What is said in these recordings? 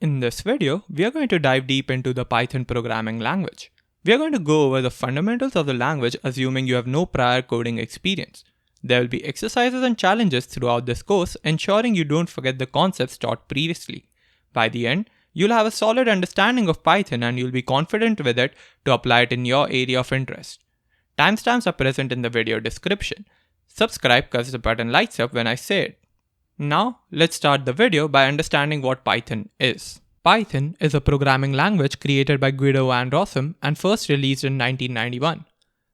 In this video, we are going to dive deep into the Python programming language. We are going to go over the fundamentals of the language assuming you have no prior coding experience. There will be exercises and challenges throughout this course ensuring you don't forget the concepts taught previously. By the end, you'll have a solid understanding of Python and you'll be confident with it to apply it in your area of interest. Timestamps are present in the video description. Subscribe because the button lights up when I say it. Now, let's start the video by understanding what Python is. Python is a programming language created by Guido van Rossum and first released in 1991.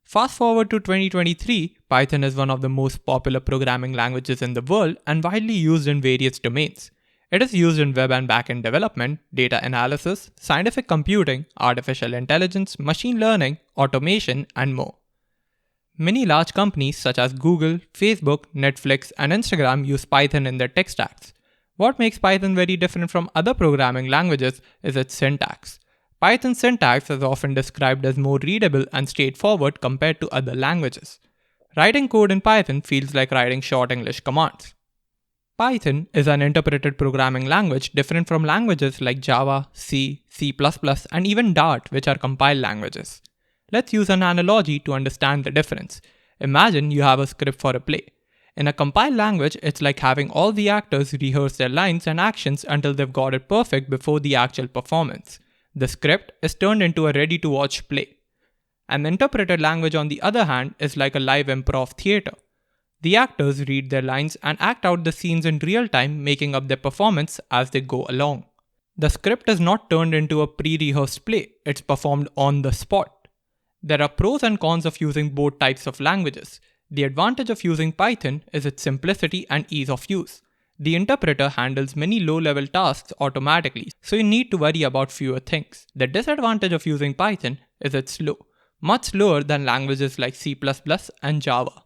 Fast forward to 2023, Python is one of the most popular programming languages in the world and widely used in various domains. It is used in web and backend development, data analysis, scientific computing, artificial intelligence, machine learning, automation, and more. Many large companies such as Google, Facebook, Netflix, and Instagram use Python in their tech stacks. What makes Python very different from other programming languages is its syntax. Python's syntax is often described as more readable and straightforward compared to other languages. Writing code in Python feels like writing short English commands. Python is an interpreted programming language different from languages like Java, C, C++, and even Dart, which are compiled languages. Let's use an analogy to understand the difference. Imagine you have a script for a play. In a compiled language, it's like having all the actors rehearse their lines and actions until they've got it perfect before the actual performance. The script is turned into a ready-to-watch play. An interpreted language, on the other hand, is like a live improv theater. The actors read their lines and act out the scenes in real time, making up their performance as they go along. The script is not turned into a pre-rehearsed play, it's performed on the spot. There are pros and cons of using both types of languages. The advantage of using Python is its simplicity and ease of use. The interpreter handles many low-level tasks automatically, so you need to worry about fewer things. The disadvantage of using Python is it's slow, much slower than languages like C++ and Java.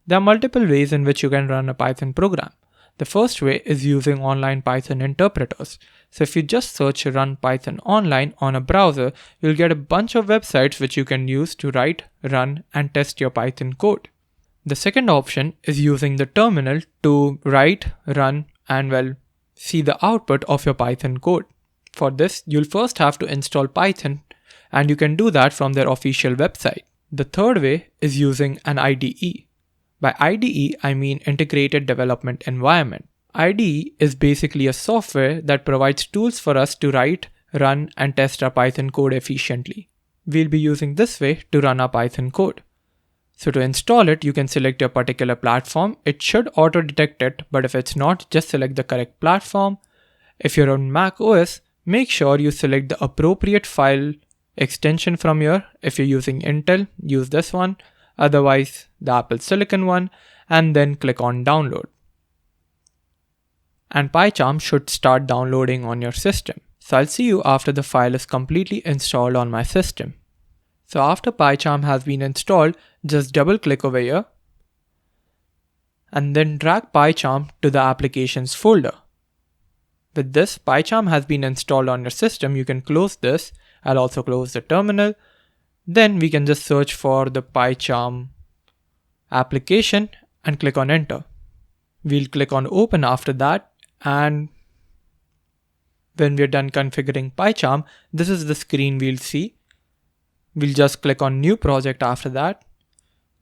There are multiple ways in which you can run a Python program. The first way is using online Python interpreters. So if you just search run Python online on a browser, you'll get a bunch of websites which you can use to write, run, and test your Python code. The second option is using the terminal to write, run, and see the output of your Python code. For this, you'll first have to install Python, and you can do that from their official website. The third way is using an IDE. By IDE, I mean Integrated Development Environment. IDE is basically a software that provides tools for us to write, run, and test our Python code efficiently. We'll be using this way to run our Python code. So to install it, you can select your particular platform. It should auto-detect it, but if it's not, just select the correct platform. If you're on Mac OS, make sure you select the appropriate file extension from here. If you're using Intel, use this one. Otherwise, the Apple Silicon one, and then click on download. And Pycharm should start downloading on your system. So I'll see you after the file is completely installed on my system. So after Pycharm has been installed, just double click over here and then drag Pycharm to the applications folder. With this, Pycharm has been installed on your system. You can close this. I'll also close the terminal. Then we can just search for the Pycharm application and click on enter. We'll click on open after that, and when we're done configuring Pycharm, this is the screen we'll see. We'll just click on new project after that.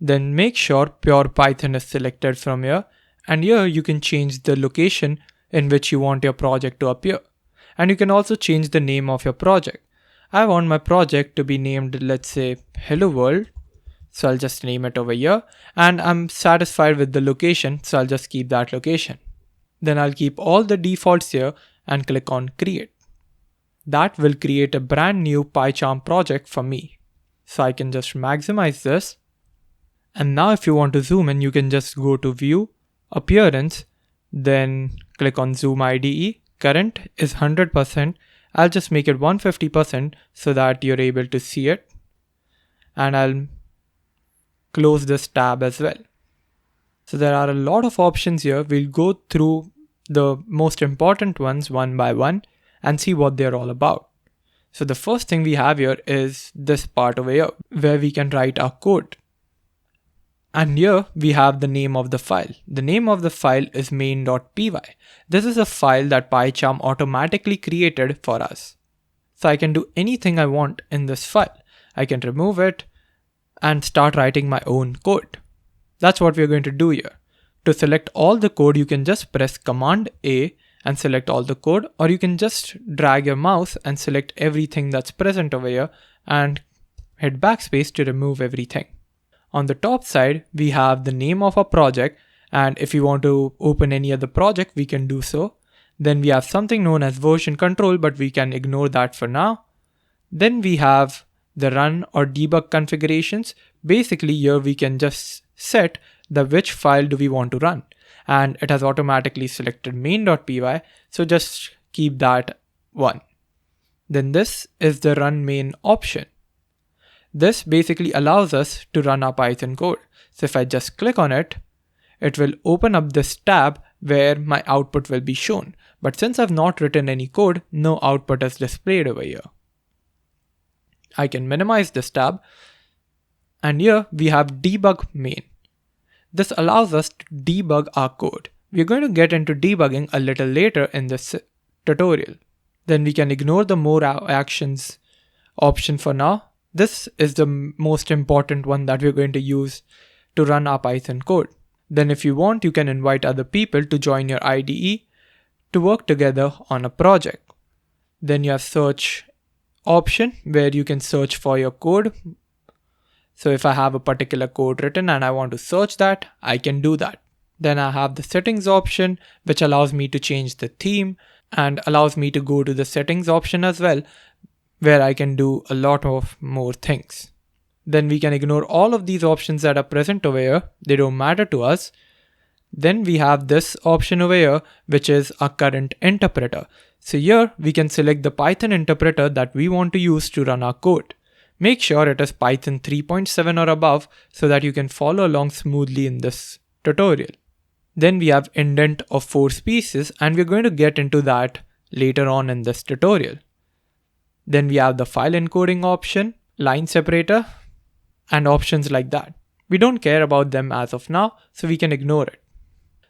Then make sure pure Python is selected from here, and here you can change the location in which you want your project to appear. And you can also change the name of your project. I want my project to be named, let's say, Hello World. So I'll just name it over here. And I'm satisfied with the location, so I'll just keep that location. Then I'll keep all the defaults here and click on Create. That will create a brand new Pycharm project for me. So I can just maximize this. And now if you want to zoom in, you can just go to View, Appearance, then click on Zoom IDE. Current is 100%. I'll just make it 150% so that you're able to see it. And I'll close this tab as well. So there are a lot of options here. We'll go through the most important ones one by one and see what they're all about. So the first thing we have here is this part over here where we can write our code. And here we have the name of the file. The name of the file is main.py. This is a file that Pycharm automatically created for us. So I can do anything I want in this file. I can remove it and start writing my own code. That's what we're going to do here. To select all the code, you can just press Command A and select all the code, or you can just drag your mouse and select everything that's present over here and hit backspace to remove everything. On the top side, we have the name of our project, and if you want to open any other project, we can do so. Then we have something known as version control, but we can ignore that for now. Then we have the run or debug configurations. Basically here we can just set the which file do we want to run, and it has automatically selected main.py, so just keep that one. Then this is the run main option. This basically allows us to run our Python code. So if I just click on it, it will open up this tab where my output will be shown. But since I've not written any code, no output is displayed over here. I can minimize this tab, and here we have debug main. This allows us to debug our code. We're going to get into debugging a little later in this tutorial. Then we can ignore the more actions option for now. This is the most important one that we're going to use to run our Python code. Then if you want, you can invite other people to join your IDE to work together on a project. Then you have search option where you can search for your code. So if I have a particular code written and I want to search that, I can do that. Then I have the settings option, which allows me to change the theme and allows me to go to the settings option as well, where I can do a lot of more things. Then we can ignore all of these options that are present over here. They don't matter to us. Then we have this option over here, which is our current interpreter. So here we can select the Python interpreter that we want to use to run our code. Make sure it is Python 3.7 or above so that you can follow along smoothly in this tutorial. Then we have indent of 4 spaces, and we're going to get into that later on in this tutorial. Then we have the file encoding option, line separator, and options like that. We don't care about them as of now, so we can ignore it.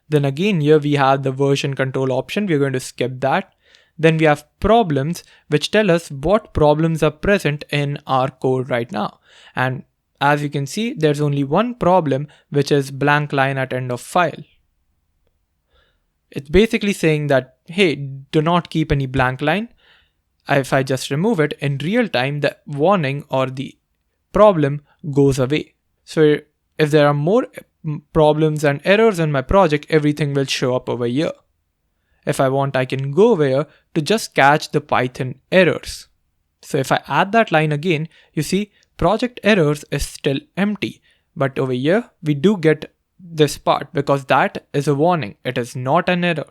Then again here we have the version control option. We're going to skip that. Then we have problems, which tell us what problems are present in our code right now. And as you can see, there's only one problem, which is blank line at end of file. It's basically saying that, hey, do not keep any blank line. If I just remove it, in real time, the warning or the problem goes away. So if there are more problems and errors in my project, everything will show up over here. If I want, I can go over here to just catch the Python errors. So if I add that line again, you see project errors is still empty. But over here, we do get this part because that is a warning. It is not an error.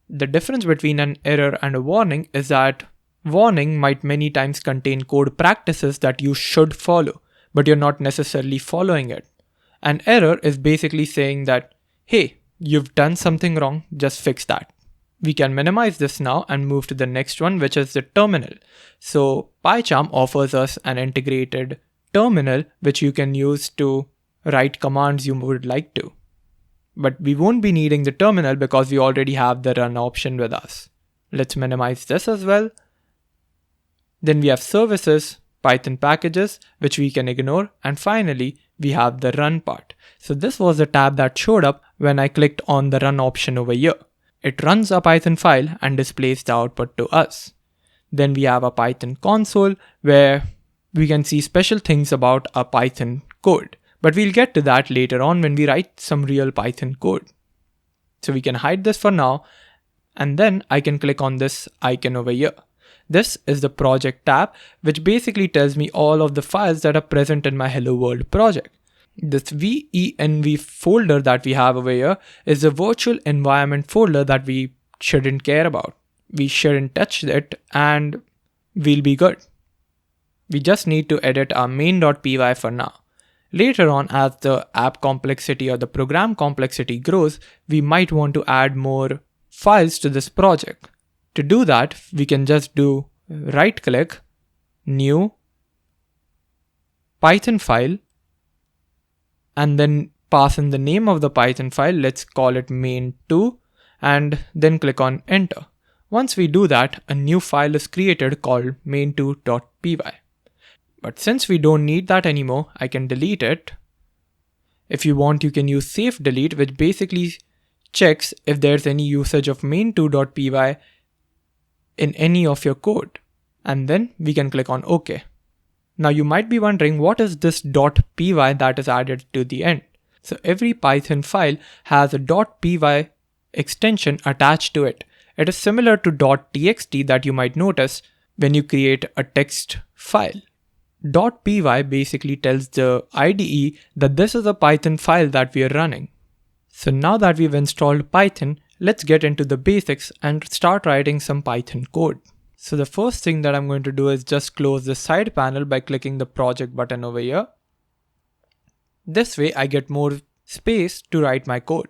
The difference between an error and a warning is that warning might many times contain code practices that you should follow, but you're not necessarily following it. An error is basically saying that, hey, you've done something wrong, just fix that. We can minimize this now and move to the next one, which is the terminal. So Pycharm offers us an integrated terminal, which you can use to write commands you would like to. But we won't be needing the terminal because we already have the run option with us. Let's minimize this as well. Then we have services, Python packages, which we can ignore. And finally, we have the run part. So this was the tab that showed up when I clicked on the run option over here. It runs a Python file and displays the output to us. Then we have a Python console where we can see special things about our Python code. But we'll get to that later on when we write some real Python code. So we can hide this for now. And then I can click on this icon over here. This is the project tab, which basically tells me all of the files that are present in my Hello World project. This venv folder that we have over here is a virtual environment folder that we shouldn't care about. We shouldn't touch it and we'll be good. We just need to edit our main.py for now. Later on, as the app complexity or the program complexity grows, we might want to add more files to this project. To do that, we can just do right click, new, Python file, and then pass in the name of the Python file. Let's call it main2 and then click on enter. Once we do that, a new file is created called main2.py. But since we don't need that anymore, I can delete it. If you want, you can use safe delete, which basically checks if there's any usage of main2.py in any of your code. And then we can click on OK. Now you might be wondering, what is this .py that is added to the end? So every Python file has a .py extension attached to it. It is similar to .txt that you might notice when you create a text file. .py basically tells the IDE that this is a Python file that we are running. So now that we've installed Python, let's get into the basics and start writing some Python code. So the first thing that I'm going to do is just close the side panel by clicking the project button over here. This way I get more space to write my code.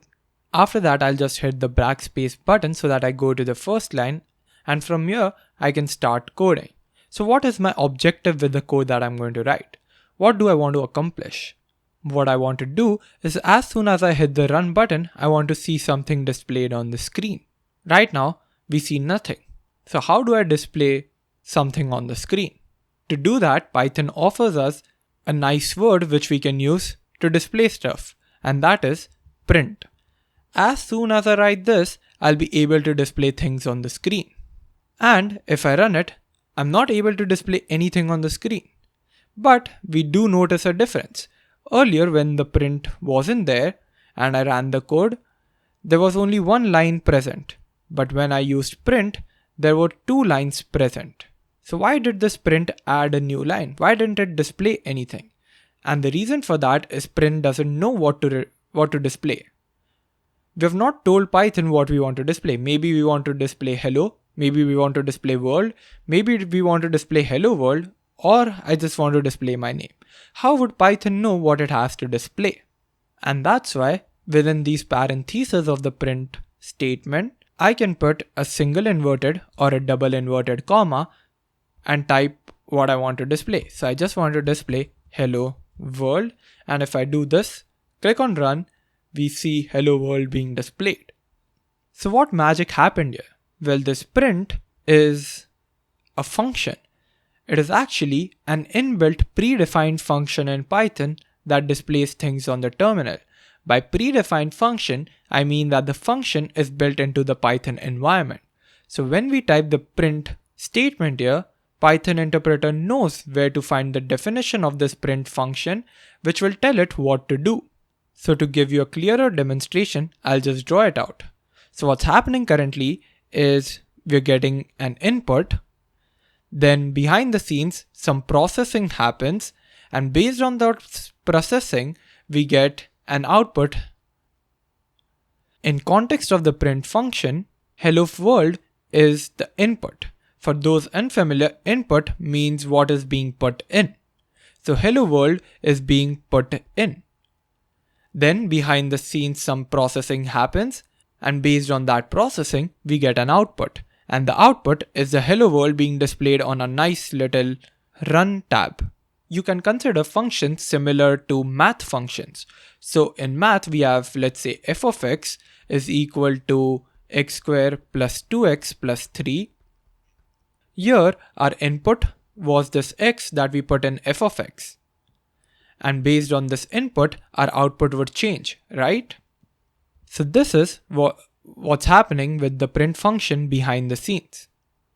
After that, I'll just hit the backspace button so that I go to the first line, and from here I can start coding. So what is my objective with the code that I'm going to write? What do I want to accomplish? What I want to do is, as soon as I hit the run button, I want to see something displayed on the screen. Right now we see nothing. So how do I display something on the screen? To do that, Python offers us a nice word which we can use to display stuff, and that is print. As soon as I write this, I'll be able to display things on the screen. And if I run it, I'm not able to display anything on the screen. But we do notice a difference. Earlier, when the print wasn't there and I ran the code, there was only one line present. But when I used print, there were two lines present. So why did this print add a new line? Why didn't it display anything? And the reason for that is print doesn't know what to display. We have not told Python what we want to display. Maybe we want to display hello, maybe we want to display world, maybe we want to display hello world, or I just want to display my name. How would Python know what it has to display? And that's why within these parentheses of the print statement, I can put a single inverted or a double inverted comma and type what I want to display. So I just want to display hello world, and if I do this, click on run, we see hello world being displayed. So what magic happened here? Well, this print is a function. It is actually an inbuilt predefined function in Python that displays things on the terminal. By predefined function, I mean that the function is built into the Python environment. So when we type the print statement here, Python interpreter knows where to find the definition of this print function, which will tell it what to do. So to give you a clearer demonstration, I'll just draw it out. So what's happening currently is we're getting an input. Then behind the scenes, some processing happens, and based on that processing, we get an output. In context of the print function, hello world is the input. For those unfamiliar, input means what is being put in. So hello world is being put in. Then behind the scenes, some processing happens, and based on that processing, we get an output. And the output is the hello world being displayed on a nice little run tab. You can consider functions similar to math functions. So in math, we have, let's say, f of x is equal to x squared plus 2x plus 3. Here, our input was this x that we put in f of x. And based on this input, our output would change, right? So this is what's happening with the print function behind the scenes.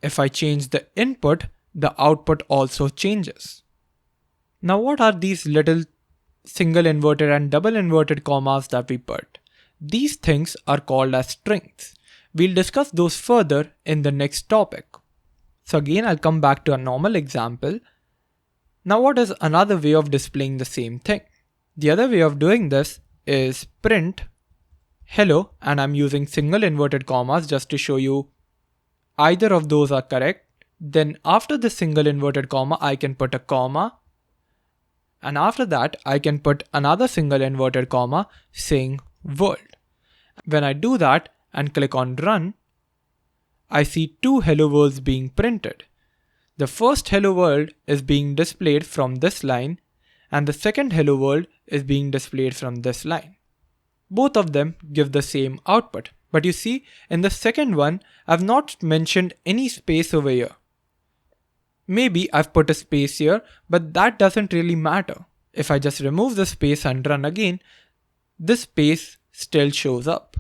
If I change the input, the output also changes. Now what are these little single inverted and double inverted commas that we put? These things are called as strings. We'll discuss those further in the next topic. So again, I'll come back to a normal example. Now what is another way of displaying the same thing? The other way of doing this is print hello, and I'm using single inverted commas just to show you either of those are correct. Then after the single inverted comma, I can put a comma. And after that, I can put another single inverted comma saying world. When I do that and click on run, I see two hello worlds being printed. The first hello world is being displayed from this line, and the second hello world is being displayed from this line. Both of them give the same output. But you see, in the second one, I've not mentioned any space over here. Maybe I've put a space here, but that doesn't really matter. If I just remove the space and run again, this space still shows up.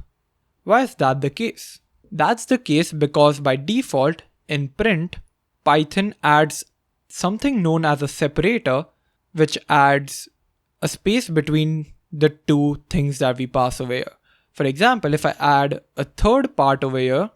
Why is that the case? That's the case because by default, in print, Python adds something known as a separator, which adds a space between the two things that we pass over here. For example, if I add a third part over here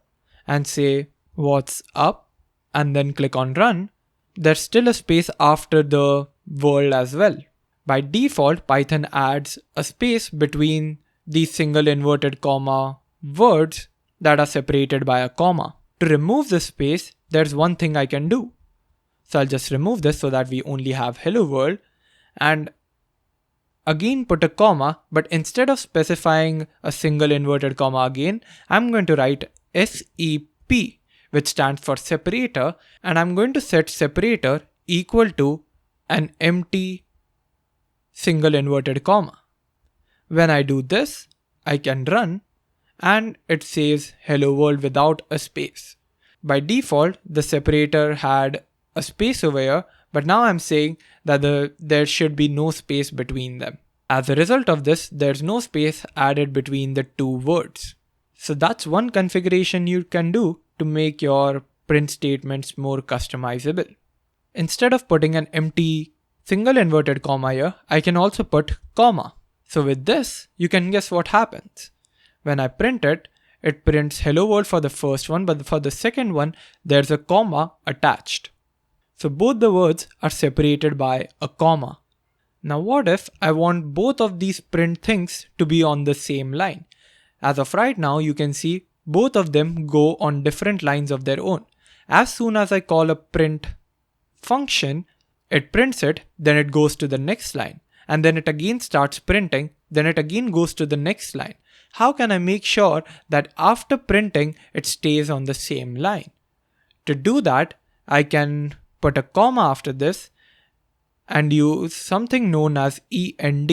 and say what's up and then click on run, there's still a space after the world as well. By default, Python adds a space between these single inverted comma words that are separated by a comma. To remove this space, there's one thing I can do. So I'll just remove this so that we only have hello world and again put a comma, but instead of specifying a single inverted comma again, I'm going to write SEP, which stands for separator, and I'm going to set separator equal to an empty single inverted comma. When I do this, I can run and it says hello world without a space. By default, the separator had a space over here, but now I'm saying that there should be no space between them. As a result of this, there's no space added between the two words. So that's one configuration you can do to make your print statements more customizable. Instead of putting an empty single inverted comma here, I can also put comma. So with this, you can guess what happens. When I print it, it prints hello world for the first one, but for the second one, there's a comma attached. So both the words are separated by a comma. Now what if I want both of these print things to be on the same line? As of right now, you can see both of them go on different lines of their own. As soon as I call a print function, it prints it, then it goes to the next line. And then it again starts printing, then it again goes to the next line. How can I make sure that after printing, it stays on the same line? To do that, I can put a comma after this and use something known as END,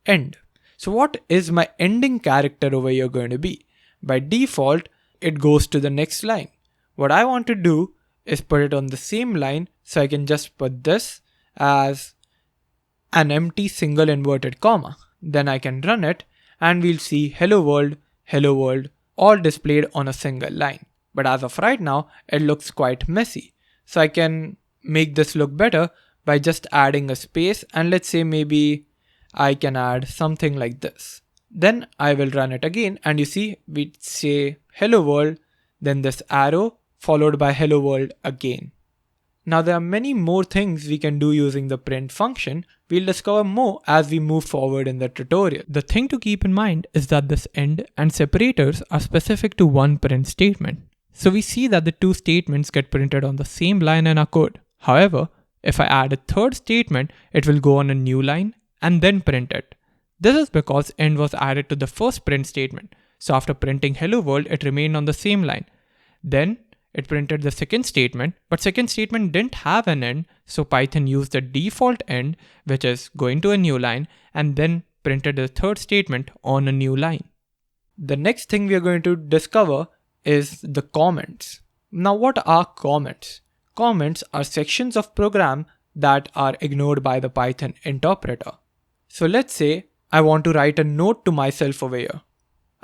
end. So what is my ending character over here going to be? By default, it goes to the next line. What I want to do is put it on the same line, so I can just put this as an empty single inverted comma. Then I can run it and we'll see hello world, all displayed on a single line. But as of right now, it looks quite messy. So I can make this look better by just adding a space, and let's say maybe I can add something like this. Then I will run it again and you see we say hello world, then this arrow followed by hello world again. Now there are many more things we can do using the print function. We'll discover more as we move forward in the tutorial. The thing to keep in mind is that this end and separators are specific to one print statement. So we see that the two statements get printed on the same line in our code. However, if I add a third statement, it will go on a new line and then print it. This is because end was added to the first print statement. So after printing hello world, it remained on the same line. Then it printed the second statement, but second statement didn't have an end. So Python used the default end, which is going to a new line, and then printed the third statement on a new line. The next thing we are going to discover is the comments. Now what are comments? Comments are sections of program that are ignored by the Python interpreter. So let's say I want to write a note to myself over here.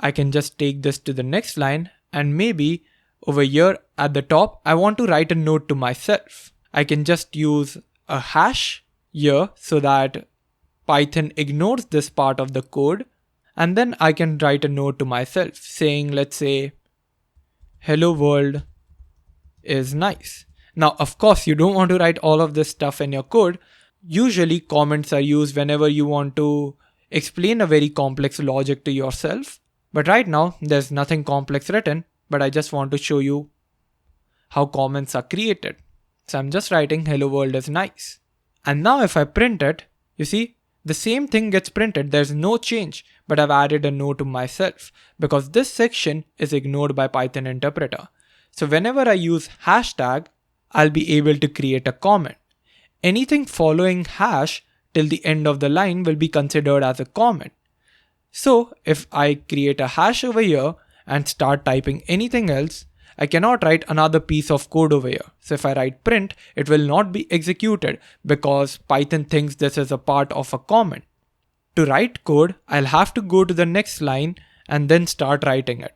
I can just take this to the next line, and maybe over here at the top, I want to write a note to myself. I can just use a hash here so that Python ignores this part of the code, and then I can write a note to myself saying, let's say, hello world is nice. Now, of course, you don't want to write all of this stuff in your code. Usually comments are used whenever you want to explain a very complex logic to yourself. But right now, there's nothing complex written, but I just want to show you how comments are created. So I'm just writing hello world is nice. And now if I print it, you see, the same thing gets printed. There's no change, but I've added a note to myself because this section is ignored by Python interpreter. So whenever I use hashtag, I'll be able to create a comment. Anything following hash till the end of the line will be considered as a comment. So if I create a hash over here and start typing anything else, I cannot write another piece of code over here. So if I write print, it will not be executed because Python thinks this is a part of a comment. To write code, I'll have to go to the next line and then start writing it.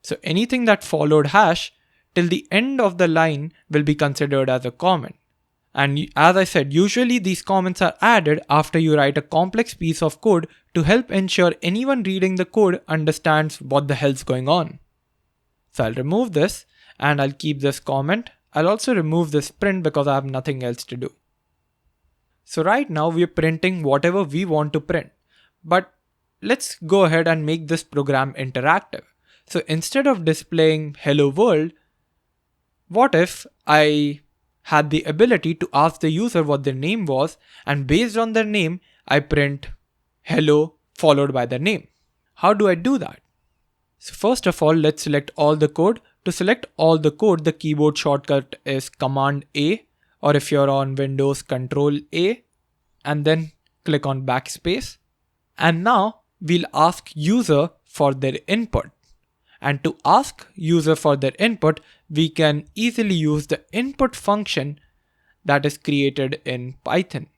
So anything that followed hash till the end of the line will be considered as a comment. And as I said, usually these comments are added after you write a complex piece of code to help ensure anyone reading the code understands what the hell's going on. So I'll remove this and I'll keep this comment. I'll also remove this print because I have nothing else to do. So right now we're printing whatever we want to print, but let's go ahead and make this program interactive. So instead of displaying hello world, what if I had the ability to ask the user what their name was, and based on their name, I print hello followed by their name. How do I do that? So first of all, let's select all the code. To select all the code, the keyboard shortcut is Command A, or if you're on Windows, Control A, and then click on backspace. And now we'll ask user for their input. And to ask user for their input, we can easily use the input function that is created in Python.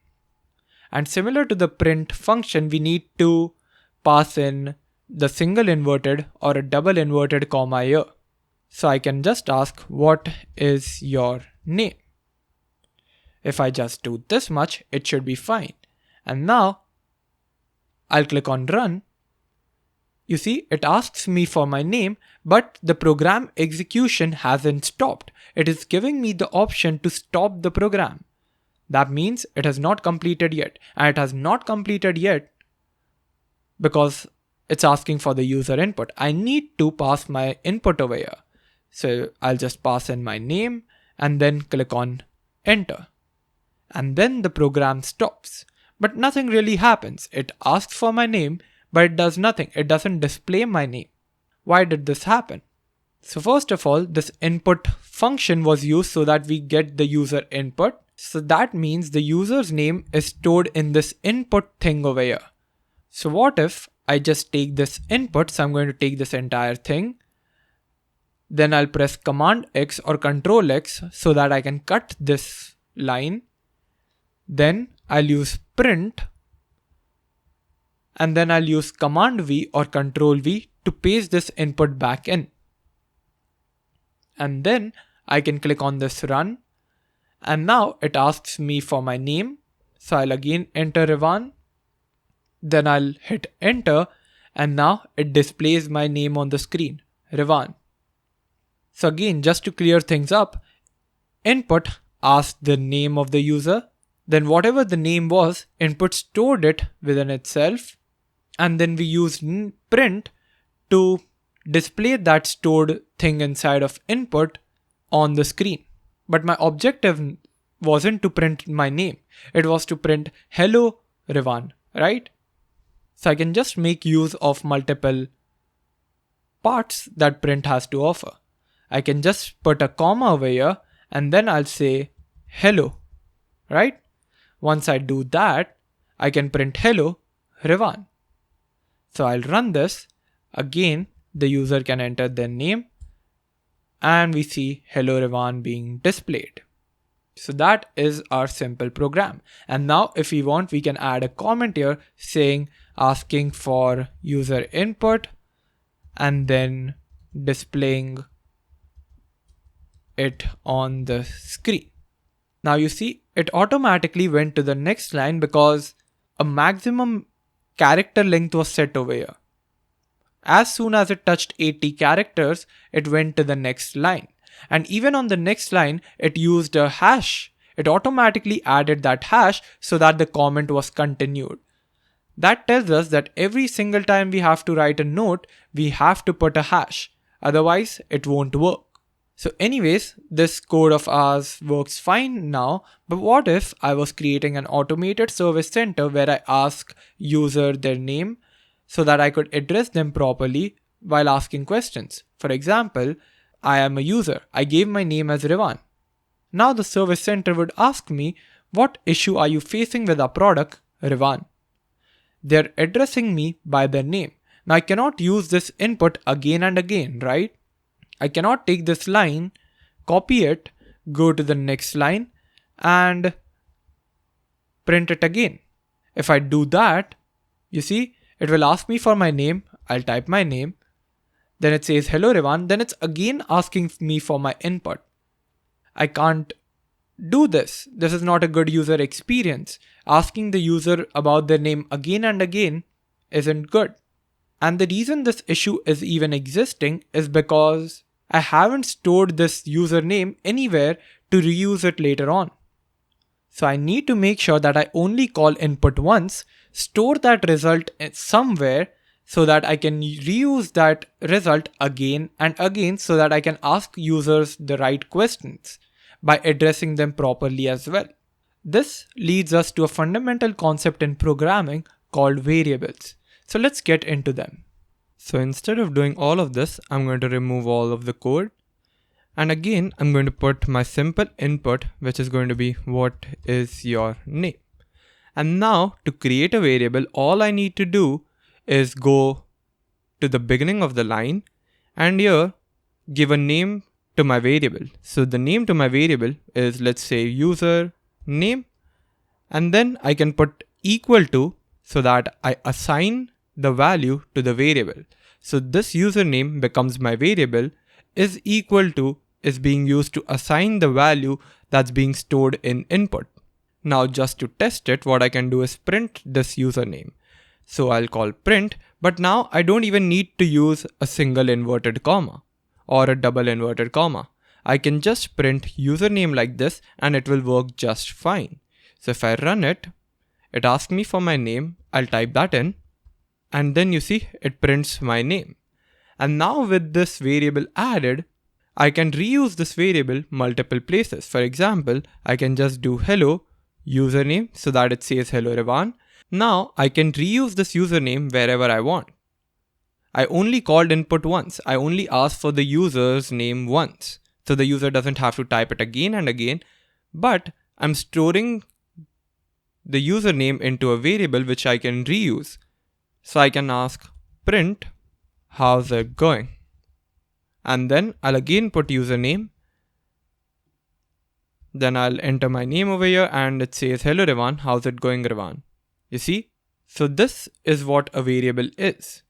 And similar to the print function, we need to pass in the single inverted or a double inverted comma here. So I can just ask, what is your name? If I just do this much, it should be fine. And now I'll click on run. You see, it asks me for my name, but the program execution hasn't stopped. It is giving me the option to stop the program. That means it has not completed yet. And it has not completed yet because it's asking for the user input. I need to pass my input over here. So I'll just pass in my name and then click on enter. And then the program stops. But nothing really happens. It asks for my name, but it does nothing. It doesn't display my name. Why did this happen? So first of all, this input function was used so that we get the user input. So that means the user's name is stored in this input thing over here. So what if I just take this input? So I'm going to take this entire thing. Then I'll press Command X or Control X so that I can cut this line. Then I'll use print. And then I'll use Command V or Control V to paste this input back in. And then I can click on this run. And now it asks me for my name. So I'll again enter Rivan. Then I'll hit enter. And now it displays my name on the screen, Rivan. So again, just to clear things up, input asked the name of the user. Then whatever the name was, input stored it within itself. And then we used print to display that stored thing inside of input on the screen. But my objective wasn't to print my name. It was to print hello Rivan, right? So I can just make use of multiple parts that print has to offer. I can just put a comma over here and then I'll say hello, right? Once I do that, I can print hello Rivan. So I'll run this. Again, the user can enter their name and we see hello Rivan being displayed. So that is our simple program. And now if we want, we can add a comment here saying asking for user input and then displaying it on the screen. Now you see it automatically went to the next line because a maximum character length was set over here. As soon as it touched 80 characters, it went to the next line. And even on the next line, it used a hash. It automatically added that hash so that the comment was continued. That tells us that every single time we have to write a note, we have to put a hash. Otherwise, it won't work. So anyways, this code of ours works fine now, but what if I was creating an automated service center where I ask user their name so that I could address them properly while asking questions. For example, I am a user. I gave my name as Rivan. Now the service center would ask me, what issue are you facing with our product, Rivan? they're addressing me by their name. Now I cannot use this input again and again, right? I cannot take this line, copy it, go to the next line and print it again. If I do that, you see, it will ask me for my name. I'll type my name. Then it says, hello Revan. Then it's again asking me for my input. I can't do this. This is not a good user experience. Asking the user about their name again and again isn't good. And the reason this issue is even existing is because I haven't stored this username anywhere to reuse it later on. So I need to make sure that I only call input once, store that result somewhere so that I can reuse that result again and again so that I can ask users the right questions by addressing them properly as well. This leads us to a fundamental concept in programming called variables. So let's get into them. So instead of doing all of this, I'm going to remove all of the code. And again, I'm going to put my simple input, which is going to be what is your name. And now to create a variable, all I need to do is go to the beginning of the line and here give a name to my variable. So the name to my variable is, let's say, user name. And then I can put equal to so that I assign the value to the variable. So this username becomes my variable is equal to is being used to assign the value that's being stored in input. Now just to test it, what I can do is print this username. So I'll call print, but now I don't even need to use a single inverted comma or a double inverted comma. I can just print username like this and it will work just fine. So if I run it, it asks me for my name, I'll type that in, and then you see it prints my name. And now with this variable added, I can reuse this variable multiple places. For example, I can just do hello username so that it says hello Revan. Now I can reuse this username wherever I want. I only called input once. I only asked for the user's name once. So the user doesn't have to type it again and again, but I'm storing the username into a variable which I can reuse. So I can ask print how's it going? And then I'll again put username. Then I'll enter my name over here and it says, hello Revan, how's it going Revan? You see? So this is what a variable is.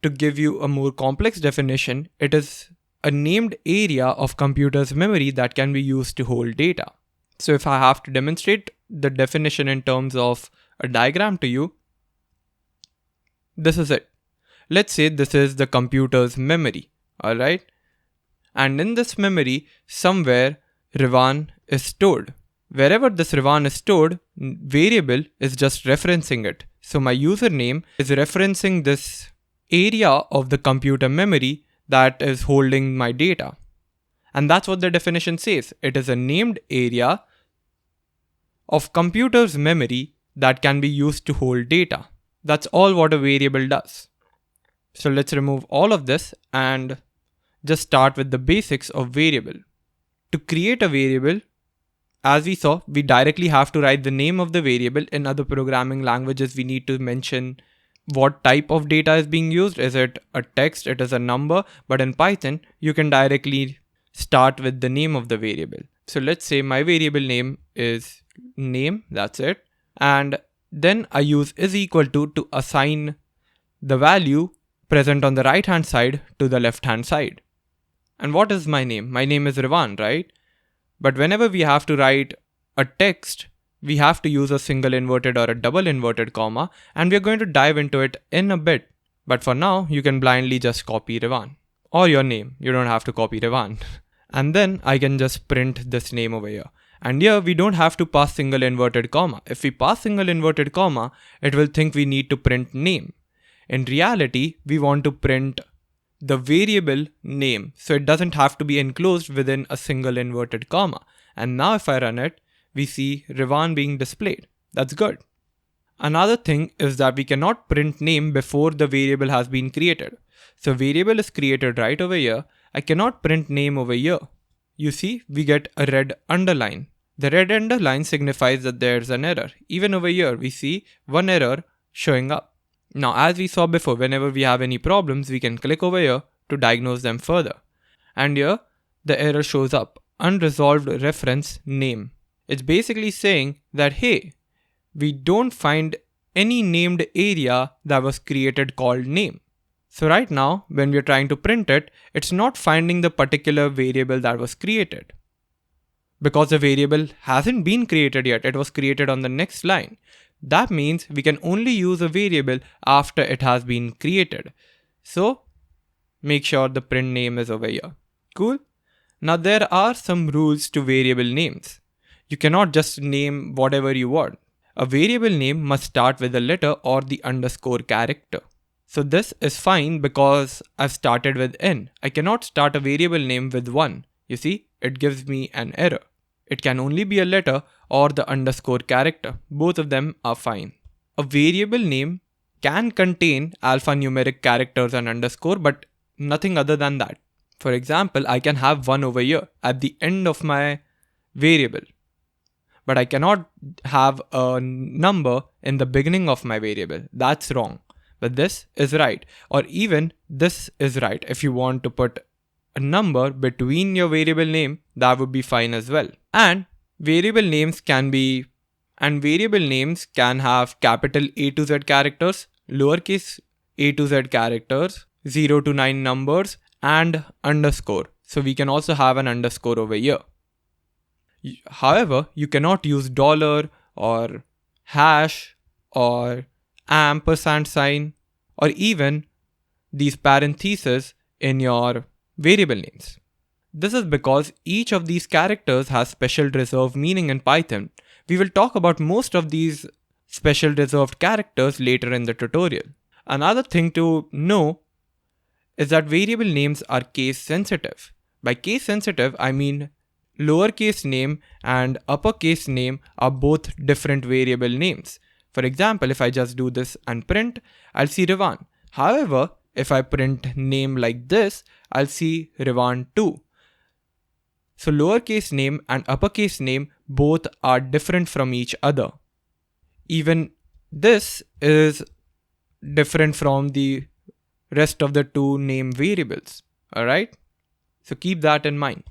To give you a more complex definition, it is a named area of computer's memory that can be used to hold data. So if I have to demonstrate the definition in terms of a diagram to you, this is it. Let's say this is the computer's memory. Alright, and in this memory somewhere Revan is stored. Wherever this Revan is stored, variable is just referencing it. So my username is referencing this area of the computer memory that is holding my data. And that's what the definition says. It is a named area of computer's memory that can be used to hold data. That's all what a variable does. So let's remove all of this and just start with the basics of variable. To create a variable, as we saw, we directly have to write the name of the variable. In other programming languages, we need to mention what type of data is being used. Is it a text? It is a number. But in Python, you can directly start with the name of the variable. So let's say my variable name is name. That's it. And then I use is equal to assign the value present on the right hand side to the left hand side. And what is my name? My name is Revan, right? But whenever we have to write a text, we have to use a single inverted or a double inverted comma, and we're going to dive into it in a bit. But for now, you can blindly just copy Revan or your name. You don't have to copy Revan. And then I can just print this name over here. And here we don't have to pass single inverted comma. If we pass single inverted comma, it will think we need to print name. In reality, we want to print the variable name. So it doesn't have to be enclosed within a single inverted comma. And now if I run it, we see Revan being displayed. That's good. Another thing is that we cannot print name before the variable has been created. So variable is created right over here. I cannot print name over here. You see, we get a red underline. The red underline signifies that there's an error. Even over here, we see one error showing up. Now, as we saw before, whenever we have any problems, we can click over here to diagnose them further. And here, the error shows up, unresolved reference name. It's basically saying that, hey, we don't find any named area that was created called name. So right now, when we're trying to print it, it's not finding the particular variable that was created. Because the variable hasn't been created yet, it was created on the next line. That means we can only use a variable after it has been created. So make sure the print name is over here. Cool. Now there are some rules to variable names. You cannot just name whatever you want. A variable name must start with a letter or the underscore character. So this is fine because I've started with n. I cannot start a variable name with 1. You see, it gives me an error. It can only be a letter or the underscore character. Both of them are fine. A variable name can contain alphanumeric characters and underscore, but nothing other than that. For example, I can have 1 over here at the end of my variable, but I cannot have a number in the beginning of my variable. That's wrong. But this is right. Or even this is right. If you want to put a number between your variable name, that would be fine as well. And variable names can have capital A to Z characters, lowercase a to Z characters, 0 to 9 numbers, and underscore. So we can also have an underscore over here. However, you cannot use dollar or hash or ampersand sign or even these parentheses in your variable names. This is because each of these characters has special reserved meaning in Python. We will talk about most of these special reserved characters later in the tutorial. Another thing to know is that variable names are case sensitive. By case sensitive, I mean lowercase name and uppercase name are both different variable names. For example, if I just do this and print, I'll see Rivan. However, if I print name like this, I'll see Rivan too. So lowercase name and uppercase name both are different from each other. Even this is different from the rest of the two name variables. Alright? So keep that in mind.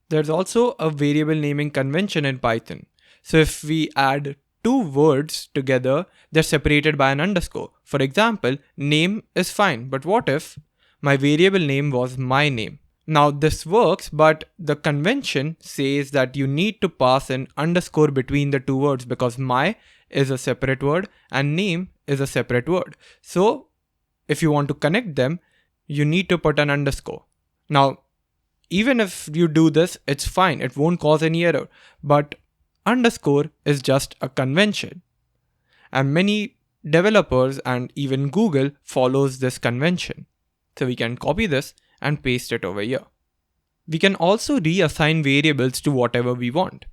There's also a variable naming convention in Python. So if we add two words together, they're separated by an underscore. For example, name is fine, but what if my variable name was my name? Now this works, but the convention says that you need to pass an underscore between the two words because my is a separate word and name is a separate word. So if you want to connect them, you need to put an underscore. Now, even if you do this, it's fine. It won't cause any error. But underscore is just a convention. And many developers and even Google follows this convention. So we can copy this and paste it over here. We can also reassign variables to whatever we want.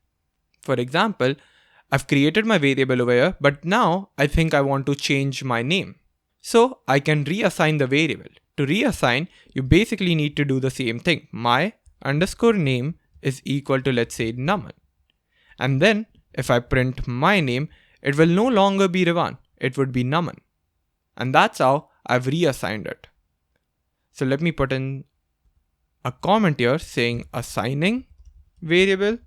For example, I've created my variable over here, but now I think I want to change my name. So I can reassign the variable. To reassign, you basically need to do the same thing. My underscore name is equal to, let's say, Naman. And then if I print my name, it will no longer be Rivan. It would be Naman. And that's how I've reassigned it. So let me put in a comment here saying assigning variable.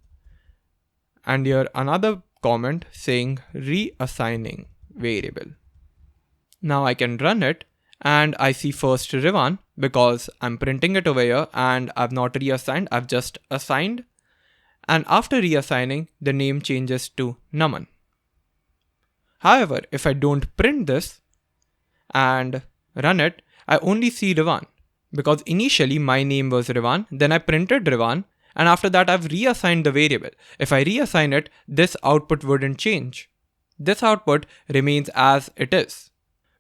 And here another comment saying reassigning variable. Now I can run it. And I see first Rivan because I'm printing it over here and I've not reassigned, I've just assigned. And after reassigning, the name changes to Naman. However, if I don't print this and run it, I only see Rivan because initially my name was Rivan, then I printed Rivan, and after that I've reassigned the variable. If I reassign it, this output wouldn't change. This output remains as it is.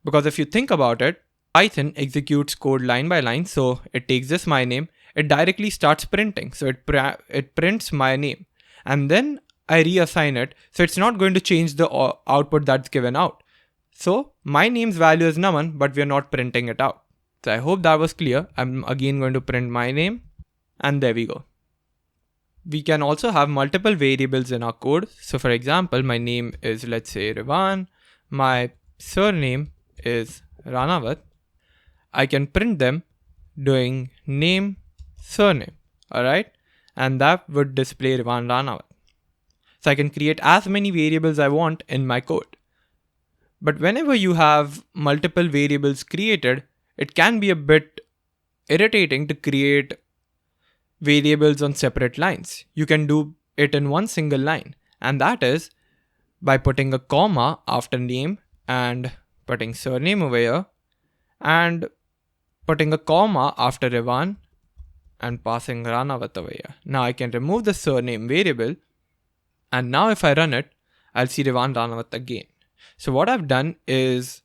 Because if you think about it, Python executes code line by line, so it takes this my name, it directly starts printing, so it prints my name, and then I reassign it, so it's not going to change the output that's given out. So my name's value is Naman, but we're not printing it out. So I hope that was clear. I'm again going to print my name, and there we go. We can also have multiple variables in our code. So for example, my name is, let's say, Rivan, my surname is Ranawat, I can print them doing name, surname, alright? And that would display Rivan Ranawat. So I can create as many variables I want in my code. But whenever you have multiple variables created, it can be a bit irritating to create variables on separate lines. You can do it in one single line, and that is by putting a comma after name and putting surname over here and putting a comma after Rivan and passing Ranawat over here. Now I can remove the surname variable, and now if I run it, I'll see Rivan Ranawat again. So what I've done is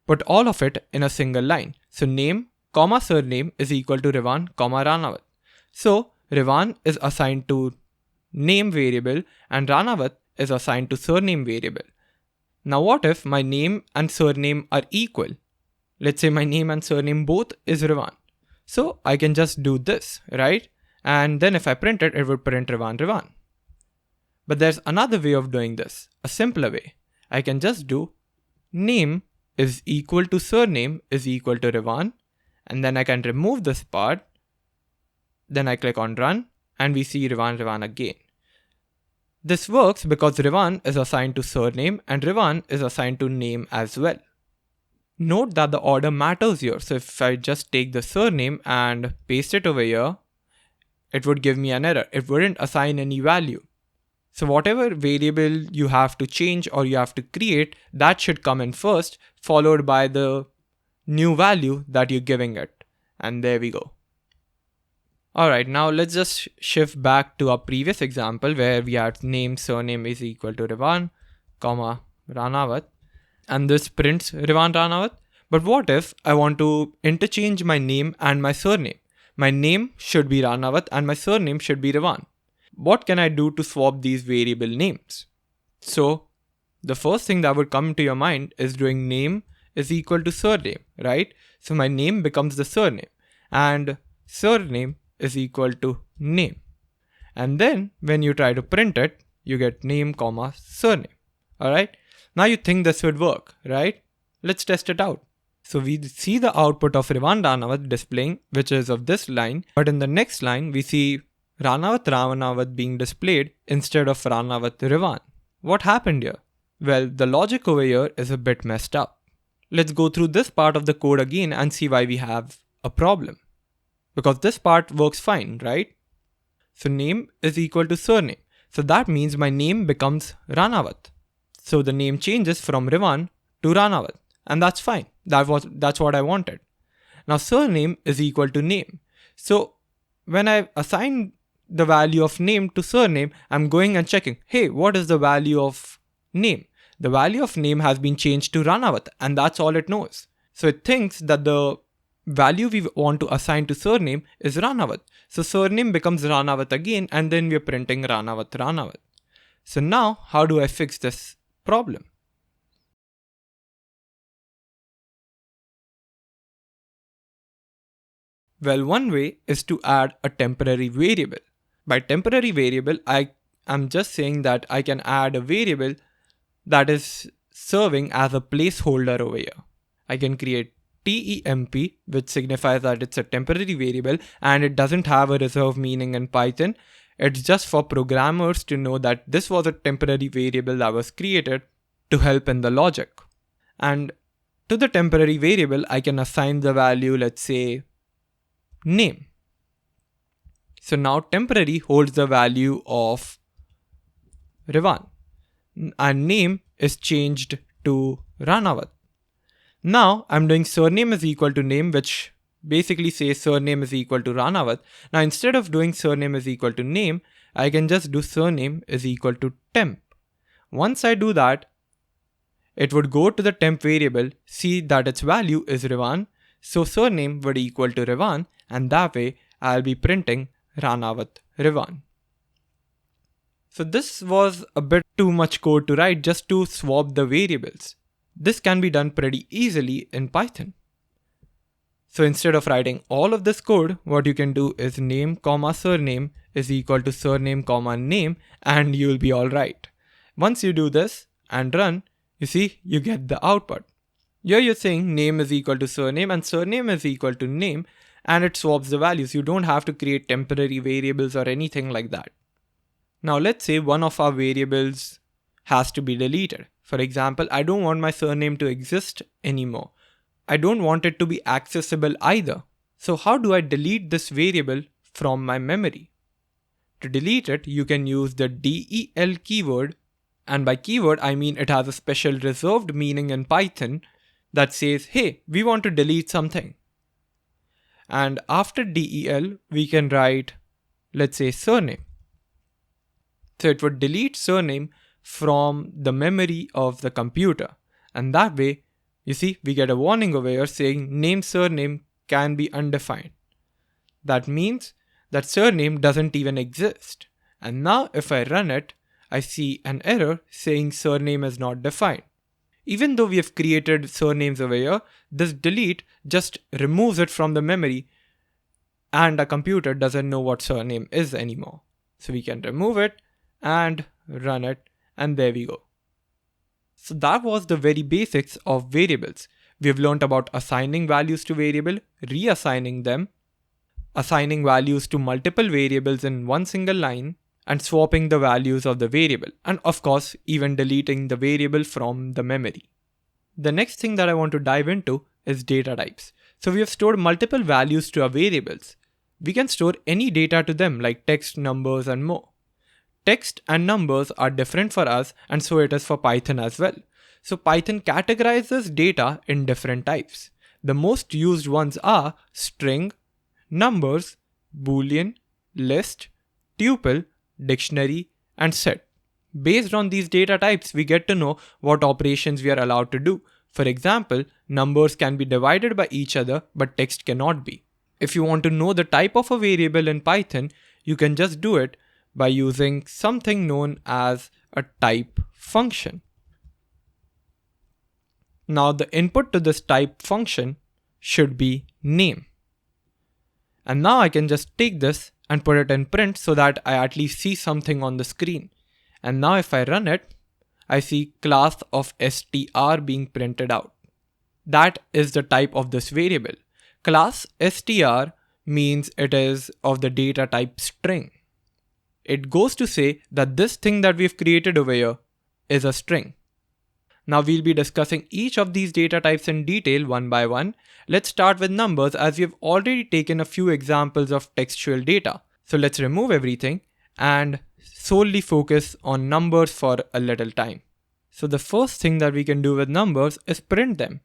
put all of it in a single line. So name, comma surname is equal to Rivan, comma Ranawat. So Rivan is assigned to name variable and Ranawat is assigned to surname variable. Now what if my name and surname are equal? Let's say my name and surname both is Rivan. So I can just do this, right? And then if I print it, it would print Rivan, Rivan. But there's another way of doing this, a simpler way. I can just do name is equal to surname is equal to Rivan, and then I can remove this part. Then I click on run and we see Rivan, Rivan again. This works because Rivan is assigned to surname and Rivan is assigned to name as well. Note that the order matters here. So if I just take the surname and paste it over here, it would give me an error. It wouldn't assign any value. So whatever variable you have to change or you have to create, that should come in first, followed by the new value that you're giving it. And there we go. Alright, now let's just shift back to our previous example where we had name, surname is equal to Rivan, comma, Ranawat. And this prints Rivan Ranawat. But what if I want to interchange my name and my surname? My name should be Ranawat and my surname should be Rivan. What can I do to swap these variable names? So the first thing that would come to your mind is doing name is equal to surname, right? So my name becomes the surname and surname is equal to name. And then when you try to print it, you get name, comma, surname. Alright. Now you think this would work, right? Let's test it out. So we see the output of Rivan Ranawat displaying, which is of this line. But in the next line, we see Ranawat Ranawat being displayed instead of Ranawat Rivan. What happened here? Well, the logic over here is a bit messed up. Let's go through this part of the code again and see why we have a problem. Because this part works fine, right? So name is equal to surname. So that means my name becomes Ranawat. So the name changes from Rivan to Ranawat. And that's fine. That's what I wanted. Now surname is equal to name. So when I assign the value of name to surname, I'm going and checking, hey, what is the value of name? The value of name has been changed to Ranawat and that's all it knows. So it thinks that the value we want to assign to surname is Ranawat. So surname becomes Ranawat again and then we're printing Ranawat Ranawat. So now how do I fix this problem? Well, one way is to add a temporary variable. By temporary variable, I am just saying that I can add a variable that is serving as a placeholder over here. I can create temp, which signifies that it's a temporary variable and it doesn't have a reserved meaning in Python. It's just for programmers to know that this was a temporary variable that was created to help in the logic. And to the temporary variable, I can assign the value, let's say, name. So now temporary holds the value of Rivan and name is changed to Ranawat. Now I'm doing surname is equal to name, which basically says surname is equal to Ranawat. Now instead of doing surname is equal to name, I can just do surname is equal to temp. Once I do that, it would go to the temp variable, see that its value is Rivan. So surname would equal to Rivan and that way I'll be printing Ranawat Rivan. So this was a bit too much code to write just to swap the variables. This can be done pretty easily in Python. So instead of writing all of this code, what you can do is name, comma, surname is equal to surname, comma, name, and you'll be all right. Once you do this and run, You see, you get the output. Here you're saying name is equal to surname and surname is equal to name, and it swaps the values. You don't have to create temporary variables or anything like that. Now let's say one of our variables has to be deleted. For example, I don't want my surname to exist anymore. I don't want it to be accessible either. So how do I delete this variable from my memory? To delete it, you can use the del keyword, and by keyword I mean it has a special reserved meaning in Python that says, hey, we want to delete something. And after del, we can write, let's say, surname. So it would delete surname from the memory of the computer. And that way, you see, we get a warning over here saying name surname can be undefined. That means that surname doesn't even exist. And now if I run it, I see an error saying surname is not defined. Even though we have created surnames over here, this delete just removes it from the memory and a computer doesn't know what surname is anymore. So we can remove it and run it, and there we go. So that was the very basics of variables. We have learned about assigning values to variable, reassigning them, assigning values to multiple variables in one single line, and swapping the values of the variable, and of course even deleting the variable from the memory. The next thing that I want to dive into is data types. So we have stored multiple values to our variables. We can store any data to them like text, numbers, and more. Text and numbers are different for us, and so it is for Python as well. So Python categorizes data in different types. The most used ones are string, numbers, Boolean, list, tuple, dictionary, and set. Based on these data types, we get to know what operations we are allowed to do. For example, numbers can be divided by each other, but text cannot be. If you want to know the type of a variable in Python, you can just do it by using something known as a type function. Now the input to this type function should be name. And now I can just take this and put it in print so that I at least see something on the screen. And now if I run it, I see class of str being printed out. That is the type of this variable. Class str means it is of the data type string. It goes to say that this thing that we've created over here is a string. Now we'll be discussing each of these data types in detail one by one. Let's start with numbers as we've already taken a few examples of textual data. So let's remove everything and solely focus on numbers for a little time. So the first thing that we can do with numbers is print them.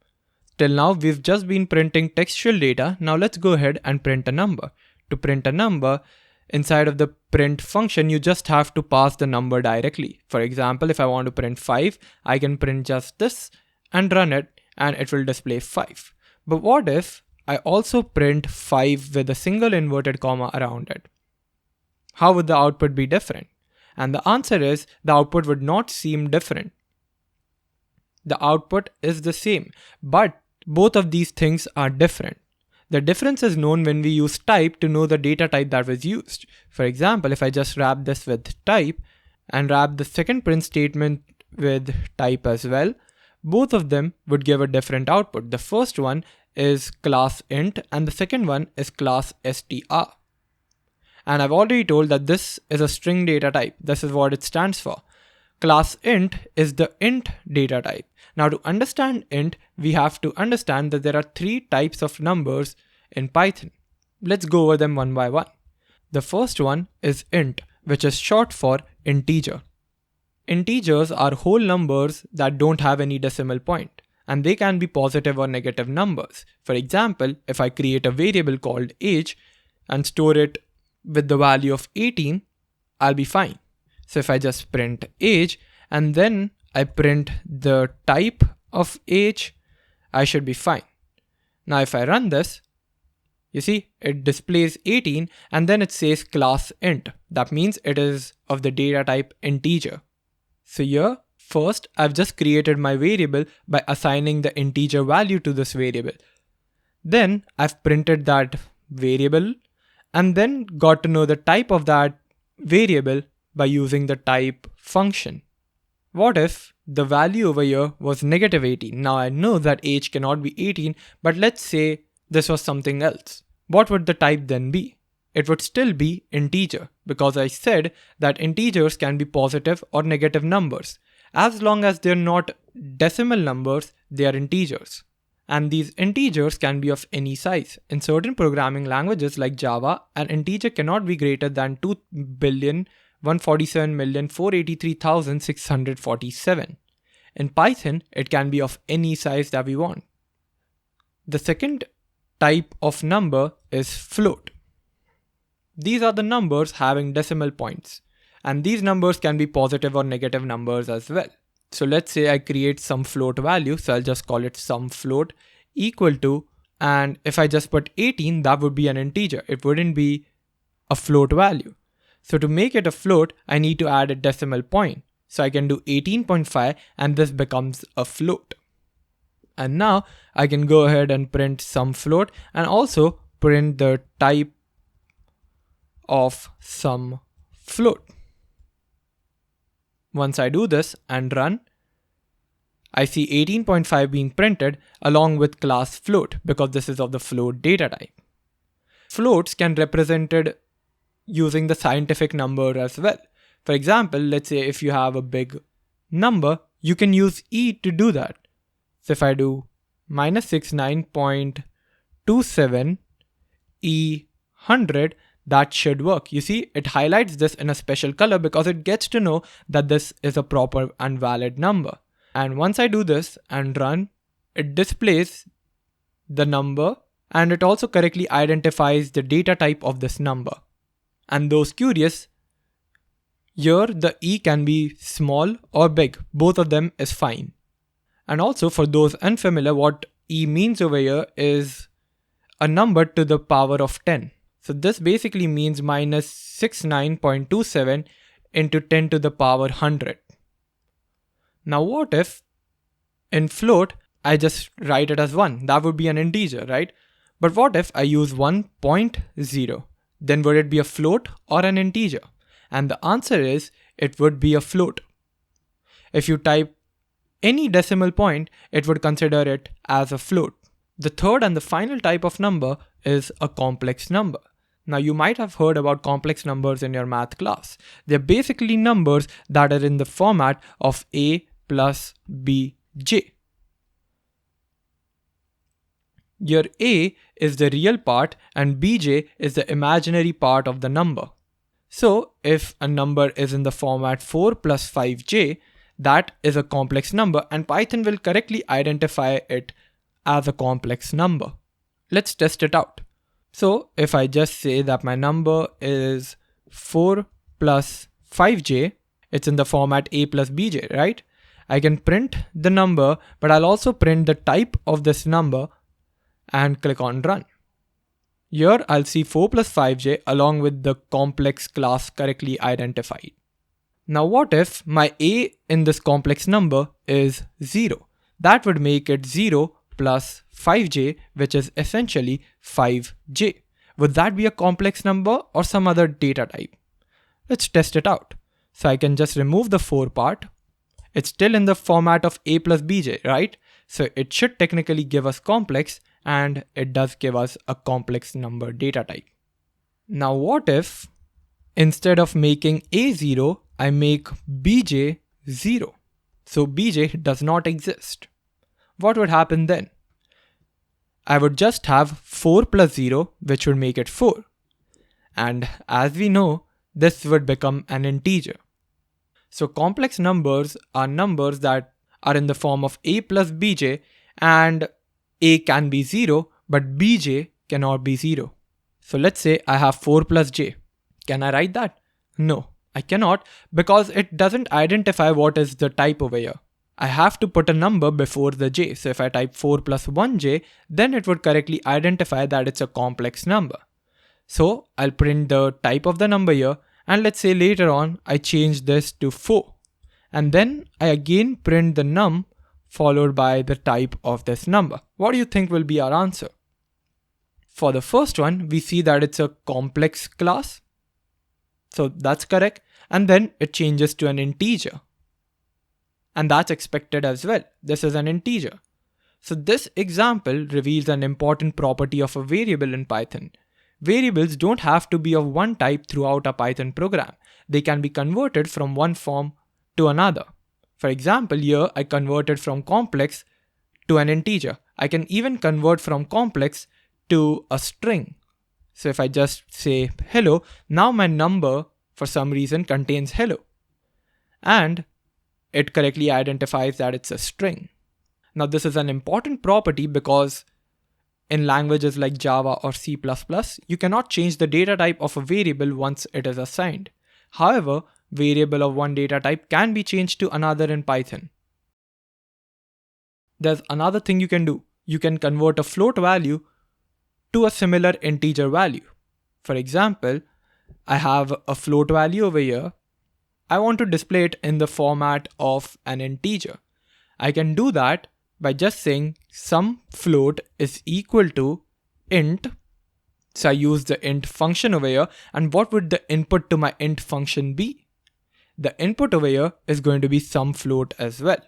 Till now we've just been printing textual data. Now let's go ahead and print a number. To print a number, inside of the print function, you just have to pass the number directly. For example, if I want to print 5, I can print just this and run it and it will display 5. But what if I also print 5 with a single inverted comma around it? How would the output be different? And the answer is the output would not seem different. The output is the same, but both of these things are different. The difference is known when we use type to know the data type that was used. For example, if I just wrap this with type and wrap the second print statement with type as well, both of them would give a different output. The first one is class int and the second one is class str. And I've already told that this is a string data type. This is what it stands for. Class int is the int data type. Now to understand int, we have to understand that there are 3 types of numbers in Python. Let's go over them one by one. The first one is int, which is short for integer. Integers are whole numbers that don't have any decimal point, and they can be positive or negative numbers. For example, if I create a variable called age and store it with the value of 18, I'll be fine. So if I just print age and then I print the type of age, I should be fine. Now if I run this, you see it displays 18 and then it says class int. That means it is of the data type integer. So here, first I've just created my variable by assigning the integer value to this variable. Then I've printed that variable and then got to know the type of that variable by using the type function. What if the value over here was negative 18. Now I know that age cannot be 18, but let's say this was something else. What would the type then be? It would still be integer, because I said that integers can be positive or negative numbers. As long as they're not decimal numbers, they are integers. And these integers can be of any size. In certain programming languages like Java, an integer cannot be greater than 2,147,483,647. In Python, it can be of any size that we want. The second type of number is float. These are the numbers having decimal points. And these numbers can be positive or negative numbers as well. So let's say I create some float value, so I'll just call it some float equal to, and if I just put 18, that would be an integer. It wouldn't be a float value. So to make it a float, I need to add a decimal point. So I can do 18.5 and this becomes a float. And now I can go ahead and print some float and also print the type of some float. Once I do this and run, I see 18.5 being printed along with class float because this is of the float data type. Floats can be represented using the scientific number as well. For example, let's say if you have a big number, you can use e to do that. So if I do minus 69.27 e 100, that should work. You see, it highlights this in a special color because it gets to know that this is a proper and valid number. And once I do this and run, it displays the number and it also correctly identifies the data type of this number. And those curious, here the e can be small or big. Both of them is fine. And also for those unfamiliar, what e means over here is a number to the power of 10. So this basically means minus 69.27 into 10 to the power 100. Now what if in float, I just write it as 1? That would be an integer, right? But what if I use 1.0? Then would it be a float or an integer? And the answer is, it would be a float. If you type any decimal point, it would consider it as a float. The third and the final type of number is a complex number. Now you might have heard about complex numbers in your math class. They're basically numbers that are in the format of a plus bj. Your a is the real part and bj is the imaginary part of the number. So if a number is in the format 4 plus 5j, that is a complex number and Python will correctly identify it as a complex number. Let's test it out. So if I just say that my number is 4 plus 5j, it's in the format a plus bj, right? I can print the number, but I'll also print the type of this number and click on run. Here I'll see 4 plus 5j along with the complex class correctly identified. Now what if my a in this complex number is 0? That would make it 0 plus 5j, which is essentially 5j. Would that be a complex number or some other data type? Let's test it out. So I can just remove the 4 part. It's still in the format of a plus bj, right? So it should technically give us complex, and it does give us a complex number data type. Now what if instead of making a 0, I make bj 0? So bj does not exist. What would happen then? I would just have 4 plus 0, which would make it 4. And as we know, this would become an integer. So complex numbers are numbers that are in the form of a plus bj, and a can be 0, but bj cannot be 0. So let's say I have 4 plus j. Can I write that? No, I cannot, because it doesn't identify what is the type over here. I have to put a number before the j. So if I type 4 plus 1j, then it would correctly identify that it's a complex number. So I'll print the type of the number here, and let's say later on I change this to 4. And then I again print the num followed by the type of this number. What do you think will be our answer? For the first one, we see that it's a complex class. So that's correct. And then it changes to an integer. And that's expected as well. This is an integer. So this example reveals an important property of a variable in Python. Variables don't have to be of one type throughout a Python program. They can be converted from one form to another. For example, here I converted from complex to an integer. I can even convert from complex to a string. So if I just say hello, now my number for some reason contains hello. And it correctly identifies that it's a string. Now this is an important property because in languages like Java or C++, you cannot change the data type of a variable once it is assigned. However, variable of one data type can be changed to another in Python. There's another thing you can do. You can convert a float value to a similar integer value. For example, I have a float value over here. I want to display it in the format of an integer. I can do that by just saying some float is equal to int. So I use the int function over here. And what would the input to my int function be? The input over here is going to be some float as well.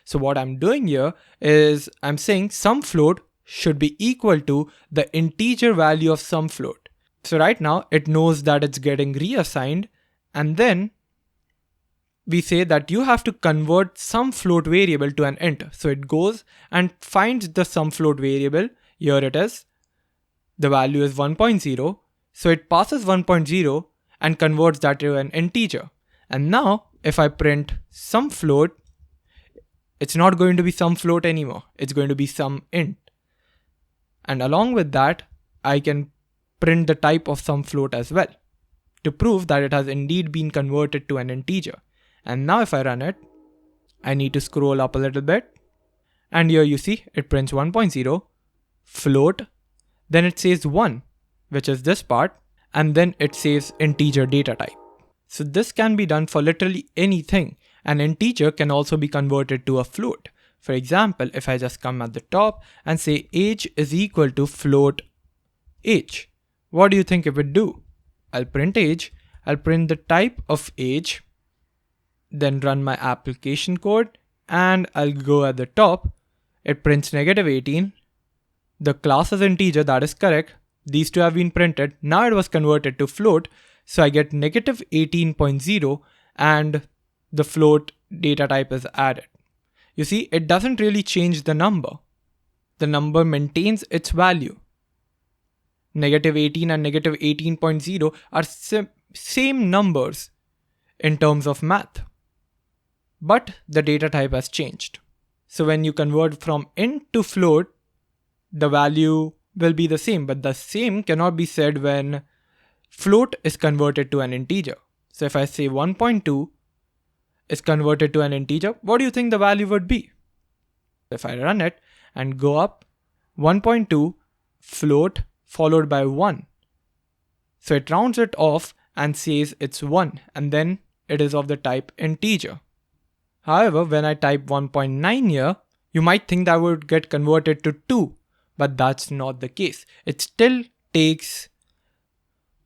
So what I'm doing here is I'm saying some float should be equal to the integer value of some float. So right now it knows that it's getting reassigned, and then we say that you have to convert some float variable to an int. So it goes and finds the some float variable. Here it is. The value is 1.0. So it passes 1.0 and converts that to an integer. And now if I print some float, it's not going to be some float anymore. It's going to be some int. And along with that, I can print the type of some float as well to prove that it has indeed been converted to an integer. And now if I run it, I need to scroll up a little bit. And here you see it prints 1.0, float, then it says 1, which is this part, and then it says integer data type. So this can be done for literally anything. An integer can also be converted to a float. For example, if I just come at the top and say age is equal to float age, what do you think it would do? I'll print age, I'll print the type of age, then run my application code, and I'll go at the top. It prints -18. The class is integer, that is correct. These two have been printed. Now it was converted to float. So I get -18.0 and the float data type is added. You see, it doesn't really change the number. The number maintains its value. -18 and -18.0 are same numbers in terms of math. But the data type has changed. So when you convert from int to float, the value will be the same, but the same cannot be said when float is converted to an integer. So if I say 1.2 is converted to an integer, what do you think the value would be? If I run it and go up, 1.2 float followed by 1. So it rounds it off and says it's 1, and then it is of the type integer. However, when I type 1.9 here, you might think that would get converted to 2, but that's not the case. It still takes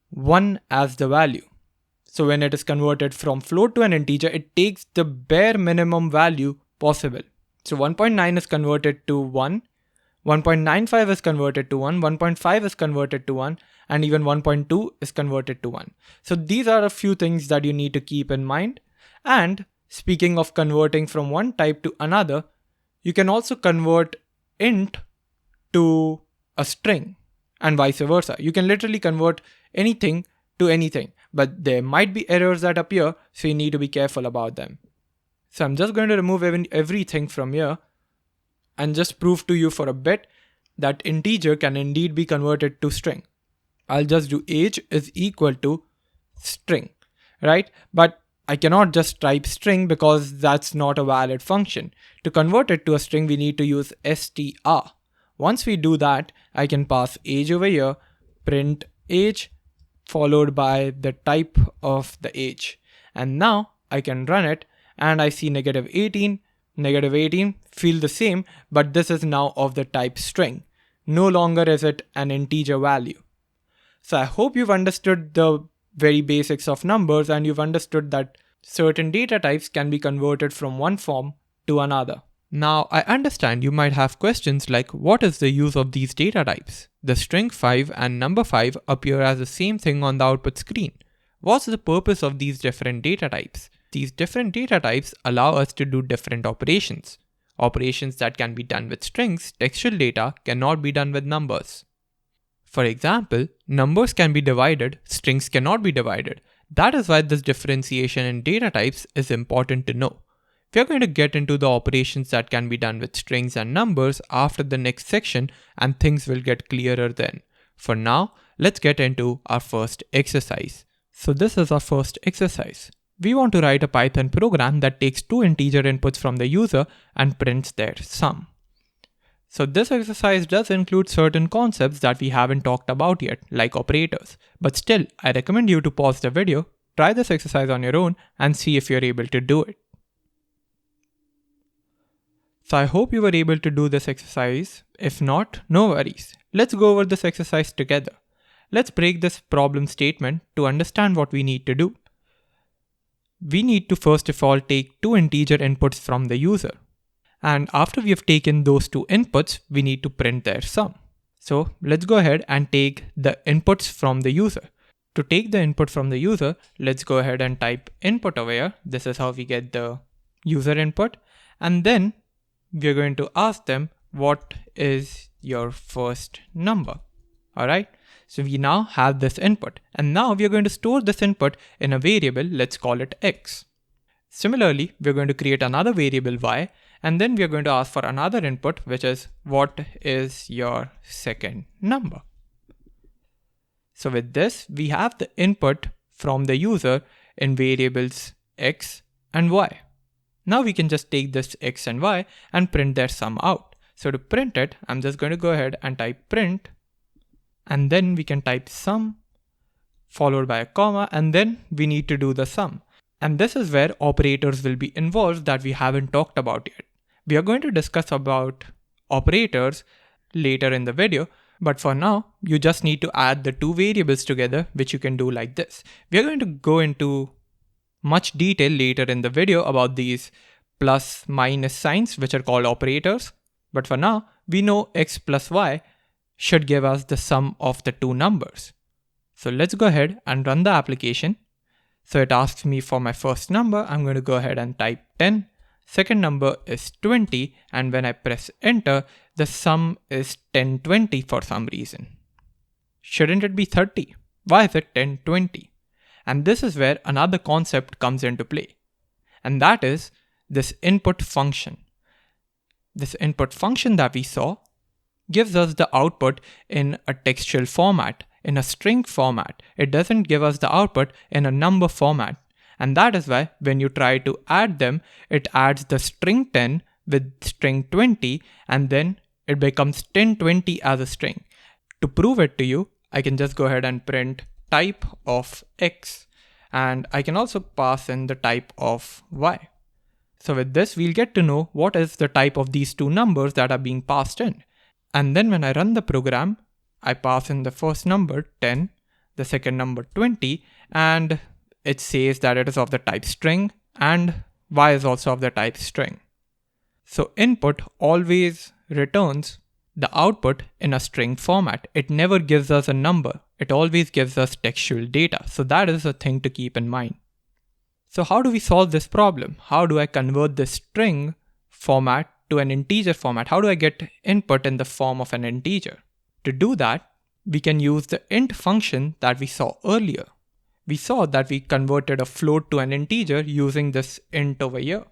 1 as the value. So when it is converted from float to an integer, it takes the bare minimum value possible. So 1.9 is converted to 1, 1.95 is converted to 1, 1.5 is converted to 1, and even 1.2 is converted to 1. So these are a few things that you need to keep in mind. And speaking of converting from one type to another, you can also convert int to a string and vice versa. You can literally convert anything to anything, but there might be errors that appear, so you need to be careful about them. So I'm just going to remove everything from here and just prove to you for a bit that integer can indeed be converted to string. I'll just do age is equal to string, right? But I cannot just type string because that's not a valid function. To convert it to a string, we need to use str. Once we do that, I can pass age over here, print age, followed by the type of the age. And now I can run it and I see -18, -18 feel the same, but this is now of the type string. No longer is it an integer value. So I hope you've understood the very basics of numbers and you've understood that certain data types can be converted from one form to another. Now, I understand you might have questions like what is the use of these data types? The string 5 and number 5 appear as the same thing on the output screen. What's the purpose of these different data types? These different data types allow us to do different operations. Operations that can be done with strings, textual data, cannot be done with numbers. For example, numbers can be divided, strings cannot be divided. That is why this differentiation in data types is important to know. We are going to get into the operations that can be done with strings and numbers after the next section, and things will get clearer then. For now, let's get into our first exercise. So this is our first exercise. We want to write a Python program that takes two integer inputs from the user and prints their sum. So this exercise does include certain concepts that we haven't talked about yet, like operators. But still, I recommend you to pause the video, try this exercise on your own, and see if you're able to do it. So I hope you were able to do this exercise. If not, no worries. Let's go over this exercise together. Let's break this problem statement to understand what we need to do. We need to first of all take two integer inputs from the user. And after we have taken those two inputs, we need to print their sum. So let's go ahead and take the inputs from the user. To take the input from the user, let's go ahead and type input over here. This is how we get the user input. And then we're going to ask them, what is your first number? All right. So we now have this input, and now we are going to store this input in a variable. Let's call it x. Similarly, we're going to create another variable y, and then we're going to ask for another input, which is what is your second number? So with this, we have the input from the user in variables x and y. Now we can just take this x and y and print their sum out. So to print it, I'm just going to go ahead and type print, and then we can type sum followed by a comma, and then we need to do the sum. And this is where operators will be involved that we haven't talked about yet. We are going to discuss about operators later in the video, but for now, you just need to add the two variables together, which you can do like this. We are going to go into much detail later in the video about these plus minus signs, which are called operators. But for now, we know x plus y should give us the sum of the two numbers. So let's go ahead and run the application. So it asks me for my first number. I'm going to go ahead and type 10. Second number is 20. And when I press enter, the sum is 1020 for some reason. Shouldn't it be 30? Why is it 1020? And this is where another concept comes into play. And that is this input function. This input function that we saw gives us the output in a textual format, in a string format. It doesn't give us the output in a number format. And that is why when you try to add them, it adds the string 10 with string 20, and then it becomes 1020 as a string. To prove it to you, I can just go ahead and print type of x, and I can also pass in the type of y. So with this, we'll get to know what is the type of these two numbers that are being passed in. And then when I run the program, I pass in the first number 10, the second number 20, and it says that it is of the type string and y is also of the type string. So input always returns the output in a string format. It never gives us a number. It always gives us textual data. So that is a thing to keep in mind. So how do we solve this problem? How do I convert this string format to an integer format? How do I get input in the form of an integer? To do that, we can use the int function that we saw earlier. We saw that we converted a float to an integer using this int over here.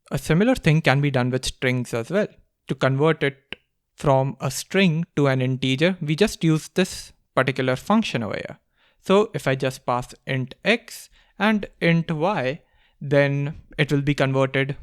A similar thing can be done with strings as well. To convert it from a string to an integer, we just use this particular function over here. So if I just pass int x and int y, then it will be converted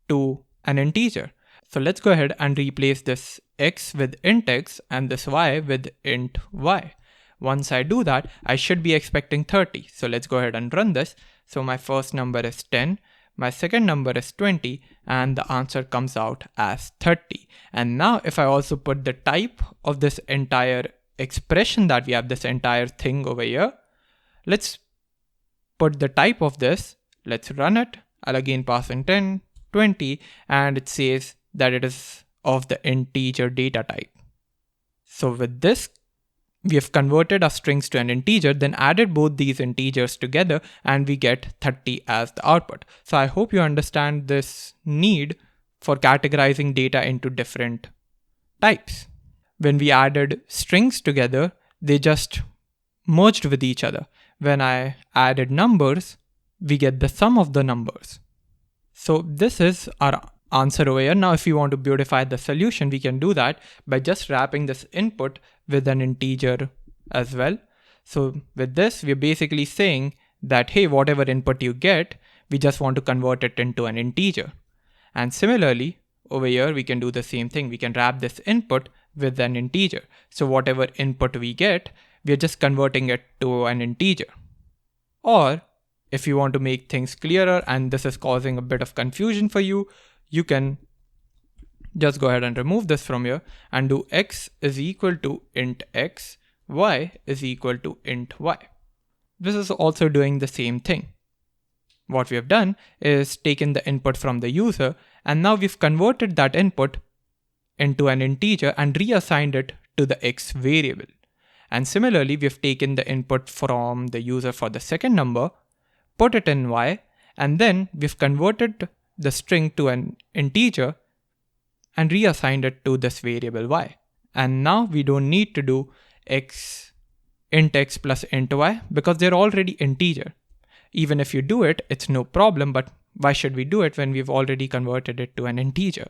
to an integer. So let's go ahead and replace this x with int x and this y with int y. Once I do that, I should be expecting 30. So let's go ahead and run this. So my first number is 10, my second number is 20, and the answer comes out as 30. And now if I also put the type of this entire expression that we have, this entire thing over here, let's put the type of this, let's run it. I'll again pass in 10, 20, and it says that it is of the integer data type. So with this, we have converted our strings to an integer, then added both these integers together, and we get 30 as the output. So I hope you understand this need for categorizing data into different types. When we added strings together, they just merged with each other. When I added numbers, we get the sum of the numbers. So this is our answer over here. Now, if you want to beautify the solution, we can do that by just wrapping this input with an integer as well. So with this, we're basically saying that, hey, whatever input you get, we just want to convert it into an integer. And similarly, over here, we can do the same thing. We can wrap this input with an integer. So whatever input we get, we're just converting it to an integer. Or if you want to make things clearer and this is causing a bit of confusion for you, you can just go ahead and remove this from here and do x is equal to int x, y is equal to int y. This is also doing the same thing. What we have done is taken the input from the user, and now we've converted that input into an integer and reassigned it to the x variable. And similarly, we've taken the input from the user for the second number, put it in y, and then we've converted the string to an integer and reassigned it to this variable y. And now we don't need to do int x plus int y because they're already integer. Even if you do it, it's no problem, but why should we do it when we've already converted it to an integer?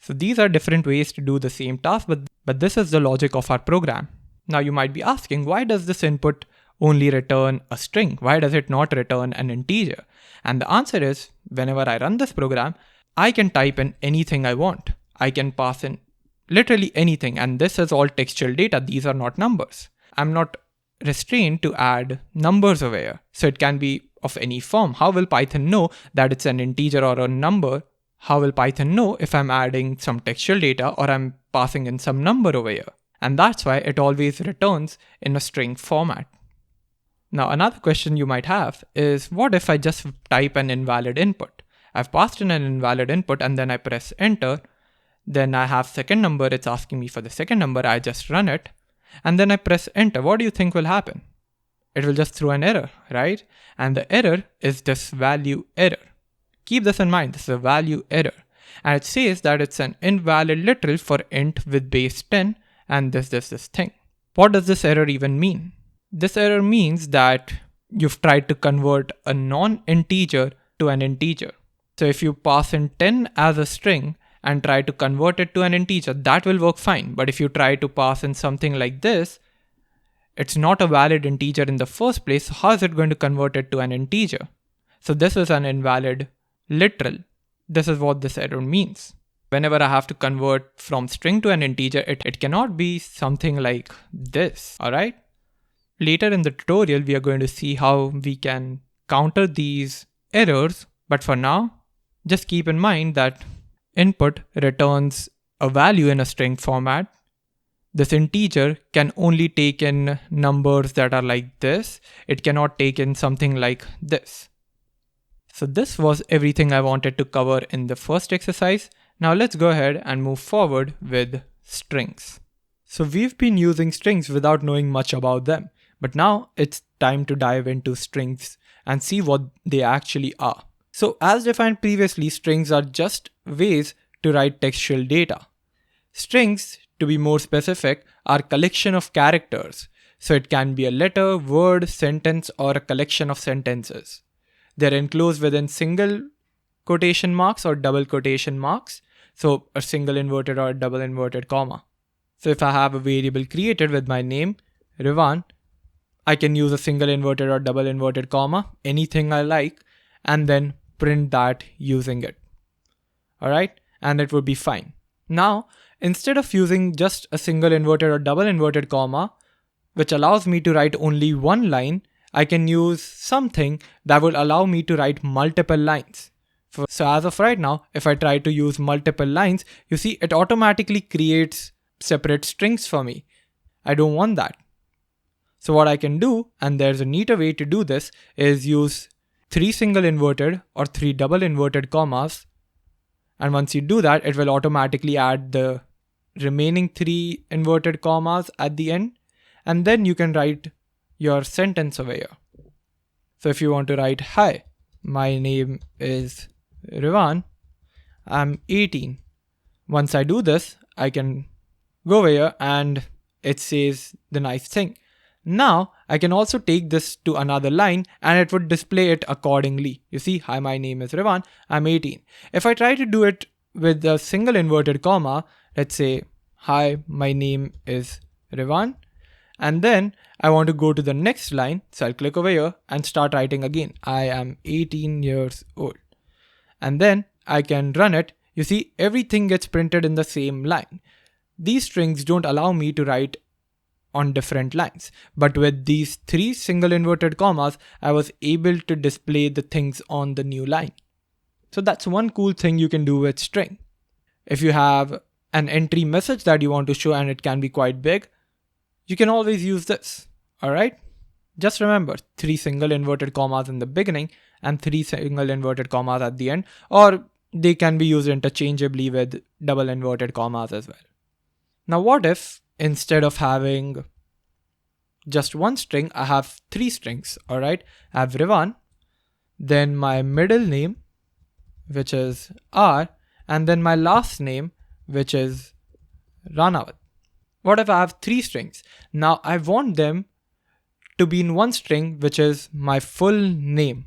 So these are different ways to do the same task, but this is the logic of our program. Now you might be asking, why does this input only return a string? Why does it not return an integer? And the answer is, whenever I run this program, I can type in anything I want. I can pass in literally anything, and this is all textual data. These are not numbers. I'm not restrained to add numbers over here. So it can be of any form. How will Python know that it's an integer or a number? How will Python know if I'm adding some textual data or I'm passing in some number over here? And that's why it always returns in a string format. Now, another question you might have is, what if I just type an invalid input? I've passed in an invalid input and then I press enter. Then I have second number. It's asking me for the second number. I just run it and then I press enter. What do you think will happen? It will just throw an error, right? And the error is this value error. Keep this in mind. This is a value error. And it says that it's an invalid literal for int with base 10 and this thing. What does this error even mean? This error means that you've tried to convert a non-integer to an integer. So if you pass in 10 as a string and try to convert it to an integer, that will work fine. But if you try to pass in something like this, it's not a valid integer in the first place. So how is it going to convert it to an integer? So this is an invalid literal. This is what this error means. Whenever I have to convert from string to an integer, it cannot be something like this, all right? Later in the tutorial, we are going to see how we can counter these errors. But for now, just keep in mind that input returns a value in a string format. This integer can only take in numbers that are like this. It cannot take in something like this. So this was everything I wanted to cover in the first exercise. Now let's go ahead and move forward with strings. So we've been using strings without knowing much about them. But now it's time to dive into strings and see what they actually are. So as defined previously, strings are just ways to write textual data. Strings, to be more specific, are a collection of characters. So it can be a letter, word, sentence, or a collection of sentences. They're enclosed within single quotation marks or double quotation marks. So a single inverted or a double inverted comma. So if I have a variable created with my name, Rivan, I can use a single inverted or double inverted comma, anything I like, and then print that using it. All right, and it would be fine. Now, instead of using just a single inverted or double inverted comma, which allows me to write only one line, I can use something that will allow me to write multiple lines. So as of right now, if I try to use multiple lines, you see it automatically creates separate strings for me. I don't want that. So what I can do, and there's a neater way to do this, is use 3 single inverted or 3 double inverted commas And once you do that, it will automatically add the remaining 3 inverted commas at the end. And then you can write your sentence over here. So if you want to write, hi, my name is Rivan, I'm 18. Once I do this, I can go over here and it says the nice thing. Now I can also take this to another line and it would display it accordingly. You see, hi, my name is Rivan, I'm 18. If I try to do it with a single inverted comma, let's say, hi, my name is Rivan, and then I want to go to the next line. So I'll click over here and start writing again. I am 18 years old. And then I can run it. You see, everything gets printed in the same line. These strings don't allow me to write on different lines. But with these 3 single inverted commas, I was able to display the things on the new line. So that's one cool thing you can do with string. If you have an entry message that you want to show and it can be quite big, you can always use this. All right. Just remember 3 single inverted commas in the beginning and 3 single inverted commas at the end, or they can be used interchangeably with double inverted commas as well. Now, what if instead of having just one string, I have 3 strings? All right. I have Rivan, then my middle name, which is R, and then my last name, which is Ranawat. What if I have 3 strings? Now I want them to be in one string, which is my full name.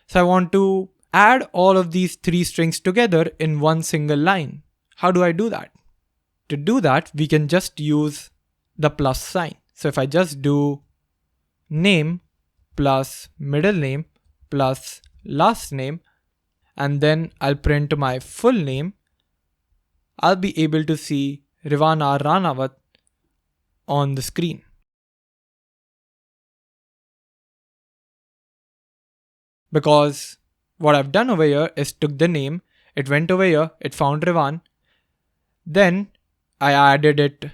So I want to add all of these 3 strings together in one single line. How do I do that? To do that, we can just use the plus sign. So if I just do name plus middle name plus last name, and then I'll print my full name, I'll be able to see Rivan R. Ranawat on the screen. Because what I've done over here is took the name, it went over here, it found Rivan, then I added it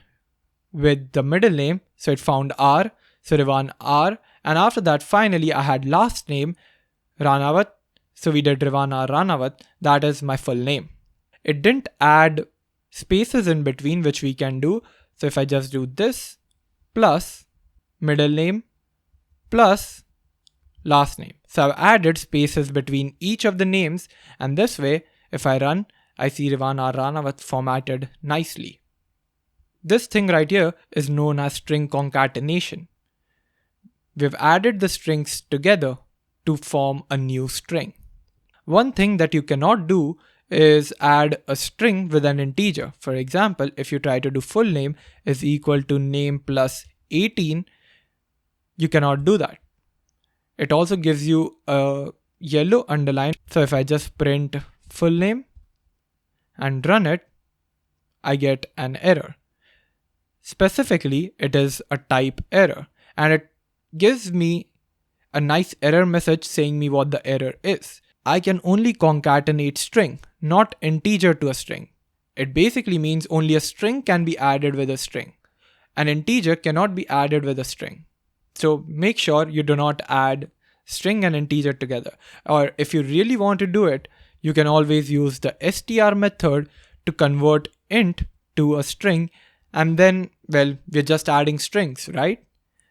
with the middle name, so it found R, so Rivan R, and after that finally I had last name Ranawat, so we did Rivan R. Ranawat, that is my full name. It didn't add spaces in between, which we can do. So if I just do this plus middle name plus last name. So I've added spaces between each of the names, and this way, if I run, I see Rivan R. Ranawat formatted nicely. This thing right here is known as string concatenation. We've added the strings together to form a new string. One thing that you cannot do is add a string with an integer. For example, if you try to do full name is equal to name plus 18, you cannot do that. It also gives you a yellow underline. So if I just print full name and run it, I get an error. Specifically, it is a type error, and it gives me a nice error message saying me what the error is. I can only concatenate string, not integer to a string. It basically means only a string can be added with a string. An integer cannot be added with a string. So make sure you do not add string and integer together. Or if you really want to do it, you can always use the str method to convert int to a string, and then, well, we're just adding strings, right?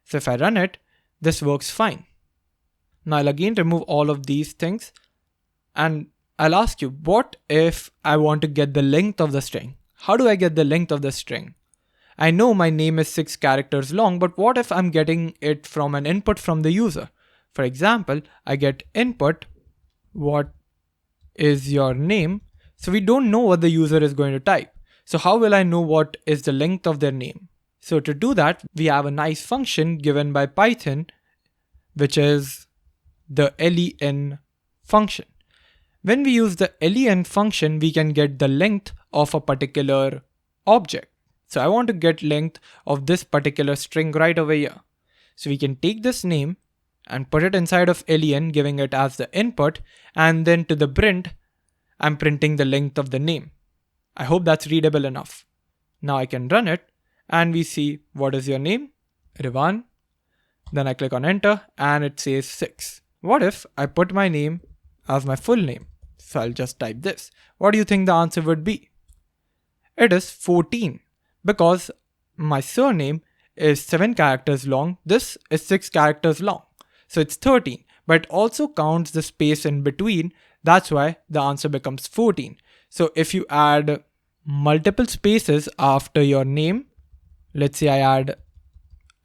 So if I run it, this works fine. Now I'll again remove all of these things, and I'll ask you, what if I want to get the length of the string? How do I get the length of the string? I know my name is 6 characters long, but what if I'm getting it from an input from the user? For example, I get input, what is your name? So we don't know what the user is going to type. So how will I know what is the length of their name? So to do that, we have a nice function given by Python, which is the len function. When we use the len function, we can get the length of a particular object. So I want to get length of this particular string right over here. So we can take this name and put it inside of len, giving it as the input, and then to the print, I'm printing the length of the name. I hope that's readable enough. Now I can run it and we see what is your name? Rivan. Then I click on enter and it says 6. What if I put my name as my full name? So I'll just type this. What do you think the answer would be? It is 14 because my surname is 7 characters long. This is 6 characters long. So it's 13, but it also counts the space in between. That's why the answer becomes 14. So if you add multiple spaces after your name, let's say I add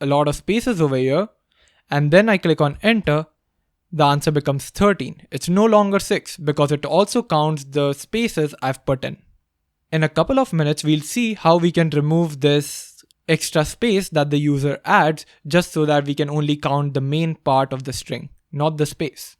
a lot of spaces over here, and then I click on enter, the answer becomes 13. It's no longer 6 because it also counts the spaces I've put in. In a couple of minutes, we'll see how we can remove this extra space that the user adds just so that we can only count the main part of the string, not the space.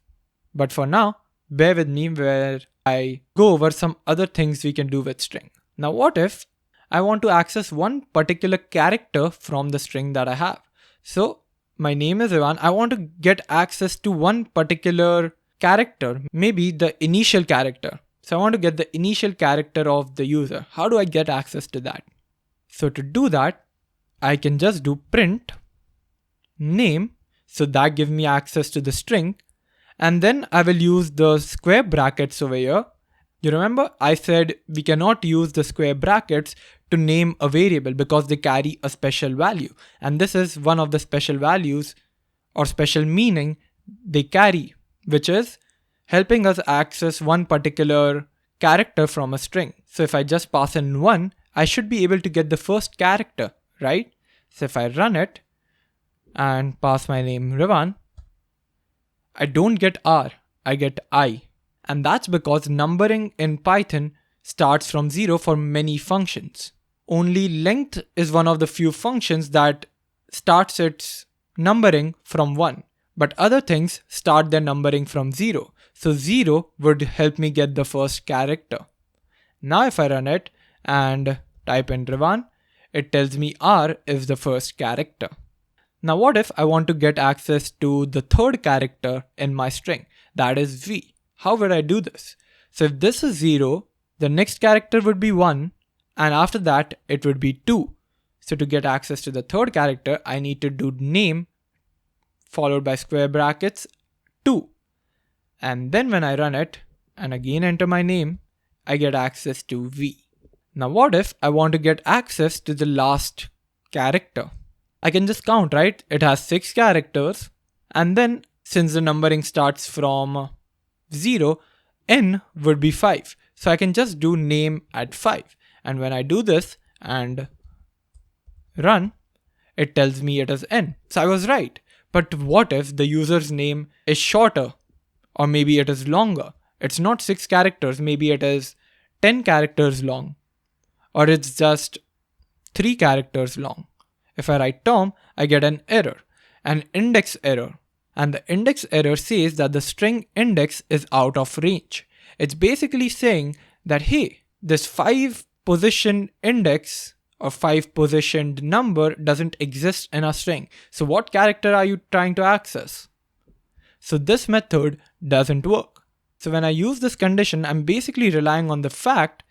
But for now, bear with me where I go over some other things we can do with string. Now what if I want to access one particular character from the string that I have? So my name is Ivan. I want to get access to one particular character, maybe the initial character. So I want to get the initial character of the user. How do I get access to that? So to do that, I can just do print name. So that gives me access to the string. And then I will use the square brackets over here. You remember I said we cannot use the square brackets to name a variable because they carry a special value. And this is one of the special values or special meaning they carry, which is helping us access one particular character from a string. So if I just pass in 1, I should be able to get the first character, right? So if I run it and pass my name Rivan, I don't get R, I get I. And that's because numbering in Python starts from 0 for many functions. Only length is one of the few functions that starts its numbering from 1. But other things start their numbering from 0. So 0 would help me get the first character. Now if I run it and type in Rivan, it tells me R is the first character. Now what if I want to get access to the third character in my string, that is V? How would I do this? So if this is 0, the next character would be 1, and after that it would be 2. So to get access to the third character, I need to do name followed by square brackets 2. And then when I run it and again enter my name, I get access to V. Now what if I want to get access to the last character? I can just count, right? It has 6 characters, and then since the numbering starts from 0, n would be 5. So I can just do name at 5. And when I do this and run, it tells me it is n. So I was right. But what if the user's name is shorter? Or maybe it is longer. It's not 6 characters, maybe it is 10 characters long. Or it's just 3 characters long. If I write Tom, I get an error, an index error. And the index error says that the string index is out of range. It's basically saying that, hey, this 5 position index or 5 positioned number doesn't exist in a string. So what character are you trying to access? So this method doesn't work. So when I use this condition, I'm basically relying on the fact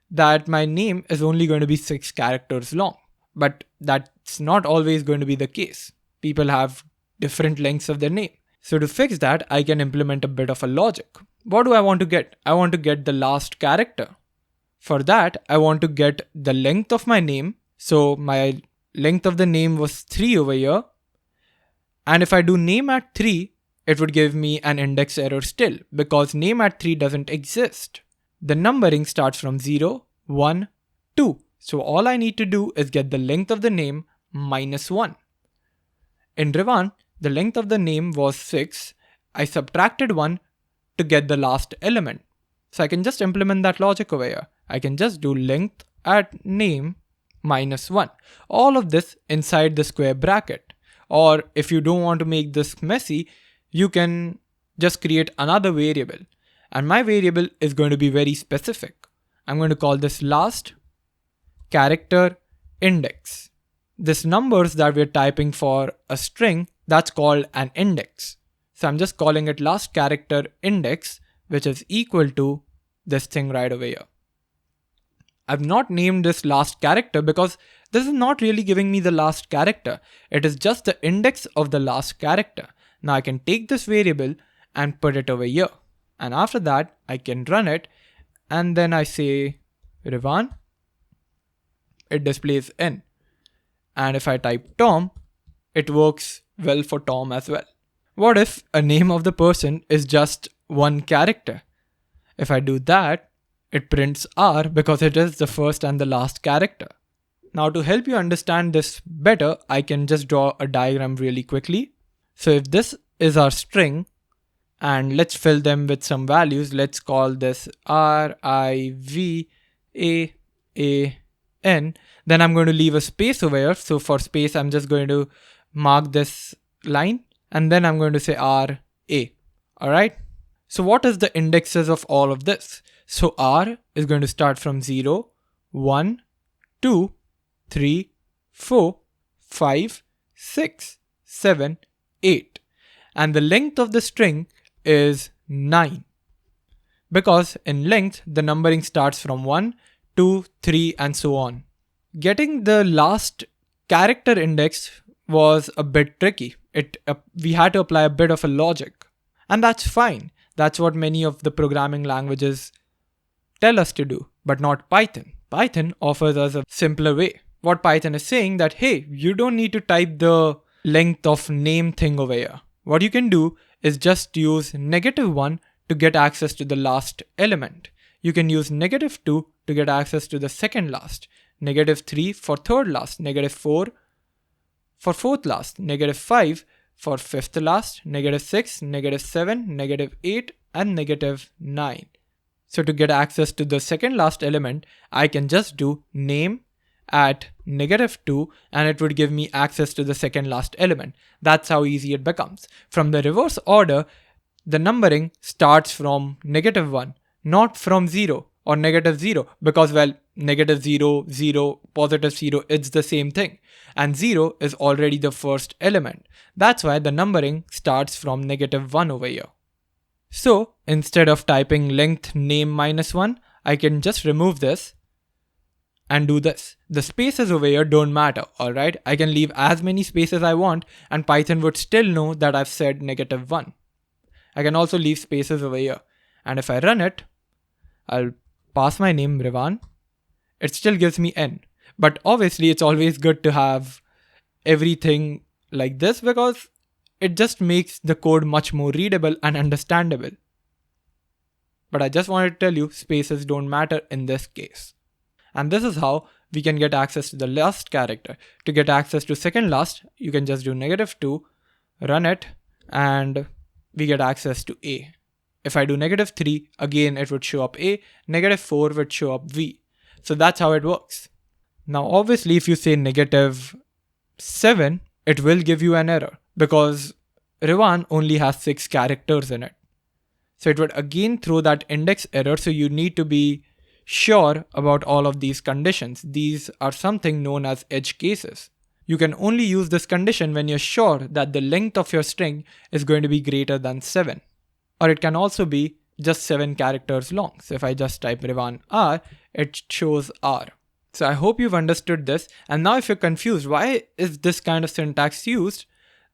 that my name is only going to be 6 characters long. But that's not always going to be the case. People have different lengths of their name. So to fix that, I can implement a bit of a logic. What do I want to get? I want to get the last character. For that, I want to get the length of my name. So my length of the name was 3 over here. And if I do name at 3, it would give me an index error still because name at 3 doesn't exist. The numbering starts from 0, 1, 2. So all I need to do is get the length of the name minus 1. In Rivan, the length of the name was 6. I subtracted 1 to get the last element. So I can just implement that logic over here. I can just do length at name minus 1. All of this inside the square bracket. Or if you don't want to make this messy, you can just create another variable. And my variable is going to be very specific. I'm going to call this last character index. This numbers that we're typing for a string, that's called an index. So I'm just calling it last character index, which is equal to this thing right over here. I've not named this last character because this is not really giving me the last character. It is just the index of the last character. Now I can take this variable and put it over here. And after that, I can run it. And then I say Rivan, it displays N. And if I type Tom, it works well for Tom as well. What if a name of the person is just one character? If I do that, it prints R because it is the first and the last character. Now to help you understand this better, I can just draw a diagram really quickly. So if this is our string, and let's fill them with some values. Let's call this R, I, V, A, N. Then I'm going to leave a space over here. So for space, I'm just going to mark this line. And then I'm going to say R, A. All right. So what is the indexes of all of this? So R is going to start from 0, 1, 2, 3, 4, 5, 6, 7, 8. And the length of the string is 9. Because in length, the numbering starts from 1, 2, 3, and so on. Getting the last character index was a bit tricky. We had to apply a bit of a logic. And that's fine. That's what many of the programming languages tell us to do, but not Python. Python offers us a simpler way. What Python is saying that, hey, you don't need to type the length of name thing over here. What you can do is just use -1 to get access to the last element. You can use -2 to get access to the second last, -3 for third last, -4 for fourth last, -5 for fifth last, -6, -7, -8, and -9. So to get access to the second last element, I can just do name at -2 and it would give me access to the second last element. That's how easy it becomes. From the reverse order, the numbering starts from -1, not from 0 or -0, because well, -0, 0, +0, it's the same thing. And 0 is already the first element. That's why the numbering starts from -1 over here. So instead of typing length name -1, I can just remove this and do this. The spaces over here don't matter, alright? I can leave as many spaces I want and Python would still know that I've said -1. I can also leave spaces over here. And if I run it, I'll pass my name Rivan. It still gives me N. But obviously it's always good to have everything like this because it just makes the code much more readable and understandable. But I just wanted to tell you, spaces don't matter in this case. And this is how we can get access to the last character. To get access to second last, you can just do -2, run it, and we get access to A. If I do -3, again it would show up A, -4 would show up V. So that's how it works. Now obviously if you say -7, it will give you an error because Rivan only has 6 characters in it. So it would again throw that index error, so you need to be sure about all of these conditions. These are something known as edge cases. You can only use this condition when you're sure that the length of your string is going to be greater than 7. Or it can also be just 7 characters long. So if I just type Rivan R, it shows R. So I hope you've understood this. And now if you're confused, why is this kind of syntax used?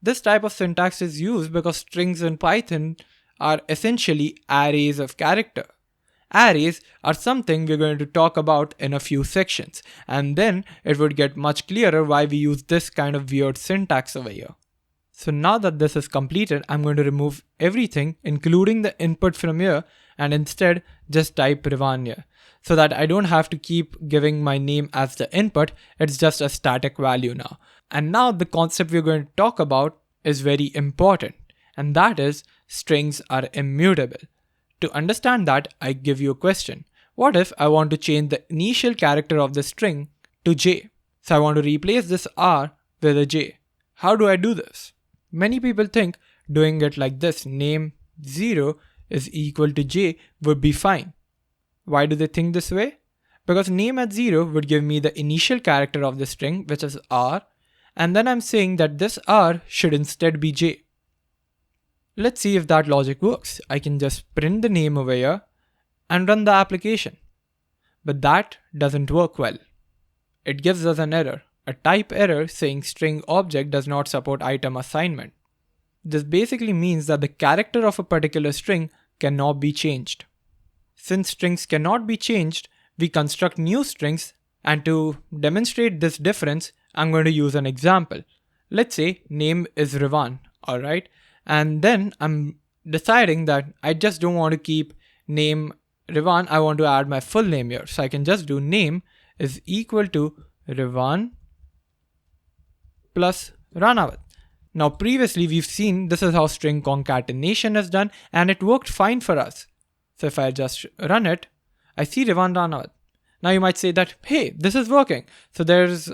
This type of syntax is used because strings in Python are essentially arrays of character. Arrays are something we're going to talk about in a few sections, and then it would get much clearer why we use this kind of weird syntax over here. So now that this is completed, I'm going to remove everything, including the input from here, and instead just type Rivan here, so that I don't have to keep giving my name as the input. It's just a static value now. And now the concept we're going to talk about is very important, and that is strings are immutable. To understand that, I give you a question. What if I want to change the initial character of the string to J? So I want to replace this R with a J. How do I do this? Many people think doing it like this, name 0 is equal to J, would be fine. Why do they think this way? Because name at 0 would give me the initial character of the string, which is R, and then I'm saying that this R should instead be J. Let's see if that logic works. I can just print the name over here and run the application. But that doesn't work well. It gives us an error, a type error saying string object does not support item assignment. This basically means that the character of a particular string cannot be changed. Since strings cannot be changed, we construct new strings, and to demonstrate this difference, I'm going to use an example. Let's say name is Rivan, alright? And then I'm deciding that I just don't want to keep name Rivan, I want to add my full name here. So I can just do name is equal to Rivan plus Ranavat. Now previously we've seen this is how string concatenation is done, and it worked fine for us. So if I just run it, I see Rivan Ranavat. Now you might say that, hey, this is working. So there's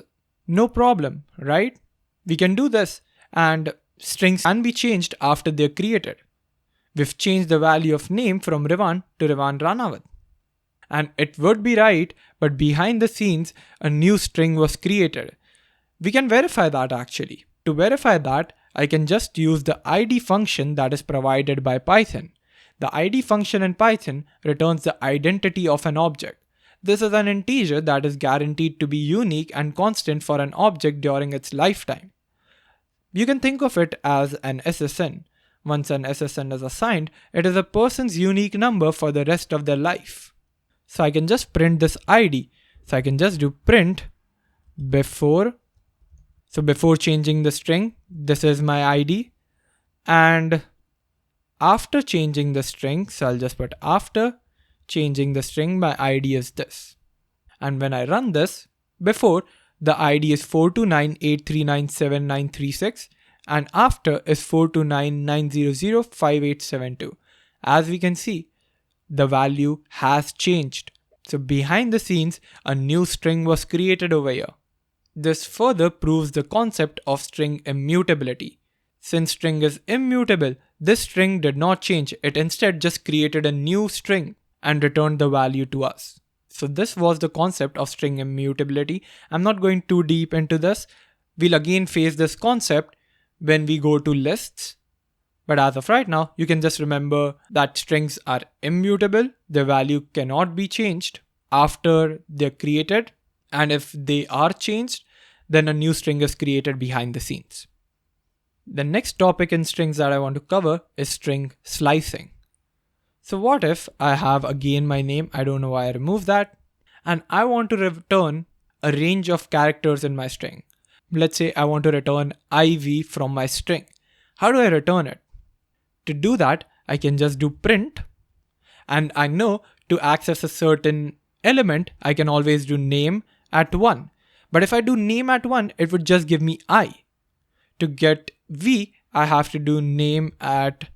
no problem, right? We can do this, and strings can be changed after they're created. We've changed the value of name from Rivan to Rivan Ranavat. And it would be right, but behind the scenes, a new string was created. We can verify that actually. To verify that, I can just use the id function that is provided by Python. The id function in Python returns the identity of an object. This is an integer that is guaranteed to be unique and constant for an object during its lifetime. You can think of it as an SSN. Once an SSN is assigned, it is a person's unique number for the rest of their life. So I can just print this id. So I can just do print before. So before changing the string, this is my id. And after changing the string, so I'll just put after changing the string, my id is this. And when I run this, before, the id is 42983979936, and after is 42990058872. As we can see, the value has changed. So behind the scenes, a new string was created over here. This further proves the concept of string immutability. Since string is immutable, this string did not change. It instead just created a new string and returned the value to us. So this was the concept of string immutability. I'm not going too deep into this. We'll again face this concept when we go to lists. But as of right now, you can just remember that strings are immutable. Their value cannot be changed after they're created. And if they are changed, then a new string is created behind the scenes. The next topic in strings that I want to cover is string slicing. So what if I have again my name, I don't know why I removed that, and I want to return a range of characters in my string. Let's say I want to return IV from my string. How do I return it? To do that, I can just do print, and I know to access a certain element, I can always do name at 1. But if I do name at 1, it would just give me I. To get V, I have to do name at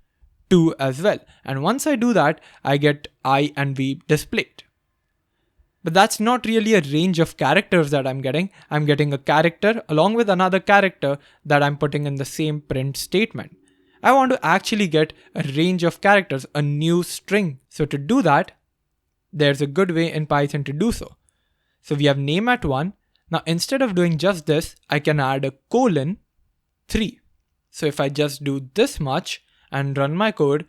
2 as well. And once I do that, I get I and V displayed. But that's not really a range of characters that I'm getting. I'm getting a character along with another character that I'm putting in the same print statement. I want to actually get a range of characters, a new string. So to do that, there's a good way in Python to do so. So we have name at 1. Now instead of doing just this, I can add a colon 3. So if I just do this much and run my code,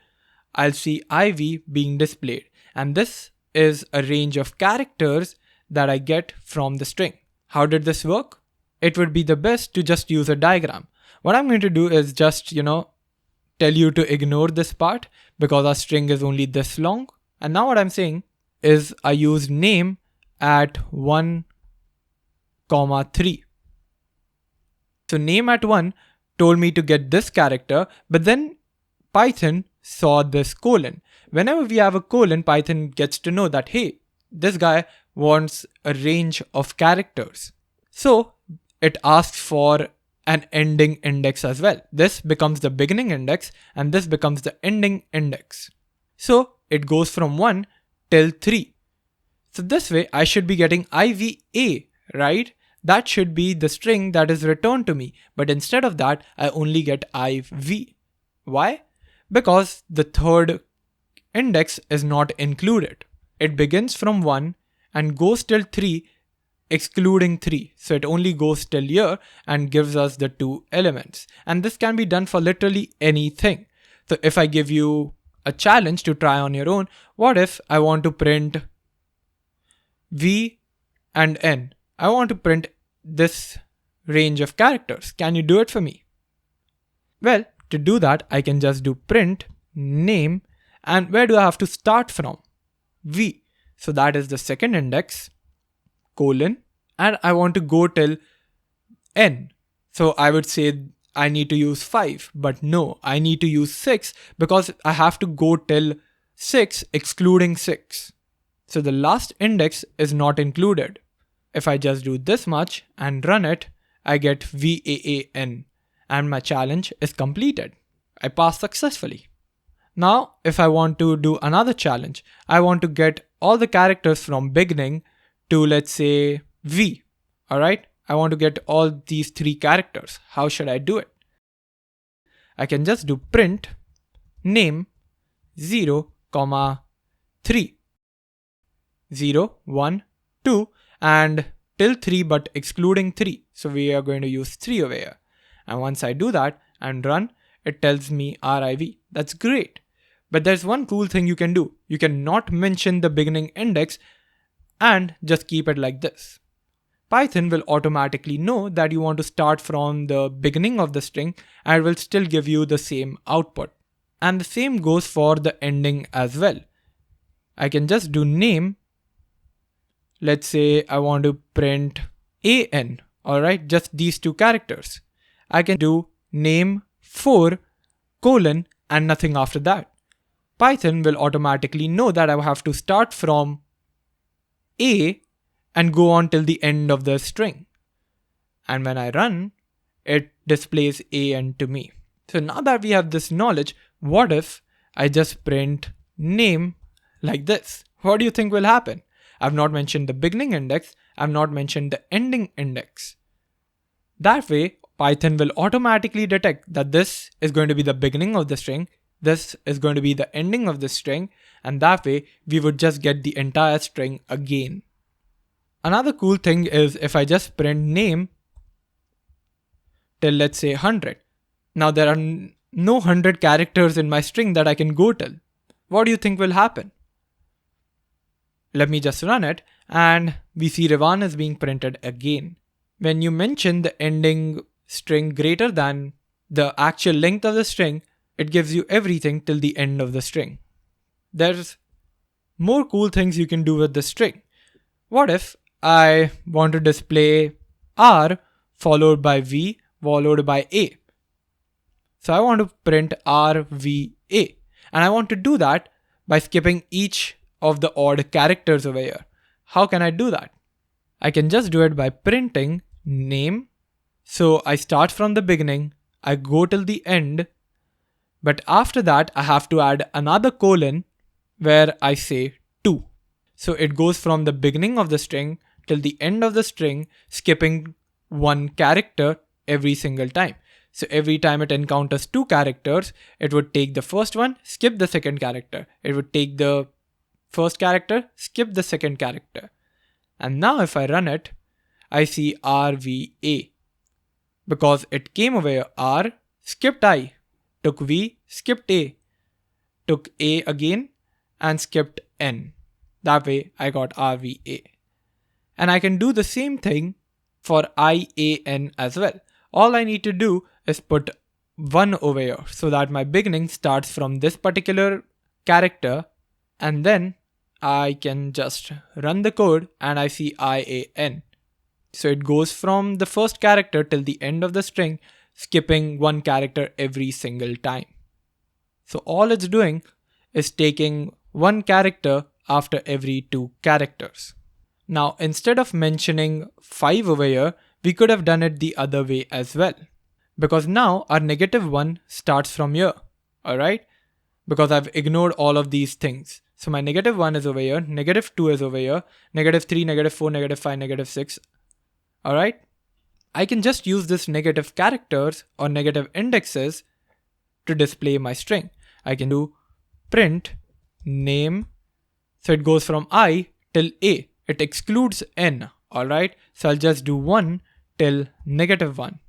I'll see IV being displayed. And this is a range of characters that I get from the string. How did this work? It would be the best to just use a diagram. What I'm going to do is just, tell you to ignore this part because our string is only this long. And now what I'm saying is I use name at 1, 3. So name at 1 told me to get this character, but then Python saw this colon. Whenever we have a colon, Python gets to know that, hey, this guy wants a range of characters. So it asks for an ending index as well. This becomes the beginning index and this becomes the ending index. So it goes from 1 till 3. So this way I should be getting IVA, right? That should be the string that is returned to me. But instead of that, I only get IV. Why? Because the third index is not included. It begins from 1 and goes till 3, excluding 3. So it only goes till here and gives us the 2 elements. And this can be done for literally anything. So if I give you a challenge to try on your own, what if I want to print V and N? I want to print this range of characters. Can you do it for me? Well, to do that, I can just do print name And where do I have to start from? V. So that is the second index, colon, and I want to go till n. So I would say I need to use 5, but no, I need to use 6 because I have to go till 6 excluding 6. So the last index is not included. If I just do this much and run it, I get VAAN and my challenge is completed. I passed successfully. Now, if I want to do another challenge, I want to get all the characters from beginning to, let's say, V. Alright, I want to get all these 3 characters. How should I do it? I can just do print name 0, 3. 0, 1, 2 and till 3 but excluding 3. So we are going to use 3 over here. And once I do that and run, it tells me RIV. That's great. But there's one cool thing you can do. You can not mention the beginning index and just keep it like this. Python will automatically know that you want to start from the beginning of the string and it will still give you the same output. And the same goes for the ending as well. I can just do name. Let's say I want to print AN, alright, just these 2 characters. I can do name 4 colon and nothing after that. Python will automatically know that I have to start from A and go on till the end of the string. And when I run, it displays AN to me. So now that we have this knowledge, what if I just print name like this? What do you think will happen? I've not mentioned the beginning index, I've not mentioned the ending index. That way, Python will automatically detect that this is going to be the beginning of the string, this is going to be the ending of the string, and that way we would just get the entire string again. Another cool thing is if I just print name till, let's say, 100. Now there are no 100 characters in my string that I can go till. What do you think will happen? Let me just run it and we see Revan is being printed again. When you mention the ending string greater than the actual length of the string, it gives you everything till the end of the string. There's more cool things you can do with the string. What if I want to display R followed by V followed by A? So I want to print RVA and I want to do that by skipping each of the odd characters over here. How can I do that? I can just do it by printing name. So I start from the beginning, I go till the end, but after that I have to add another colon where I say 2. So it goes from the beginning of the string till the end of the string, skipping 1 character every single time. So every time it encounters 2 characters, it would take the first one, skip the second character. It would take the first character, skip the second character. And now if I run it, I see RVA. Because it came over here, R, skipped I, took V, skipped A, took A again, and skipped N. That way I got RVA. And I can do the same thing for IAN as well. All I need to do is put 1 over here so that my beginning starts from this particular character, and then I can just run the code and I see IAN. So it goes from the first character till the end of the string, skipping 1 character every single time. So all it's doing is taking 1 character after every 2 characters. Now instead of mentioning 5 over here, we could have done it the other way as well. Because now our -1 starts from here, alright? Because I've ignored all of these things. So my -1 is over here, -2 is over here, -3, -4, -5, -6. Alright? I can just use this negative characters or negative indexes to display my string. I can do print name. So it goes from I till A. It excludes N. Alright? So I'll just do 1 till -1.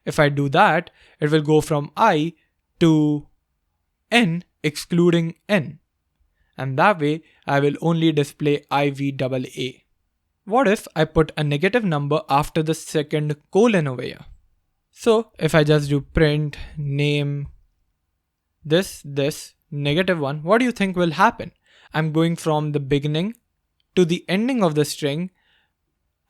If I do that, it will go from I to N excluding N. And that way I will only display IVAA. What if I put a negative number after the second colon over here? So if I just do print name this -1, what do you think will happen? I'm going from the beginning to the ending of the string,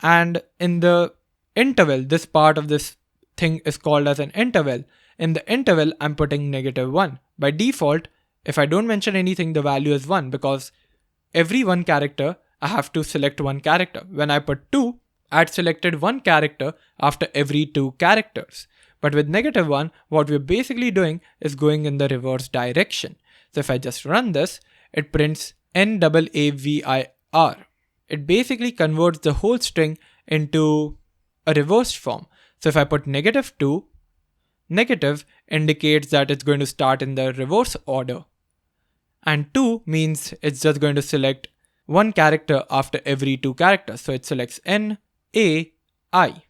and in the interval, this part of this thing is called as an interval. In the interval, I'm putting -1. By default, if I don't mention anything, the value is 1 because every one character, I have to select one character. When I put 2, I'd selected one character after every 2 characters. But with -1, what we're basically doing is going in the reverse direction. So if I just run this, it prints NAAVIR. It basically converts the whole string into a reversed form. So if I put -2, negative indicates that it's going to start in the reverse order. And 2 means it's just going to select one character after every 2 characters. So it selects N, A, I.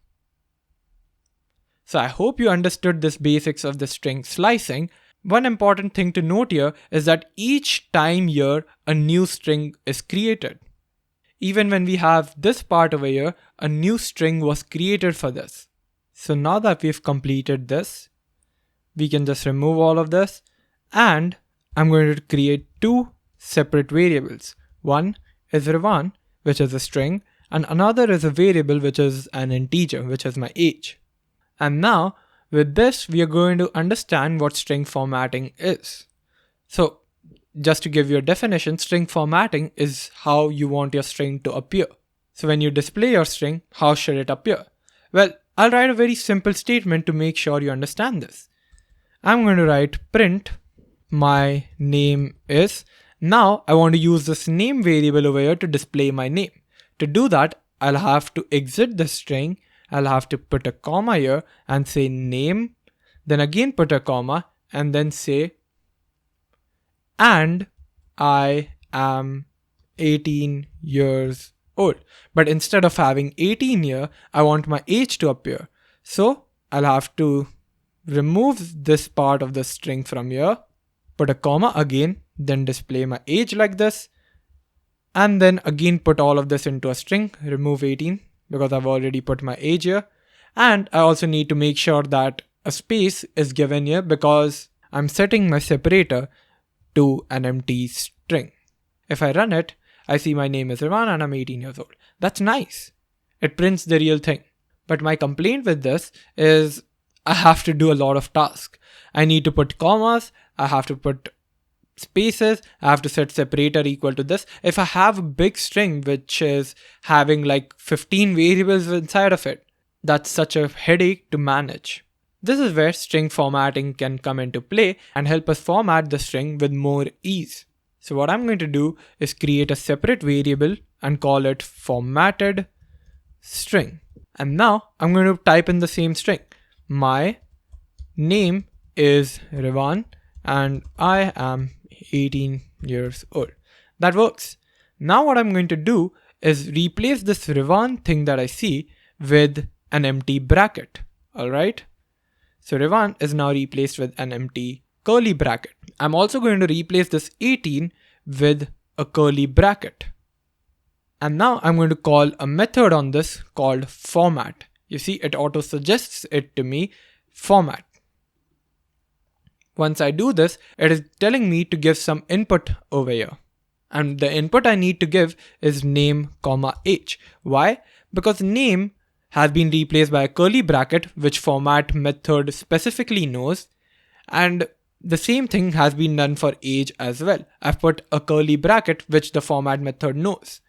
So I hope you understood this basics of the string slicing. One important thing to note here is that each time here a new string is created. Even when we have this part over here, a new string was created for this. So now that we've completed this, we can just remove all of this, and I'm going to create 2 separate variables. One is Revan, which is a string, and another is a variable which is an integer, which is my age. And now with this, we are going to understand what string formatting is. So just to give you a definition, string formatting is how you want your string to appear. So when you display your string, how should it appear? Well, I'll write a very simple statement to make sure you understand this. I'm going to write print my name is. Now I want to use this name variable over here to display my name. To do that, I'll have to exit the string. I'll have to put a comma here and say name, then again put a comma and then say, and I am 18 years old. But instead of having 18 here, I want my age to appear. So I'll have to remove this part of the string from here, put a comma again, then display my age like this, and then again put all of this into a string, remove 18 because I've already put my age here. And I also need to make sure that a space is given here because I'm setting my separator to an empty string. If I run it, I see my name is Revan and I'm 18 years old. That's nice. It prints the real thing. But my complaint with this is I have to do a lot of tasks. I need to put commas, I have to put spaces, I have to set separator equal to this. If I have a big string which is having like 15 variables inside of it, that's such a headache to manage. This is where string formatting can come into play and help us format the string with more ease. So what I'm going to do is create a separate variable and call it formatted string. And now I'm going to type in the same string. My name is Revan and I am 18 years old. That works. Now what I'm going to do is replace this Revan thing that I see with an empty bracket. Alright. So Revan is now replaced with an empty curly bracket. I'm also going to replace this 18 with a curly bracket. And now I'm going to call a method on this called format. You see, it auto suggests it to me, format. Once I do this, it is telling me to give some input over here. And the input I need to give is name, age. Why? Because name has been replaced by a curly bracket, which format method specifically knows. And the same thing has been done for age as well. I've put a curly bracket, which the format method knows.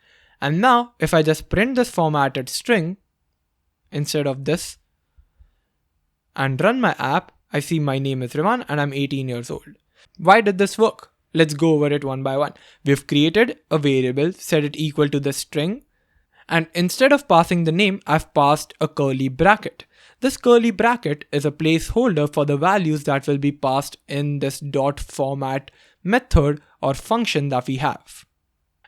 And now if I just print this formatted string instead of this and run my app, I see my name is Revan and I'm 18 years old. Why did this work? Let's go over it one by one. We've created a variable, set it equal to the string, and instead of passing the name, I've passed a curly bracket. This curly bracket is a placeholder for the values that will be passed in this .format method or function that we have.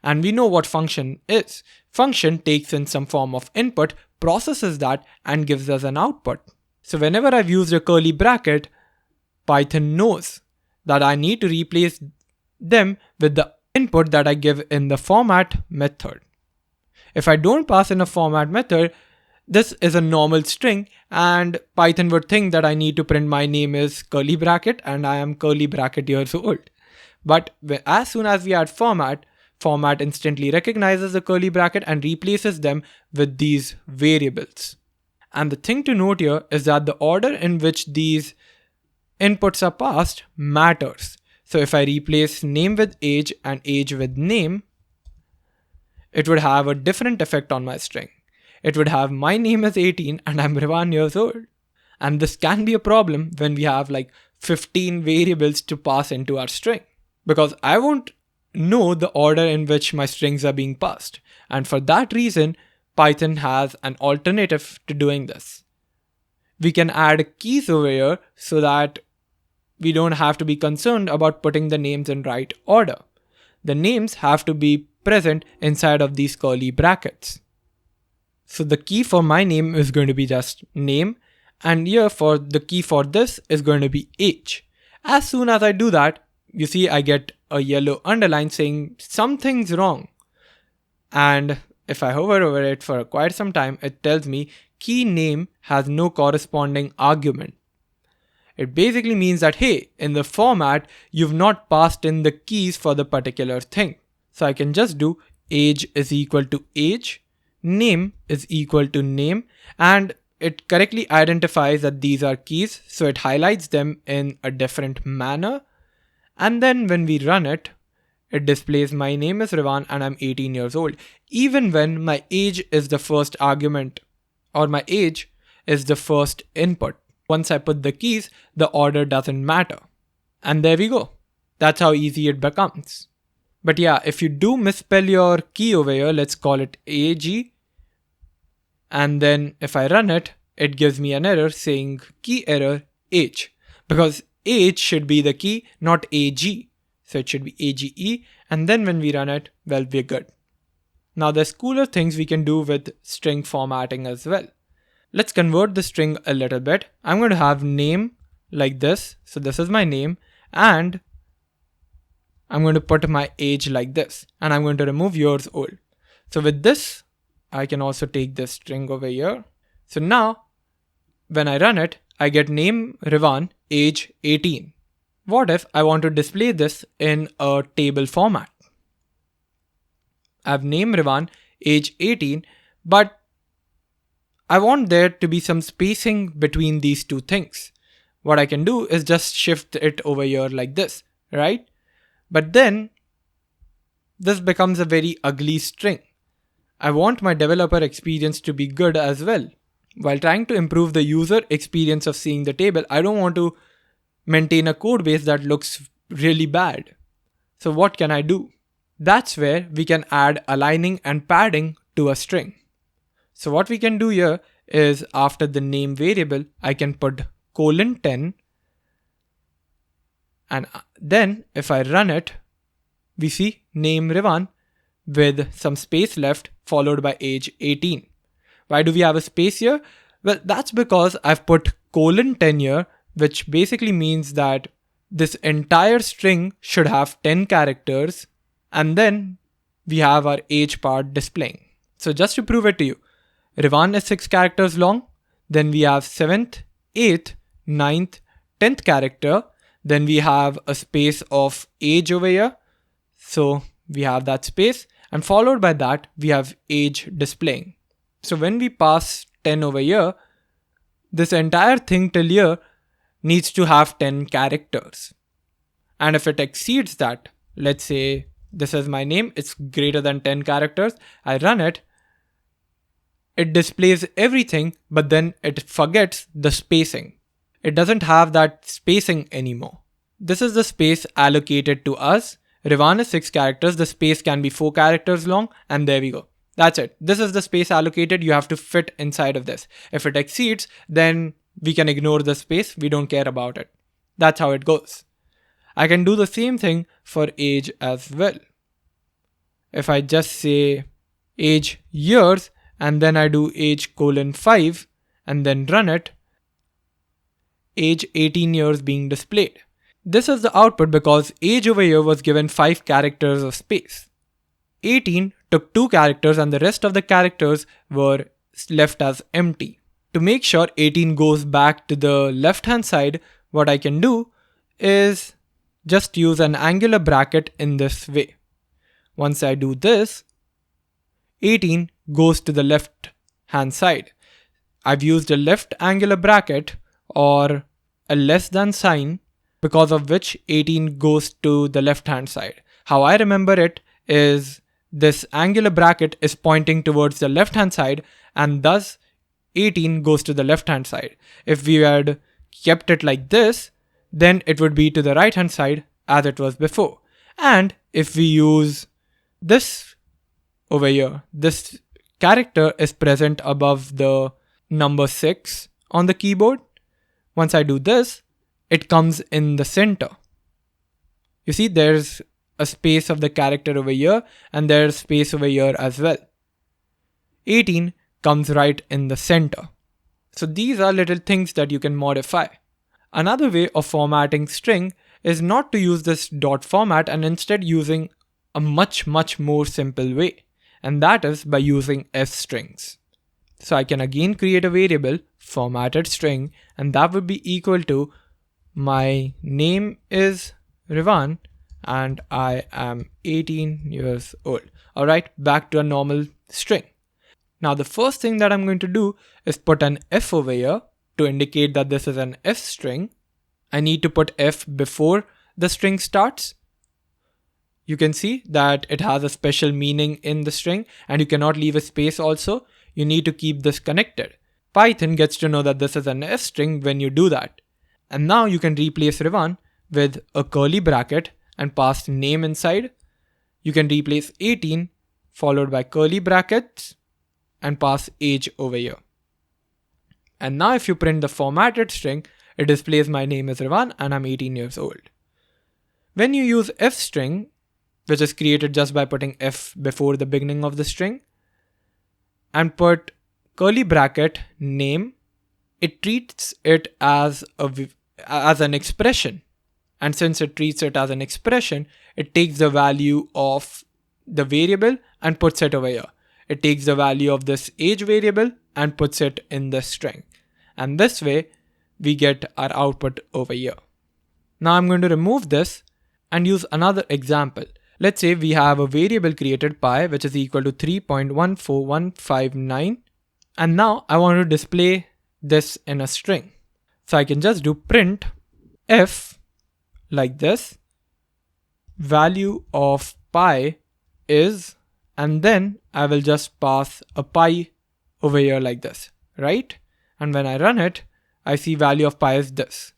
And we know what function is. Function takes in some form of input, processes that, and gives us an output. So whenever I've used a curly bracket, Python knows that I need to replace them with the input that I give in the format method. If I don't pass in a format method, this is a normal string and Python would think that I need to print my name is curly bracket and I am curly bracket years old. But as soon as we add format instantly recognizes the curly bracket and replaces them with these variables. And the thing to note here is that the order in which these inputs are passed matters. So if I replace name with age and age with name, it would have a different effect on my string. It would have my name is 18 and I'm Rivan years old. And this can be a problem when we have like 15 variables to pass into our string, because I won't know the order in which my strings are being passed. And for that reason, Python has an alternative to doing this. We can add keys over here so that we don't have to be concerned about putting the names in right order. The names have to be present inside of these curly brackets. So the key for my name is going to be just name, and here for the key for this is going to be age. As soon as I do that, you see I get a yellow underline saying something's wrong. And if I hover over it for quite some time, it tells me key name has no corresponding argument. It basically means that, hey, in the format, you've not passed in the keys for the particular thing. So I can just do age is equal to age, name is equal to name, and it correctly identifies that these are keys, so it highlights them in a different manner. And then when we run it, it displays my name is Rivan and I'm 18 years old, even when my age is the first argument, or my age is the first input. Once I put the keys, the order doesn't matter. And there we go. That's how easy it becomes. But yeah, if you do misspell your key over here, let's call it AG. And then if I run it, it gives me an error saying key error H. Because H should be the key, not AG. So it should be AGE. And then when we run it, well, we're good. Now there's cooler things we can do with string formatting as well. Let's convert the string a little bit. I'm going to have name like this. So this is my name, and I'm going to put my age like this, and I'm going to remove years old. So with this, I can also take this string over here. So now when I run it, I get name Rivan, age 18. What if I want to display this in a table format? I have name Rivan, age 18, but I want there to be some spacing between these two things. What I can do is just shift it over here like this, right? But then this becomes a very ugly string. I want my developer experience to be good as well. While trying to improve the user experience of seeing the table, I don't want to maintain a code base that looks really bad. So what can I do? That's where we can add aligning and padding to a string. So what we can do here is after the name variable, I can put :10. And then if I run it, we see name Rivan with some space left followed by age 18. Why do we have a space here? Well, that's because I've put :10 here, which basically means that this entire string should have 10 characters, and then we have our age part displaying. So just to prove it to you, Rivan is 6 characters long, then we have 7th, 8th, 9th, 10th character, then we have a space of age over here, so we have that space, and followed by that we have age displaying. So when we pass 10 over here, this entire thing till here needs to have 10 characters. And if it exceeds that, let's say this is my name, it's greater than 10 characters, I run it, it displays everything, but then it forgets the spacing. It doesn't have that spacing anymore. This is the space allocated to us. Rivan is 6 characters, the space can be 4 characters long, and there we go. That's it. This is the space allocated, you have to fit inside of this. If it exceeds, then we can ignore the space, we don't care about it. That's how it goes. I can do the same thing for age as well. If I just say age years, and then I do age :5 and then run it, age 18 years being displayed. This is the output because age over here was given 5 characters of space. 18 took 2 characters and the rest of the characters were left as empty. To make sure 18 goes back to the left hand side, what I can do is just use an angular bracket in this way. Once I do this, 18 goes to the left hand side. I've used a left angular bracket or a less than sign, because of which 18 goes to the left hand side. How I remember it is this angular bracket is pointing towards the left hand side, and thus 18 goes to the left hand side. If we had kept it like this, then it would be to the right hand side as it was before. And if we use this over here, this character is present above the number 6 on the keyboard. Once I do this, it comes in the center. You see, there's a space of the character over here, and there's space over here as well. 18 comes right in the center. So these are little things that you can modify. Another way of formatting string is not to use this dot format and instead using a much more simple way, and that is by using f strings. So I can again create a variable formatted string, and that would be equal to my name is Rivan and I am 18 years old. Alright, back to a normal string. Now the first thing that I'm going to do is put an f over here to indicate that this is an f string. I need to put f before the string starts. You can see that it has a special meaning in the string, and you cannot leave a space also. You need to keep this connected. Python gets to know that this is an f string when you do that. And now you can replace Rivan with a curly bracket and pass name inside. You can replace 18 followed by curly brackets and pass age over here. And now if you print the formatted string, it displays my name is Rivan and I'm 18 years old. When you use f string, which is created just by putting f before the beginning of the string, and put curly bracket name, it treats it as an expression. And since it treats it as an expression, it takes the value of the variable and puts it over here. It takes the value of this age variable and puts it in the string. And this way, we get our output over here. Now I'm going to remove this and use another example. Let's say we have a variable created pi, which is equal to 3.14159. And now I want to display this in a string. So I can just do print f like this, value of pi is, and then I will just pass a pi over here like this, right? And when I run it, I see value of pi is this.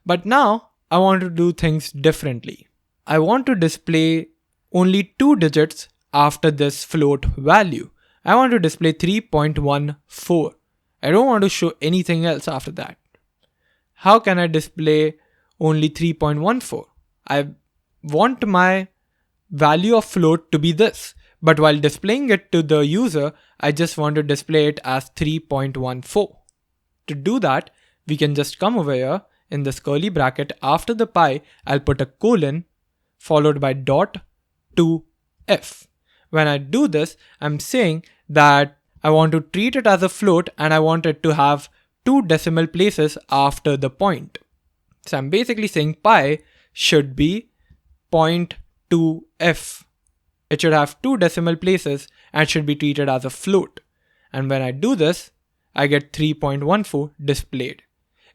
But now I want to do things differently. I want to display only 2 digits after this float value. I want to display 3.14. I don't want to show anything else after that. How can I display only 3.14? I want my value of float to be this, but while displaying it to the user, I just want to display it as 3.14. To do that, we can just come over here in this curly bracket. After the pi, I'll put a colon followed by dot to f. When I do this, I'm saying that I want to treat it as a float and I want it to have 2 decimal places after the point. So I'm basically saying pi should be 0.2f. It should have 2 decimal places and should be treated as a float. And when I do this, I get 3.14 displayed.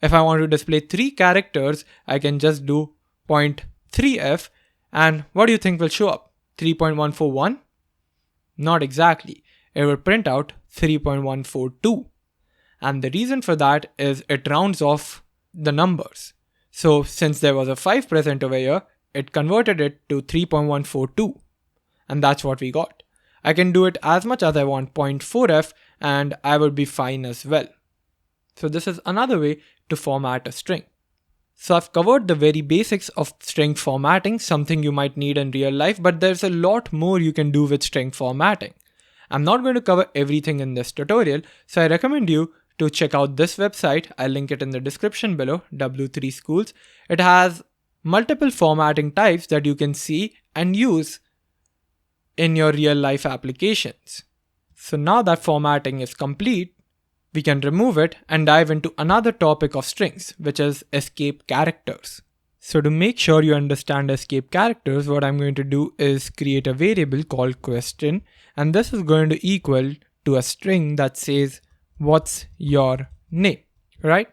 If I want to display 3 characters, I can just do 0.3f, and what do you think will show up? 3.141? Not exactly. It will print out 3.142. And the reason for that is it rounds off the numbers. So since there was a 5 present over here, it converted it to 3.142. And that's what we got. I can do it as much as I want, 0.4f, and I would be fine as well. So this is another way to format a string. So I've covered the very basics of string formatting, something you might need in real life, but there's a lot more you can do with string formatting. I'm not going to cover everything in this tutorial, so I recommend you to check out this website. I'll link it in the description below, W3 Schools. It has multiple formatting types that you can see and use in your real life applications. So now that formatting is complete, we can remove it and dive into another topic of strings, which is escape characters. So to make sure you understand escape characters, what I'm going to do is create a variable called question, and this is going to equal to a string that says, what's your name, right?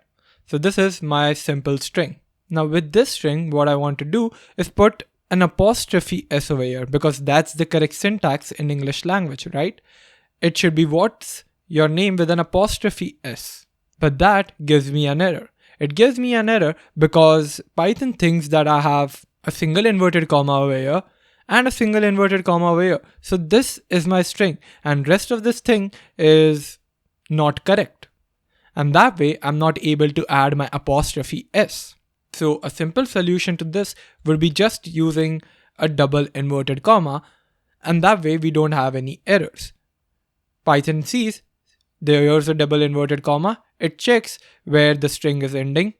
So this is my simple string. Now with this string, what I want to do is put an apostrophe s over here because that's the correct syntax in English language, right? It should be what's your name with an apostrophe s. But that gives me an error. It gives me an error because Python thinks that I have a single inverted comma over here and a single inverted comma over here. So this is my string and rest of this thing is not correct. And that way I'm not able to add my apostrophe s. So a simple solution to this would be just using a double inverted comma, and that way we don't have any errors. Python sees there's a double inverted comma, it checks where the string is ending,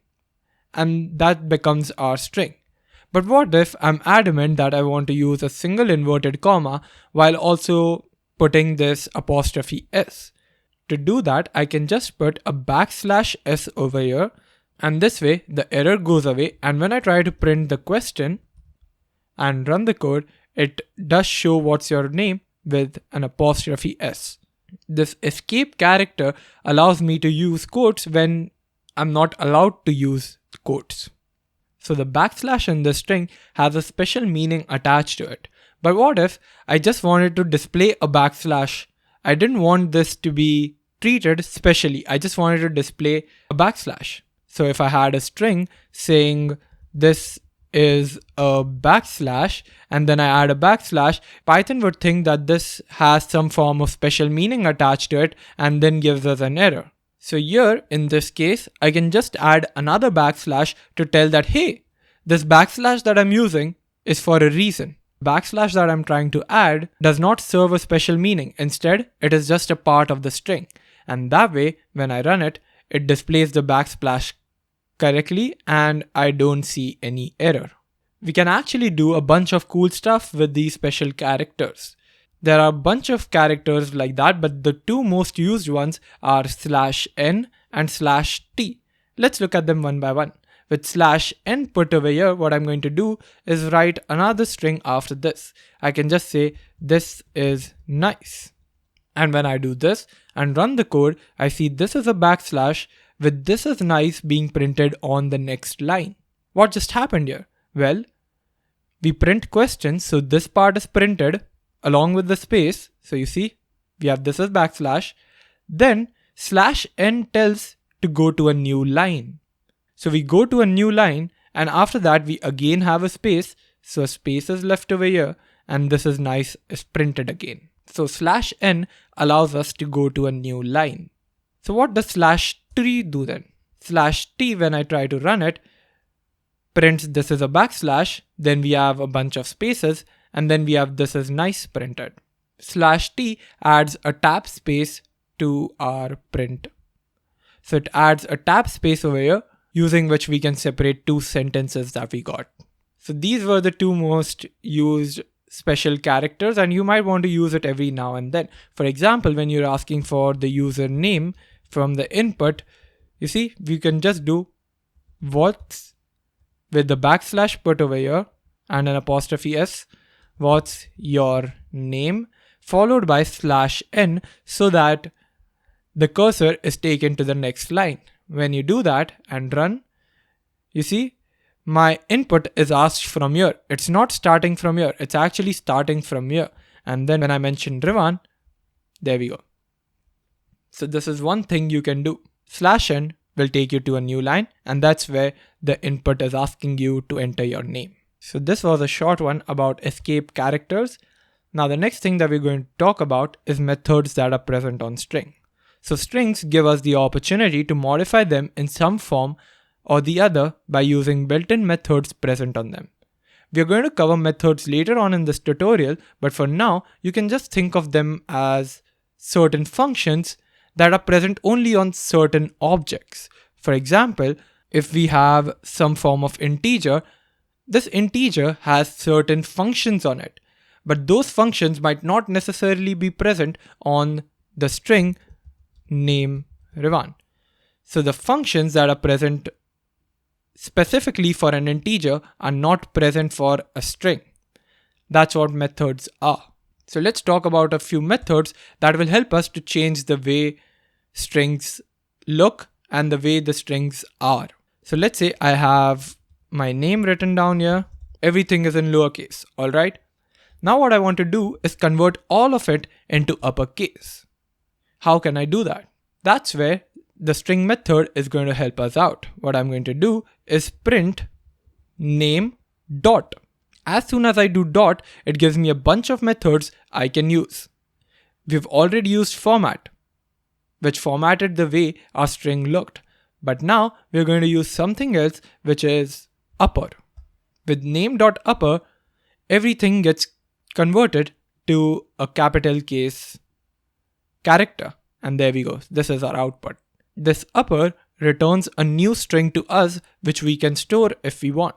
and that becomes our string. But what if I'm adamant that I want to use a single inverted comma while also putting this apostrophe s? To do that, I can just put a backslash s over here, and this way the error goes away, and when I try to print the question and run the code, it does show what's your name with an apostrophe s. This escape character allows me to use quotes when I'm not allowed to use quotes. So the backslash in this string has a special meaning attached to it. But what if I just wanted to display a backslash? I didn't want this to be treated specially. I just wanted to display a backslash. So if I had a string saying this is a backslash and then I add a backslash, Python would think that this has some form of special meaning attached to it and then gives us an error. So here in this case, I can just add another backslash to tell that, hey, this backslash that I'm using is for a reason. Backslash that I'm trying to add does not serve a special meaning. Instead, it is just a part of the string. And that way, when I run it, it displays the backslash correctly and I don't see any error. We can actually do a bunch of cool stuff with these special characters. There are a bunch of characters like that, but the two most used ones are /n and /t. Let's look at them one by one. With /n put over here, what I'm going to do is write another string after this. I can just say this is nice. And when I do this and run the code, I see this is a backslash with this is nice being printed on the next line. What just happened here? Well, we print questions, so this part is printed along with the space. So you see, we have this as backslash. Then /n tells to go to a new line. So we go to a new line and after that we again have a space. So a space is left over here and this is nice is printed again. So /n allows us to go to a new line. So what does /t do then? /t, when I try to run it, prints this is a backslash, then we have a bunch of spaces, and then we have this is nice printed. /t adds a tab space to our print. So it adds a tab space over here, using which we can separate two sentences that we got. So these were the two most used special characters, and you might want to use it every now and then. For example, when you're asking for the username from the input, you see, we can just do what's with the backslash put over here and an apostrophe s, what's your name, followed by /n so that the cursor is taken to the next line. When you do that and run, you see, my input is asked from here. It's not starting from here. It's actually starting from here. And then when I mention Rivan, there we go. So this is one thing you can do. /n will take you to a new line, and that's where the input is asking you to enter your name. So this was a short one about escape characters. Now the next thing that we're going to talk about is methods that are present on string. So strings give us the opportunity to modify them in some form or the other by using built-in methods present on them. We are going to cover methods later on in this tutorial, but for now, you can just think of them as certain functions that are present only on certain objects. For example, if we have some form of integer, this integer has certain functions on it, but those functions might not necessarily be present on the string name Rivan. So the functions that are present specifically for an integer are not present for a string. That's what methods are. So let's talk about a few methods that will help us to change the way strings look and the way the strings are. So let's say I have my name written down here. Everything is in lowercase, alright? Now what I want to do is convert all of it into uppercase. How can I do that? That's where the string method is going to help us out. What I'm going to do is print name dot. As soon as I do dot, it gives me a bunch of methods I can use. We've already used format, which formatted the way our string looked. But now we're going to use something else, which is upper. With name.upper, everything gets converted to a capital case character. And there we go. This is our output. This upper returns a new string to us, which we can store if we want.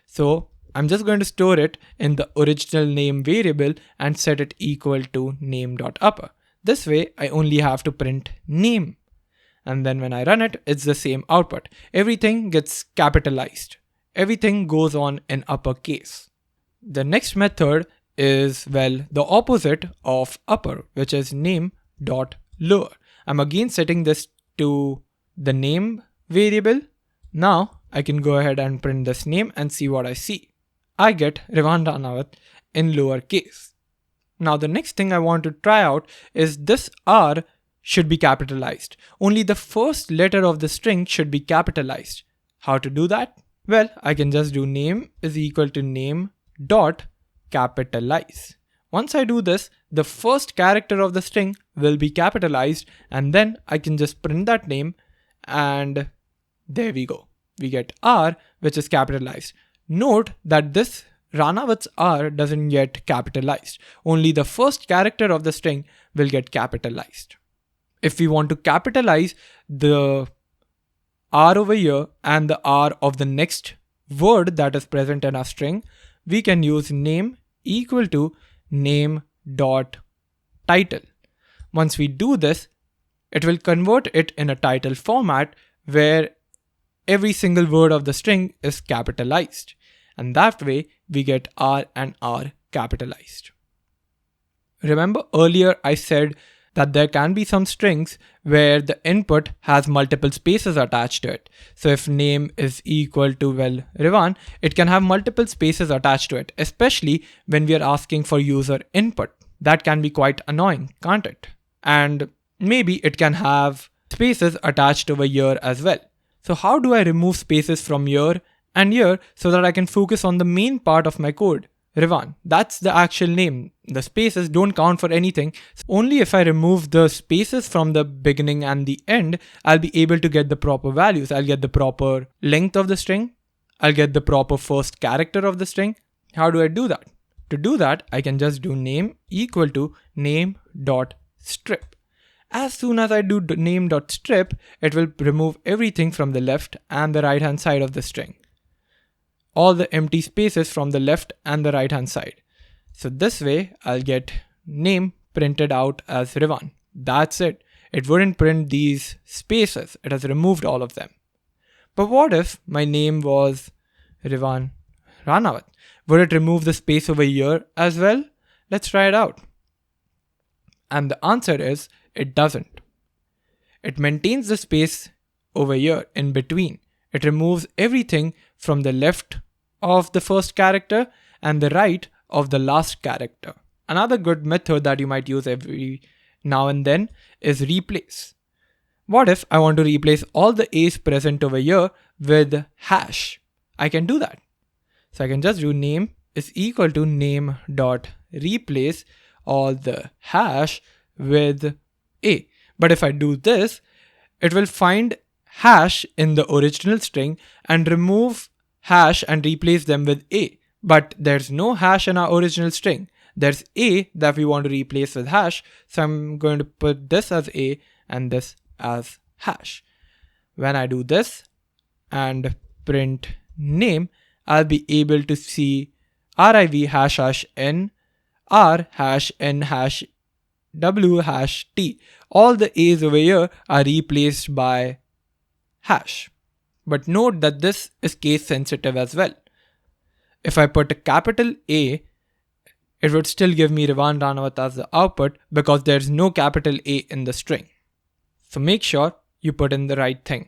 So I'm just going to store it in the original name variable and set it equal to name.upper. This way, I only have to print name. And then when I run it, it's the same output. Everything gets capitalized. Everything goes on in uppercase. The next method is, well, the opposite of upper, which is name.lower. I'm again setting this to the name variable. Now I can go ahead and print this name and see what I see. I get Rivan Ranawat in lowercase. Now the next thing I want to try out is this R should be capitalized. Only the first letter of the string should be capitalized. How to do that? Well, I can just do name is equal to name dot capitalize. Once I do this, the first character of the string will be capitalized, and then I can just print that name, and there we go. We get R, which is capitalized. Note that this Ranawat's R doesn't get capitalized. Only the first character of the string will get capitalized. If we want to capitalize the R over here and the R of the next word that is present in our string, we can use name equal to name dot title. Once we do this, it will convert it in a title format where every single word of the string is capitalized. And that way we get R and R capitalized. Remember earlier I said that there can be some strings where the input has multiple spaces attached to it. So if name is equal to, well, Rivan, it can have multiple spaces attached to it, especially when we are asking for user input. That can be quite annoying, can't it? And maybe it can have spaces attached over here as well. So how do I remove spaces from here and here so that I can focus on the main part of my code? Rivan, that's the actual name. The spaces don't count for anything. Only if I remove the spaces from the beginning and the end, I'll be able to get the proper values. I'll get the proper length of the string. I'll get the proper first character of the string. How do I do that? To do that, I can just do name equal to name.strip. As soon as I do name.strip, it will remove everything from the left and the right hand side of the string. All the empty spaces from the left and the right hand side. So this way I'll get name printed out as Rivan. That's it. It wouldn't print these spaces. It has removed all of them. But what if my name was Rivan Ranawat? Would it remove the space over here as well? Let's try it out. And the answer is it doesn't. It maintains the space over here in between. It removes everything from the left of the first character and the right of the last character. Another good method that you might use every now and then is replace. What if I want to replace all the A's present over here with hash? I can do that. So I can just do name is equal to name dot replace all the hash with A. But if I do this, it will find hash in the original string and remove hash and replace them with A. But there's no hash in our original string. There's A that we want to replace with hash. So I'm going to put this as A and this as hash. When I do this and print name, I'll be able to see riv hash hash n, r hash n hash w hash t. All the A's over here are replaced by hash. But note that this is case sensitive as well. If I put a capital A, it would still give me Rivan Ranawat as the output because there's no capital A in the string. So make sure you put in the right thing.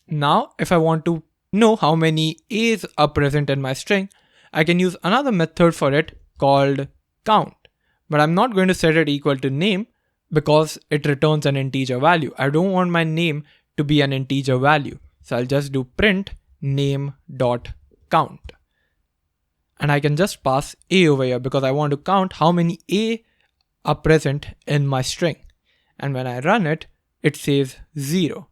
Now, if I want to know how many A's are present in my string, I can use another method for it called count. But I'm not going to set it equal to name because it returns an integer value. I don't want my name to be an integer value. So I'll just do print name.count. And I can just pass A over here because I want to count how many A are present in my string. And when I run it, it says 0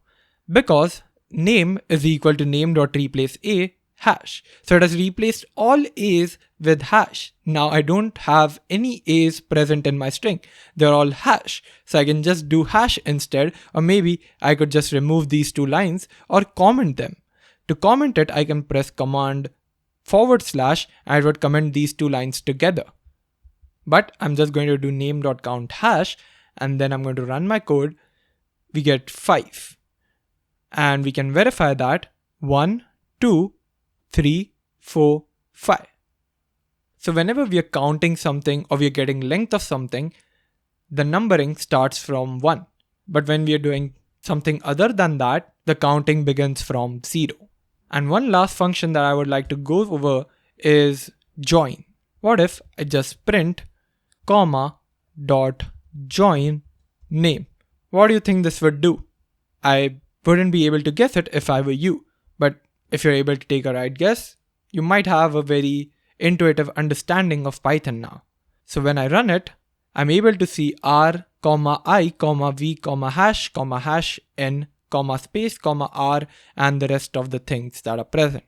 because name is equal to name.replace A hash. So it has replaced all A's with hash. Now I don't have any A's present in my string. They're all hash. So I can just do hash instead, or maybe I could just remove these two lines or comment them. To comment it, I can press command / and it would comment these two lines together. But I'm just going to do name.count hash and then I'm going to run my code. We get 5. And we can verify that 1, 2, 3, 4, 5. So whenever we are counting something or we are getting length of something, the numbering starts from 1. But when we are doing something other than that, the counting begins from 0. And one last function that I would like to go over is join. What if I just print comma dot join name? What do you think this would do? I wouldn't be able to guess it if I were you, but if you're able to take a right guess, you might have a very intuitive understanding of Python now. So when I run it, I'm able to see r, I, v, hash n, space, r, and the rest of the things that are present.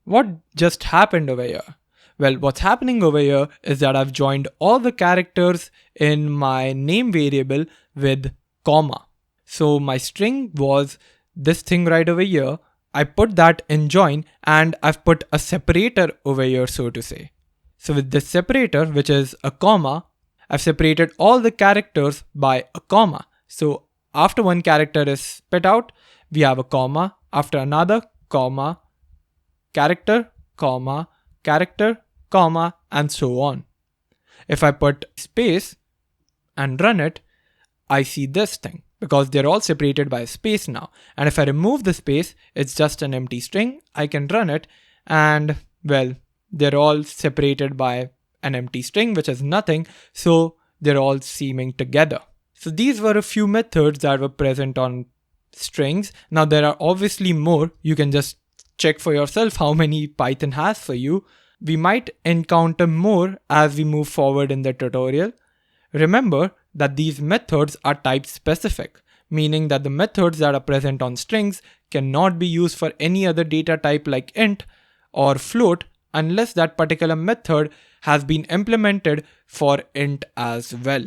What just happened over here? Well, what's happening over here is that I've joined all the characters in my name variable with comma. So my string was this thing right over here. I put that in join and I've put a separator over here, so to say. So with this separator, which is a comma, I've separated all the characters by a comma. So after one character is spit out, we have a comma, after another, comma, character, comma, and so on. If I put space and run it, I see this thing because they're all separated by a space now. And if I remove the space, it's just an empty string. I can run it and, well, they're all separated by an empty string, which is nothing. So they're all seaming together. So these were a few methods that were present on strings. Now there are obviously more. You can just check for yourself how many Python has for you. We might encounter more as we move forward in the tutorial. Remember that these methods are type specific, meaning that the methods that are present on strings cannot be used for any other data type like int or float unless that particular method has been implemented for int as well.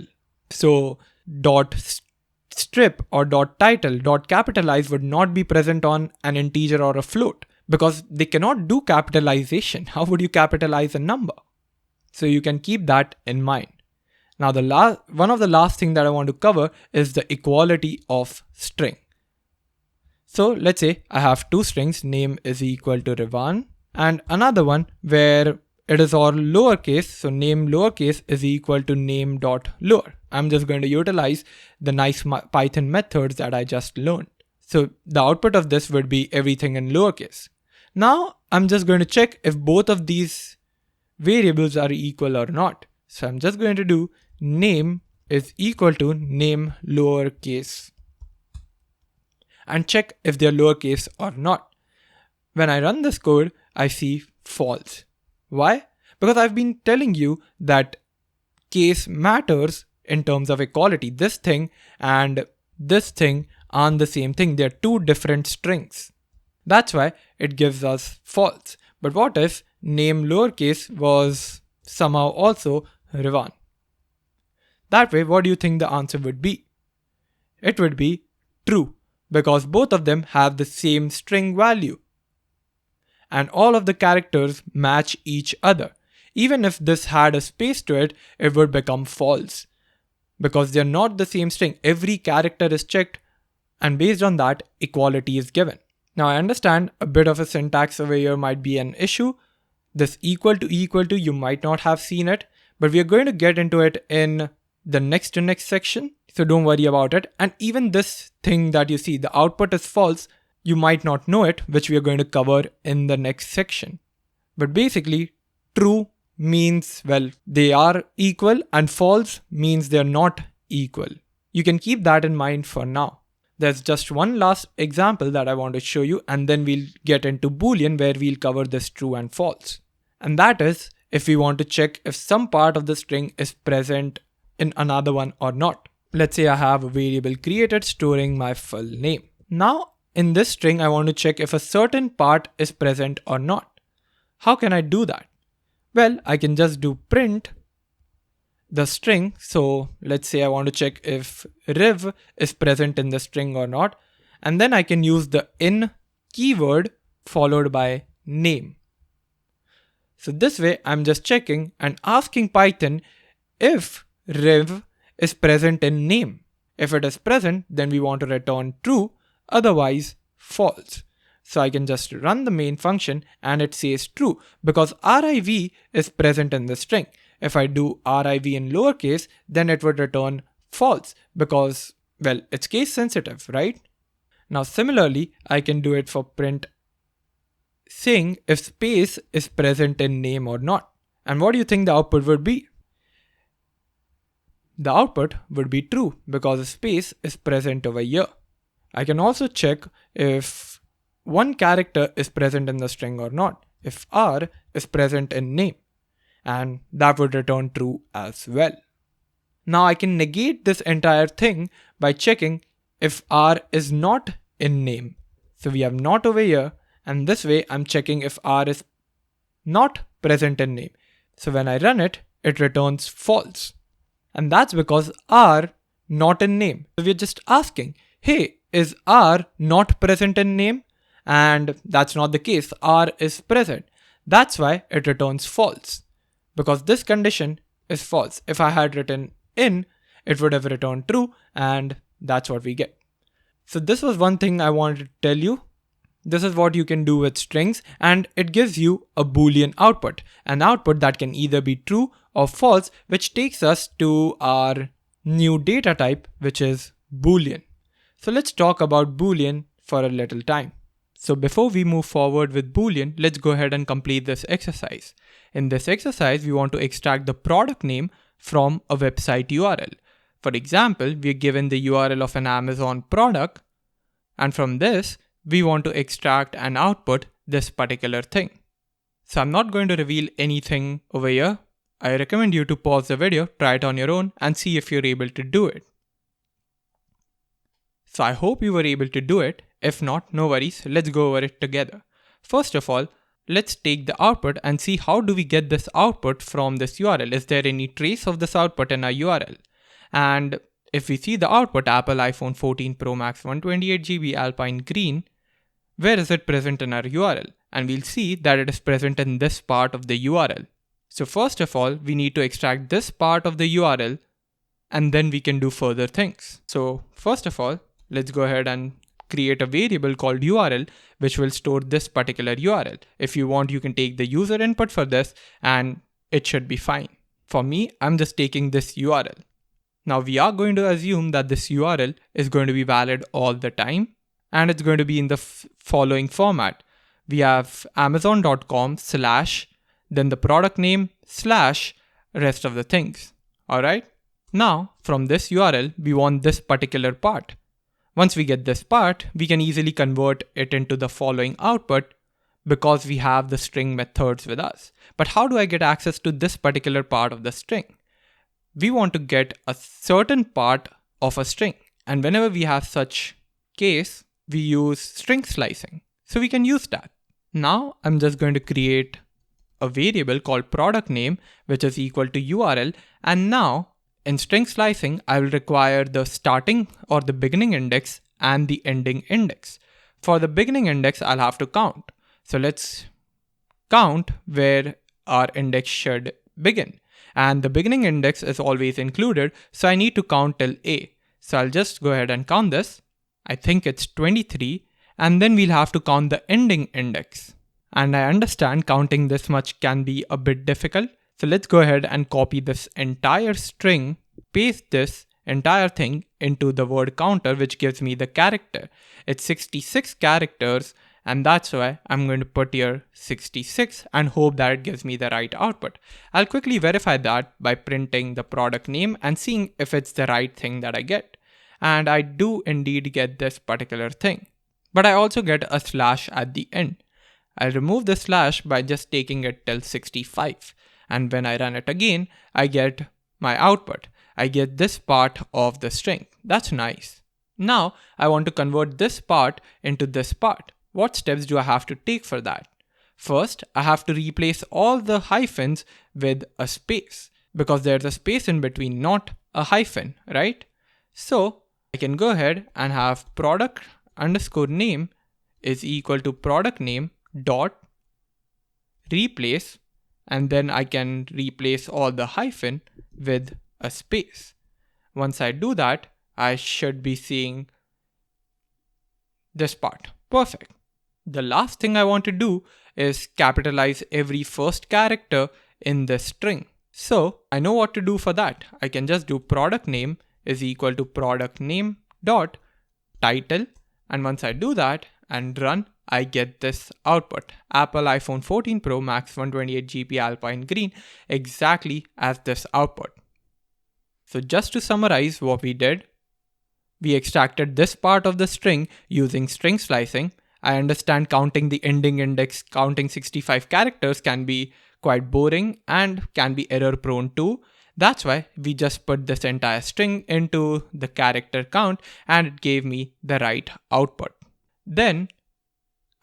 So .strip or .title, .capitalize would not be present on an integer or a float because they cannot do capitalization. How would you capitalize a number? So you can keep that in mind. Now one of the last thing that I want to cover is the equality of string. So let's say I have two strings, name is equal to Rivan, and another one where it is all lowercase, so name lowercase is equal to name.lower. I'm just going to utilize the nice Python methods that I just learned. So the output of this would be everything in lowercase. Now I'm just going to check if both of these variables are equal or not. So I'm just going to do name is equal to name lowercase and check if they're lowercase or not. When I run this code, I see false. Why? Because I've been telling you that case matters in terms of equality. This thing and this thing aren't the same thing. They're two different strings. That's why it gives us false. But what if name lowercase was somehow also Rivan? That way, what do you think the answer would be? It would be true because both of them have the same string value. And all of the characters match each other. Even if this had a space to it, it would become false because they're not the same string. Every character is checked and based on that, equality is given. Now I understand a bit of a syntax over here might be an issue. This equal to, you might not have seen it, but we are going to get into it in the next to next section. So don't worry about it. And even this thing that you see, the output is false, you might not know it, which we are going to cover in the next section. But basically, true means, well, they are equal, and false means they're not equal. You can keep that in mind for now. There's just one last example that I want to show you, and then we'll get into Boolean where we'll cover this true and false. And that is if we want to check if some part of the string is present in another one or not. Let's say I have a variable created storing my full name. Now in this string, I want to check if a certain part is present or not. How can I do that? Well, I can just do print the string. So let's say I want to check if rev is present in the string or not. And then I can use the in keyword followed by name. So this way I'm just checking and asking Python if rev is present in name. If it is present, then we want to return true, otherwise false. So I can just run the main function and it says true because riv is present in the string. If I do riv in lowercase, then it would return false because, well, it's case sensitive, right? Now similarly, I can do it for print saying if space is present in name or not. And what do you think the output would be? The output would be true because a space is present over here. I can also check if one character is present in the string or not, if r is present in name, and that would return true as well. Now I can negate this entire thing by checking if r is not in name. So we have not over here, and this way I'm checking if r is not present in name. So when I run it, it returns false. And that's because r not in name. So we're just asking, hey, is r not present in name? And that's not the case. R is present. That's why it returns false, because this condition is false. If I had written in, it would have returned true, and that's what we get. So this was one thing I wanted to tell you. This is what you can do with strings, and it gives you a Boolean output, an output that can either be true or false, which takes us to our new data type, which is Boolean. So let's talk about Boolean for a little time. So before we move forward with Boolean, let's go ahead and complete this exercise. In this exercise, we want to extract the product name from a website URL. For example, we are given the URL of an Amazon product, and from this, we want to extract and output this particular thing. So I'm not going to reveal anything over here. I recommend you to pause the video, try it on your own, and see if you're able to do it. So I hope you were able to do it. If not, no worries, let's go over it together. First of all, let's take the output and see how do we get this output from this URL. Is there any trace of this output in our URL? And if we see the output, Apple iPhone 14 Pro Max 128 GB Alpine Green, where is it present in our URL? And we'll see that it is present in this part of the URL. So first of all, we need to extract this part of the URL, and then we can do further things. So first of all, let's go ahead and create a variable called URL, which will store this particular URL. If you want, you can take the user input for this and it should be fine. For me, I'm just taking this URL. Now we are going to assume that this URL is going to be valid all the time, and it's going to be in the following format. We have amazon.com/ then the product name / rest of the things. All right. Now from this URL, we want this particular part. Once we get this part, we can easily convert it into the following output because we have the string methods with us. But how do I get access to this particular part of the string? We want to get a certain part of a string. And whenever we have such case, we use string slicing. So we can use that. Now I'm just going to create a variable called product name, which is equal to URL. And now in string slicing, I will require the starting or the beginning index and the ending index. For the beginning index, I'll have to count. So let's count where our index should begin. And the beginning index is always included, so I need to count till A. So I'll just go ahead and count this. I think it's 23. And then we'll have to count the ending index. And I understand counting this much can be a bit difficult. So let's go ahead and copy this entire string, paste this entire thing into the word counter, which gives me the character. It's 66 characters, and that's why I'm going to put here 66 and hope that it gives me the right output. I'll quickly verify that by printing the product name and seeing if it's the right thing that I get. And I do indeed get this particular thing. But I also get a slash at the end. I'll remove the slash by just taking it till 65. And when I run it again, I get my output. I get this part of the string. That's nice. Now I want to convert this part into this part. What steps do I have to take for that? First, I have to replace all the hyphens with a space because there's a space in between, not a hyphen, right? So I can go ahead and have product underscore name is equal to product name dot replace, and then I can replace all the hyphen with a space. Once I do that, I should be seeing this part. Perfect. The last thing I want to do is capitalize every first character in this string. So I know what to do for that. I can just do product name is equal to product name dot title, and once I do that and run, I get this output. Apple iPhone 14 Pro Max 128GB Alpine Green, exactly as this output. So just to summarize what we did, we extracted this part of the string using string slicing. I understand counting the ending index, counting 65 characters can be quite boring and can be error prone too. That's why we just put this entire string into the character count and it gave me the right output. Then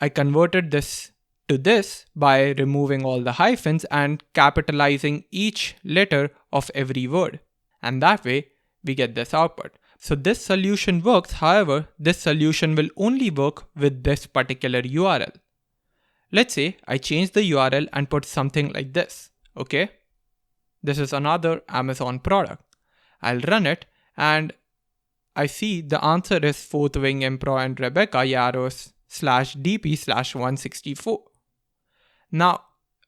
I converted this to this by removing all the hyphens and capitalizing each letter of every word. And that way we get this output. So this solution works. However, this solution will only work with this particular URL. Let's say I change the URL and put something like this. Okay. This is another Amazon product. I'll run it and I see the answer is Fourth Wing Emperor and Rebecca Yaros /DP/164. Now,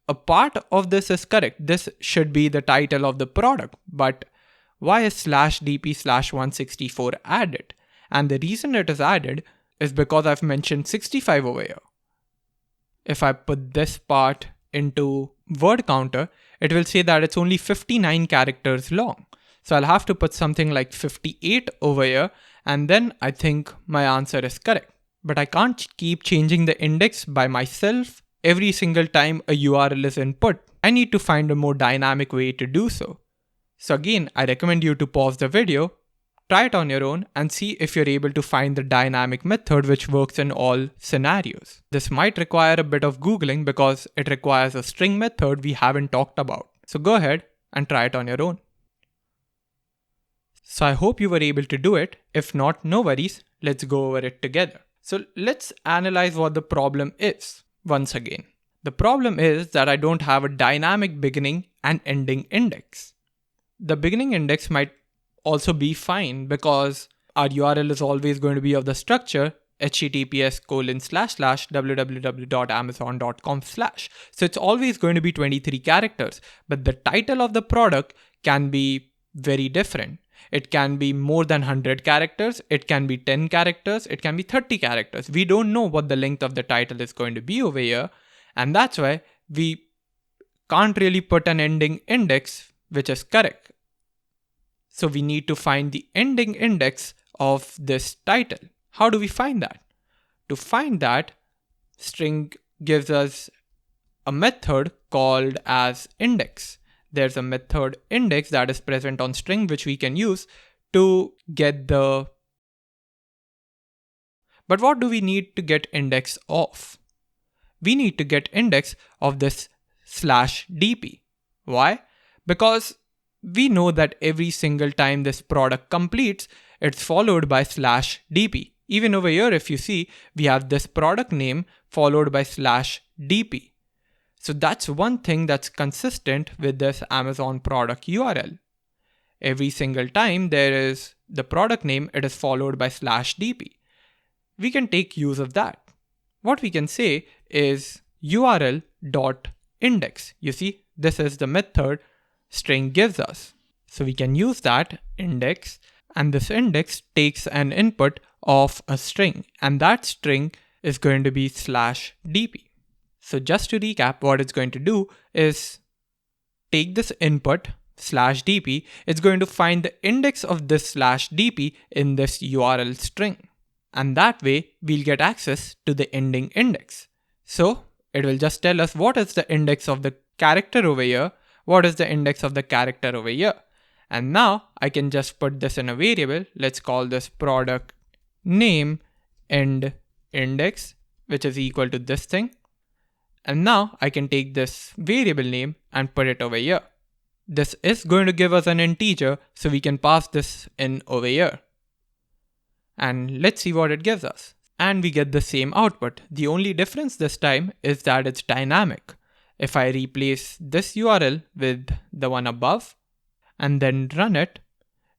a part of this is correct. This should be the title of the product, but why is /DP/164 added? And the reason it is added is because I've mentioned 65 over here. If I put this part into word counter, it will say that it's only 59 characters long. So I'll have to put something like 58 over here, and then I think my answer is correct. But I can't keep changing the index by myself every single time a URL is input. I need to find a more dynamic way to do so. So again, I recommend you to pause the video, try it on your own and see if you're able to find the dynamic method which works in all scenarios. This might require a bit of Googling because it requires a string method we haven't talked about. So go ahead and try it on your own. So I hope you were able to do it. If not, no worries. Let's go over it together. So let's analyze what the problem is once again. The problem is that I don't have a dynamic beginning and ending index. The beginning index might also be fine because our URL is always going to be of the structure https://www.amazon.com/. So it's always going to be 23 characters, but the title of the product can be very different. It can be more than 100 characters, it can be 10 characters, it can be 30 characters. We don't know what the length of the title is going to be over here, and that's why we can't really put an ending index which is correct. So we need to find the ending index of this title. How do we find that? To find that, string gives us a method called as index. There's a method index that is present on string which we can use to get the... But what do we need to get index of? We need to get index of this /dp. Why? Because we know that every single time this product completes, it's followed by /dp. Even over here, if you see, we have this product name followed by /dp. So that's one thing that's consistent with this Amazon product URL. Every single time there is the product name, it is followed by /dp. we can take use of that. What we can say is url.index. You see, this is the method string gives us. So we can use that index, and this index takes an input of a string, and that string is going to be /dp. So just to recap, what it's going to do is take this input /dp, it's going to find the index of this /dp in this URL string. And that way we'll get access to the ending index. So it will just tell us what is the index of the character over here, what is the index of the character over here. And now I can just put this in a variable. Let's call this product name end index, which is equal to this thing. And now I can take this variable name and put it over here. This is going to give us an integer, so we can pass this in over here. And let's see what it gives us. And we get the same output. The only difference this time is that it's dynamic. If I replace this URL with the one above and then run it,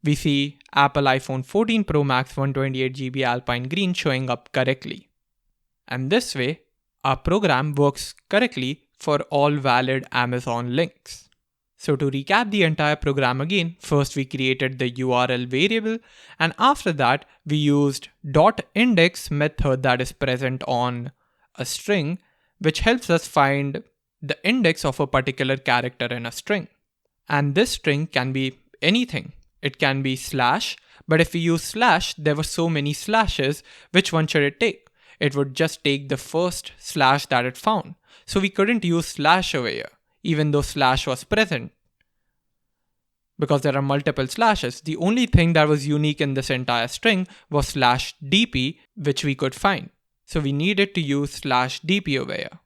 we see Apple iPhone 14 Pro Max 128GB Alpine Green showing up correctly. And this way, our program works correctly for all valid Amazon links. So to recap the entire program again, first we created the URL variable, and after that we used .index method that is present on a string, which helps us find the index of a particular character in a string. And this string can be anything. It can be slash, but if we use slash, there were so many slashes, which one should it take? It would just take the first slash that it found. So we couldn't use slash over here, even though slash was present. Because there are multiple slashes, the only thing that was unique in this entire string was /dp, which we could find. So we needed to use /dp over here.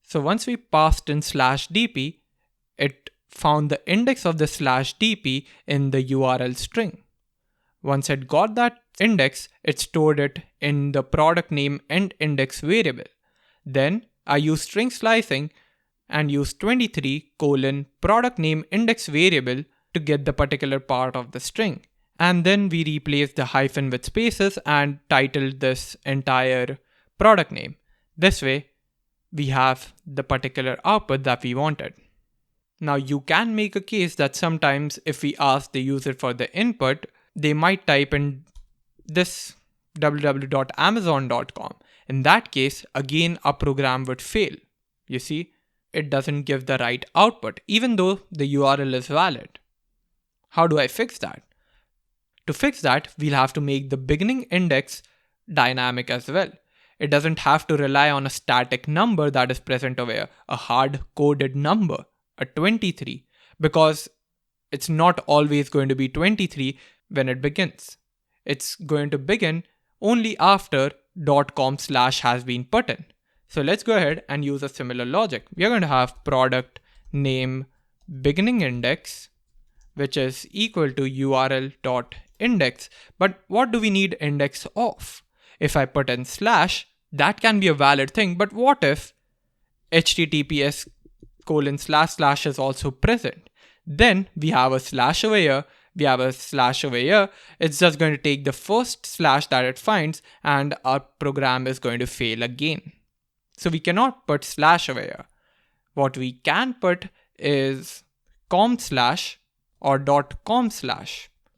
So once we passed in /dp, it found the index of the /dp in the URL string. Once it got that index, it stored it in the product name end index variable. Then I used string slicing and used 23 : product name index variable to get the particular part of the string. And then we replaced the hyphen with spaces and titled this entire product name. This way, we have the particular output that we wanted. Now you can make a case that sometimes if we ask the user for the input, they might type in this www.amazon.com. In that case, again, our program would fail. You see, it doesn't give the right output, even though the URL is valid. How do I fix that? To fix that, we'll have to make the beginning index dynamic as well. It doesn't have to rely on a static number that is present over here, a hard-coded number, a 23, because it's not always going to be 23 when it begins. It's going to begin only after .com/ has been put in. So let's go ahead and use a similar logic. We are going to have product name beginning index, which is equal to url.index. But what do we need index of? If I put in slash, that can be a valid thing, but what if https : is also present? Then we have a slash over here, we have a slash over here. It's just going to take the first slash that it finds and our program is going to fail again. So we cannot put slash over here. What we can put is com/ or .com/,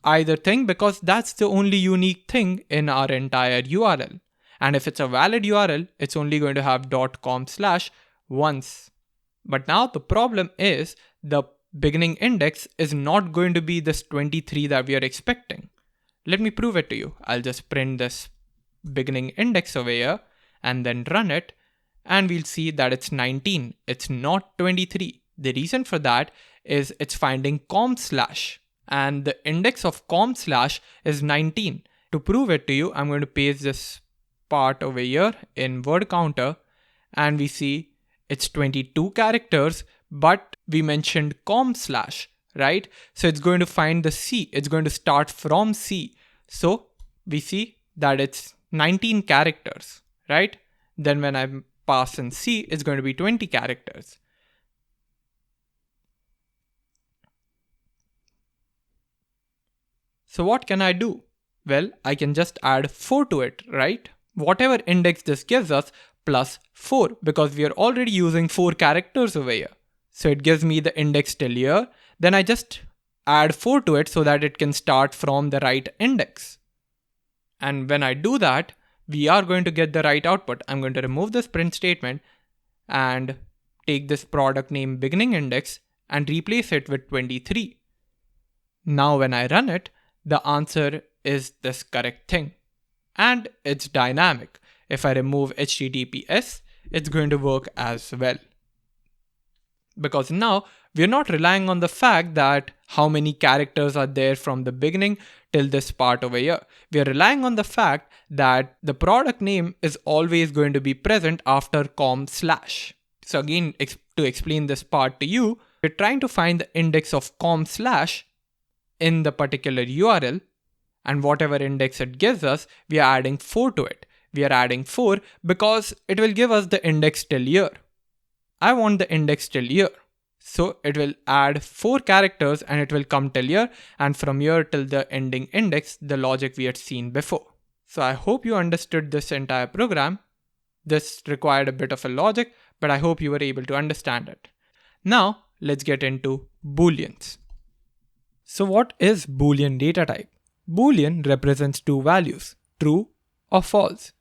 either thing, because that's the only unique thing in our entire URL. And if it's a valid URL, it's only going to have .com/ once. But now the problem is the beginning index is not going to be this 23 that we are expecting. Let me prove it to you. I'll just print this beginning index over here and then run it, and we'll see that it's 19. It's not 23. The reason for that is it's finding com/ and the index of com/ is 19. To prove it to you, I'm going to paste this part over here in word counter, and we see it's 22 characters, but we mentioned com/, right? So it's going to find the C. It's going to start from C. So we see that it's 19 characters, right? Then when I pass in C, it's going to be 20 characters. So what can I do? Well, I can just add 4 to it, right? whatever index this gives us plus 4 because we are already using 4 characters over here. So it gives me the index till here. Then I just add 4 to it so that it can start from the right index. And when I do that, we are going to get the right output. I'm going to remove this print statement and take this product name beginning index and replace it with 23. Now when I run it, the answer is this correct thing. And it's dynamic. If I remove HTTPS, it's going to work as well. Because now we're not relying on the fact that how many characters are there from the beginning till this part over here. We are relying on the fact that the product name is always going to be present after /. So again, to explain this part to you, we're trying to find the index of // in the particular URL, and whatever index it gives us, we are adding 4 to it. We are adding 4 because it will give us the index till here. I want the index till here. So it will add 4 characters and it will come till here, and from here till the ending index, the logic we had seen before. So I hope you understood this entire program. This required a bit of a logic, but I hope you were able to understand it. Now let's get into Booleans. So what is Boolean data type? Boolean represents two values, true or false.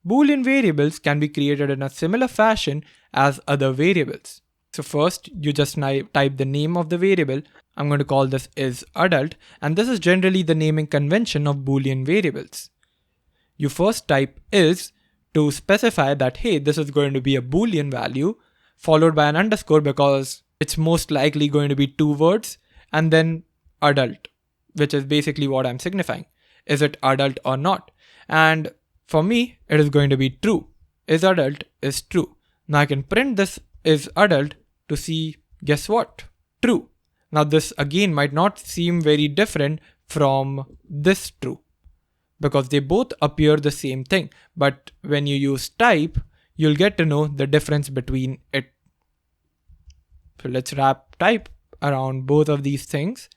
Boolean variables can be created in a similar fashion as other variables. So first, you just type the name of the variable. I'm going to call this isAdult, and this is generally the naming convention of Boolean variables. You first type is to specify that, hey, this is going to be a Boolean value, followed by an underscore because it's most likely going to be 2 words, and then adult, which is basically what I'm signifying. Is it adult or not? And for me, it is going to be true. IsAdult is true. Now I can print this isAdult to see, guess what? True. Now this again might not seem very different from this true because they both appear the same thing. But when you use type, you'll get to know the difference between it. So let's wrap type around both of these things.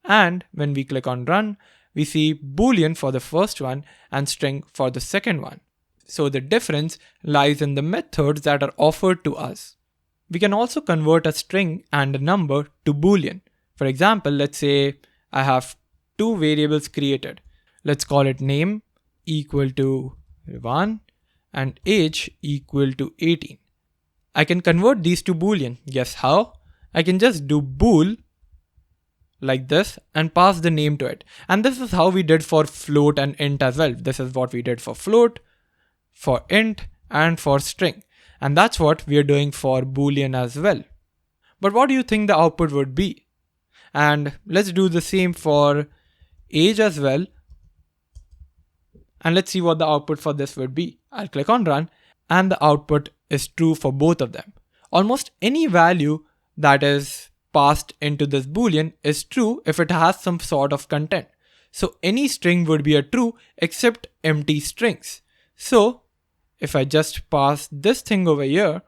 And when we click on run, we see Boolean for the first one and string for the second one. So the difference lies in the methods that are offered to us. We can also convert a string and a number to Boolean. For example, let's say I have 2 variables created. Let's call it name equal to 1 and age equal to 18. I can convert these to Boolean. Guess how? I can just do bool like this and pass the name to it. And this is how we did for float and int as well. This is what we did for float, for int, and for string. And that's what we are doing for Boolean as well. But what do you think the output would be? And let's do the same for age as well. And let's see what the output for this would be. I'll click on run and the output is true for both of them. Almost any value that is passed into this Boolean is true if it has some sort of content. So any string would be a true except empty strings. So if I just pass this thing over here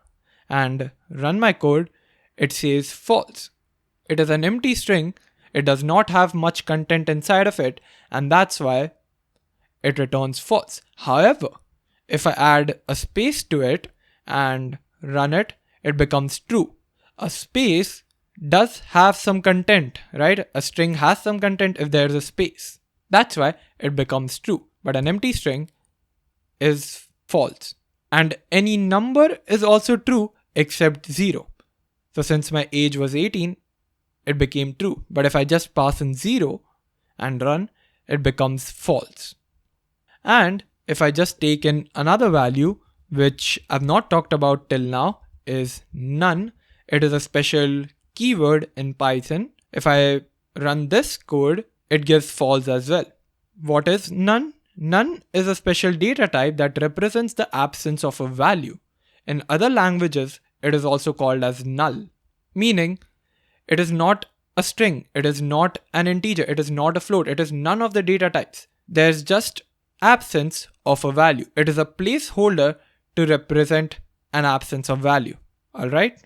and run my code, it says false. It is an empty string. It does not have much content inside of it, and that's why it returns false. However, if I add a space to it and run it, it becomes true. A space does have some content, right? A string has some content if there's a space. That's why it becomes true. But an empty string is false. And any number is also true except 0. So since my age was 18, it became true. But if I just pass in 0 and run, it becomes false. And if I just take in another value, which I've not talked about till now, is none. It is a special keyword in Python. If I run this code, it gives false as well. What is none? None is a special data type that represents the absence of a value. In other languages, it is also called as null, meaning it is not a string, it is not an integer, it is not a float, it is none of the data types. There's just absence of a value. It is a placeholder to represent an absence of value. Alright?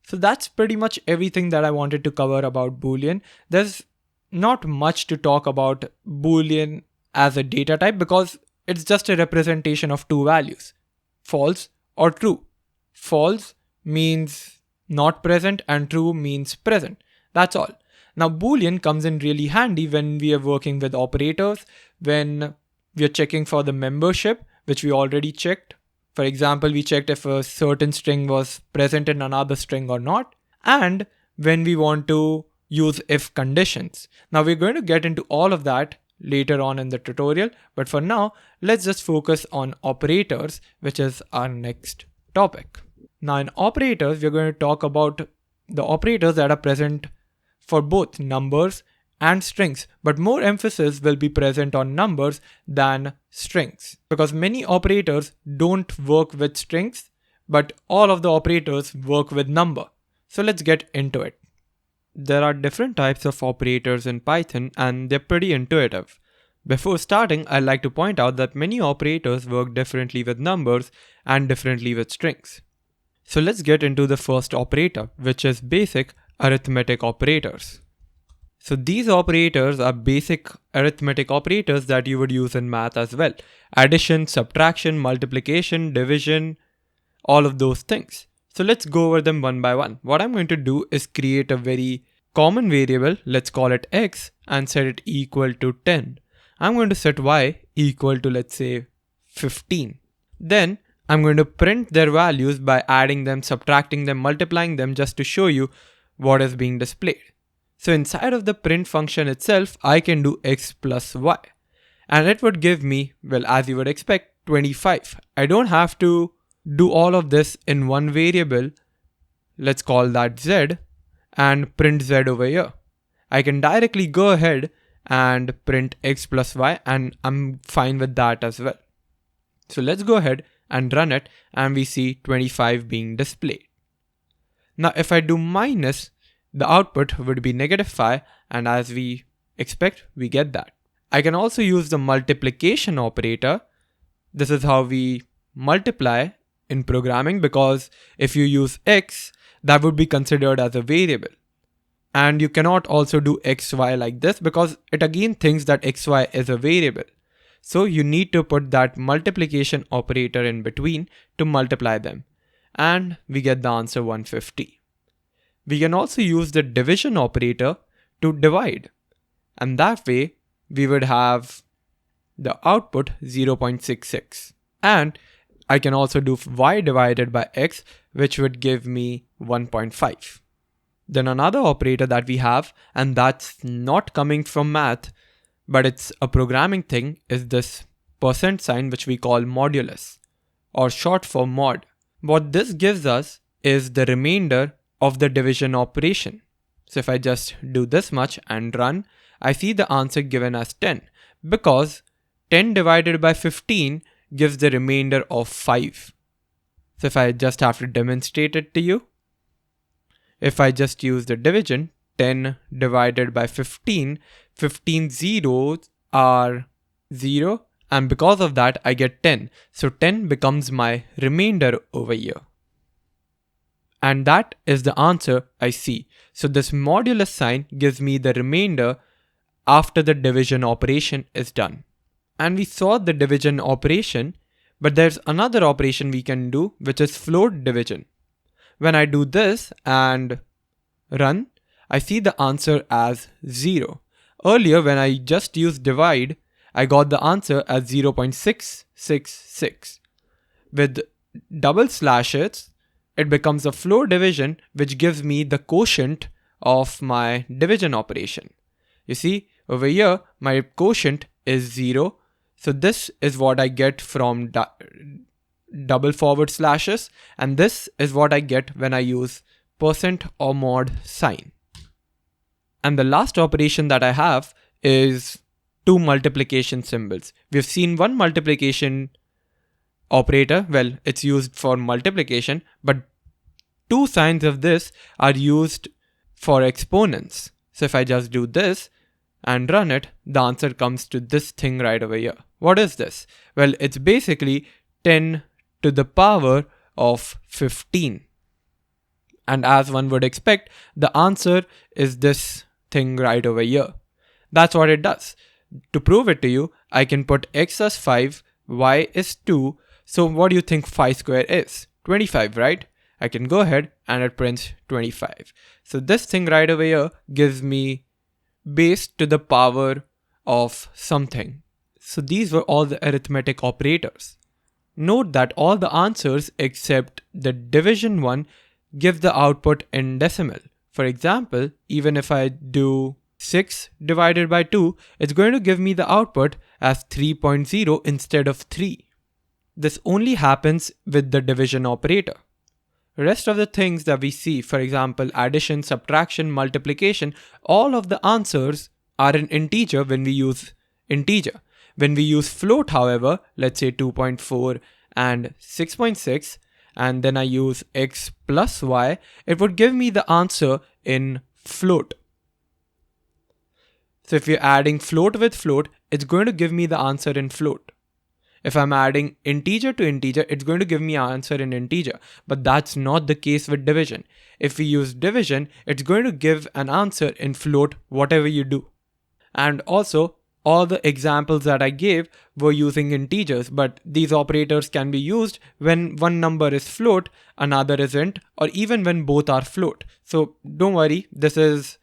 So that's pretty much everything that I wanted to cover about Boolean. There's not much to talk about Boolean as a data type because it's just a representation of two values, false or true. False means not present and true means present. That's all. Now Boolean comes in really handy when we are working with operators, when we are checking for the membership, which we already checked. For example, we checked if a certain string was present in another string or not, and when we want to use if conditions. Now we're going to get into all of that later on in the tutorial, but for now, let's just focus on operators, which is our next topic. Now in operators, we're going to talk about the operators that are present for both numbers and strings, but more emphasis will be present on numbers than strings, because many operators don't work with strings, but all of the operators work with number. So let's get into it. There are different types of operators in Python and they're pretty intuitive. Before starting, I'd like to point out that many operators work differently with numbers and differently with strings. So let's get into the first operator, which is basic arithmetic operators. So these operators are basic arithmetic operators that you would use in math as well. Addition, subtraction, multiplication, division, all of those things. So let's go over them one by one. What I'm going to do is create a very common variable, let's call it x, and set it equal to 10. I'm going to set y equal to, let's say, 15. Then I'm going to print their values by adding them, subtracting them, multiplying them, just to show you what is being displayed. So inside of the print function itself, I can do x plus y. And it would give me, well, as you would expect, 25. I don't have to do all of this in one variable. Let's call that z, and print z over here. I can directly go ahead and print x plus y, and I'm fine with that as well. So let's go ahead and run it, and we see 25 being displayed. Now if I do minus, the output would be -5, and as we expect, we get that. I can also use the multiplication operator. This is how we multiply in programming, because if you use x, that would be considered as a variable. And you cannot also do xy like this, because it again thinks that xy is a variable. So you need to put that multiplication operator in between to multiply them. And we get the answer 150. We can also use the division operator to divide. And that way, we would have the output 0.66. And I can also do y divided by x, which would give me 1.5. Then another operator that we have, and that's not coming from math, but it's a programming thing, is this %, which we call modulus, or short for mod. What this gives us is the remainder of the division operation. So if I just do this much and run, I see the answer given as 10, because 10 divided by 15 gives the remainder of 5. So if I just have to demonstrate it to you, if I just use the division, 10 divided by 15, 15 zeros are 0, and because of that I get 10. So 10 becomes my remainder over here. And that is the answer I see. So this modulus sign gives me the remainder after the division operation is done. And we saw the division operation, but there's another operation we can do, which is float division. When I do this and run, I see the answer as 0. Earlier, when I just used divide, I got the answer as 0.666. With double slashes, it becomes a float division, which gives me the quotient of my division operation. You see, over here, my quotient is 0. So this is what I get from double forward slashes, and this is what I get when I use % or mod sign. And the last operation that I have is two multiplication symbols. We've seen one multiplication operator, well, it's used for multiplication, but two signs of this are used for exponents. So if I just do this and run it, the answer comes to this thing right over here. What is this? Well, it's basically 10 to the power of 15. And as one would expect, the answer is this thing right over here. That's what it does. To prove it to you, I can put x as 5, y is 2. So what do you think 5 square is? 25, right? I can go ahead and it prints 25. So this thing right over here gives me base to the power of something. So these were all the arithmetic operators. Note that all the answers except the division one give the output in decimal. For example, even if I do 6 divided by 2, it's going to give me the output as 3.0 instead of 3. This only happens with the division operator. Rest of the things that we see, for example, addition, subtraction, multiplication, all of the answers are in integer when we use integer. When we use float, however, let's say 2.4 and 6.6, and then I use x plus y, it would give me the answer in float. So if you're adding float with float, it's going to give me the answer in float. If I'm adding integer to integer, it's going to give me an answer in integer. But that's not the case with division. If we use division, it's going to give an answer in float, whatever you do. And also, all the examples that I gave were using integers, but these operators can be used when one number is float, another isn't, or even when both are float. So don't worry, this is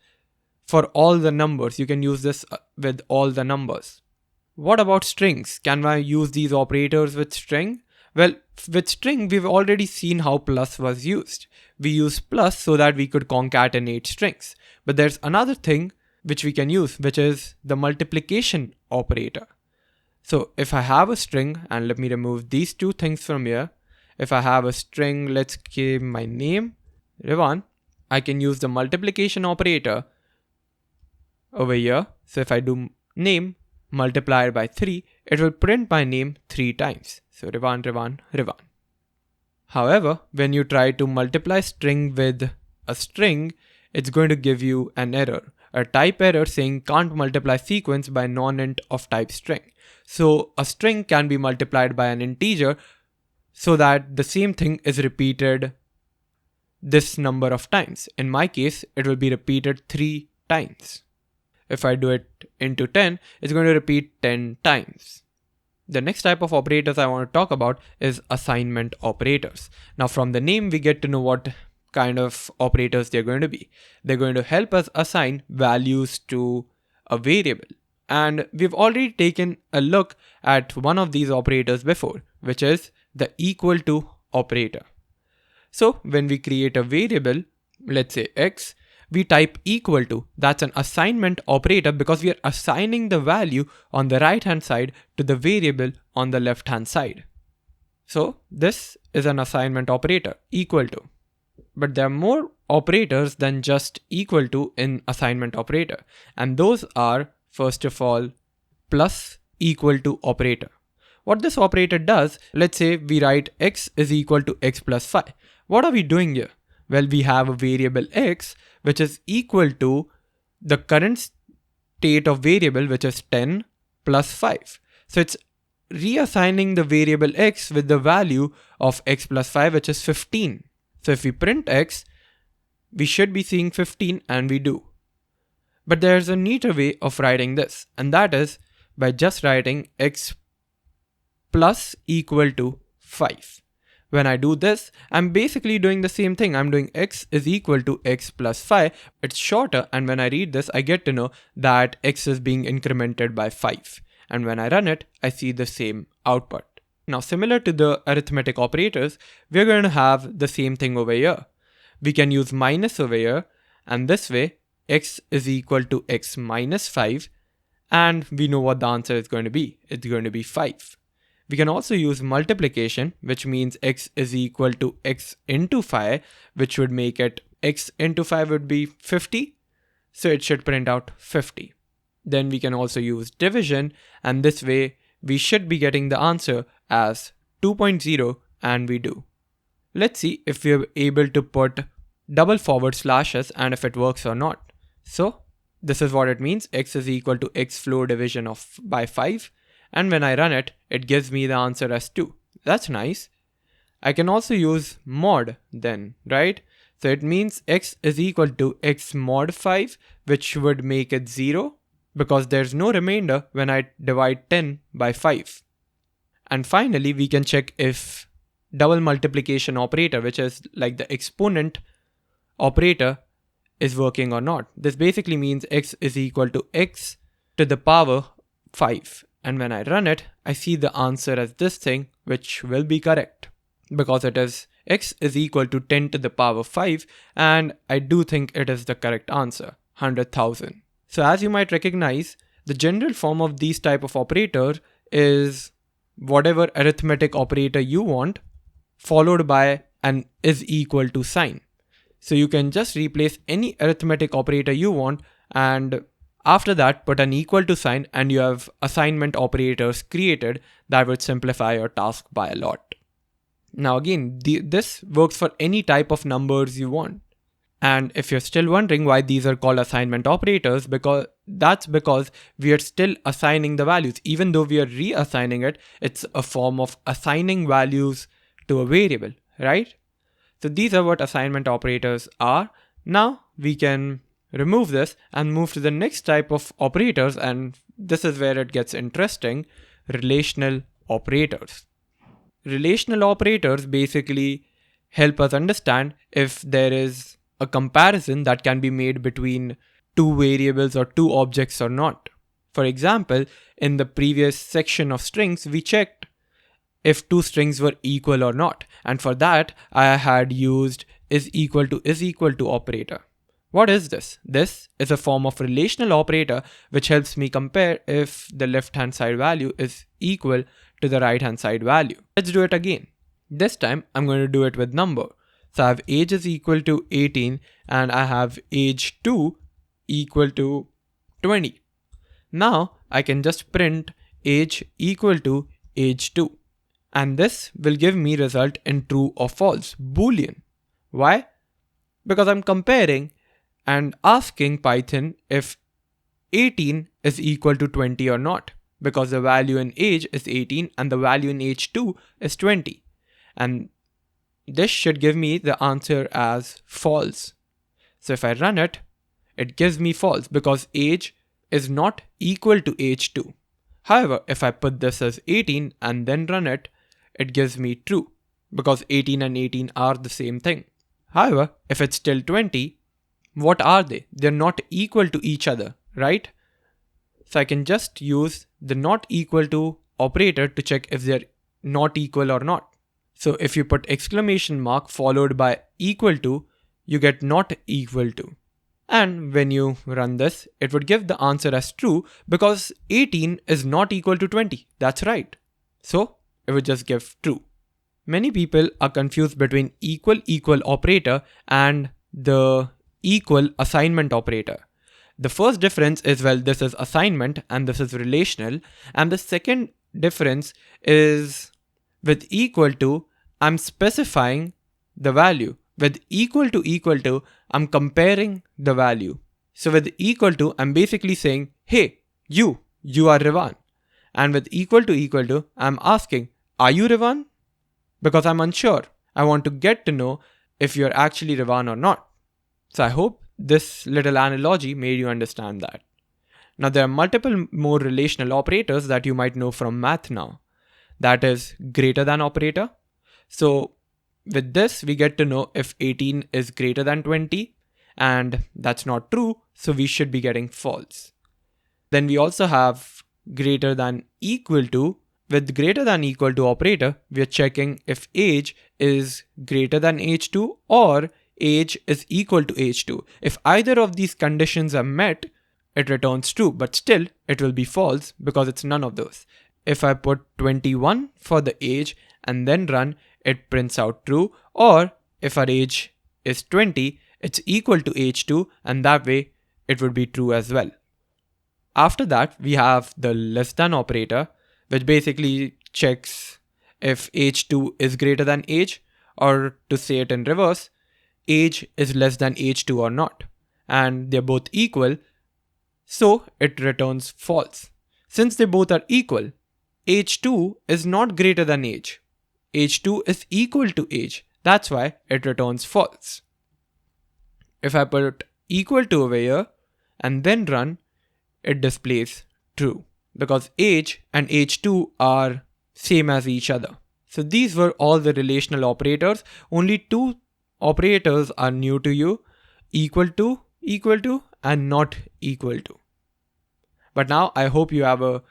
for all the numbers. You can use this with all the numbers. What about strings? Can I use these operators with string? Well, with string, we've already seen how plus was used. We use plus so that we could concatenate strings. But there's another thing which we can use, which is the multiplication operator. So if I have a string, and let me remove these two things from here. If I have a string, let's give my name, Rivan, I can use the multiplication operator over here. So if I do name multiplied by 3, it will print my name 3 times. So Rivan, Rivan, Rivan. However, when you try to multiply string with a string, it's going to give you an error. A type error saying can't multiply sequence by non-int of type string. So a string can be multiplied by an integer so that the same thing is repeated this number of times. In my case, it will be repeated 3 times. If I do it into 10, it's going to repeat 10 times. The next type of operators I want to talk about is assignment operators. Now from the name, we get to know what kind of operators they're going to be. They're going to help us assign values to a variable. And we've already taken a look at one of these operators before, which is the equal to operator. So when we create a variable, let's say x, we type equal to. That's an assignment operator because we are assigning the value on the right hand side to the variable on the left hand side. So this is an assignment operator, equal to. But there are more operators than just equal to in assignment operator. And those are, first of all, plus equal to operator. What this operator does, let's say we write x is equal to x plus 5. What are we doing here? Well, we have a variable x which is equal to the current state of variable, which is 10 plus 5. So it's reassigning the variable x with the value of x plus 5, which is 15. So if we print x, we should be seeing 15, and we do. But there's a neater way of writing this, and that is by just writing x plus equal to 5. When I do this, I'm basically doing the same thing. I'm doing x is equal to x plus 5. It's shorter, and when I read this, I get to know that x is being incremented by 5. And when I run it, I see the same output. Now, similar to the arithmetic operators, we're going to have the same thing over here. We can use minus over here, and this way, x is equal to x minus 5, and we know what the answer is going to be. It's going to be 5. We can also use multiplication, which means x is equal to x into 5, which would make it x into 5 would be 50. So it should print out 50. Then we can also use division, and this way we should be getting the answer as 2.0, and we do. Let's see if we're able to put double forward slashes and if it works or not. So this is what it means. X is equal to x floor division by 5. And when I run it, it gives me the answer as 2. That's nice. I can also use mod then, right? So it means x is equal to x mod 5, which would make it 0 because there's no remainder when I divide 10 by 5. And finally, we can check if double multiplication operator, which is like the exponent operator, is working or not. This basically means x is equal to x to the power 5. And when I run it, I see the answer as this thing, which will be correct because it is x is equal to 10 to the power 5, and I do think it is the correct answer, 100,000. So as you might recognize, the general form of these type of operator is whatever arithmetic operator you want, followed by an is equal to sign. So you can just replace any arithmetic operator you want, and after that put an equal to sign, and you have assignment operators created that would simplify your task by a lot. Now again, this works for any type of numbers you want. And if you're still wondering why these are called assignment operators, that's because we are still assigning the values. Even though we are reassigning it, it's a form of assigning values to a variable, right? So these are what assignment operators are. Now we can remove this and move to the next type of operators, and this is where it gets interesting: relational operators. Relational operators basically help us understand if there is a comparison that can be made between two variables or two objects or not. For example, in the previous section of strings, we checked if two strings were equal or not, and for that I had used is equal to operator. What is this? This is a form of relational operator which helps me compare if the left hand side value is equal to the right hand side value. Let's do it again. This time I'm going to do it with number. So I have age is equal to 18 and I have age 2 equal to 20. Now I can just print age equal to age 2. And this will give me result in true or false, Boolean. Why? Because I'm comparing and asking Python if 18 is equal to 20 or not, because the value in age is 18 and the value in age 2 is 20. And this should give me the answer as false. So if I run it, it gives me false because age is not equal to age 2. However, if I put this as 18 and then run it, it gives me true because 18 and 18 are the same thing. However, if it's still 20, what are they? They're not equal to each other, right? So I can just use the not equal to operator to check if they're not equal or not. So if you put exclamation mark followed by equal to, you get not equal to. And when you run this, it would give the answer as true because 18 is not equal to 20. That's right. So it would just give true. Many people are confused between equal operator and the equal assignment operator. The first difference is, well, this is assignment and this is relational. And the second difference is with equal to, I'm specifying the value. With equal to, I'm comparing the value. So with equal to, I'm basically saying, hey, you are Rivan. And with equal to, I'm asking, are you Rivan? Because I'm unsure. I want to get to know if you're actually Rivan or not. So I hope this little analogy made you understand that. Now there are multiple more relational operators that you might know from math now. That is greater than operator. So with this, we get to know if 18 is greater than 20, and that's not true, so we should be getting false. Then we also have greater than equal to. With greater than equal to operator, we are checking if age is greater than age 2 or age is equal to age 2. If either of these conditions are met, it returns true, but still it will be false because it's none of those. If I put 21 for the age and then run, it prints out true, or if our age is 20, it's equal to age 2, and that way it would be true as well. After that, we have the less than operator, which basically checks if age 2 is greater than age, or to say it in reverse, age is less than age 2 or not. And they're both equal, so it returns false. Since they both are equal, age 2 is not greater than age. Age 2 is equal to age. That's why it returns false. If I put equal to over here and then run, it displays true because age and age 2 are same as each other. So these were all the relational operators. Only two operators are new to you: equal to, and not equal to. But now I hope you have a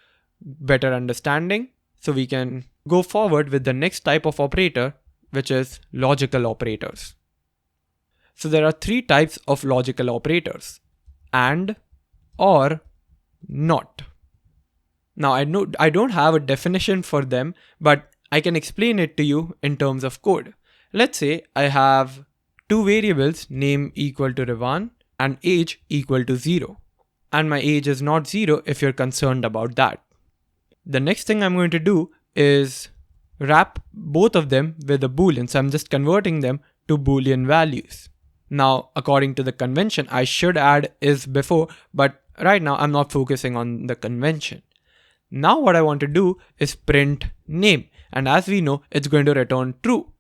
better understanding, so we can go forward with the next type of operator, which is logical operators. So there are three types of logical operators: and, or, not. Now I don't have a definition for them, but I can explain it to you in terms of code. Let's say I have two variables, name equal to Revan and age equal to 0. And my age is not 0 if you're concerned about that. The next thing I'm going to do is wrap both of them with a Boolean. So I'm just converting them to Boolean values. Now, according to the convention, I should add is before, but right now I'm not focusing on the convention. Now what I want to do is print name, and as we know, it's going to return true.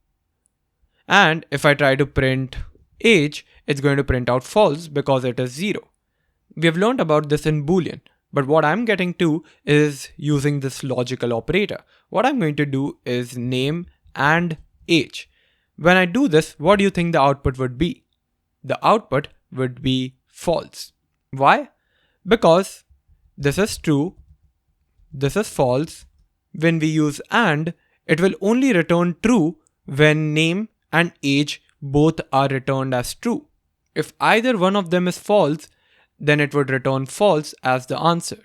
And if I try to print age, it's going to print out false because it is 0. We have learned about this in Boolean, but what I'm getting to is using this logical operator. What I'm going to do is name and age. When I do this, what do you think the output would be? The output would be false. Why? Because this is true, this is false. When we use and, it will only return true when name and age both are returned as true. If either one of them is false, then it would return false as the answer.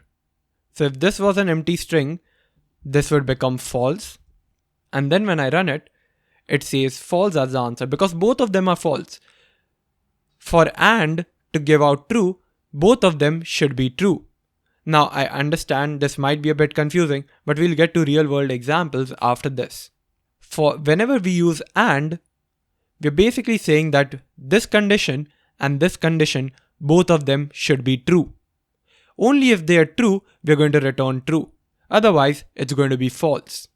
So if this was an empty string, this would become false. And then when I run it, it says false as the answer because both of them are false. For and to give out true, both of them should be true. Now I understand this might be a bit confusing, but we'll get to real world examples after this. For whenever we use and, we're basically saying that this condition and this condition, both of them should be true. Only if they are true, we're going to return true. Otherwise, it's going to be false.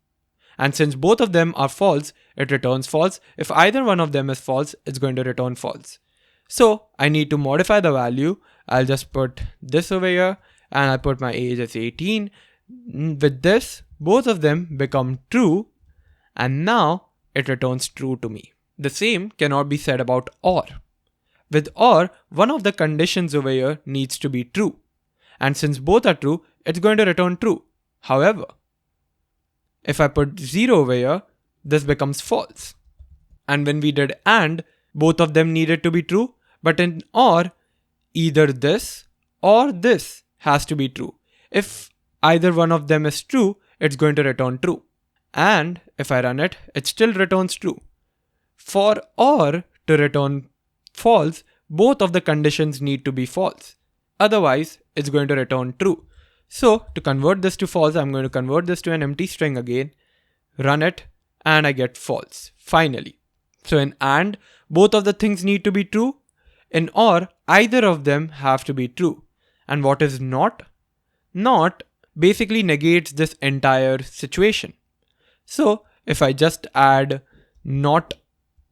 And since both of them are false, it returns false. If either one of them is false, it's going to return false. So I need to modify the value. I'll just put this over here and I put my age as 18. With this, both of them become true and now it returns true to me. The same cannot be said about or. With or, one of the conditions over here needs to be true. And since both are true, it's going to return true. However, if I put 0 over here, this becomes false. And when we did and, both of them needed to be true. But in or, either this or this has to be true. If either one of them is true, it's going to return true. And if I run it, it still returns true. For or to return false, both of the conditions need to be false. Otherwise, it's going to return true. So to convert this to false, I'm going to convert this to an empty string again, run it, and I get false, finally. So in and, both of the things need to be true. In or, either of them have to be true. And what is not? Not basically negates this entire situation. So if I just add not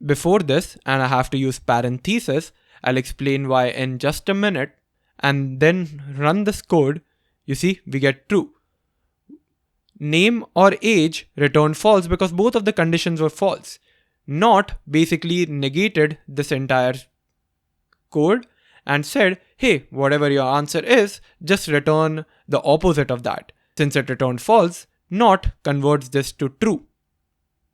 before this and I have to use parentheses, I'll explain why in just a minute, and then run this code, you see, we get true. Name or age returned false because both of the conditions were false. Not basically negated this entire code and said, hey, whatever your answer is, just return the opposite of that. Since it returned false, not converts this to true.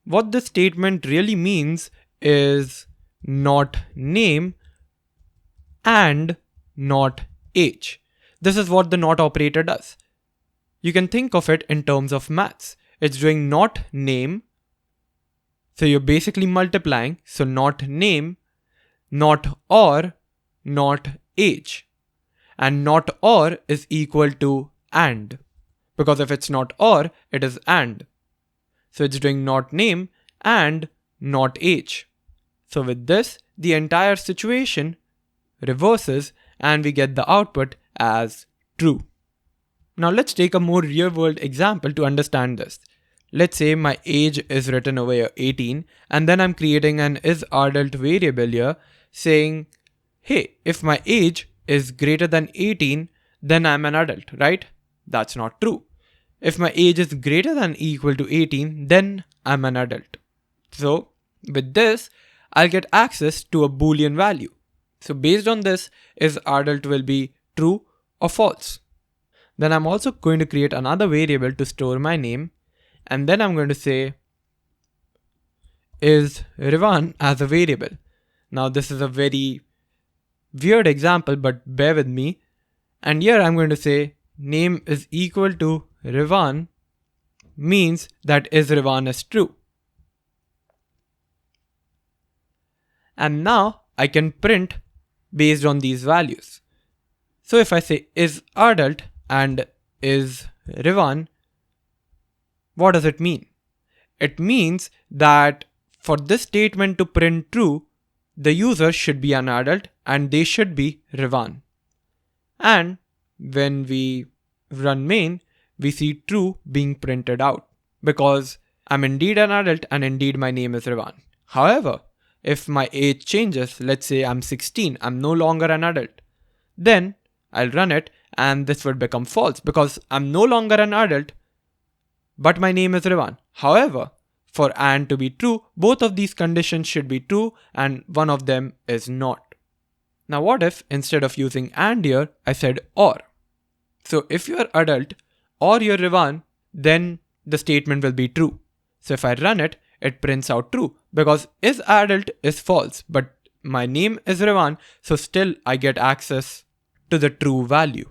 What this statement really means is not name and not age. This is what the not operator does. You can think of it in terms of maths. It's doing not name. So you're basically multiplying. So not name, not or, not age. And not or is equal to and. Because if it's not or, it is and. So it's doing not name and not age. So with this, the entire situation reverses and we get the output as true. Now let's take a more real world example to understand this. Let's say my age is written over here 18 and then I'm creating an isAdult variable here saying, hey, if my age is greater than 18, then I'm an adult, right? That's not true. If my age is greater than or equal to 18, then I'm an adult. So with this, I'll get access to a Boolean value. So based on this, is adult will be true or false. Then I'm also going to create another variable to store my name. And then I'm going to say is Rivan as a variable. Now this is a very weird example, but bear with me. And here I'm going to say name is equal to Rivan means that is Rivan is true. And now I can print based on these values. So if I say is adult and is Rivan, what does it mean? It means that for this statement to print true, the user should be an adult and they should be Rivan. And when we run main, we see true being printed out because I'm indeed an adult and indeed my name is Rivan. However, if my age changes, let's say I'm 16, I'm no longer an adult, then I'll run it and this would become false because I'm no longer an adult, but my name is Rivan. However, for and to be true, both of these conditions should be true and one of them is not. Now what if instead of using and here, I said or? So if you're adult or you're Rivan, then the statement will be true. So if I run it, it prints out true because is adult is false, but my name is Rivan, so still I get access to the true value.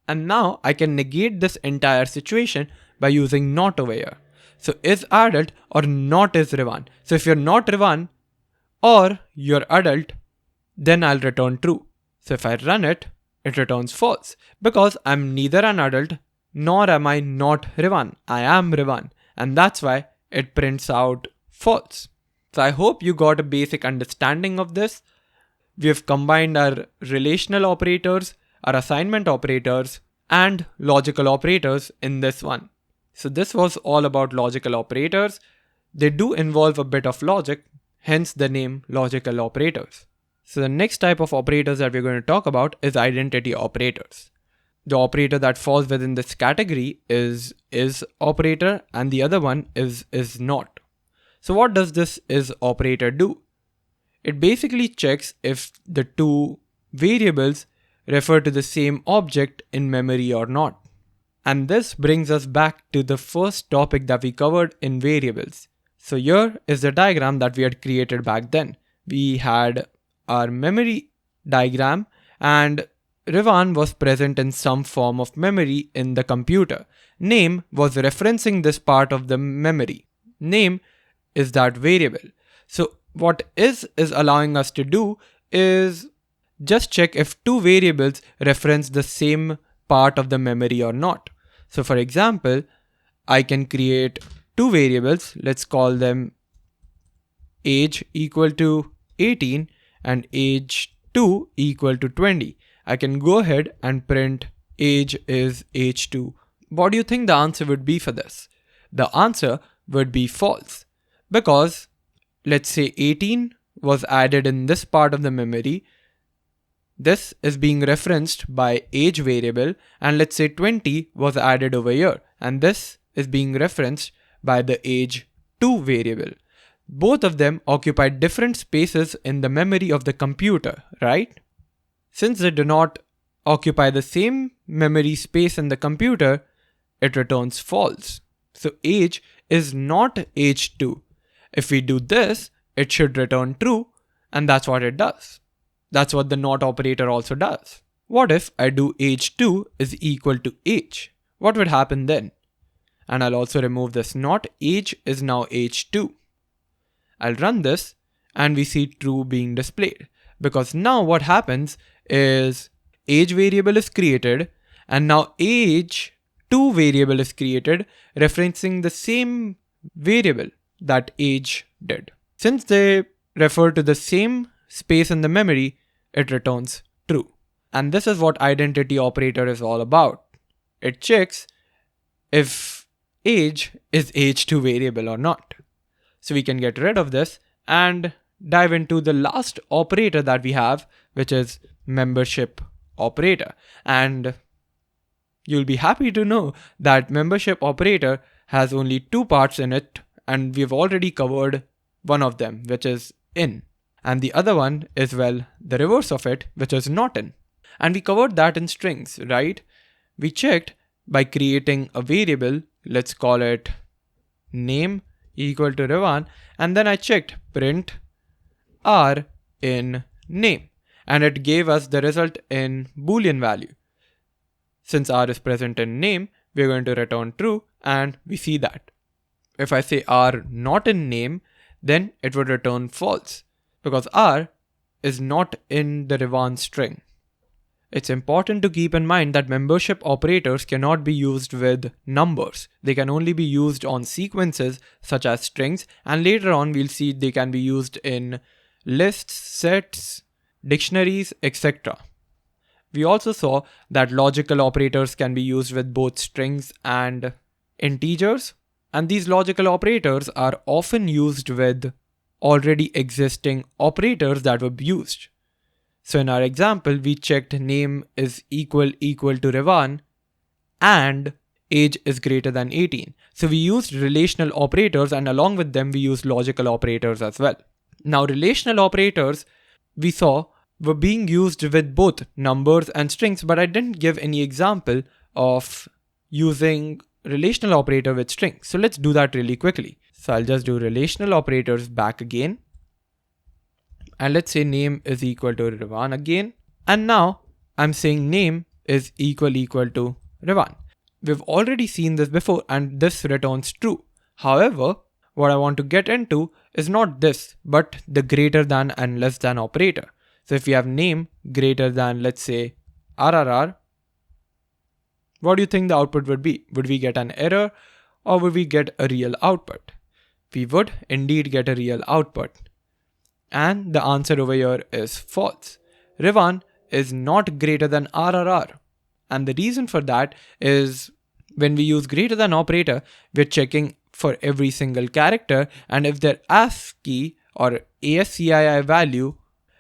And now I can negate this entire situation by using not over here. So is adult or not is Rivan. So if you're not Rivan or you're adult, then I'll return true. So if I run it, it returns false because I'm neither an adult nor am I not Rivan. I am Rivan, and that's why it prints out false. So I hope you got a basic understanding of this. We have combined our relational operators, our assignment operators, and logical operators in this one. So this was all about logical operators. They do involve a bit of logic, hence the name logical operators. So the next type of operators that we're going to talk about is identity operators. The operator that falls within this category is operator and the other one is not. So what does this is operator do? It basically checks if the two variables refer to the same object in memory or not. And this brings us back to the first topic that we covered in variables. So here is the diagram that we had created back then. We had our memory diagram and Rivan was present in some form of memory in the computer. Name was referencing this part of the memory. Name is that variable. So what is allowing us to do is just check if two variables reference the same part of the memory or not. So for example, I can create two variables. Let's call them age equal to 18 and age 2 equal to 20. I can go ahead and print age is age 2. What do you think the answer would be for this? The answer would be false because let's say 18 was added in this part of the memory. This is being referenced by age variable, and let's say 20 was added over here and this is being referenced by the age 2 variable. Both of them occupy different spaces in the memory of the computer, right? Since they do not occupy the same memory space in the computer, it returns false. So age is not age 2. If we do this, it should return true, and that's what it does. That's what the not operator also does. What if I do age 2 is equal to age? What would happen then? And I'll also remove this not. Age is now age 2. I'll run this and we see true being displayed because now what happens is age variable is created and now age 2 variable is created referencing the same variable that age did. Since they refer to the same space in the memory, it returns true. And this is what identity operator is all about. It checks if age is age 2 variable or not. So we can get rid of this and dive into the last operator that we have, which is membership operator. And You'll be happy to know that membership operator has only two parts in it, and we've already covered one of them, which is in. And the other one is, well, the reverse of it, which is not in. And we covered that in strings, right? We checked by creating a variable, let's call it name equal to Revan, and then I checked print r in name, and it gave us the result in Boolean value. Since r is present in name, we're going to return true, and we see that. If I say r not in name, then it would return false, because r is not in the Revan string. It's important to keep in mind that membership operators cannot be used with numbers. They can only be used on sequences such as strings, and later on we'll see they can be used in lists, sets, dictionaries, etc. We also saw that logical operators can be used with both strings and integers, and these logical operators are often used with already existing operators that were used. So in our example, we checked name is equal to Revan and age is greater than 18. So we used relational operators, and along with them we used logical operators as well. Now relational operators we saw were being used with both numbers and strings, but I didn't give any example of using relational operator with strings. So let's do that really quickly. So I'll just do relational operators back again. And let's say name is equal to Revan again. And now I'm saying name is equal to Revan. We've already seen this before, and this returns true. However, what I want to get into is not this, but the greater than and less than operator. So if we have name greater than, let's say, RRR, what do you think the output would be? Would we get an error, or would we get a real output? We would indeed get a real output. And the answer over here is false. Revan is not greater than RRR. And the reason for that is when we use greater than operator, we're checking for every single character, and if their ASCII or ASCII value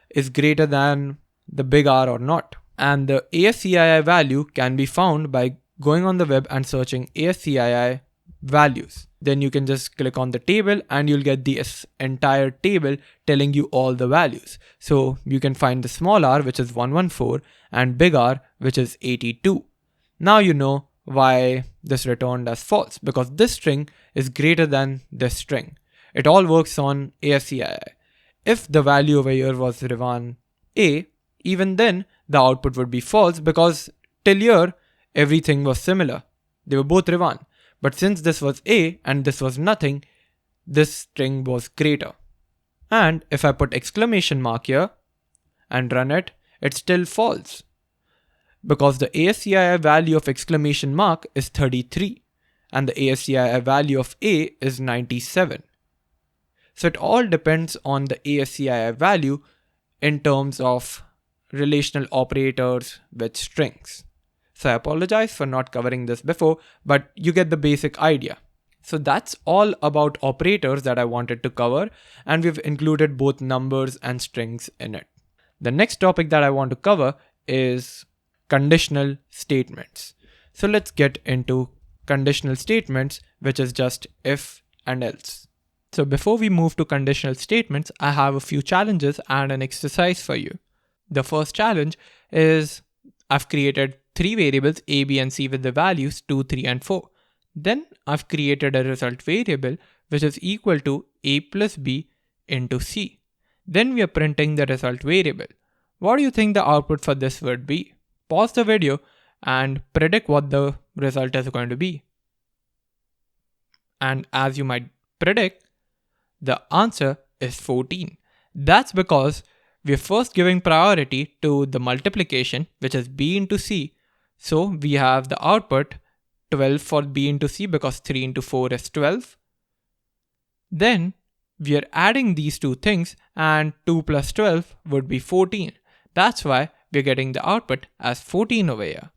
is greater than the big R or not. And the ASCII value can be found by going on the web and searching ASCII values. Then you can just click on the table and you'll get this entire table telling you all the values. So you can find the small r, which is 114, and big R, which is 82. Now you know why this returned as false, because this string is greater than this string. It all works on ASCII. If the value over here was Revan A, even then the output would be false, because till here everything was similar. They were both Revan. But since this was A and this was nothing, this string was greater. And if I put exclamation mark here and run it, it's still false, because the ASCII value of exclamation mark is 33 and the ASCII value of A is 97. So it all depends on the ASCII value in terms of relational operators with strings. So I apologize for not covering this before, but you get the basic idea. So that's all about operators that I wanted to cover, and we've included both numbers and strings in it. The next topic that I want to cover is conditional statements. So let's get into conditional statements, which is just if and else. So before we move to conditional statements, I have a few challenges and an exercise for you. The first challenge is I've created 3 variables a, b, and c with the values 2, 3, and 4. Then I've created a result variable which is equal to a plus b into c. Then we are printing the result variable. What do you think the output for this would be? Pause the video and predict what the result is going to be. And as you might predict, the answer is 14. That's because we're first giving priority to the multiplication, which is b into c. So we have the output 12 for b into c, because 3 into 4 is 12. Then we are adding these two things, and 2 plus 12 would be 14. That's why we're getting the output as 14 over here.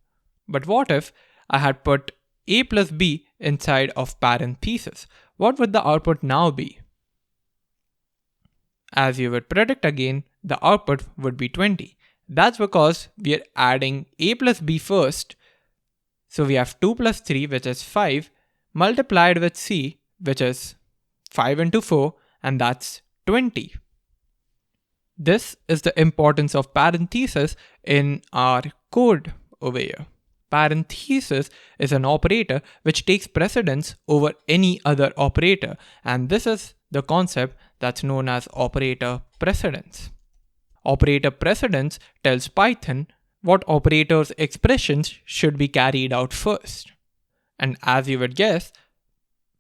But what if I had put a plus b inside of parentheses? What would the output now be? As you would predict again, the output would be 20. That's because we are adding a plus b first. So we have 2 plus 3, which is 5, multiplied with c, which is 5 into 4, and that's 20. This is the importance of parentheses in our code over here. Parenthesis is an operator which takes precedence over any other operator, and this is the concept that's known as operator precedence. Operator precedence tells Python what operator's expressions should be carried out first. And as you would guess,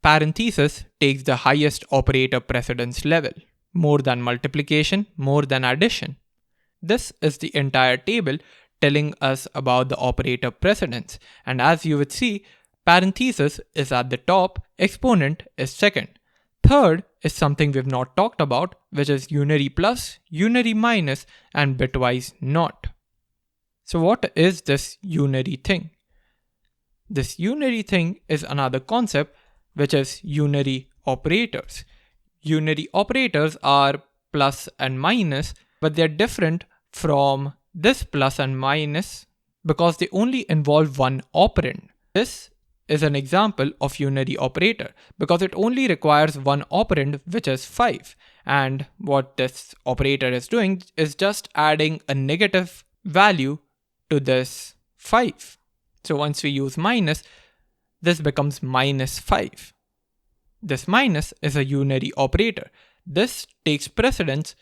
parenthesis takes the highest operator precedence level, more than multiplication, more than addition. This is the entire table telling us about the operator precedence. And as you would see, parenthesis is at the top, exponent is second. Third is something we've not talked about, which is unary plus, unary minus, and bitwise not. So what is this unary thing? This unary thing is another concept, which is unary operators. Unary operators are plus and minus, but they're different from this plus and minus because they only involve one operand. This is an example of unary operator because it only requires one operand, which is 5. And what this operator is doing is just adding a negative value to this 5. So once we use minus, this becomes minus 5. This minus is a unary operator. This takes precedence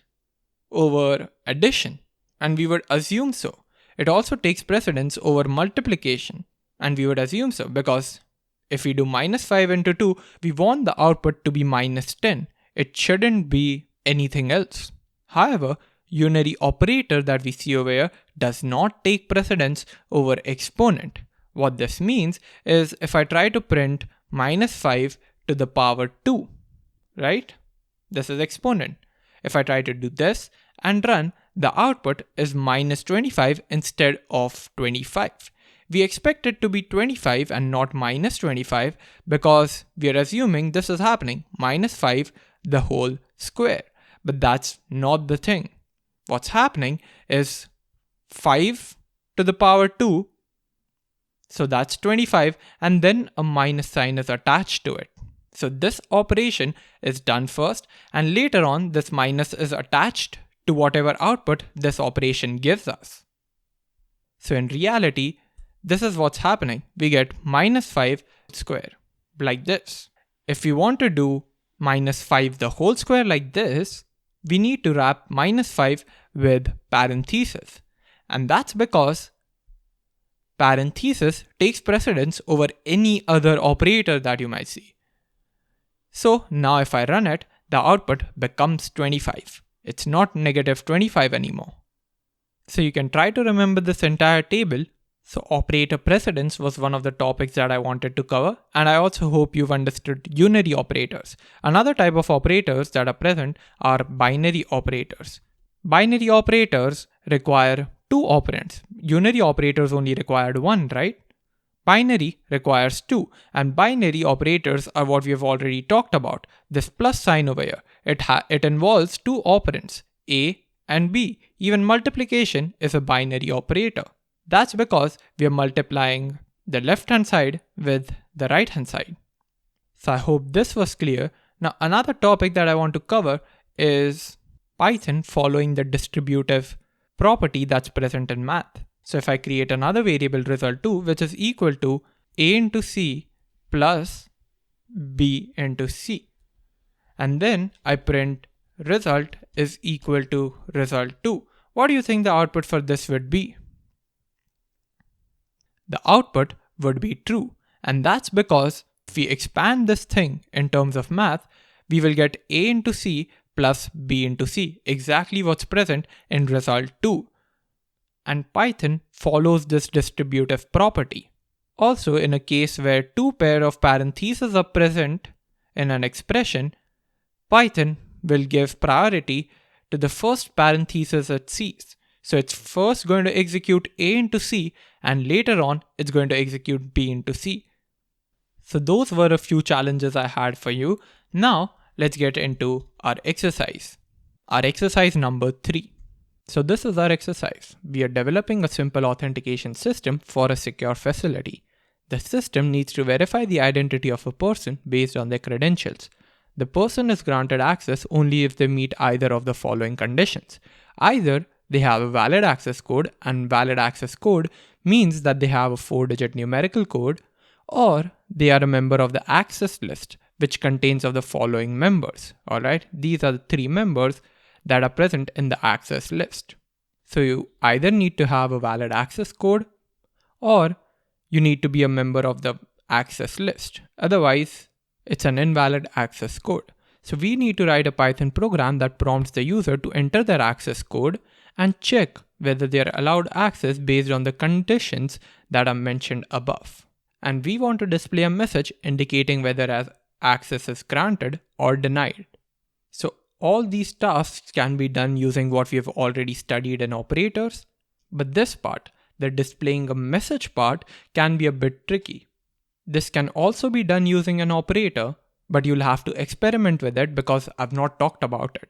over addition, and we would assume so. It also takes precedence over multiplication, and we would assume so because if we do minus 5 into 2, we want the output to be minus 10. It shouldn't be anything else. However, unary operator that we see over here does not take precedence over exponent. What this means is if I try to print minus 5 to the power 2, right? This is exponent. If I try to do this and run, the output is minus 25 instead of 25. We expect it to be 25 and not minus 25 because we are assuming this is happening, minus 5 the whole square. But that's not the thing. What's happening is 5 to the power 2, so that's 25, and then a minus sign is attached to it. So this operation is done first, and later on this minus is attached to whatever output this operation gives us. So in reality, this is what's happening. We get minus 5 square, like this. If we want to do minus 5 the whole square like this, we need to wrap minus 5 with parentheses. And that's because parenthesis takes precedence over any other operator that you might see. So now if I run it, the output becomes 25. It's not negative 25 anymore. So you can try to remember this entire table. So operator precedence was one of the topics that I wanted to cover, and I also hope you've understood unary operators. Another type of operators that are present are binary operators. Binary operators require 2 operands. Unary operators only required 1, right? Binary requires 2, and binary operators are what we have already talked about. This plus sign over here, it involves 2 operands, A and B. Even multiplication is a binary operator. That's because we are multiplying the left-hand side with the right-hand side. So I hope this was clear. Now another topic that I want to cover is Python following the distributive property that's present in math. So if I create another variable result2, which is equal to A into C plus B into C, and then I print result is equal to result2, what do you think the output for this would be? The output would be true, and that's because if we expand this thing in terms of math, we will get A into C plus B into C, exactly what's present in result2. And Python follows this distributive property. Also, in a case where 2 pair of parentheses are present in an expression, Python will give priority to the first parenthesis it sees. So it's first going to execute A into C, and later on it's going to execute B into C. So those were a few challenges I had for you. Now let's get into our exercise. Our exercise number 3. So this is our exercise. We are developing a simple authentication system for a secure facility. The system needs to verify the identity of a person based on their credentials. The person is granted access only if they meet either of the following conditions. Either they have a valid access code, and valid access code means that they have a 4-digit numerical code, or they are a member of the access list, which contains of the following members. Alright, these are the 3 members that are present in the access list. So you either need to have a valid access code, or you need to be a member of the access list. Otherwise, it's an invalid access code. So we need to write a Python program that prompts the user to enter their access code and check whether they are allowed access based on the conditions that are mentioned above. And we want to display a message indicating whether access is granted or denied. So all these tasks can be done using what we have already studied in operators, but this part, the displaying a message part, can be a bit tricky. This can also be done using an operator, but you'll have to experiment with it because I've not talked about it.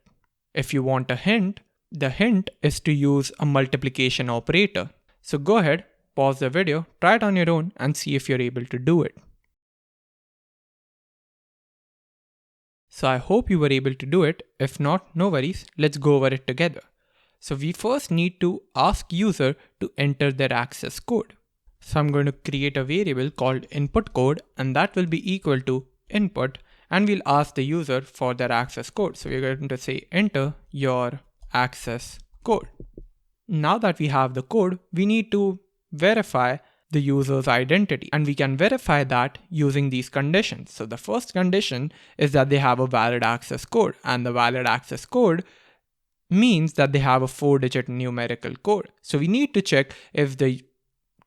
If you want a hint, the hint is to use a multiplication operator. So go ahead, pause the video, try it on your own and see if you're able to do it. So I hope you were able to do it. If not, no worries, let's go over it together. So we first need to ask user to enter their access code. So I'm going to create a variable called input code, and that will be equal to input, and we'll ask the user for their access code. So we're going to say enter your access code. Now that we have the code, we need to verify the user's identity, and we can verify that using these conditions. So the first condition is that they have a valid access code, and the valid access code means that they have a 4-digit numerical code. So we need to check if the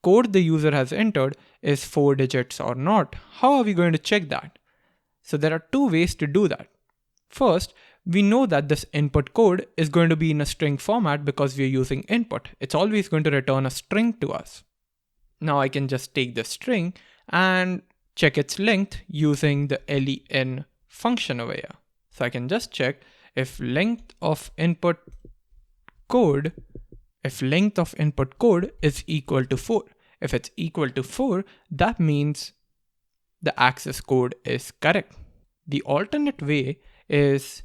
code the user has entered is 4 digits or not. How are we going to check that? So there are 2 ways to do that. First, we know that this input code is going to be in a string format because we're using input. It's always going to return a string to us. Now I can just take this string and check its length using the len function over here. So I can just check if length of input code is equal to 4. If it's equal to 4, that means the access code is correct. The alternate way is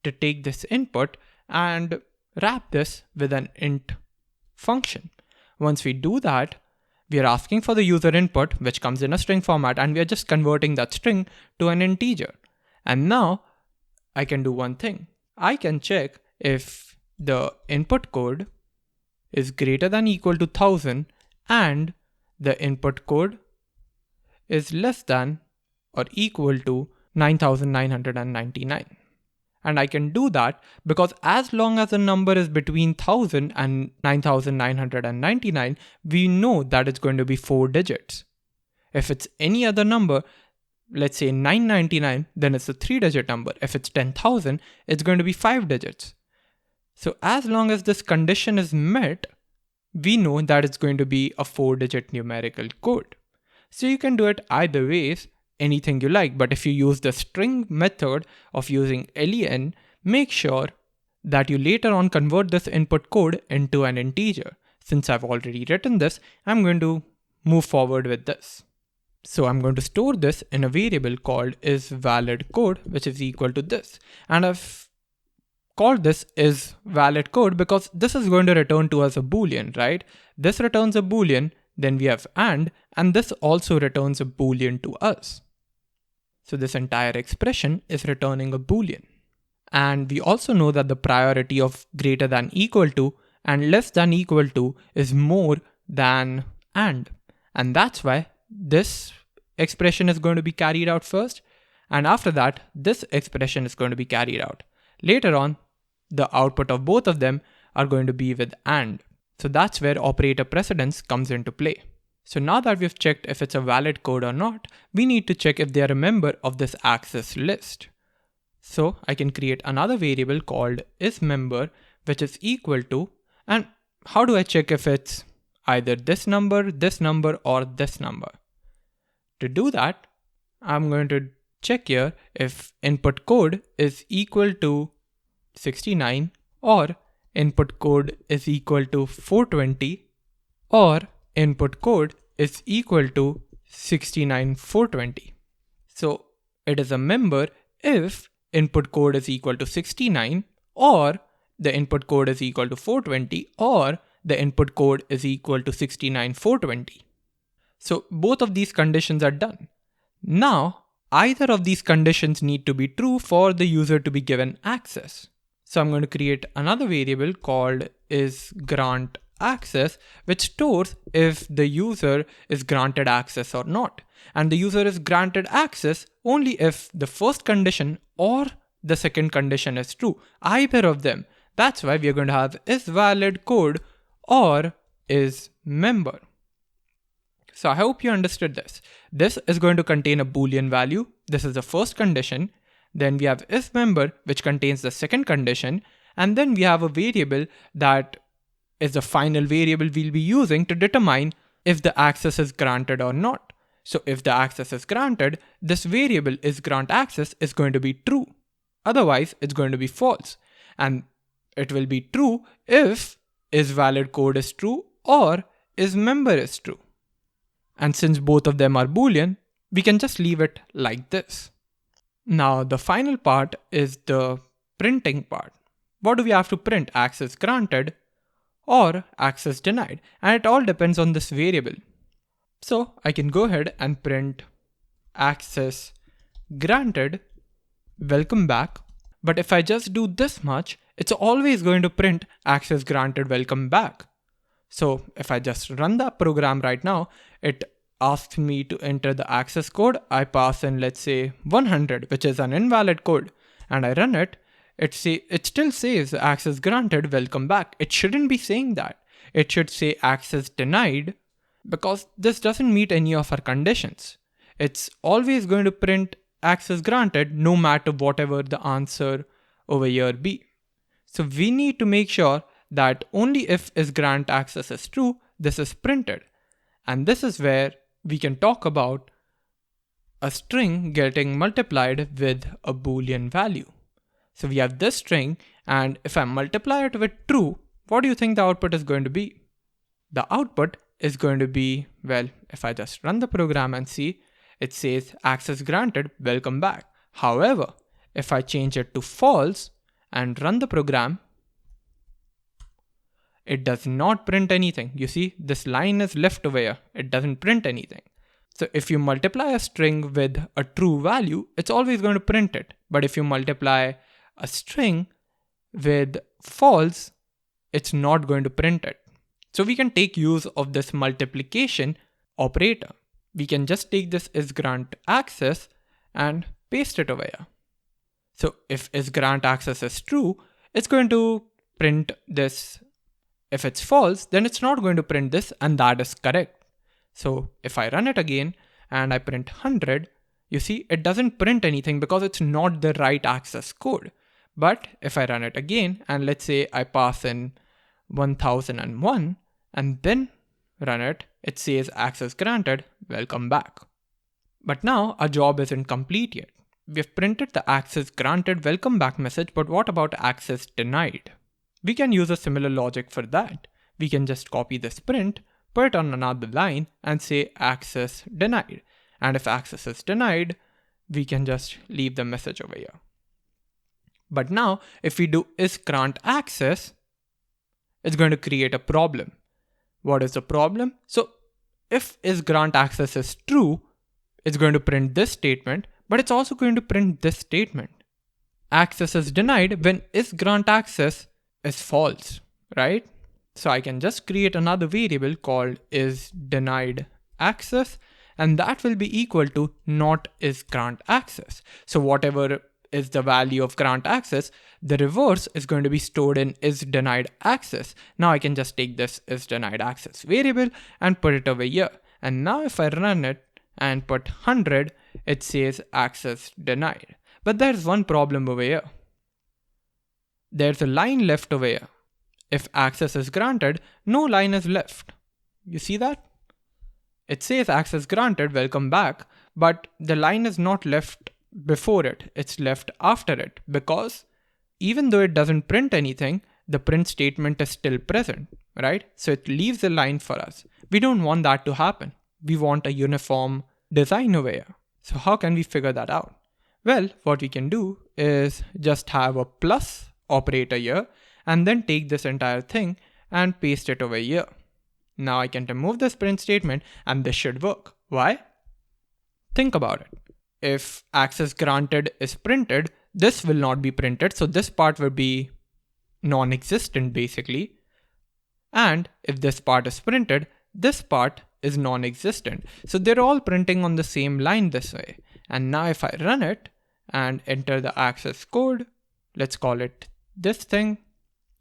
to take this input and wrap this with an int function. Once we do that, we are asking for the user input, which comes in a string format, and we are just converting that string to an integer. And now I can do one thing. I can check if the input code is greater than equal to 1000 and the input code is less than or equal to 9999. And I can do that because as long as the number is between 1000 and 9999, we know that it's going to be 4 digits. If it's any other number, let's say 999, then it's a 3-digit number. If it's 10,000, it's going to be 5 digits. So as long as this condition is met, we know that it's going to be a 4-digit numerical code. So you can do it either ways, anything you like, but if you use the string method of using len, make sure that you later on convert this input code into an integer. Since I've already written this, I'm going to move forward with this. So I'm going to store this in a variable called isValidCode, which is equal to this. And I've called this isValidCode because this is going to return to us a Boolean, right? This returns a Boolean, then we have and this also returns a Boolean to us. So this entire expression is returning a Boolean. And we also know that the priority of greater than equal to and less than equal to is more than and. And that's why this expression is going to be carried out first. And after that, this expression is going to be carried out. Later on, the output of both of them are going to be with and. So that's where operator precedence comes into play. So now that we've checked if it's a valid code or not, we need to check if they are a member of this access list. So I can create another variable called isMember, which is equal to, and how do I check if it's either this number, or this number? To do that, I'm going to check here if input code is equal to 69 or input code is equal to 420 or input code is equal to 69,420. So it is a member if input code is equal to 69, or the input code is equal to 420, or the input code is equal to 69,420. So both of these conditions are done. Now, either of these conditions need to be true for the user to be given access. So I'm going to create another variable called isGrantAccess, which stores if the user is granted access or not. And the user is granted access only if the first condition or the second condition is true, either of them. That's why we are going to have isValidCode or isMember. So I hope you understood this. This is going to contain a Boolean value. This is the first condition. Then we have isMember, which contains the second condition. And then we have a variable that is the final variable we'll be using to determine if the access is granted or not. So if the access is granted, this variable isGrantAccess is going to be true. Otherwise, it's going to be false. And it will be true if isValidCode is true or isMember is true. And since both of them are Boolean, we can just leave it like this. Now the final part is the printing part. What do we have to print? Access granted or access denied? And it all depends on this variable. So I can go ahead and print access granted, welcome back. But if I just do this much, it's always going to print access granted, welcome back. So if I just run that program right now, it asks me to enter the access code. I pass in, let's say 100, which is an invalid code, and I run it. It still says access granted, welcome back. It shouldn't be saying that. It should say access denied, because this doesn't meet any of our conditions. It's always going to print access granted no matter whatever the answer over here be. So we need to make sure that only if isGrantAccess is true, this is printed. And this is where we can talk about a string getting multiplied with a Boolean value. So we have this string, and if I multiply it with true, what do you think the output is going to be? The output is going to be, well, if I just run the program and see, it says access granted, welcome back. However, if I change it to false and run the program, it does not print anything. You see, this line is left over here. It doesn't print anything. So if you multiply a string with a true value, it's always going to print it. But if you multiply a string with false, it's not going to print it. So we can take use of this multiplication operator. We can just take this isGrantAccess and paste it over here. So if isGrantAccess is true, it's going to print this. If it's false, then it's not going to print this, and that is correct. So if I run it again and I print 100, you see it doesn't print anything because it's not the right access code. But if I run it again and let's say I pass in 1001 and then run it, it says access granted, welcome back. But now our job isn't complete yet. We've printed the access granted, welcome back message, but what about access denied? We can use a similar logic for that. We can just copy this print, put it on another line and say access denied. And if access is denied, we can just leave the message over here. But now if we do isGrantAccess, it's going to create a problem. What is the problem? So if isGrantAccess is true, it's going to print this statement, but it's also going to print this statement. Access is denied when isGrantAccess is false, right? So I can just create another variable called isDeniedAccess, and that will be equal to not isGrantAccess. So whatever is the value of GrantAccess, the reverse is going to be stored in isDeniedAccess. Now I can just take this isDeniedAccess variable and put it over here. And now if I run it and put 100, it says access denied. But there's one problem over here. There's a line left over here. If access is granted, no line is left. You see that? It says access granted, welcome back, but the line is not left before it, it's left after it, because even though it doesn't print anything, the print statement is still present, right? So it leaves a line for us. We don't want that to happen. we want a uniform design over here. So how can we figure that out? Well, what we can do is just have a plus operator here and then take this entire thing and paste it over here. Now I can remove this print statement and this should work. Why? Think about it. If access granted is printed, this will not be printed. So this part will be non-existent basically. And if this part is printed, this part is non-existent. So they're all printing on the same line this way. And now if I run it and enter the access code, let's call it this thing.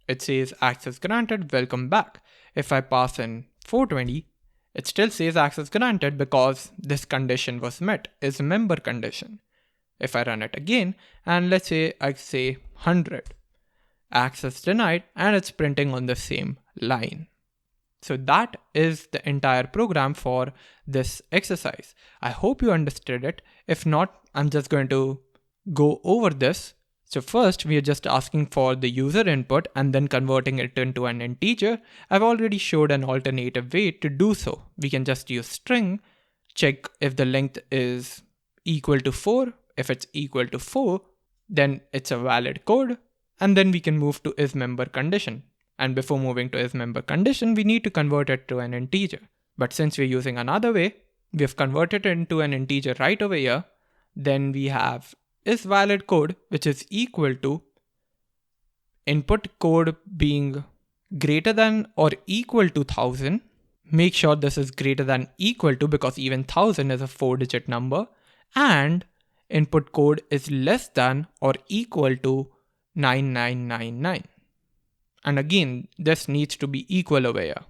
It says access granted, welcome back. If I pass in 420, it still says access granted because this condition was met, is a member condition. If I run it again, and let's say I say 100, access denied, and it's printing on the same line. So that is the entire program for this exercise. I hope you understood it. If not, I'm just going to go over this. So first, we are just asking for the user input and then converting it into an integer. I've already showed an alternative way to do so. We can just use string, check if the length is equal to 4. If it's equal to 4, then it's a valid code. And then we can move to isMember condition. And before moving to isMember condition, we need to convert it to an integer. But since we're using another way, we have converted it into an integer right over here. Then we have isValid code, which is equal to input code being greater than or equal to 1000. Make sure this is greater than equal to because even 1000 is a 4-digit number. And input code is less than or equal to 9999. And again, this needs to be equal over here.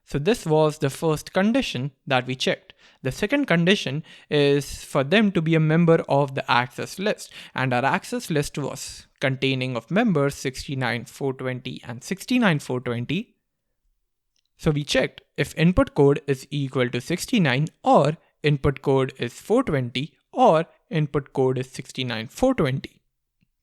So this was the first condition that we checked. The second condition is for them to be a member of the access list. And our access list was containing of members 69420 and 69420. So we checked if input code is equal to 69 or input code is 420 or input code is 69420.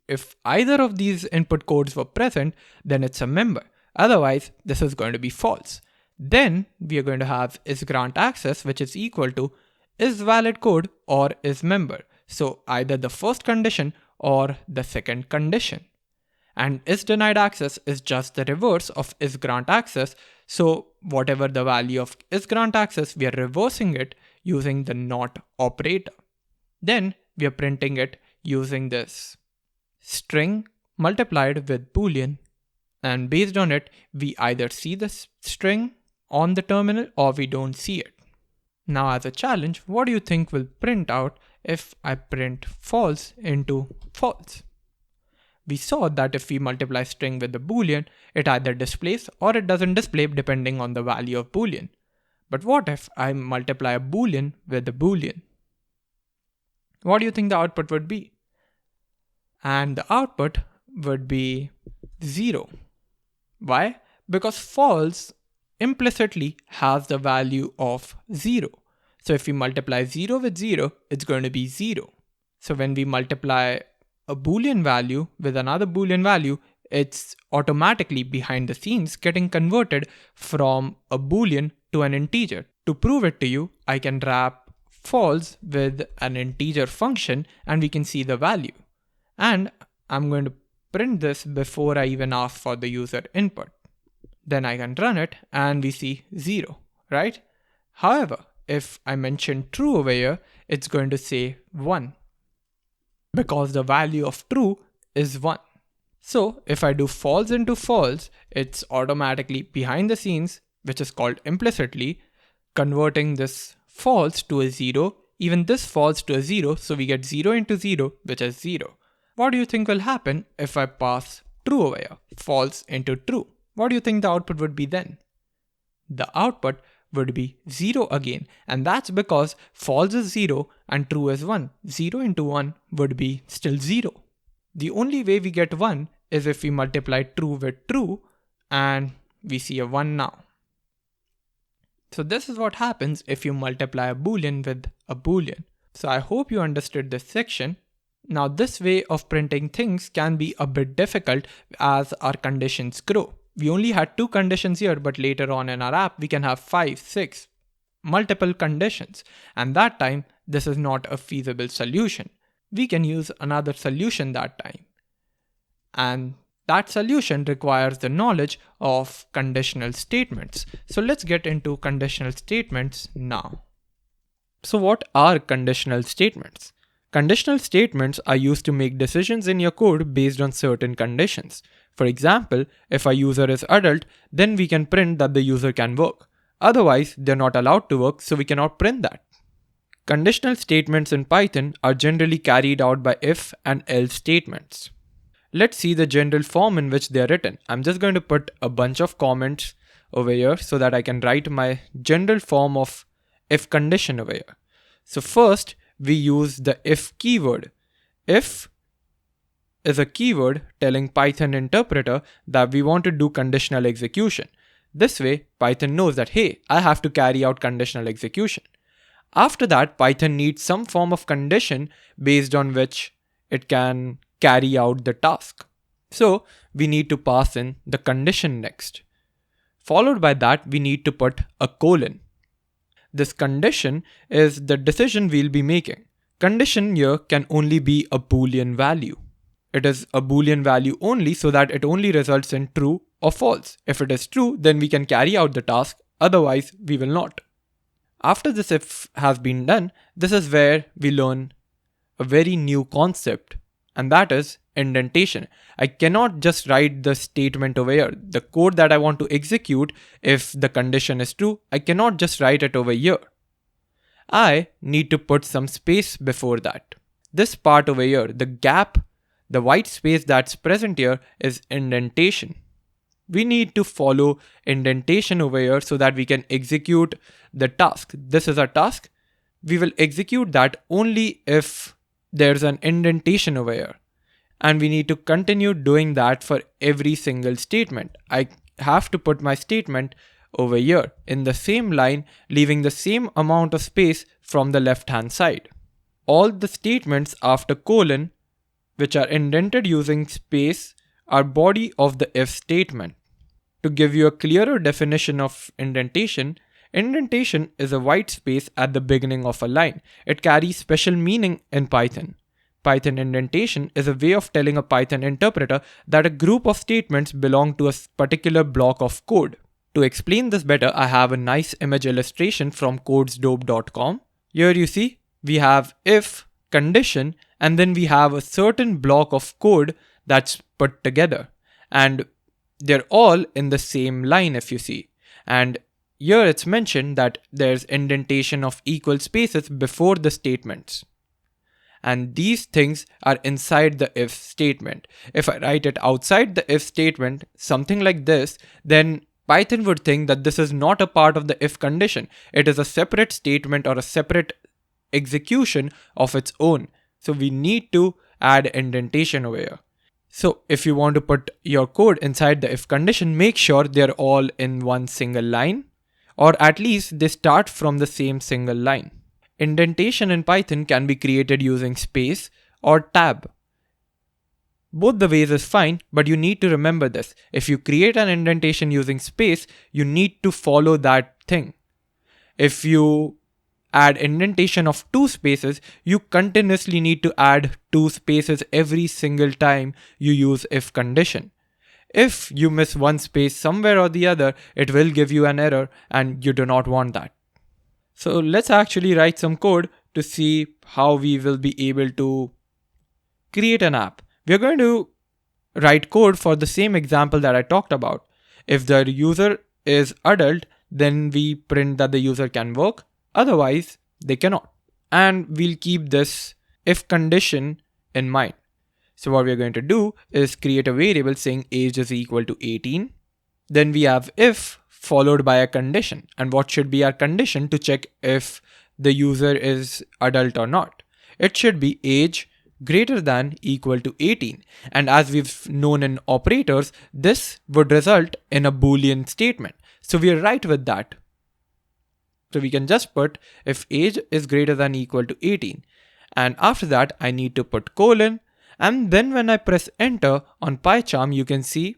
If either of these input codes were present, then it's a member. Otherwise, this is going to be false. Then we are going to have isGrantAccess, which is equal to isValidCode or isMember. So either the first condition or the second condition. And isDeniedAccess is just the reverse of isGrantAccess. So whatever the value of isGrantAccess, we are reversing it using the not operator. Then we are printing it using this string multiplied with Boolean, and based on it, we either see this string on the terminal or we don't see it. Now as a challenge, what do you think will print out if I print false into false? We saw that if we multiply string with the Boolean, it either displays or it doesn't display depending on the value of Boolean. But what if I multiply a Boolean with a Boolean? What do you think the output would be? And the output would be 0. Why? Because false implicitly has the value of 0. So if we multiply 0 with 0, it's going to be 0. So when we multiply a Boolean value with another Boolean value, it's automatically behind the scenes getting converted from a Boolean to an integer. To prove it to you, I can wrap false with an integer function and we can see the value. And I'm going to print this before I even ask for the user input. Then I can run it and we see 0, right? However, if I mention true over here, it's going to say 1 because the value of true is 1. So if I do false into false, it's automatically behind the scenes, which is called implicitly, converting this false to a 0, even this false to a 0, so we get 0 into 0, which is 0. What do you think will happen if I pass true over here? False into true. What do you think the output would be then? The output would be 0 again, and that's because false is 0 and true is 1. 0 into 1 would be still 0. The only way we get 1 is if we multiply true with true, and we see a 1 now. So this is what happens if you multiply a Boolean with a Boolean. So I hope you understood this section. Now this way of printing things can be a bit difficult as our conditions grow. We only had 2 conditions here, but later on in our app, we can have 5, 6, multiple conditions, and that time this is not a feasible solution. We can use another solution that time, and that solution requires the knowledge of conditional statements. So let's get into conditional statements now. So what are conditional statements? Conditional statements are used to make decisions in your code based on certain conditions. For example, if a user is adult, then we can print that the user can work. Otherwise, they're not allowed to work, so we cannot print that. Conditional statements in Python are generally carried out by if and else statements. Let's see the general form in which they are written. I'm just going to put a bunch of comments over here so that I can write my general form of if condition over here. So first, we use the if keyword. If is a keyword telling Python interpreter that we want to do conditional execution. This way, Python knows that, hey, I have to carry out conditional execution. After that, Python needs some form of condition based on which it can carry out the task. So we need to pass in the condition next. Followed by that, we need to put a colon. This condition is the decision we'll be making. Condition here can only be a Boolean value. It is a Boolean value only so that it only results in true or false. If it is true, then we can carry out the task. Otherwise, we will not. After this if has been done, this is where we learn a very new concept, and that is indentation. I cannot just write the statement over here. The code that I want to execute, if the condition is true, I cannot just write it over here. I need to put some space before that. This part over here, the gap, the white space that's present here is indentation. We need to follow indentation over here so that we can execute the task. This is our task. We will execute that only if there's an indentation over here. And we need to continue doing that for every single statement. I have to put my statement over here in the same line, leaving the same amount of space from the left-hand side. All the statements after colon, which are indented using space, are body of the if statement. To give you a clearer definition of indentation, indentation is a white space at the beginning of a line. It carries special meaning in Python. Python indentation is a way of telling a Python interpreter that a group of statements belong to a particular block of code. To explain this better, I have a nice image illustration from codesdope.com. Here you see, we have if, condition, and then we have a certain block of code that's put together. And they're all in the same line if you see. And here it's mentioned that there's indentation of equal spaces before the statements. And these things are inside the if statement. If I write it outside the if statement, something like this, then Python would think that this is not a part of the if condition. It is a separate statement or a separate execution of its own. So we need to add indentation over here. So if you want to put your code inside the if condition, make sure they're all in one single line, or at least they start from the same single line. Indentation in Python can be created using space or tab. Both the ways is fine, but you need to remember this. If you create an indentation using space, you need to follow that thing. If you add indentation of 2 spaces, you continuously need to add 2 spaces every single time you use if condition. If you miss one space somewhere or the other, it will give you an error and you do not want that. So let's actually write some code to see how we will be able to create an app. We're going to write code for the same example that I talked about. If the user is adult, then we print that the user can work. Otherwise, they cannot. And we'll keep this if condition in mind. So what we're going to do is create a variable saying age is equal to 18. Then we have if followed by a condition. And what should be our condition to check if the user is adult or not? It should be age greater than equal to 18. And as we've known in operators, this would result in a Boolean statement. So we are right with that. So we can just put if age is greater than equal to 18. And after that, I need to put colon. And then when I press enter on Pycharm, you can see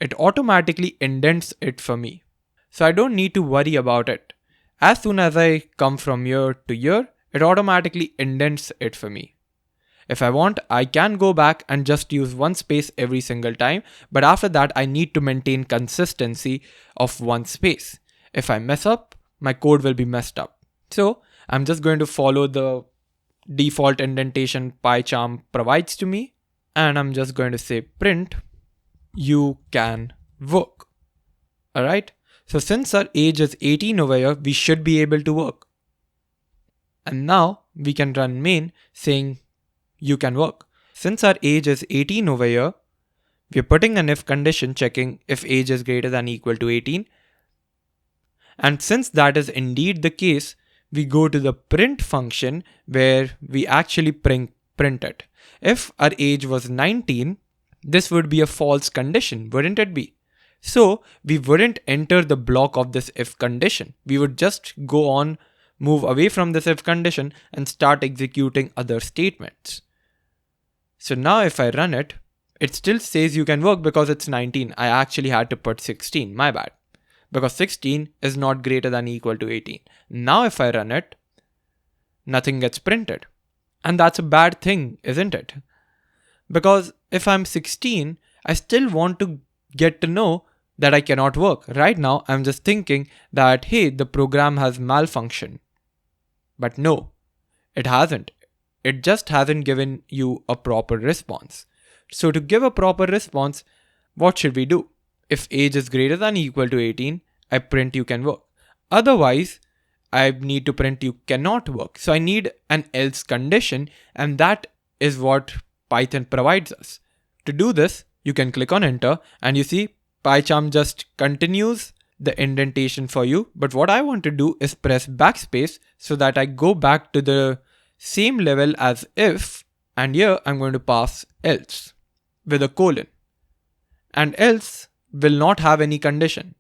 it automatically indents it for me. So I don't need to worry about it. As soon as I come from year to year, it automatically indents it for me. If I want, I can go back and just use one space every single time, but after that I need to maintain consistency of one space. If I mess up, my code will be messed up. So I'm just going to follow the default indentation Pycharm provides to me, and I'm just going to say print, you can work. Alright, so since our age is 18 over here, we should be able to work. And now we can run main saying you can work. Since our age is 18 over here, we're putting an if condition checking if age is greater than or equal to 18. And since that is indeed the case, we go to the print function where we actually print it. If our age was 19, this would be a false condition, wouldn't it be? So we wouldn't enter the block of this if condition. We would just go on, move away from this if condition and start executing other statements. So now if I run it, it still says you can work because it's 19. I actually had to put 16, my bad. Because 16 is not greater than or equal to 18. Now if I run it, nothing gets printed. And that's a bad thing, isn't it? Because if I'm 16, I still want to get to know that I cannot work. Right now, I'm just thinking that, hey, the program has malfunctioned. But no, it hasn't. It just hasn't given you a proper response. So to give a proper response, what should we do? If age is greater than or equal to 18, I print you can work. Otherwise, I need to print you cannot work. So I need an else condition, and that is what Python provides us. To do this, you can click on enter and you see Pycharm just continues the indentation for you. But what I want to do is press backspace so that I go back to the same level as if, and here I'm going to pass else with a colon. And else will not have any condition.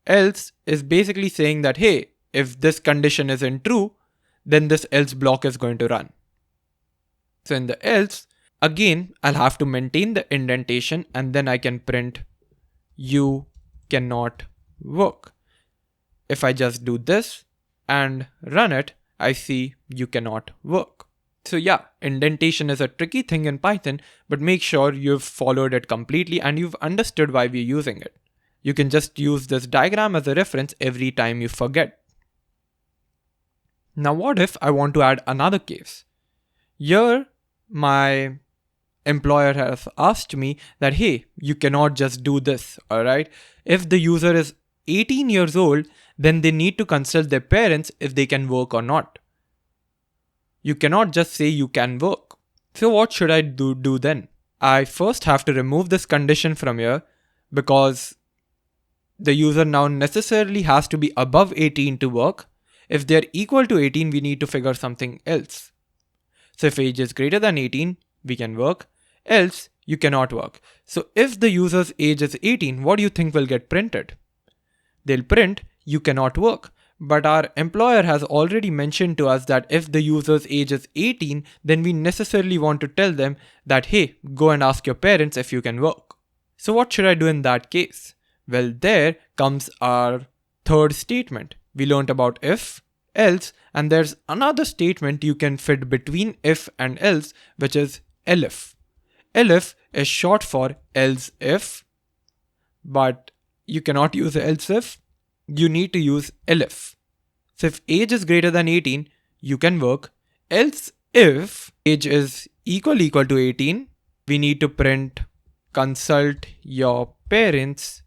Else is basically saying that, hey, if this condition isn't true, then this else block is going to run. So in the else, again, I'll have to maintain the indentation and then I can print you cannot work. If I just do this and run it, I see you cannot work. So yeah, indentation is a tricky thing in Python, but make sure you've followed it completely and you've understood why we're using it. You can just use this diagram as a reference every time you forget. Now what if I want to add another case? Here, my employer has asked me that, hey, you cannot just do this, alright? If the user is 18 years old, then they need to consult their parents if they can work or not. You cannot just say you can work. So what should I do then? I first have to remove this condition from here because the user now necessarily has to be above 18 to work. If they're equal to 18, we need to figure something else. So if age is greater than 18, we can work. Else, you cannot work. So if the user's age is 18, what do you think will get printed? They'll print, you cannot work. But our employer has already mentioned to us that if the user's age is 18, then we necessarily want to tell them that, hey, go and ask your parents if you can work. So what should I do in that case? Well, there comes our third statement. We learned about if, else, and there's another statement you can fit between if and else, which is elif. Elif is short for else if, but you cannot use else if. You need to use elif. So if age is greater than 18, you can work. Else if age is equal to 18, we need to print consult your parents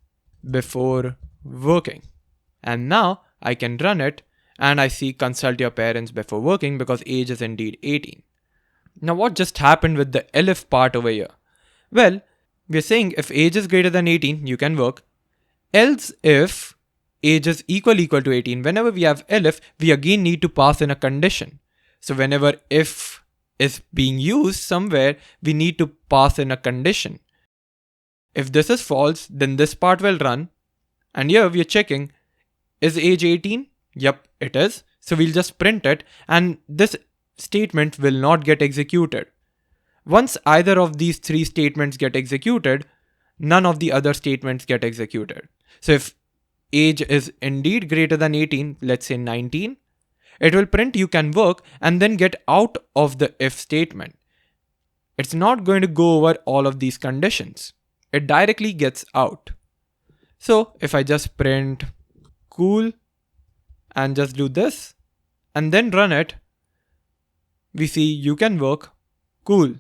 before working. And now I can run it and I see consult your parents before working because age is indeed 18. Now what just happened with the elif part over here? Well, we're saying if age is greater than 18, you can work. Else if age is equal to 18, whenever we have elif, we again need to pass in a condition. So whenever if is being used somewhere, we need to pass in a condition. If this is false, then this part will run. And here we are checking, is age 18? Yep, it is. So we'll just print it and this statement will not get executed. Once either of these three statements get executed, none of the other statements get executed. So if age is indeed greater than 18, let's say 19, it will print you can work and then get out of the if statement. It's not going to go over all of these conditions. It directly gets out. So if I just print cool and just do this and then run it, we see you can work, cool.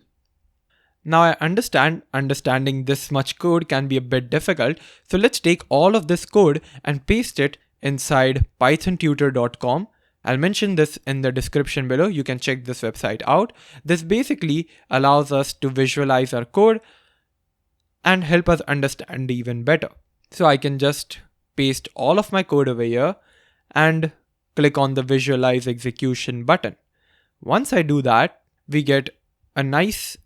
Now I understand understanding this much code can be a bit difficult, so let's take all of this code and paste it inside pythontutor.com. I'll mention this in the description below, you can check this website out. This basically allows us to visualize our code and help us understand even better. So I can just paste all of my code over here and click on the visualize execution button. Once I do that, we get a nice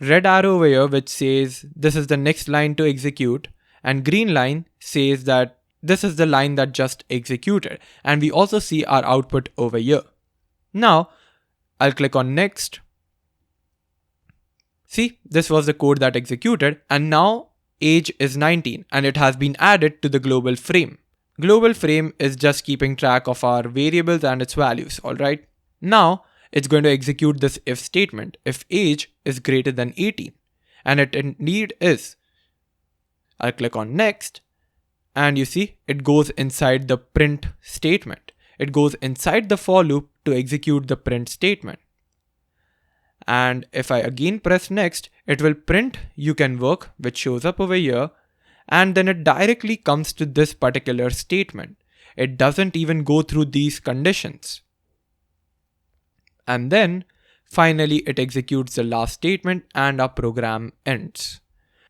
red arrow over here which says this is the next line to execute, and green line says that this is the line that just executed, and we also see our output over here. Now I'll click on next. See, this was the code that executed, and now age is 19 and it has been added to the global frame. Global frame is just keeping track of our variables and its values, alright? Now it's going to execute this if statement if age is greater than 18, and it indeed is. I'll click on next, and you see it goes inside the print statement. It goes inside the for loop to execute the print statement. And if I again press next, it will print you can work, which shows up over here, and then it directly comes to this particular statement. It doesn't even go through these conditions. And then finally it executes the last statement and our program ends.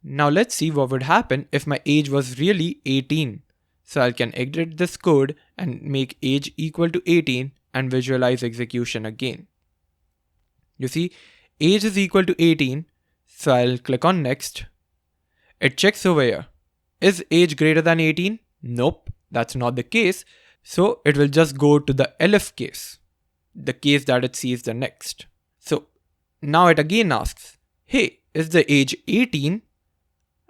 Now let's see what would happen if my age was really 18. So I can edit this code and make age equal to 18 and visualize execution again. You see, age is equal to 18, so I'll click on next. It checks over here. Is age greater than 18? Nope, that's not the case. So it will just go to the elif case, the case that it sees the next. So now it again asks, hey, is the age 18?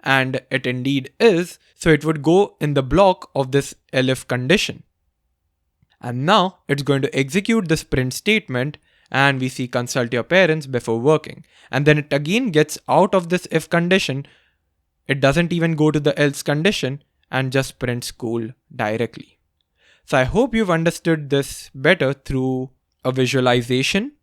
And it indeed is, so it would go in the block of this elif condition. And now it's going to execute this print statement, and we see consult your parents before working. And then it again gets out of this if condition. It doesn't even go to the else condition and just prints school directly. So I hope you've understood this better through a visualization.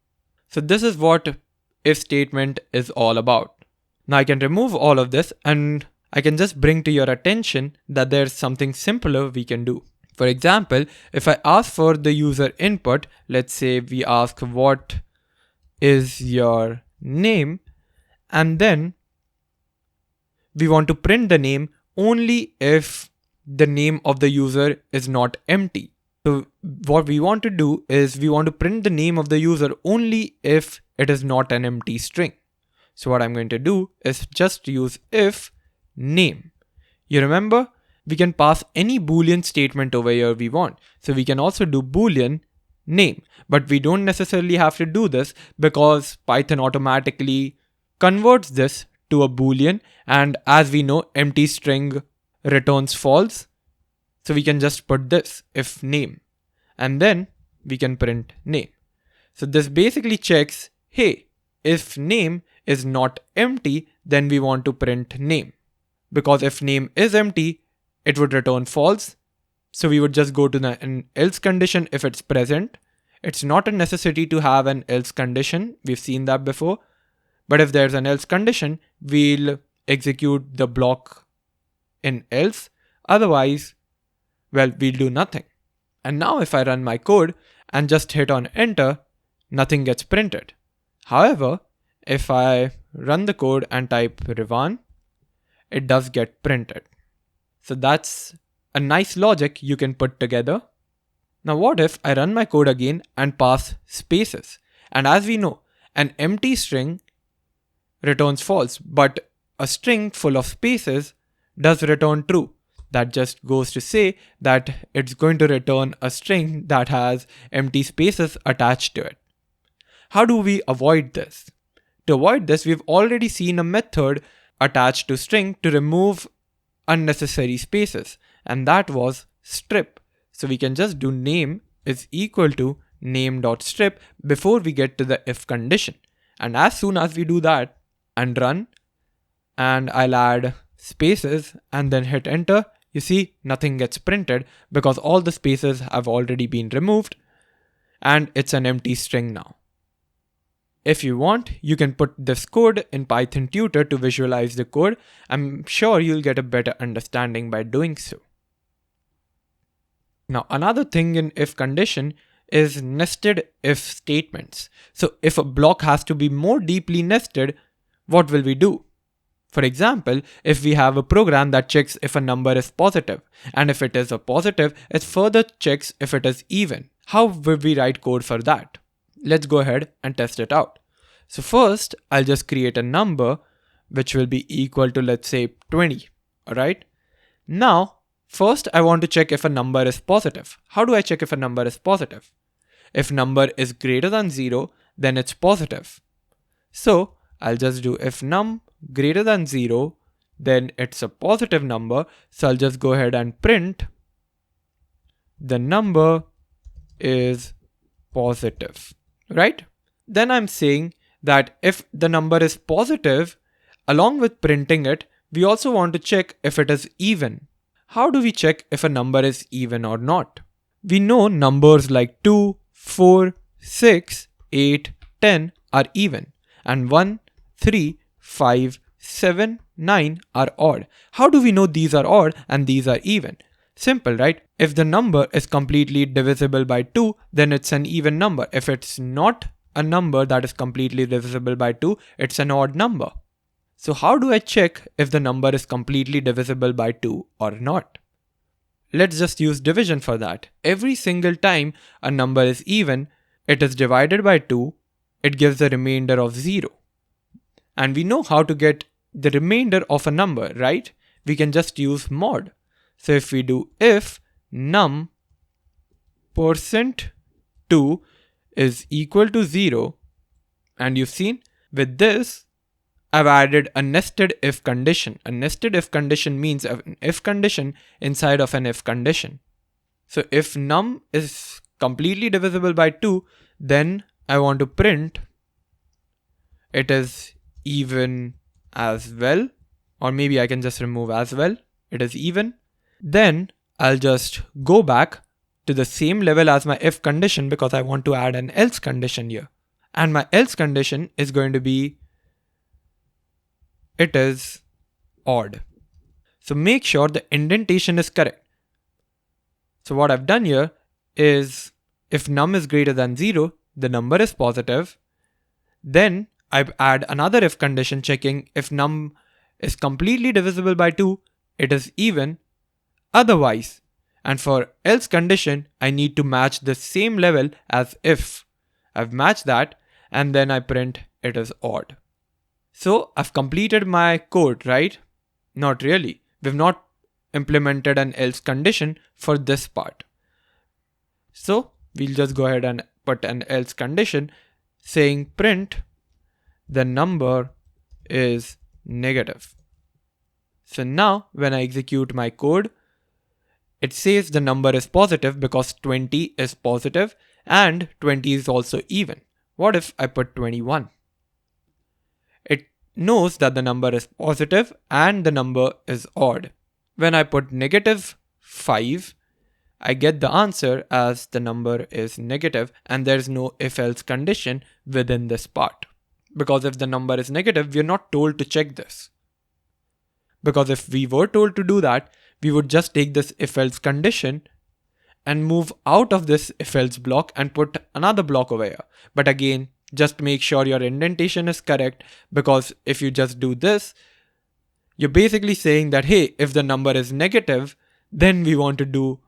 So this is what if statement is all about. Now I can remove all of this and I can just bring to your attention that there's something simpler we can do. For example, if I ask for the user input, let's say we ask what is your name, and then we want to print the name only if the name of the user is not empty. So what we want to do is we want to print the name of the user only if it is not an empty string. So what I'm going to do is just use if name. You remember, we can pass any Boolean statement over here we want. So we can also do Boolean name, but we don't necessarily have to do this because Python automatically converts this to a Boolean, and as we know, empty string returns false. So we can just put this if name, and then we can print name. So this basically checks, hey, if name is not empty, then we want to print name. Because if name is empty, it would return false. So we would just go to an else condition if it's present. It's not a necessity to have an else condition. We've seen that before. But if there's an else condition, we'll execute the block in else. Otherwise, well, we'll do nothing. And now if I run my code and just hit on enter, nothing gets printed. However, if I run the code and type Rivan, it does get printed. So that's a nice logic you can put together. Now what if I run my code again and pass spaces? And as we know, an empty string returns false, but a string full of spaces does return true. That just goes to say that it's going to return a string that has empty spaces attached to it. How do we avoid this? To avoid this, we've already seen a method attached to string to remove unnecessary spaces, and that was strip. So we can just do name is equal to name.strip before we get to the if condition. And as soon as we do that and run, and I'll add spaces and then hit enter, you see nothing gets printed because all the spaces have already been removed and it's an empty string now. If you want, you can put this code in Python tutor to visualize the code. I'm sure you'll get a better understanding by doing so. Now, another thing in if condition is nested if statements. So if a block has to be more deeply nested, what will we do? For example, if we have a program that checks if a number is positive, and if it is a positive, it further checks if it is even. How would we write code for that? Let's go ahead and test it out. So first, I'll just create a number which will be equal to, let's say, 20. Alright. Now, first I want to check if a number is positive. How do I check if a number is positive? If number is greater than 0, then it's positive. So I'll just do if num greater than 0, then it's a positive number. So I'll just go ahead and print the number is positive, right? Then I'm saying that if the number is positive, along with printing it, we also want to check if it is even. How do we check if a number is even or not? We know numbers like 2, 4, 6, 8, 10 are even, and 1, 3, 5, 7, 9 are odd. How do we know these are odd and these are even? Simple, right? If the number is completely divisible by 2, then it's an even number. If it's not a number that is completely divisible by 2, it's an odd number. So how do I check if the number is completely divisible by 2 or not? Let's just use division for that. Every single time a number is even, it is divided by 2, it gives a remainder of 0. And we know how to get the remainder of a number, right? We can just use mod. So if we do if num %2 is equal to 0, and you've seen with this, I've added a nested if condition. A nested if condition means an if condition inside of an if condition. So if num is completely divisible by 2, then I want to print it is even as well, or maybe I can just remove as well. It is even. Then I'll just go back to the same level as my if condition because I want to add an else condition here. And my else condition is going to be it is odd. So make sure the indentation is correct. So what I've done here is if num is greater than 0, the number is positive. Then I add another if condition checking if num is completely divisible by 2, it is even. Otherwise, and for else condition, I need to match the same level as if. I've matched that and then I print it is odd. So I've completed my code, right? Not really. We've not implemented an else condition for this part. So we'll just go ahead and put an else condition saying print the number is negative. So now when I execute my code, it says the number is positive because 20 is positive and 20 is also even. What if I put 21? It knows that the number is positive and the number is odd. When I put -5, I get the answer as the number is negative and there's no if-else condition within this part. Because if the number is negative, we're not told to check this. Because if we were told to do that, we would just take this if-else condition and move out of this if-else block and put another block over here. But again, just make sure your indentation is correct, because if you just do this, you're basically saying that, hey, if the number is negative, then we want to do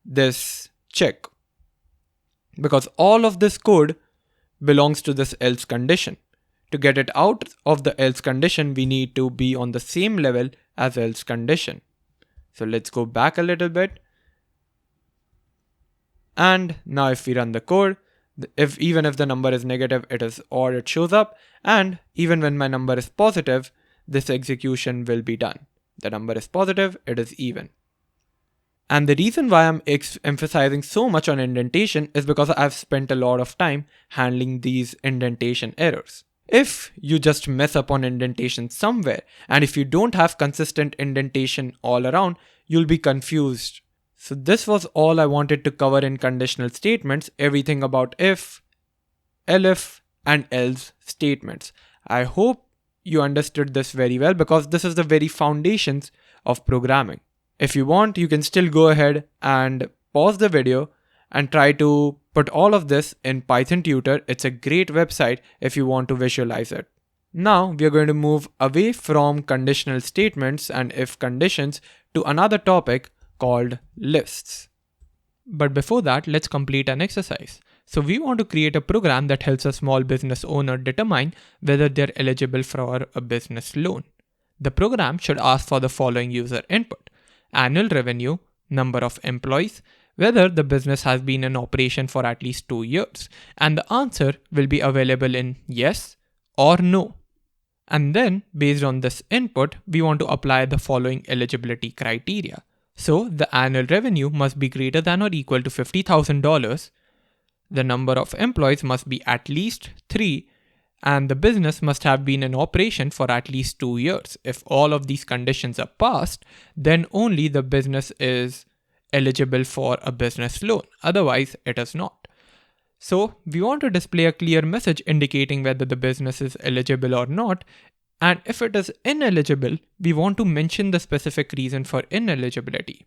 this check. Because all of this code belongs to this else condition. To get it out of the else condition, we need to be on the same level as else condition. So let's go back a little bit. And now if we run the code, even if the number is negative, it is odd, it shows up. And even when my number is positive, this execution will be done. The number is positive, it is even. And the reason why I'm emphasizing so much on indentation is because I've spent a lot of time handling these indentation errors. If you just mess up on indentation somewhere, and if you don't have consistent indentation all around, you'll be confused. So this was all I wanted to cover in conditional statements, everything about if, elif, and else statements. I hope you understood this very well because this is the very foundations of programming. If you want, you can still go ahead and pause the video and try to put all of this in Python Tutor. It's a great website if you want to visualize it. Now we are going to move away from conditional statements and if conditions to another topic called lists. But before that, let's complete an exercise. So we want to create a program that helps a small business owner determine whether they're eligible for a business loan. The program should ask for the following user input: annual revenue, number of employees, whether the business has been in operation for at least 2 years, and the answer will be available in yes or no. And then based on this input, we want to apply the following eligibility criteria. So the annual revenue must be greater than or equal to $50,000. The number of employees must be at least 3, and the business must have been in operation for at least 2 years. If all of these conditions are passed, then only the business is eligible for a business loan. Otherwise, it is not. So we want to display a clear message indicating whether the business is eligible or not. And if it is ineligible, we want to mention the specific reason for ineligibility.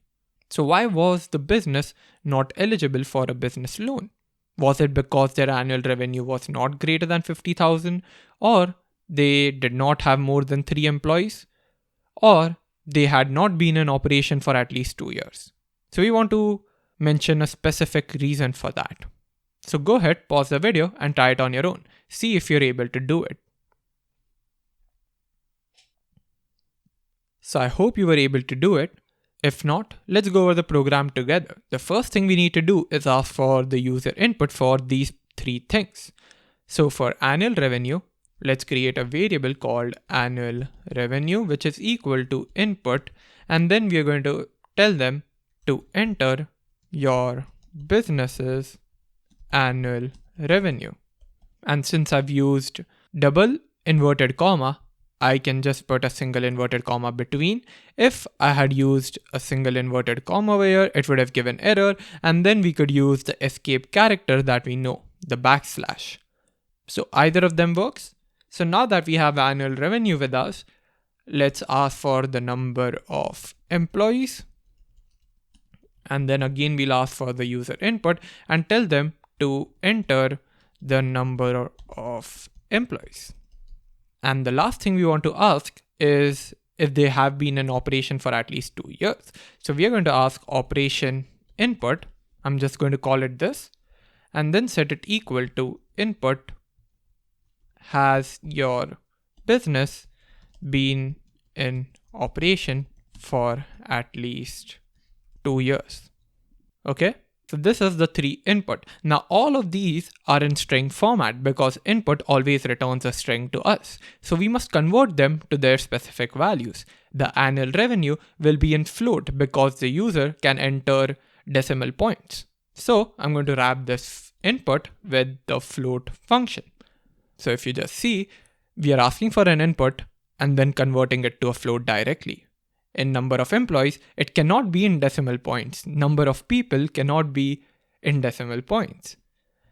So why was the business not eligible for a business loan? Was it because their annual revenue was not greater than 50,000, or they did not have more than 3 employees, or they had not been in operation for at least 2 years? So we want to mention a specific reason for that. So go ahead, pause the video and try it on your own. See if you're able to do it. So I hope you were able to do it. If not, let's go over the program together. The first thing we need to do is ask for the user input for these 3 things. So for annual revenue, let's create a variable called annual revenue, which is equal to input. And then we are going to tell them to enter your business's annual revenue. And since I've used double inverted comma, I can just put a single inverted comma between. If I had used a single inverted comma over here, it would have given error, and then we could use the escape character that we know, the backslash. So either of them works. So now that we have annual revenue with us, let's ask for the number of employees. And then again, we'll ask for the user input and tell them to enter the number of employees. And the last thing we want to ask is if they have been in operation for at least 2 years. So we are going to ask operation input. I'm just going to call it this, and then set it equal to input. Has your business been in operation for at least 2 years? Okay. So this is the 3 input. Now all of these are in string format because input always returns a string to us. So we must convert them to their specific values. The annual revenue will be in float because the user can enter decimal points. So I'm going to wrap this input with the float function. So if you just see, we are asking for an input and then converting it to a float directly. In number of employees, it cannot be in decimal points. Number of people cannot be in decimal points.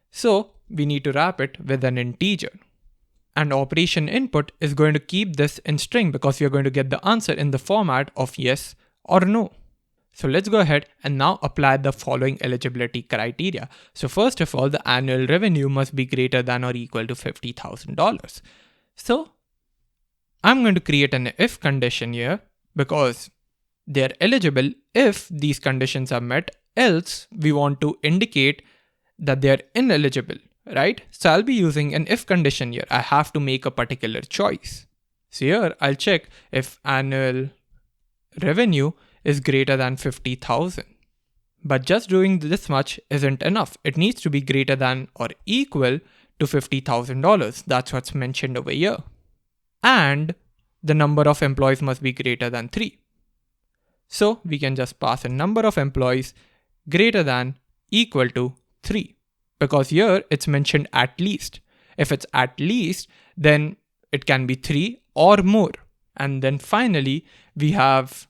So we need to wrap it with an integer. And operation input is going to keep this in string because we are going to get the answer in the format of yes or no. So let's go ahead and now apply the following eligibility criteria. So first of all, the annual revenue must be greater than or equal to $50,000. So I'm going to create an if condition here, because they're eligible if these conditions are met, else we want to indicate that they're ineligible, right? So I'll be using an if condition here. I have to make a particular choice. So here I'll check if annual revenue is greater than 50,000. But just doing this much isn't enough. It needs to be greater than or equal to $50,000. That's what's mentioned over here. And the number of employees must be greater than 3. So we can just pass a number of employees greater than equal to 3, because here it's mentioned at least. If it's at least, then it can be 3 or more. And then finally, we have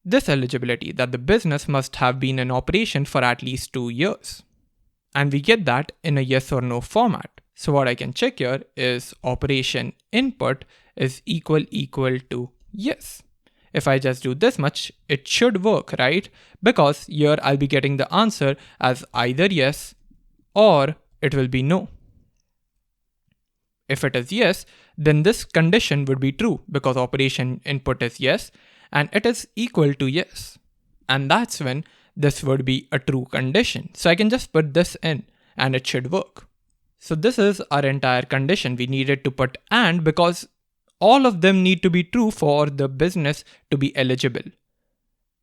this eligibility, that the business must have been in operation for at least 2 years. And we get that in a yes or no format. So what I can check here is operation input is equal to yes. If I just do this much, it should work, right? Because here I'll be getting the answer as either yes or it will be no. If it is yes, then this condition would be true because operation input is yes and it is equal to yes. And that's when this would be a true condition. So I can just put this in and it should work. So this is our entire condition. We needed to put and because all of them need to be true for the business to be eligible.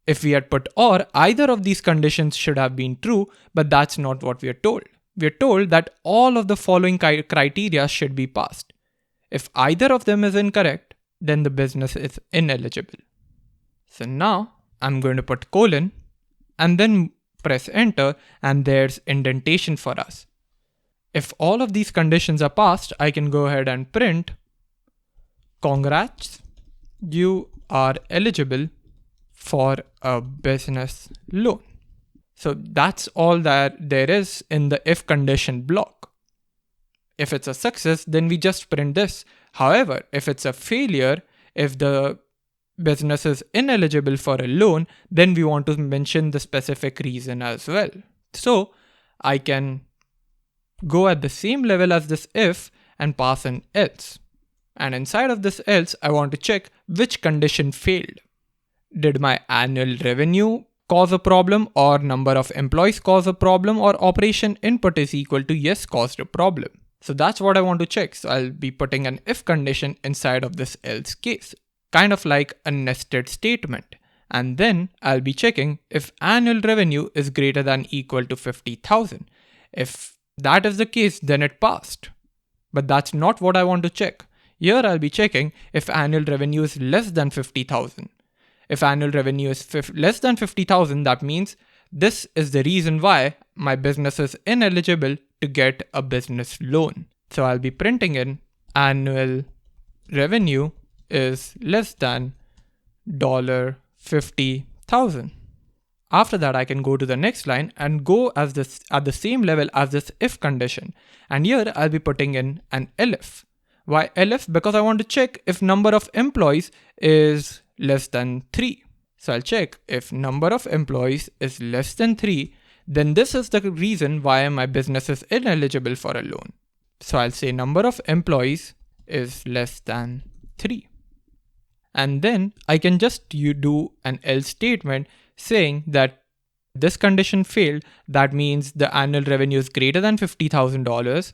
If we had put or, either of these conditions should have been true, but that's not what we are told. We are told that all of the following criteria should be passed. If either of them is incorrect, then the business is ineligible. So now I'm going to put colon and then press enter, and there's indentation for us. If all of these conditions are passed, I can go ahead and print congrats, you are eligible for a business loan. So that's all that there is in the if condition block. If it's a success, then we just print this. However, if it's a failure, if the business is ineligible for a loan, then we want to mention the specific reason as well. So I can go at the same level as this if and pass an else. And inside of this else, I want to check which condition failed. Did my annual revenue cause a problem, or number of employees cause a problem, or operation input is equal to yes caused a problem? So that's what I want to check. So I'll be putting an if condition inside of this else case, kind of like a nested statement. And then I'll be checking if annual revenue is greater than equal to 50,000. If that is the case, then it passed. But that's not what I want to check. Here I'll be checking if annual revenue is less than 50,000. If annual revenue is less than 50,000, that means this is the reason why my business is ineligible to get a business loan. So I'll be printing in annual revenue is less than $50,000. After that, I can go to the next line and go as this at the same level as this if condition. And here I'll be putting in an elif. Why elif? Because I want to check if number of employees is less than 3. So I'll check if number of employees is less than 3, then this is the reason why my business is ineligible for a loan. So I'll say number of employees is less than 3. And then I can just do an else statement saying that this condition failed. That means the annual revenue is greater than $50,000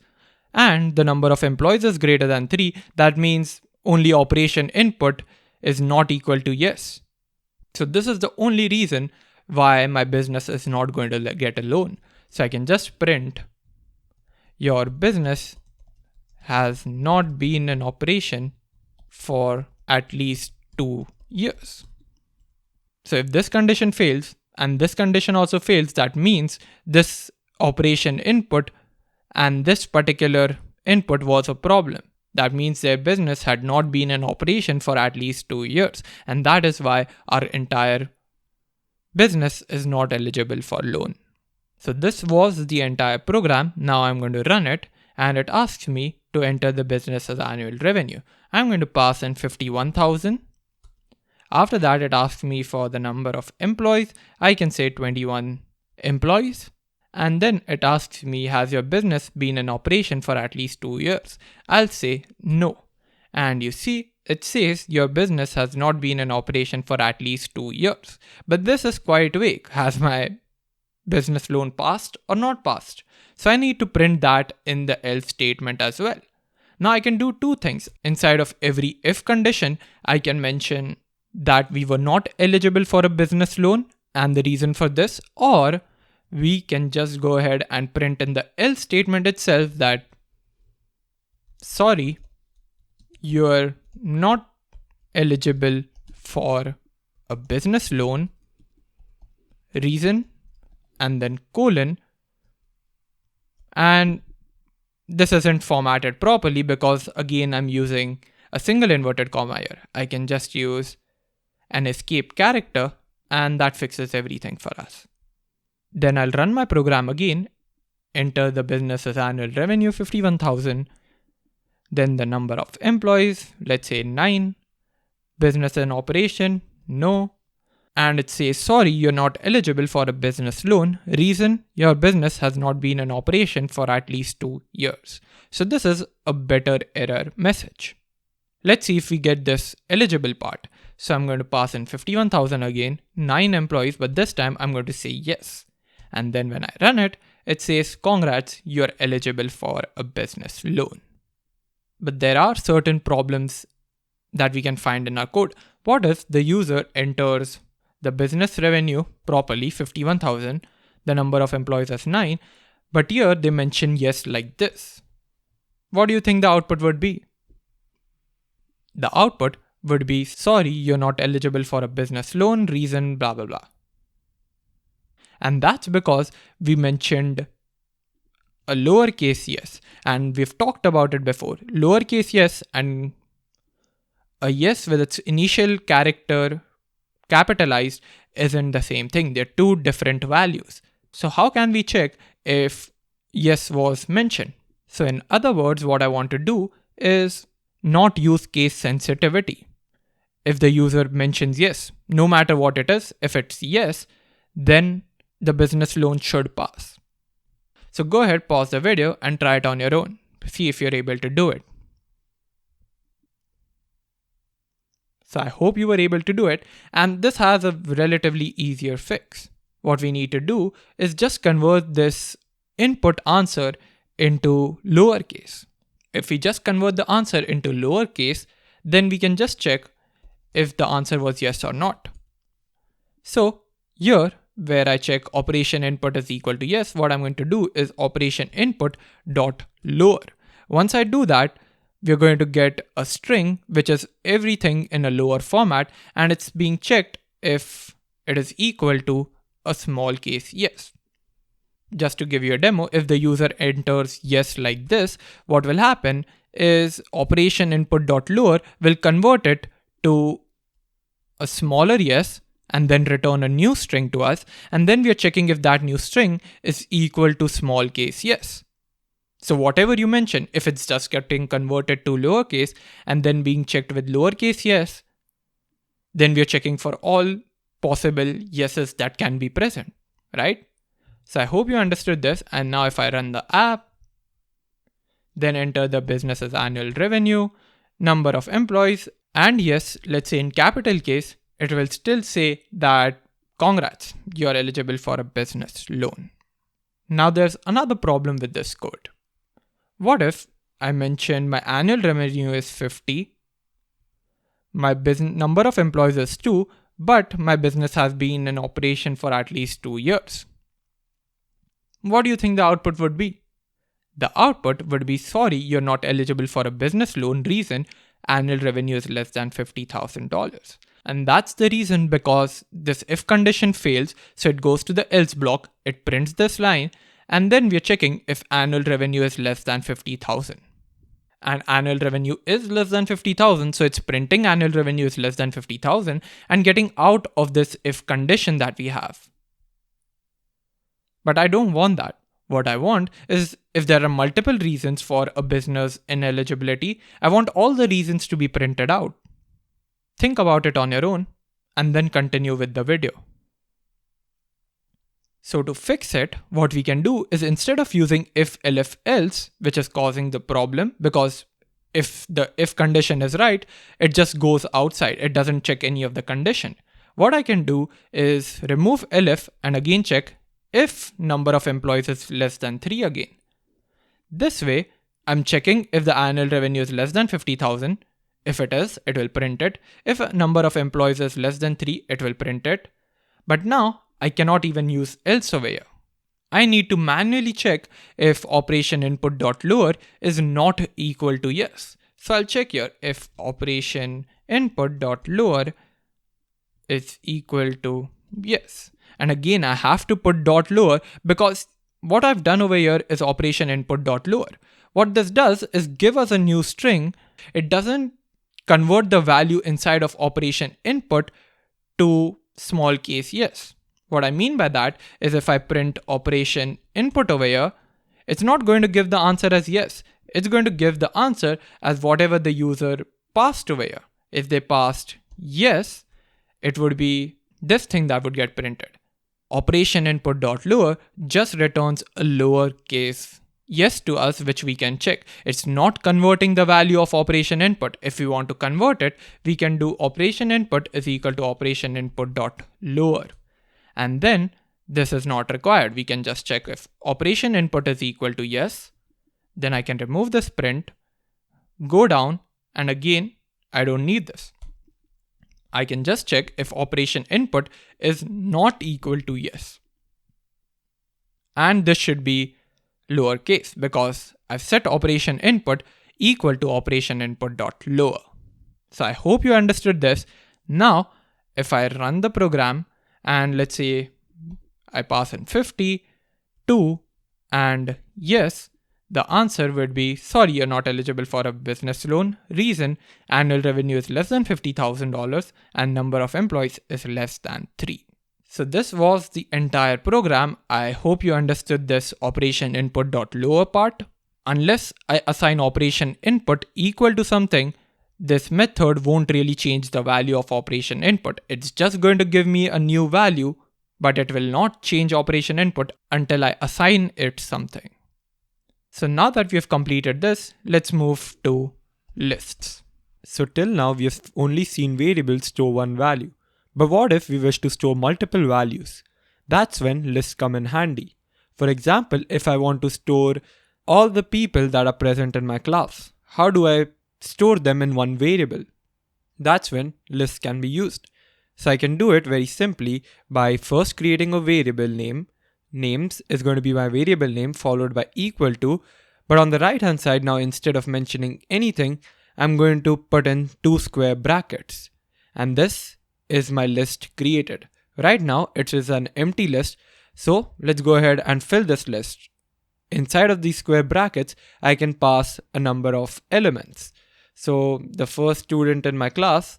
and the number of employees is greater than 3. That means only operation input is not equal to yes. So this is the only reason why my business is not going to get a loan. So I can just print your business has not been in operation for at least 2 years. So if this condition fails and this condition also fails, that means this operation input and this particular input was a problem. That means their business had not been in operation for at least 2 years. And that is why our entire business is not eligible for loan. So this was the entire program. Now I'm going to run it and it asks me to enter the business as annual revenue. I'm going to pass in 51,000. After that, it asks me for the number of employees. I can say 21 employees. And then it asks me, has your business been in operation for at least 2 years? I'll say no. And you see, it says your business has not been in operation for at least 2 years. But this is quite vague. Has my business loan passed or not passed? So I need to print that in the else statement as well. Now I can do 2 things. Inside of every if condition, I can mention that we were not eligible for a business loan and the reason for this, or we can just go ahead and print in the else statement itself that, sorry, you're not eligible for a business loan, reason, and then colon. And this isn't formatted properly because again, I'm using a single inverted comma here. I can just use an escape character and that fixes everything for us. Then I'll run my program again, enter the business's annual revenue 51,000, then the number of employees, let's say 9, business in operation, no, and it says, sorry, you're not eligible for a business loan. Reason, your business has not been in operation for at least 2 years. So this is a better error message. Let's see if we get this eligible part. So I'm going to pass in 51,000 again, 9 employees, but this time I'm going to say yes. And then when I run it, it says, congrats, you're eligible for a business loan. But there are certain problems that we can find in our code. What if the user enters the business revenue properly, 51,000, the number of employees as 9, but here they mention yes like this? What do you think the output would be? The output would be, sorry, you're not eligible for a business loan, reason, blah, blah, blah. And that's because we mentioned a lowercase yes, and we've talked about it before. Lowercase yes and a yes with its initial character capitalized isn't the same thing. They're two different values. So how can we check if yes was mentioned? So in other words, what I want to do is not use case sensitivity. If the user mentions yes, no matter what it is, if it's yes, then the business loan should pass. So go ahead, pause the video and try it on your own. See if you're able to do it. So I hope you were able to do it, and this has a relatively easier fix. What we need to do is just convert this input answer into lowercase. If we just convert the answer into lowercase, then we can just check if the answer was yes or not. So here, where I check operation input is equal to yes, what I'm going to do is operation input dot lower. Once I do that, we're going to get a string, which is everything in a lower format, and it's being checked if it is equal to a small case yes. Just to give you a demo, if the user enters yes like this, what will happen is operation input dot lower will convert it to a smaller yes and then return a new string to us. And then we are checking if that new string is equal to small case yes. So whatever you mention, if it's just getting converted to lowercase and then being checked with lowercase yes, then we are checking for all possible yeses that can be present, right? So I hope you understood this. And now if I run the app, then enter the business's annual revenue, number of employees, and yes, let's say in capital case, it will still say that congrats, you're eligible for a business loan. Now there's another problem with this code. What if I mention my annual revenue is 50, my business number of employees is 2, but my business has been in operation for at least 2 years? What do you think the output would be? The output would be, sorry, you're not eligible for a business loan, reason, annual revenue is less than $50,000. And that's the reason, because this if condition fails, so it goes to the else block, it prints this line, and then we're checking if annual revenue is less than 50,000. And annual revenue is less than 50,000, so it's printing annual revenue is less than 50,000 and getting out of this if condition that we have. But I don't want that. What I want is, if there are multiple reasons for a business ineligibility, I want all the reasons to be printed out. Think about it on your own and then continue with the video. So to fix it, what we can do is, instead of using if, elif, else, which is causing the problem, because if the if condition is right, it just goes outside. It doesn't check any of the condition. What I can do is remove elif and again check if number of employees is less than 3 again. This way, I'm checking if the annual revenue is less than 50,000. If it is, it will print it. If a number of employees is less than 3, it will print it. But now I cannot even use else over here. I need to manually check if operation input dot lower is not equal to yes. So I'll check here if operation input dot lower is equal to yes. And again, I have to put dot lower because what I've done over here is operation input dot lower. What this does is give us a new string. It doesn't convert the value inside of operation input to small case yes. What I mean by that is if I print operation input over here, it's not going to give the answer as yes. It's going to give the answer as whatever the user passed over here. If they passed yes, it would be this thing that would get printed. Operation input dot lower just returns a lower case yes to us, which we can check. It's not converting the value of operation input. If we want to convert it, we can do operation input is equal to operation input dot lower. And then this is not required. We can just check if operation input is equal to yes. Then I can remove this print, go down, and again, I don't need this. I can just check if operation input is not equal to yes. And this should be lowercase because I've set operation input equal to operation input dot lower. So I hope you understood this. Now, if I run the program and let's say I pass in 50, 2, and yes, the answer would be, sorry, you're not eligible for a business loan. Reason, annual revenue is less than $50,000 and number of employees is less than 3. So this was the entire program. I hope you understood this operation input dot lower part. Unless I assign operation input equal to something, this method won't really change the value of operation input. It's just going to give me a new value, but it will not change operation input until I assign it something. So now that we have completed this, let's move to lists. So till now we have only seen variables store one value. But what if we wish to store multiple values? That's when lists come in handy. For example, if I want to store all the people that are present in my class, how do I store them in one variable? That's when lists can be used. So I can do it very simply by first creating a variable name. Names is going to be my variable name followed by equal to, but on the right hand side now, instead of mentioning anything, I'm going to put in 2 square brackets, and this is my list created. Right now it is an empty list, so let's go ahead and fill this list. Inside of these square brackets, I can pass a number of elements. So the first student in my class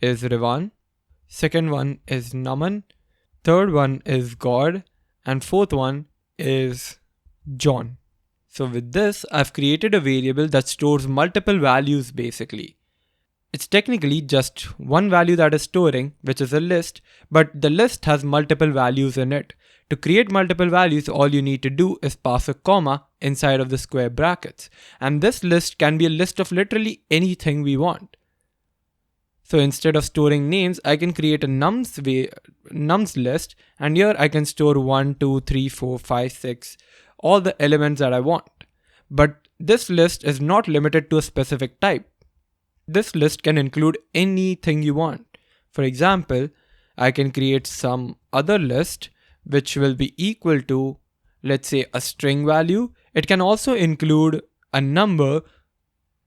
is Rivan, second one is Naman, third one is God, and fourth one is John. So with this, I've created a variable that stores multiple values basically. It's technically just one value that is storing, which is a list, but the list has multiple values in it. To create multiple values, all you need to do is pass a comma inside of the square brackets. And this list can be a list of literally anything we want. So instead of storing names, I can create a nums list, and here I can store 1, 2, 3, 4, 5, 6, all the elements that I want. But this list is not limited to a specific type. This list can include anything you want. For example, I can create some other list which will be equal to, let's say, a string value. It can also include a number,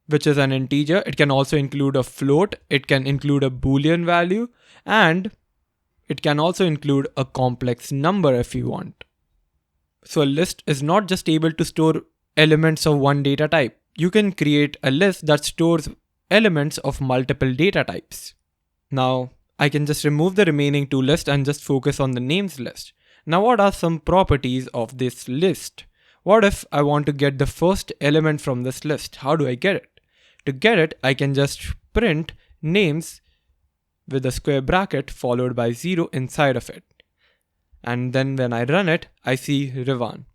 which is an integer. It can also include a float. It can include a Boolean value, and it can also include a complex number if you want. So a list is not just able to store elements of one data type. You can create a list that stores elements of multiple data types. Now I can just remove the remaining two lists and just focus on the names list. Now what are some properties of this list? What if I want to get the first element from this list? How do I get it? To get it, I can just print names with a square bracket followed by 0 inside of it. And then when I run it, I see Rivan.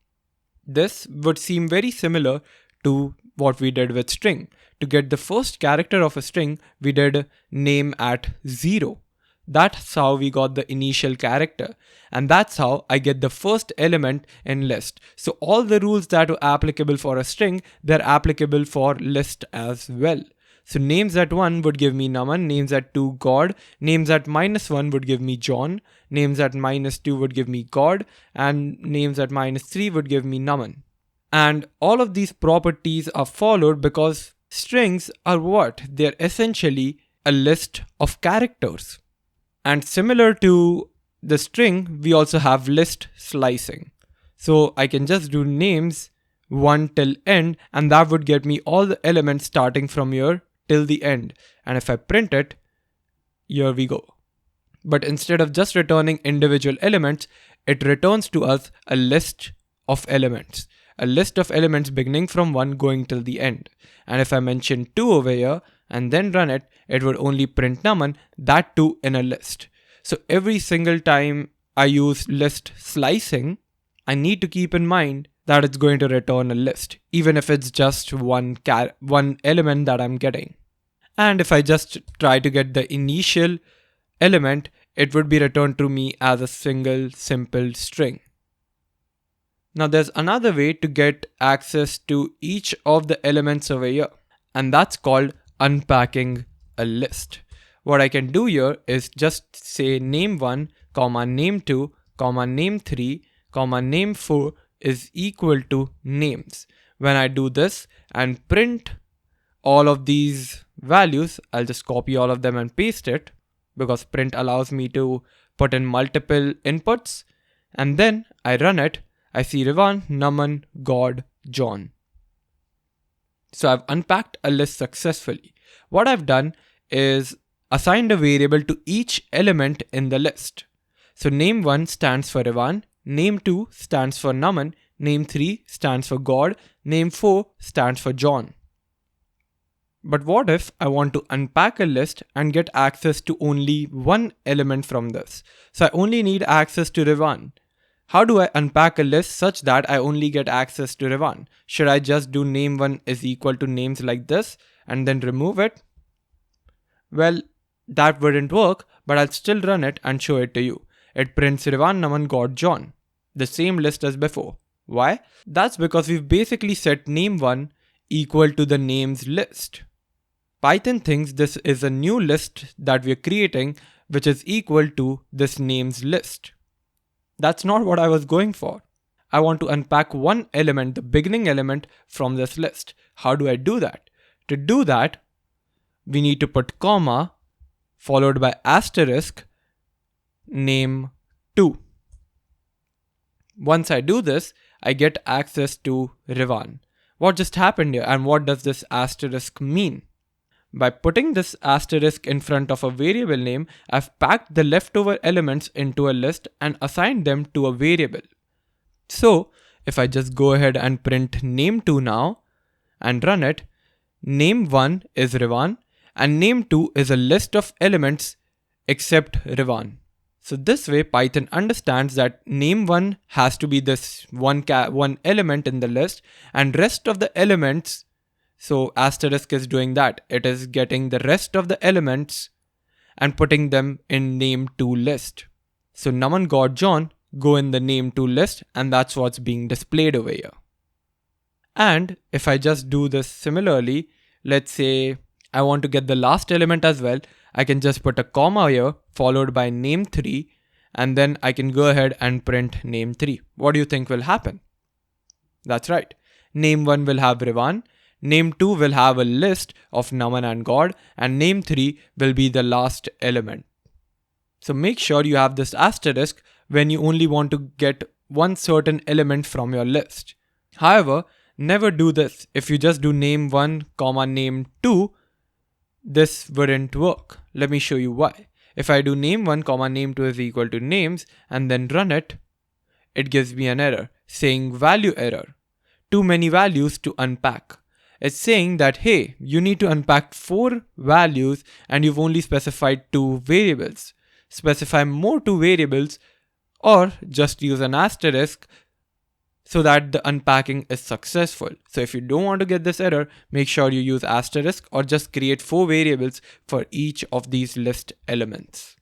This would seem very similar to what we did with string. To get the first character of a string, we did name at 0. That's how we got the initial character. And that's how I get the first element in list. So all the rules that are applicable for a string, they're applicable for list as well. So names at 1 would give me Naman, names at 2 God, names at -1 would give me John, names at -2 would give me God, and names at -3 would give me Naman. And all of these properties are followed because strings are what? They're essentially a list of characters. And similar to the string, we also have list slicing. So I can just do names 1 till end, and that would get me all the elements starting from here till the end. And if I print it, here we go. But instead of just returning individual elements, it returns to us a list of elements. A list of elements beginning from 1 going till the end. And if I mention 2 over here and then run it, it would only print num1, that too in a list. So every single time I use list slicing, I need to keep in mind that it's going to return a list, even if it's just one element that I'm getting. And if I just try to get the initial element, it would be returned to me as a single simple string. Now there's another way to get access to each of the elements over here, and that's called unpacking a list. What I can do here is just say name1, name2, name3, name4 is equal to names. When I do this and print all of these values, I'll just copy all of them and paste it, because print allows me to put in multiple inputs, and then I run it. I see Rivan, Naman, God, John. So I've unpacked a list successfully. What I've done is assigned a variable to each element in the list. So name1 stands for Rivan, name2 stands for Naman, name3 stands for God, name4 stands for John. But what if I want to unpack a list and get access to only one element from this? So I only need access to Rivan. How do I unpack a list such that I only get access to Rivan? Should I just do name1 is equal to names like this and then remove it? Well, that wouldn't work, but I'll still run it and show it to you. It prints Rivan, Naman, God, John, the same list as before. Why? That's because we've basically set name1 equal to the names list. Python thinks this is a new list that we're creating, which is equal to this names list. That's not what I was going for. I want to unpack one element, the beginning element, from this list. How do I do that? To do that, we need to put comma followed by asterisk name2. Once I do this, I get access to Rivan. What just happened here, and what does this asterisk mean? By putting this asterisk in front of a variable name, I've packed the leftover elements into a list and assigned them to a variable. So if I just go ahead and print name2 now and run it, name1 is Rivan and name2 is a list of elements except Rivan. So this way Python understands that name1 has to be this one element in the list, and rest of the elements, so asterisk is doing that. It is getting the rest of the elements and putting them in name2 list. So Naman, God, John go in the name2 list, and that's what's being displayed over here. And if I just do this similarly, let's say I want to get the last element as well, I can just put a comma here followed by name3, and then I can go ahead and print name3. What do you think will happen? That's right. Name1 will have Rivan, name2 will have a list of Naman and God, and name3 will be the last element. So make sure you have this asterisk when you only want to get one certain element from your list. However, never do this. If you just do name1, name2, this wouldn't work. Let me show you why. If I do name1, name2 is equal to names and then run it, it gives me an error saying value error. Too many values to unpack. It's saying that, hey, you need to unpack 4 values and you've only specified 2 variables. Specify more 2 variables or just use an asterisk so that the unpacking is successful. So if you don't want to get this error, make sure you use asterisk or just create 4 variables for each of these list elements.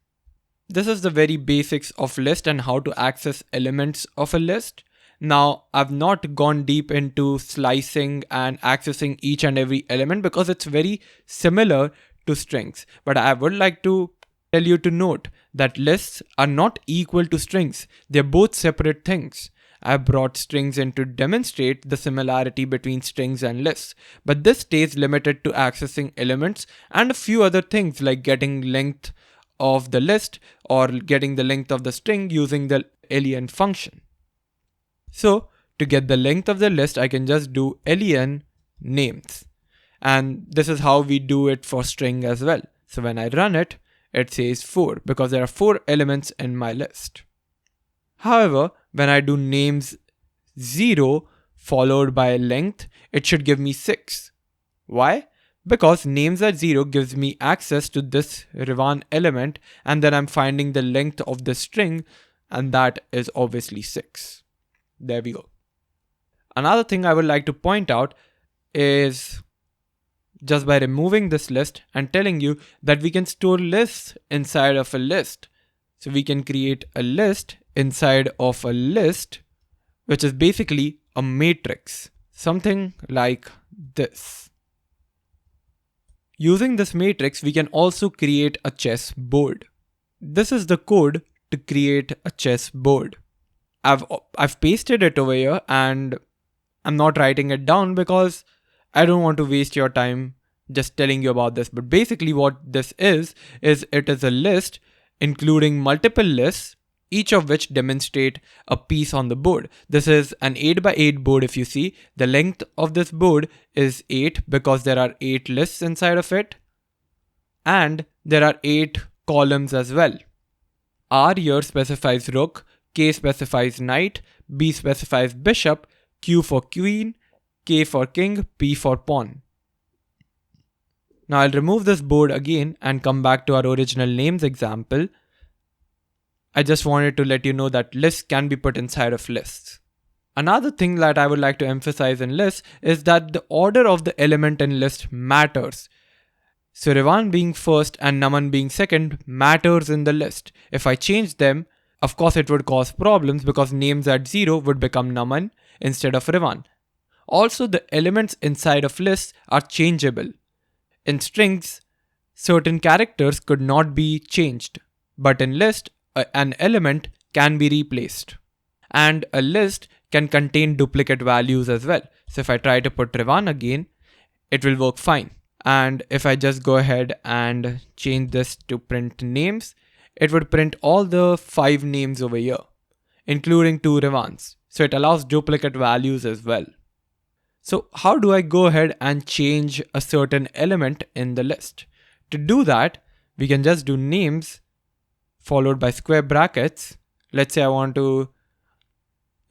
This is the very basics of list and how to access elements of a list. Now, I've not gone deep into slicing and accessing each and every element because it's very similar to strings. But I would like to tell you to note that lists are not equal to strings. They're both separate things. I brought strings in to demonstrate the similarity between strings and lists, but this stays limited to accessing elements and a few other things like getting length of the list or getting the length of the string using the len function. So to get the length of the list, I can just do len names. And this is how we do it for string as well. So when I run it, it says 4 because there are 4 elements in my list. However, when I do names 0 followed by length, it should give me 6. Why? Because names at 0 gives me access to this Rivan element, and then I'm finding the length of the string, and that is obviously 6. There we go. Another thing I would like to point out is just by removing this list and telling you that we can store lists inside of a list. So we can create a list inside of a list, which is basically a matrix, something like this. Using this matrix, we can also create a chessboard. This is the code to create a chessboard. I've pasted it over here, and I'm not writing it down because I don't want to waste your time just telling you about this. But basically what this is it is a list including multiple lists, each of which demonstrate a piece on the board. This is an 8x8 board. If you see, the length of this board is 8 because there are 8 lists inside of it. And there are 8 columns as well. R here specifies rook, K specifies knight, B specifies bishop, Q for queen, K for king, P for pawn. Now I'll remove this board again and come back to our original names example. I just wanted to let you know that lists can be put inside of lists. Another thing that I would like to emphasize in lists is that the order of the element in list matters. So Rivan being first and Naman being second matters in the list. If I change them, of course it would cause problems because names at 0 would become Naman instead of Rivan. Also, the elements inside of lists are changeable. In strings, certain characters could not be changed, but in list, an element can be replaced. And a list can contain duplicate values as well. So if I try to put Rivan again, it will work fine. And if I just go ahead and change this to print names, it would print all the 5 names over here, including 2 Rivans. So it allows duplicate values as well. So how do I go ahead and change a certain element in the list? To do that, we can just do names followed by square brackets. Let's say I want to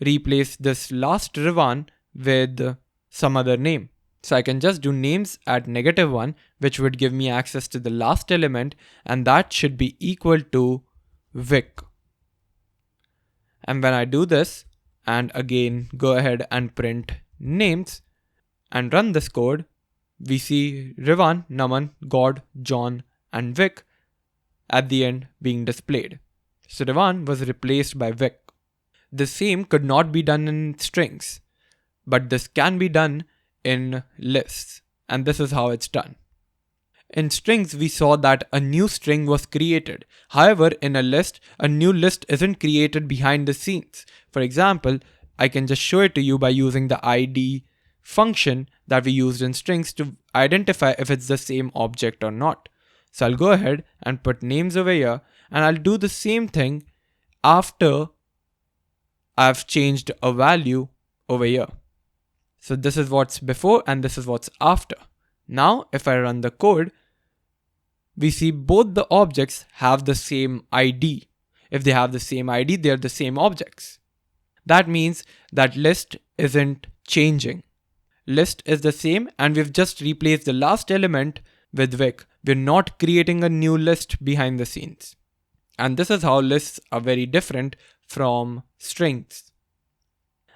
replace this last Rivan with some other name. So I can just do names at -1, which would give me access to the last element, and that should be equal to Vic. And when I do this, and again go ahead and print names and run this code, we see Rivan, Naman, God, John, and Vic at the end being displayed. So Rivan was replaced by Vic. The same could not be done in strings, but this can be done in lists, and this is how it's done. In strings, we saw that a new string was created. However, in a new list isn't created behind the scenes. For example, I can just show it to you by using the ID function that we used in strings to identify if it's the same object or not. So I'll go ahead and put names over here, and I'll do the same thing after I've changed a value over here. So this is what's before and this is what's after. Now, if I run the code, we see both the objects have the same ID. If they have the same ID, they're the same objects. That means that list isn't changing. List is the same, and we've just replaced the last element with Vic. We're not creating a new list behind the scenes. And this is how lists are very different from strings.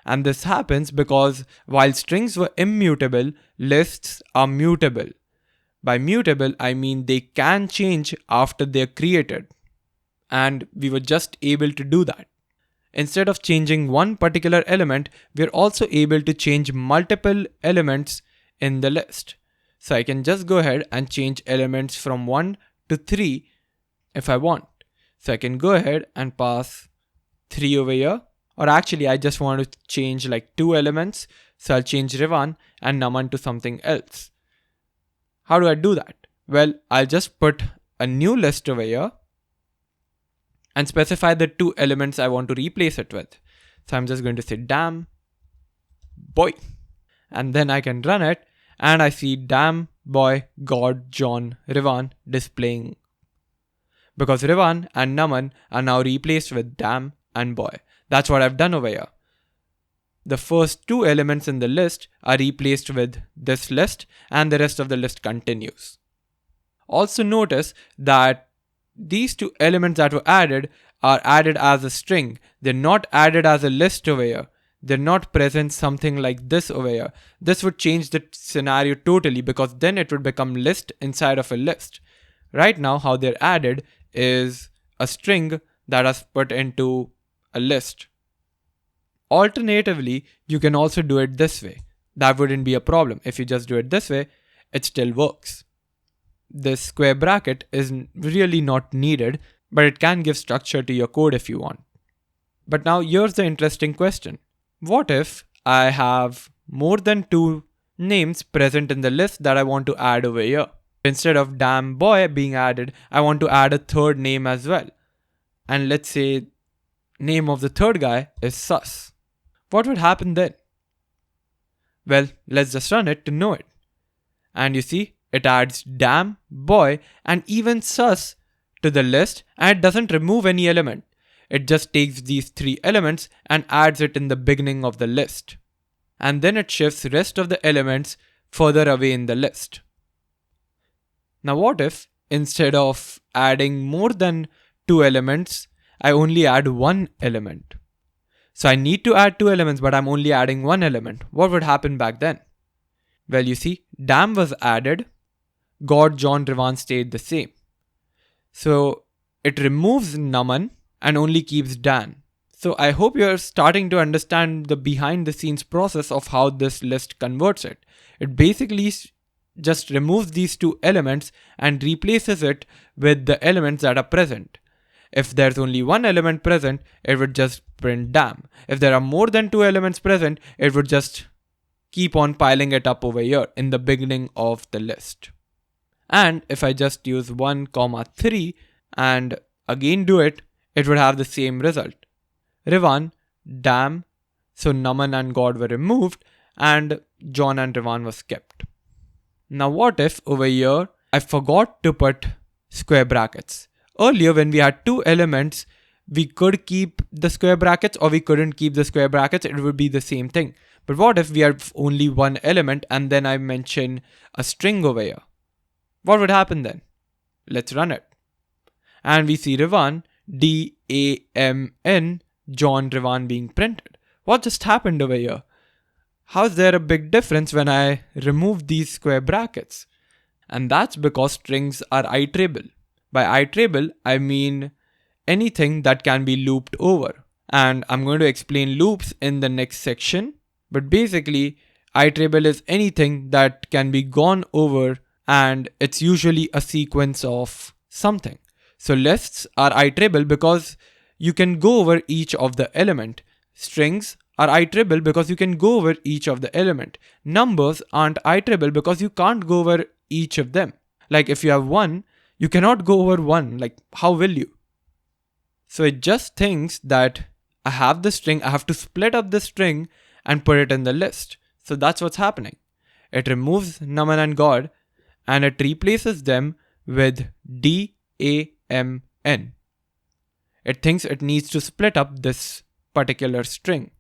And this happens because while strings were immutable, lists are mutable. By mutable, I mean they can change after they're created. And we were just able to do that. Instead of changing one particular element, we're also able to change multiple elements in the list. So I can just go ahead and change elements from 1 to 3 if I want. So I can go ahead and pass 3 over here. Or actually, I just want to change like 2 elements. So I'll change Rivan and Naman to something else. How do I do that? Well, I'll just put a new list over here. and specify the two elements I want to replace it with. So I'm just going to say damn boy, and then I can run it, and I see damn boy, God, John, Rivan displaying, because Rivan and Naman are now replaced with damn and boy. That's what I've done over here. The first two elements in the list are replaced with this list, and the rest of the list continues. Also notice that these two elements that were added are added as a string. They're not added as a list over here. They're not present something like this over here. This would change the scenario totally, because then it would become list inside of a list. Right now, how they're added is a string that is put into a list. Alternatively, you can also do it this way. That wouldn't be a problem. If you just do it this way, it still works. This square bracket is really not needed, but it can give structure to your code if you want. But now here's the interesting question. What if I have more than two names present in the list that I want to add over here? Instead of damn boy being added, I want to add a third name as well. And let's say name of the third guy is sus. What would happen then? Well, let's just run it to know it. And you see, it adds damn, boy, and even sus to the list, and it doesn't remove any element. It just takes these three elements and adds it in the beginning of the list. And then it shifts the rest of the elements further away in the list. Now what if, instead of adding more than two elements, I only add one element? So I need to add two elements, but I'm only adding one element. What would happen back then? Well, you see, damn was added, God, John, Rivan stayed the same. So it removes Naman and only keeps Dan. So I hope you're starting to understand the behind the scenes process of how this list converts it. It basically just removes these two elements and replaces it with the elements that are present. If there's only one element present, it would just print damn. If there are more than two elements present, it would just keep on piling it up over here in the beginning of the list. And if I just use 1, 3 and again do it, it would have the same result. Rivan, damn, so Naman and God were removed, and John and Rivan was kept. Now what if over here I forgot to put square brackets? Earlier when we had two elements, we could keep the square brackets or we couldn't keep the square brackets. It would be the same thing. But what if we have only one element and then I mention a string over here? What would happen then? Let's run it. And we see Rivan, D-A-M-N, John, Rivan being printed. What just happened over here? How's there a big difference when I remove these square brackets? And that's because strings are iterable. By iterable, I mean anything that can be looped over. And I'm going to explain loops in the next section. But basically, iterable is anything that can be gone over, and it's usually a sequence of something. So lists are iterable because you can go over each of the element. Strings are iterable because you can go over each of the element. Numbers aren't iterable because you can't go over each of them. Like if you have 1, you cannot go over 1. Like how will you? So it just thinks that I have the string, I have to split up the string and put it in the list. So that's what's happening. It removes Naman and God and it replaces them with D-A-M-N. It thinks it needs to split up this particular string.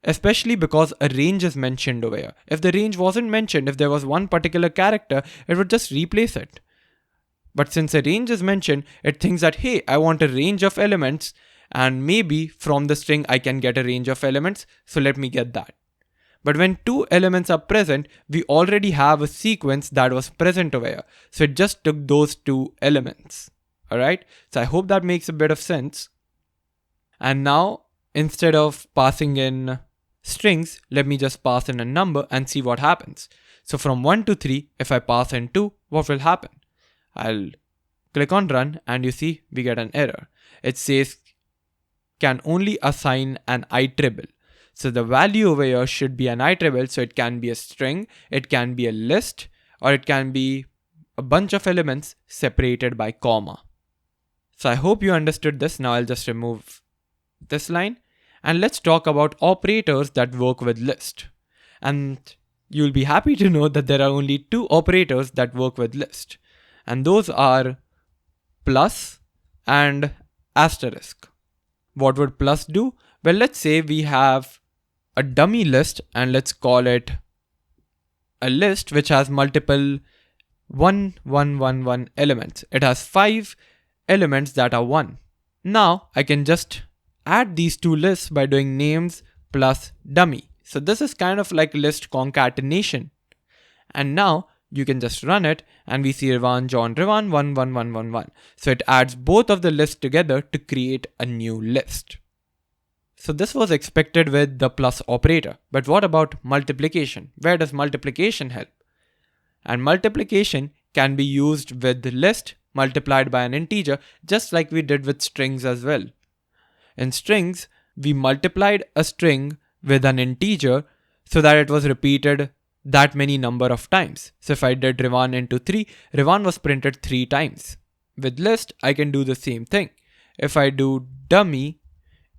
Especially because a range is mentioned over here. If the range wasn't mentioned, if there was one particular character, it would just replace it. But since a range is mentioned, it thinks that, hey, I want a range of elements and maybe from the string I can get a range of elements, so let me get that. But when two elements are present, we already have a sequence that was present over here. So it just took those two elements. Alright, so I hope that makes a bit of sense. And now, instead of passing in strings, let me just pass in a number and see what happens. So from 1 to 3, if I pass in 2, what will happen? I'll click on run and you see we get an error. It says can only assign an iterable. So the value over here should be an iterable, so it can be a string, it can be a list, or it can be a bunch of elements separated by comma. So I hope you understood this. Now I'll just remove this line and let's talk about operators that work with list. And you'll be happy to know that there are only two operators that work with list, and those are plus and asterisk. What would plus do? Well, let's say we have a dummy list and let's call it a list which has multiple 1, 1, 1, 1 elements. It has 5 elements that are 1. Now I can just add these two lists by doing names plus dummy. So this is kind of like list concatenation. And now you can just run it and we see Rivan, John, Rivan, 1, 1, 1, 1, 1. So it adds both of the lists together to create a new list. So this was expected with the plus operator. But what about multiplication? Where does multiplication help? And multiplication can be used with the list multiplied by an integer, just like we did with strings as well. In strings, we multiplied a string with an integer so that it was repeated that many number of times. So if I did Rivan into 3, Rivan was printed 3 times. With list, I can do the same thing. If I do dummy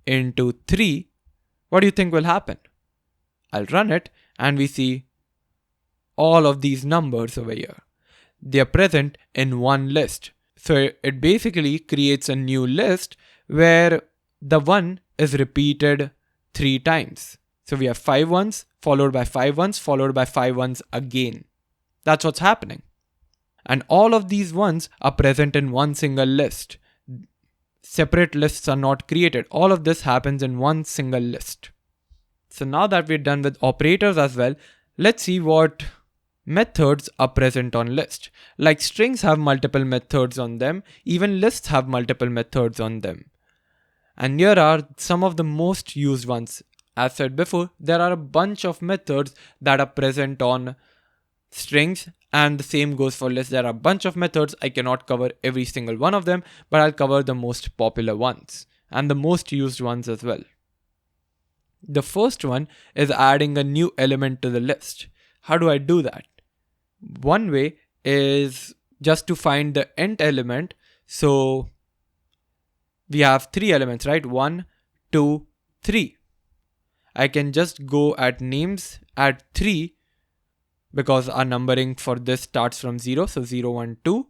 into 3, what do you think will happen? I'll run it and we see all of these numbers over here. They are present in one list. So it basically creates a new list where the 1 is repeated 3 times. So we have 5 ones followed by 5 ones followed by 5 ones again. That's what's happening. And all of these ones are present in one single list. Separate lists are not created. All of this happens in one single list. So now that we're done with operators as well, let's see what methods are present on list. Like strings have multiple methods on them, even lists have multiple methods on them. And here are some of the most used ones. As said before, there are a bunch of methods that are present on strings, and the same goes for lists. There are a bunch of methods. I cannot cover every single one of them, but I'll cover the most popular ones and the most used ones as well. The first one is adding a new element to the list. How do I do that? One way is just to find the nth element. So we have 3 elements, right? 1, 2, 3. I can just go at names at 3 because our numbering for this starts from 0. So 0, 1, 2.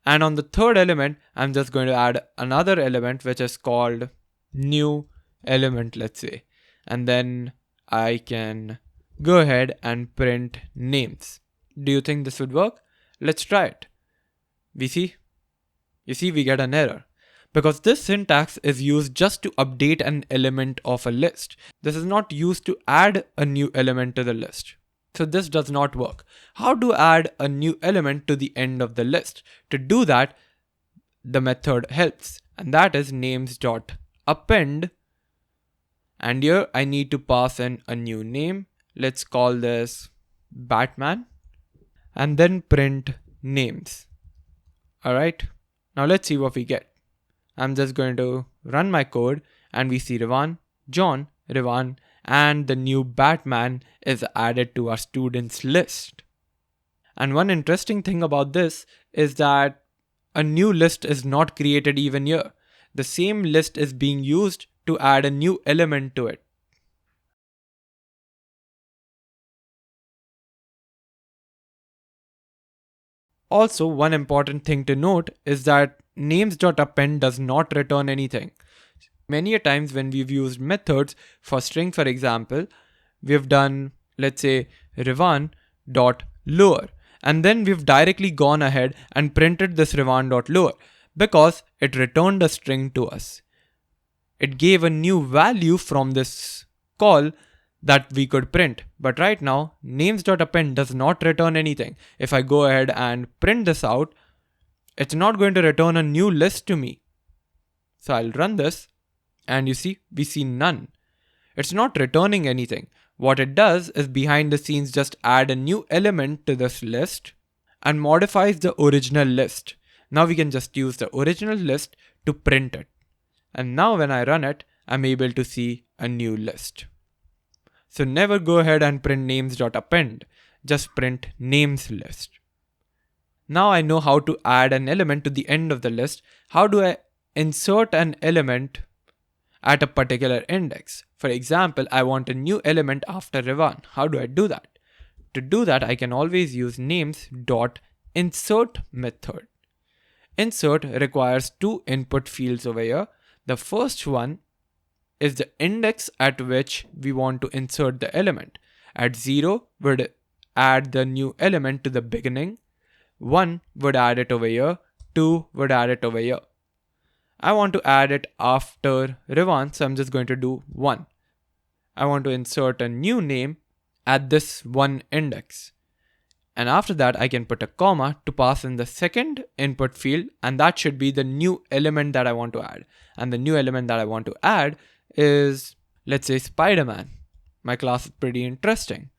And on the third element, I'm just going to add another element which is called new element, let's say. And then I can go ahead and print names. Do you think this would work? Let's try it. You see, we get an error. Because this syntax is used just to update an element of a list. This is not used to add a new element to the list. So this does not work. How to add a new element to the end of the list? To do that, the method helps. And that is names.append. And here I need to pass in a new name. Let's call this Batman. And then print names. Alright. Now let's see what we get. I'm just going to run my code and we see Rivan, John, Rivan, and the new Batman is added to our students list. And one interesting thing about this is that a new list is not created even here. The same list is being used to add a new element to it. Also, one important thing to note is that names.append does not return anything. Many a times when we've used methods for string, for example, we've done, let's say, Rivan.lower, and then we've directly gone ahead and printed this Rivan.lower because it returned a string to us. It gave a new value from this call that we could print. But right now, names.append does not return anything. If I go ahead and print this out, it's not going to return a new list to me. So I'll run this and you see, we see none. It's not returning anything. What it does is behind the scenes just add a new element to this list and modifies the original list. Now we can just use the original list to print it. And now when I run it, I'm able to see a new list. So never go ahead and print names.append, just print names list. Now I know how to add an element to the end of the list. How do I insert an element at a particular index. For example, I want a new element after Revan. How do I do that? To do that, I can always use names.insert method. Insert requires two input fields over here. The first one is the index at which we want to insert the element. At 0 would add the new element to the beginning. 1 would add it over here. 2 would add it over here. I want to add it after Revan, so I'm just going to do 1. I want to insert a new name at this one index. And after that, I can put a comma to pass in the second input field, and that should be the new element that I want to add. And the new element that I want to add is, let's say, Spider-Man. My class is pretty interesting.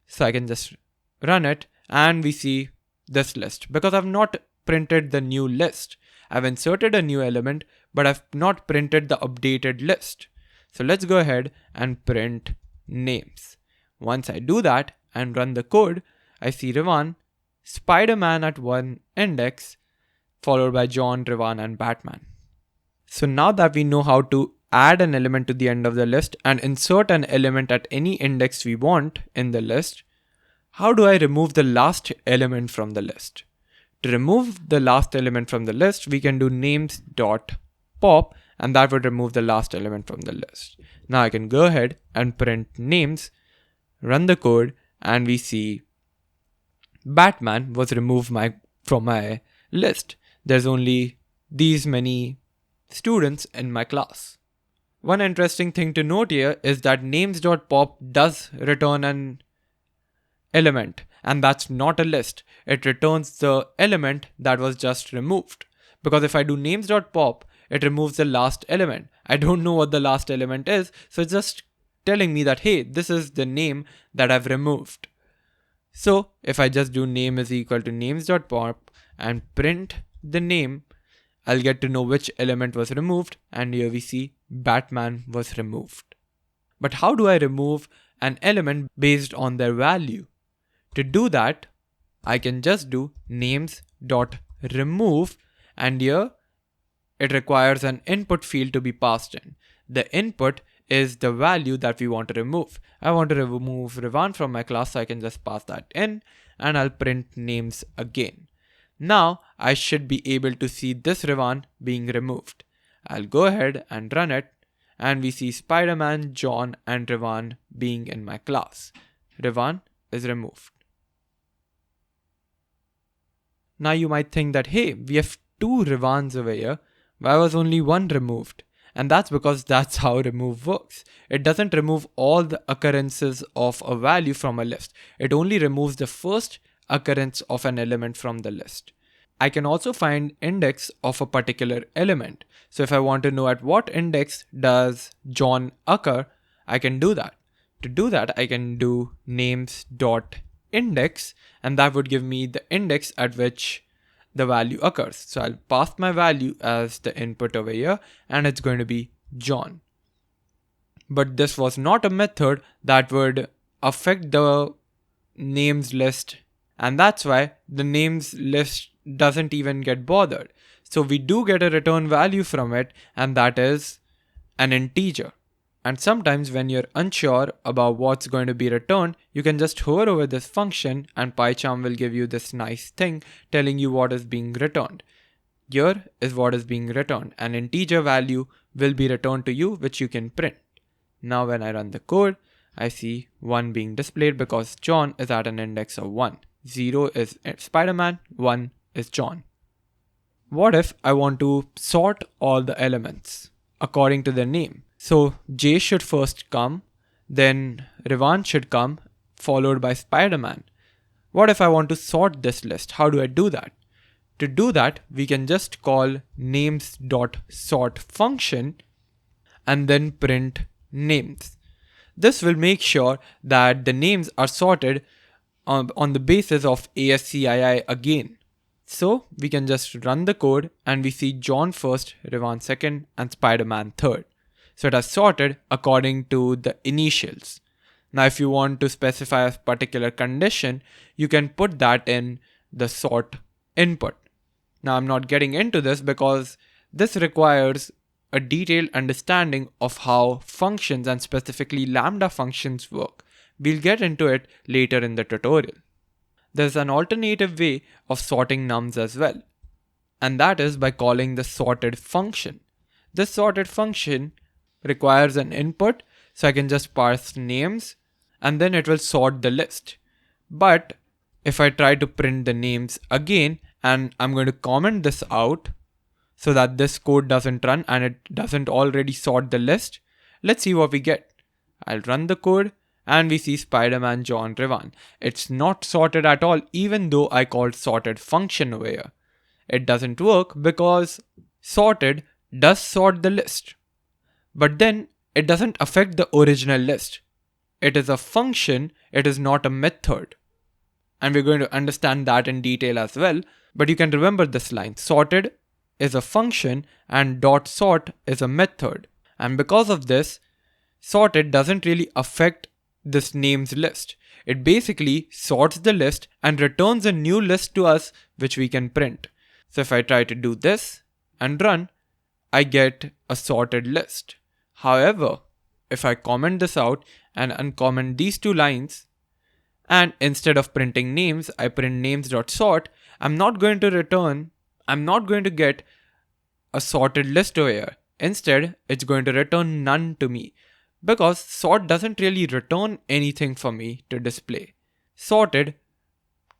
So I can just run it, and we see this list because I've not printed the new list. I've inserted a new element, but I've not printed the updated list. So let's go ahead and print names. Once I do that and run the code, I see Revan, Spider-Man at one index, followed by John, Revan, and Batman. So now that we know how to add an element to the end of the list and insert an element at any index we want in the list, how do I remove the last element from the list? To remove the last element from the list, we can do names.pop, and that would remove the last element from the list. Now I can go ahead and print names, run the code, and we see Batman was removed from my list. There's only these many students in my class. One interesting thing to note here is that names.pop does return an element, and that's not a list. It returns the element that was just removed. Because if I do names.pop, it removes the last element. I don't know what the last element is, so it's just telling me that, hey, this is the name that I've removed. So if I just do name is equal to names.pop and print the name, I'll get to know which element was removed, and here we see Batman was removed. But how do I remove an element based on their value? To do that, I can just do names.remove, and here it requires an input field to be passed in. The input is the value that we want to remove. I want to remove Revan from my class, so I can just pass that in, and I'll print names again. Now I should be able to see this Revan being removed. I'll go ahead and run it, and we see Spider-Man, John, and Revan being in my class. Revan is removed. Now you might think that, hey, we have two Revans over here. Why was only one removed? And that's because that's how remove works. It doesn't remove all the occurrences of a value from a list. It only removes the first occurrence of an element from the list. I can also find index of a particular element. So if I want to know at what index does John occur, I can do that. To do that, I can do names.index, and that would give me the index at which the value occurs. So I'll pass my value as the input over here, and it's going to be John. But this was not a method that would affect the names list, and that's why the names list doesn't even get bothered. So we do get a return value from it, and that is an integer. And sometimes when you're unsure about what's going to be returned, you can just hover over this function, and Pycharm will give you this nice thing telling you what is being returned. Here is what is being returned. An integer value will be returned to you, which you can print. Now when I run the code, I see 1 being displayed because John is at an index of 1. 0 is Spider-Man, 1 is John. What if I want to sort all the elements according to their name? So J should first come, then Revan should come, followed by Spider-Man. What if I want to sort this list? How do I do that? To do that, we can just call names.sort function and then print names. This will make sure that the names are sorted on the basis of ASCII again. So we can just run the code, and we see John first, Revan second, and Spider-Man third. So it has sorted according to the initials. Now if you want to specify a particular condition, you can put that in the sort input. Now I'm not getting into this because This requires a detailed understanding of how functions and specifically lambda functions work. We'll get into it later in the tutorial. There's an alternative way of sorting nums as well, and that is by calling the sorted function. This sorted function requires an input, so I can just parse names and then it will sort the list. But if I try to print the names again, and I'm going to comment this out so that this code doesn't run and it doesn't already sort the list, let's see what we get. I'll run the code and we see Spider-Man, John, Revan. It's not sorted at all, even though I called sorted function over here. It doesn't work because sorted does sort the list, but then it doesn't affect the original list. It is a function, it is not a method. And we're going to understand that in detail as well. But you can remember this line: sorted is a function and dot sort is a method. And because of this, sorted doesn't really affect this names list. It basically sorts the list and returns a new list to us which we can print. So if I try to do this and run, I get a sorted list. However, if I comment this out and uncomment these two lines, and instead of printing names, I print names.sort, I'm not going to get a sorted list over here. Instead, it's going to return none to me, because sort doesn't really return anything for me to display. Sorted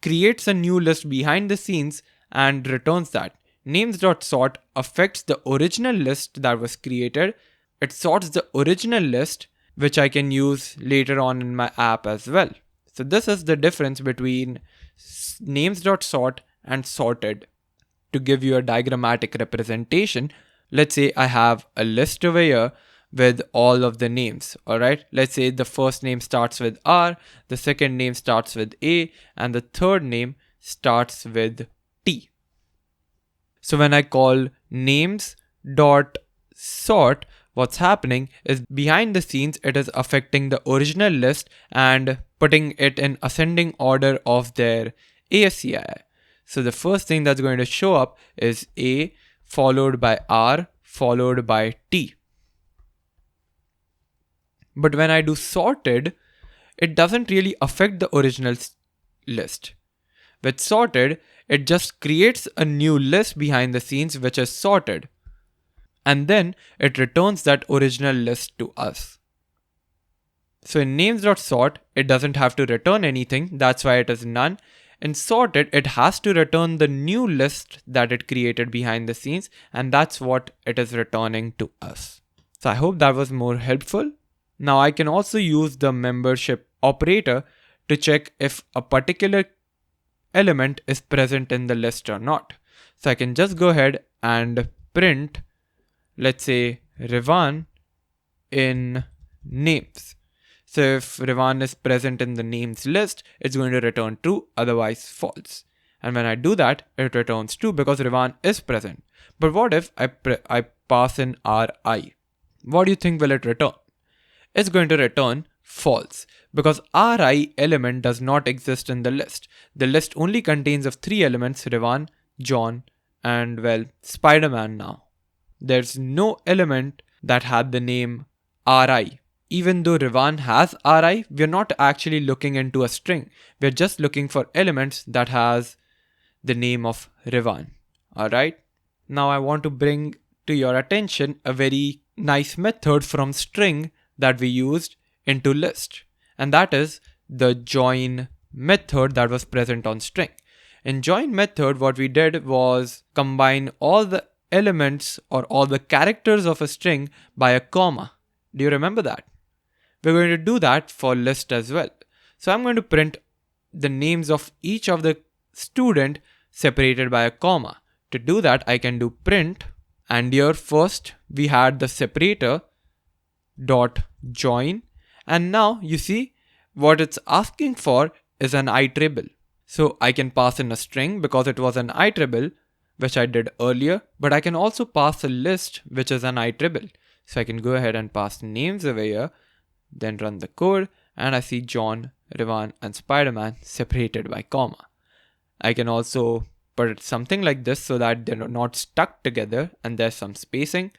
creates a new list behind the scenes and returns that. Names.sort affects the original list that was created. It sorts the original list, which I can use later on in my app as well. So this is the difference between names.sort and sorted. To give you a diagrammatic representation, let's say I have a list over here with all of the names. Alright, let's say the first name starts with R, the second name starts with A, and the third name starts with T. So when I call names.sort, what's happening is behind the scenes it is affecting the original list and putting it in ascending order of their ASCII. So the first thing that's going to show up is A followed by R followed by T. But when I do sorted, it doesn't really affect the original list. With sorted, it just creates a new list behind the scenes which is sorted. And then it returns that original list to us. So in names.sort, it doesn't have to return anything. That's why it is none. In sorted, it has to return the new list that it created behind the scenes. And that's what it is returning to us. So I hope that was more helpful. Now I can also use the membership operator to check if a particular element is present in the list or not. So I can just go ahead and print, let's say, Revan in names. So if Revan is present in the names list, it's going to return true, otherwise false. And when I do that, it returns true because Revan is present. But what if I pass in Ri? What do you think will it return? It's going to return false because Ri element does not exist in the list. The list only contains of 3 elements: Revan, John, and well, Spider-Man now. There's no element that had the name Ri. Even though Revan has Ri, we're not actually looking into a string. We're just looking for elements that has the name of Revan. Alright. Now I want to bring to your attention a very nice method from string that we used into list. And that is the join method that was present on string. In join method, what we did was combine all the elements or all the characters of a string by a comma. Do you remember that? We're going to do that for list as well. So I'm going to print the names of each of the student separated by a comma. To do that, I can do print, and here first we had the separator dot join, and now you see what it's asking for is an iterable. So I can pass in a string because it was an iterable, which I did earlier, but I can also pass a list which is an iterable. So I can go ahead and pass names over here, then run the code, and I see John, Revan, and Spider-Man separated by comma. I can also put something like this so that they're not stuck together and there's some spacing,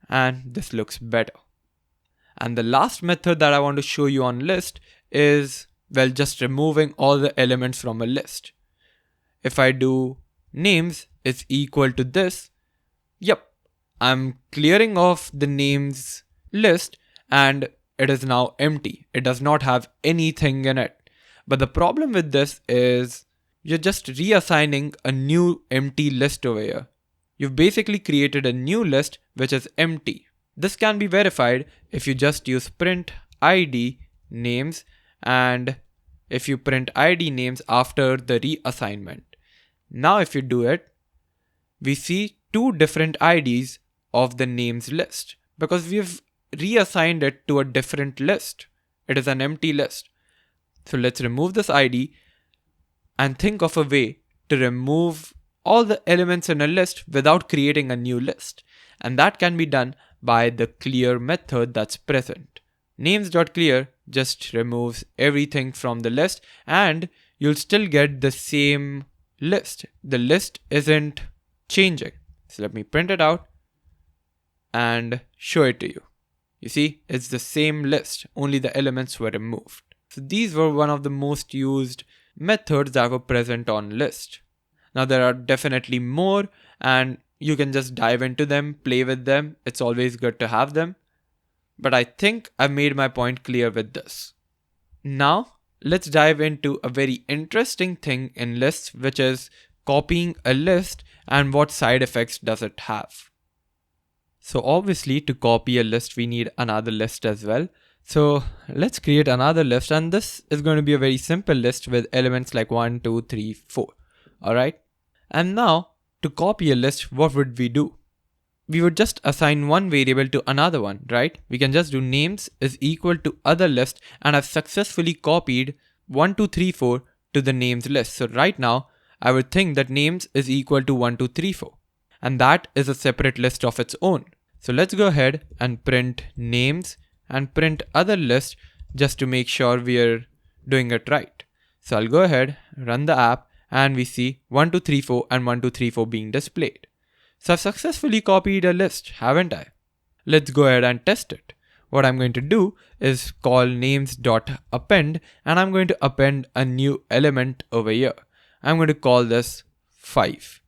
and this looks better. And the last method that I want to show you on list is, well, just removing all the elements from a list. If I do names is equal to this, yep, I'm clearing off the names list and it is now empty. It does not have anything in it. But the problem with this is you're just reassigning a new empty list over here. You've basically created a new list which is empty. This can be verified if you just use print id names, and if you print id names after the reassignment. Now if you do it, we see two different IDs of the names list because we've reassigned it to a different list. It is an empty list. So let's remove this ID and think of a way to remove all the elements in a list without creating a new list. And that can be done by the clear method that's present. Names.clear just removes everything from the list and you'll still get the same list. The list isn't changing. So let me print it out and show it to you. You see, it's the same list, only the elements were removed. So these were one of the most used methods that were present on list. Now there are definitely more and you can just dive into them, play with them. It's always good to have them. But I think I've made my point clear with this. Now let's dive into a very interesting thing in lists, which is copying a list and what side effects does it have. So obviously to copy a list, we need another list as well. So let's create another list, and this is going to be a very simple list with elements like 1, 2, 3, 4. Alright. And now to copy a list, what would we do? We would just assign one variable to another one, right? We can just do names is equal to other list, and I've successfully copied 1, 2, 3, 4 to the names list. So right now I would think that names is equal to 1, 2, 3, 4. And that is a separate list of its own. So let's go ahead and print names and print other list just to make sure we are doing it right. So I'll go ahead, run the app, and we see 1, 2, 3, 4 and 1, 2, 3, 4 being displayed. So I've successfully copied a list, haven't I? Let's go ahead and test it. What I'm going to do is call names.append, and I'm going to append a new element over here. I'm going to call this 5.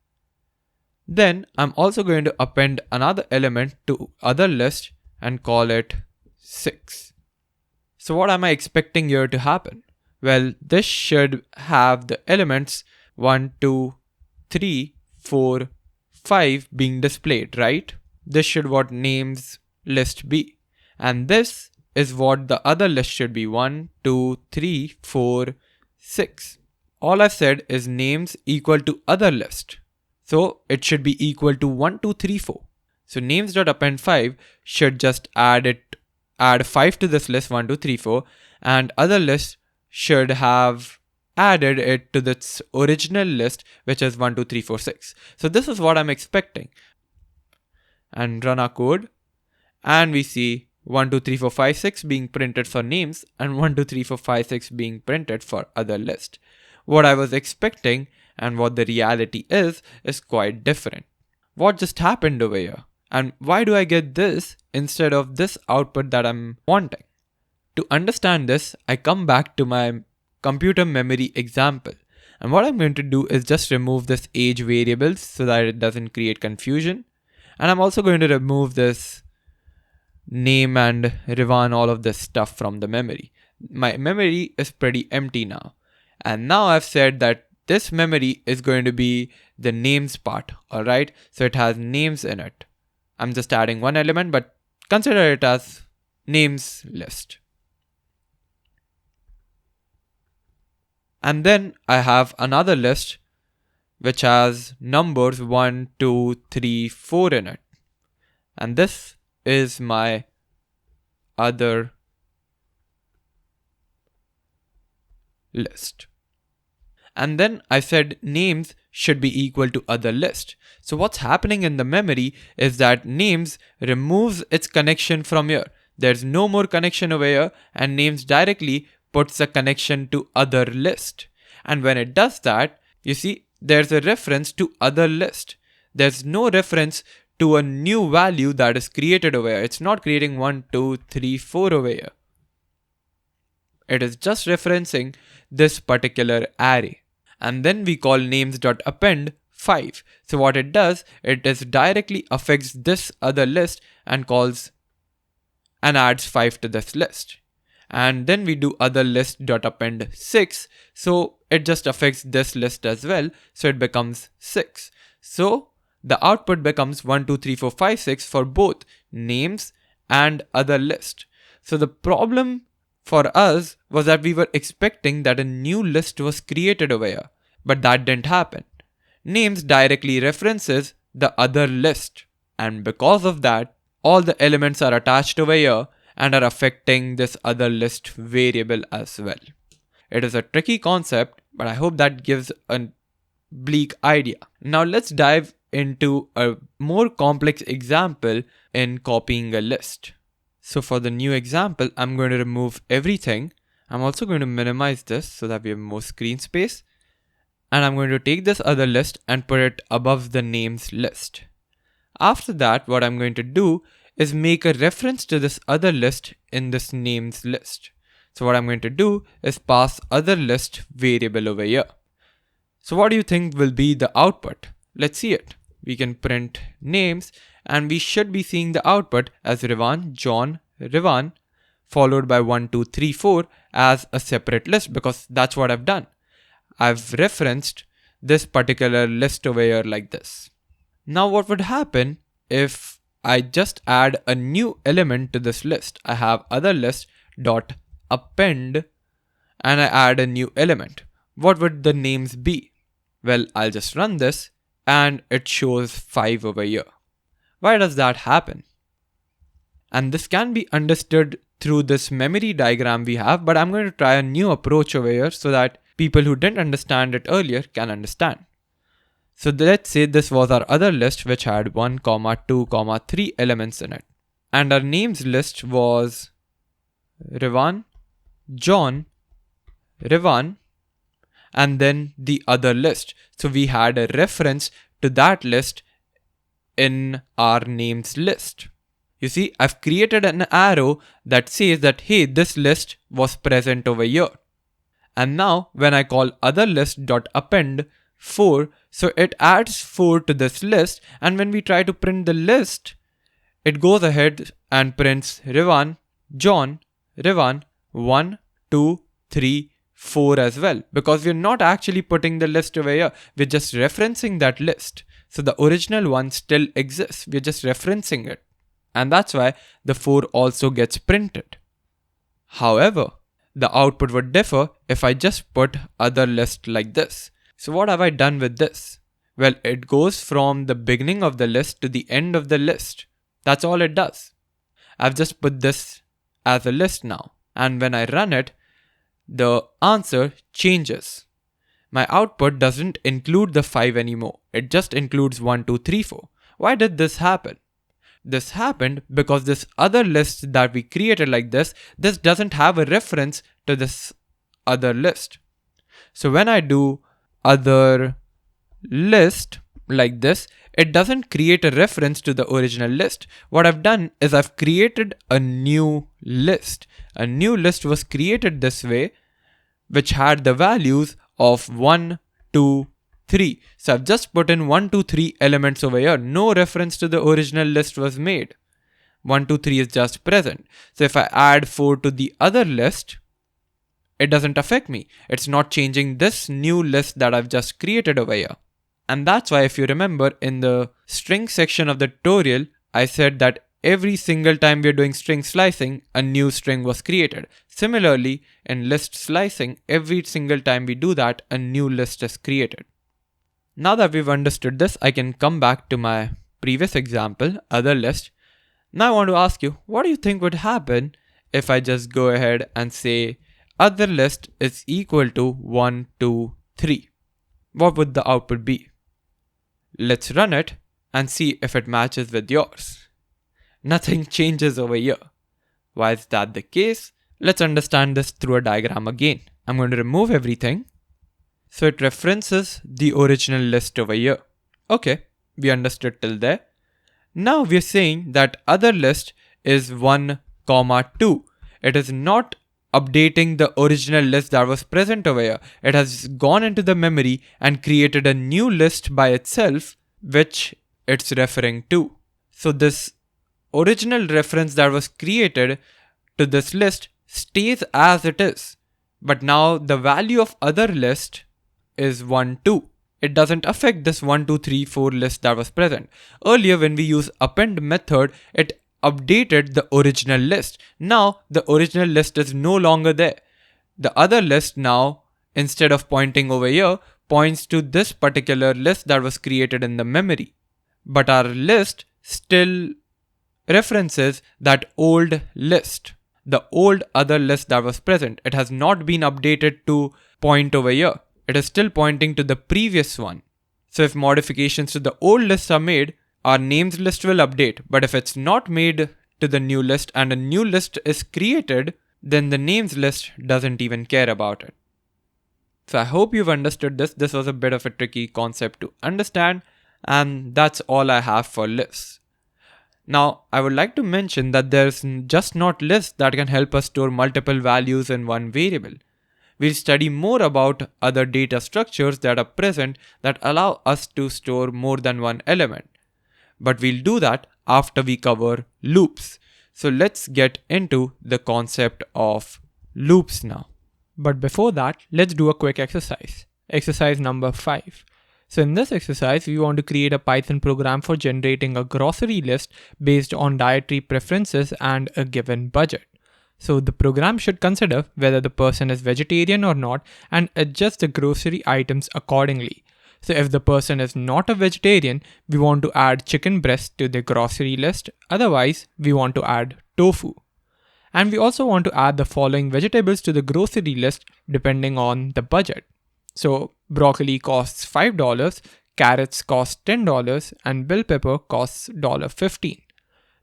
Then I'm also going to append another element to other list and call it 6. So what am I expecting here to happen? Well, this should have the elements 1, 2, 3, 4, 5 being displayed, right? This should what names list be. And this is what the other list should be, 1, 2, 3, 4, 6. All I've said is names equal to other list. So it should be equal to 1, 2, 3, 4. So names.append 5 should just add 5 to this list 1, 2, 3, 4, and other list should have added it to this original list, which is 1, 2, 3, 4, 6. So this is what I'm expecting. And run our code, and we see 1, 2, 3, 4, 5, 6 being printed for names and 1, 2, 3, 4, 5, 6 being printed for other list. What I was expecting and what the reality is quite different. What just happened over here? And why do I get this instead of this output that I'm wanting? To understand this, I come back to my computer memory example. And what I'm going to do is just remove this age variables so that it doesn't create confusion. And I'm also going to remove this name and Rivan, all of this stuff from the memory. My memory is pretty empty now. And now I've said that this memory is going to be the names part, alright? So it has names in it. I'm just adding one element, but consider it as names list. And then I have another list which has numbers 1, 2, 3, 4 in it. And this is my other list. And then I said names should be equal to other list. So what's happening in the memory is that names removes its connection from here. There's no more connection over here, and names directly puts a connection to other list. And when it does that, you see, there's a reference to other list. There's no reference to a new value that is created over here. It's not creating 1, 2, 3, 4 over here. It is just referencing this particular array. And then we call names.append 5. So what it does, it is directly affects this other list and calls and adds 5 to this list. And then we do other list.append 6. So it just affects this list as well. So it becomes 6. So the output becomes 1, 2, 3, 4, 5, 6 for both names and other list. So the problem for us was that we were expecting that a new list was created over here, but that didn't happen. Names directly references the other list, and because of that, all the elements are attached over here and are affecting this other list variable as well. It is a tricky concept, but I hope that gives a bleak idea. Now let's dive into a more complex example in copying a list. So for the new example, I'm going to remove everything. I'm also going to minimize this so that we have more screen space. And I'm going to take this other list and put it above the names list. After that, what I'm going to do is make a reference to this other list in this names list. So what I'm going to do is pass other list variable over here. So what do you think will be the output? Let's see it. We can print names and we should be seeing the output as Rivan, John, Rivan, followed by 1, 2, 3, 4 as a separate list, because that's what I've done. I've referenced this particular list over here like this. Now what would happen if I just add a new element to this list? I have other list dot append and I add a new element. What would the names be? Well, I'll just run this and it shows 5 over here. Why does that happen? And this can be understood through this memory diagram we have, but I'm going to try a new approach over here so that people who didn't understand it earlier can understand. So let's say this was our other list which had 1, 2, 3 elements in it. And our names list was Rivan, John, Rivan, and then the other list. So we had a reference to that list in our names list. You see, I've created an arrow that says that, hey, this list was present over here. And now when I call other list.append 4, so it adds 4 to this list, and when we try to print the list, it goes ahead and prints Rivan, John, Rivan, 1, 2, 3, 4 as well, because we're not actually putting the list over here, we're just referencing that list. So the original one still exists, we're just referencing it. And that's why the 4 also gets printed. However, the output would differ if I just put other list like this. So what have I done with this? Well, it goes from the beginning of the list to the end of the list. That's all it does. I've just put this as a list now. And when I run it, the answer changes. My output doesn't include the 5 anymore. It just includes 1, 2, 3, 4. Why did this happen? This happened because this other list that we created like this doesn't have a reference to this other list. So when I do other list like this, it doesn't create a reference to the original list. What I've done is I've created a new list. A new list was created this way, which had the values of 1, 2, 3. So I've just put in 1, 2, 3 elements over here. No reference to the original list was made. 1, 2, 3 is just present. So if I add 4 to the other list, it doesn't affect me. It's not changing this new list that I've just created over here. And that's why, if you remember, in the string section of the tutorial, I said that every single time we're doing string slicing, a new string was created. Similarly, in list slicing, every single time we do that, a new list is created. Now that we've understood this, I can come back to my previous example, other list. Now I want to ask you, what do you think would happen if I just go ahead and say other list is equal to 1, 2, 3? What would the output be? Let's run it and see if it matches with yours. Nothing changes over here. Why is that the case? Let's understand this through a diagram again. I'm going to remove everything. So it references the original list over here. Okay, we understood till there. Now we're saying that other list is 1, 2. It is not updating the original list that was present over here. It has gone into the memory and created a new list by itself, which it's referring to. So this original reference that was created to this list stays as it is. But now the value of other list is 1, 2. It doesn't affect this 1, 2, 3, 4 list that was present. Earlier when we use append method, it updated the original list. Now the original list is no longer there. The other list now, instead of pointing over here, points to this particular list that was created in the memory. But our list still references that old list, the old other list that was present. It has not been updated to point over here. It is still pointing to the previous one. So if modifications to the old list are made, our names list will update. But if it's not made to the new list and a new list is created, then the names list doesn't even care about it. So I hope you've understood this. This was a bit of a tricky concept to understand, and that's all I have for lists. Now, I would like to mention that there's just not lists that can help us store multiple values in one variable. We'll study more about other data structures that are present that allow us to store more than one element. But we'll do that after we cover loops. So let's get into the concept of loops now. But before that, let's do a quick exercise. Exercise number 5. So in this exercise, we want to create a Python program for generating a grocery list based on dietary preferences and a given budget. So the program should consider whether the person is vegetarian or not and adjust the grocery items accordingly. So if the person is not a vegetarian, we want to add chicken breast to the grocery list. Otherwise, we want to add tofu. And we also want to add the following vegetables to the grocery list depending on the budget. So broccoli costs $5, carrots cost $10, and bell pepper costs $15.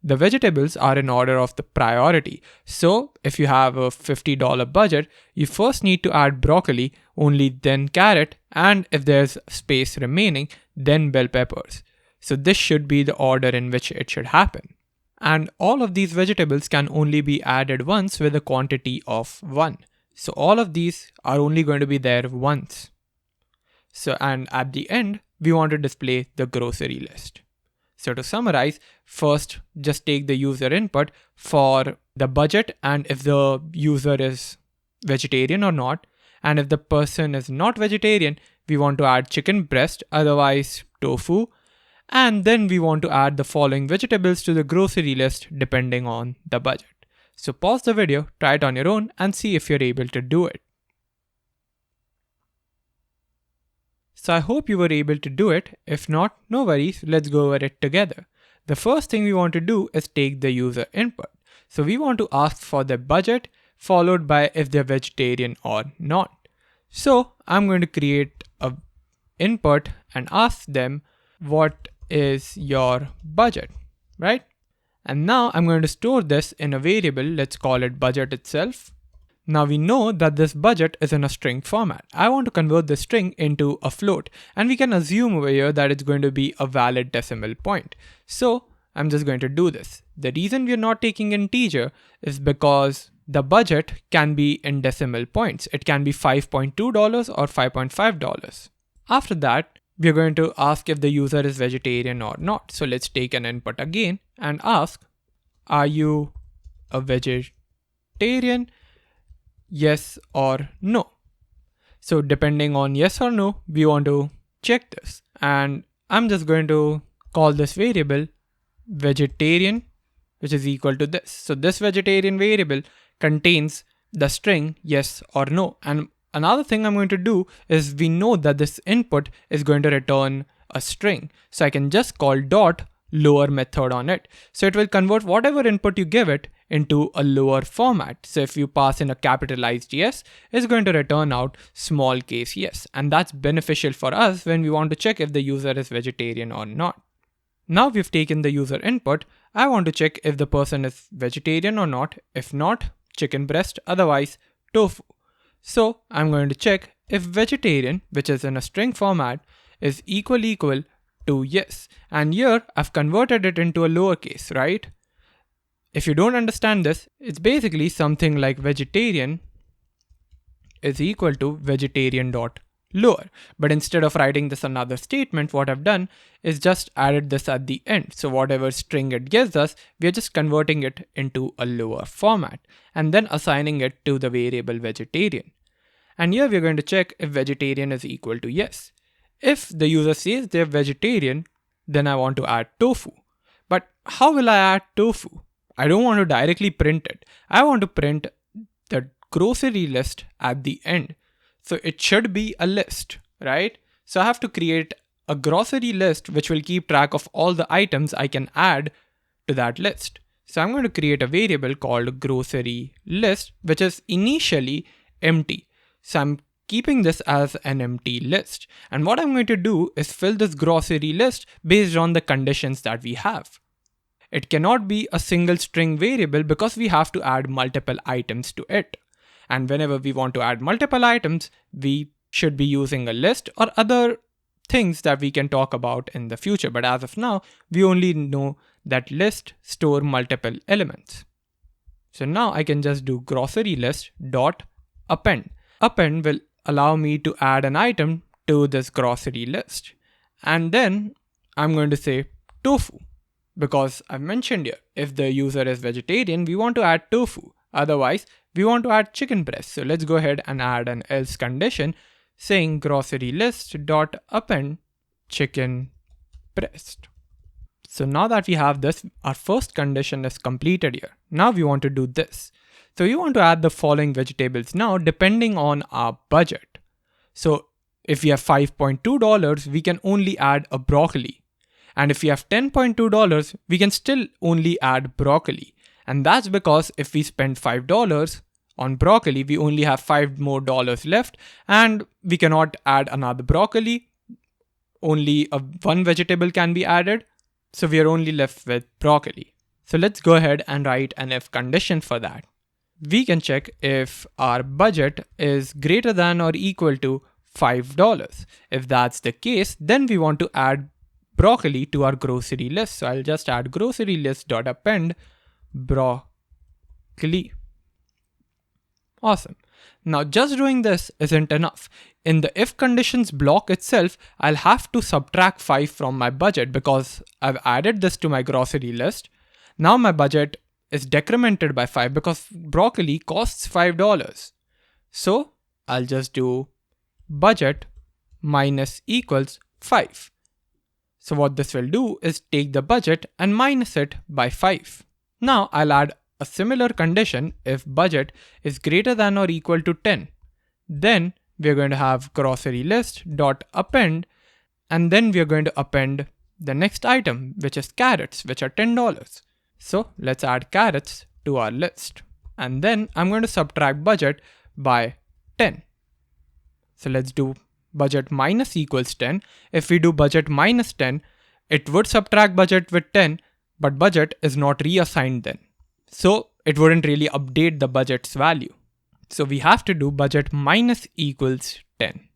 The vegetables are in order of the priority. So if you have a $50 budget, you first need to add broccoli, only then carrot, and if there's space remaining, then bell peppers. So this should be the order in which it should happen. And all of these vegetables can only be added once with a quantity of 1. So all of these are only going to be there once. So, and at the end, we want to display the grocery list. So to summarize, first just take the user input for the budget and if the user is vegetarian or not. And if the person is not vegetarian, we want to add chicken breast, otherwise tofu. And then we want to add the following vegetables to the grocery list depending on the budget. So pause the video, try it on your own and see if you're able to do it. So I hope you were able to do it. If not, no worries, let's go over it together. The first thing we want to do is take the user input. So we want to ask for their budget followed by if they're vegetarian or not. So I'm going to create an input and ask them what is your budget, right? And now I'm going to store this in a variable. Let's call it budget itself. Now we know that this budget is in a string format. I want to convert the string into a float, and we can assume over here that it's going to be a valid decimal point. So I'm just going to do this. The reason we're not taking integer is because the budget can be in decimal points. It can be $5.2 or $5.5. After that, we're going to ask if the user is vegetarian or not. So let's take an input again and ask, are you a vegetarian? Yes or no. So depending on yes or no, we want to check this. And I'm just going to call this variable vegetarian, which is equal to this. So this vegetarian variable contains the string yes or no. And another thing I'm going to do is we know that this input is going to return a string. So I can just call dot lower method on it. So it will convert whatever input you give it into a lower format. So if you pass in a capitalized yes, it's going to return out small case yes. And that's beneficial for us when we want to check if the user is vegetarian or not. Now we've taken the user input. I want to check if the person is vegetarian or not. If not, chicken breast, otherwise tofu. So I'm going to check if vegetarian, which is in a string format, is equal to yes. And here I've converted it into a lowercase, right? If you don't understand this, it's basically something like vegetarian is equal to vegetarian dot lower. But instead of writing this another statement, what I've done is just added this at the end. So whatever string it gives us, we are just converting it into a lower format and then assigning it to the variable vegetarian. And here we're going to check if vegetarian is equal to yes. If the user says they're vegetarian, then I want to add tofu. But how will I add tofu? I don't want to directly print it. I want to print the grocery list at the end. So it should be a list, right? So I have to create a grocery list which will keep track of all the items I can add to that list. So I'm going to create a variable called grocery list, which is initially empty. So I'm keeping this as an empty list. And what I'm going to do is fill this grocery list based on the conditions that we have. It cannot be a single string variable because we have to add multiple items to it. And whenever we want to add multiple items, we should be using a list or other things that we can talk about in the future. But as of now, we only know that list store multiple elements. So now I can just do grocery list dot append. Append will allow me to add an item to this grocery list. And then I'm going to say tofu. Because I've mentioned here, if the user is vegetarian, we want to add tofu. Otherwise, we want to add chicken breast. So let's go ahead and add an else condition saying grocery list dot append chicken breast. So now that we have this, our first condition is completed here. Now we want to do this. So we want to add the following vegetables now depending on our budget. So if we have $5.2, we can only add a broccoli. And if we have $10.2, we can still only add broccoli. And that's because if we spend $5 on broccoli, we only have $5 more left and we cannot add another broccoli. Only one vegetable can be added. So we are only left with broccoli. So let's go ahead and write an if condition for that. We can check if our budget is greater than or equal to $5. If that's the case, then we want to add broccoli to our grocery list. So I'll just add grocery list dot append broccoli. Awesome. Now just doing this isn't enough. In the if conditions block itself, I'll have to subtract 5 from my budget because I've added this to my grocery list. Now my budget is decremented by 5 because broccoli costs $5. So I'll just do budget minus equals 5. So what this will do is take the budget and minus it by 5. Now I'll add a similar condition if budget is greater than or equal to 10. Then we're going to have grocery list dot append, and then we're going to append the next item, which is carrots, which are $10. So let's add carrots to our list. And then I'm going to subtract budget by 10. So let's do budget minus equals 10. If we do budget minus 10, it would subtract budget with 10, but budget is not reassigned then. So it wouldn't really update the budget's value. So we have to do budget minus equals 10.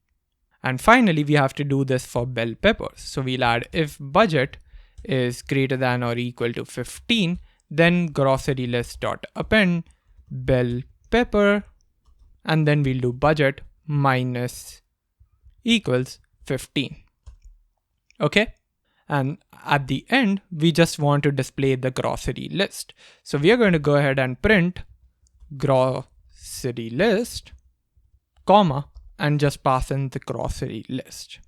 And finally, we have to do this for bell peppers. So we'll add if budget is greater than or equal to 15, then grocery list dot append bell pepper, and then we'll do budget minus equals 15. Okay. And at the end, we just want to display the grocery list. So we are going to go ahead and print grocery list, comma, and just pass in the grocery list.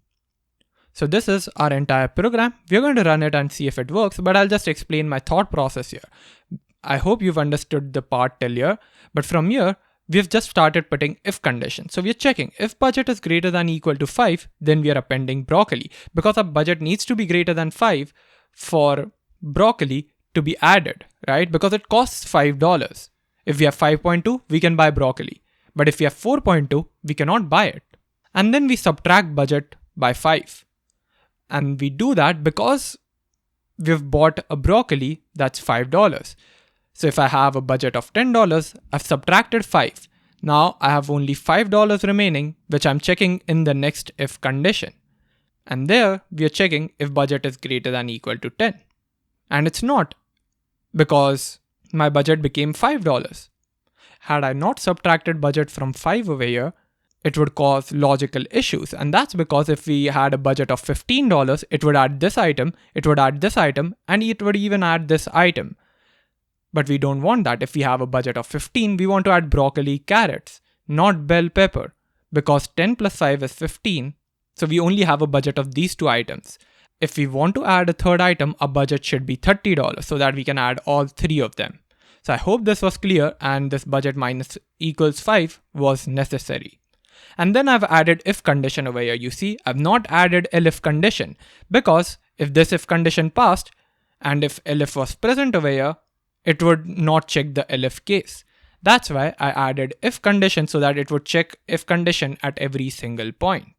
So this is our entire program. We're going to run it and see if it works, but I'll just explain my thought process here. I hope you've understood the part till here, but from here, we've just started putting if conditions. So we're checking if budget is greater than or equal to 5, then we are appending broccoli because our budget needs to be greater than 5 for broccoli to be added, right? Because it costs $5. If we have 5.2, we can buy broccoli. But if we have 4.2, we cannot buy it. And then we subtract budget by 5. And we do that because we've bought a broccoli that's $5. So if I have a budget of $10, I've subtracted 5. Now I have only $5 remaining, which I'm checking in the next if condition. And there we are checking if budget is greater than or equal to 10. And it's not, because my budget became $5. Had I not subtracted budget from 5 over here, it would cause logical issues. And that's because if we had a budget of $15, it would add this item, it would add this item, and it would even add this item. But we don't want that. If we have a budget of 15, we want to add broccoli, carrots, not bell pepper, because 10 plus 5 is 15. So we only have a budget of these two items. If we want to add a third item, our budget should be $30 so that we can add all three of them. So I hope this was clear, and this budget minus equals 5 was necessary. And then I've added if condition over here. You see, I've not added elif condition, because if this if condition passed and if elif was present over here, it would not check the elif case. That's why I added if condition, so that it would check if condition at every single point.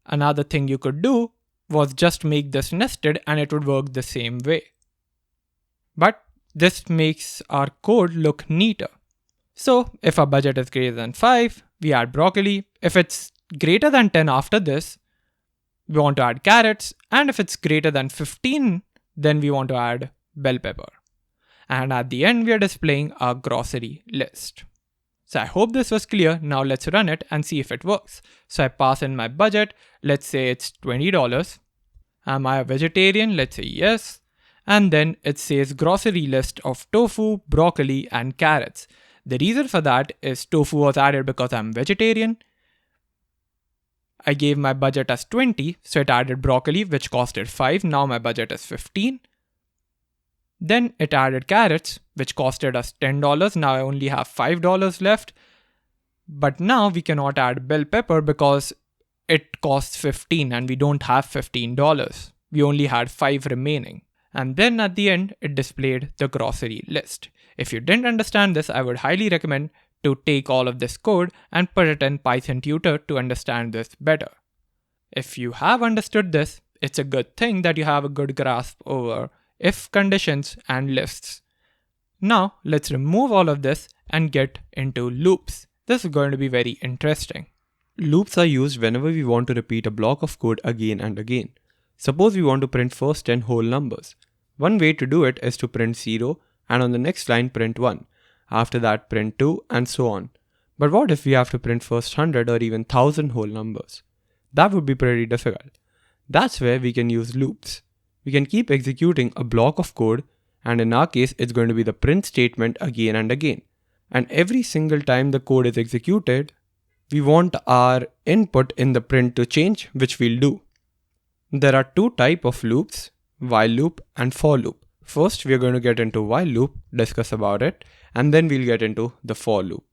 Another thing you could do was just make this nested and it would work the same way. But this makes our code look neater. So if our budget is greater than 5, we add broccoli. If it's greater than 10 after this, we want to add carrots. And if it's greater than 15, then we want to add bell pepper. And at the end, we are displaying our grocery list. So I hope this was clear. Now let's run it and see if it works. So I pass in my budget. Let's say it's $20. Am I a vegetarian? Let's say yes. And then it says grocery list of tofu, broccoli, and carrots. The reason for that is tofu was added because I'm vegetarian. I gave my budget as 20, so it added broccoli, which costed 5. Now my budget is 15. Then it added carrots, which costed us $10. Now I only have $5 left. But now we cannot add bell pepper because it costs 15 and we don't have $15. We only had 5 remaining. And then at the end, it displayed the grocery list. If you didn't understand this, I would highly recommend to take all of this code and put it in Python Tutor to understand this better. If you have understood this, it's a good thing that you have a good grasp over if conditions and lists. Now let's remove all of this and get into loops. This is going to be very interesting. Loops are used whenever we want to repeat a block of code again and again. Suppose we want to print first 10 whole numbers. One way to do it is to print 0 and on the next line print 1. After that print 2 and so on. But what if we have to print first 100 or even 1000 whole numbers? That would be pretty difficult. That's where we can use loops. We can keep executing a block of code, and in our case it's going to be the print statement again and again. And every single time the code is executed, we want our input in the print to change, which we'll do. There are two types of loops, while loop and for loop. First, we are going to get into while loop, discuss about it, and then we'll get into the for loop.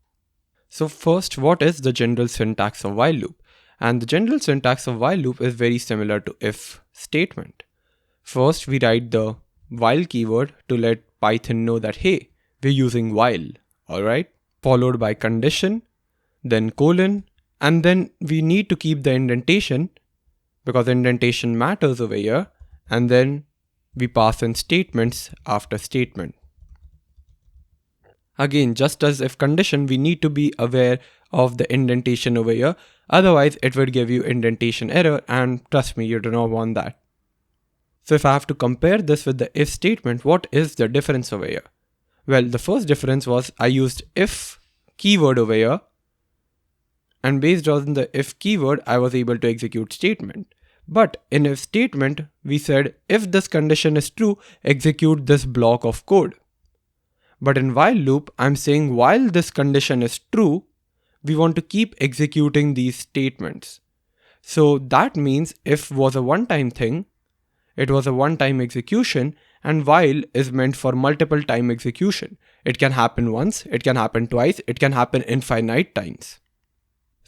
So first, what is the general syntax of while loop? And the general syntax of while loop is very similar to if statement. First, we write the while keyword to let Python know that, hey, we're using while, alright? Followed by condition, then colon, and then we need to keep the indentation because indentation matters over here, and then we pass in statements after statement. Again, just as if condition, we need to be aware of the indentation over here, otherwise it would give you indentation error, and trust me, you do not want that. So if I have to compare this with the if statement, what is the difference over here? Well, the first difference was I used if keyword over here, and based on the if keyword, I was able to execute statement. But in if statement, we said if this condition is true, execute this block of code. But in while loop, I'm saying while this condition is true, we want to keep executing these statements. So that means if was a one-time thing, it was a one-time execution, and while is meant for multiple time execution. It can happen once, it can happen twice, it can happen infinite times.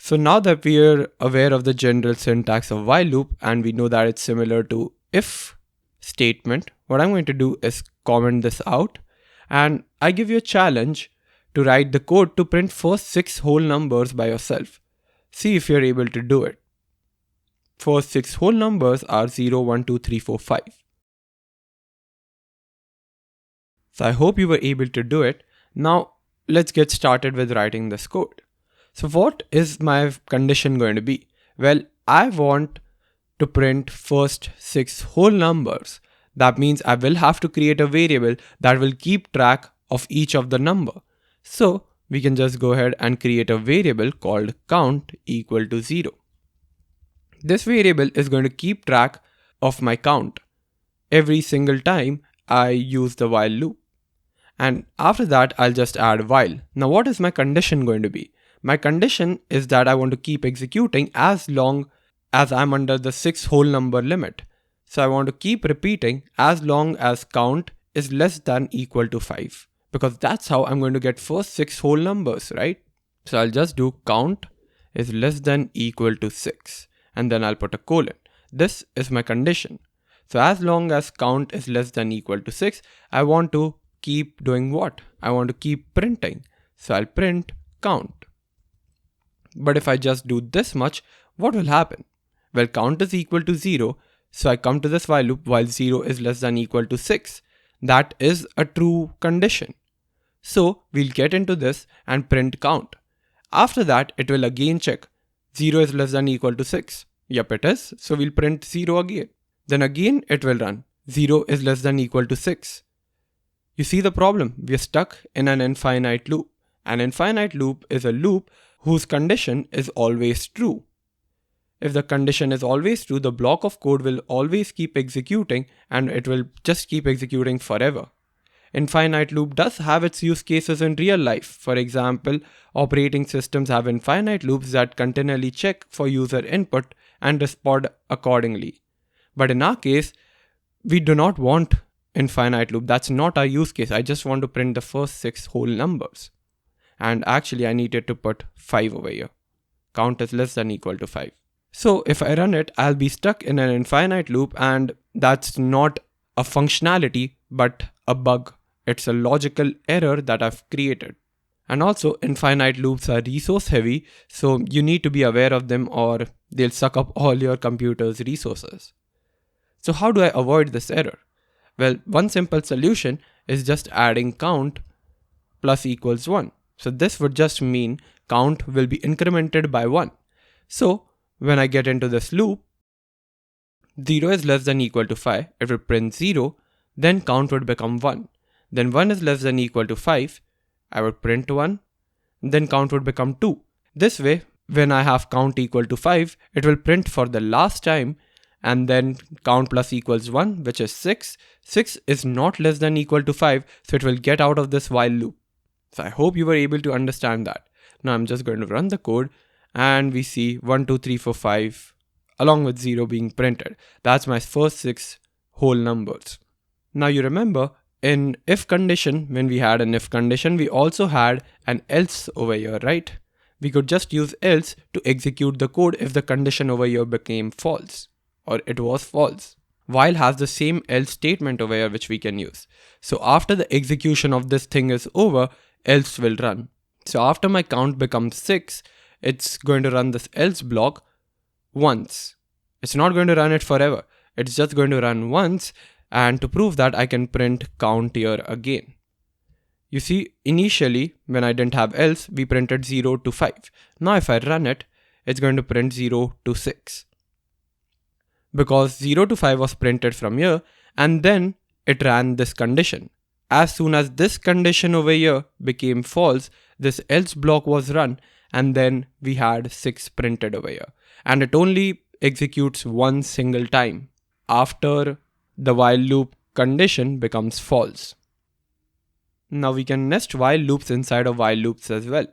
So now that we are aware of the general syntax of while loop and we know that it's similar to if statement, what I'm going to do is comment this out, and I give you a challenge to write the code to print first 6 whole numbers by yourself. See if you're able to do it. First 6 whole numbers are 0, 1, 2, 3, 4, 5. So I hope you were able to do it. Now let's get started with writing this code. So what is my condition going to be? Well, I want to print first 6 whole numbers. That means I will have to create a variable that will keep track of each of the number. So we can just go ahead and create a variable called count equal to 0. This variable is going to keep track of my count every single time I use the while loop. And after that, I'll just add while. Now what is my condition going to be? My condition is that I want to keep executing as long as I'm under the 6 whole number limit. So I want to keep repeating as long as count is less than equal to 5, because that's how I'm going to get first 6 whole numbers, right? So I'll just do count is less than equal to 6, and then I'll put a colon. This is my condition. So as long as count is less than equal to 6, I want to keep doing what? I want to keep printing. So I'll print count. But if I just do this much, what will happen? Well, count is equal to 0. So I come to this while loop while 0 is less than equal to 6. That is a true condition. So we'll get into this and print count. After that, it will again check 0 is less than equal to 6. Yep, it is. So we'll print 0 again. Then again, it will run 0 is less than equal to 6. You see the problem? We're stuck in an infinite loop. An infinite loop is a loop whose condition is always true. If the condition is always true, the block of code will always keep executing and it will just keep executing forever. Infinite loop does have its use cases in real life. For example, operating systems have infinite loops that continually check for user input and respond accordingly. But in our case, we do not want infinite loop. That's not our use case. I just want to print the first 6 whole numbers. And actually I needed to put 5 over here. Count is less than equal to 5. So if I run it, I'll be stuck in an infinite loop, and that's not a functionality, but a bug. It's a logical error that I've created. And also infinite loops are resource heavy, so you need to be aware of them or they'll suck up all your computer's resources. So how do I avoid this error? Well, one simple solution is just adding count plus equals 1. So this would just mean count will be incremented by 1. So when I get into this loop, 0 is less than equal to 5, it will print 0, then count would become 1. Then 1 is less than equal to 5, I would print 1, then count would become 2. This way, when I have count equal to 5, it will print for the last time, and then count plus equals 1, which is 6. 6 is not less than equal to 5, so it will get out of this while loop. So I hope you were able to understand that. Now I'm just going to run the code, and we see 1, 2, 3, 4, 5 along with 0 being printed. That's my first 6 whole numbers. Now you remember in if condition, when we had an if condition, we also had an else over here, right? We could just use else to execute the code if the condition over here became false or it was false. While has the same else statement over here which we can use. So after the execution of this thing is over, else will run. So after my count becomes 6, it's going to run this else block once. It's not going to run it forever. It's just going to run once, and to prove that I can print count here again. You see, initially when I didn't have else, we printed 0 to 5. Now if I run it, it's going to print 0 to 6. Because 0 to 5 was printed from here, and then it ran this condition. As soon as this condition over here became false, this else block was run, and then we had 6 printed over here. And it only executes one single time after the while loop condition becomes false. Now we can nest while loops inside of while loops as well.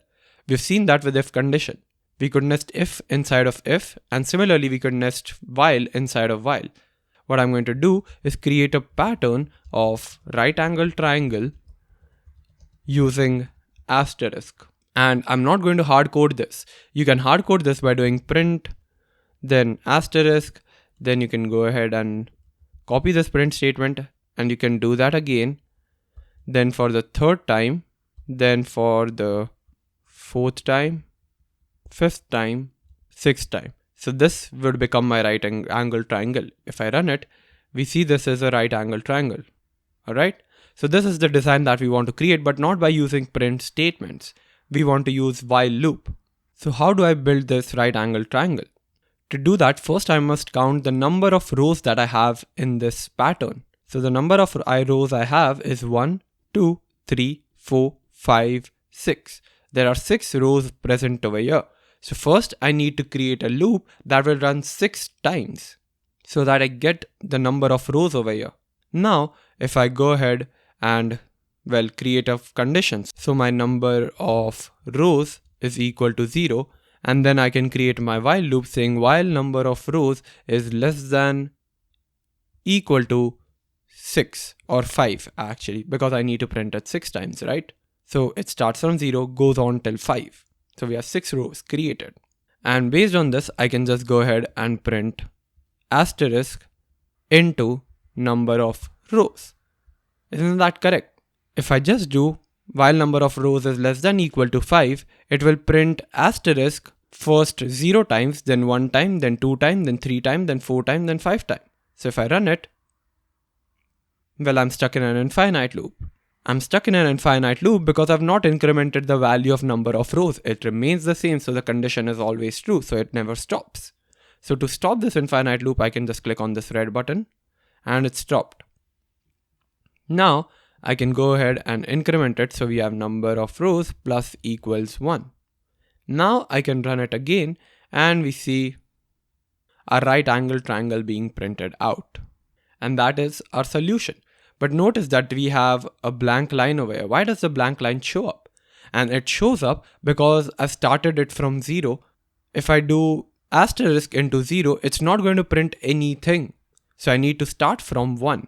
We've seen that with if condition. We could nest if inside of if, and similarly we could nest while inside of while. What I'm going to do is create a pattern of right angle triangle using asterisk. And I'm not going to hard code this. You can hard code this by doing print, then asterisk, then you can go ahead and copy this print statement, and you can do that again. Then for the 3rd time, then for the 4th time, 5th time, 6th time. So this would become my right angle triangle. If I run it, we see this is a right angle triangle. Alright. So this is the design that we want to create, but not by using print statements. We want to use while loop. So how do I build this right angle triangle? To do that, first I must count the number of rows that I have in this pattern. So the number of rows I have is 1, 2, 3, 4, 5, 6. There are 6 rows present over here. So first I need to create a loop that will run 6 times so that I get the number of rows over here. Now, if I go ahead and create a condition. So my number of rows is equal to 0, and then I can create my while loop saying while number of rows is less than equal to 6 or 5 actually, because I need to print it 6 times, right? So it starts from 0, goes on till 5. So we have 6 rows created. And based on this, I can just go ahead and print asterisk into number of rows. Isn't that correct? If I just do while number of rows is less than equal to 5, it will print asterisk first 0 times, then 1 time, then 2 times, then 3 times, then 4 times, then 5 times. So if I run it, well, I'm stuck in an infinite loop. I'm stuck in an infinite loop because I've not incremented the value of number of rows. It remains the same, so the condition is always true, so it never stops. So to stop this infinite loop, I can just click on this red button and it's stopped. Now I can go ahead and increment it, so we have number of rows plus equals 1. Now I can run it again and we see our right angle triangle being printed out. And that is our solution. But notice that we have a blank line over here. Why does the blank line show up? And it shows up because I've started it from 0. If I do asterisk into 0, it's not going to print anything. So I need to start from 1.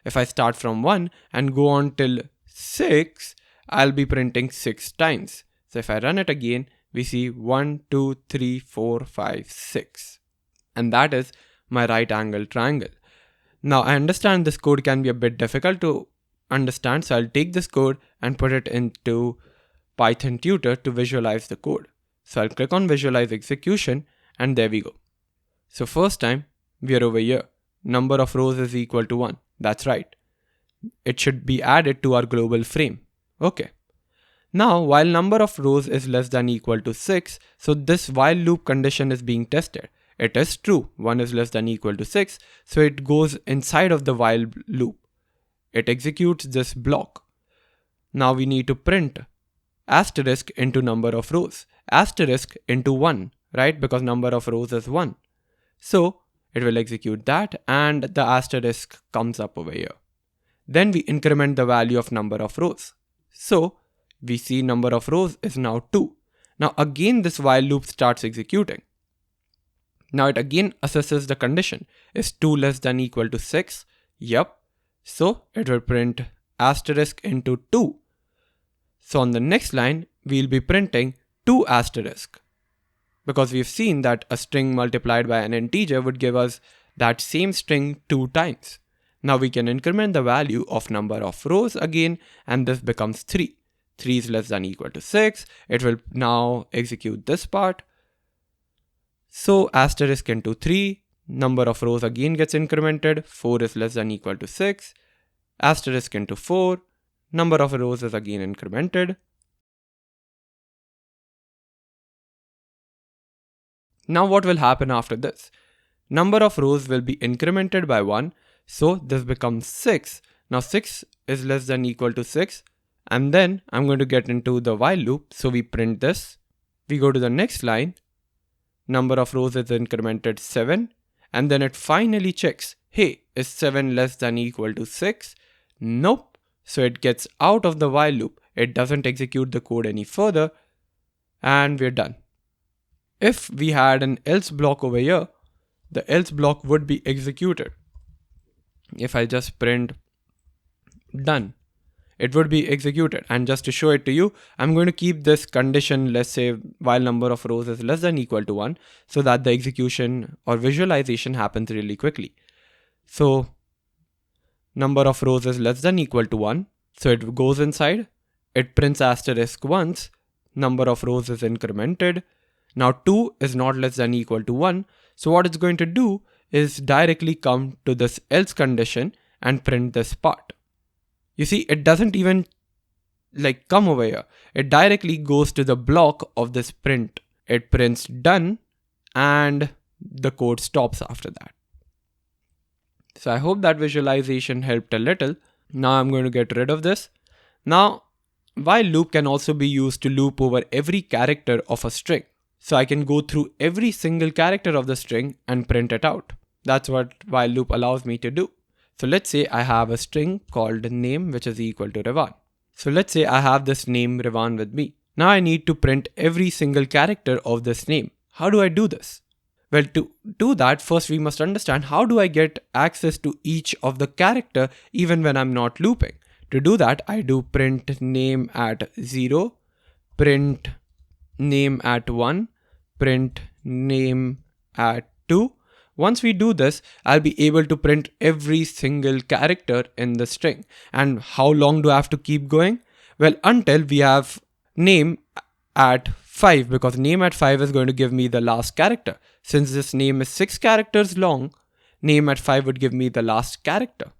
If I start from 1 and go on till 6, I'll be printing 6 times. So if I run it again, we see 1, 2, 3, 4, 5, 6. And that is my right angle triangle. Now I understand this code can be a bit difficult to understand, so I'll take this code and put it into Python tutor to visualize the code. So I'll click on visualize execution and there we go. So first time we are over here. Number of rows is equal to 1. That's right. It should be added to our global frame. Okay. Now while number of rows is less than equal to 6, so this while loop condition is being tested. It is true, 1 is less than equal to 6, so it goes inside of the while loop. It executes this block. Now we need to print asterisk into number of rows, asterisk into 1, right? Because number of rows is 1. So it will execute that and the asterisk comes up over here. Then we increment the value of number of rows. So we see number of rows is now 2. Now again this while loop starts executing. Now it again assesses the condition. Is 2 less than equal to 6? Yep. So it will print asterisk into 2. So on the next line, we'll be printing 2 asterisk. Because we've seen that a string multiplied by an integer would give us that same string 2 times. Now we can increment the value of number of rows again, and this becomes 3. 3 is less than equal to 6. It will now execute this part. So asterisk into 3, number of rows again gets incremented, 4 is less than equal to 6, asterisk into 4, number of rows is again incremented. Now what will happen after this? Number of rows will be incremented by 1, so this becomes 6. Now 6 is less than equal to 6, and then I'm going to get into the while loop, so we print this. We go to the next line. Number of rows is incremented 7, and then it finally checks, hey, is 7 less than equal to 6? Nope. So it gets out of the while loop. It doesn't execute the code any further, and we're done. If we had an else block over here, the else block would be executed. If I just print done, it would be executed. And just to show it to you, I'm going to keep this condition, let's say while number of rows is less than equal to 1, so that the execution or visualization happens really quickly. So number of rows is less than equal to 1, so it goes inside, it prints asterisk once, number of rows is incremented. Now 2 is not less than equal to 1, so what it's going to do is directly come to this else condition and print this part. You see, it doesn't even like come over here. It directly goes to the block of this print. It prints done and the code stops after that. So I hope that visualization helped a little. Now I'm going to get rid of this. Now, while loop can also be used to loop over every character of a string. So I can go through every single character of the string and print it out. That's what while loop allows me to do. So let's say I have a string called name which is equal to Revan. So let's say I have this name Revan with me. Now I need to print every single character of this name. How do I do this? Well, to do that, first we must understand how do I get access to each of the character even when I'm not looping. To do that, I do print name at 0, print name at 1, print name at 2. Once we do this, I'll be able to print every single character in the string. And how long do I have to keep going? Well, until we have name at 5, because name at 5 is going to give me the last character. Since this name is 6 characters long, name at 5 would give me the last character.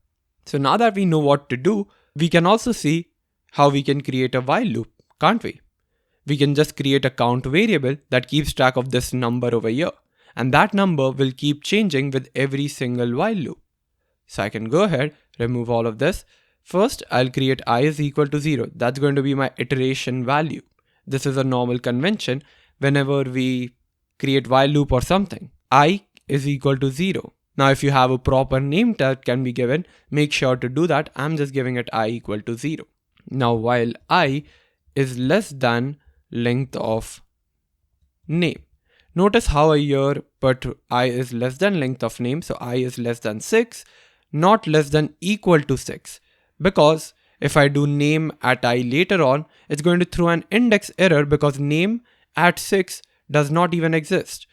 So now that we know what to do, we can also see how we can create a while loop, can't we? We can just create a count variable that keeps track of this number over here. And that number will keep changing with every single while loop. So I can go ahead, remove all of this. First, I'll create I is equal to 0. That's going to be my iteration value. This is a normal convention whenever we create while loop or something. I is equal to 0. Now, if you have a proper name that can be given, make sure to do that. I'm just giving it I equal to 0. Now, while I is less than length of name. Notice how here but I is less than length of name. So I is less than 6, not less than equal to 6. Because if I do name at I later on, it's going to throw an index error because name at 6 does not even exist.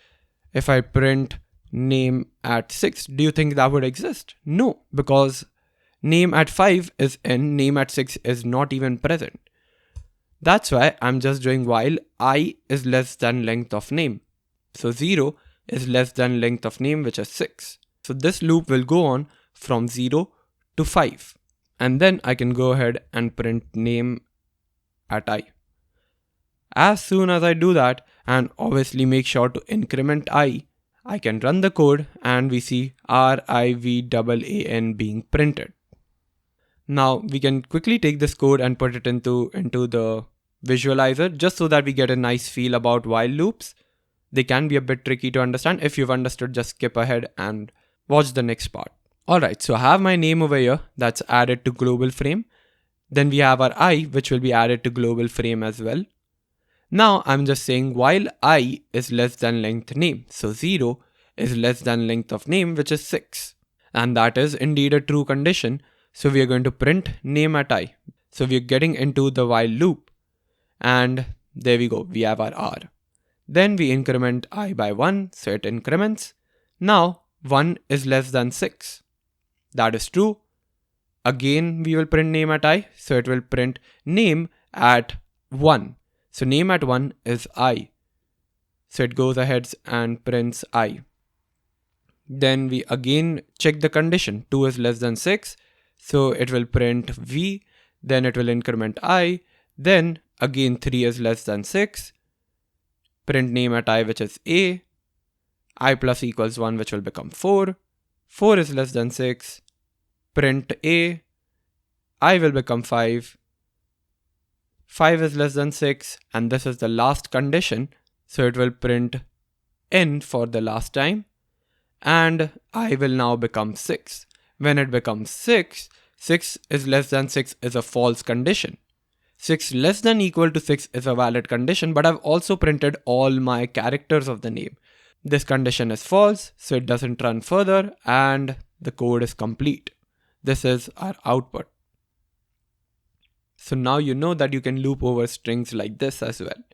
If I print name at 6, do you think that would exist? No, because name at 5 is in, name at 6 is not even present. That's why I'm just doing while I is less than length of name. So 0 is less than length of name, which is 6. So this loop will go on from 0 to 5. And then I can go ahead and print name at I. As soon as I do that, and obviously make sure to increment I can run the code and we see RIVAAN being printed. Now we can quickly take this code and put it into the visualizer just so that we get a nice feel about while loops. They can be a bit tricky to understand. If you've understood, just skip ahead and watch the next part. Alright, so I have my name over here that's added to global frame. Then we have our I, which will be added to global frame as well. Now I'm just saying while I is less than length name. So 0 is less than length of name, which is 6. And that is indeed a true condition. So we are going to print name at I. So we are getting into the while loop. And there we go, we have our R. Then we increment I by 1, so it increments. Now 1 is less than 6. That is true. Again, we will print name at I, so it will print name at 1. So name at 1 is I. So it goes ahead and prints I. Then we again check the condition. 2 is less than 6. So it will print V. Then it will increment I. Then again 3 is less than 6. Print name at I, which is A. I plus equals 1, which will become 4. 4 is less than 6. Print A. I will become 5. 5 is less than 6. And this is the last condition. So it will print N for the last time. And I will now become 6. When it becomes 6, 6 is less than 6 is a false condition. 6 less than equal to 6 is a valid condition, but I've also printed all my characters of the name. This condition is false, so it doesn't run further, and the code is complete. This is our output. So now you know that you can loop over strings like this as well.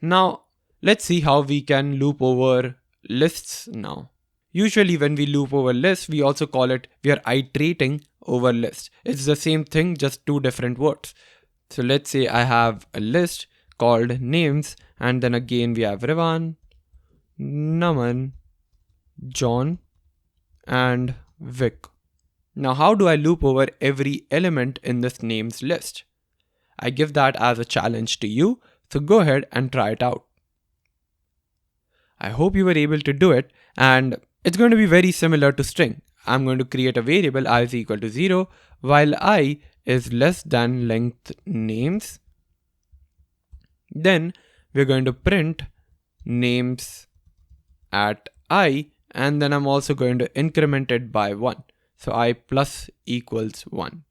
Now, let's see how we can loop over lists now. Usually when we loop over lists, we also call it, we are iterating over lists. It's the same thing, just two different words. So let's say I have a list called names, and then again we have Revan, Naman, John, and Vic. Now how do I loop over every element in this names list? I give that as a challenge to you, so go ahead and try it out. I hope you were able to do it, and it's going to be very similar to string. I'm going to create a variable I is equal to 0 while I is less than length names. Then we're going to print names at I, and then I'm also going to increment it by 1. So I plus equals 1.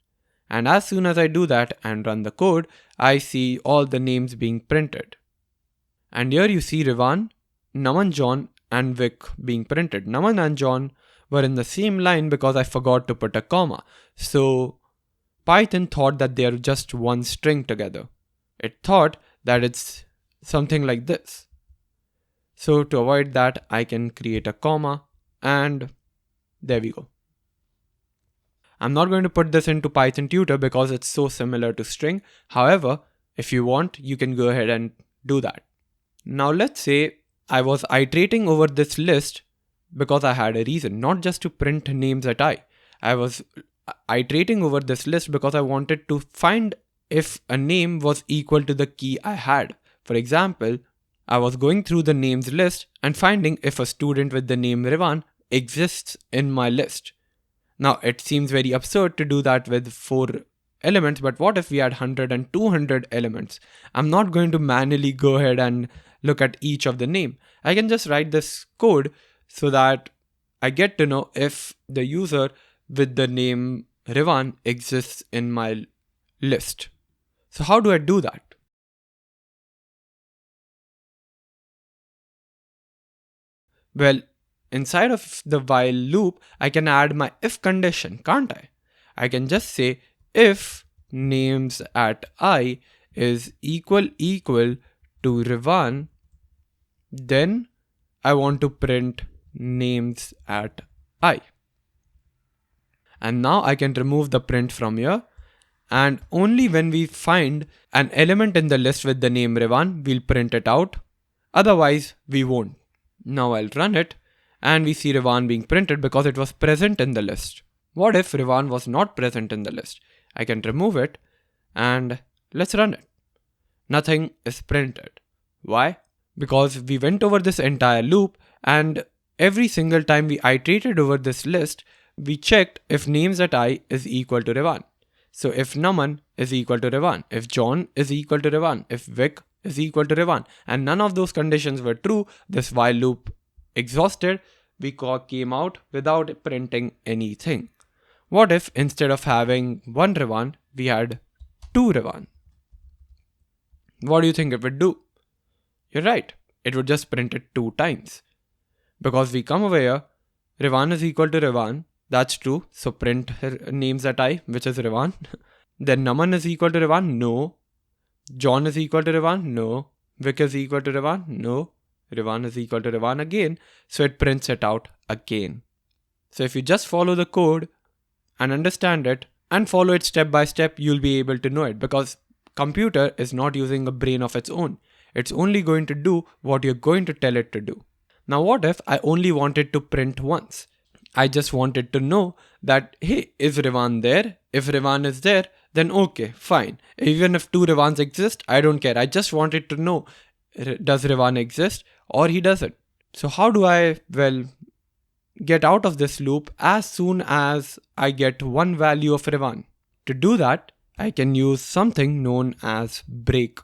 And as soon as I do that and run the code, I see all the names being printed. And here you see Rivan, Naman, John, and Vic being printed. Naman and John were in the same line because I forgot to put a comma. So Python thought that they are just one string together. It thought that it's something like this. So to avoid that, I can create a comma, and there we go. I'm not going to put this into Python tutor because it's so similar to string. However, if you want, you can go ahead and do that. Now let's say I was iterating over this list because I had a reason, not just to print names at I. I was iterating over this list because I wanted to find if a name was equal to the key I had. For example, I was going through the names list and finding if a student with the name Rivan exists in my list. Now it seems very absurd to do that with 4 elements, but what if we had 100 and 200 elements? I'm not going to manually go ahead and look at each of the name. I can just write this code so that I get to know if the user with the name Rivan exists in my list. So how do I do that? Well, inside of the while loop, I can add my if condition, can't I? I can just say if names at I is equal to Rivan, then I want to print names at I. And now I can remove the print from here, and only when we find an element in the list with the name Rivan, we'll print it out. Otherwise, we won't. Now I'll run it, and we see Rivan being printed because it was present in the list. What if Rivan was not present in the list? I can remove it, and let's run it. Nothing is printed. Why? Because we went over this entire loop, and every single time we iterated over this list, we checked if names at I is equal to Rivan. So if Naman is equal to Rivan, if John is equal to Rivan, if Vic is equal to Rivan, and none of those conditions were true, this while loop exhausted, we came out without printing anything. What if instead of having 1 Rivan, we had 2 Rivan? What do you think it would do? You're right, it would just print it 2 times. Because we come over here, Rivan is equal to Rivan, that's true, so print names at I, which is Rivan. Then Naman is equal to Rivan, no. John is equal to Rivan, no. Vic is equal to Rivan, no. Rivan is equal to Rivan again, so it prints it out again. So if you just follow the code and understand it and follow it step by step, you'll be able to know it, because computer is not using a brain of its own. It's only going to do what you're going to tell it to do. Now what if I only wanted to print once? I just wanted to know that, hey, is Rivan there? If Rivan is there, then okay, fine. Even if 2 Rivans exist, I don't care. I just wanted to know, does Rivan exist or he doesn't? So how do I, get out of this loop as soon as I get one value of Rivan? To do that, I can use something known as break.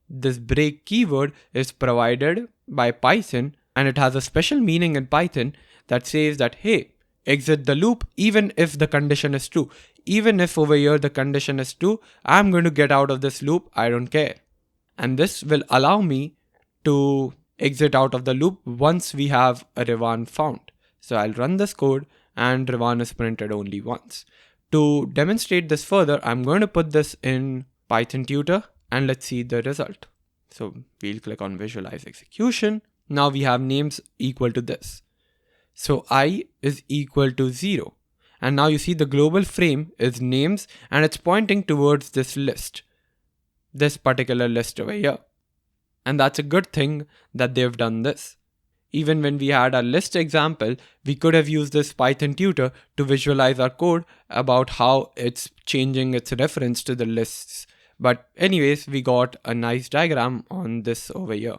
This break keyword is provided by Python, and it has a special meaning in Python that says that, hey, exit the loop even if the condition is true. Even if over here the condition is true, I'm going to get out of this loop, I don't care. And this will allow me to exit out of the loop once we have a Rivan found. So I'll run this code and Rivan is printed only once. To demonstrate this further, I'm going to put this in Python tutor and let's see the result. So we'll click on visualize execution. Now we have names equal to this. So I is equal to 0. And now you see the global frame is names and it's pointing towards this list. This particular list over here. And that's a good thing that they've done this. Even when we had our list example, we could have used this Python tutor to visualize our code about how it's changing its reference to the lists. But anyways, we got a nice diagram on this over here.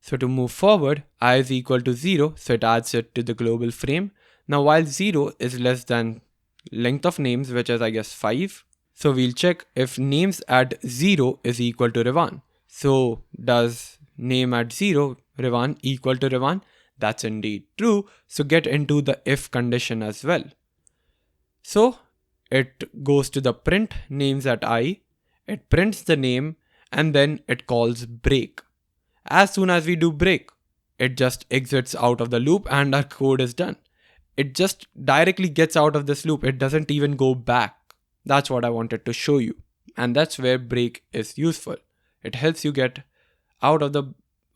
So to move forward, I is equal to 0, so it adds it to the global frame. Now while 0 is less than length of names, which is I guess 5, so we'll check if names at 0 is equal to Revan. So does name at 0, Revan, equal to Revan? That's indeed true. So get into the if condition as well. So it goes to the print names at I, it prints the name, and then it calls break. As soon as we do break, it just exits out of the loop and our code is done. It just directly gets out of this loop. It doesn't even go back. That's what I wanted to show you. And that's where break is useful. It helps you get out of the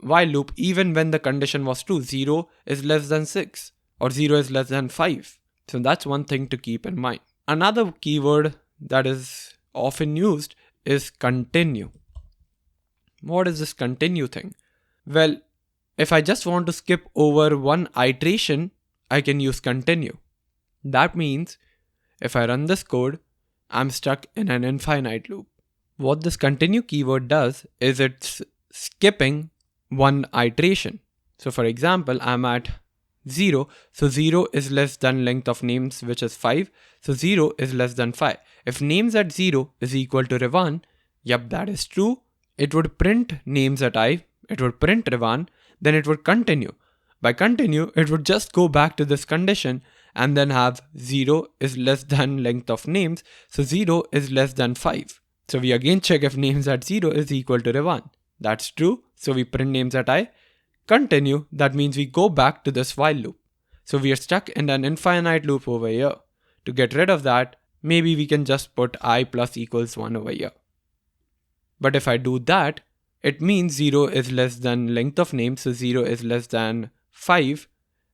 while loop even when the condition was true. 0 is less than 6 or 0 is less than 5. So that's one thing to keep in mind. Another keyword that is often used is continue. What is this continue thing? Well, if I just want to skip over one iteration, I can use continue. That means if I run this code, I'm stuck in an infinite loop. What this continue keyword does is it's skipping one iteration. So for example, I'm at 0. So 0 is less than length of names, which is 5. So 0 is less than 5. If names at 0 is equal to Revan, yep, that is true. It would print names at I, it would print Revan, then it would continue. By continue, it would just go back to this condition and then have 0 is less than length of names, so 0 is less than 5. So we again check if names at 0 is equal to Revan. That's true, so we print names at I. Continue, that means we go back to this while loop. So we are stuck in an infinite loop over here. To get rid of that, maybe we can just put I plus equals 1 over here. But if I do that, it means 0 is less than length of names, so 0 is less than 5.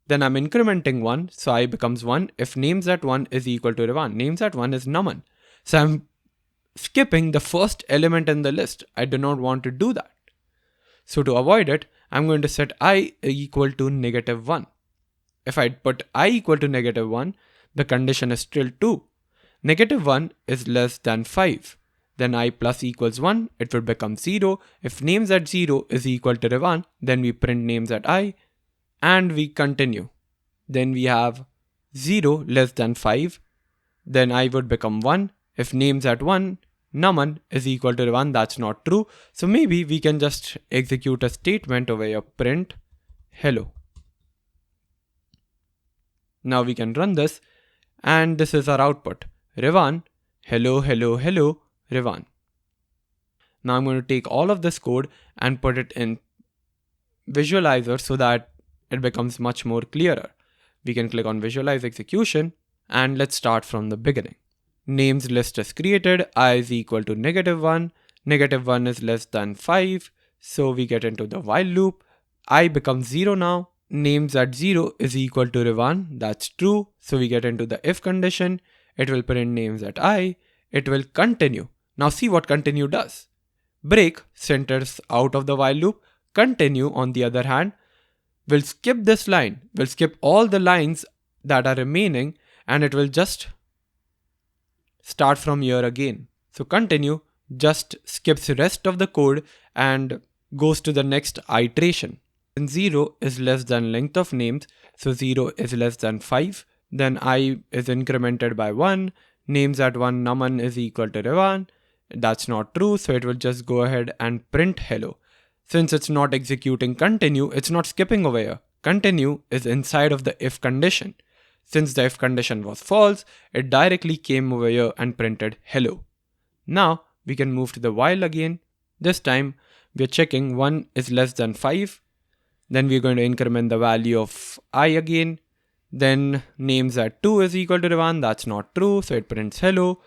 Then I'm incrementing 1, so I becomes 1 if names at 1 is equal to Revan. Names at 1 is Naman. So I'm skipping the first element in the list. I do not want to do that. So to avoid it, I'm going to set I equal to -1. If I put I equal to -1, the condition is still true. -1 is less than 5. Then I plus equals 1, it would become 0. If names at 0 is equal to Revan, then we print names at I and we continue. Then we have 0 less than 5. Then I would become 1. If names at 1, Naman is equal to Revan, that's not true. So maybe we can just execute a statement over here, print hello. Now we can run this and this is our output. Revan, hello, hello, hello, Revan. Now I'm going to take all of this code and put it in visualizer so that it becomes much more clearer. We can click on visualize execution and let's start from the beginning. Names list is created, I is equal to -1, -1 is less than 5, so we get into the while loop. I becomes 0 now, names at 0 is equal to Revan, that's true, so we get into the if condition. It will print names at I, it will continue. Now see what continue does. Break centers out of the while loop. Continue, on the other hand, will skip this line, will skip all the lines that are remaining and it will just start from here again. So continue just skips the rest of the code and goes to the next iteration. Then 0 is less than length of names, so 0 is less than 5. Then I is incremented by 1. Names at 1, Naman is equal to Revan. That's not true, so it will just go ahead and print hello. Since it's not executing continue, it's not skipping over here. Continue is inside of the if condition. Since the if condition was false, it directly came over here and printed hello. Now we can move to the while again. This time we're checking 1 is less than 5. Then we're going to increment the value of I again. Then names at 2 is equal to Revan. That's not true, so it prints hello.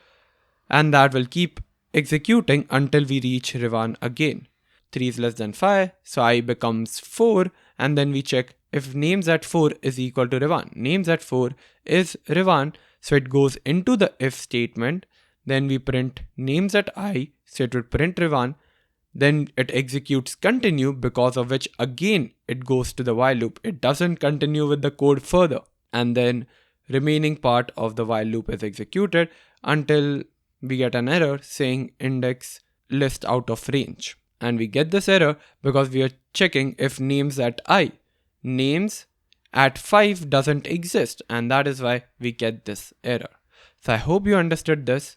And that will keep executing until we reach Revan again. 3 is less than 5, so I becomes 4. And then we check if names at 4 is equal to Revan. Names at 4 is Revan, so it goes into the if statement. Then we print names at I, so it will print Revan. Then it executes continue, because of which again it goes to the while loop. It doesn't continue with the code further. And then remaining part of the while loop is executed until we get an error saying index list out of range. And we get this error because we are checking if names at names at 5 doesn't exist, and that is why we get this error. So I hope you understood this.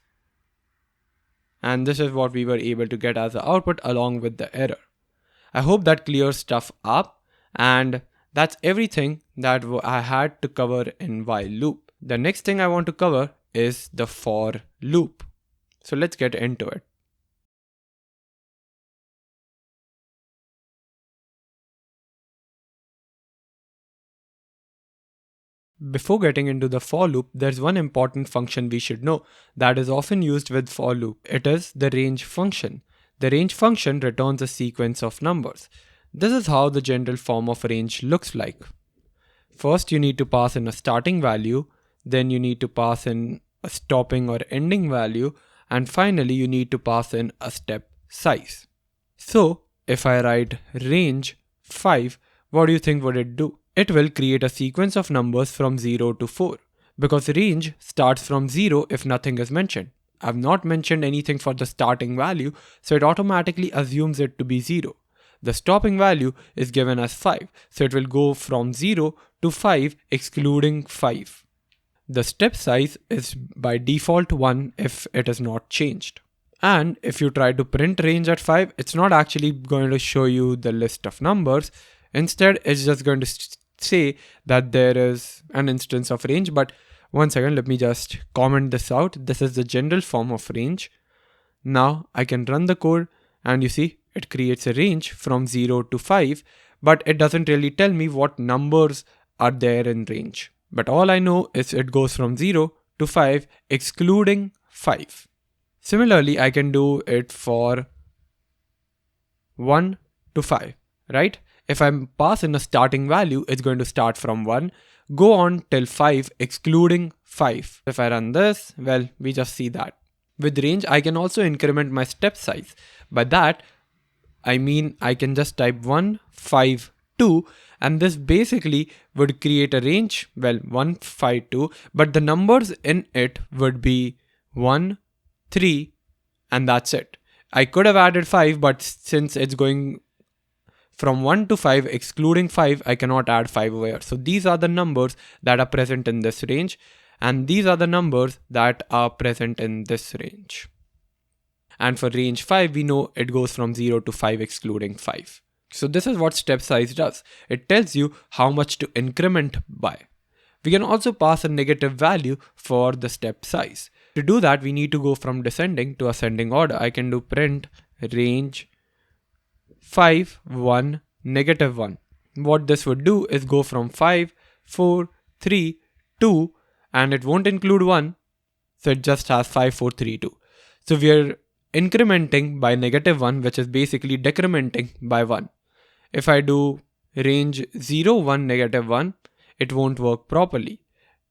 And this is what we were able to get as the output along with the error. I hope that clears stuff up, and that's everything that I had to cover in while loop. The next thing I want to cover is the for loop. So let's get into it. Before getting into the for loop, there's one important function we should know that is often used with for loop. It is the range function. The range function returns a sequence of numbers. This is how the general form of range looks like. First, you need to pass in a starting value, then you need to pass in a stopping or ending value, and finally you need to pass in a step size. So if I write range 5, what do you think would it do? It will create a sequence of numbers from 0 to 4, because range starts from 0 if nothing is mentioned. I've not mentioned anything for the starting value, so it automatically assumes it to be 0. The stopping value is given as 5, so it will go from 0 to 5 excluding 5. The step size is by default 1 if it is not changed. And if you try to print range at 5, it's not actually going to show you the list of numbers. Instead, it's just going to say that there is an instance of range. But one second, let me just comment this out. This is the general form of range. Now I can run the code and you see it creates a range from 0 to 5, but it doesn't really tell me what numbers are there in range. But all I know is it goes from 0 to 5 excluding 5. Similarly, I can do it for 1 to 5, right? If I pass in a starting value, it's going to start from 1, go on till 5, excluding 5. If I run this, well, we just see that. With range, I can also increment my step size. By that, I mean I can just type 1, 5, 2, and this basically would create a range, well, 1, 5, 2, but the numbers in it would be 1, 3, and that's it. I could have added 5, but since it's going from 1 to 5 excluding 5, I cannot add 5 over here. So these are the numbers that are present in this range, and these are the numbers that are present in this range. And for range 5, we know it goes from 0 to 5 excluding 5. So this is what step size does. It tells you how much to increment by. We can also pass a negative value for the step size. To do that, we need to go from descending to ascending order. I can do print range 5, 1, negative 1. What this would do is go from 5, 4, 3, 2, and it won't include 1. So it just has 5, 4, 3, 2. So we are incrementing by negative 1, which is basically decrementing by 1. If I do range 0, 1, negative 1, it won't work properly.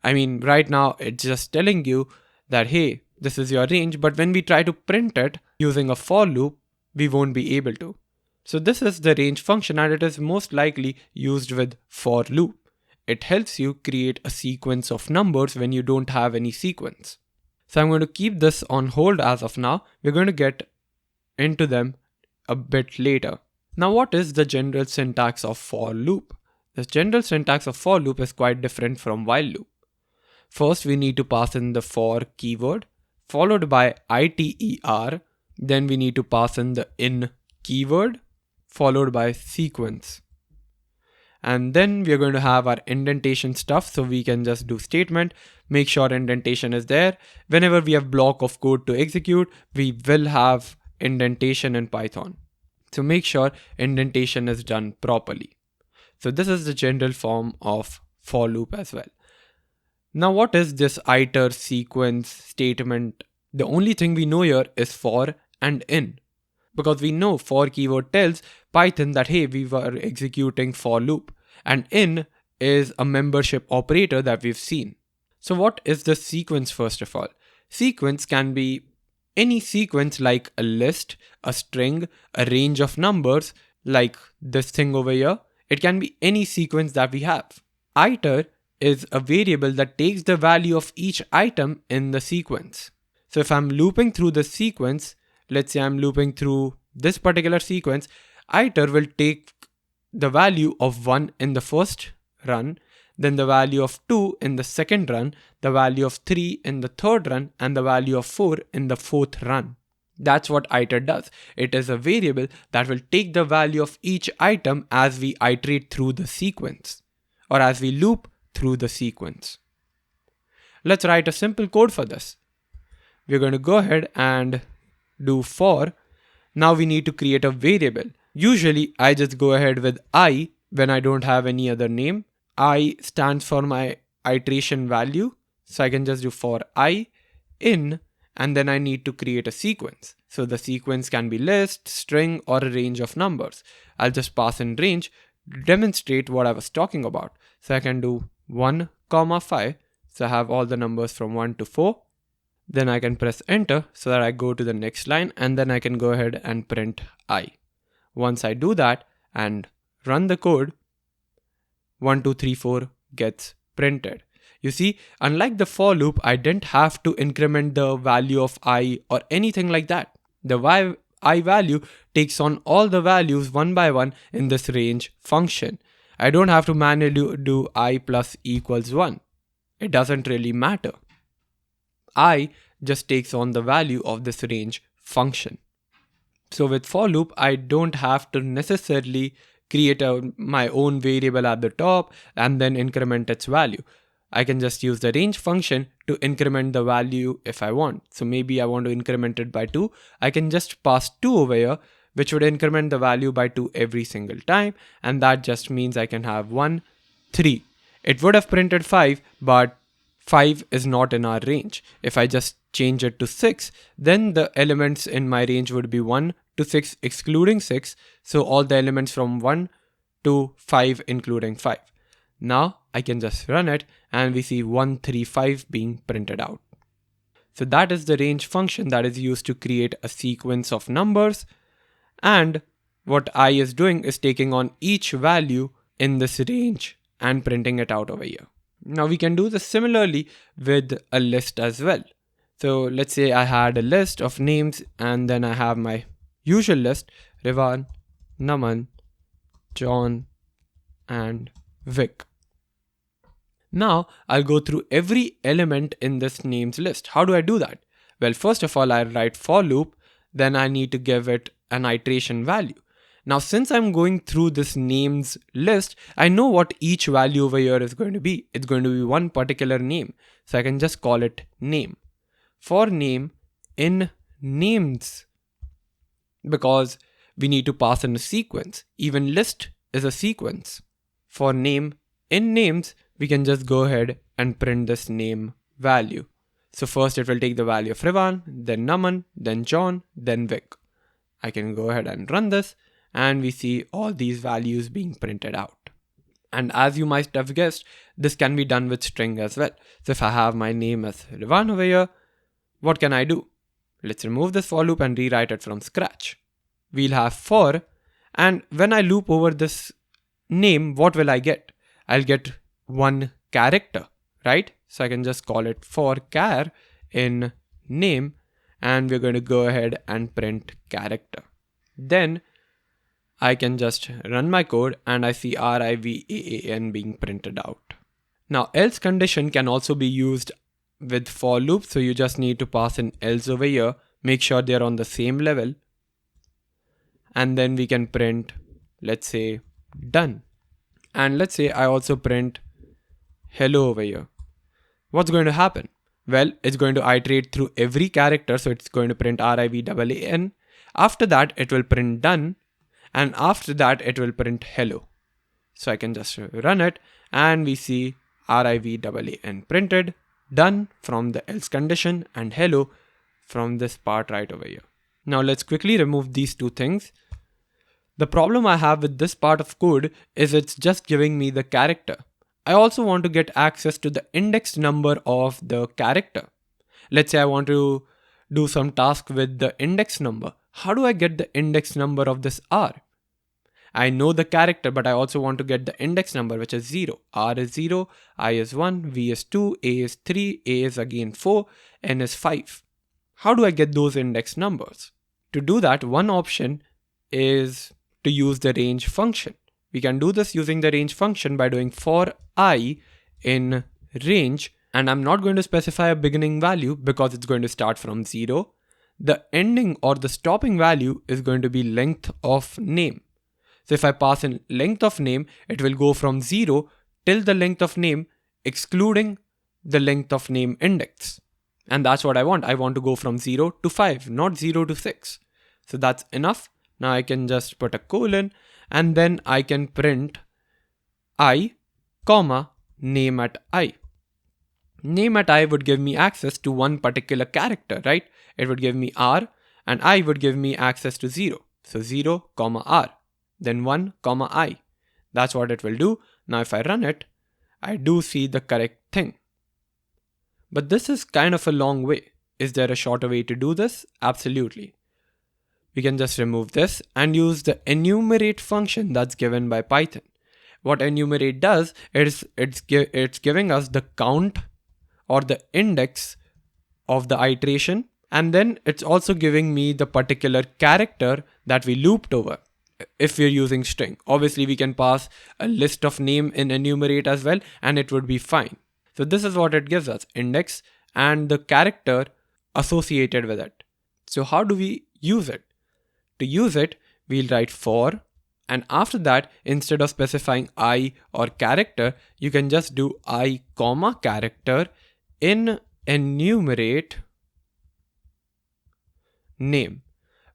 I mean, right now it's just telling you that, hey, this is your range, but when we try to print it using a for loop, we won't be able to. So this is the range function, and it is most likely used with for loop. It helps you create a sequence of numbers when you don't have any sequence. So I'm going to keep this on hold as of now. We're going to get into them a bit later. Now, what is the general syntax of for loop? The general syntax of for loop is quite different from while loop. First, we need to pass in the for keyword, followed by iter. Then we need to pass in the in keyword, followed by sequence. And then we're going to have our indentation stuff, so we can just do statement, make sure indentation is there. Whenever we have block of code to execute, we will have indentation in Python. So make sure indentation is done properly. So this is the general form of for loop as well. Now what is this iter, sequence, statement? The only thing we know here is for and in. Because we know for keyword tells Python that, hey, we were executing for loop. And in is a membership operator that we've seen. So what is the sequence first of all? Sequence can be any sequence like a list, a string, a range of numbers like this thing over here. It can be any sequence that we have. Iter is a variable that takes the value of each item in the sequence. So if I'm looping through the sequence, let's say I'm looping through this particular sequence, iter will take the value of 1 in the first run, then the value of 2 in the second run, the value of 3 in the third run, and the value of 4 in the fourth run. That's what iter does. It is a variable that will take the value of each item as we iterate through the sequence, or as we loop through the sequence. Let's write a simple code for this. We're going to go ahead and do for. Now we need to create a variable. Usually I just go ahead with I when I don't have any other name. I stands for my iteration value. So I can just do for I in, and then I need to create a sequence. So the sequence can be list, string, or a range of numbers. I'll just pass in range to demonstrate what I was talking about. So I can do 1, 5. So I have all the numbers from 1 to 4. Then I can press enter so that I go to the next line, and then I can go ahead and print I. Once I do that and run the code, 1, 2, 3, 4 gets printed. You see, unlike the for loop, I didn't have to increment the value of I or anything like that. The I value takes on all the values one by one in this range function. I don't have to manually do I plus equals 1. It doesn't really matter. I just takes on the value of this range function. So with for loop, I don't have to necessarily create my own variable at the top and then increment its value. I can just use the range function to increment the value if I want. So maybe I want to increment it by 2. I can just pass 2 over here, which would increment the value by 2 every single time. And that just means I can have 1, 3. It would have printed 5, but 5 is not in our range. If I just change it to 6, then the elements in my range would be 1 to 6 excluding 6. So all the elements from 1 to 5 including 5. Now I can just run it and we see 1, 3, 5 being printed out. So that is the range function that is used to create a sequence of numbers. And what I is doing is taking on each value in this range and printing it out over here. Now we can do this similarly with a list as well. So let's say I had a list of names and then I have my usual list, Rivan, Naman, John, and Vic. Now I'll go through every element in this names list. How do I do that? Well, first of all, I write for loop, then I need to give it an iteration value. Now, since I'm going through this names list, I know what each value over here is going to be. It's going to be one particular name. So I can just call it name. For name in names, because we need to pass in a sequence. Even list is a sequence. For name in names, we can just go ahead and print this name value. So first it will take the value of Rivan, then Naman, then John, then Vic. I can go ahead and run this and we see all these values being printed out. And as you might have guessed, this can be done with string as well. So if I have my name as Rivan over here, what can I do? Let's remove this for loop and rewrite it from scratch. We'll have for, and when I loop over this name, what will I get? I'll get one character, right? So I can just call it for char in name, and we're going to go ahead and print character. Then I can just run my code and I see RIVAAN being printed out. Now else condition can also be used with for loop. So you just need to pass in else over here, make sure they're on the same level. And then we can print, let's say, done. And let's say I also print hello over here. What's going to happen? Well, it's going to iterate through every character. So it's going to print RIVAAN. After that, it will print done. And after that, it will print hello. So I can just run it and we see RIVAAN printed, done from the else condition, and hello from this part right over here. Now let's quickly remove these two things. The problem I have with this part of code is it's just giving me the character. I also want to get access to the index number of the character. Let's say I want to do some task with the index number. How do I get the index number of this R? I know the character, but I also want to get the index number, which is 0. R is 0, I is 1, V is 2, A is 3, A is again 4, N is 5. How do I get those index numbers? To do that, one option is to use the range function. We can do this using the range function by doing for I in range, and I'm not going to specify a beginning value because it's going to start from 0. The ending or the stopping value is going to be length of name. So if I pass in length of name, it will go from 0 till the length of name, excluding the length of name index. And that's what I want. I want to go from 0 to 5, not 0 to 6. So that's enough. Now I can just put a colon, and then I can print I, comma, name at I. Name at I would give me access to one particular character, right? It would give me R, and I would give me access to 0. So 0, comma R. Then 1, comma I. That's what it will do. Now if I run it, I do see the correct thing. But this is kind of a long way. Is there a shorter way to do this? Absolutely. We can just remove this and use the enumerate function that's given by Python. What enumerate does is it's giving us the count or the index of the iteration, and then it's also giving me the particular character that we looped over. If we're using string, obviously we can pass a list of name in enumerate as well, and it would be fine. So this is what it gives us, index and the character associated with it. So how do we use it? To use it, we'll write for, and after that, instead of specifying I or character, you can just do I, comma, character in enumerate name.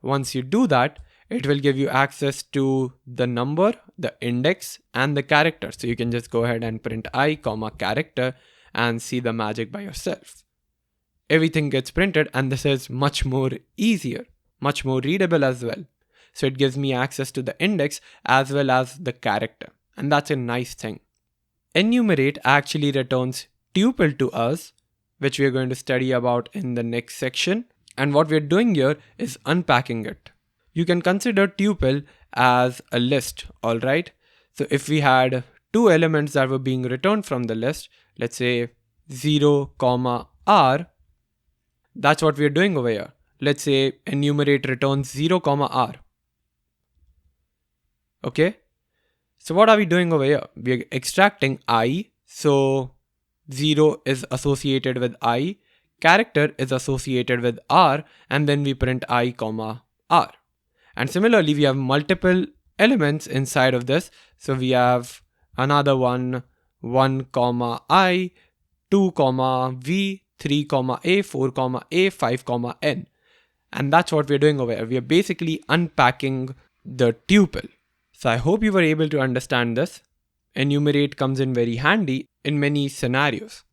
Once you do that, it will give you access to the number, the index, and the character. So you can just go ahead and print I, comma, character and see the magic by yourself. Everything gets printed, and this is much more easier, much more readable as well. So it gives me access to the index as well as the character. And that's a nice thing. Enumerate actually returns tuple to us, which we're going to study about in the next section. And what we're doing here is unpacking it. You can consider tuple as a list, alright? So if we had two elements that were being returned from the list, let's say 0, comma, R, that's what we're doing over here. Let's say enumerate returns 0, comma, R. Okay? So what are we doing over here? We're extracting I, so 0 is associated with I, character is associated with R, and then we print I, comma, R. And similarly, we have multiple elements inside of this. So we have another one, 1, comma, I, 2, comma, V, 3, comma, A, 4, comma, A, 5, comma, N. And that's what we're doing over here. We are basically unpacking the tuple. So I hope you were able to understand this. Enumerate comes in very handy in many scenarios.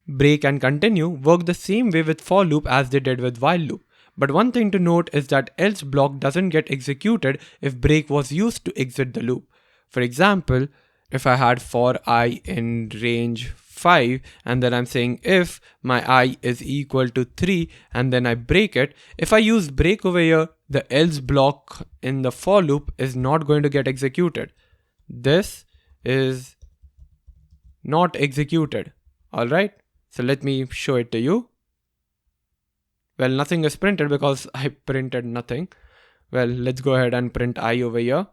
Break and continue work the same way with for loop as they did with while loop. But one thing to note is that else block doesn't get executed if break was used to exit the loop. For example, if I had for I in range 5 and then I'm saying if my I is equal to 3 and then I break it, if I use break over here, the else block in the for loop is not going to get executed. This is not executed. Alright, so let me show it to you. Well, nothing is printed because I printed nothing. Well, let's go ahead and print I over here.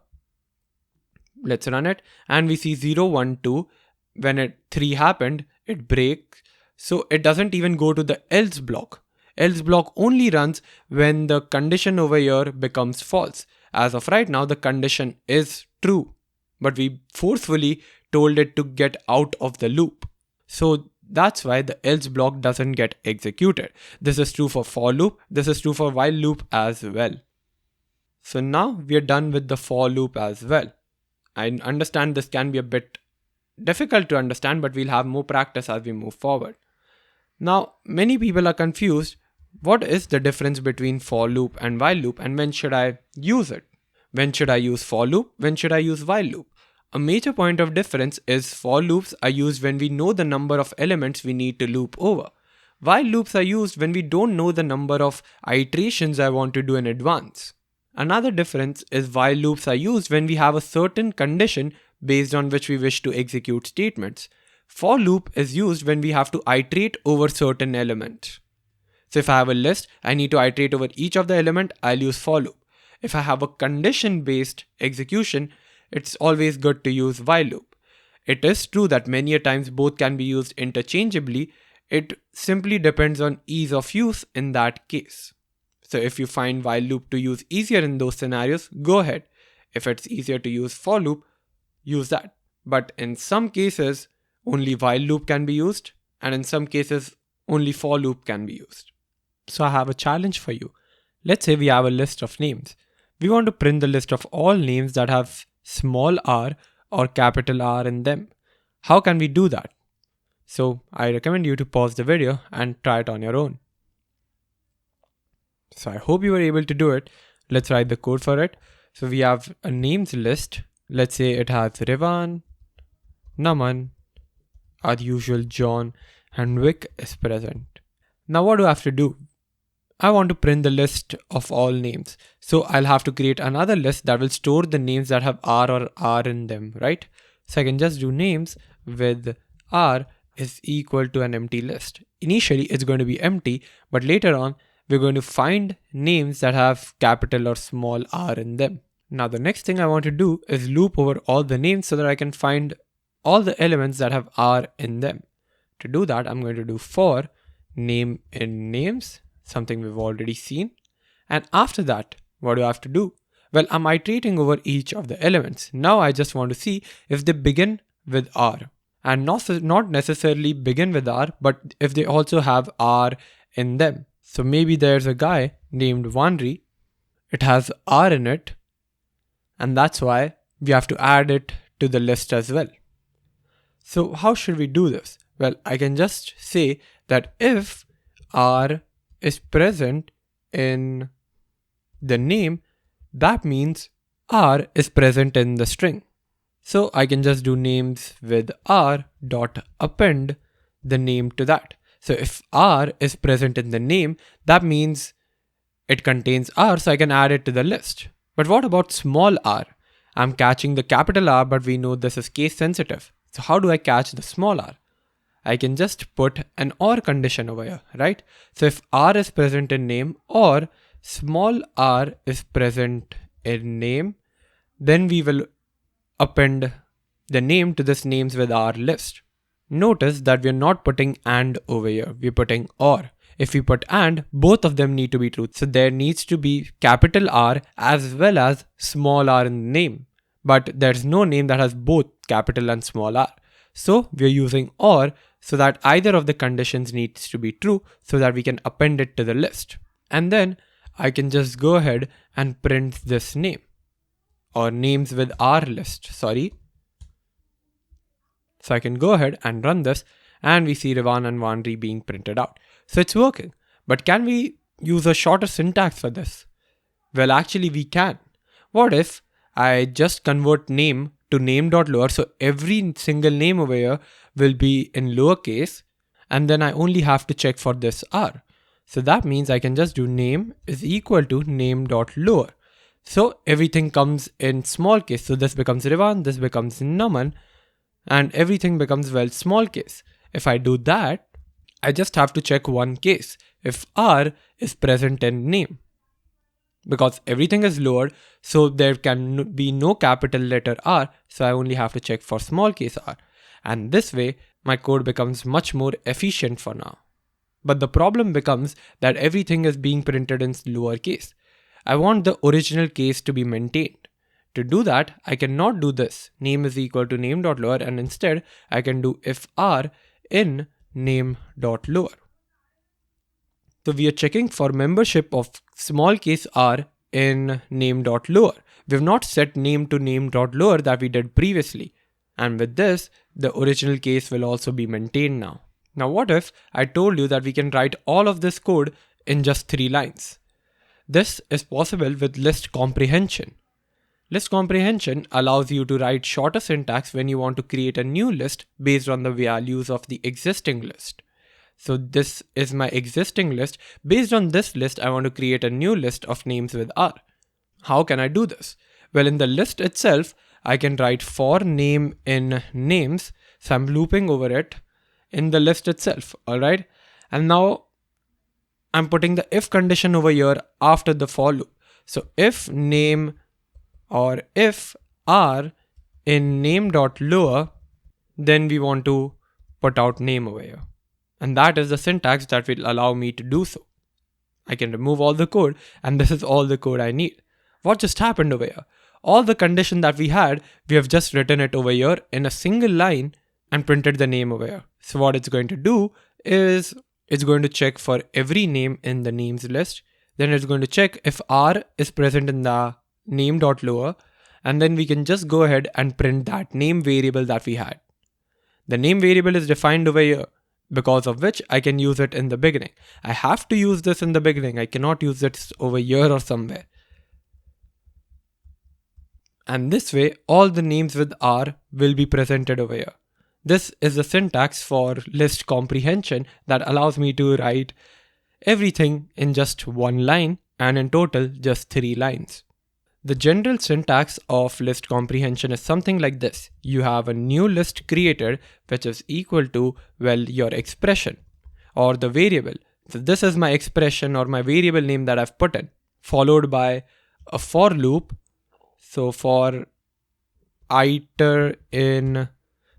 Let's run it. And we see 0, 1, 2. When 3 happened, it breaks. So it doesn't even go to the else block. Else block only runs when the condition over here becomes false. As of right now, the condition is true. But we forcefully told it to get out of the loop. So that's why the else block doesn't get executed. This is true for loop. This is true for while loop as well. So now we are done with the for loop as well. I understand this can be a bit difficult to understand, but we'll have more practice as we move forward. Now, many people are confused. What is the difference between for loop and while loop, and when should I use it? When should I use for loop? When should I use while loop? A major point of difference is for loops are used when we know the number of elements we need to loop over. While loops are used when we don't know the number of iterations I want to do in advance. Another difference is while loops are used when we have a certain condition based on which we wish to execute statements. For loop is used when we have to iterate over certain elements. So if I have a list, I need to iterate over each of the element, I'll use for loop. If I have a condition based execution, it's always good to use while loop. It is true that many a times both can be used interchangeably. It simply depends on ease of use in that case. So if you find while loop to use easier in those scenarios, go ahead. If it's easier to use for loop, use that. But in some cases, only while loop can be used, and in some cases, only for loop can be used. So I have a challenge for you. Let's say we have a list of names. We want to print the list of all names that have small r or capital R in them. How can we do that? So I recommend you to pause the video and try it on your own. So I hope you were able to do it. Let's write the code for it. So we have a names list. Let's say it has Revan, Naman, our usual John, and Vic is present. Now what do I have to do? I want to print the list of all names. So I'll have to create another list that will store the names that have R or R in them, right? So I can just do names with R is equal to an empty list. Initially it's going to be empty, but later on we're going to find names that have capital or small r in them. Now the next thing I want to do is loop over all the names so that I can find all the elements that have r in them. To do that, I'm going to do for name in names, something we've already seen. And after that, what do I have to do? Well, I'm iterating over each of the elements. Now I just want to see if they begin with r. And not necessarily begin with r, but if they also have r in them. So maybe there's a guy named Unary. It has r in it. And that's why we have to add it to the list as well. So how should we do this? Well, I can just say that if r is present in the name, that means r is present in the string. So I can just do names with r dot append the name to that. So if r is present in the name, that means it contains r, so I can add it to the list. But what about small r? I'm catching the capital R, but we know this is case sensitive. So how do I catch the small r? I can just put an or condition over here, right? So if r is present in name or small r is present in name, then we will append the name to this names with r list. Notice that we're not putting and over here, we're putting or. If we put and, both of them need to be true. So there needs to be capital R as well as small r in the name. But there's no name that has both capital and small r. So we're using or so that either of the conditions needs to be true so that we can append it to the list. And then I can just go ahead and print this name or names with r list, sorry. So I can go ahead and run this and we see Revan and Unary being printed out. So it's working. But can we use a shorter syntax for this? Well, actually we can. What if I just convert name to name.lower, so every single name over here will be in lowercase, and then I only have to check for this r. So that means I can just do name is equal to name.lower. So everything comes in small case. So this becomes Revan, this becomes Naman, and everything becomes, well, small case. If I do that, I just have to check one case, if r is present in name. Because everything is lowered, so there can be no capital letter r, so I only have to check for small case r. And this way, my code becomes much more efficient for now. But the problem becomes that everything is being printed in lower case. I want the original case to be maintained. To do that, I cannot do this, name is equal to name.lower, and instead I can do if r in name.lower. So we are checking for membership of small case r in name.lower. We have not set name to name.lower that we did previously. And with this, the original case will also be maintained now. Now what if I told you that we can write all of this code in just 3 lines? This is possible with list comprehension. List comprehension allows you to write shorter syntax when you want to create a new list based on the values of the existing list. So this is my existing list. Based on this list, I want to create a new list of names with R. How can I do this? Well, in the list itself, I can write for name in names. So I'm looping over it in the list itself. All right. And now I'm putting the if condition over here after the for loop. So if name or if R in name.lower, then we want to put out name over here. And that is the syntax that will allow me to do so. I can remove all the code, and this is all the code I need. What just happened over here? All the condition that we had, we have just written it over here in a single line and printed the name over here. So what it's going to do is it's going to check for every name in the names list. Then it's going to check if R is present in the name.lower, and then we can just go ahead and print that name variable that we had. The name variable is defined over here, because of which I can use it in the beginning. I have to use this in the beginning. I cannot use it over here or somewhere. And this way, all the names with R will be presented over here. This is the syntax for list comprehension that allows me to write everything in just one line, and in total, just 3 lines. The general syntax of list comprehension is something like this. You have a new list created, which is equal to, well, your expression or the variable. So this is my expression or my variable name that I've put in, followed by a for loop. So for iter in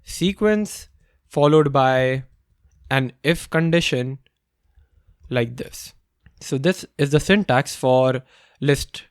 sequence, followed by an if condition like this. So this is the syntax for list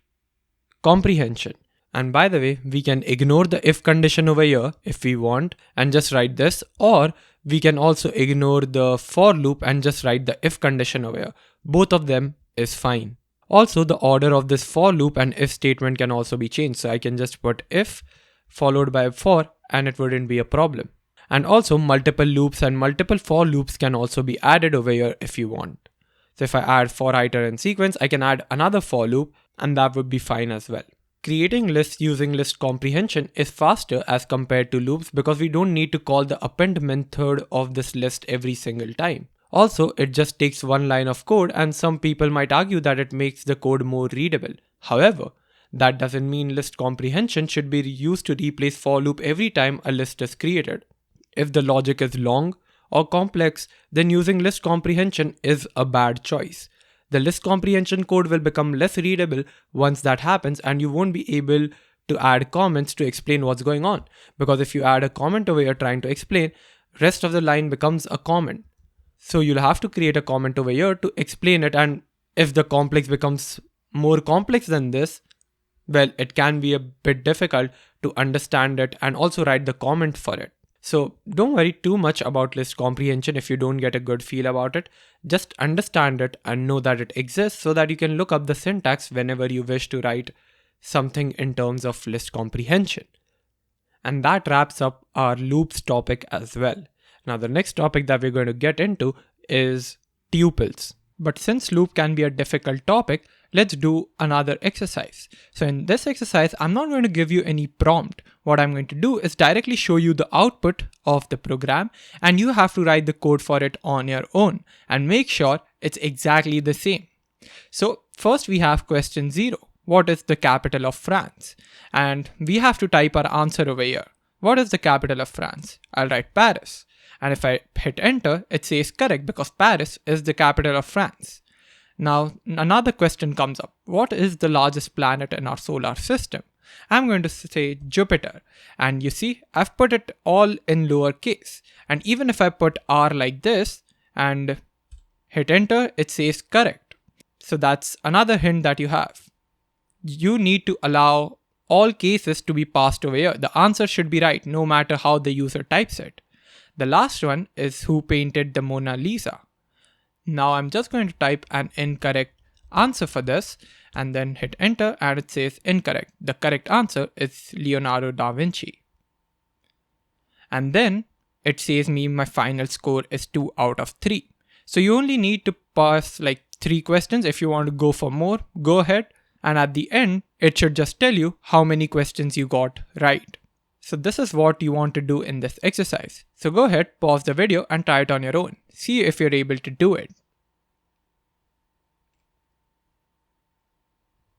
comprehension. And by the way, we can ignore the if condition over here if we want and just write this, or we can also ignore the for loop and just write the if condition over here. Both of them is fine. Also, the order of this for loop and if statement can also be changed. So I can just put if followed by for and it wouldn't be a problem. And also multiple loops and multiple for loops can also be added over here if you want. So if I add for iter in sequence, I can add another for loop and that would be fine as well. Creating lists using list comprehension is faster as compared to loops because we don't need to call the append method of this list every single time. Also, it just takes one line of code and some people might argue that it makes the code more readable. However, that doesn't mean list comprehension should be used to replace for loop every time a list is created. If the logic is long or complex, then using list comprehension is a bad choice. The list comprehension code will become less readable once that happens, and you won't be able to add comments to explain what's going on. Because if you add a comment over here trying to explain, rest of the line becomes a comment. So you'll have to create a comment over here to explain it, and if the complex becomes more complex than this, well, it can be a bit difficult to understand it and also write the comment for it. So don't worry too much about list comprehension if you don't get a good feel about it. Just understand it and know that it exists so that you can look up the syntax whenever you wish to write something in terms of list comprehension. And that wraps up our loops topic as well. Now the next topic that we're going to get into is tuples. But since loop can be a difficult topic, let's do another exercise. So in this exercise, I'm not going to give you any prompt. What I'm going to do is directly show you the output of the program, and you have to write the code for it on your own and make sure it's exactly the same. So first we have question 0. What is the capital of France? And we have to type our answer over here. What is the capital of France? I'll write Paris. And if I hit enter, it says correct because Paris is the capital of France. Now, another question comes up. What is the largest planet in our solar system? I'm going to say Jupiter. And you see, I've put it all in lowercase. And even if I put R like this and hit enter, it says correct. So that's another hint that you have. You need to allow all cases to be passed over here. The answer should be right no matter how the user types it. The last one is who painted the Mona Lisa. Now I'm just going to type an incorrect answer for this and then hit enter and it says incorrect. The correct answer is Leonardo da Vinci. And then it says me my final score is 2 out of 3. So you only need to pass like 3 questions. If you want to go for more, go ahead. And at the end, it should just tell you how many questions you got right. So this is what you want to do in this exercise. So go ahead, pause the video and try it on your own. See if you're able to do it.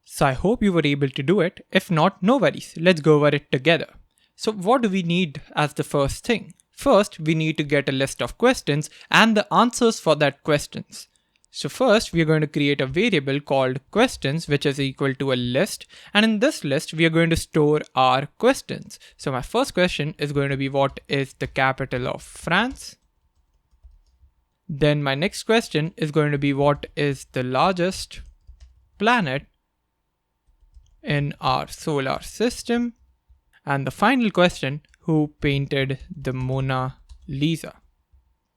So I hope you were able to do it. If not, no worries. Let's go over it together. So what do we need as the first thing? First, we need to get a list of questions and the answers for that questions. So first, we are going to create a variable called questions, which is equal to a list. And in this list, we are going to store our questions. So my first question is going to be, what is the capital of France? Then my next question is going to be, what is the largest planet in our solar system? And the final question, who painted the Mona Lisa?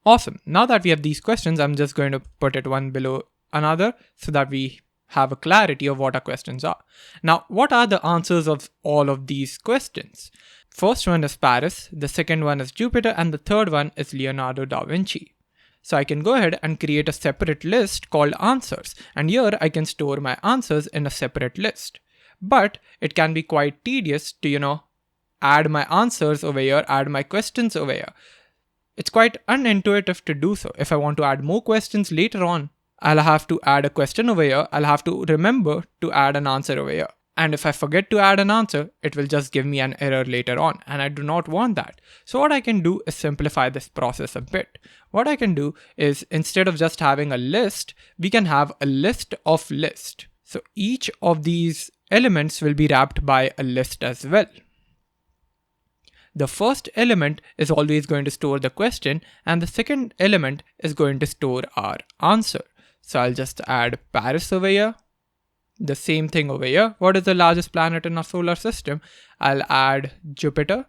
Awesome. Now that we have these questions, I'm just going to put it one below another so that we have a clarity of what our questions are. Now, what are the answers of all of these questions? First one is Paris, the second one is Jupiter, and the third one is Leonardo da Vinci. So I can go ahead and create a separate list called answers, and here I can store my answers in a separate list. But it can be quite tedious to, add my answers over here, add my questions over here. It's quite unintuitive to do so. If I want to add more questions later on, I'll have to add a question over here. I'll have to remember to add an answer over here. And if I forget to add an answer, it will just give me an error later on. And I do not want that. So what I can do is simplify this process a bit. What I can do is, instead of just having a list, we can have a list of lists. So each of these elements will be wrapped by a list as well. The first element is always going to store the question, and the second element is going to store our answer. So I'll just add Paris over here. The same thing over here. What is the largest planet in our solar system? I'll add Jupiter.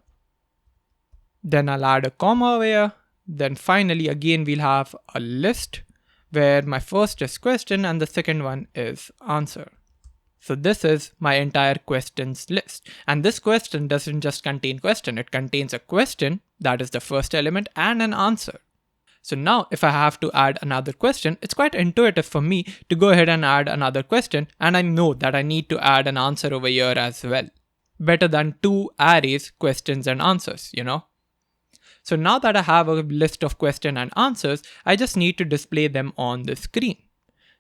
Then I'll add a comma over here. Then finally, again, we'll have a list where my first is question and the second one is answer. So this is my entire questions list. And this question doesn't just contain question. It contains a question, that is the first element, and an answer. So now if I have to add another question, it's quite intuitive for me to go ahead and add another question. And I know that I need to add an answer over here as well. Better than two arrays, questions and answers, So now that I have a list of question and answers, I just need to display them on the screen.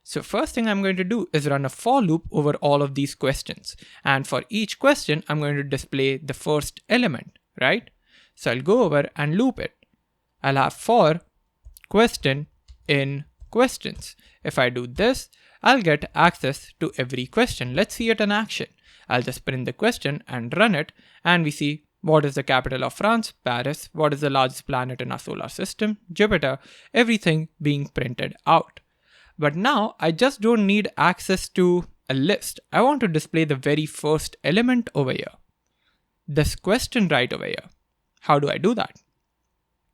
So first thing I'm going to do is run a for loop over all of these questions. And for each question, I'm going to display the first element, right? So I'll go over and loop it. I'll have for question in questions. If I do this, I'll get access to every question. Let's see it in action. I'll just print the question and run it. And we see, what is the capital of France? Paris. What is the largest planet in our solar system? Jupiter. Everything being printed out. But now I just don't need access to a list. I want to display the very first element over here. This question right over here. How do I do that?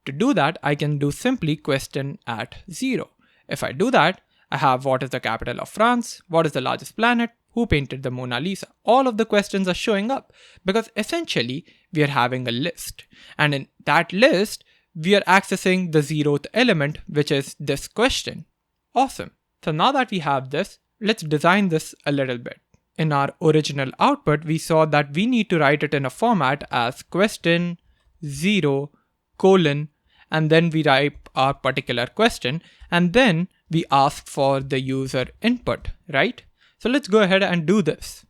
To do that, I can do simply question at 0. If I do that, I have what is the capital of France, what is the largest planet, who painted the Mona Lisa. All of the questions are showing up because essentially we are having a list. And in that list, we are accessing the 0th element, which is this question. Awesome. So now that we have this, let's design this a little bit. In our original output, we saw that we need to write it in a format as question 0 colon, and then we write our particular question, and then we ask for the user input, right? So let's go ahead and do this.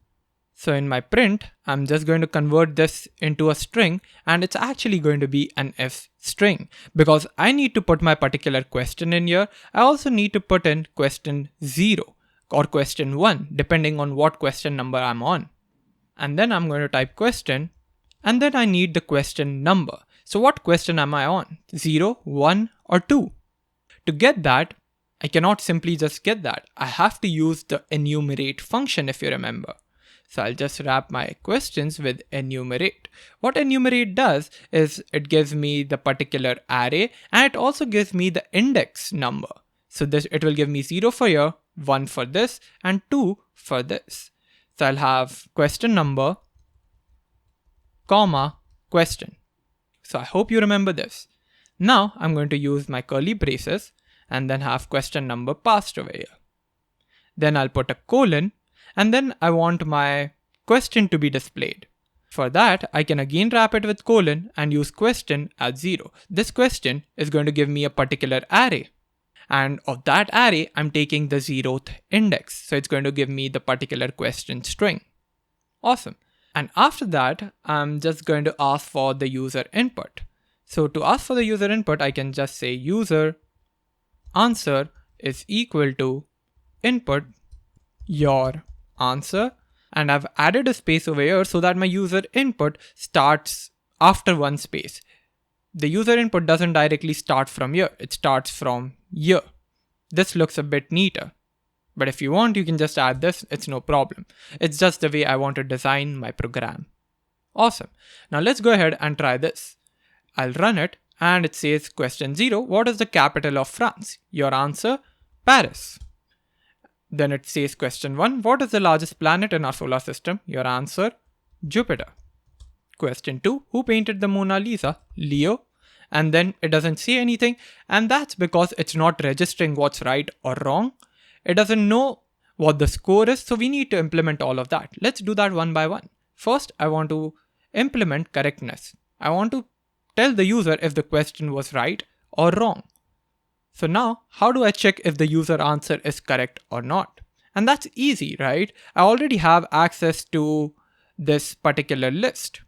So in my print, I'm just going to convert this into a string, and it's actually going to be an if string because I need to put my particular question in here. I also need to put in question 0 or question 1, depending on what question number I'm on. And then I'm going to type question, and then I need the question number. So what question am I on? 0, 1, or 2? To get that, I cannot simply just get that. I have to use the enumerate function, if you remember. So I'll just wrap my questions with enumerate. What enumerate does is it gives me the particular array, and it also gives me the index number. So it will give me 0 for here, 1 for this, and 2 for this. So I'll have question number, comma, question. So I hope you remember this. Now I'm going to use my curly braces and then have question number passed over here. Then I'll put a colon, and then I want my question to be displayed. For that, I can again wrap it with colon and use question as 0. This question is going to give me a particular array. And of that array, I'm taking the 0th index. So it's going to give me the particular question string. Awesome. And after that, I'm just going to ask for the user input. So to ask for the user input, I can just say user answer is equal to input your answer. And I've added a space over here so that my user input starts after one space. The user input doesn't directly start from here. It starts from here. This looks a bit neater. But if you want, you can just add this. It's no problem. It's just the way I want to design my program. Awesome. Now let's go ahead and try this. I'll run it and it says question 0. What is the capital of France? Your answer, Paris. Then it says question 1. What is the largest planet in our solar system? Your answer, Jupiter. Question 2. Who painted the Mona Lisa? Leo. And then it doesn't say anything. And that's because it's not registering what's right or wrong. It doesn't know what the score is. So we need to implement all of that. Let's do that one by one. First, I want to implement correctness. I want to tell the user if the question was right or wrong. So now, how do I check if the user answer is correct or not? And that's easy, right? I already have access to this particular list.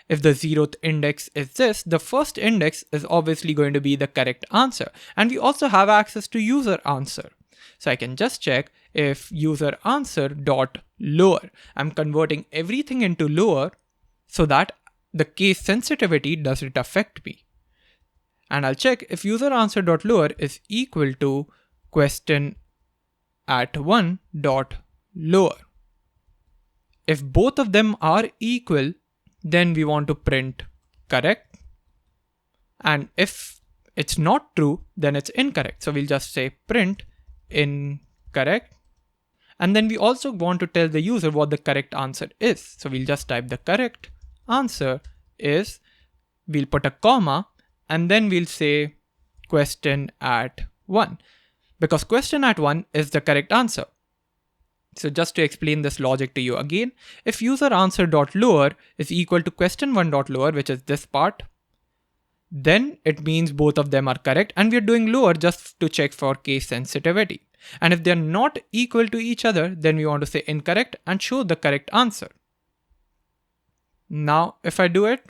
If the 0th index is this, the first index is obviously going to be the correct answer. And we also have access to user answer. So I can just check if user answer dot lower. I'm converting everything into lower so that the case sensitivity doesn't affect me. And I'll check if user answer dot lower is equal to question at 1 dot lower. If both of them are equal, then we want to print correct. And if it's not true, then it's incorrect. So we'll just say print incorrect. And then we also want to tell the user what the correct answer is. So we'll just type the correct answer is, we'll put a comma, and then we'll say question at 1. Because question at 1 is the correct answer. So just to explain this logic to you again, if user answer dot lower is equal to question 1 dot lower, which is this part, then it means both of them are correct, and we're doing lower just to check for case sensitivity. And if they're not equal to each other, then we want to say incorrect and show the correct answer. Now, if I do it,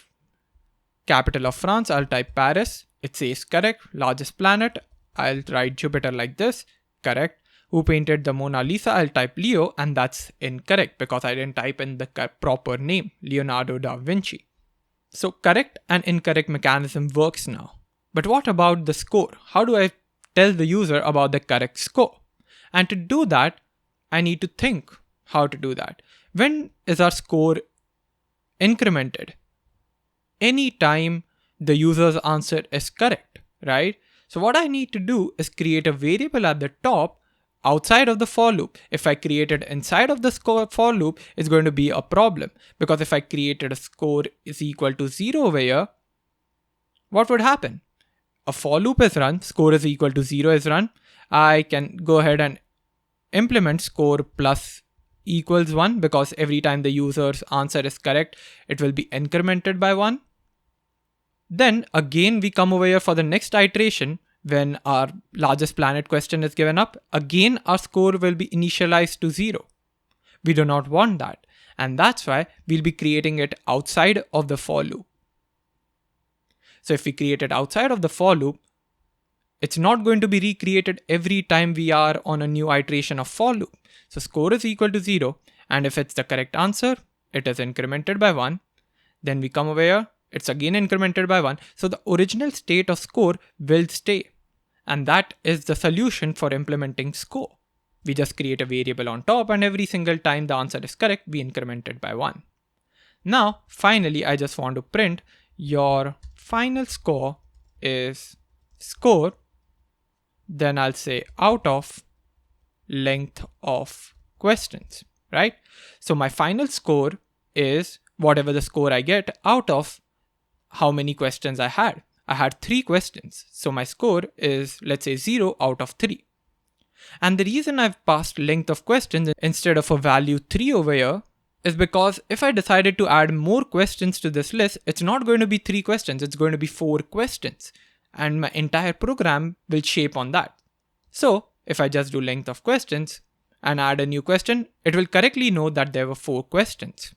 capital of France, I'll type Paris. It says correct. Largest planet, I'll write Jupiter like this, correct. Who painted the Mona Lisa? I'll type Leo, and that's incorrect because I didn't type in the proper name, Leonardo da Vinci. So correct and incorrect mechanism works now. But what about the score? How do I tell the user about the correct score? And to do that, I need to think how to do that. When is our score incremented? Anytime the user's answer is correct, right? So what I need to do is create a variable at the top outside of the for loop. If I create it inside of the score for loop, it's going to be a problem, because if I created a score is equal to 0 over here, what would happen? A for loop is run, score is equal to 0 is run. I can go ahead and implement score plus equals 1, because every time the user's answer is correct, it will be incremented by 1. Then again, we come over here for the next iteration. When our largest planet question is given up, again our score will be initialized to 0. We do not want that. And that's why we'll be creating it outside of the for loop. So if we create it outside of the for loop, it's not going to be recreated every time we are on a new iteration of for loop. So score is equal to 0. And if it's the correct answer, it is incremented by 1. Then we come over here, it's again incremented by 1. So the original state of score will stay. And that is the solution for implementing score. We just create a variable on top, and every single time the answer is correct, we increment it by 1. Now, finally, I just want to print your final score is score. Then I'll say out of length of questions, right? So my final score is whatever the score I get out of how many questions I had. I had 3 questions. So my score is, let's say, 0 out of 3. And the reason I've passed length of questions instead of a value 3 over here is because if I decided to add more questions to this list, it's not going to be 3 questions, it's going to be 4 questions. And my entire program will shape on that. So if I just do length of questions and add a new question, it will correctly know that there were 4 questions.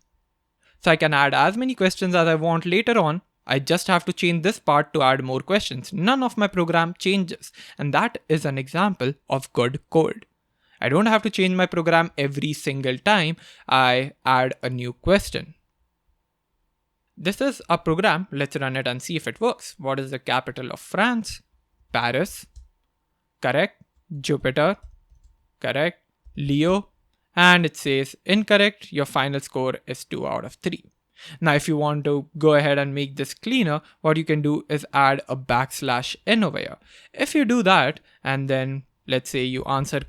So I can add as many questions as I want later on. I just have to change this part to add more questions. None of my program changes. And that is an example of good code. I don't have to change my program every single time I add a new question. This is a program. Let's run it and see if it works. What is the capital of France? Paris. Correct. Jupiter. Correct. Leo. And it says incorrect. Your final score is 2 out of 3. Now, if you want to go ahead and make this cleaner, what you can do is add a \n over here. If you do that, and then let's say you answer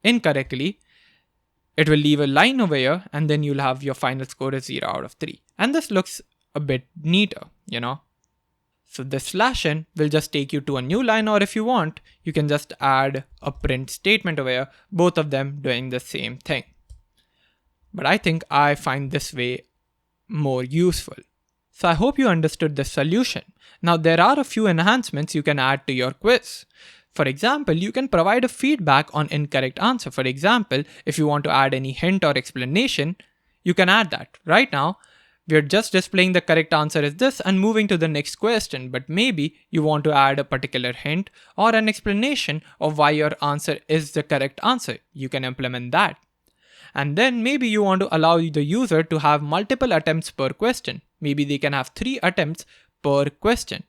incorrectly, it will leave a line over here, and then you'll have your final score is 0 out of 3. And this looks a bit neater, you know. So this /n will just take you to a new line, or if you want, you can just add a print statement over here, both of them doing the same thing. But I think I find this way more useful. So I hope you understood the solution. Now there are a few enhancements you can add to your quiz. For example, you can provide a feedback on incorrect answer. For example, if you want to add any hint or explanation, you can add that. Right now, we're just displaying the correct answer is this and moving to the next question, but maybe you want to add a particular hint or an explanation of why your answer is the correct answer. You can implement that. And then maybe you want to allow the user to have multiple attempts per question. Maybe they can have 3 attempts per question.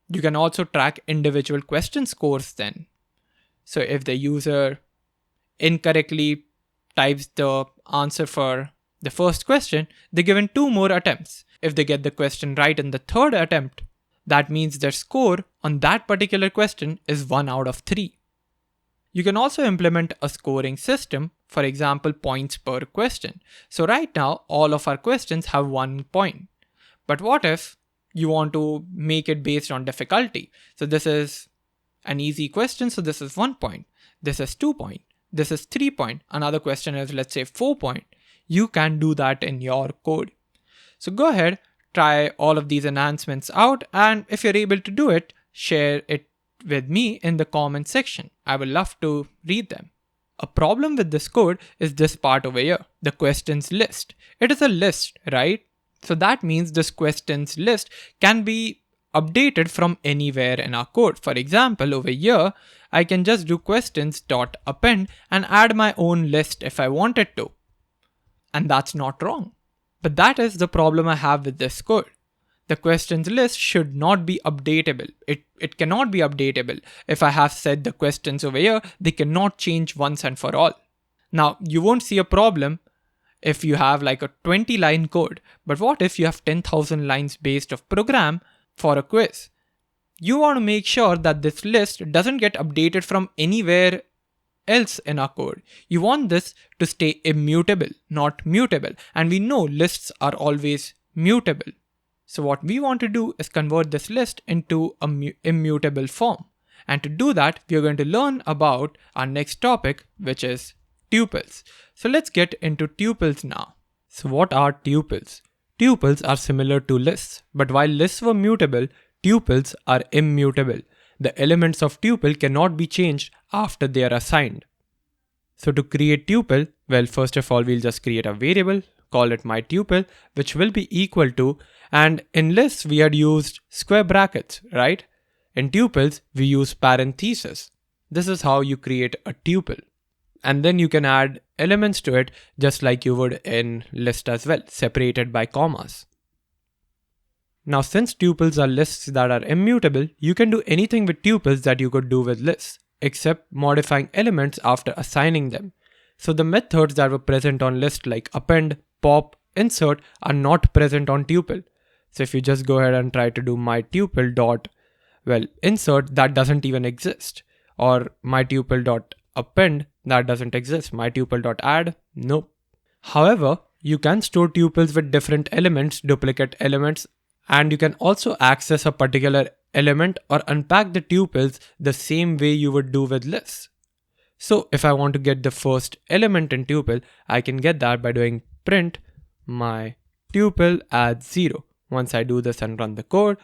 You can also track individual question scores then. So if the user incorrectly types the answer for the first question, they're given 2 more attempts. If they get the question right in the 3rd attempt, that means their score on that particular question is 1 out of 3. You can also implement a scoring system, for example, points per question. So right now, all of our questions have 1 point. But what if you want to make it based on difficulty? So this is an easy question, so this is 1 point. This is 2 point. This is 3 point. Another question is, let's say, 4 point. You can do that in your code. So go ahead, try all of these enhancements out, and if you're able to do it, share it with me in the comment section. I would love to read them. A problem with this code is this part over here, the questions list. It is a list, right? So that means this questions list can be updated from anywhere in our code. For example, over here, I can just do questions.append and add my own list if I wanted to. And that's not wrong. But that is the problem I have with this code. The questions list should not be updatable. It cannot be updatable. If I have set the questions over here, they cannot change once and for all. Now, you won't see a problem if you have like a 20-line code. But what if you have 10,000 lines based of program for a quiz? You want to make sure that this list doesn't get updated from anywhere else in our code. You want this to stay immutable, not mutable. And we know lists are always mutable. So what we want to do is convert this list into an immutable form. And to do that, we are going to learn about our next topic, which is tuples. So let's get into tuples now. So what are tuples? Tuples are similar to lists, but while lists were mutable, tuples are immutable. The elements of tuple cannot be changed after they are assigned. So to create tuple, well, first of all, we'll just create a variable, call it my tuple, which will be equal to, and in lists, we had used square brackets, right? In tuples, we use parentheses. This is how you create a tuple. And then you can add elements to it just like you would in list as well, separated by commas. Now, since tuples are lists that are immutable, you can do anything with tuples that you could do with lists, except modifying elements after assigning them. So the methods that were present on list like append, pop, insert are not present on tuple. So if you just go ahead and try to do my tuple dot, well, insert, that doesn't even exist. Or my tuple dot append, that doesn't exist. My tuple dot add, nope. However, you can store tuples with different elements, duplicate elements, and you can also access a particular element or unpack the tuples the same way you would do with lists. So if I want to get the first element in tuple, I can get that by doing print my tuple as 0. Once I do this and run the code,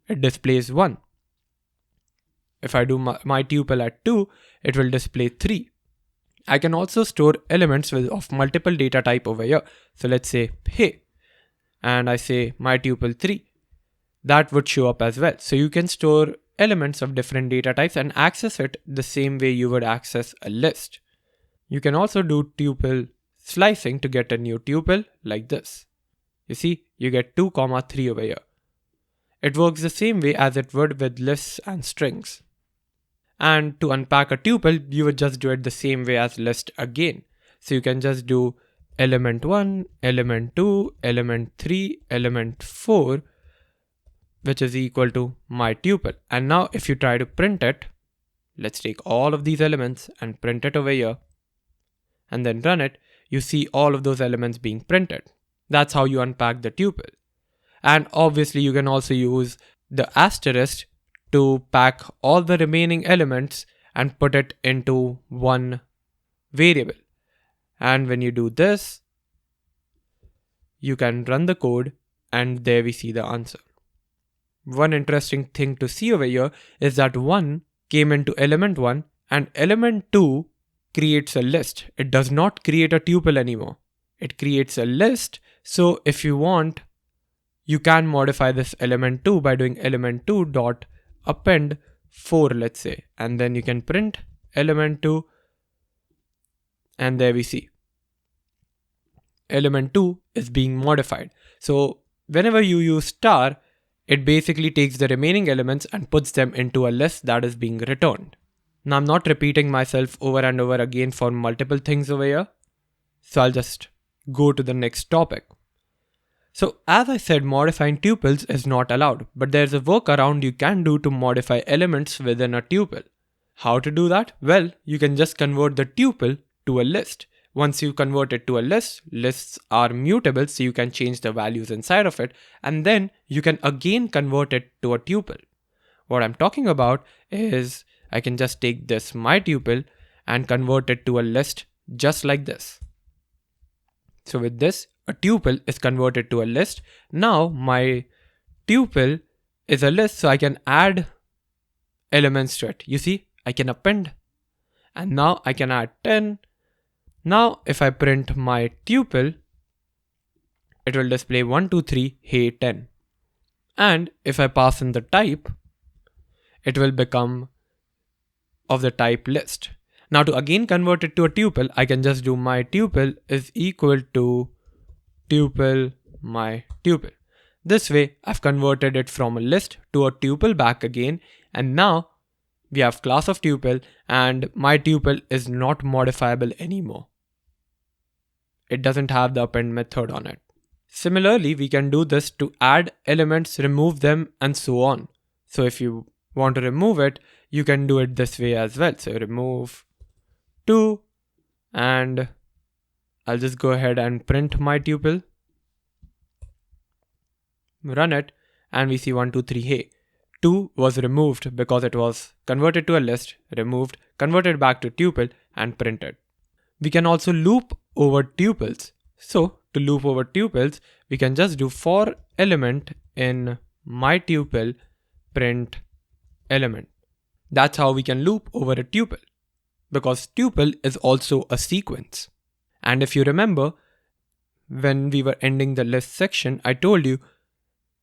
it displays 1. If I do my tuple at 2, it will display 3. I can also store elements of multiple data type over here. So let's say hey, and I say my tuple 3. That would show up as well. So you can store elements of different data types and access it the same way you would access a list. You can also do tuple slicing to get a new tuple like this. You see, you get 2, 3 over here. It works the same way as it would with lists and strings. And to unpack a tuple, you would just do it the same way as list again. So you can just do element 1, element 2, element 3, element 4, which is equal to my tuple. And now if you try to print it, let's take all of these elements and print it over here, and then run it, you see all of those elements being printed. That's how you unpack the tuple. And obviously you can also use the asterisk to pack all the remaining elements and put it into one variable. And when you do this, you can run the code, and there we see the answer. One interesting thing to see over here is that 1 came into element 1 and element 2 creates a list. It does not create a tuple anymore. It creates a list. So if you want, you can modify this element 2 by doing element 2 dot append 4, let's say, and then you can print element 2, and there we see element 2 is being modified. So whenever you use star, it basically takes the remaining elements and puts them into a list that is being returned. Now I'm not repeating myself over and over again for multiple things over here, so I'll just go to the next topic. So as I said, modifying tuples is not allowed, but there's a workaround you can do to modify elements within a tuple. How to do that? Well, you can just convert the tuple to a list. Once you convert it to a list, lists are mutable, so you can change the values inside of it, and then you can again convert it to a tuple. What I'm talking about is I can just take this my tuple and convert it to a list just like this. So with this, a tuple is converted to a list. Now my tuple is a list, so I can add elements to it. You see, I can append, and now I can add 10. Now if I print my tuple, it will display 1, 2, 3, hey 10. And if I pass in the type, it will become of the type list. Now to again convert it to a tuple, I can just do my tuple is equal to tuple my tuple. This way I've converted it from a list to a tuple back again, and now we have class of tuple and my tuple is not modifiable anymore. It doesn't have the append method on it. Similarly, we can do this to add elements, remove them, and so on. So if you want to remove it, you can do it this way as well. So remove 2, and I'll just go ahead and print my tuple, run it, and we see 1, 2, 3, hey. 2 was removed because it was converted to a list, removed, converted back to tuple, and printed. We can also loop over tuples. So to loop over tuples, we can just do for element in my tuple print element. That's how we can loop over a tuple, because tuple is also a sequence. And if you remember, when we were ending the list section, I told you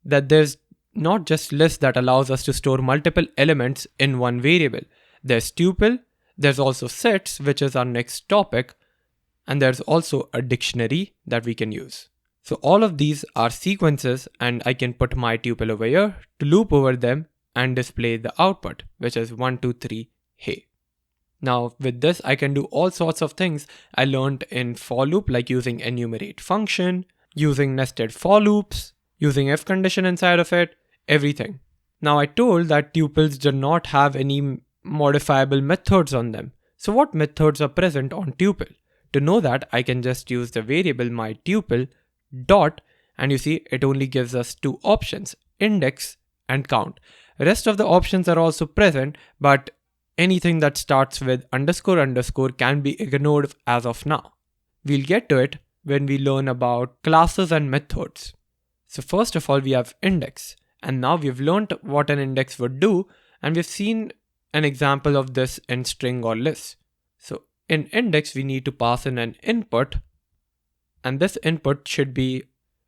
that there's not just list that allows us to store multiple elements in one variable. There's tuple, there's also sets, which is our next topic, and there's also a dictionary that we can use. So all of these are sequences, and I can put my tuple over here to loop over them and display the output, which is 1, 2, 3, hey. Now with this, I can do all sorts of things I learned in for loop, like using enumerate function, using nested for loops, using if condition inside of it, everything. Now I told that tuples do not have any modifiable methods on them. So what methods are present on tuple? To know that, I can just use the variable my tuple dot, and you see it only gives us 2 options, index and count. Rest of the options are also present, but anything that starts with underscore underscore can be ignored as of now. We'll get to it when we learn about classes and methods. So first of all, we have index, and now we've learned what an index would do, and we've seen an example of this in string or list. So in index, we need to pass in an input, and this input should be,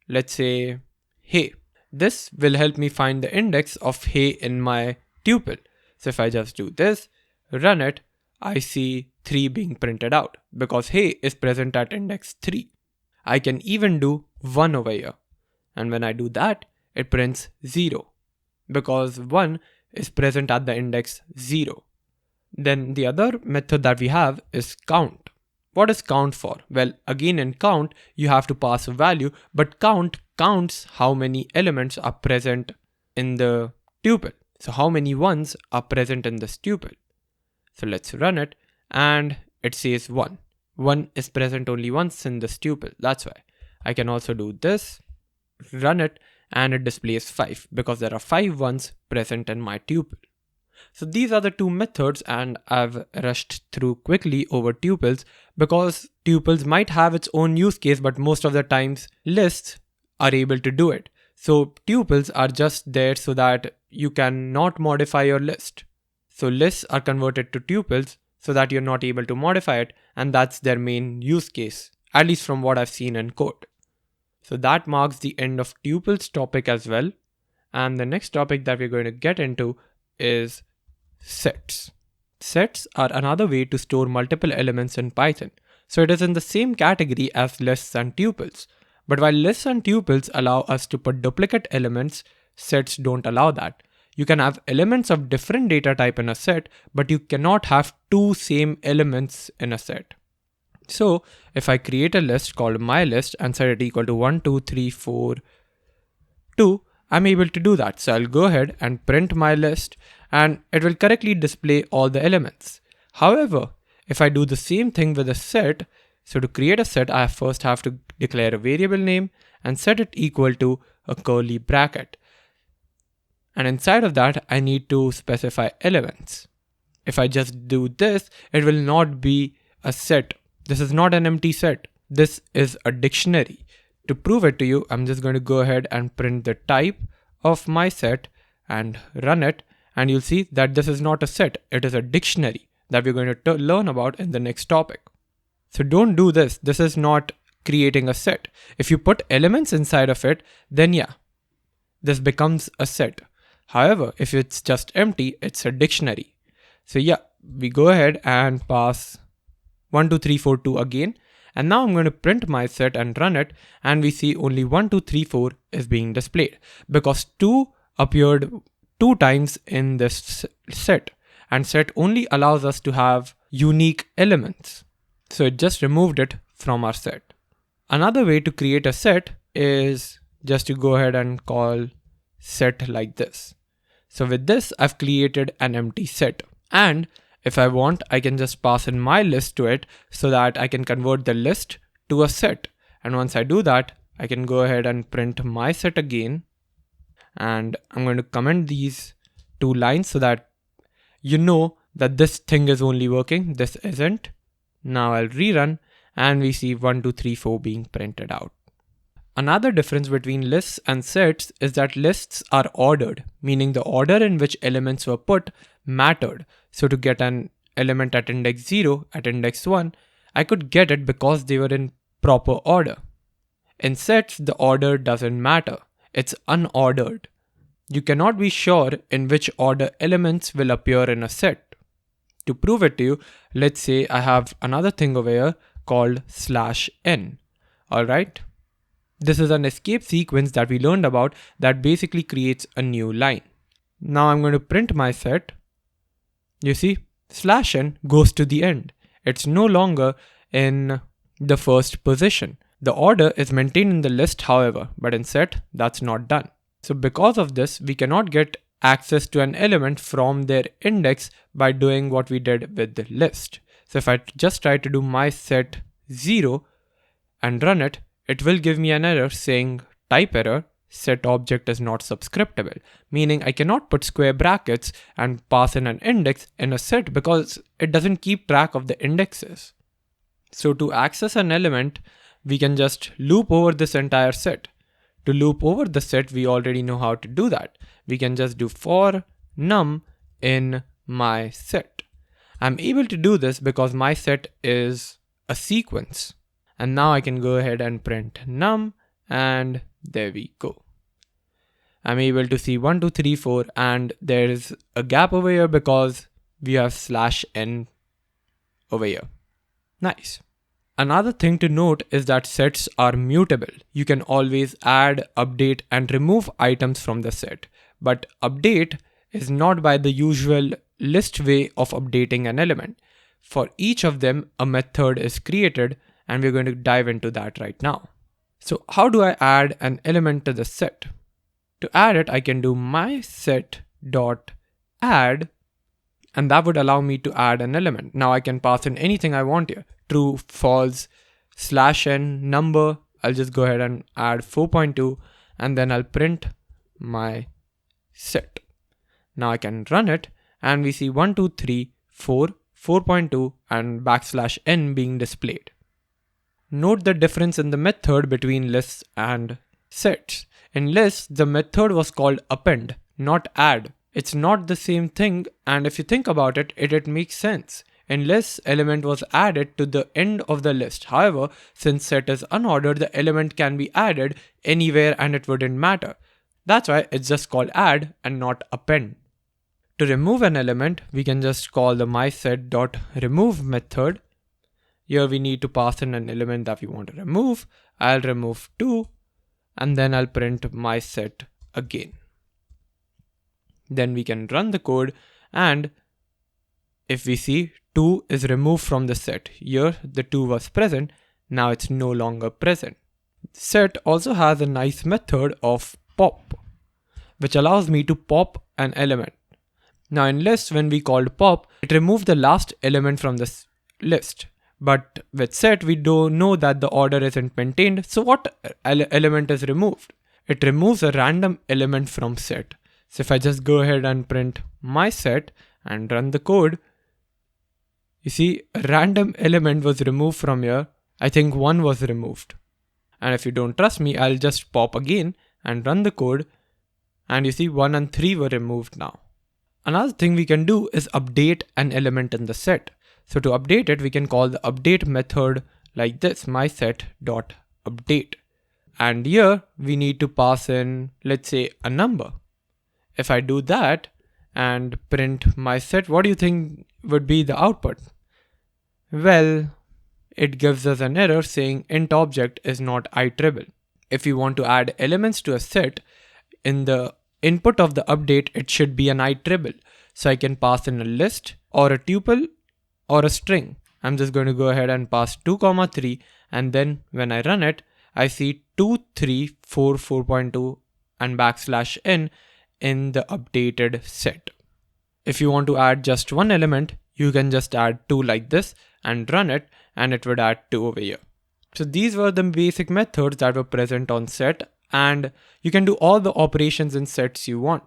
let's say, hey. This will help me find the index of hey in my tuple. So if I just do this, run it, I see 3 being printed out because hey is present at index 3. I can even do 1 over here. And when I do that, it prints 0 because 1 is present at the index 0. Then the other method that we have is count. What is count for? Well, again in count, you have to pass a value, but count counts how many elements are present in the tuple. So how many ones are present in this tuple? So let's run it, and it says 1. 1 is present only once in this tuple. That's why. I can also do this, run it, and it displays 5 because there are 5 ones present in my tuple. So these are the 2 methods, and I've rushed through quickly over tuples because tuples might have its own use case, but most of the times lists are able to do it. So tuples are just there so that you can not modify your list. So lists are converted to tuples so that you're not able to modify it, and that's their main use case, at least from what I've seen in code. So that marks the end of tuples topic as well. And the next topic that we're going to get into is sets. Sets are another way to store multiple elements in Python. So it is in the same category as lists and tuples. But while lists and tuples allow us to put duplicate elements, sets don't allow that. You can have elements of different data type in a set, but you cannot have 2 same elements in a set. So if I create a list called mylist and set it equal to 1, 2, 3, 4, 2, I'm able to do that. So I'll go ahead and print my list, and it will correctly display all the elements. However, if I do the same thing with a set, so to create a set, I first have to declare a variable name and set it equal to a curly bracket. And inside of that, I need to specify elements. If I just do this, it will not be a set. This is not an empty set. This is a dictionary. To prove it to you, I'm just going to go ahead and print the type of my set and run it. And you'll see that this is not a set. It is a dictionary that we're going to learn about in the next topic. So don't do this. This is not creating a set. If you put elements inside of it, then yeah, this becomes a set. However, if it's just empty, it's a dictionary. So yeah, we go ahead and pass 1, 2, 3, 4, 2 again. And now I'm going to print my set and run it, and we see only 1, 2, 3, 4 is being displayed because 2 appeared 2 times in this set, and set only allows us to have unique elements. So it just removed it from our set. Another way to create a set is just to go ahead and call set like this. So with this, I've created an empty set, and if I want, I can just pass in my list to it so that I can convert the list to a set. And once I do that, I can go ahead and print my set again. And I'm going to comment these 2 lines so that you know that this thing is only working, this isn't. Now I'll rerun, and we see 1, 2, 3, 4 being printed out. Another difference between lists and sets is that lists are ordered, meaning the order in which elements were put mattered. So to get an element at index 0 at index 1, I could get it because they were in proper order. In sets, the order doesn't matter. It's unordered. You cannot be sure in which order elements will appear in a set. To prove it to you, let's say I have another thing over here called /n. Alright? This is an escape sequence that we learned about that basically creates a new line. Now I'm going to print my set. You see, /n goes to the end. It's no longer in the first position. The order is maintained in the list, however, but in set, that's not done. So because of this, we cannot get access to an element from their index by doing what we did with the list. So if I just try to do my set 0 and run it, it will give me an error saying type error, set object is not subscriptable, meaning I cannot put square brackets and pass in an index in a set because it doesn't keep track of the indexes. So to access an element, we can just loop over this entire set. To loop over the set, we already know how to do that. We can just do for num in my set. I'm able to do this because my set is a sequence. And now I can go ahead and print num, and there we go. I'm able to see 1, 2, 3, 4, and there's a gap over here because we have /n over here. Nice. Another thing to note is that sets are mutable. You can always add, update, and remove items from the set. But update is not by the usual list way of updating an element. For each of them, a method is created, and we're going to dive into that right now. So how do I add an element to the set? To add it, I can do mySet.add, and that would allow me to add an element. Now I can pass in anything I want here. True, false, /n, number. I'll just go ahead and add 4.2, and then I'll print my set. Now I can run it, and we see 1, 2, 3, 4, 4.2, and \n being displayed. Note the difference in the method between lists and sets. In lists, the method was called append, not add. It's not the same thing, and if you think about it, it makes sense. In lists, element was added to the end of the list. However, since set is unordered, the element can be added anywhere and it wouldn't matter. That's why it's just called add and not append. To remove an element, we can just call the mySet.remove method. Here we need to pass in an element that we want to remove. I'll remove 2, and then I'll print mySet again. Then we can run the code, and if we see 2 is removed from the set. Here the 2 was present, now it's no longer present. Set also has a nice method of pop, which allows me to pop an element. Now in list, when we called pop, it removed the last element from this list. But with set, we don't know that the order isn't maintained. So what element is removed? It removes a random element from set. So if I just go ahead and print my set and run the code, you see a random element was removed from here. I think 1 was removed. And if you don't trust me, I'll just pop again and run the code. And you see 1 and 3 were removed now. Another thing we can do is update an element in the set. So to update it, we can call the update method like this, mySet.update. And here we need to pass in, let's say, a number. If I do that and print my set, what do you think would be the output? Well, it gives us an error saying int object is not iterable. If you want to add elements to a set, in the input of the update, it should be an iterable. So I can pass in a list or a tuple or a string. I'm just going to go ahead and pass 2, 3, and then when I run it, I see 2, 3, 4, 4.2 and \n in the updated set. If you want to add just one element, you can just add 2 like this and run it, and it would add 2 over here. So these were the basic methods that were present on set, and you can do all the operations in sets you want.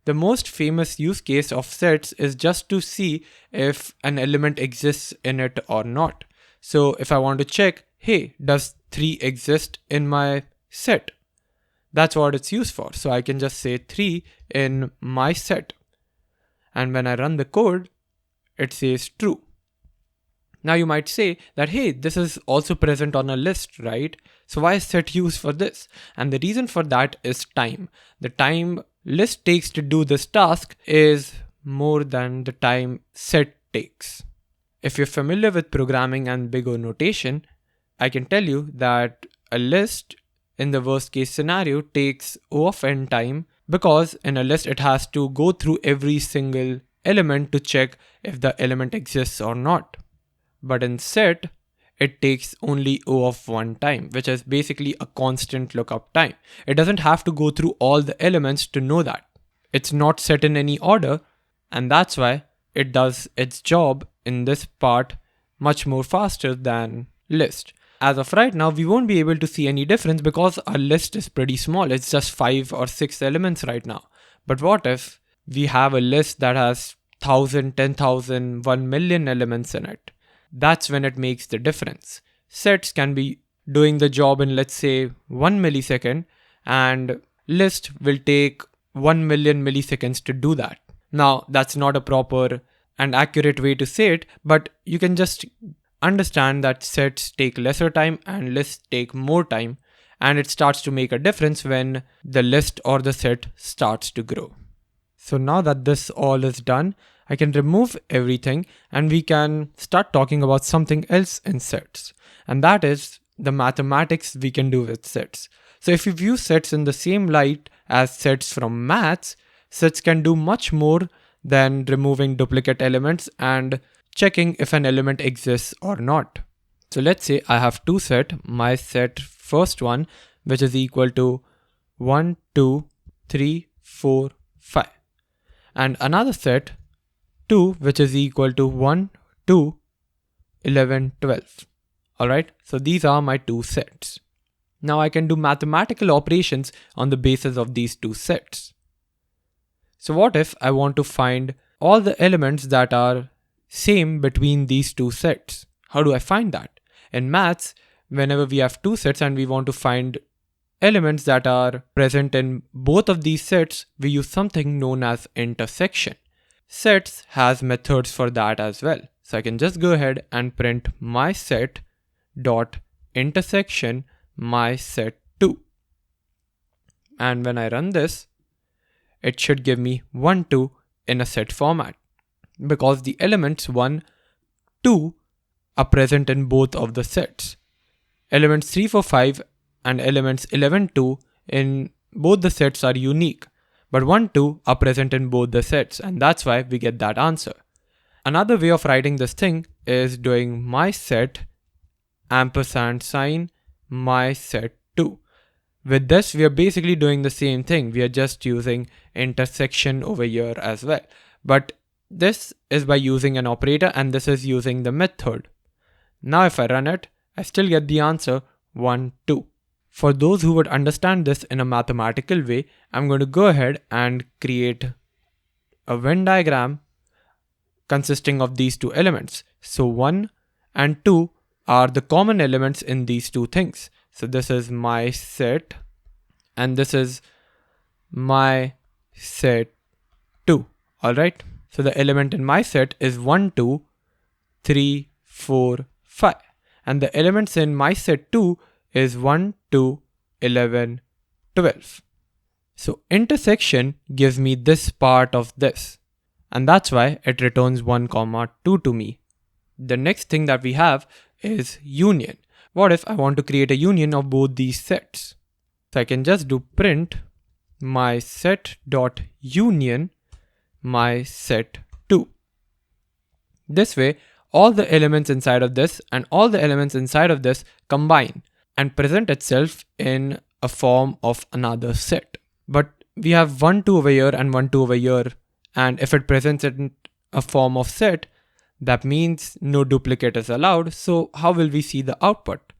The most famous use case of sets is just to see if an element exists in it or not. So if I want to check, hey, does 3 exist in my set? That's what it's used for. So I can just say 3 in my set. And when I run the code, it says true. Now you might say that, hey, this is also present on a list, right? So why is set used for this? And the reason for that is time. The time list takes to do this task is more than the time set takes. If you're familiar with programming and big O notation, I can tell you that a list in the worst case scenario takes O of n time, because in a list it has to go through every single element to check if the element exists or not. But in set, it takes only O of 1 time, which is basically a constant lookup time. It doesn't have to go through all the elements to know that. It's not set in any order, and that's why it does its job in this part much more faster than list. As of right now, we won't be able to see any difference because our list is pretty small. It's just 5 or 6 elements right now. But what if we have a list that has 1,000, 10,000, 1 million elements in it? That's when it makes the difference. Sets can be doing the job in, let's say, 1 millisecond, and list will take 1 million milliseconds to do that. Now, that's not a proper and accurate way to say it, but you can just understand that sets take lesser time and lists take more time, and it starts to make a difference when the list or the set starts to grow. So now that this all is done, I can remove everything and we can start talking about something else in sets. And that is the mathematics we can do with sets. So if you view sets in the same light as sets from maths, sets can do much more than removing duplicate elements and checking if an element exists or not. So let's say I have two sets, my set first one, which is equal to 1, 2, 3, 4, 5. And another set 2, which is equal to 1, 2, 11, 12. Alright, so these are my two sets. Now I can do mathematical operations on the basis of these two sets. So what if I want to find all the elements that are same between these two sets? How do I find that? In maths, whenever we have two sets and we want to find elements that are present in both of these sets, we use something known as intersection. Sets has methods for that as well. So I can just go ahead and print my set dot intersection my set 2. And when I run this, it should give me 1, 2 in a set format, because the elements 1, 2 are present in both of the sets. Elements 3, 4, 5 and elements 11, 2 in both the sets are unique, but 1, 2 are present in both the sets, and that's why we get that answer. Another way of writing this thing is doing my set ampersand sign my set 2. With this, we are basically doing the same thing. We are just using intersection over here as well. But this is by using an operator and this is using the method. Now if I run it, I still get the answer 1, 2. For those who would understand this in a mathematical way, I'm going to go ahead and create a Venn diagram consisting of these two elements. So 1 and 2 are the common elements in these two things. So this is my set and this is my set 2. Alright. So the element in my set is 1, 2, 3, 4, 5. And the elements in my set 2 is 1, 2, 11, 12. So intersection gives me this part of this. And that's why it returns 1, 2 to me. The next thing that we have is union. What if I want to create a union of both these sets? So I can just do print my set dot union my set 2. This way, all the elements inside of this and all the elements inside of this combine and present itself in a form of another set. But we have 1, 2 over here and 1, 2 over here, and if it presents it in a form of set, that means no duplicate is allowed. So how will we see the output?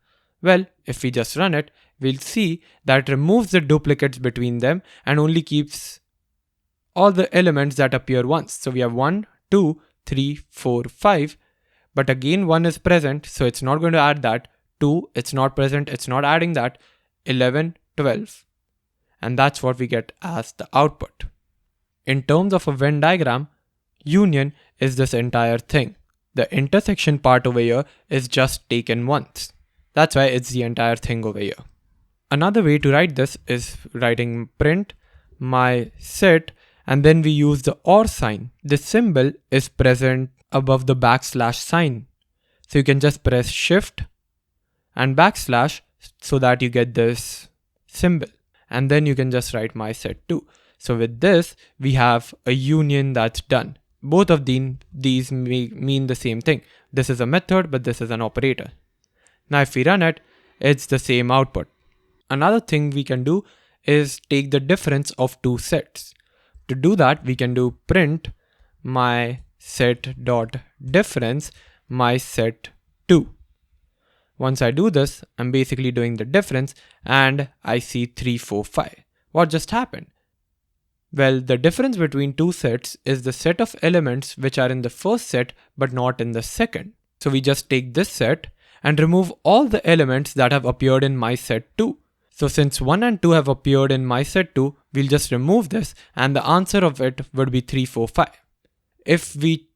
Well, if we just run it, we'll see that it removes the duplicates between them and only keeps all the elements that appear once. So we have 1, 2, 3, 4, 5, but again 1 is present, so it's not going to add that. 2, it's not present, it's not adding that. 11, 12. And that's what we get as the output. In terms of a Venn diagram, union is this entire thing. The intersection part over here is just taken once. That's why it's the entire thing over here. Another way to write this is writing print my set and then we use the OR sign. This symbol is present above the backslash sign. So you can just press shift and backslash so that you get this symbol. And then you can just write my set 2. So with this, we have a union that's done. Both of these mean the same thing. This is a method, but this is an operator. Now if we run it, it's the same output. Another thing we can do is take the difference of two sets. To do that, we can do print my set dot difference my set 2. Once I do this, I'm basically doing the difference and I see 3, 4, 5. What just happened? Well, the difference between two sets is the set of elements which are in the first set but not in the second. So we just take this set and remove all the elements that have appeared in my set 2. So since 1 and 2 have appeared in my set 2, we'll just remove this and the answer of it would be 3, 4, 5. If we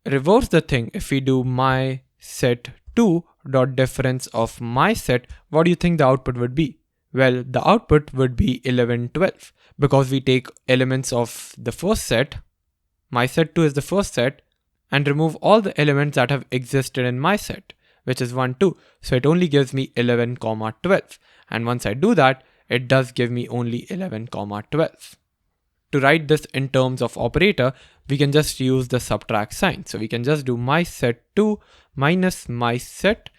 reverse the thing, if we do my set 2 dot difference of my set, what do you think the output would be? Well, the output would be 11, 12 because we take elements of the first set, my set 2 is the first set, and remove all the elements that have existed in my set, which is 1, 2. So it only gives me 11, 12. And once I do that, it does give me only 11, 12. To write this in terms of operator, we can just use the subtract sign. So we can just do my set 2 minus my set,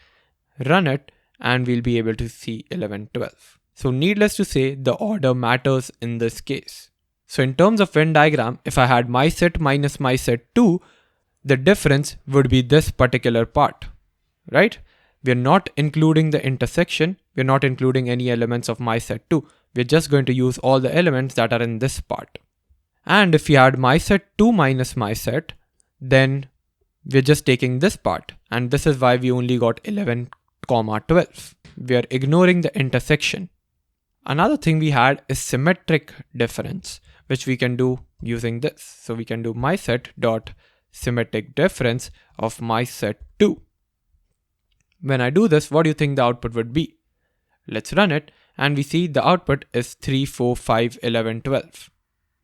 run it, and we'll be able to see 11, 12. So needless to say, the order matters in this case. So in terms of Venn diagram, if I had my set minus my set 2, the difference would be this particular part, right? We're not including the intersection. We're not including any elements of my set 2. We're just going to use all the elements that are in this part. And if we had my set 2 minus my set, then we're just taking this part. And this is why we only got 11, 12. We are ignoring the intersection. Another thing we had is symmetric difference, which we can do using this. So we can do my set dot symmetric difference of my set 2. When I do this, what do you think the output would be? Let's run it and we see the output is 3, 4, 5, 11, 12.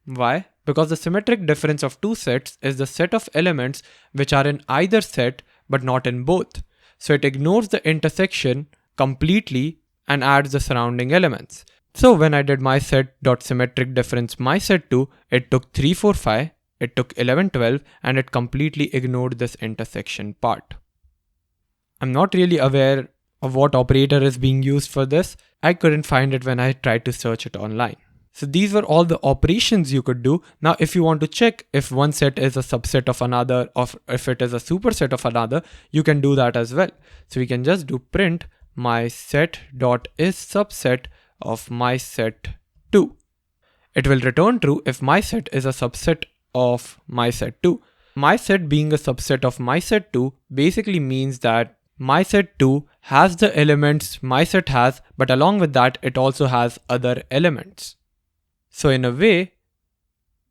Why? Because the symmetric difference of two sets is the set of elements which are in either set but not in both. So it ignores the intersection completely and adds the surrounding elements. So when I did my set dot symmetric difference my set 2, it took 3, 4, 5, it took 11, 12, and it completely ignored this intersection part. I'm not really aware of what operator is being used for this. I couldn't find it when I tried to search it online. So these were all the operations you could do. Now, if you want to check if one set is a subset of another, or if it is a superset of another, you can do that as well. So we can just do print my set dot is subset of my set 2. It will return true if my set is a subset of my set 2. My set being a subset of my set 2 basically means that my set 2 has the elements my set has, but along with that, it also has other elements. So in a way,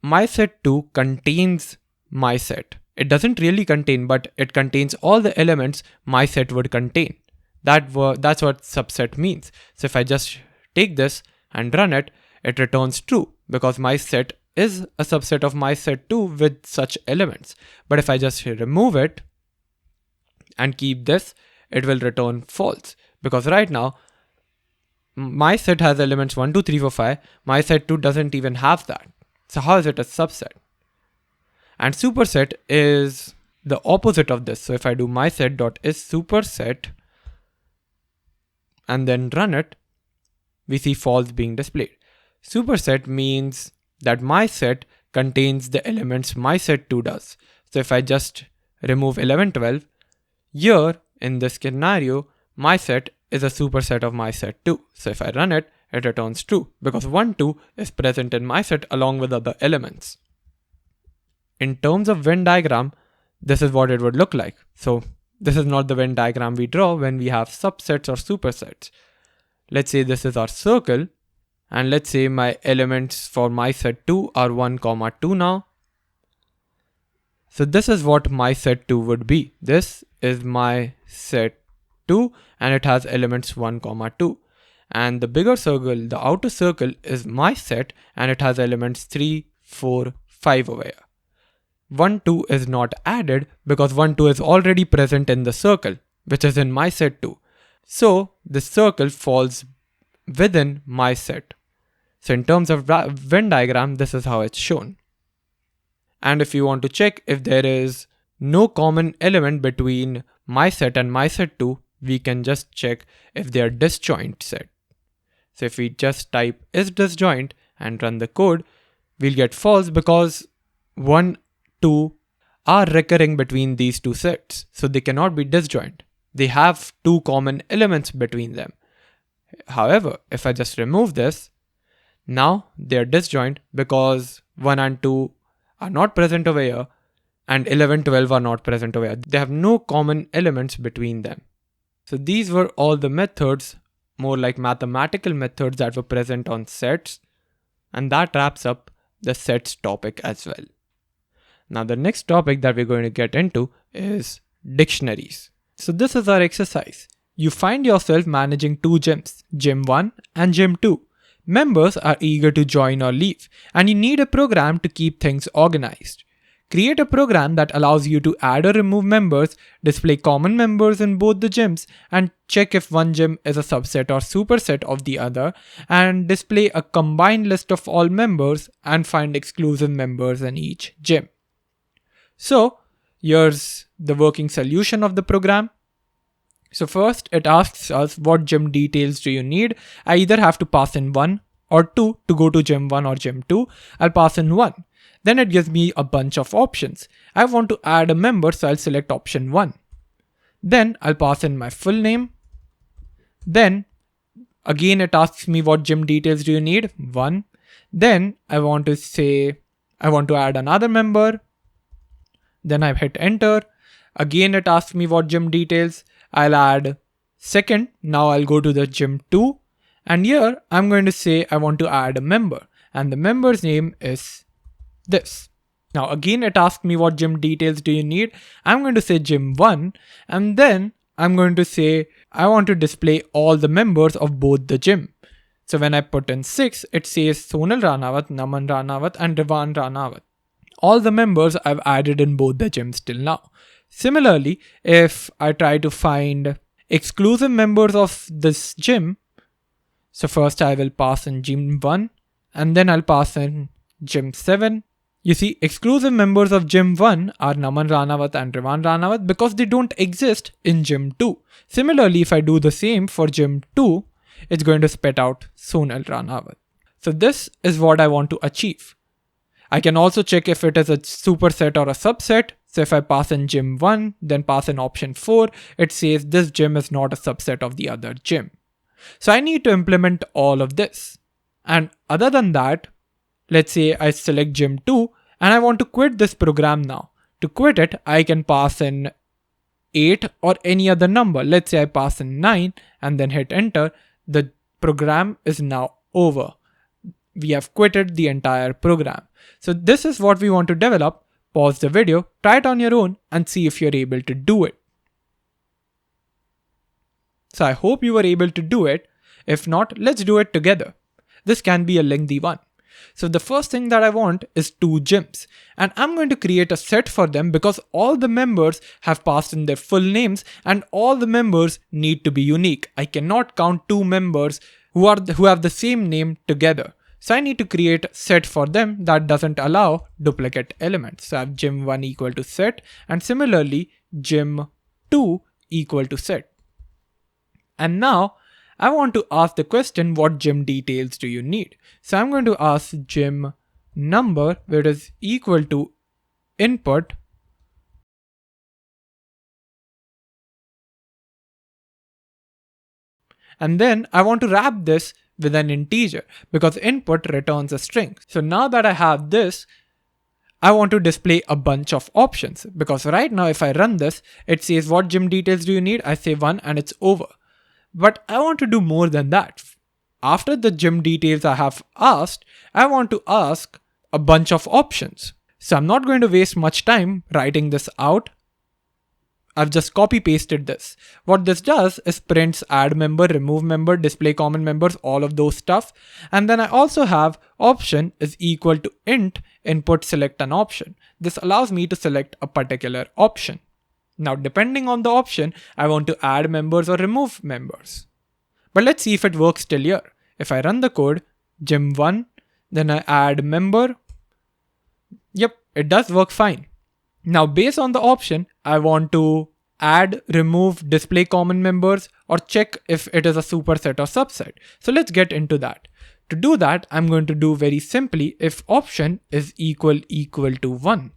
my set 2 contains my set. It doesn't really contain, but it contains all the elements my set would contain. That's what subset means. So if I just take this and run it, it returns true because my set is a subset of my set 2 with such elements. But if I just remove it and keep this, it will return false because right now my set has elements 1, 2, 3, 4, 5. My set 2 doesn't even have that. So how is it a subset? And superset is the opposite of this. So if I do my set dot is superset and then run it, we see false being displayed. Superset means that my set contains the elements my set 2 does. So if I just remove 11, 12, here in this scenario, my set is a superset of my set 2. So if I run it, it returns true because 1, 2 is present in my set along with other elements. In terms of Venn diagram, this is what it would look like. So this is not the Venn diagram we draw when we have subsets or supersets. Let's say this is our circle, and let's say my elements for my set 2 are 1, 2 now. So this is what my set 2 would be. This is my set 2 and it has elements 1, 2. And the bigger circle, the outer circle, is my set and it has elements 3, 4, 5 over here. 1, 2 is not added because 1, 2 is already present in the circle, which is in my set 2. So the circle falls within my set. So in terms of Venn diagram, this is how it's shown. And if you want to check if there is no common element between my set and my set 2, we can just check if they are disjoint set. So if we just type is disjoint and run the code, we'll get false because 1, 2 are recurring between these two sets. So they cannot be disjoint. They have two common elements between them. However, if I just remove this, now they're disjoint because 1 and 2 are not present over here and 11, 12 are not present over here. They have no common elements between them. So these were all the methods, more like mathematical methods that were present on sets. And that wraps up the sets topic as well. Now the next topic that we're going to get into is dictionaries. So this is our exercise. You find yourself managing two gyms, Gym 1 and Gym 2. Members are eager to join or leave, and you need a program to keep things organized. Create a program that allows you to add or remove members, display common members in both the gyms, and check if one gym is a subset or superset of the other, and display a combined list of all members and find exclusive members in each gym. So here's the working solution of the program. So first it asks us what gym details do you need. I either have to pass in 1 or 2 to go to gym 1 or gym 2. I'll pass in 1. Then it gives me a bunch of options. I want to add a member, so I'll select option 1. Then I'll pass in my full name. Then again it asks me what gym details do you need. 1. Then I want to say I want to add another member. Then I hit enter. Again it asks me what gym details. I'll add second. Now I'll go to the gym 2. And here I'm going to say I want to add a member. And the member's name is this. Now again it asks me what gym details do you need. I'm going to say gym 1. And then I'm going to say I want to display all the members of both the gym. So when I put in 6, it says Sonal Ranawat, Naman Ranawat and Rivan Ranawat. All the members I've added in both the gyms till now. Similarly, if I try to find exclusive members of this gym, so first I will pass in gym 1 and then I'll pass in gym 7. You see, exclusive members of gym 1 are Naman Ranawat and Rivan Ranawat because they don't exist in gym 2. Similarly, if I do the same for gym 2, it's going to spit out Sonal Ranawat. So this is what I want to achieve. I can also check if it is a superset or a subset. So if I pass in gym 1, then pass in option 4, it says this gym is not a subset of the other gym. So I need to implement all of this. And other than that, let's say I select gym 2 and I want to quit this program now. To quit it, I can pass in 8 or any other number. Let's say I pass in 9 and then hit enter. The program is now over. We have quitted the entire program. So this is what we want to develop. Pause the video, try it on your own and see if you're able to do it. So I hope you were able to do it. If not, let's do it together. This can be a lengthy one. So the first thing that I want is 2 gyms, and I'm going to create a set for them because all the members have passed in their full names and all the members need to be unique. I cannot count 2 members who have the same name together. So I need to create a set for them that doesn't allow duplicate elements. So I have gym 1 equal to set and similarly gym 2 equal to set. And now I want to ask the question, what gym details do you need? So I'm going to ask gym number, where it is equal to input and then I want to wrap this with an integer because input returns a string. So now that I have this, I want to display a bunch of options because right now if I run this, it says what gym details do you need? I say 1 and it's over. But I want to do more than that. After the gym details I have asked, I want to ask a bunch of options. So I'm not going to waste much time writing this out. I've just copy pasted this. What this does is prints add member, remove member, display common members, all of those stuff. And then I also have option is equal to int input select an option. This allows me to select a particular option. Now, depending on the option, I want to add members or remove members. But let's see if it works till here. If I run the code, gym 1, then I add member. Yep, it does work fine. Now, based on the option, I want to add, remove, display common members, or check if it is a superset or subset. So let's get into that. To do that, I'm going to do very simply if option is equal to 1.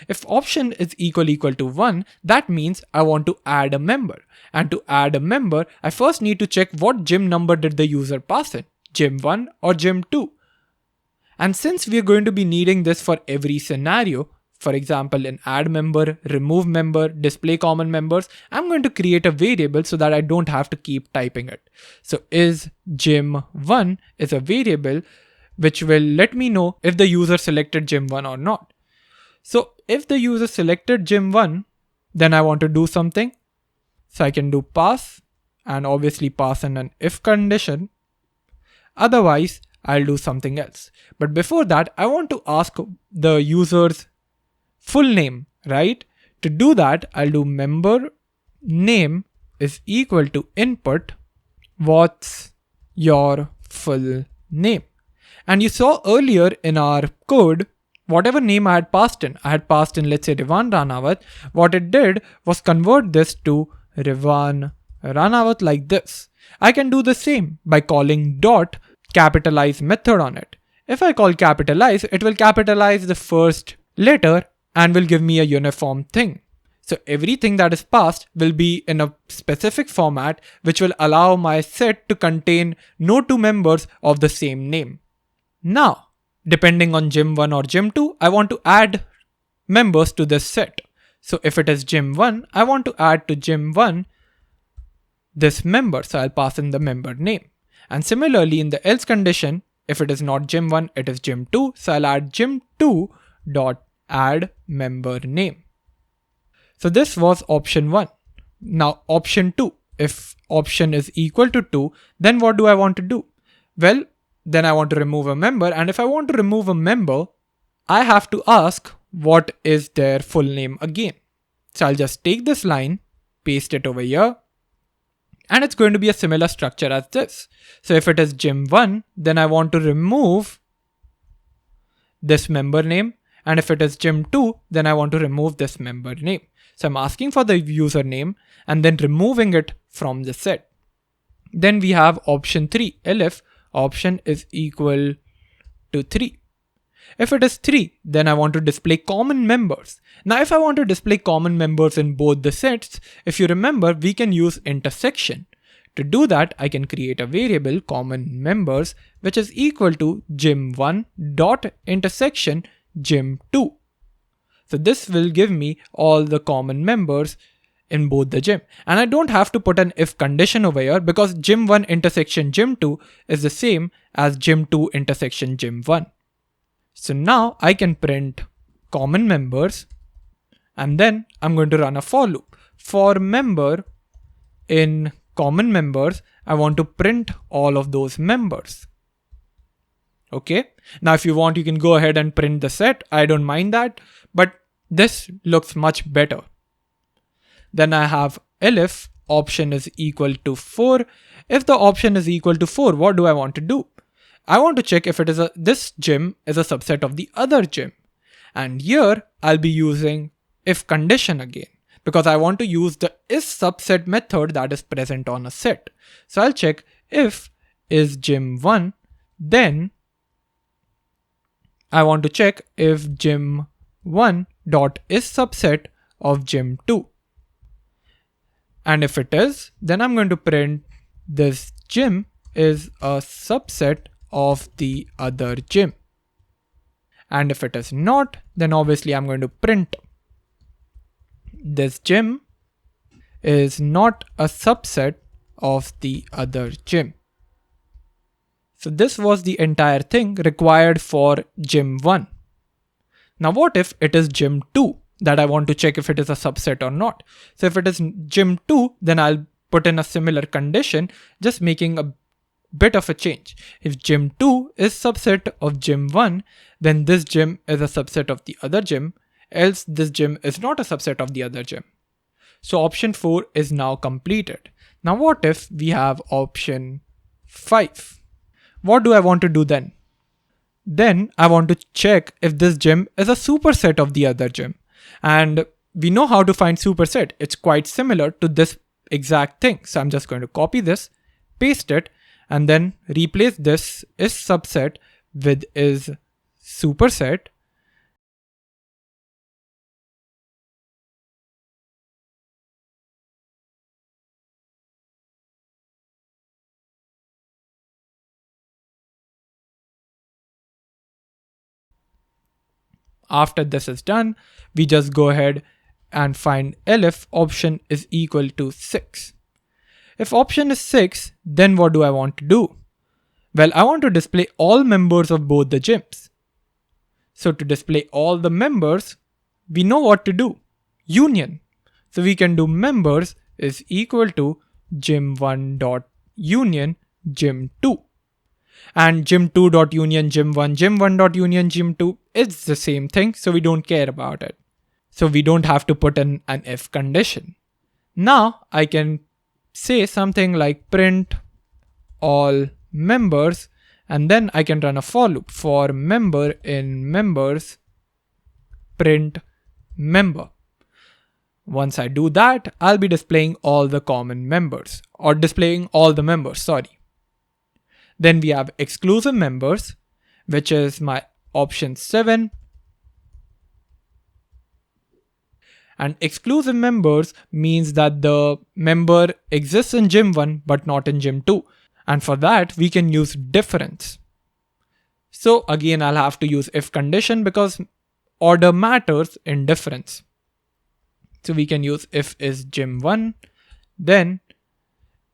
If option is equal to 1, that means I want to add a member. And to add a member, I first need to check what gym number did the user pass in, gym 1 or gym 2. And since we are going to be needing this for every scenario, for example, in add member, remove member, display common members, I'm going to create a variable so that I don't have to keep typing it. So is gym1 is a variable which will let me know if the user selected gym1 or not. So if the user selected gym1, then I want to do something. So I can do pass and obviously pass in an if condition. Otherwise, I'll do something else. But before that, I want to ask the user's full name, right? To do that, I'll do member name is equal to input. What's your full name? And you saw earlier in our code, whatever name I had passed in, let's say Rivan Ranawat. What it did was convert this to Rivan Ranawat like this. I can do the same by calling dot capitalize method on it. If I call capitalize, it will capitalize the first letter and will give me a uniform thing. So everything that is passed will be in a specific format which will allow my set to contain no two members of the same name. Now, depending on gym1 or gym2, I want to add members to this set. So if it is gym1, I want to add to gym1 this member. So I'll pass in the member name. And similarly, in the else condition, if it is not gym1, it is gym2. So I'll add gym2 dot add member name. So this was option 1. Now option 2, if option is equal to 2, then what do I want to do? Well, then I want to remove a member, and if I want to remove a member, I have to ask what is their full name again. So I'll just take this line, paste it over here, and it's going to be a similar structure as this. So if it is gym1, then I want to remove this member name, and if it is gym2, then I want to remove this member name. So I'm asking for the username and then removing it from the set. Then we have option 3, elif option is equal to 3. If it is 3, then I want to display common members. Now if I want to display common members in both the sets, if you remember, we can use intersection. To do that, I can create a variable common members which is equal to gym1 dot intersection gym2. So this will give me all the common members in both the gym. And I don't have to put an if condition over here because gym1 intersection gym2 is the same as gym2 intersection gym1. So now I can print common members and then I'm going to run a for loop. For member in common members, I want to print all of those members. Okay. Now if you want, you can go ahead and print the set. I don't mind that, but this looks much better. Then I have elif option is equal to 4. If the option is equal to 4, what do I want to do? I want to check if it is this gym is a subset of the other gym. And here I'll be using if condition again because I want to use the is subset method that is present on a set. So I'll check if is gym1, then I want to check if gym1 dot is subset of gym2. And if it is, then I'm going to print this gym is a subset of the other gym. And if it is not, then obviously I'm going to print this gym is not a subset of the other gym. So this was the entire thing required for gym1. Now what if it is gym2 that I want to check if it is a subset or not? So if it is gym2, then I'll put in a similar condition, just making a bit of a change. If gym2 is subset of gym1, then this gym is a subset of the other gym, else this gym is not a subset of the other gym. So option 4 is now completed. Now what if we have option 5? What do I want to do then? Then I want to check if this gym is a superset of the other gym. And we know how to find superset. It's quite similar to this exact thing. So I'm just going to copy this, paste it, and then replace this is subset with is superset. after this is done, we just go ahead and find elif option is equal to 6. If option is 6, then what do I want to do? Well, I want to display all members of both the gyms. So to display all the members, we know what to do. Union. So we can do members is equal to gym1 dot union gym2. And gym2 dot union gym1, gym1 dot union gym2, it's the same thing, so we don't care about it. So we don't have to put in an if condition. Now I can say something like print all members, and then I can run a for loop for member in members print member. Once I do that, I'll be displaying all the common members, or displaying all the members, sorry. Then we have exclusive members, which is my option 7. And exclusive members means that the member exists in gym1 but not in gym2. And for that, we can use difference. So again, I'll have to use if condition because order matters in difference. So we can use if is gym1, then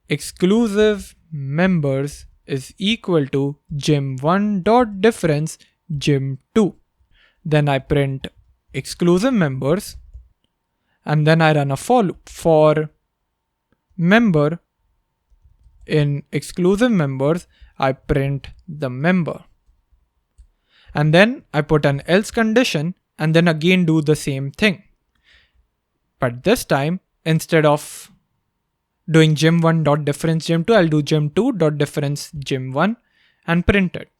exclusive members is equal to gym1 dot difference gym2. Then I print exclusive members, and then I run a for loop for member in exclusive members. I print the member, and then I put an else condition, and then again do the same thing. But this time, instead of doing gym1 dot difference gym2, I'll do gym2 dot difference gym1 and print it.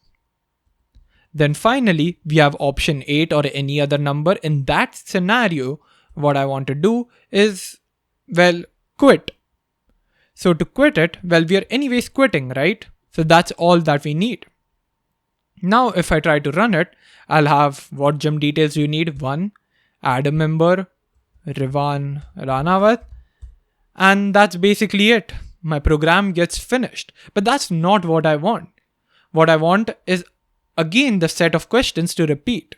Then finally, we have option 8 or any other number. In that scenario, what I want to do is, well, quit. So to quit it, well, we are anyways quitting, right? So that's all that we need. Now, if I try to run it, I'll have what gym details you need. 1, add a member, Rivan Ranawat, and that's basically it. My program gets finished, but that's not what I want. What I want is again the set of questions to repeat.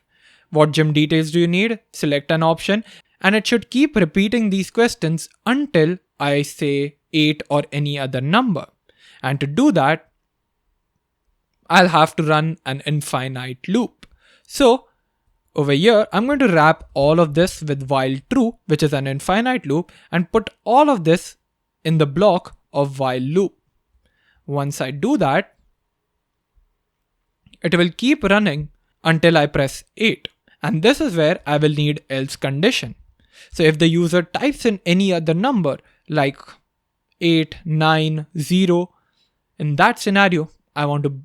What gym details do you need? Select an option, and it should keep repeating these questions until I say 8 or any other number. And to do that, I'll have to run an infinite loop. So over here, I'm going to wrap all of this with while true, which is an infinite loop, and put all of this in the block of while loop. Once I do that, it will keep running until I press 8. And this is where I will need else condition. So if the user types in any other number like 8, 9, 0, in that scenario, I want to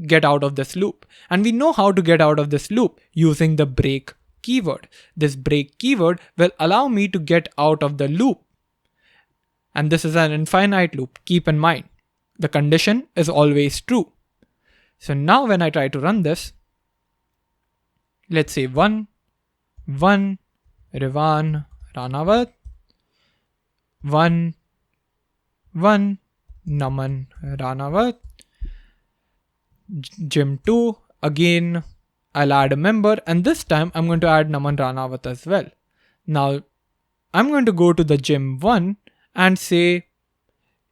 get out of this loop. And we know how to get out of this loop using the break keyword. This break keyword will allow me to get out of the loop. And this is an infinite loop. Keep in mind, the condition is always true. So now when I try to run this, let's say 1, Rivan Ranawat, 1, Naman Ranawat, gym2, again I'll add a member, and this time I'm going to add Naman Ranawat as well. Now I'm going to go to the gym1 and say,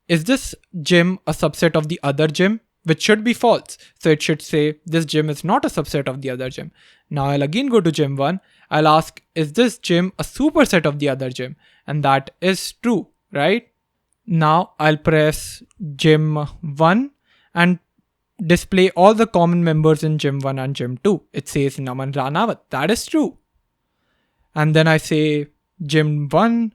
is this gym a subset of the other gym? Which should be false. So it should say this gym is not a subset of the other gym. Now I'll again go to gym1. I'll ask, is this gym a superset of the other gym? And that is true, right? Now I'll press gym1 and display all the common members in gym1 and gym2. It says Naman Ranawat. That is true. And then I say gym1,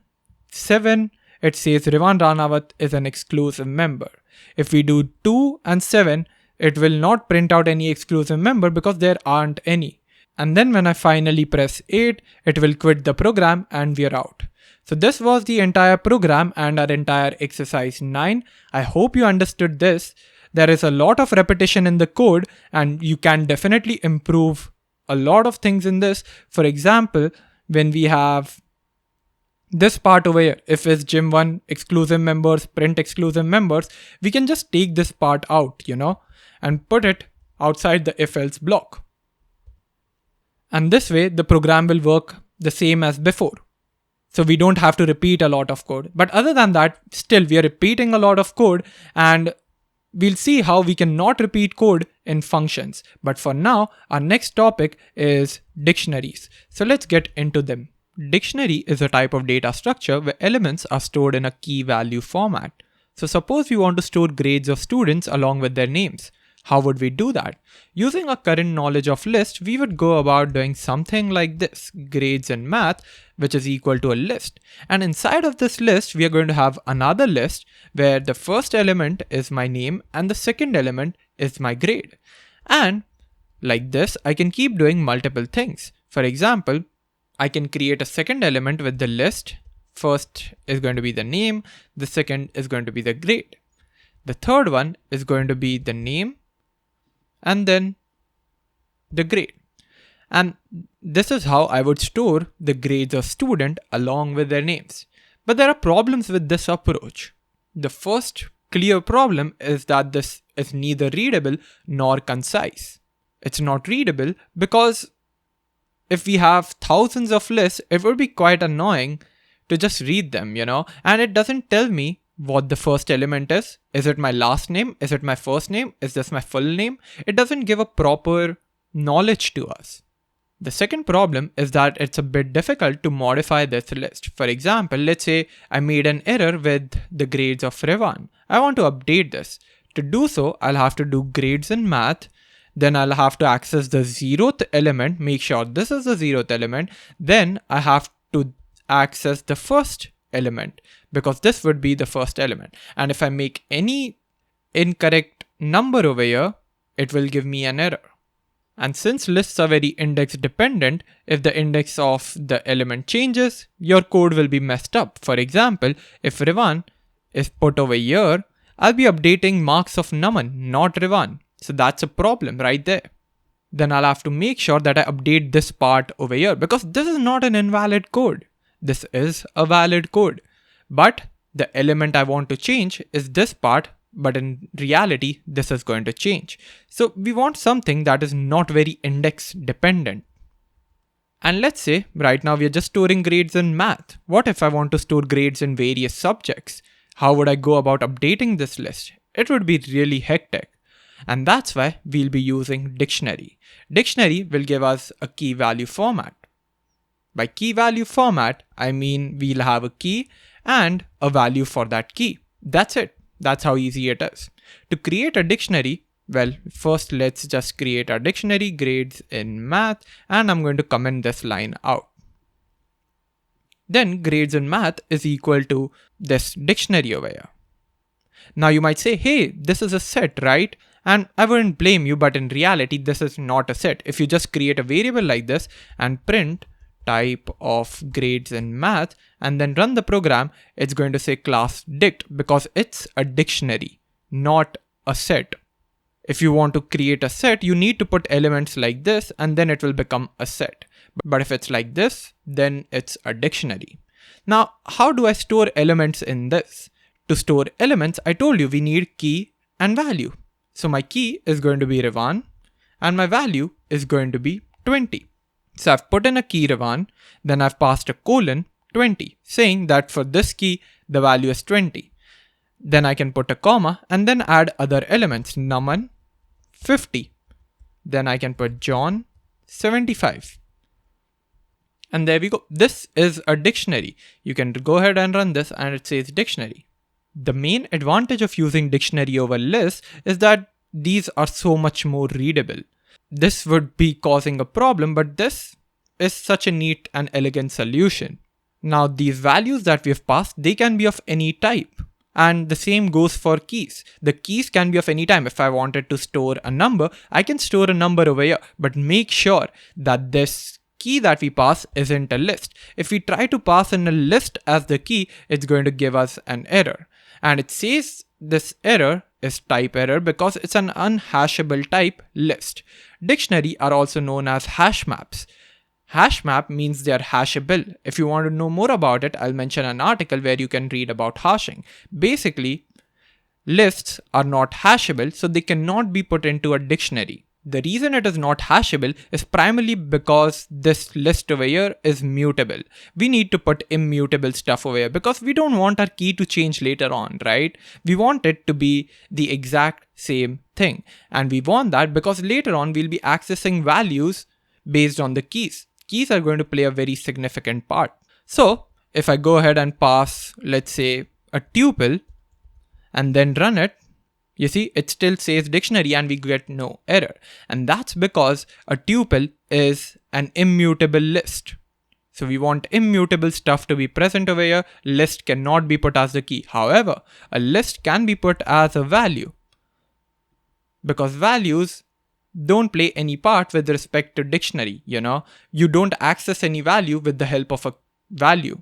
7. It says Rivan Ranawat is an exclusive member. If we do 2 and 7, it will not print out any exclusive member because there aren't any. And then when I finally press 8, it will quit the program and we're out. So this was the entire program and our entire exercise 9. I hope you understood this. There is a lot of repetition in the code and you can definitely improve a lot of things in this. For example, when we have this part over here, if it's gym1 exclusive members, print exclusive members, we can just take this part out, and put it outside the if else block. And this way, the program will work the same as before. So we don't have to repeat a lot of code. But other than that, still we are repeating a lot of code, and we'll see how we can not repeat code in functions. But for now, our next topic is dictionaries. So let's get into them. Dictionary is a type of data structure where elements are stored in a key value format. So suppose we want to store grades of students along with their names. How would we do that? Using our current knowledge of list, we would go about doing something like this: grades in math, which is equal to a list. And inside of this list, we are going to have another list where the first element is my name and the second element is my grade. And like this, I can keep doing multiple things. For example, I can create a second element with the list. First is going to be the name, the second is going to be the grade. The third one is going to be the name and then the grade. And this is how I would store the grades of student along with their names. But there are problems with this approach. The first clear problem is that this is neither readable nor concise. It's not readable because if we have thousands of lists, it would be quite annoying to just read them, and it doesn't tell me what the first element is. Is it my last name? Is it my first name? Is this my full name? It doesn't give a proper knowledge to us. The second problem is that it's a bit difficult to modify this list. For example, let's say I made an error with the grades of Revan. I want to update this. To do so, I'll have to do grades in math. Then I'll have to access the 0th element, make sure this is the 0th element. Then I have to access the first element because this would be the first element. And if I make any incorrect number over here, it will give me an error. And since lists are very index dependent, if the index of the element changes, your code will be messed up. For example, if Revan is put over here, I'll be updating marks of Naman, not Revan. So that's a problem right there. Then I'll have to make sure that I update this part over here because this is not an invalid code. This is a valid code. But the element I want to change is this part, but in reality, this is going to change. So we want something that is not very index dependent. And let's say right now we are just storing grades in math. What if I want to store grades in various subjects? How would I go about updating this list? It would be really hectic. And that's why we'll be using dictionary. Dictionary will give us a key value format. By key value format, I mean we'll have a key and a value for that key. That's it. That's how easy it is. To create a dictionary, well, first let's just create our dictionary, grades in math, and I'm going to comment this line out. Then grades in math is equal to this dictionary over here. Now you might say, hey, this is a set, right? And I wouldn't blame you, but in reality, this is not a set. If you just create a variable like this and print type of grades in math and then run the program, it's going to say class dict because it's a dictionary, not a set. If you want to create a set, you need to put elements like this and then it will become a set. But if it's like this, then it's a dictionary. Now, how do I store elements in this? To store elements, I told you we need key and value. So my key is going to be Revan and my value is going to be 20. So I've put in a key Revan, then I've passed a colon 20, saying that for this key, the value is 20. Then I can put a comma and then add other elements, Naman 50. Then I can put John 75. And there we go. This is a dictionary. You can go ahead and run this and it says dictionary. The main advantage of using dictionary over lists is that these are so much more readable. This would be causing a problem, but this is such a neat and elegant solution. Now these values that we have passed, they can be of any type. And the same goes for keys. The keys can be of any type. If I wanted to store a number, I can store a number over here, but make sure that this key that we pass isn't a list. If we try to pass in a list as the key, it's going to give us an error. And it says this error is type error because it's an unhashable type list. Dictionary are also known as hash maps. Hash map means they are hashable. If you want to know more about it, I'll mention an article where you can read about hashing. Basically, lists are not hashable, so they cannot be put into a dictionary. The reason it is not hashable is primarily because this list over here is mutable. We need to put immutable stuff over here because we don't want our key to change later on, right? We want it to be the exact same thing. And we want that because later on we'll be accessing values based on the keys. Keys are going to play a very significant part. So if I go ahead and pass, let's say, a tuple and then run it, you see, it still says dictionary and we get no error. And that's because a tuple is an immutable list. So we want immutable stuff to be present over here. List cannot be put as the key. However, a list can be put as a value because values don't play any part with respect to dictionary. You don't access any value with the help of a value,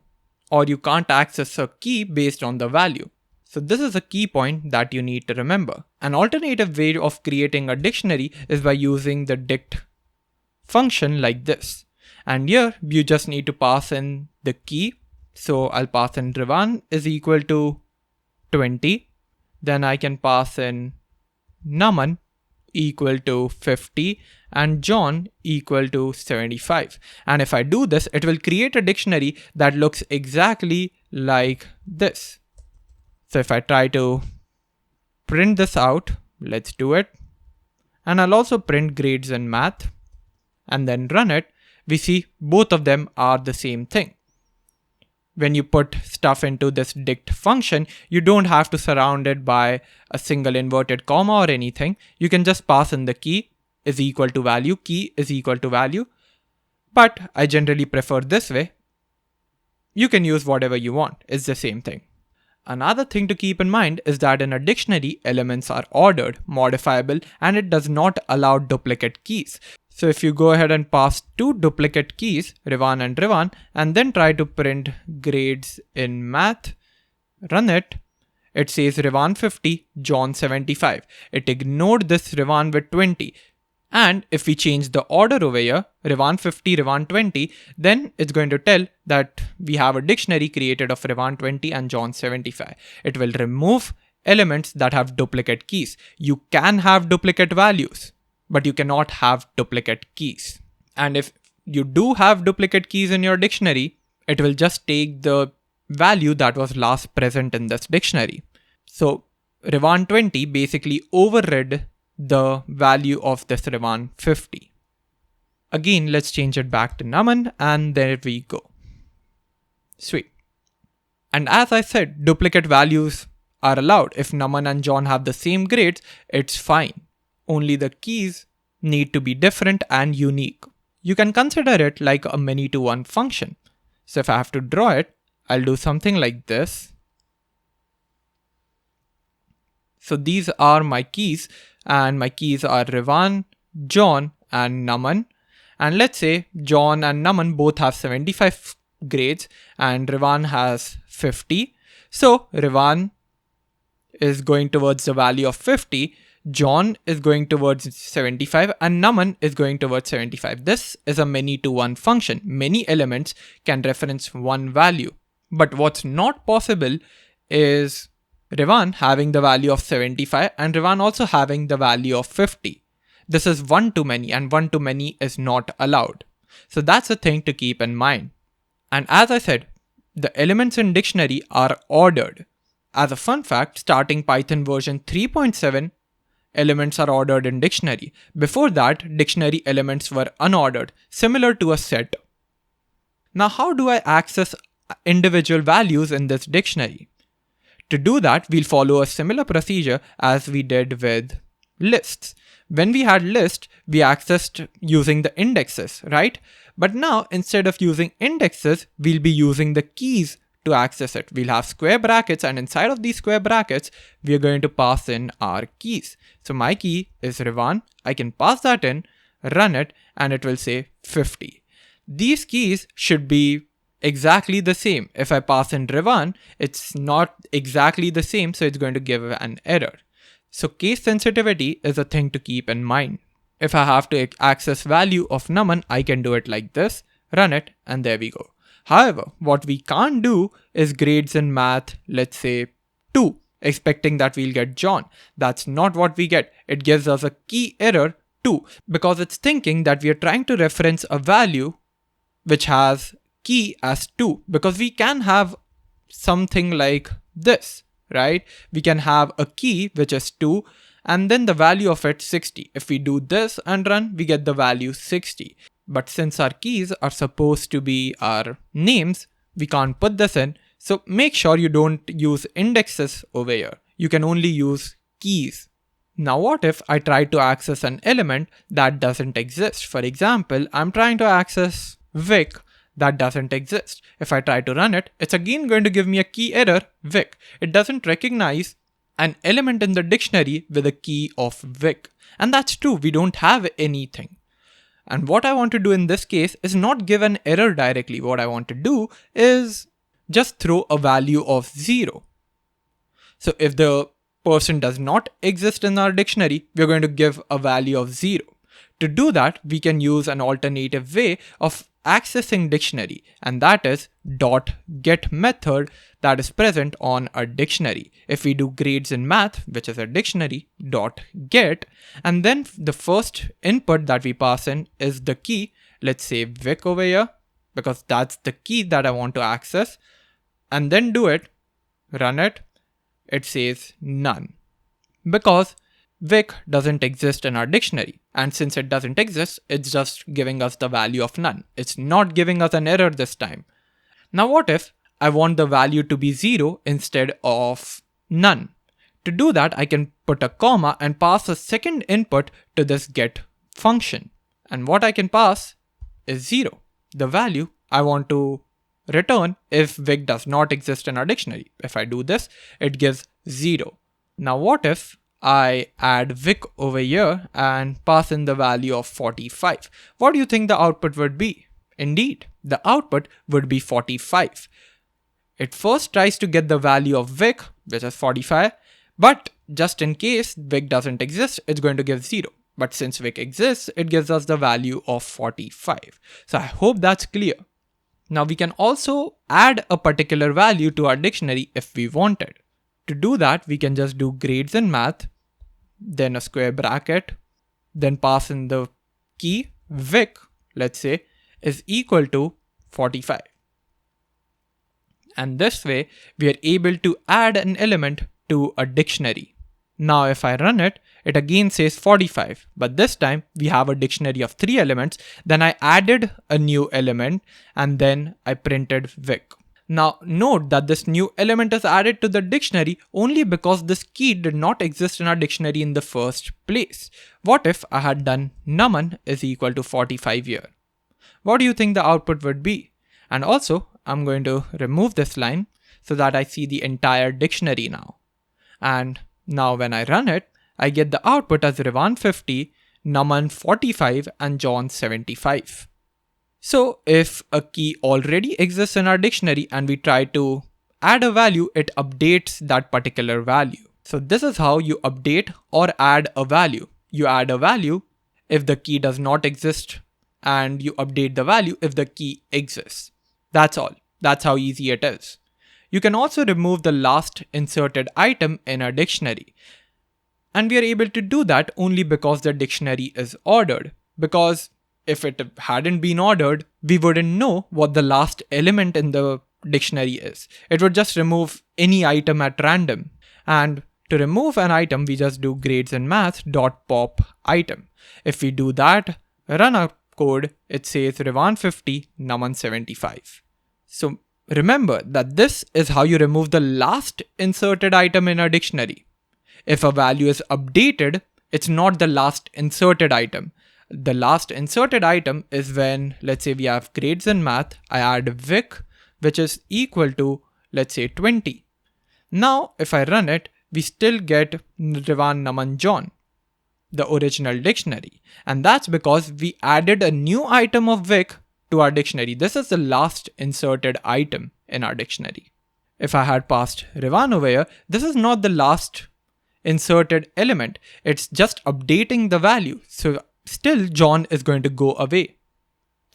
or you can't access a key based on the value. So this is a key point that you need to remember. An alternative way of creating a dictionary is by using the dict function like this. And here you just need to pass in the key. So I'll pass in Rivan is equal to 20. Then I can pass in Naman equal to 50 and John equal to 75. And if I do this, it will create a dictionary that looks exactly like this. So if I try to print this out, let's do it. And I'll also print grades in math and then run it. We see both of them are the same thing. When you put stuff into this dict function, you don't have to surround it by a single inverted comma or anything. You can just pass in the key is equal to value, key is equal to value. But I generally prefer this way. You can use whatever you want. It's the same thing. Another thing to keep in mind is that in a dictionary, elements are ordered, modifiable, and it does not allow duplicate keys. So if you go ahead and pass two duplicate keys, Rivan and Rivan, and then try to print grades in math, run it, it says Rivan 50, John 75. It ignored this Rivan with 20. And if we change the order over here, Rivan 50, Rivan 20, then it's going to tell that we have a dictionary created of Rivan 20 and John 75. It will remove elements that have duplicate keys. You can have duplicate values, but you cannot have duplicate keys. And if you do have duplicate keys in your dictionary, it will just take the value that was last present in this dictionary. So Rivan 20 basically overrid the value of this Rivan 50. Again, let's change it back to Naman and there we go. Sweet. And as I said, duplicate values are allowed. If Naman and John have the same grades, it's fine. Only the keys need to be different and unique. You can consider it like a many-to-one function. So if I have to draw it, I'll do something like this. So these are my keys, and my keys are Rivan, John, and Naman. And let's say John and Naman both have 75 grades and Rivan has 50. So Rivan is going towards the value of 50, John is going towards 75, and Naman is going towards 75. This is a many-to-one function. Many elements can reference one value. But what's not possible is Rivan having the value of 75 and Rivan also having the value of 50. This is one-to-many, and one-to-many is not allowed. So that's a thing to keep in mind. And as I said, the elements in dictionary are ordered. As a fun fact, starting Python version 3.7, elements are ordered in dictionary. Before that, dictionary elements were unordered, similar to a set. Now, how do I access individual values in this dictionary? To do that, we'll follow a similar procedure as we did with lists. When we had lists, we accessed using the indexes, right? But now, instead of using indexes, we'll be using the keys to access it. We'll have square brackets, and inside of these square brackets, we are going to pass in our keys. So my key is Rivan. I can pass that in, run it, and it will say 50. These keys should be exactly the same. If I pass in Rivan, it's not exactly the same, so it's going to give an error. So case sensitivity is a thing to keep in mind. If I have to access value of Naman, I can do it like this, run it, and there we go. However, what we can't do is grades in math, let's say 2, expecting that we'll get John. That's not what we get. It gives us a key error 2 because it's thinking that we are trying to reference a value which has key as 2, because we can have something like this, right? We can have a key which is 2 and then the value of it 60. If we do this and run, we get the value 60. But since our keys are supposed to be our names, we can't put this in. So make sure you don't use indexes over here. You can only use keys. Now what if I try to access an element that doesn't exist? For example, I'm trying to access Vic that doesn't exist. If I try to run it, it's again going to give me a key error, Vic. It doesn't recognize an element in the dictionary with a key of Vic. And that's true, we don't have anything. And what I want to do in this case is not give an error directly. What I want to do is just throw a value of 0. So if the person does not exist in our dictionary, we're going to give a value of 0. To do that, we can use an alternative way of accessing dictionary, and that is .get method that is present on a dictionary. If we do grades in math, which is a dictionary, .get, and then the first input that we pass in is the key, let's say Vic over here, because that's the key that I want to access, and then do it, run it, it says none, because Vic doesn't exist in our dictionary, and since it doesn't exist, it's just giving us the value of none. It's not giving us an error this time. Now what if I want the value to be 0 instead of none? To do that, I can put a comma and pass a second input to this get function. And what I can pass is 0, the value I want to return if Vic does not exist in our dictionary. If I do this, it gives 0. Now what if I add Vic over here and pass in the value of 45. What do you think the output would be? Indeed, the output would be 45. It first tries to get the value of Vic, which is 45, but just in case Vic doesn't exist, it's going to give 0. But since Vic exists, it gives us the value of 45. So I hope that's clear. Now we can also add a particular value to our dictionary if we wanted. To do that, we can just do grades in math, then a square bracket, then pass in the key Vic, let's say, is equal to 45. And this way, we are able to add an element to a dictionary. Now if I run it, it again says 45, but this time we have a dictionary of 3 elements, then I added a new element and then I printed Vic. Now note that this new element is added to the dictionary only because this key did not exist in our dictionary in the first place. What if I had done numan is equal to 45 here? What do you think the output would be? And also, I'm going to remove this line so that I see the entire dictionary now. And now when I run it, I get the output as Revan 50, numan 45 and John 75. So if a key already exists in our dictionary and we try to add a value, it updates that particular value. So this is how you update or add a value. You add a value if the key does not exist, and you update the value if the key exists. That's all. That's how easy it is. You can also remove the last inserted item in a dictionary. And we are able to do that only because the dictionary is ordered. Because if it hadn't been ordered, we wouldn't know what the last element in the dictionary is. It would just remove any item at random. And to remove an item, we just do grades in math.pop item. If we do that, run our code, it says Revan 50, numan 75. So remember that this is how you remove the last inserted item in a dictionary. If a value is updated, it's not the last inserted item. The last inserted item is when, let's say we have grades in math, I add Vic, which is equal to, let's say 20. Now, if I run it, we still get Revan numan John, the original dictionary. And that's because we added a new item of Vic to our dictionary. This is the last inserted item in our dictionary. If I had passed Revan over here, this is not the last inserted element. It's just updating the value. So still John is going to go away.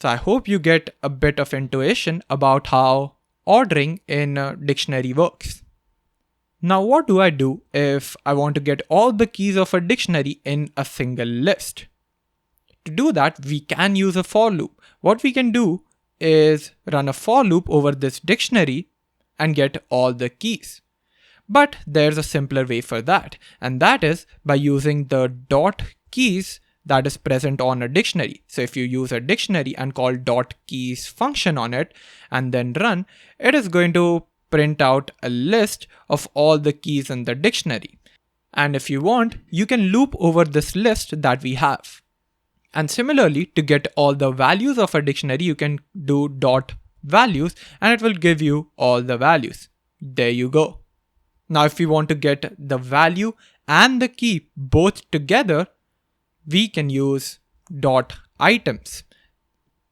So I hope you get a bit of intuition about how ordering in a dictionary works. Now what do I do if I want to get all the keys of a dictionary in a single list? To do that, we can use a for loop. What we can do is run a for loop over this dictionary and get all the keys. But there's a simpler way for that, and that is by using the dot keys that is present on a dictionary. So if you use a dictionary and call dot keys function on it and then run, it is going to print out a list of all the keys in the dictionary. And if you want, you can loop over this list that we have. And similarly, to get all the values of a dictionary, you can do dot values and it will give you all the values. There you go. Now, if we want to get the value and the key both together, we can use dot items.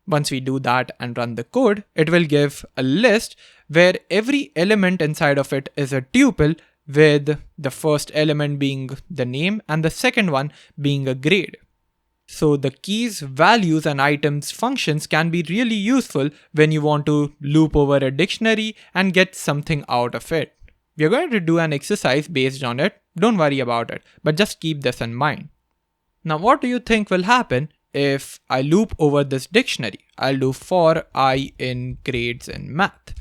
Once we do that and run the code, it will give a list where every element inside of it is a tuple, with the first element being the name and the second one being a grade. So the keys, values, and items functions can be really useful when you want to loop over a dictionary and get something out of it. We are going to do an exercise based on it. Don't worry about it, but just keep this in mind. Now, what do you think will happen if I loop over this dictionary? I'll do for I in grades in math.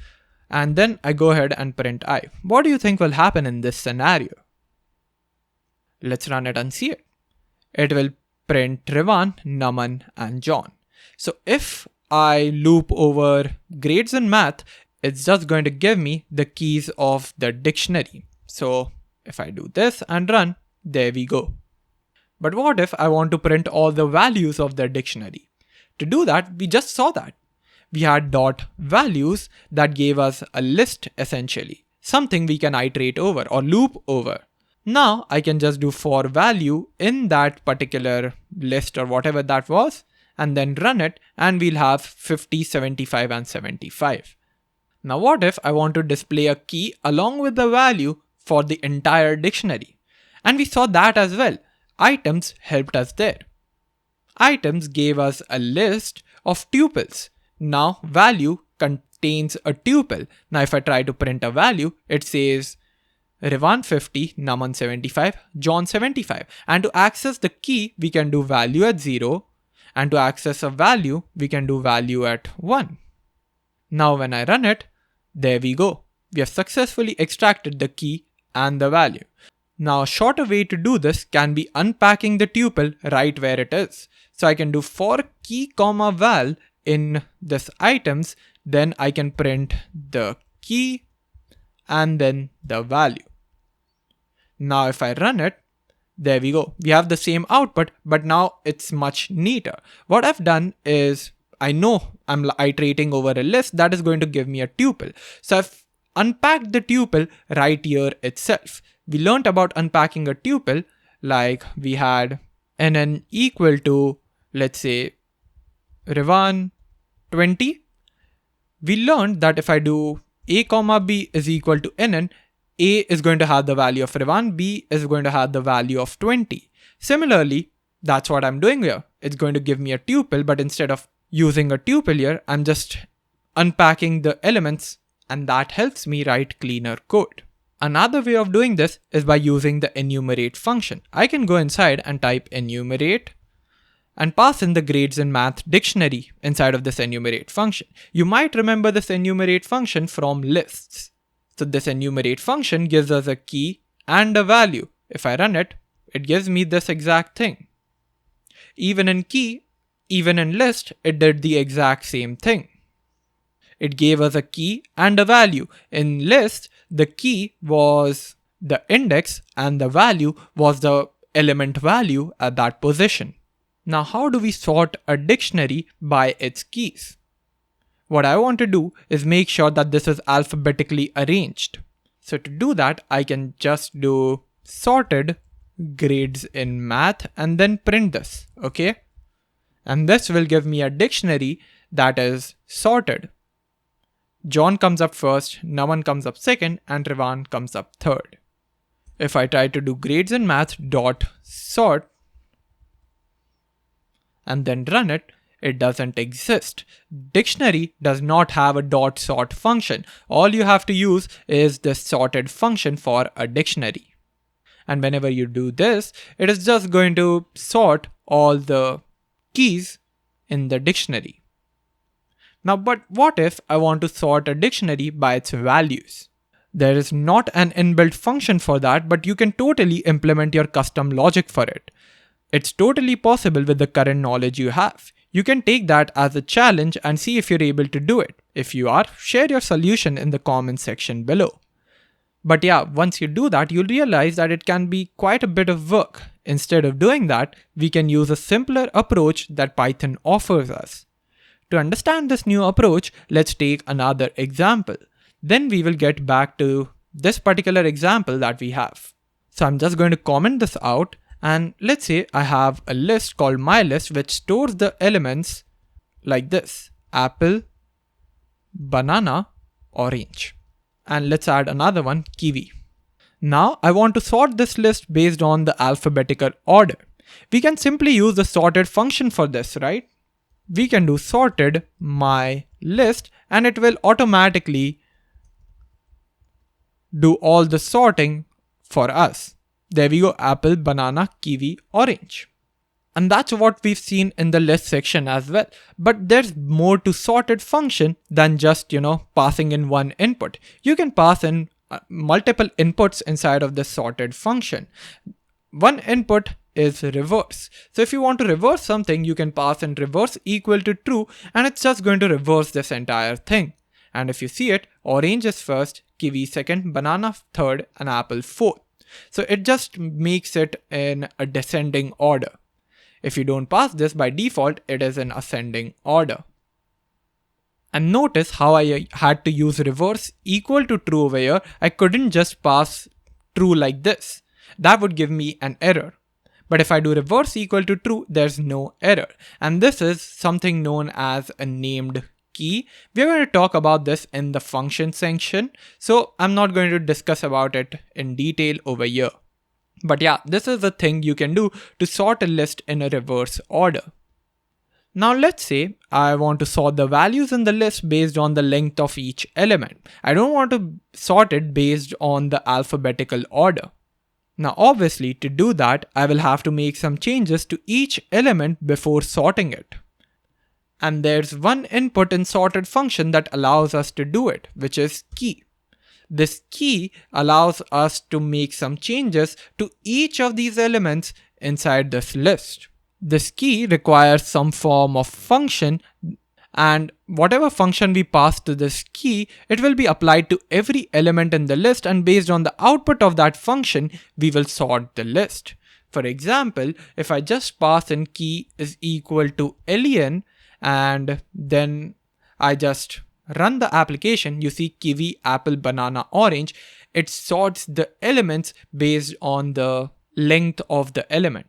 And then I go ahead and print I. What do you think will happen in this scenario? Let's run it and see it. It will print Rivan, Naman, and John. So if I loop over grades in math, it's just going to give me the keys of the dictionary. So if I do this and run, there we go. But what if I want to print all the values of the dictionary? To do that, we just saw that. We had dot values that gave us a list essentially, something we can iterate over or loop over. Now I can just do for value in that particular list or whatever that was, and then run it, and we'll have 50, 75, and 75. Now what if I want to display a key along with the value for the entire dictionary? And we saw that as well. Items helped us there. Items gave us a list of tuples. Now value contains a tuple. Now if I try to print a value, it says Rivan 50, Naman 75, John 75. And to access the key, we can do value at 0. And to access a value, we can do value at 1. Now when I run it, there we go. We have successfully extracted the key and the value. Now a shorter way to do this can be unpacking the tuple right where it is. So I can do for key comma val in this items, then I can print the key and then the value. Now if I run it, there we go. We have the same output, but now it's much neater. What I've done is, I know I'm iterating over a list that is going to give me a tuple. So I've unpacked the tuple right here itself. We learned about unpacking a tuple, like we had nn equal to, let's say, Rivan 20. We learned that if I do a comma b is equal to nn, a is going to have the value of Rivan, b is going to have the value of 20. Similarly, that's what I'm doing here. It's going to give me a tuple, but instead of using a tuple here, I'm just unpacking the elements, and that helps me write cleaner code. Another way of doing this is by using the enumerate function. I can go inside and type enumerate and pass in the grades in math dictionary inside of this enumerate function. You might remember this enumerate function from lists. So this enumerate function gives us a key and a value. If I run it, it gives me this exact thing. Even in key, even in list, it did the exact same thing. It gave us a key and a value. In list, the key was the index and the value was the element value at that position. Now, how do we sort a dictionary by its keys? What I want to do is make sure that this is alphabetically arranged. So to do that, I can just do sorted grades in math and then print this, okay? And this will give me a dictionary that is sorted. John comes up first, Naman comes up second, and Rivan comes up third. If I try to do grades in math dot sort and then run it, it doesn't exist. Dictionary does not have a dot sort function. All you have to use is the sorted function for a dictionary. And whenever you do this, it is just going to sort all the keys in the dictionary. Now, but what if I want to sort a dictionary by its values? There is not an inbuilt function for that, but you can totally implement your custom logic for it. It's totally possible with the current knowledge you have. You can take that as a challenge and see if you're able to do it. If you are, share your solution in the comments section below. But yeah, once you do that, you'll realize that it can be quite a bit of work. Instead of doing that, we can use a simpler approach that Python offers us. To understand this new approach, let's take another example. Then we will get back to this particular example that we have. So I'm just going to comment this out, and let's say I have a list called myList which stores the elements like this: apple, banana, orange. And let's add another one, kiwi. Now I want to sort this list based on the alphabetical order. We can simply use the sorted function for this, right? We can do sorted myList and it will automatically do all the sorting for us. There we go, apple, banana, kiwi, orange. And that's what we've seen in the list section as well. But there's more to sorted function than just, passing in one input. You can pass in multiple inputs inside of the sorted function. One input is reverse. So if you want to reverse something, you can pass in reverse equal to true, and it's just going to reverse this entire thing. And if you see it, orange is first, kiwi second, banana third, and apple fourth. So it just makes it in a descending order. If you don't pass this, by default, it is in ascending order. And notice how I had to use reverse equal to true over here. I couldn't just pass true like this. That would give me an error. But if I do reverse equal to true, there's no error. And this is something known as a named key. We're going to talk about this in the function section. So I'm not going to discuss about it in detail over here. But yeah, this is the thing you can do to sort a list in a reverse order. Now let's say I want to sort the values in the list based on the length of each element. I don't want to sort it based on the alphabetical order. Now obviously to do that, I will have to make some changes to each element before sorting it. And there's one input in sorted function that allows us to do it, which is key. This key allows us to make some changes to each of these elements inside this list. This key requires some form of function, and whatever function we pass to this key, it will be applied to every element in the list, and based on the output of that function, we will sort the list. For example, if I just pass in key is equal to alien, and then I just run the application, you see kiwi, apple, banana, orange. It sorts the elements based on the length of the element.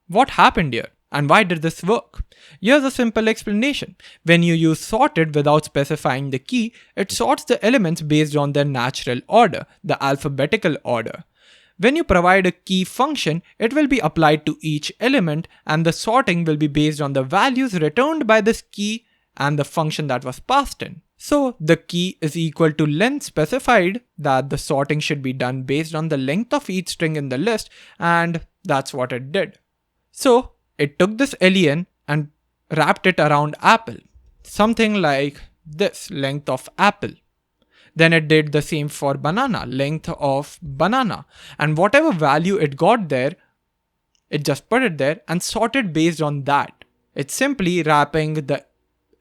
What happened here and why did this work? Here's a simple explanation. When you use sorted without specifying the key, it sorts the elements based on their natural order, the alphabetical order. When you provide a key function, it will be applied to each element, and the sorting will be based on the values returned by this key and the function that was passed in. So the key is equal to length specified that the sorting should be done based on the length of each string in the list, and that's what it did. So it took this alien and wrapped it around apple, something like this, length of apple. Then it did the same for banana, length of banana, and whatever value it got there, it just put it there and sorted based on that. It's simply wrapping the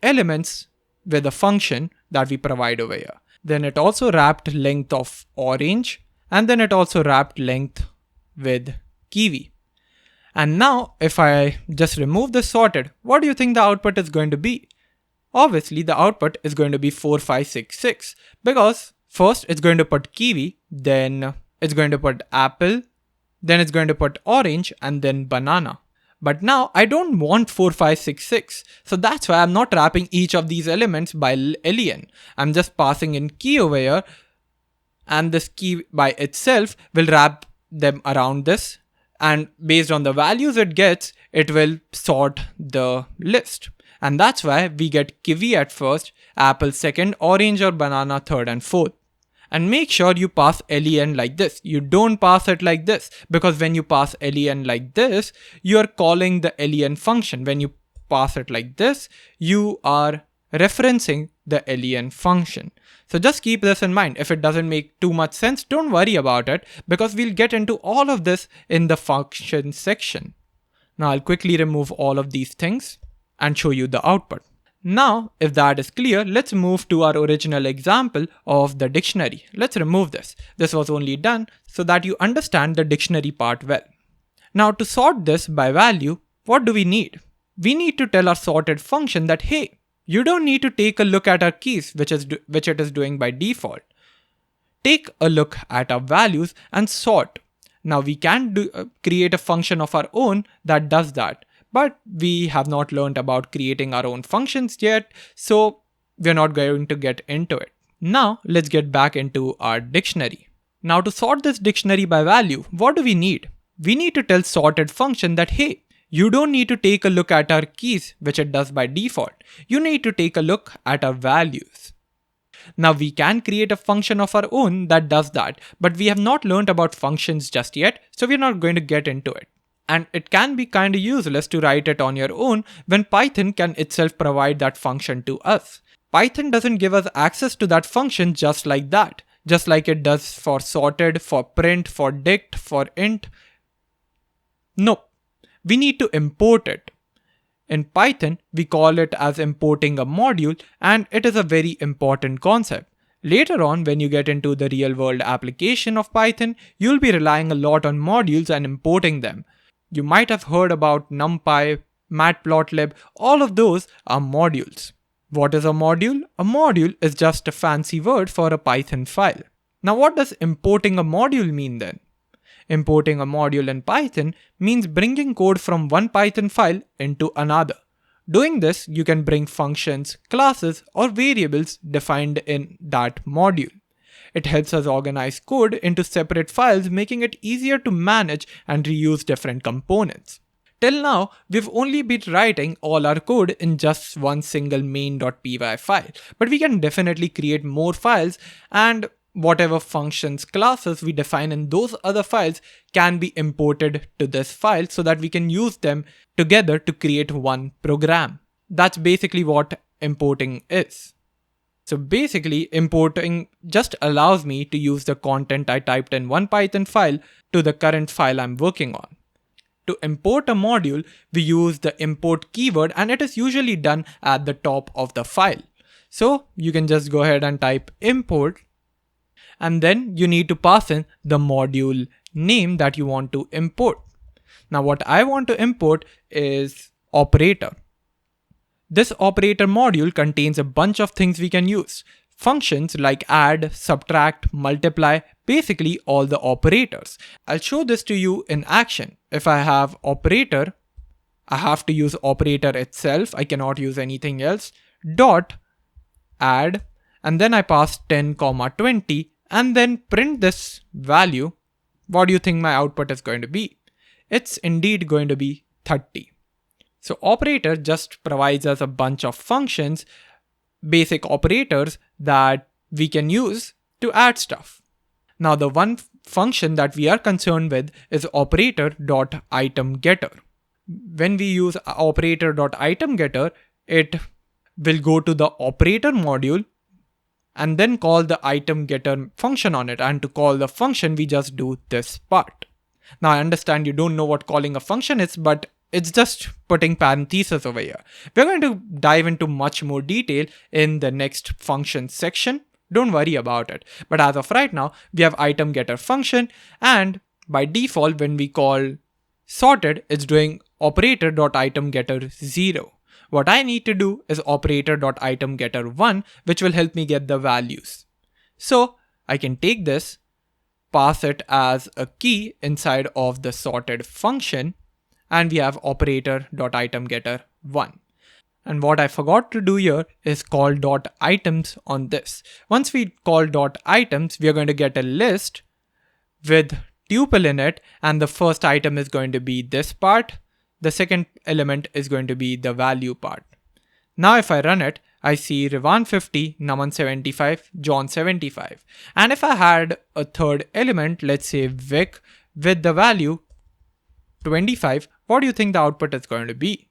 elements with a function that we provide over here. Then it also wrapped length of orange, and then it also wrapped length with kiwi. And now if I just remove the sorted, what do you think the output is going to be? Obviously the output is going to be 4566 because first it's going to put kiwi, then it's going to put apple, then it's going to put orange, and then banana. But now I don't want 4566, so that's why I'm not wrapping each of these elements by alien. I'm just passing in key over here, and this key by itself will wrap them around this, and based on the values it gets, it will sort the list. And that's why we get kiwi at first, apple second, orange or banana third and fourth. And make sure you pass len like this. You don't pass it like this, because when you pass len like this, you are calling the len function. When you pass it like this, you are referencing the len function. So just keep this in mind. If it doesn't make too much sense, don't worry about it, because we'll get into all of this in the function section. Now I'll quickly remove all of these things and show you the output. Now, if that is clear, let's move to our original example of the dictionary. Let's remove this. This was only done so that you understand the dictionary part well. Now to sort this by value, what do we need? We need to tell our sorted function that, hey, you don't need to take a look at our keys, which it is doing by default. Take a look at our values and sort. Now we can create a function of our own that does that, but we have not learned about creating our own functions yet, so we're not going to get into it. Now let's get back into our dictionary. Now to sort this dictionary by value, what do we need? We need to tell sorted function that, hey, you don't need to take a look at our keys, which it does by default. You need to take a look at our values. Now we can create a function of our own that does that, but we have not learned about functions just yet, so we're not going to get into it. And it can be kind of useless to write it on your own when Python can itself provide that function to us. Python doesn't give us access to that function just like that, just like it does for sorted, for print, for dict, for int. Nope. We need to import it. In Python, we call it as importing a module, and it is a very important concept. Later on, when you get into the real world application of Python, you'll be relying a lot on modules and importing them. You might have heard about NumPy, Matplotlib, all of those are modules. What is a module? A module is just a fancy word for a Python file. Now what does importing a module mean then? Importing a module in Python means bringing code from one Python file into another. Doing this, you can bring functions, classes, or variables defined in that module. It helps us organize code into separate files, making it easier to manage and reuse different components. Till now, we've only been writing all our code in just one single main.py file, but we can definitely create more files, and whatever functions, classes we define in those other files can be imported to this file so that we can use them together to create one program. That's basically what importing is. So basically, importing just allows me to use the content I typed in one Python file to the current file I'm working on. To import a module, we use the import keyword, and it is usually done at the top of the file. So you can just go ahead and type import, and then you need to pass in the module name that you want to import. Now what I want to import is operator. This operator module contains a bunch of things we can use. Functions like add, subtract, multiply, basically all the operators. I'll show this to you in action. If I have operator, I have to use operator itself. I cannot use anything else. Dot add, and then I pass 10, 20, and then print this value. What do you think my output is going to be? It's indeed going to be 30. So operator just provides us a bunch of functions, basic operators that we can use to add stuff. Now the one function that we are concerned with is operator.itemGetter. When we use operator.itemGetter, it will go to the operator module and then call the itemGetter function on it. And to call the function, we just do this part. Now I understand you don't know what calling a function is, but it's just putting parentheses over here. We're going to dive into much more detail in the next function section. Don't worry about it. But as of right now, we have itemGetter function, and by default, when we call sorted, it's doing operator.itemGetter 0. What I need to do is operator.itemGetter 1, which will help me get the values. So I can take this, pass it as a key inside of the sorted function, and we have operator.itemGetter 1. And what I forgot to do here is call .items on this. Once we call .items, we are going to get a list with tuple in it, and the first item is going to be this part. The second element is going to be the value part. Now if I run it, I see Rivan 50, Naman 75, John 75. And if I had a third element, let's say Vic, with the value 25, what do you think the output is going to be?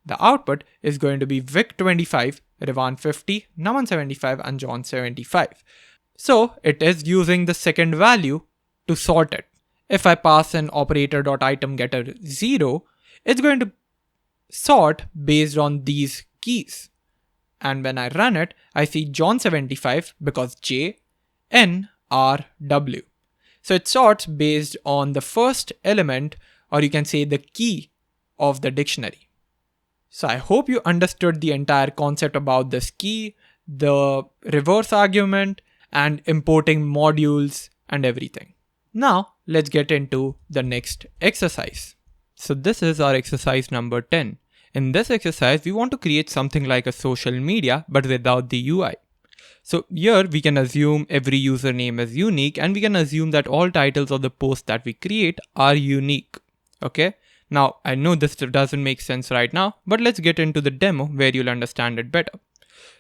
The output is going to be Vic 25, Rivan 50, Naman 75, and John 75. So it is using the second value to sort it. If I pass in operator.itemGetter 0, it's going to sort based on these keys. And when I run it, I see John 75 because J, N, R, W. So it sorts based on the first element, or you can say the key of the dictionary. So I hope you understood the entire concept about this key, the reverse argument, and importing modules and everything. Now let's get into the next exercise. So this is our exercise number 10. In this exercise, we want to create something like a social media, but without the UI. So here we can assume every username is unique, and we can assume that all titles of the post that we create are unique. Okay. Now I know this doesn't make sense right now, but let's get into the demo where you'll understand it better.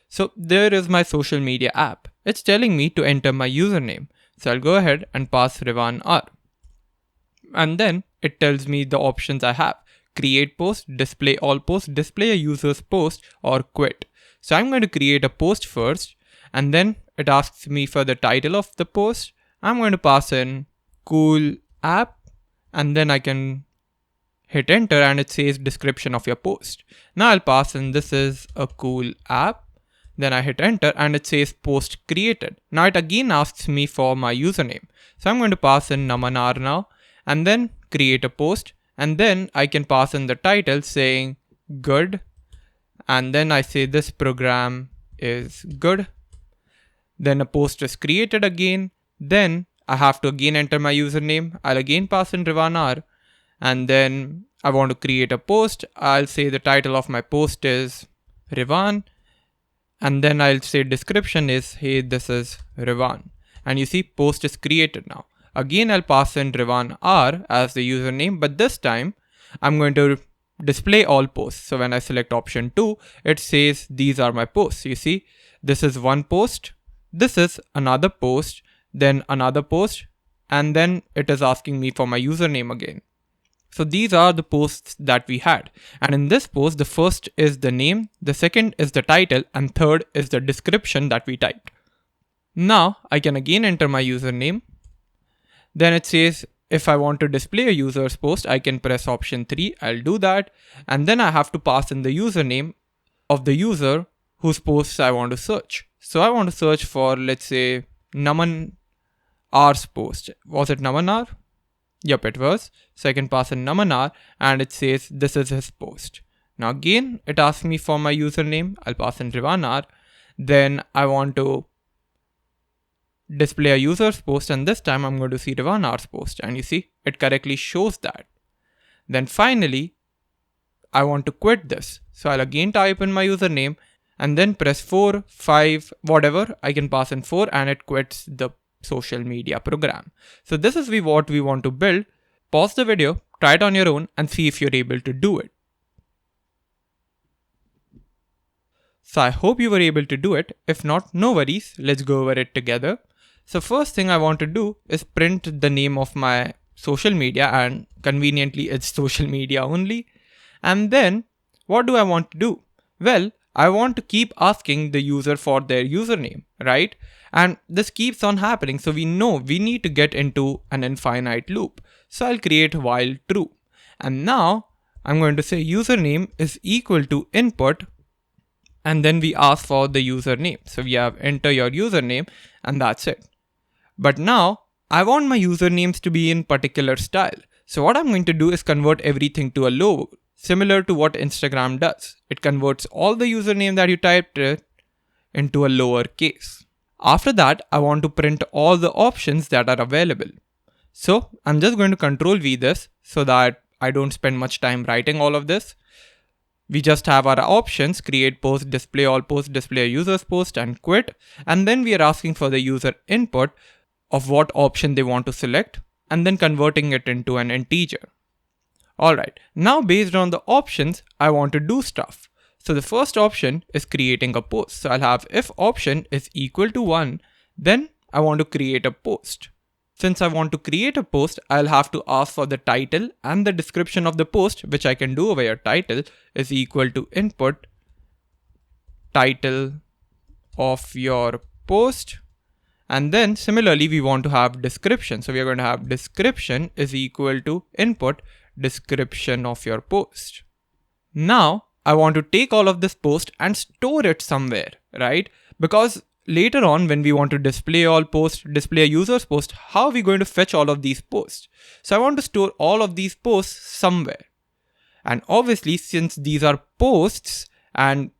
So there is my social media app. It's telling me to enter my username. So I'll go ahead and pass Rivan R. And then it tells me the options I have. Create post, display all posts, display a user's post, or quit. So I'm going to create a post first, and then it asks me for the title of the post. I'm going to pass in cool app, and then I can hit enter and it says description of your post. Now I'll pass in this is a cool app. Then I hit enter and it says post created. Now it again asks me for my username. So I'm going to pass in Namanar now and then create a post. And then I can pass in the title saying good. And then I say this program is good. Then a post is created again. Then I have to again enter my username. I'll again pass in Rivanar. And then I want to create a post. I'll say the title of my post is Rivan. And then I'll say description is, hey, this is Rivan. And you see post is created now. Again, I'll pass in Rivan R as the username, but this time I'm going to display all posts. So when I select option 2, it says these are my posts. You see, this is one post, this is another post, then another post, and then it is asking me for my username again. So these are the posts that we had. And in this post, the first is the name, the second is the title, and third is the description that we typed. Now I can again enter my username. Then it says if I want to display a user's post, I can press option 3. I'll do that. And then I have to pass in the username of the user whose posts I want to search. So I want to search for, let's say, Naman R's post. Was it Naman R? Yep, it was. So I can pass in Naman R and it says this is his post. Now again, it asks me for my username. I'll pass in Rivan R. Then I want to display a user's post, and this time I'm going to see Rivan R's post, and you see it correctly shows that. Then finally I want to quit this, so I'll again type in my username and then press 4, 5, whatever. I can pass in 4 and it quits the social media program. So this is what we want to build. Pause the video, try it on your own and see if you're able to do it. So I hope you were able to do it. If not, no worries, let's go over it together. So first thing I want to do is print the name of my social media, and conveniently it's social media only. And then what do I want to do? Well, I want to keep asking the user for their username, right? And this keeps on happening. So we know we need to get into an infinite loop. So I'll create while true. And now I'm going to say username is equal to input. And then we ask for the username. So we have enter your username and that's it. But now I want my usernames to be in particular style. So what I'm going to do is convert everything to a logo, similar to what Instagram does. It converts all the username that you typed into a lowercase. After that, I want to print all the options that are available. So I'm just going to Control V this so that I don't spend much time writing all of this. We just have our options, create post, display all posts, display a user's post, and quit. And then we are asking for the user input of what option they want to select, and then converting it into an integer. Alright, now based on the options, I want to do stuff. So the first option is creating a post. So I'll have if option is equal to 1, then I want to create a post. Since I want to create a post, I'll have to ask for the title and the description of the post, which I can do over here. Title is equal to input title of your post. And then similarly, we want to have description. So we are going to have description is equal to input description of your post. Now I want to take all of this post and store it somewhere, right? Because later on, when we want to display all posts, display a user's post, how are we going to fetch all of these posts? So I want to store all of these posts somewhere. And obviously, since these are posts and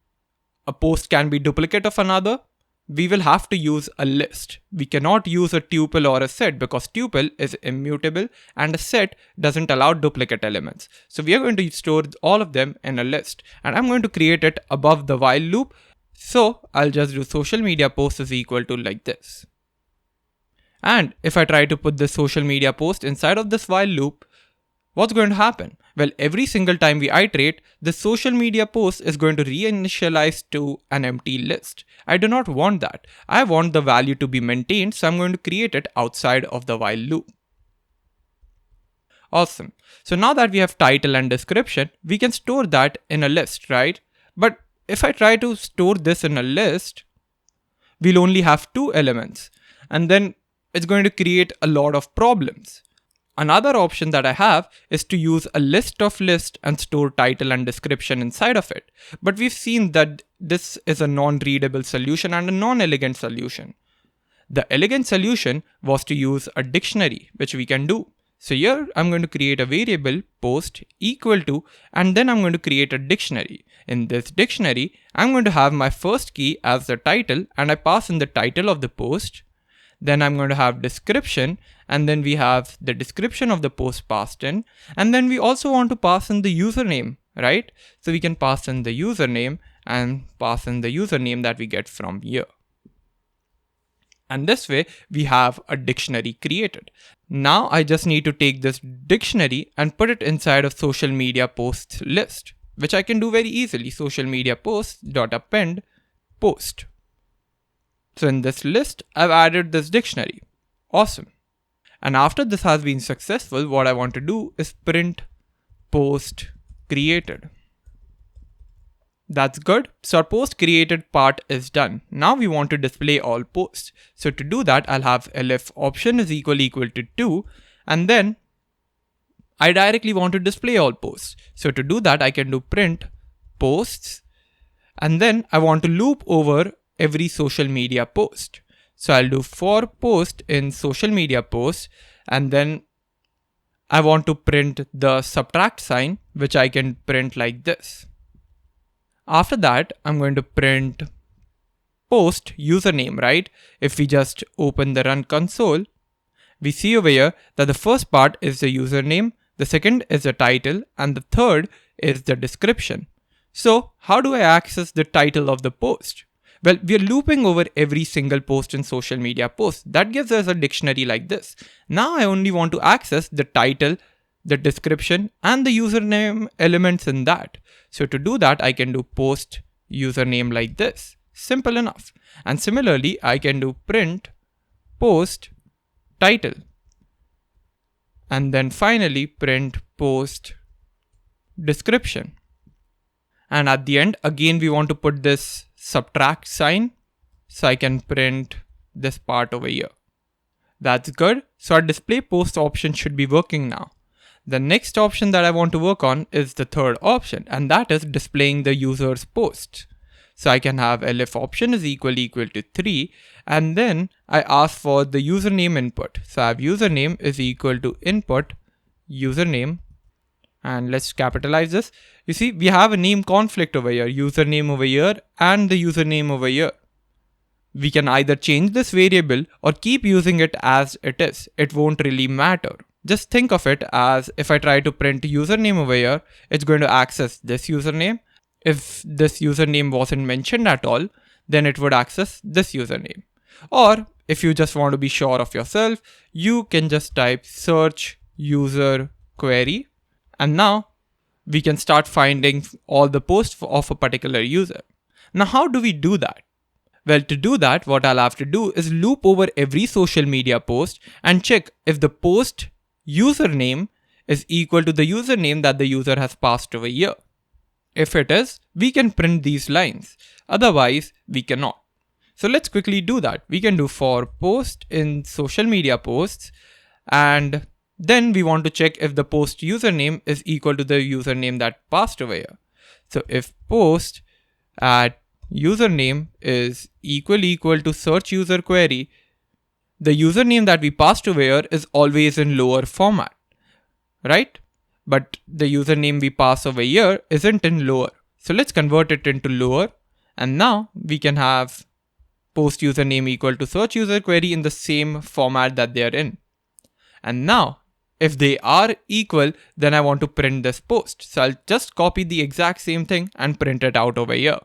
a post can be duplicate of another, we will have to use a list. We cannot use a tuple or a set because tuple is immutable and a set doesn't allow duplicate elements. So we are going to store all of them in a list, and I'm going to create it above the while loop. So I'll just do social media post is equal to like this. And if I try to put the social media post inside of this while loop, what's going to happen? Well, every single time we iterate, the social media post is going to reinitialize to an empty list. I do not want that. I want the value to be maintained, so I'm going to create it outside of the while loop. Awesome. So now that we have title and description, we can store that in a list, right? But if I try to store this in a list, we'll only have 2 elements, and then it's going to create a lot of problems. Another option that I have is to use a list of lists and store title and description inside of it. But we've seen that this is a non-readable solution and a non-elegant solution. The elegant solution was to use a dictionary, which we can do. So here I'm going to create a variable post equal to, and then I'm going to create a dictionary. In this dictionary, I'm going to have my first key as the title, and I pass in the title of the post. Then I'm going to have description, and then we have the description of the post passed in, and then we also want to pass in the username, right? So we can pass in the username and pass in the username that we get from here. And this way we have a dictionary created. Now I just need to take this dictionary and put it inside of social media posts list, which I can do very easily. Social media posts.append post. So in this list, I've added this dictionary. Awesome. And after this has been successful, what I want to do is print post created. That's good. So our post created part is done. Now we want to display all posts. So to do that, I'll have elif option is equal to 2. And then I directly want to display all posts. So to do that, I can do print posts. And then I want to loop over every social media post. So I'll do for post in social media post, and then I want to print the subtract sign, which I can print like this. After that, I'm going to print post username, right? If we just open the run console, we see over here that the first part is the username, the second is the title, and the third is the description. So how do I access the title of the post? Well, we are looping over every single post in social media post. That gives us a dictionary like this. Now I only want to access the title, the description, and the username elements in that. So to do that, I can do post username like this. Simple enough. And similarly, I can do print post title. And then finally print post description. And at the end, again, we want to put this subtract sign, so I can print this part over here. That's good. So our display post option should be working now. The next option that I want to work on is the third option, and that is displaying the user's post. So I can have elif option is equal to 3, and then I ask for the username input. So I have username is equal to input username. And let's capitalize this. You see, we have a name conflict over here, username over here and the username over here. We can either change this variable or keep using it as it is. It won't really matter. Just think of it as if I try to print username over here, it's going to access this username. If this username wasn't mentioned at all, then it would access this username. Or if you just want to be sure of yourself, you can just type search user query. And now we can start finding all the posts of a particular user. Now, how do we do that? Well, to do that, what I'll have to do is loop over every social media post and check if the post username is equal to the username that the user has passed over here. If it is, we can print these lines. Otherwise, we cannot. So let's quickly do that. We can do for post in social media posts, and then we want to check if the post username is equal to the username that passed over here. So if post at username is equal to search user query, the username that we passed over here is always in lower format, right? But the username we pass over here isn't in lower. So let's convert it into lower, and now we can have post username equal to search user query in the same format that they are in. And now if they are equal, then I want to print this post. So I'll just copy the exact same thing and print it out over here.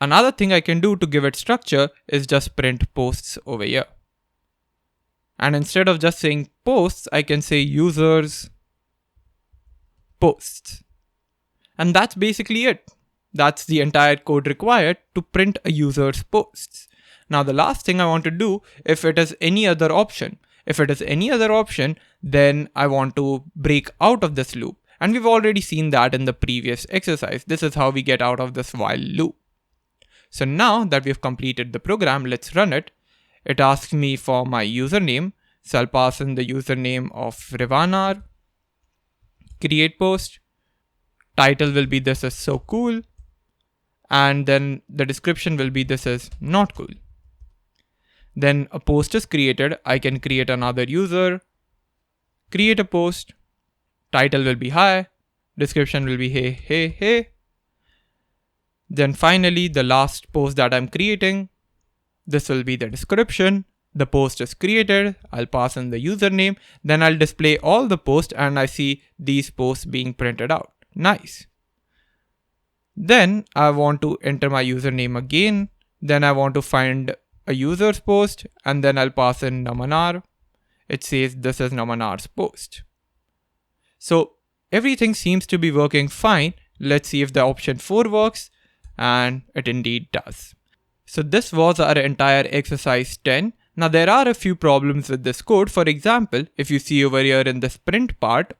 Another thing I can do to give it structure is just print posts over here. And instead of just saying posts, I can say users posts. And that's basically it. That's the entire code required to print a user's posts. Now the last thing I want to do, if it is any other option. If it is any other option, then I want to break out of this loop. And we've already seen that in the previous exercise. This is how we get out of this while loop. So now that we've completed the program, let's run it. It asks me for my username. So I'll pass in the username of Rivanar. Create post. Title will be this is so cool. And then the description will be this is not cool. Then a post is created. I can create another user. Create a post. Title will be hi. Description will be hey, hey, hey. Then finally, the last post that I'm creating, this will be the description. The post is created. I'll pass in the username. Then I'll display all the posts and I see these posts being printed out. Nice. Then I want to enter my username again. Then I want to find a user's post and then I'll pass in Namanar. It says this is Namanar's post. So everything seems to be working fine. Let's see if the option 4 works, and it indeed does. So this was our entire exercise 10. Now there are a few problems with this code. For example, if you see over here in this print part,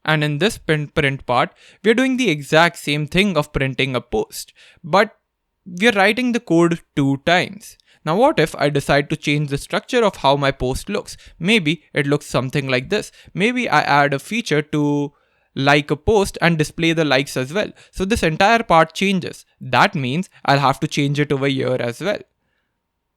and in this print part, we're doing the exact same thing of printing a post, but we're writing the code 2 times. Now what if I decide to change the structure of how my post looks? Maybe it looks something like this. Maybe I add a feature to like a post and display the likes as well. So this entire part changes. That means I'll have to change it over here as well.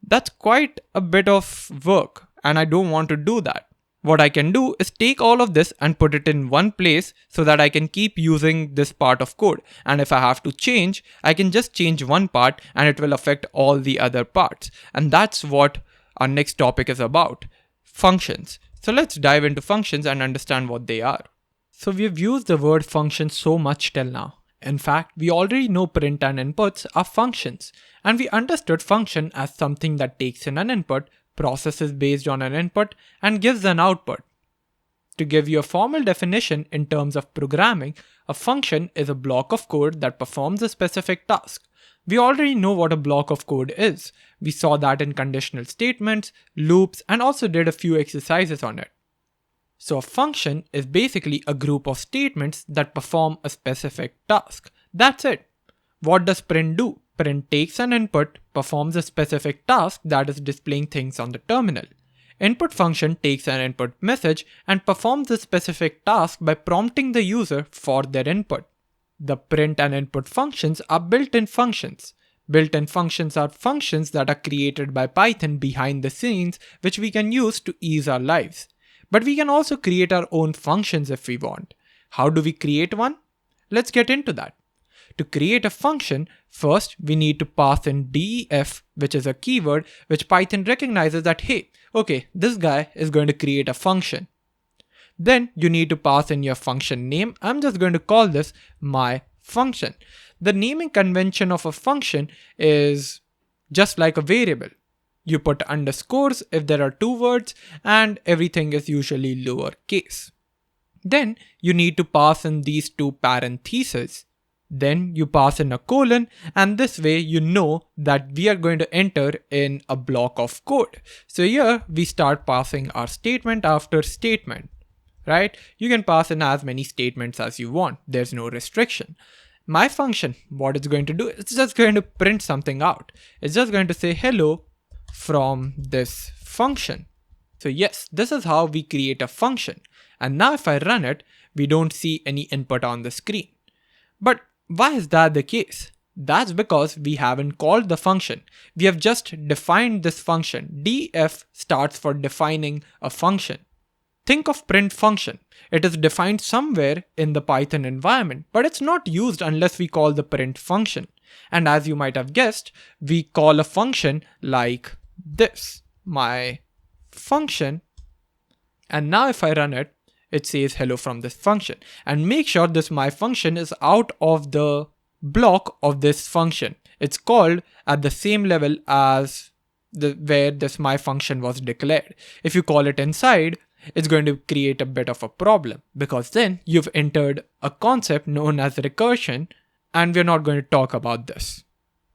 That's quite a bit of work and I don't want to do that. What I can do is take all of this and put it in one place so that I can keep using this part of code. And if I have to change, I can just change one part and it will affect all the other parts. And that's what our next topic is about, functions. So let's dive into functions and understand what they are. So we've used the word function so much till now. In fact, we already know print and inputs are functions. And we understood function as something that takes in an input, processes based on an input, and gives an output. To give you a formal definition in terms of programming, a function is a block of code that performs a specific task. We already know what a block of code is. We saw that in conditional statements, loops, and also did a few exercises on it. So a function is basically a group of statements that perform a specific task. That's it. What does print do? Print takes an input, performs a specific task, that is displaying things on the terminal. Input function takes an input message and performs a specific task by prompting the user for their input. The print and input functions are built-in functions. Built-in functions are functions that are created by Python behind the scenes, which we can use to ease our lives. But we can also create our own functions if we want. How do we create one? Let's get into that. To create a function, first we need to pass in def, which is a keyword which Python recognizes that, hey, okay, this guy is going to create a function. Then you need to pass in your function name. I'm just going to call this my function. The naming convention of a function is just like a variable. You put underscores if there are 2 words and everything is usually lowercase. Then you need to pass in these 2 parentheses. then you pass in a colon, and this way you know that we are going to enter in a block of code. So here we start passing our statement after statement, right? You can pass in as many statements as you want. There's no restriction. My function, what it's going to do, it's just going to print something out. It's just going to say hello from this function. So yes, this is how we create a function. And now if I run it, we don't see any input on the screen. But why is that the case? That's because we haven't called the function. We have just defined this function. Def starts for defining a function. Think of print function. It is defined somewhere in the Python environment, but it's not used unless we call the print function. And as you might have guessed, we call a function like this, my function. And now if I run it, it says hello from this function. And make sure this my function is out of the block of this function. It's called at the same level as where this my function was declared. If you call it inside, it's going to create a bit of a problem, because then you've entered a concept known as recursion, and we're not going to talk about this.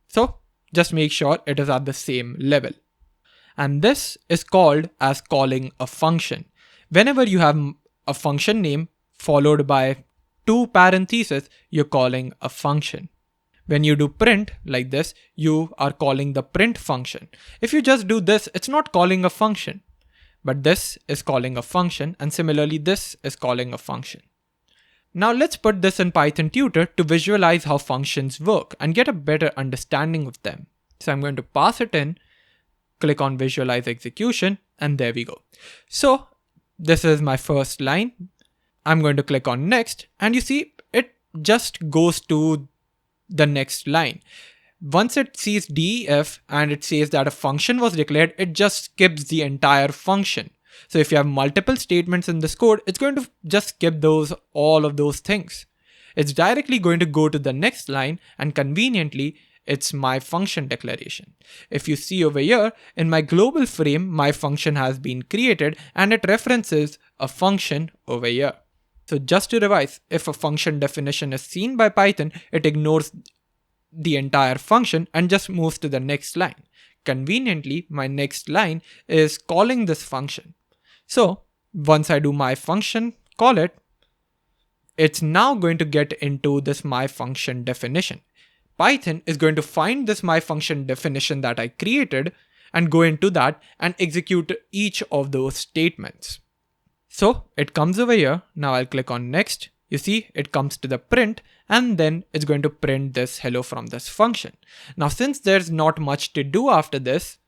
So just make sure it is at the same level. And this is called as calling a function. Whenever you have a function name followed by two parentheses, you're calling a function. When you do print like this, you are calling the print function. If you just do this, it's not calling a function. But this is calling a function, and similarly this is calling a function. Now let's put this in Python Tutor to visualize how functions work and get a better understanding of them. So I'm going to pass it in, click on Visualize Execution, and there we go. So this is my first line. I'm going to click on Next, and you see it just goes to the next line. Once it sees def and it says that a function was declared, it just skips the entire function. So if you have multiple statements in this code, it's going to just skip all of those things. It's directly going to go to the next line, and conveniently, it's my function declaration. If you see over here, in my global frame, my function has been created and it references a function over here. So just to revise, if a function definition is seen by Python, it ignores the entire function and just moves to the next line. Conveniently, my next line is calling this function. So once I do my function, call it, it's now going to get into this my function definition. Python is going to find this my function definition that I created and go into that and execute each of those statements. So it comes over here. Now I'll click on Next. You see, it comes to the print, and then it's going to print this hello from this function. Now, since there's not much to do after this,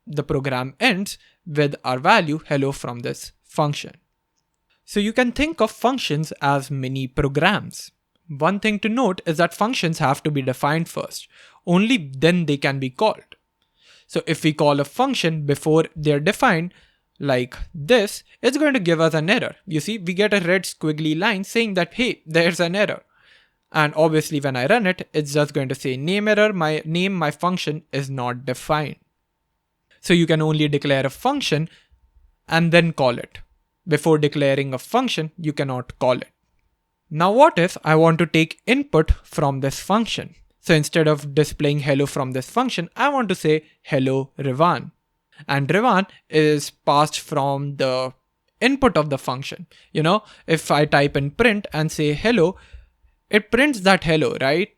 the program ends with our value hello from this function. So you can think of functions as mini programs. One thing to note is that functions have to be defined first. Only then they can be called. So if we call a function before they're defined, like this, it's going to give us an error. You see, we get a red squiggly line saying that, hey, there's an error. And obviously when I run it, it's just going to say name error, my function is not defined. So you can only declare a function and then call it. Before declaring a function, you cannot call it. Now what if I want to take input from this function? So instead of displaying hello from this function, I want to say hello Revan. And Revan is passed from the input of the function. You know, if I type in print and say hello, it prints that hello, right?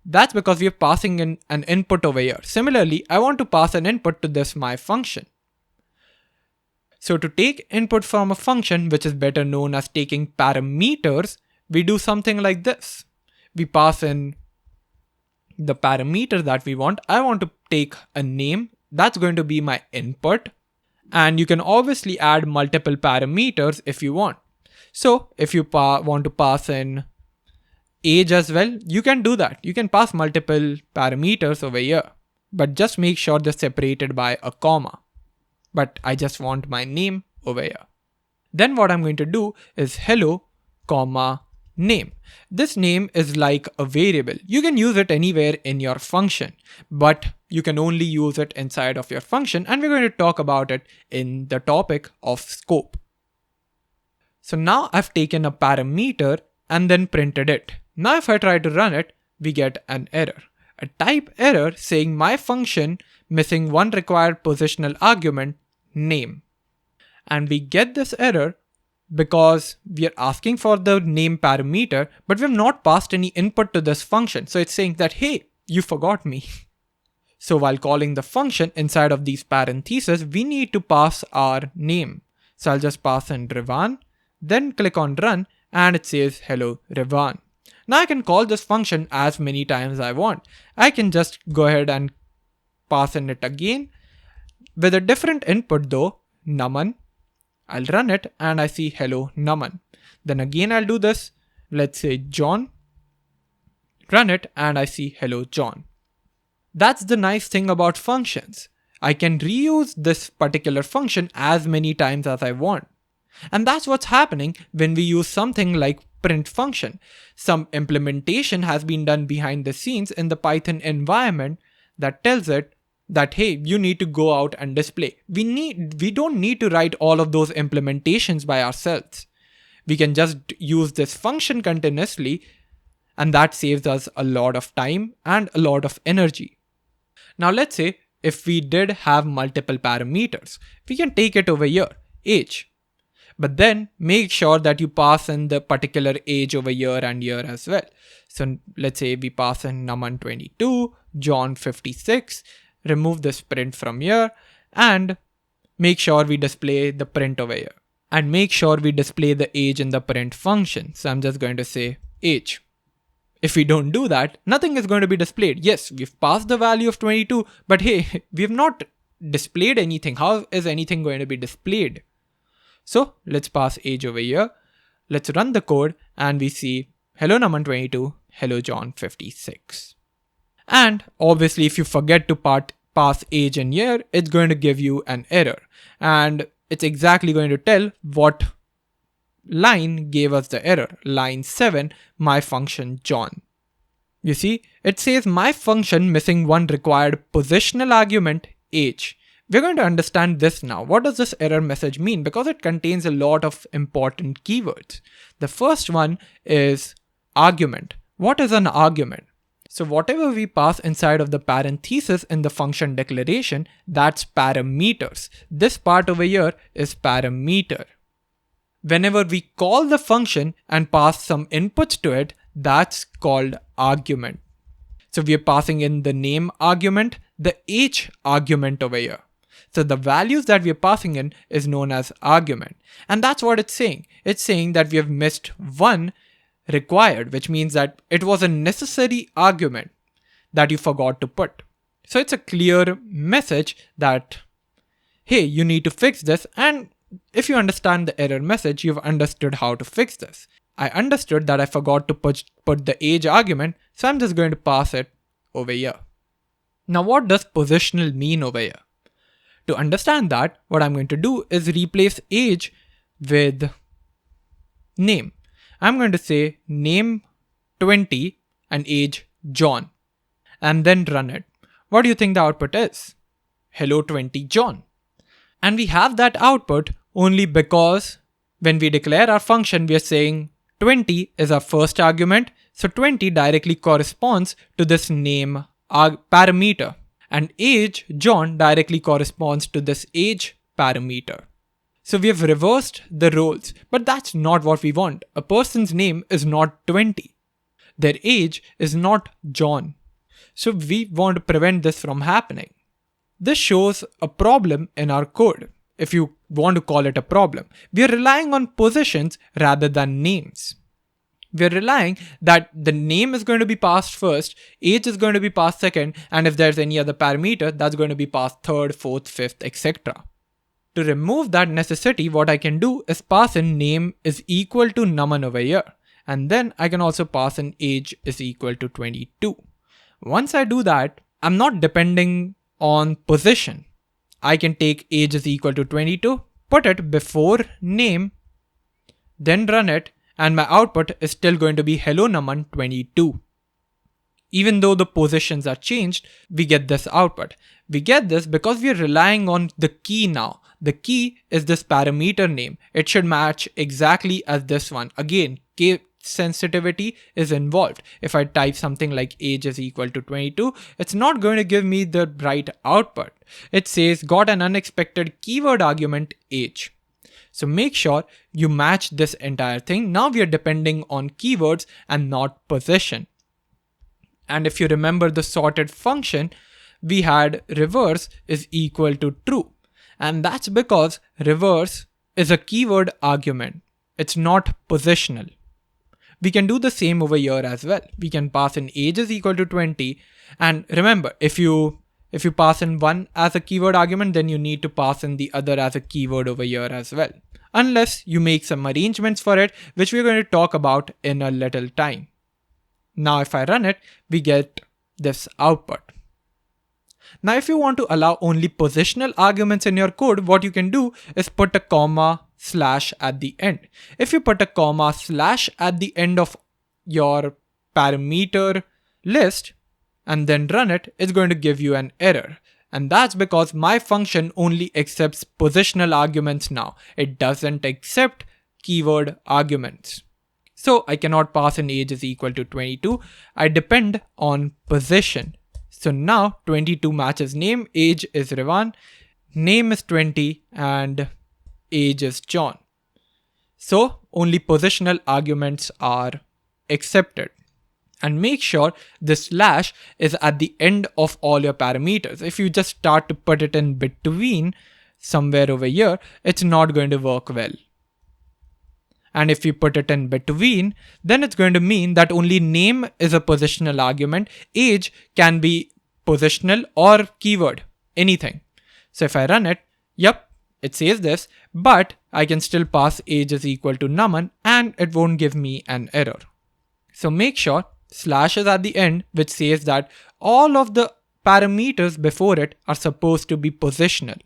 That's because we are passing in an input over here. Similarly, I want to pass an input to this my function. So to take input from a function, which is better known as taking parameters, we do something like this. We pass in the parameter that we want. I want to take a name. That's going to be my input. And you can obviously add multiple parameters if you want. So if you want to pass in age as well, you can do that. You can pass multiple parameters over here, but just make sure they're separated by a comma. But I just want my name over here. Then what I'm going to do is hello, comma, name. This name is like a variable. You can use it anywhere in your function, but you can only use it inside of your function, and we're going to talk about it in the topic of scope. So now I've taken a parameter and then printed it. Now if I try to run it, we get an error. A type error saying my function missing one required positional argument, name. And we get this error because we are asking for the name parameter, but we have not passed any input to this function. So it's saying that, hey, you forgot me. So while calling the function inside of these parentheses, we need to pass our name. So I'll just pass in Revan, then click on run, and it says hello Revan. Now I can call this function as many times as I want. I can just go ahead and pass in it again with a different input though, Naman. I'll run it and I see hello Naman. Then again I'll do this, let's say John. Run it and I see hello John. That's the nice thing about functions. I can reuse this particular function as many times as I want. And that's what's happening when we use something like print function. Some implementation has been done behind the scenes in the Python environment that tells it that, hey, you need to go out and display. We don't need to write all of those implementations by ourselves. We can just use this function continuously, and that saves us a lot of time and a lot of energy. Now let's say if we did have multiple parameters, we can take it over here, age. But then make sure that you pass in the particular age over here and here as well. So let's say we pass in Naman 22, John 56, remove this print from here, and make sure we display the print over here. And make sure we display the age in the print function. So I'm just going to say age. If we don't do that, nothing is going to be displayed. Yes, we've passed the value of 22, but hey, we have not displayed anything. How is anything going to be displayed? So let's pass age over here. Let's run the code and we see hello Naman 22, hello John 56. And obviously if you forget to pass age in here, it's going to give you an error. And it's exactly going to tell what line gave us the error. Line 7, my function John. You see, it says my function missing one required positional argument, age. We're going to understand this now. What does this error message mean? Because it contains a lot of important keywords. The first one is argument. What is an argument? So whatever we pass inside of the parenthesis in the function declaration, that's parameters. This part over here is parameter. Whenever we call the function and pass some inputs to it, that's called argument. So we are passing in the name argument, the age argument over here. So the values that we are passing in is known as argument. And that's what it's saying. It's saying that we have missed one required, which means that it was a necessary argument that you forgot to put. So it's a clear message that, hey, you need to fix this. And if you understand the error message, you've understood how to fix this. I understood that I forgot to put the age argument, so I'm just going to pass it over here. Now what does positional mean over here? To understand that, what I'm going to do is replace age with name. I'm going to say name 20 and age John, and then run it. What do you think the output is? Hello 20 John. And we have that output only because when we declare our function, we are saying 20 is our first argument. So 20 directly corresponds to this name parameter. And age John directly corresponds to this age parameter. So we have reversed the roles, but that's not what we want. A person's name is not 20. Their age is not John. So we want to prevent this from happening. This shows a problem in our code, if you want to call it a problem. We are relying on positions rather than names. We are relying that the name is going to be passed first, age is going to be passed second, and if there's any other parameter, that's going to be passed third, fourth, fifth, etc. To remove that necessity, what I can do is pass in name is equal to Naman over here. And then I can also pass in age is equal to 22. Once I do that, I'm not depending on position. I can take age is equal to 22, put it before name, then run it, and my output is still going to be hello Naman 22. Even though the positions are changed, we get this output. We get this because we are relying on the key now. The key is this parameter name. It should match exactly as this one. Again, sensitivity is involved. If I type something like age is equal to 22, it's not going to give me the right output. It says got an unexpected keyword argument age. So make sure you match this entire thing. Now we are depending on keywords and not position. And if you remember the sorted function, we had reverse is equal to true. And that's because reverse is a keyword argument. It's not positional. We can do the same over here as well. We can pass in age is equal to 20. And remember, if you pass in one as a keyword argument, then you need to pass in the other as a keyword over here as well. Unless you make some arrangements for it, which we're going to talk about in a little time. Now if I run it, we get this output. Now if you want to allow only positional arguments in your code, what you can do is put a comma slash at the end. If you put a comma slash at the end of your parameter list and then run it, it's going to give you an error. And that's because my function only accepts positional arguments now. It doesn't accept keyword arguments. So I cannot pass in age is equal to 22. I depend on position. So now 22 matches name, age is Rivan, name is 20, and age is John. So only positional arguments are accepted. And make sure the slash is at the end of all your parameters. If you just start to put it in between somewhere over here, it's not going to work well. And if you put it in between, then it's going to mean that only name is a positional argument. Age can be positional or keyword, anything. So if I run it, yep, it says this, but I can still pass age is equal to numan and it won't give me an error. So make sure slash is at the end, which says that all of the parameters before it are supposed to be positional.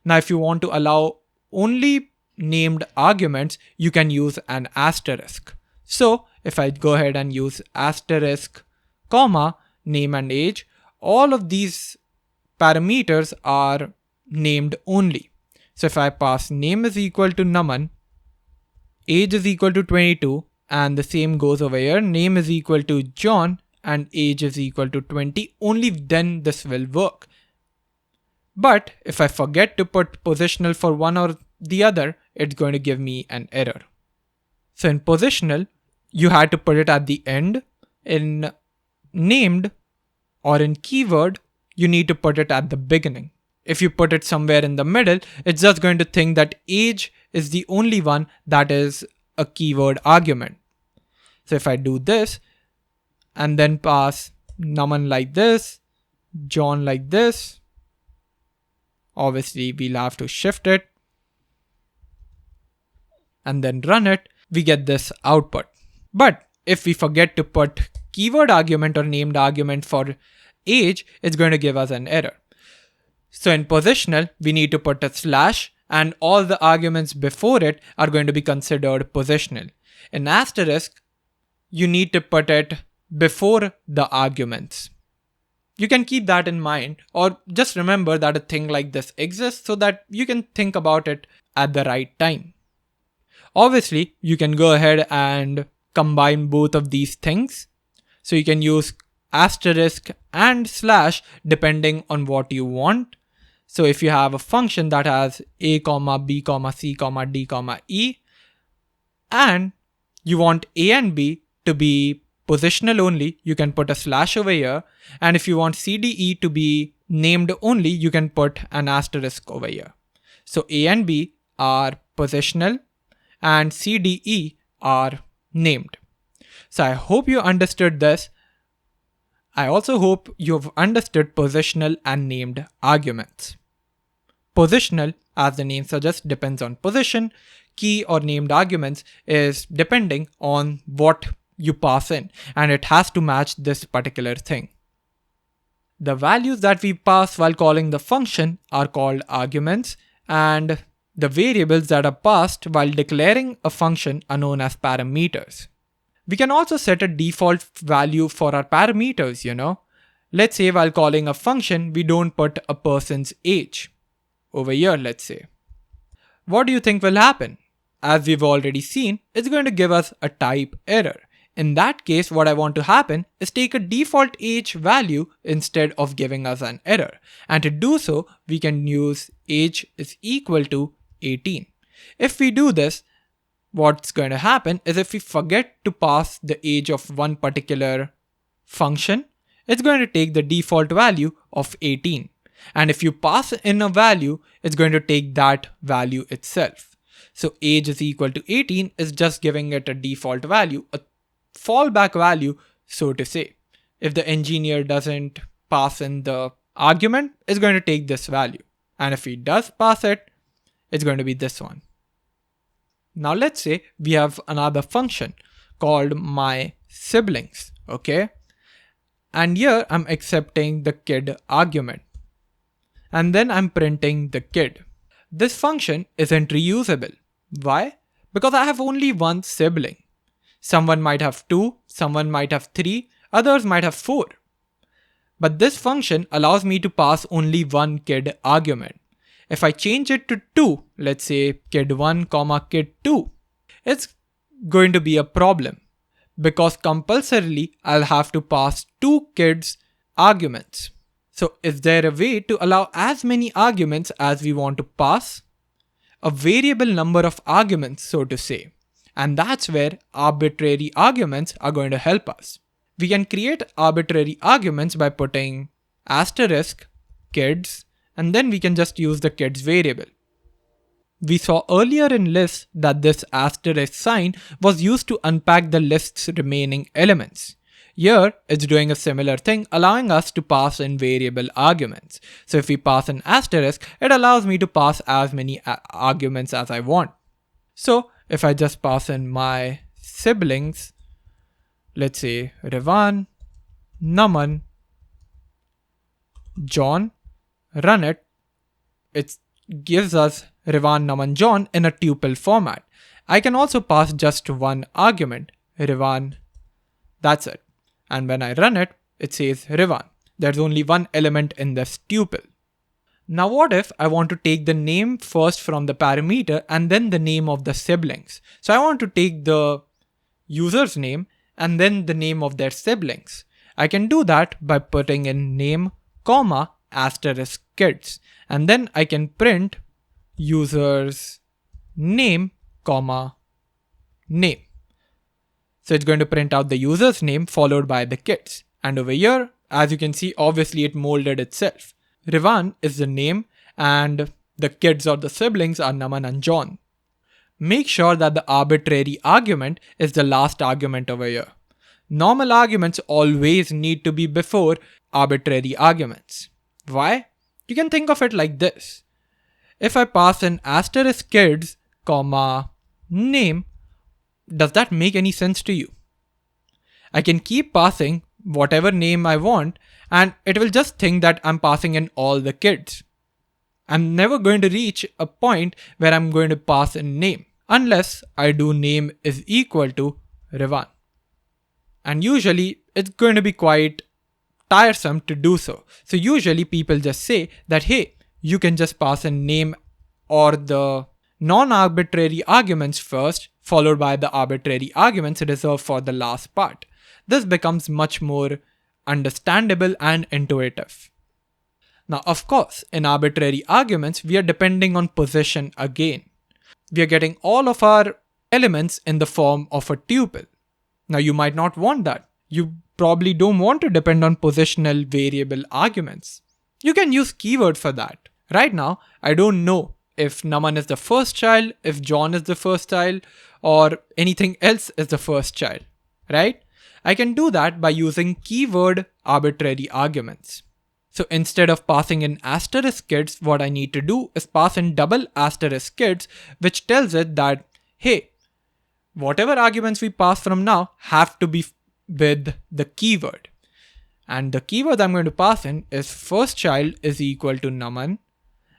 Now, if you want to allow only named arguments, you can use an asterisk. So if I go ahead and use asterisk, comma, name and age, all of these parameters are named only. So if I pass name is equal to numan, age is equal to 22, and the same goes over here, name is equal to John and age is equal to 20, only then this will work. But if I forget to put positional for one or the other, it's going to give me an error. So in positional, you had to put it at the end. In named or in keyword, you need to put it at the beginning. If you put it somewhere in the middle, it's just going to think that age is the only one that is a keyword argument. So if I do this and then pass numan like this, John like this, obviously we'll have to shift it and then run it, we get this output. But if we forget to put keyword argument or named argument for age, it's going to give us an error. So in positional, we need to put a slash and all the arguments before it are going to be considered positional. In asterisk, you need to put it before the arguments. You can keep that in mind, or just remember that a thing like this exists so that you can think about it at the right time. Obviously, you can go ahead and combine both of these things. So you can use asterisk and slash depending on what you want. So if you have a function that has a, b, c, d, e, and you want a and b to be positional only, you can put a slash over here. And if you want CDE to be named only, you can put an asterisk over here. So a and b are positional and CDE are named. So I hope you understood this. I also hope you've understood positional and named arguments. Positional, as the name suggests, depends on position. Key or named arguments is depending on what you pass in, and it has to match this particular thing. The values that we pass while calling the function are called arguments, and the variables that are passed while declaring a function are known as parameters. We can also set a default value for our parameters, Let's say while calling a function, we don't put a person's age. Over here, let's say. What do you think will happen? as we've already seen, it's going to give us a type error. In that case, what I want to happen is take a default age value instead of giving us an error. And to do so, we can use age is equal to 18. If we do this, what's going to happen is if we forget to pass the age of one particular function, it's going to take the default value of 18. And if you pass in a value, it's going to take that value itself. So age is equal to 18 is just giving it a default value, a fallback value, so to say. If the engineer doesn't pass in the argument, it's going to take this value. And if he does pass it, it's going to be this one. Now let's say we have another function called my siblings, okay? And here I'm accepting the kid argument. And then I'm printing the kid. This function isn't reusable. Why? Because I have only one sibling. Someone might have 2, someone might have 3, others might have 4. But this function allows me to pass only one kid argument. If I change it to 2, let's say kid1, kid2, it's going to be a problem because compulsorily I'll have to pass 2 kids arguments. So is there a way to allow as many arguments as we want to pass? A variable number of arguments, so to say. And that's where arbitrary arguments are going to help us. We can create arbitrary arguments by putting asterisk, kids, and then we can just use the kids variable. We saw earlier in lists that this asterisk sign was used to unpack the list's remaining elements. Here, it's doing a similar thing, allowing us to pass in variable arguments. So if we pass an asterisk, it allows me to pass as many arguments as I want. So if I just pass in my siblings, let's say Revan, Naman, John, run it, it gives us Revan, Naman, John in a tuple format. I can also pass just one argument, Revan, that's it. And when I run it, it says Revan. There's only one element in this tuple. Now what if I want to take the name first from the parameter and then the name of the siblings? So I want to take the user's name and then the name of their siblings. I can do that by putting in name, comma, asterisk kids. And then I can print user's name, comma, name. So it's going to print out the user's name followed by the kids. And over here, as you can see, obviously it molded itself. Revan is the name and the kids or the siblings are Naman and John. Make sure that the arbitrary argument is the last argument over here. Normal arguments always need to be before arbitrary arguments. Why? You can think of it like this. If I pass in asterisk kids, comma, name, does that make any sense to you? I can keep passing whatever name I want and it will just think that I'm passing in all the kids. I'm never going to reach a point where I'm going to pass in name unless I do name is equal to Revan. And usually it's going to be quite tiresome to do so. So usually people just say that, hey, you can just pass in name or the non-arbitrary arguments first, followed by the arbitrary arguments reserved for the last part. This becomes much more understandable and intuitive. Now, of course, in arbitrary arguments, we are depending on position again. We are getting all of our elements in the form of a tuple. Now, you might not want that. You probably don't want to depend on positional variable arguments. You can use keyword for that. Right now, I don't know if Naman is the first child, if John is the first child, or anything else is the first child, right? I can do that by using keyword arbitrary arguments. So instead of passing in asterisk kids, what I need to do is pass in double asterisk kids, which tells it that, hey, whatever arguments we pass from now have to be with the keyword. And the keyword I'm going to pass in is first child is equal to Naman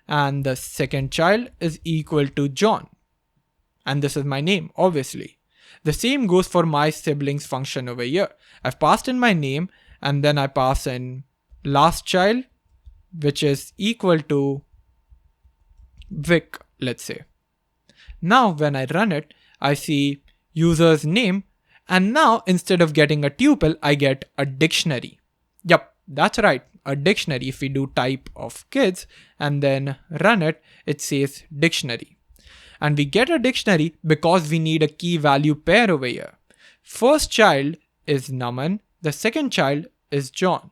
and the second child is equal to John. And this is my name, obviously. The same goes for my siblings function over here. I've passed in my name and then I pass in last child, which is equal to Vic, let's say. Now when I run it, I see user's name, and now instead of getting a tuple, I get a dictionary. Yep, that's right, a dictionary. If we do type of kids and then run it, it says dictionary. And we get a dictionary because we need a key value pair over here. First child is Naman, the second child is John.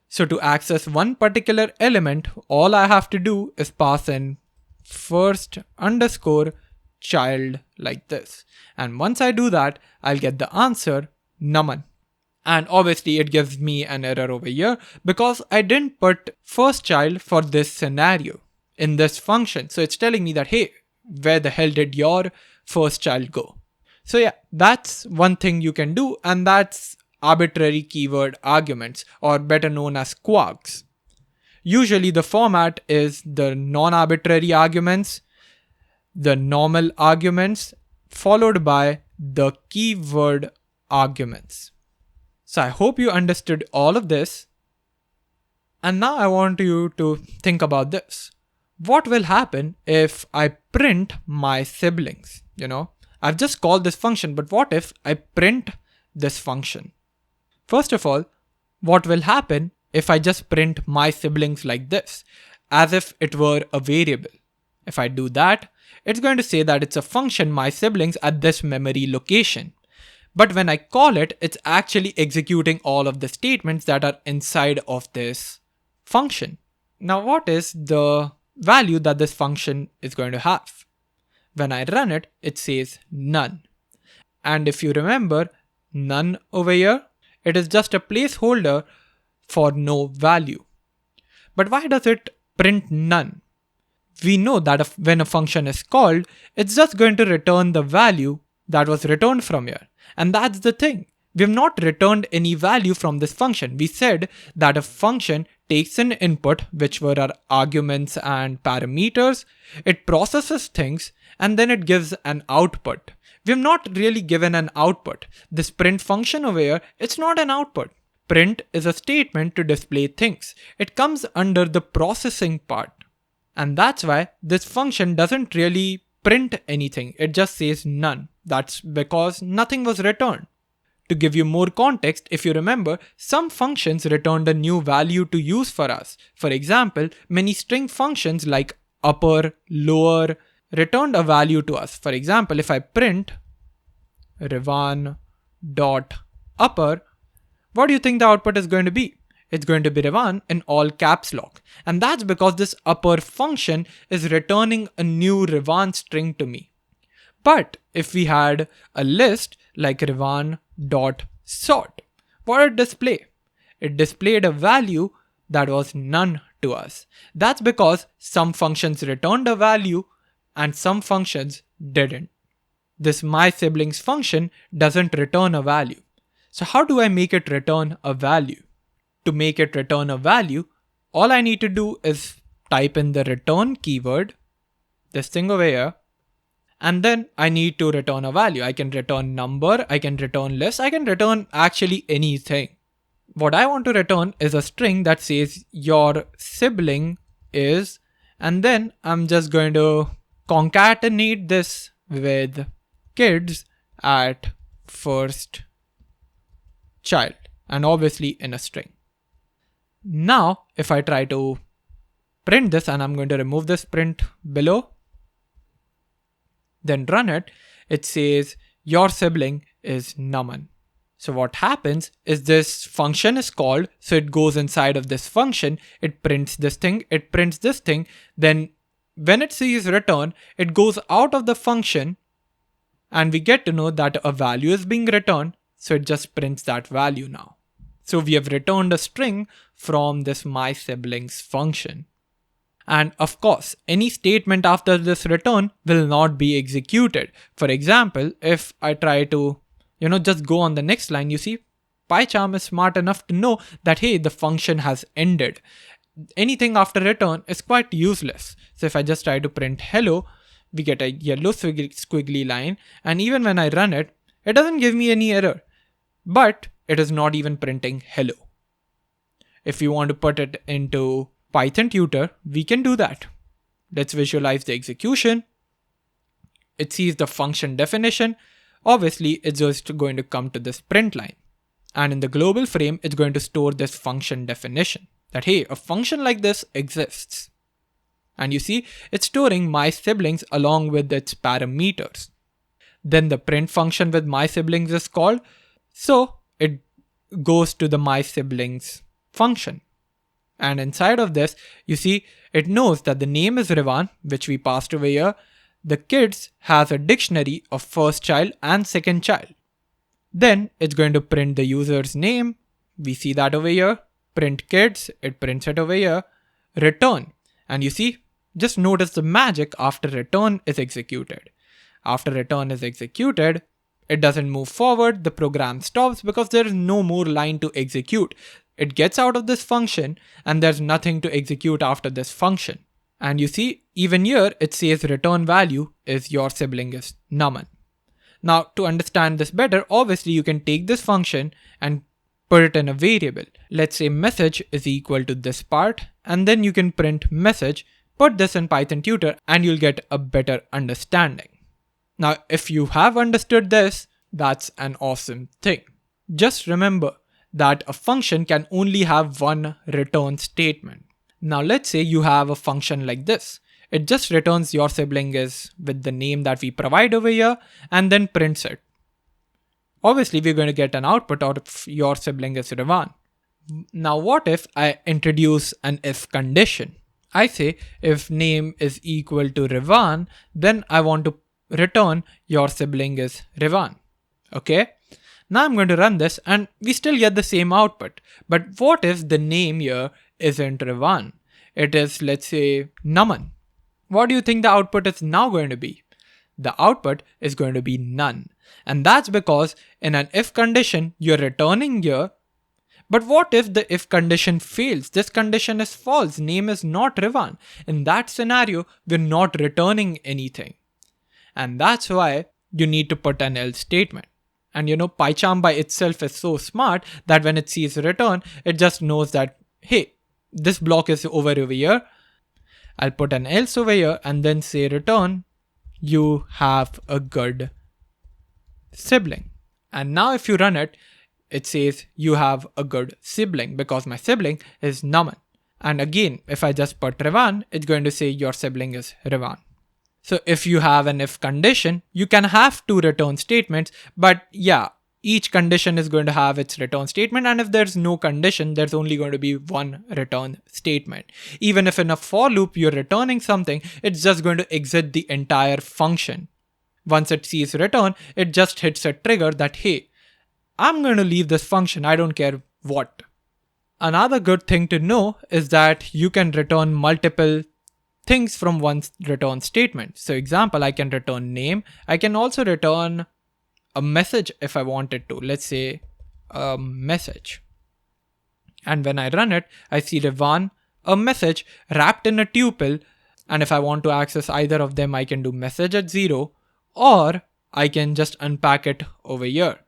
So to access one particular element, all I have to do is pass in first underscore child like this. And once I do that, I'll get the answer Naman. And obviously it gives me an error over here because I didn't put first child for this scenario in this function. So it's telling me that, hey, where the hell did your first child go? So yeah, that's one thing you can do, and that's arbitrary keyword arguments, or better known as quarks. Usually the format is the non-arbitrary arguments, the normal arguments, followed by the keyword arguments. So I hope you understood all of this. And now I want you to think about this. What will happen if I print my siblings? I've just called this function, but what if I print this function? First of all, what will happen if I just print my siblings like this, as if it were a variable? If I do that, it's going to say that it's a function my siblings at this memory location. But when I call it, it's actually executing all of the statements that are inside of this function. Now, what is the value that this function is going to have? When I run it, it says none. And if you remember, none over here, it is just a placeholder for no value. But why does it print none? We know that when a function is called, it's just going to return the value that was returned from here. And that's the thing. We have not returned any value from this function. We said that a function takes an input, which were our arguments and parameters. It processes things, and then it gives an output. We have not really given an output. This print function over here, it's not an output. Print is a statement to display things. It comes under the processing part. And that's why this function doesn't really print anything. It just says none. That's because nothing was returned. To give you more context, if you remember, some functions returned a new value to use for us. For example, many string functions like upper, lower, returned a value to us. For example, if I print Revan dot upper, what do you think the output is going to be? It's going to be Revan in all caps lock. And that's because this upper function is returning a new Revan string to me. But if we had a list like Revan.sort, what did it display? It displayed a value that was none to us. That's because some functions returned a value and some functions didn't. This mySiblings function doesn't return a value. So how do I make it return a value? To make it return a value, all I need to do is type in the return keyword, this thing over here, and then I need to return a value. I can return number, I can return list, I can return actually anything. What I want to return is a string that says your sibling is, and then I'm just going to concatenate this with kids at first child, and obviously in a string. Now, if I try to print this, and I'm going to remove this print below, then run it, it says your sibling is Naman. So what happens is this function is called, so it goes inside of this function, it prints this thing, it prints this thing, then when it sees return, it goes out of the function, and we get to know that a value is being returned, so it just prints that value now. So we have returned a string from this mySiblings function. And of course, any statement after this return will not be executed. For example, if I try to, just go on the next line, you see, Pycharm is smart enough to know that, hey, the function has ended. Anything after return is quite useless. So if I just try to print hello, we get a yellow squiggly line. And even when I run it, it doesn't give me any error. But it is not even printing hello. If you want to put it into Python tutor, we can do that. Let's visualize the execution. it sees the function definition, obviously it's just going to come to this print line. And in the global frame, it's going to store this function definition that, hey, a function like this exists. And you see, it's storing my siblings along with its parameters. Then the print function with my siblings is called. So it goes to the my siblings function. And inside of this, you see, it knows that the name is Rivan, which we passed over here. The kids has a dictionary of first child and second child. Then it's going to print the user's name. We see that over here. Print kids, it prints it over here. Return. And you see, just notice the magic after return is executed. After return is executed, it doesn't move forward. The program stops because there is no more line to execute. It gets out of this function and there's nothing to execute after this function. And you see, even here, it says return value is your sibling is Naman. Now, to understand this better, obviously you can take this function and put it in a variable. Let's say message is equal to this part, and then you can print message, put this in Python tutor, and you'll get a better understanding. Now, if you have understood this, that's an awesome thing. Just remember that a function can only have one return statement. Now, let's say you have a function like this. It just returns your sibling is with the name that we provide over here and then prints it. Obviously, we're going to get an output out of your sibling is Rivan. Now, what if I introduce an if condition? I say if name is equal to Rivan, then I want to return your sibling is Rivan. Okay? Now I'm going to run this and we still get the same output. But what if the name here isn't Rivan? It is, let's say, Naman. What do you think the output is now going to be? The output is going to be none. And that's because in an if condition, you're returning here. But what if the if condition fails? This condition is false. Name is not Rivan. In that scenario, we're not returning anything. And that's why you need to put an else statement. And Pycharm by itself is so smart that when it sees return, it just knows that, hey, this block is over here. I'll put an else over here and then say return, you have a good sibling. And now if you run it, it says you have a good sibling because my sibling is Naman. And again, if I just put Rivan, it's going to say your sibling is Rivan. So if you have an if condition, you can have two return statements, but yeah, each condition is going to have its return statement. And if there's no condition, there's only going to be one return statement. Even if in a for loop, you're returning something, it's just going to exit the entire function. Once it sees return, it just hits a trigger that, hey, I'm going to leave this function. I don't care what. Another good thing to know is that you can return multiple things from one return statement. So example, I can return name. I can also return a message if I wanted to. Let's say a message. And when I run it, I see Rivan, a message wrapped in a tuple. And if I want to access either of them, I can do message at 0, or I can just unpack it over here.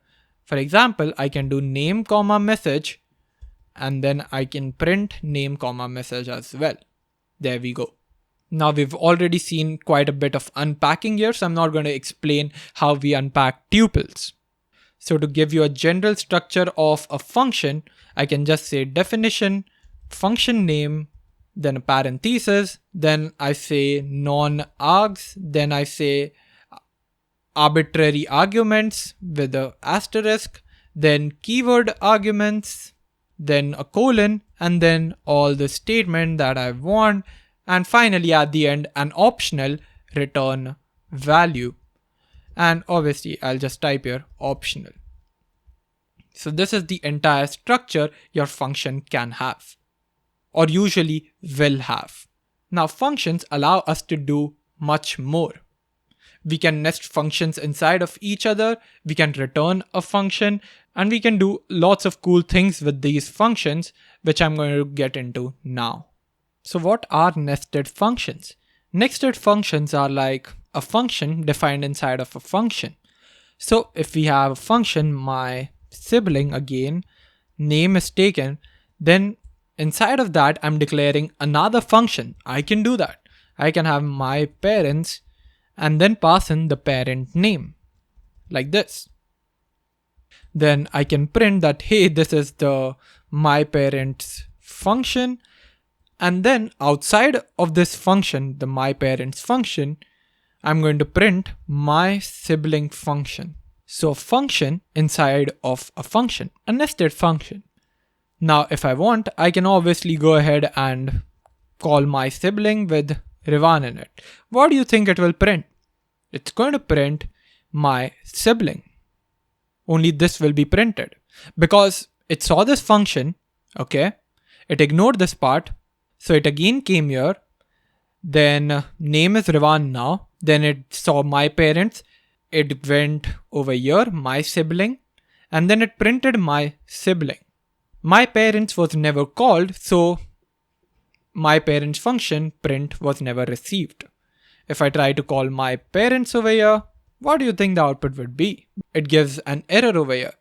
For example, I can do name comma message, and then I can print name comma message as well. There we go. Now we've already seen quite a bit of unpacking here, so I'm not going to explain how we unpack tuples. So to give you a general structure of a function, I can just say definition, function name, then a parenthesis, then I say non-args, then I say arbitrary arguments with an asterisk, then keyword arguments, then a colon, and then all the statement that I want. And finally, at the end, an optional return value. And obviously, I'll just type here optional. So this is the entire structure your function can have, or usually will have. Now, functions allow us to do much more. We can nest functions inside of each other. We can return a function, and we can do lots of cool things with these functions, which I'm going to get into now. So what are nested functions? Nested functions are like a function defined inside of a function. So if we have a function, my sibling again, name is taken, then inside of that, I'm declaring another function. I can do that. I can have my parents, and then pass in the parent name like this. Then I can print that, hey, this is the my parents function. And then outside of this function, the my parents function, I'm going to print my sibling function. So function inside of a function, a nested function. Now, if I want, I can obviously go ahead and call my sibling with Rivan in it. What do you think it will print? It's going to print my sibling. Only this will be printed because it saw this function, okay? It ignored this part. So it again came here. Then name is Rivan now. Then it saw my parents. It went over here, my sibling. And then it printed my sibling. My parents was never called, so my parents function print was never received. If I try to call my parents over here, what do you think the output would be? It gives an error over here.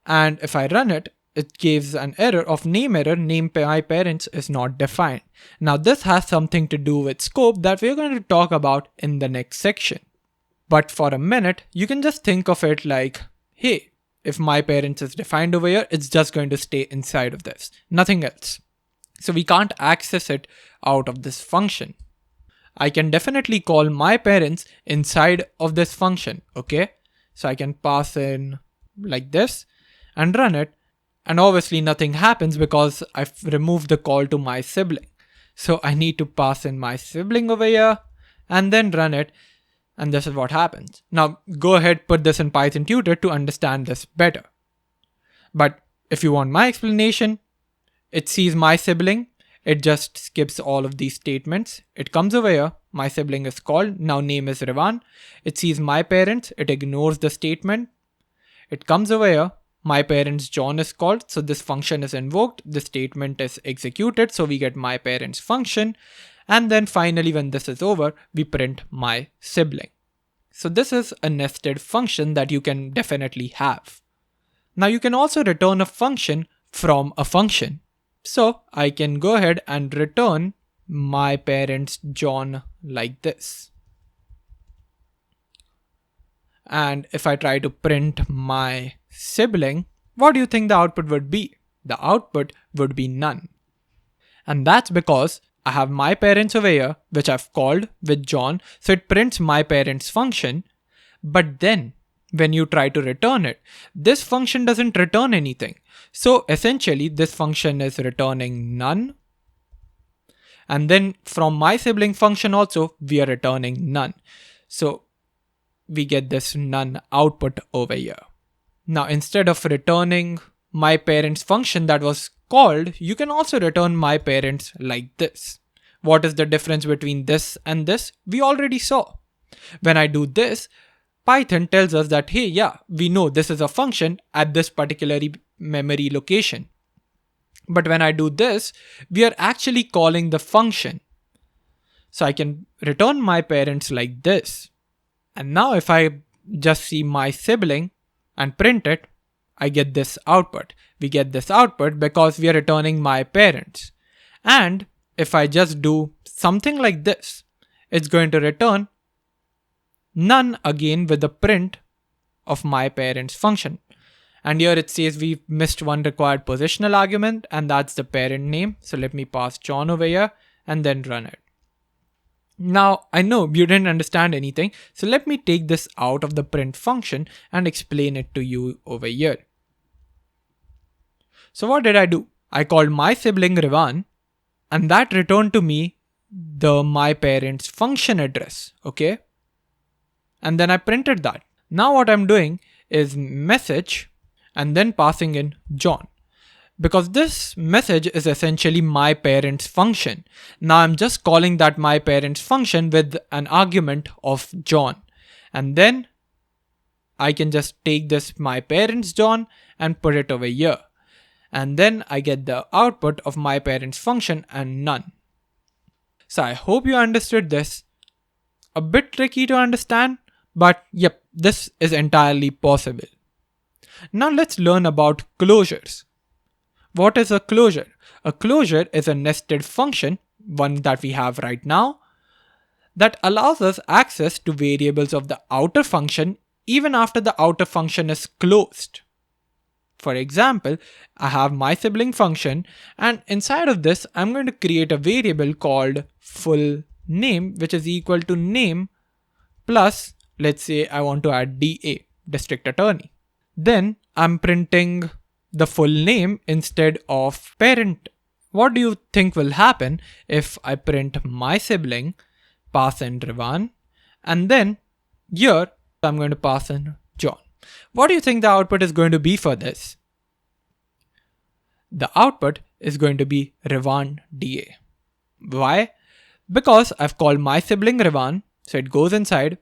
And if I run it, it gives an error of name error, name my parents is not defined. Now this has something to do with scope that we're going to talk about in the next section. But for a minute, you can just think of it like, hey, if my parents is defined over here, it's just going to stay inside of this, nothing else. So we can't access it out of this function. I can definitely call my parents inside of this function, okay? So I can pass in like this and run it. And obviously nothing happens because I've removed the call to my sibling. So I need to pass in my sibling over here and then run it. And this is what happens. Now go ahead, put this in Python tutor to understand this better. But if you want my explanation, it sees my sibling. It just skips all of these statements. It comes over here. My sibling is called. Now name is Rivan. It sees my parents. It ignores the statement. It comes over here. My parents John is called. So this function is invoked. The statement is executed. So we get my parents function. And then finally, when this is over, we print my sibling. So this is a nested function that you can definitely have. Now you can also return a function from a function. So I can go ahead and return my parents John like this. And if I try to print my sibling, what do you think the output would be? The output would be none. And that's because I have my parents over here, which I've called with John. So it prints my parents function. But then when you try to return it, this function doesn't return anything. So essentially this function is returning none. And then from my sibling function also, we are returning none. So we get this none output over here. Now instead of returning my parents function that was called, you can also return my parents like this. What is the difference between this and this? We already saw. When I do this, Python tells us that, hey, yeah, we know this is a function at this particular memory location. But when I do this, we are actually calling the function. So I can return my parents like this. And now if I just see my sibling and print it, I get this output. We get this output because we are returning my parents. And if I just do something like this, it's going to return none again with the print of my parents function. And here it says we missed one required positional argument, and that's the parent name. So let me pass John over here and then run it. Now I know you didn't understand anything, so let me take this out of the print function and explain it to you over here. So what did I do? I called my sibling Rivan, and that returned to me the my parents function address, okay? And then I printed that. Now what I'm doing is message and then passing in John. Because this message is essentially my parents function. Now I'm just calling that my parents function with an argument of John. And then I can just take this my parents John and put it over here. And then I get the output of my parents function and none. So I hope you understood this. A bit tricky to understand, but yep, this is entirely possible. Now let's learn about closures. What is a closure? A closure is a nested function, one that we have right now, that allows us access to variables of the outer function even after the outer function is closed. For example, I have my sibling function, and inside of this, I'm going to create a variable called full name, which is equal to name plus, let's say I want to add DA, district attorney. Then I'm printing the full name instead of parent. What do you think will happen if I print my sibling, pass in Rivan, and then here I'm going to pass in John? What do you think the output is going to be for this? The output is going to be Rivan DA. Why? Because I've called my sibling Rivan, so it goes inside.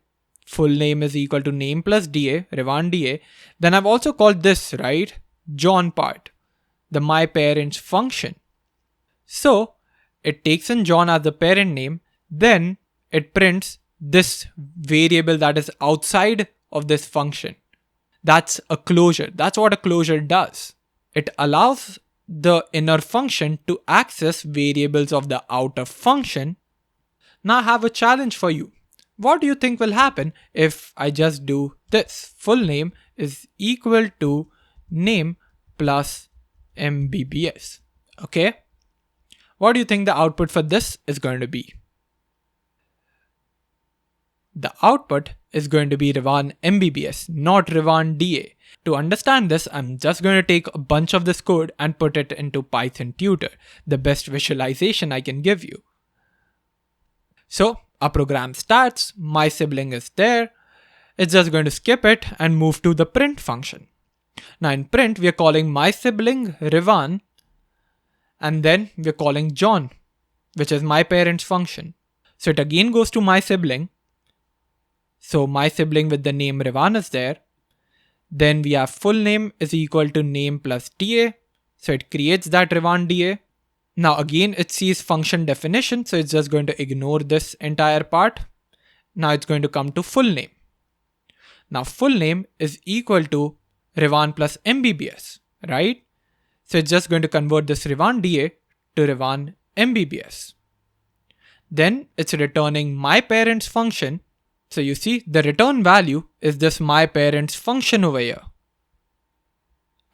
Full name is equal to name plus DA, Rivan DA. Then I've also called this, right? John part, the my parents function. So it takes in John as the parent name, then it prints this variable that is outside of this function. That's a closure. That's what a closure does. It allows the inner function to access variables of the outer function. Now I have a challenge for you. What do you think will happen if I just do this? Full name is equal to name plus MBBS. Okay? What do you think the output for this is going to be? The output is going to be Rivan MBBS, not Rivan DA. To understand this, I'm just going to take a bunch of this code and put it into Python Tutor, the best visualization I can give you. So our program starts, my sibling is there. It's just going to skip it and move to the print function. Now in print, we are calling my sibling Rivan, and then we're calling John, which is my parent's function. So it again goes to my sibling. So my sibling with the name Rivan is there. Then we have full name is equal to name plus DA. So it creates that Rivan DA. Now again, it sees function definition. So it's just going to ignore this entire part. Now it's going to come to full name. Now full name is equal to Rivan plus MBBS, right? So it's just going to convert this Rivan DA to Rivan MBBS. Then it's returning my parent's function. So you see the return value is this my parent's function over here.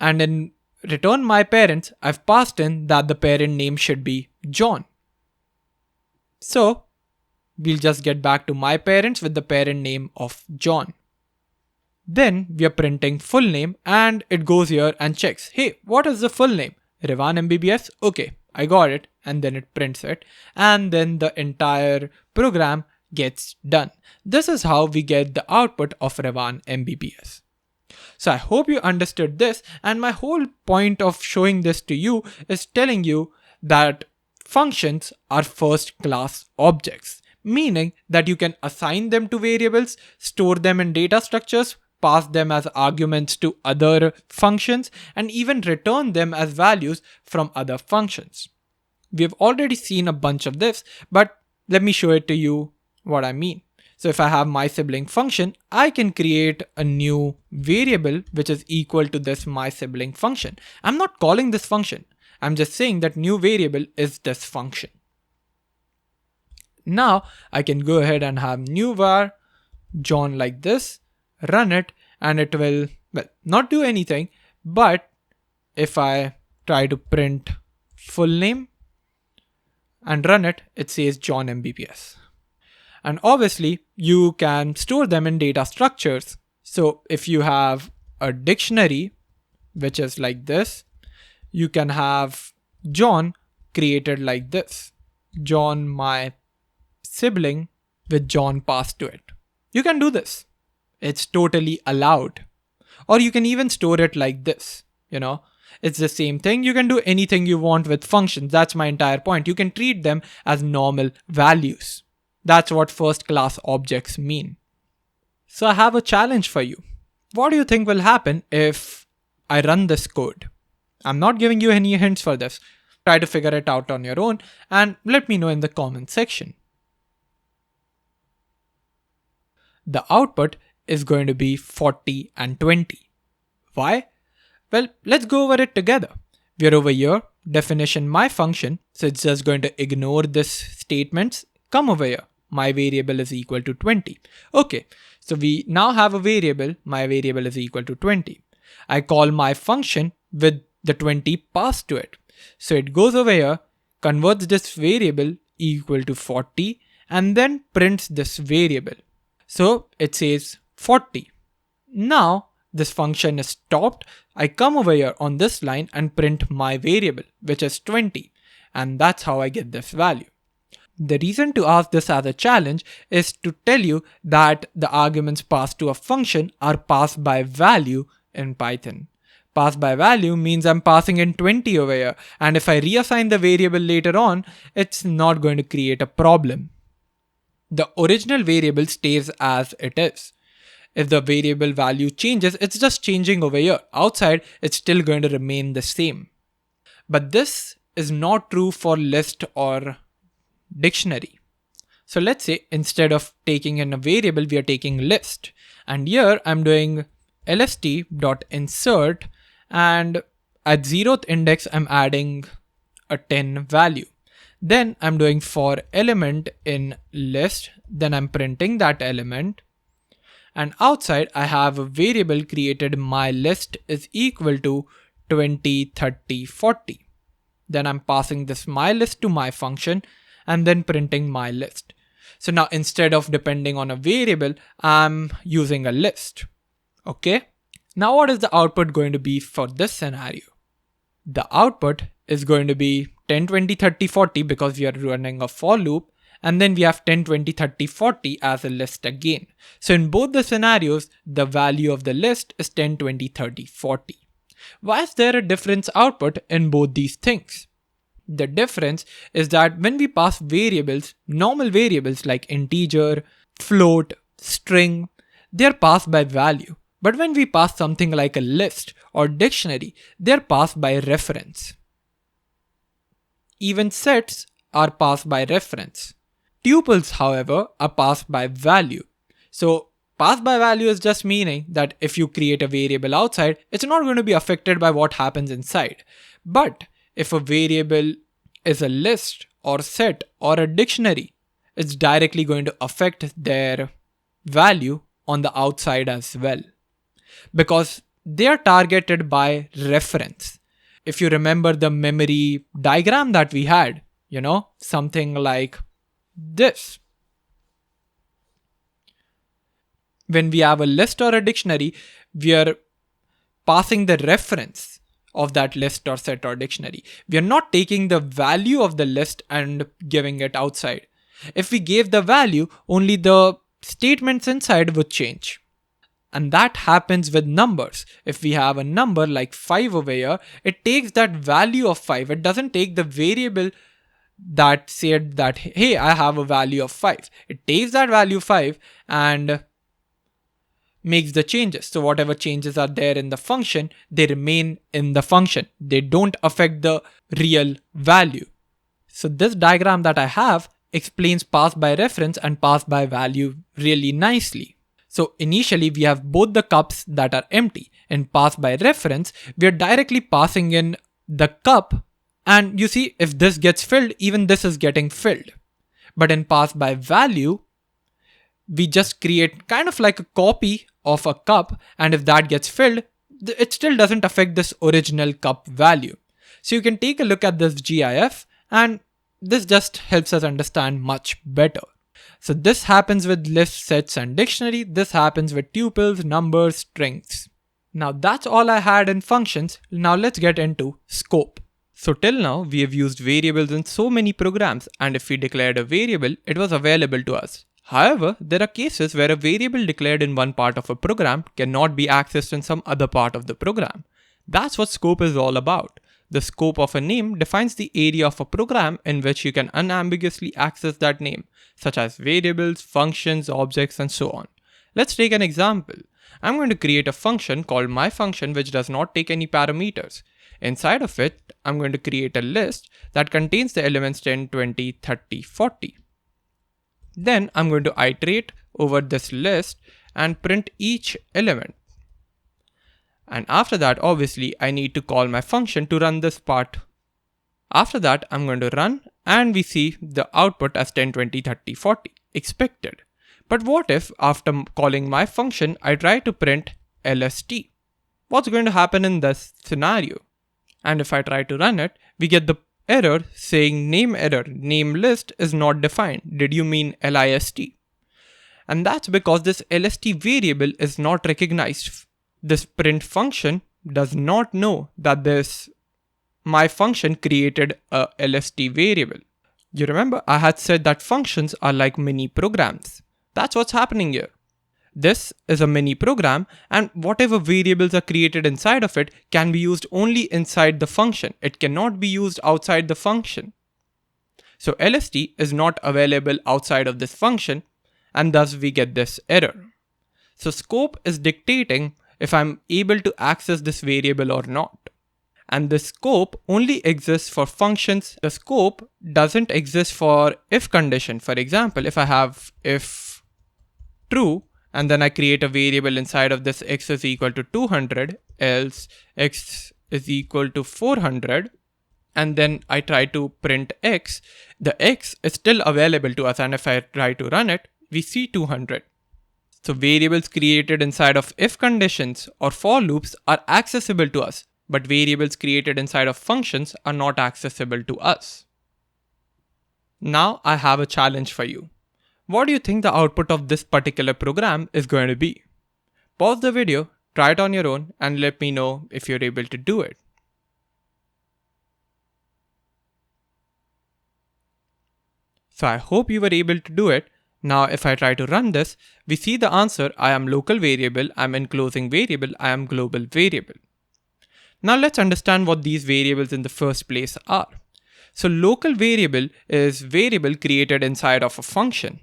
And in return my parents, I've passed in that the parent name should be John. So we'll just get back to my parents with the parent name of John. Then we are printing full name and it goes here and checks, hey, what is the full name? Rivan MBBS? Okay, I got it. And then it prints it. And then the entire program gets done. This is how we get the output of Rivan MBBS. So I hope you understood this, and my whole point of showing this to you is telling you that functions are first class objects, meaning that you can assign them to variables, store them in data structures, pass them as arguments to other functions, and even return them as values from other functions. We've already seen a bunch of this, but let me show it to you what I mean. So if I have my sibling function, I can create a new variable which is equal to this my sibling function. I'm not calling this function. I'm just saying that new variable is this function. Now I can go ahead and have new var John like this, run it, and it will, well, not do anything. But if I try to print full name and run it, it says John MBBS. And obviously, you can store them in data structures. So if you have a dictionary, which is like this, you can have John created like this. John, my sibling, with John passed to it. You can do this. It's totally allowed. Or you can even store it like this, It's the same thing. You can do anything you want with functions. That's my entire point. You can treat them as normal values. That's what first class objects mean. So I have a challenge for you. What do you think will happen if I run this code? I'm not giving you any hints for this. Try to figure it out on your own and let me know in the comment section. The output is going to be 40 and 20. Why? Well, let's go over it together. We're over here, definition my function. So it's just going to ignore this statements. Come over here. my variable is equal to 20. Okay, so we now have a variable, my variable is equal to 20. I call my function with the 20 passed to it. So it goes over here, converts this variable equal to 40 and then prints this variable. So it says 40. Now this function is stopped. I come over here on this line and print my variable, which is 20. And that's how I get this value. The reason to ask this as a challenge is to tell you that the arguments passed to a function are passed by value in Python. Pass by value means I'm passing in 20 over here, and if I reassign the variable later on, it's not going to create a problem. The original variable stays as it is. If the variable value changes, it's just changing over here. Outside, it's still going to remain the same. But this is not true for list or dictionary. So let's say instead of taking in a variable, we are taking list. And here I'm doing lst.insert, and at 0th index, I'm adding a 10 value. Then I'm doing for element in list, then I'm printing that element. And outside I have a variable created my list is equal to 20, 30, 40. Then I'm passing this my list to my function and then printing my list. So now instead of depending on a variable, I'm using a list. Okay. Now what is the output going to be for this scenario? The output is going to be 10, 20, 30, 40 because we are running a for loop. And then we have 10, 20, 30, 40 as a list again. So in both the scenarios, the value of the list is 10, 20, 30, 40. Why is there a difference output in both these things? The difference is that when we pass variables, normal variables like integer, float, string, they're passed by value. But when we pass something like a list or dictionary, they're passed by reference. Even sets are passed by reference. Tuples, however, are passed by value. So passed by value is just meaning that if you create a variable outside, it's not going to be affected by what happens inside. But if a variable is a list or set or a dictionary, it's directly going to affect their value on the outside as well, because they are targeted by reference. If you remember the memory diagram that we had, something like this. When we have a list or a dictionary, we are passing the reference of that list or set or dictionary. We are not taking the value of the list and giving it outside. If we gave the value, only the statements inside would change. And that happens with numbers. If we have a number like 5 over here, it takes that value of 5. It doesn't take the variable that said that, hey, I have a value of 5. It takes that value 5 and makes the changes. So whatever changes are there in the function, they remain in the function. They don't affect the real value. So this diagram that I have explains pass by reference and pass by value really nicely. So initially we have both the cups that are empty. In pass by reference, we are directly passing in the cup, and you see if this gets filled, even this is getting filled. But in pass by value, we just create kind of like a copy of a cup, and if that gets filled, it still doesn't affect this original cup value. So you can take a look at this GIF, and this just helps us understand much better. So this happens with lists, sets, and dictionary. This happens with tuples, numbers, strings. Now that's all I had in functions. Now let's get into scope. So till now, we have used variables in so many programs, and if we declared a variable, it was available to us. However, there are cases where a variable declared in one part of a program cannot be accessed in some other part of the program. That's what scope is all about. The scope of a name defines the area of a program in which you can unambiguously access that name, such as variables, functions, objects, and so on. Let's take an example. I'm going to create a function called myFunction which does not take any parameters. Inside of it, I'm going to create a list that contains the elements 10, 20, 30, 40. Then I'm going to iterate over this list and print each element. And after that, obviously, I need to call my function to run this part. After that, I'm going to run and we see the output as 10, 20, 30, 40. expected. But what if after calling my function, I try to print LST? What's going to happen in this scenario? And if I try to run it, we get the error saying name error, name list is not defined. Did you mean LIST? And that's because this LST variable is not recognized. This print function does not know that my function created a LST variable. You remember I had said that functions are like mini programs. That's what's happening here. This is a mini program, and whatever variables are created inside of it can be used only inside the function. It cannot be used outside the function. So LST is not available outside of this function, and thus we get this error. So scope is dictating if I'm able to access this variable or not. And the scope only exists for functions. The scope doesn't exist for if condition. For example, if I have if true, and then I create a variable inside of this x is equal to 200, else x is equal to 400, and then I try to print x, the x is still available to us, and if I try to run it, we see 200. So variables created inside of if conditions or for loops are accessible to us, but variables created inside of functions are not accessible to us. Now I have a challenge for you. What do you think the output of this particular program is going to be? Pause the video, try it on your own, and let me know if you're able to do it. So I hope you were able to do it. Now if I try to run this, we see the answer: I am local variable, I am enclosing variable, I am global variable. Now let's understand what these variables in the first place are. So local variable is variable created inside of a function.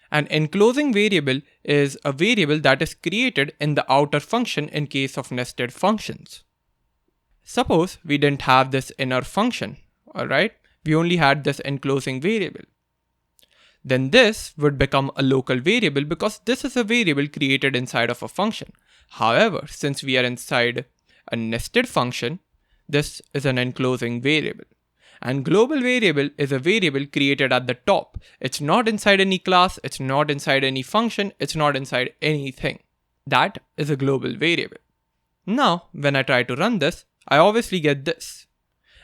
An enclosing variable is a variable that is created in the outer function in case of nested functions. Suppose we didn't have this inner function, alright? We only had this enclosing variable. Then this would become a local variable because this is a variable created inside of a function. However, since we are inside a nested function, this is an enclosing variable. And global variable is a variable created at the top. It's not inside any class, it's not inside any function, it's not inside anything. That is a global variable. Now, when I try to run this, I obviously get this.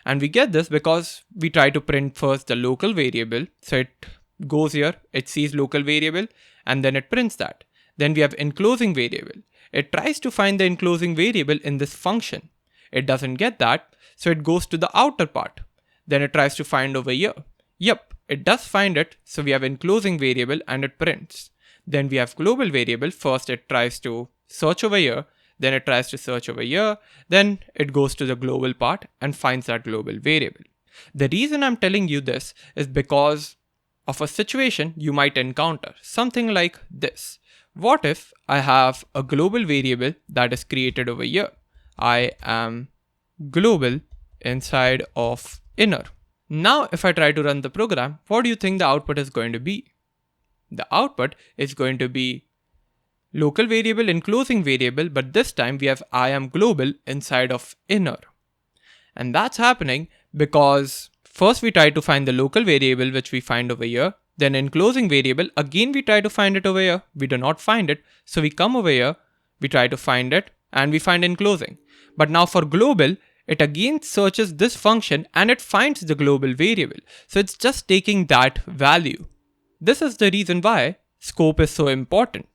And we get this because we try to print first the local variable. So it goes here, it sees local variable, and then it prints that. Then we have enclosing variable. It tries to find the enclosing variable in this function. It doesn't get that, so it goes to the outer part. Then it tries to find over here. Yep, it does find it, so we have enclosing variable and it prints. Then we have global variable. First it tries to search over here, then it tries to search over here, then it goes to the global part and finds that global variable. The reason I'm telling you this is because of a situation you might encounter, something like this. What if I have a global variable that is created over here? I am global inside of inner. Now if I try to run the program, what do you think the output is going to be? The output is going to be local variable, enclosing variable, but this time we have I am global inside of inner. And that's happening because first we try to find the local variable which we find over here, then enclosing variable, again we try to find it over here, we do not find it, so we come over here, we try to find it, and we find enclosing. But now for global, it again searches this function and it finds the global variable. So it's just taking that value. This is the reason why scope is so important.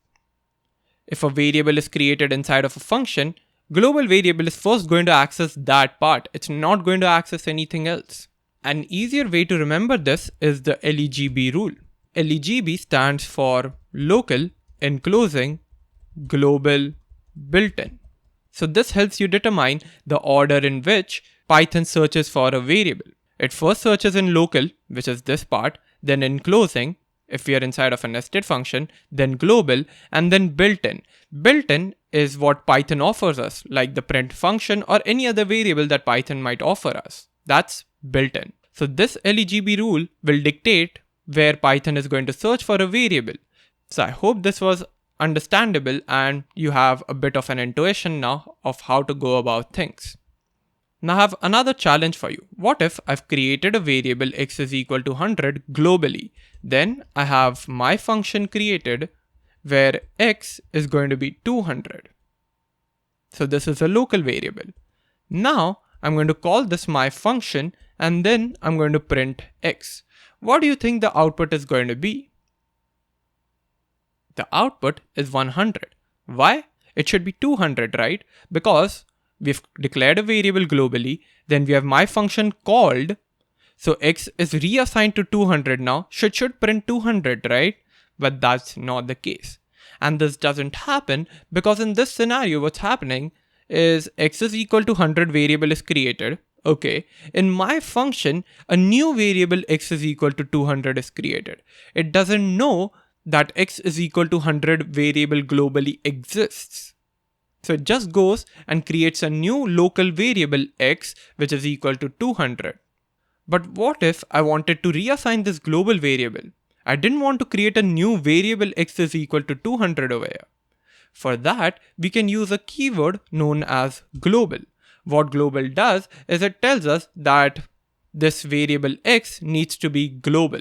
If a variable is created inside of a function, global variable is first going to access that part. It's not going to access anything else. An easier way to remember this is the LEGB rule. LEGB stands for local, enclosing, global, built-in. So this helps you determine the order in which Python searches for a variable. It first searches in local, which is this part, then enclosing, if we are inside of a nested function, then global, and then built-in. Built-in is what Python offers us, like the print function or any other variable that Python might offer us. That's built-in. So this LEGB rule will dictate where Python is going to search for a variable. So I hope this was understandable and you have a bit of an intuition now of how to go about things. Now I have another challenge for you. What if I've created a variable x is equal to 100 globally? Then I have my function created where x is going to be 200. So this is a local variable. Now I'm going to call this my function and then I'm going to print x. What do you think the output is going to be? The output is 100. Why? It should be 200, right? Because we've declared a variable globally, then we have my function called, so x is reassigned to 200 now, should print 200, right? But that's not the case. And this doesn't happen because in this scenario what's happening is x is equal to 100 variable is created. Okay, in my function, a new variable x is equal to 200 is created. It doesn't know that x is equal to 100 variable globally exists. So it just goes and creates a new local variable x which is equal to 200. But what if I wanted to reassign this global variable? I didn't want to create a new variable x is equal to 200 over here. For that, we can use a keyword known as global. What global does is it tells us that this variable x needs to be global.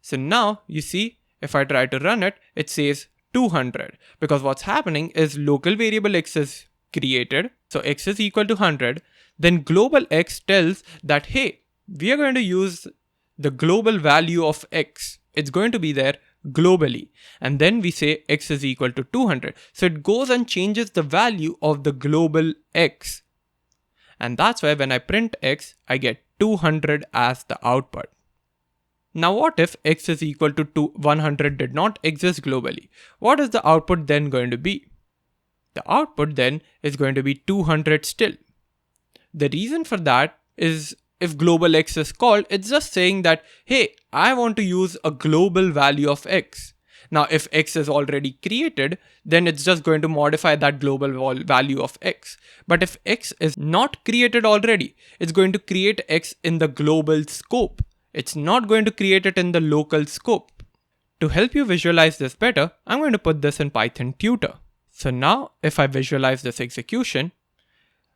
So now you see, if I try to run it, it says 200 because what's happening is local variable x is created. So x is equal to 100. Then global x tells that, hey, we are going to use the global value of x. It's going to be there globally. And then we say x is equal to 200. So it goes and changes the value of the global x. And that's why when I print x, I get 200 as the output. Now what if x is equal to 100 did not exist globally? What is the output then going to be? The output then is going to be 200 still. The reason for that is if global x is called, it's just saying that, hey, I want to use a global value of x. Now if x is already created, then it's just going to modify that global value of x. But if x is not created already, it's going to create x in the global scope. It's not going to create it in the local scope. To help you visualize this better, I'm going to put this in Python tutor. So now if I visualize this execution,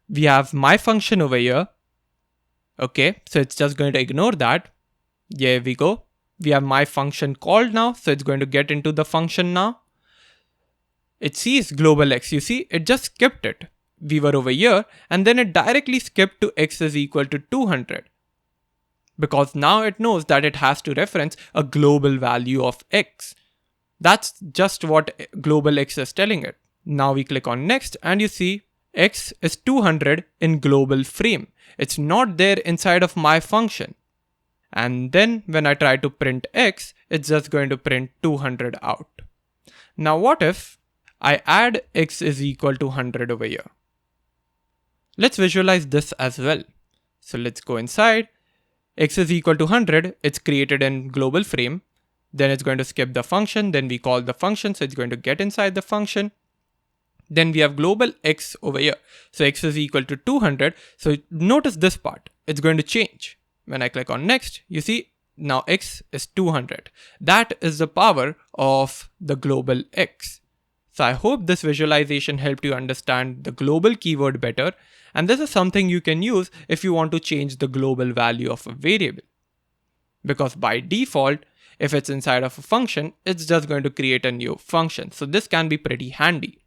we have my function over here. Okay, so it's just going to ignore that. Here we go. We have my function called now, so it's going to get into the function now. It sees global x, you see, it just skipped it. We were over here, and then it directly skipped to x is equal to 200. Because now it knows that it has to reference a global value of x. That's just what global x is telling it. Now we click on next, and you see x is 200 in global frame. It's not there inside of my function. And then when I try to print x, it's just going to print 200 out. Now what if I add x is equal to 100 over here? Let's visualize this as well. So let's go inside. X is equal to 100. It's created in global frame. Then it's going to skip the function. Then we call the function. So it's going to get inside the function. Then we have global x over here. So x is equal to 200. So notice this part. It's going to change. When I click on next, you see now x is 200. That is the power of the global x. So I hope this visualization helped you understand the global keyword better. And this is something you can use if you want to change the global value of a variable. Because by default, if it's inside of a function, it's just going to create a new function. So this can be pretty handy.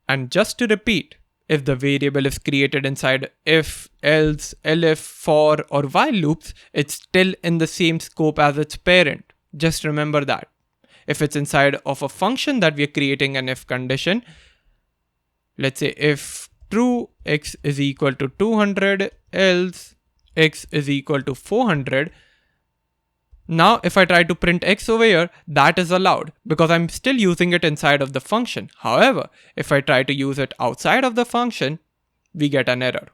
And just to repeat, if the variable is created inside if, else, elif, for, or while loops, it's still in the same scope as its parent. Just remember that. If it's inside of a function that we are creating an if condition, let's say if true x is equal to 200, else x is equal to 400. Now if I try to print x over here, that is allowed because I'm still using it inside of the function. However, if I try to use it outside of the function, we get an error.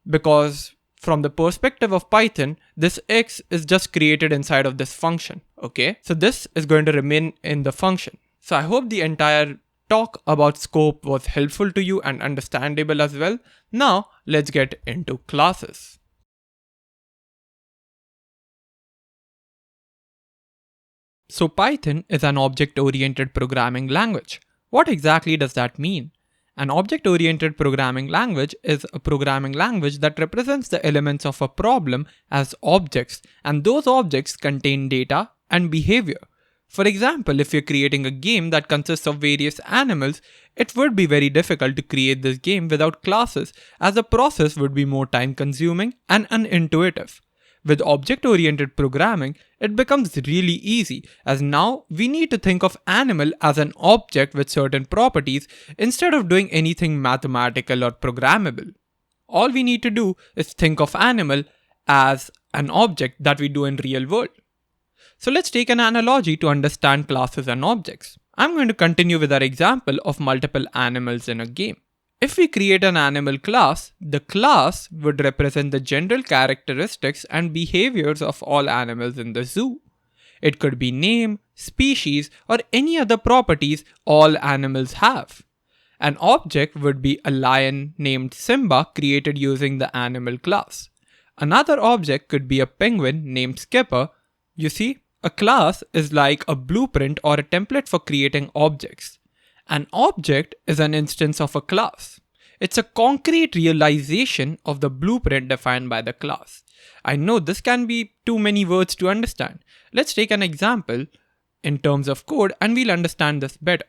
Because from the perspective of Python, this x is just created inside of this function. Okay, so this is going to remain in the function. So I hope the entire talk about scope was helpful to you and understandable as well. Now let's get into classes. So Python is an object-oriented programming language. What exactly does that mean? An object-oriented programming language is a programming language that represents the elements of a problem as objects, and those objects contain data and behavior. For example, if you're creating a game that consists of various animals, it would be very difficult to create this game without classes, as the process would be more time-consuming and unintuitive. With object-oriented programming, it becomes really easy, as now we need to think of animal as an object with certain properties instead of doing anything mathematical or programmable. All we need to do is think of animal as an object that we do in real world. So let's take an analogy to understand classes and objects. I'm going to continue with our example of multiple animals in a game. If we create an animal class, the class would represent the general characteristics and behaviors of all animals in the zoo. It could be name, species, or any other properties all animals have. An object would be a lion named Simba created using the animal class. Another object could be a penguin named Skipper. You see, a class is like a blueprint or a template for creating objects. An object is an instance of a class. It's a concrete realization of the blueprint defined by the class. I know this can be too many words to understand. Let's take an example in terms of code and we'll understand this better.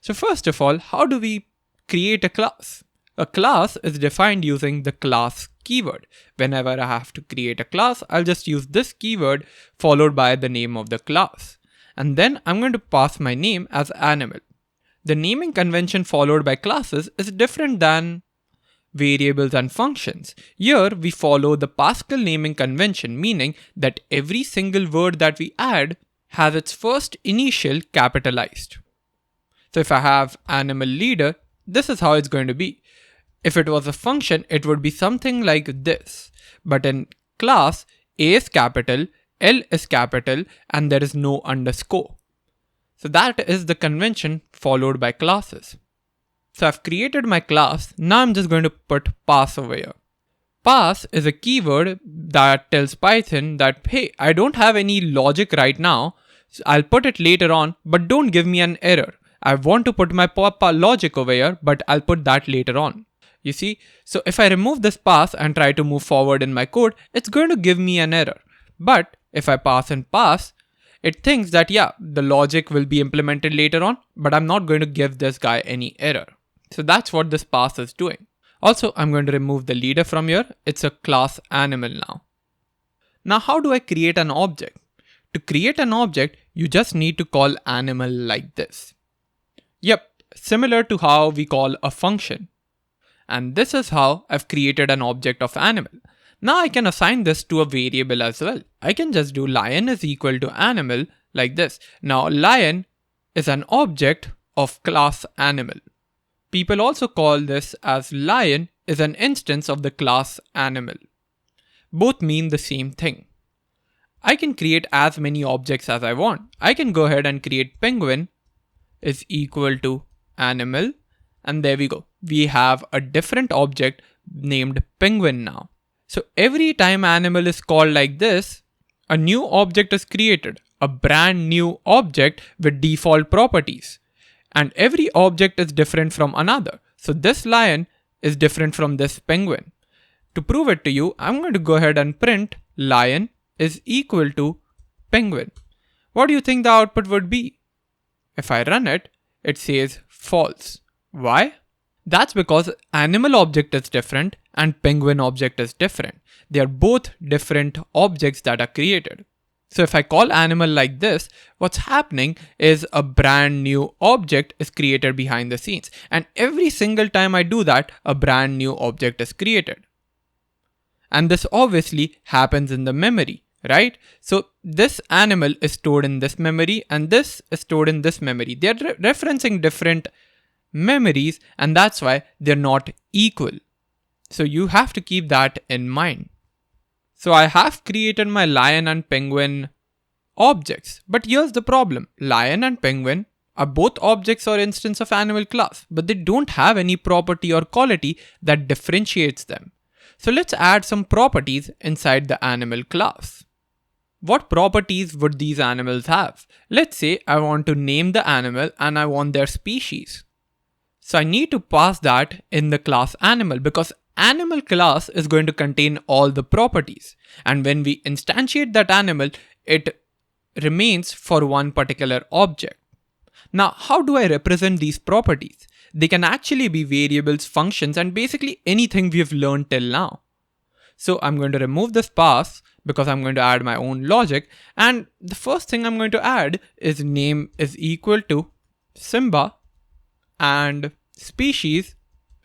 So first of all, how do we create a class? A class is defined using the class keyword. Whenever I have to create a class, I'll just use this keyword followed by the name of the class. And then I'm going to pass my name as animal. The naming convention followed by classes is different than variables and functions. Here we follow the Pascal naming convention, meaning that every single word that we add has its first initial capitalized. So if I have animal leader, this is how it's going to be. If it was a function, it would be something like this. But in class, A is capital, L is capital, and there is no underscore. So that is the convention followed by classes. So I've created my class. Now I'm just going to put pass over here. Pass is a keyword that tells Python that, hey, I don't have any logic right now. So I'll put it later on, but don't give me an error. I want to put my logic over here, but I'll put that later on. You see, so if I remove this pass and try to move forward in my code, it's going to give me an error. But if I pass and pass, it thinks that, yeah, the logic will be implemented later on, but I'm not going to give this guy any error. So that's what this pass is doing. Also, I'm going to remove the leader from here. It's a class animal now. Now, how do I create an object? To create an object, you just need to call animal like this. Yep, similar to how we call a function. And this is how I've created an object of animal. Now I can assign this to a variable as well. I can just do lion is equal to animal like this. Now lion is an object of class animal. People also call this as lion is an instance of the class animal. Both mean the same thing. I can create as many objects as I want. I can go ahead and create penguin is equal to animal, and there we go. We have a different object named penguin now. So every time animal is called like this, a new object is created, a brand new object with default properties. And every object is different from another. So this lion is different from this penguin. To prove it to you, I'm going to go ahead and print lion is equal to penguin. What do you think the output would be? If I run it, it says false. Why? That's because animal object is different and penguin object is different. They are both different objects that are created. So if I call animal like this, what's happening is a brand new object is created behind the scenes. And every single time I do that, a brand new object is created. And this obviously happens in the memory, right? So this animal is stored in this memory and this is stored in this memory. They're referencing different memories, and that's why they're not equal. So you have to keep that in mind. So I have created my lion and penguin objects, but here's the problem. Lion and penguin are both objects or instance of animal class, but they don't have any property or quality that differentiates them. So let's add some properties inside the animal class. What properties would these animals have? Let's say I want to name the animal and I want their species. So I need to pass that in the class animal because animal class is going to contain all the properties. And when we instantiate that animal, it remains for one particular object. Now, how do I represent these properties? They can actually be variables, functions, and basically anything we've learned till now. So I'm going to remove this pass because I'm going to add my own logic. And the first thing I'm going to add is name is equal to Simba and species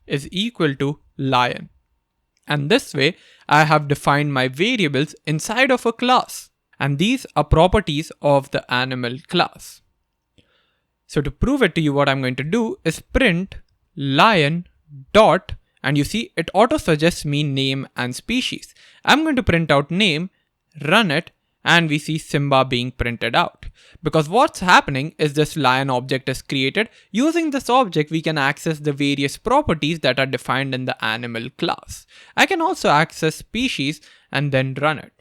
is equal to lion. And this way, I have defined my variables inside of a class. And these are properties of the animal class. So to prove it to you, what I'm going to do is print lion dot, and you see it auto suggests me name and species. I'm going to print out name, run it, and we see Simba being printed out. Because what's happening is this lion object is created. Using this object, we can access the various properties that are defined in the animal class. I can also access species and then run it.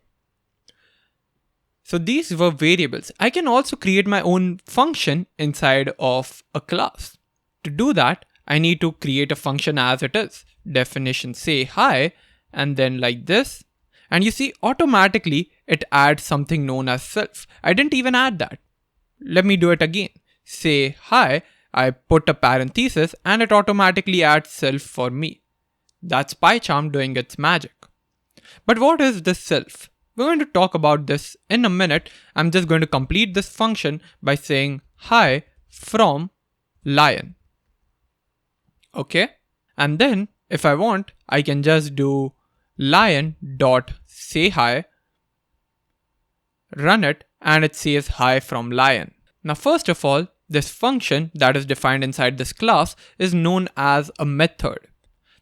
So these were variables. I can also create my own function inside of a class. To do that, I need to create a function as it is. Definition say hi, and then like this. And you see automatically it adds something known as self. I didn't even add that. Let me do it again. Say hi, I put a parenthesis and it automatically adds self for me. That's Pycharm doing its magic. But what is this self? We're going to talk about this in a minute. I'm just going to complete this function by saying hi from lion. Okay. And then if I want, I can just do lion dot say hi, run it, and it says hi from lion. Now, first of all, this function that is defined inside this class is known as a method.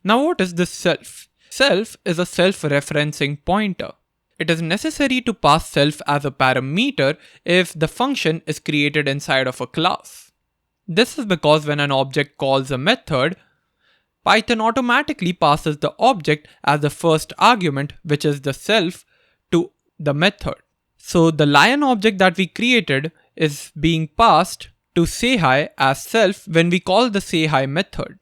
Now, what is this self? Self is a self-referencing pointer. It is necessary to pass self as a parameter if the function is created inside of a class. This is because when an object calls a method, Python automatically passes the object as the first argument, which is the self, to the method. So the lion object that we created is being passed to say hi as self when we call the say hi method.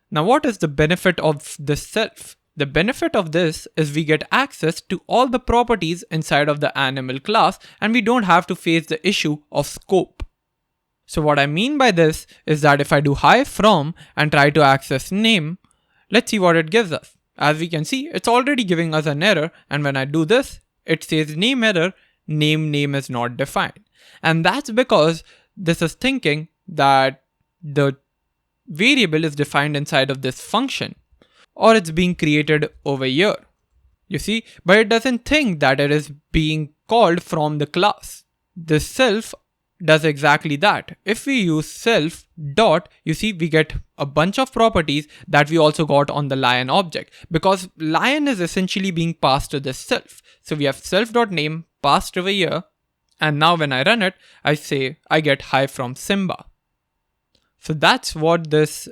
Now what is the benefit of this self? The benefit of this is we get access to all the properties inside of the animal class and we don't have to face the issue of scope. So what I mean by this is that if I do hi from and try to access name, let's see what it gives us. As we can see, it's already giving us an error, and when I do this, it says name error, name is not defined. And that's because this is thinking that the variable is defined inside of this function, or it's being created over here. You see, but it doesn't think that it is being called from the class. This self does exactly that. If we use self dot, you see we get a bunch of properties that we also got on the lion object, because lion is essentially being passed to this self. So we have self.name passed over here, and now when I run it, I say I get hi from Simba. So that's what this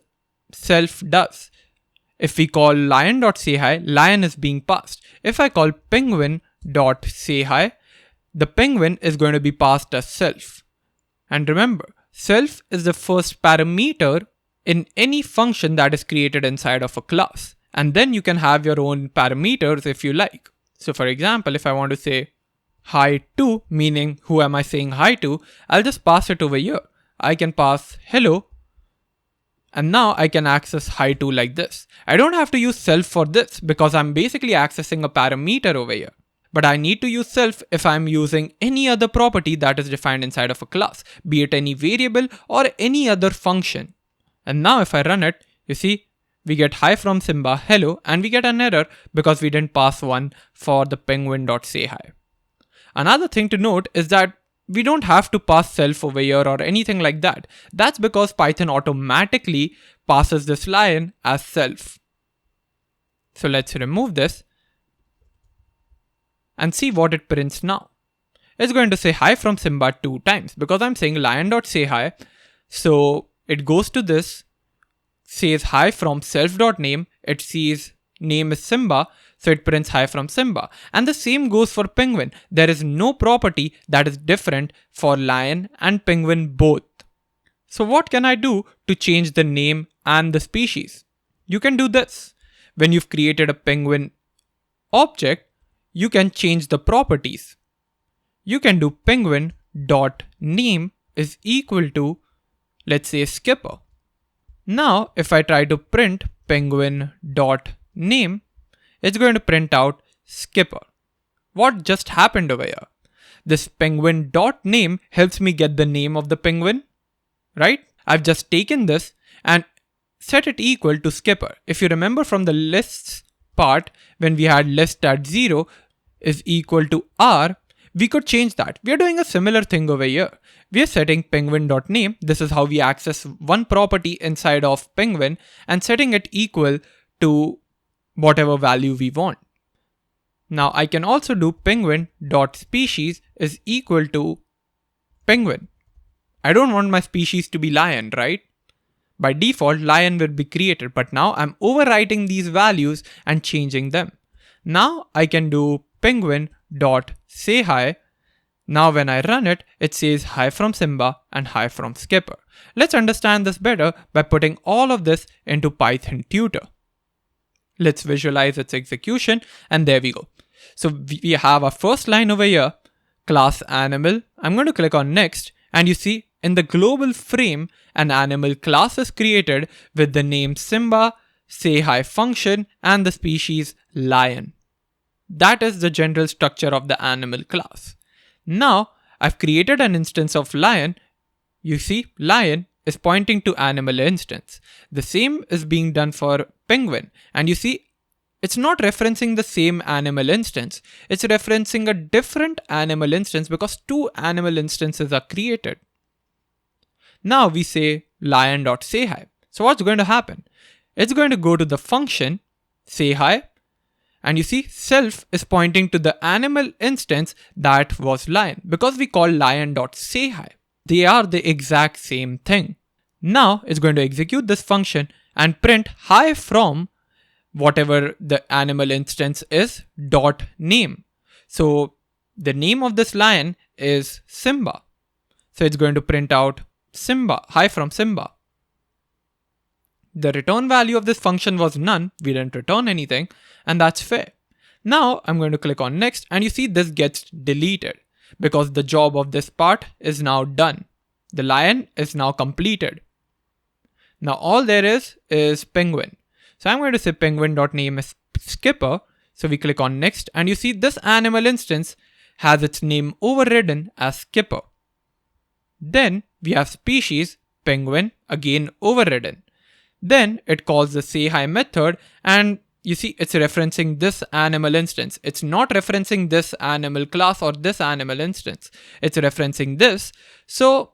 self does. If we call lion.sayHi, lion is being passed. If I call penguin.sayHi, the penguin is going to be passed as self. And remember, self is the first parameter in any function that is created inside of a class. And then you can have your own parameters if you like. So for example, if I want to say hi to, meaning who am I saying hi to, I'll just pass it over here. I can pass hello. And now I can access hi to like this. I don't have to use self for this because I'm basically accessing a parameter over here. But I need to use self if I'm using any other property that is defined inside of a class, be it any variable or any other function. And now if I run it, you see, we get hi from Simba, hello, and we get an error because we didn't pass one for the penguin.sayHi. Another thing to note is that we don't have to pass self over here or anything like that. That's because Python automatically passes this lion as self. So let's remove this and see what it prints now. It's going to say hi from Simba 2 times because I'm saying lion.sayHi. So it goes to this, says hi from self.name, it sees name is Simba, so it prints hi from Simba. And the same goes for penguin. There is no property that is different for lion and penguin both. So what can I do to change the name and the species. You can do this. When you've created a penguin object, you can change the properties. You can do penguin.name is equal to, let's say, skipper. Now, if I try to print penguin.name, it's going to print out skipper. What just happened over here? This penguin.name helps me get the name of the penguin, right? I've just taken this and set it equal to skipper. If you remember from the lists part, when we had list at 0 is equal to R, we could change that. We are doing a similar thing over here. We are setting penguin.name. This is how we access one property inside of penguin and setting it equal to whatever value we want. Now I can also do penguin.species is equal to penguin. I don't want my species to be lion, right? By default, lion will be created, but now I'm overwriting these values and changing them. Now I can do penguin.sayHi. Now when I run it, it says hi from Simba and hi from Skipper. Let's understand this better by putting all of this into Python tutor. Let's visualize its execution, and there we go. So we have our first line over here, class animal. I'm going to click on next, and you see in the global frame, an animal class is created with the name Simba, sayHi function, and the species lion. That is the general structure of the animal class. Now I've created an instance of lion. You see, lion is pointing to animal instance. The same is being done for penguin, and you see it's not referencing the same animal instance. It's referencing a different animal instance because two animal instances are created. Now we say lion.sayHi. So what's going to happen? It's going to go to the function sayHi, and you see self is pointing to the animal instance that was lion because we call lion.sayHi. They are the exact same thing. Now it's going to execute this function and print hi from whatever the animal instance is dot name. So the name of this lion is Simba. So it's going to print out Simba, hi from Simba. The return value of this function was none. We didn't return anything, and that's fair. Now I'm going to click on next, and you see this gets deleted because the job of this part is now done. The lion is now completed. Now all there is penguin. So I'm going to say penguin.name is skipper. So we click on next, and you see this animal instance has its name overridden as skipper. Then we have species penguin, again overridden. Then it calls the sayHi method, and you see it's referencing this animal instance. It's not referencing this animal class or this animal instance. It's referencing this. So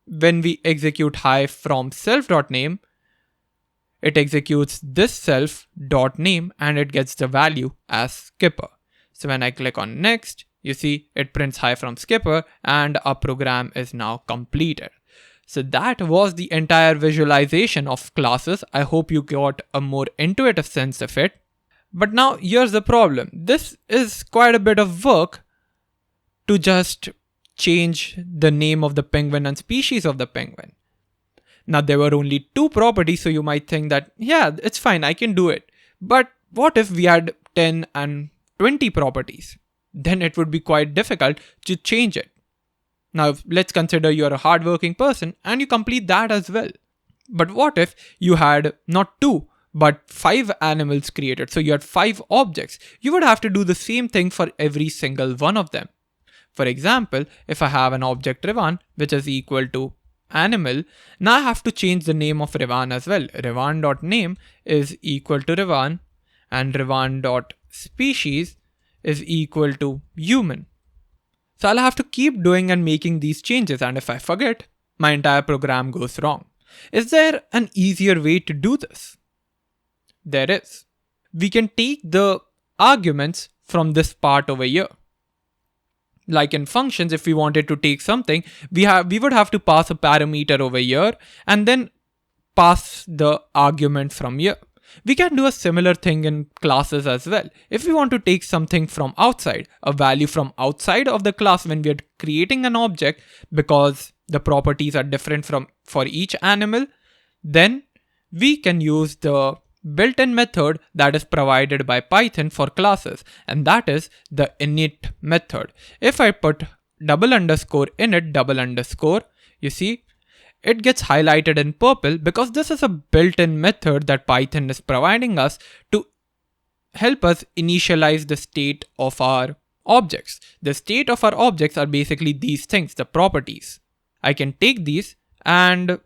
when we execute hi from self.name, it executes this self.name and it gets the value as skipper. So when I click on next, you see it prints hi from skipper and our program is now completed. So that was the entire visualization of classes. I hope you got a more intuitive sense of it. But now here's the problem. This is quite a bit of work to just change the name of the penguin and species of the penguin. Now there were only two properties, so you might think that, yeah, it's fine, I can do it. But what if we had 10 and 20 properties? Then it would be quite difficult to change it. Now let's consider you're a hardworking person and you complete that as well. But what if you had not 2 but 5 animals created? So you had 5 objects. You would have to do the same thing for every single one of them. For example, if I have an object Rivan which is equal to animal, now I have to change the name of Rivan as well. Rivan.name is equal to Rivan and Rivan.species is equal to human. So I'll have to keep doing and making these changes, and if I forget, my entire program goes wrong. Is there an easier way to do this? There is. We can take the arguments from this part over here. Like in functions, if we wanted to take something, we would have to pass a parameter over here and then pass the argument from here. We can do a similar thing in classes as well. If we want to take something from outside, a value from outside of the class when we are creating an object, because the properties are different for each animal, then we can use the built-in method that is provided by Python for classes, and that is the init method. If I put $_init $_, you see, it gets highlighted in purple because this is a built-in method that Python is providing us to help us initialize the state of our objects. The state of our objects are basically these things, the properties. I can take these and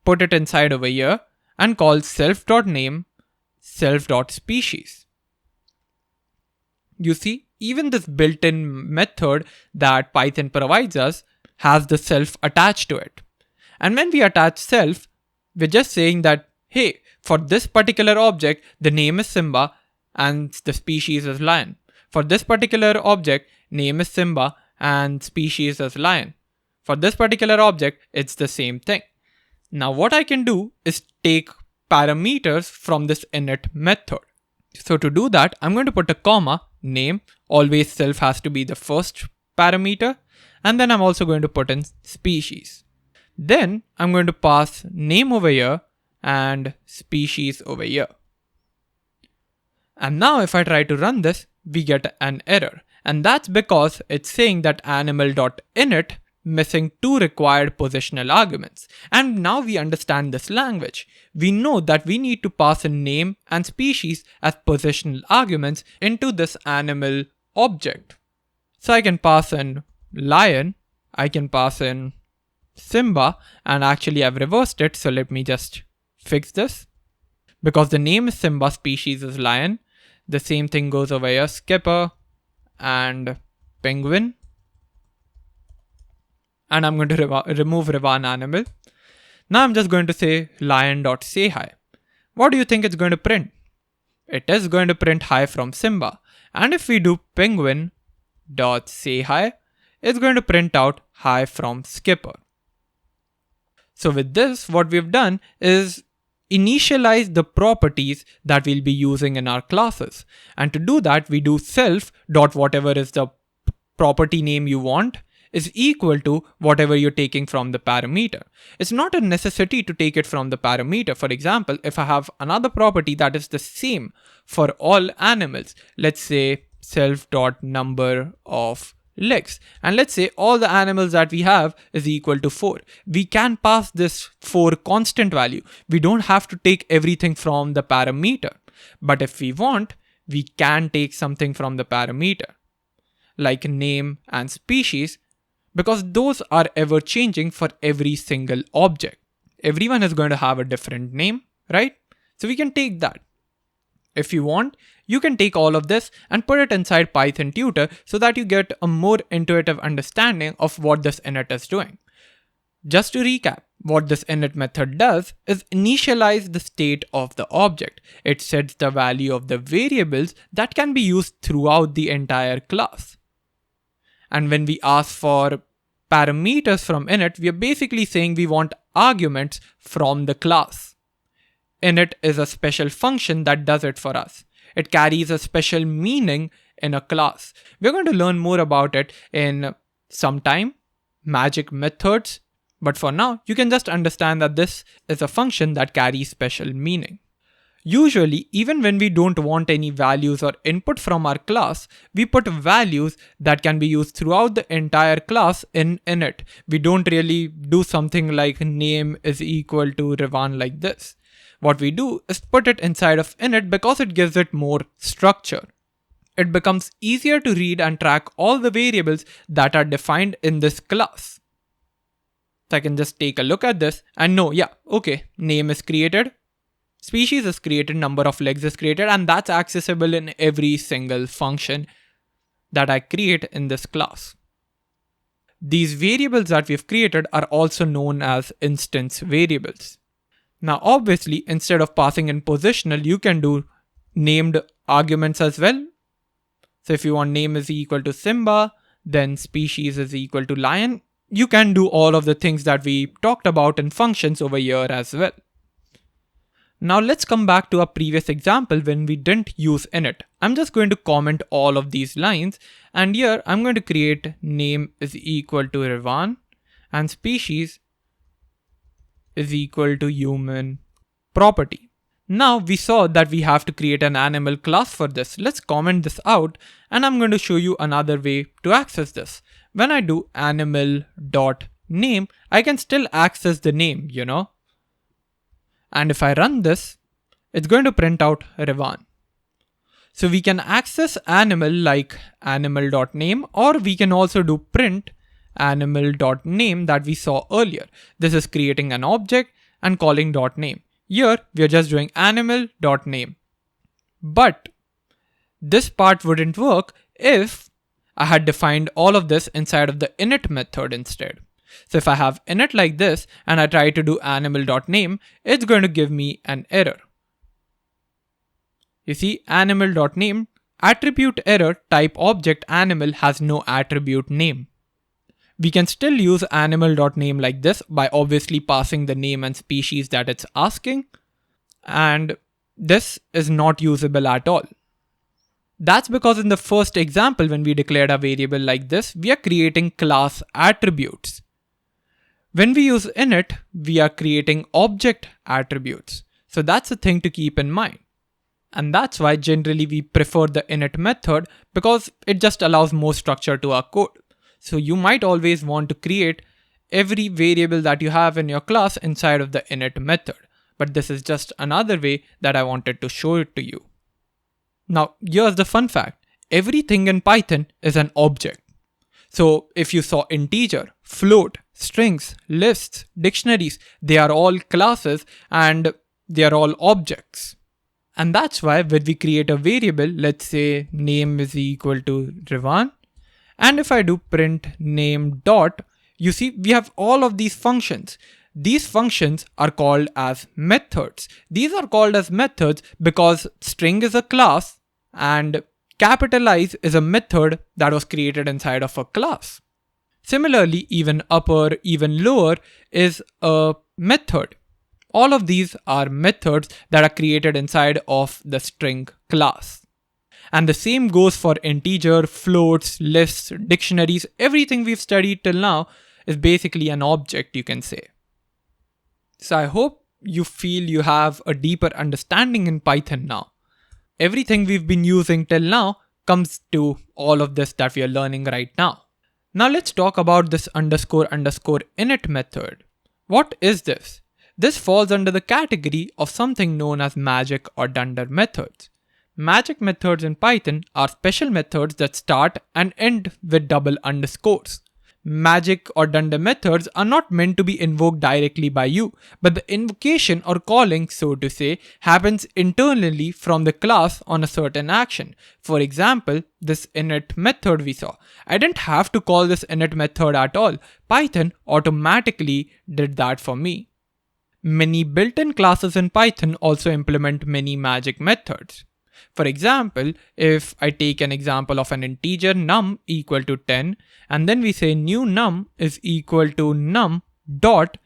put it inside over here and call self.name, self.species. You see, even this built-in method that Python provides us has the self attached to it. And when we attach self, we're just saying that, hey, for this particular object, the name is Simba and the species is lion. For this particular object, name is Simba and species is lion. For this particular object, it's the same thing. Now what I can do is take parameters from this init method. So to do that, I'm going to put a comma, name, always self has to be the first parameter, and then I'm also going to put in species. Then I'm going to pass name over here and species over here. And now if I try to run this, we get an error. And that's because it's saying that animal.init missing 2 required positional arguments. And now we understand this language. We know that we need to pass in name and species as positional arguments into this animal object. So I can pass in lion, I can pass in Simba, and actually I've reversed it, so let me just fix this. Because the name is Simba, species is lion, the same thing goes over here, skipper and penguin. And I'm going to remove Revan animal. Now I'm just going to say lion.sayHi. What do you think it's going to print? It is going to print hi from Simba. And if we do penguin.sayHi, it's going to print out hi from Skipper. So with this, what we've done is initialize the properties that we'll be using in our classes. And to do that, we do self.whatever is the property name you want is equal to whatever you're taking from the parameter. It's not a necessity to take it from the parameter. For example, if I have another property that is the same for all animals, let's say self.number of legs, and let's say all the animals that we have is equal to 4. We can pass this 4 constant value. We don't have to take everything from the parameter. But if we want, we can take something from the parameter, like name and species, because those are ever changing for every single object. Everyone is going to have a different name, right? So we can take that. If you want, you can take all of this and put it inside Python tutor so that you get a more intuitive understanding of what this init is doing. Just to recap, what this init method does is initialize the state of the object. It sets the value of the variables that can be used throughout the entire class. And when we ask for parameters from init, we are basically saying we want arguments from the class. Init is a special function that does it for us. It carries a special meaning in a class. We're going to learn more about it in some time, magic methods, but for now, you can just understand that this is a function that carries special meaning. Usually, even when we don't want any values or input from our class, we put values that can be used throughout the entire class in init. We don't really do something like name is equal to Revan like this. What we do is put it inside of init because it gives it more structure. It becomes easier to read and track all the variables that are defined in this class. So I can just take a look at this and know, yeah, okay, name is created. Species is created, number of legs is created, and that's accessible in every single function that I create in this class. These variables that we've created are also known as instance variables. Now, obviously, instead of passing in positional, you can do named arguments as well. So if you want name is equal to Simba, then species is equal to lion, you can do all of the things that we talked about in functions over here as well. Now let's come back to our previous example when we didn't use init. I'm just going to comment all of these lines, and here I'm going to create name is equal to Revan and species is equal to human property. Now we saw that we have to create an animal class for this. Let's comment this out and I'm going to show you another way to access this. When I do animal.name, I can still access the name, And if I run this, it's going to print out Revan. So we can access animal like animal.name, or we can also do print animal.name that we saw earlier. This is creating an object and calling .name. Here we are just doing animal.name. But this part wouldn't work if I had defined all of this inside of the init method instead. So if I have init like this and I try to do animal.name, it's going to give me an error. You see, animal.name, attribute error, type object animal has no attribute name. We can still use animal.name like this by obviously passing the name and species that it's asking. And this is not usable at all. That's because in the first example, when we declared a variable like this, we are creating class attributes. When we use init, we are creating object attributes. So that's a thing to keep in mind. And that's why generally we prefer the init method, because it just allows more structure to our code. So you might always want to create every variable that you have in your class inside of the init method. But this is just another way that I wanted to show it to you. Now, here's the fun fact. Everything in Python is an object. So if you saw integer, float, strings, lists, dictionaries, they are all classes and they are all objects. And that's why when we create a variable, let's say name is equal to Revan. And if I do print name dot, you see we have all of these functions. These functions are called as methods. These are called as methods because string is a class and capitalize is a method that was created inside of a class. Similarly, even upper, even lower is a method. All of these are methods that are created inside of the string class. And the same goes for integer, floats, lists, dictionaries. Everything we've studied till now is basically an object, you can say. So I hope you feel you have a deeper understanding in Python now. Everything we've been using till now comes to all of this that we are learning right now. Now let's talk about this __init method. What is this? This falls under the category of something known as magic or dunder methods. Magic methods in Python are special methods that start and end with double underscores. Magic or dunder methods are not meant to be invoked directly by you, but the invocation or calling, so to say, happens internally from the class on a certain action. For example, this init method we saw. I didn't have to call this init method at all. Python automatically did that for me. Many built-in classes in Python also implement many magic methods. For example, if I take an example of an integer num equal to 10 and then we say new num is equal to num dot,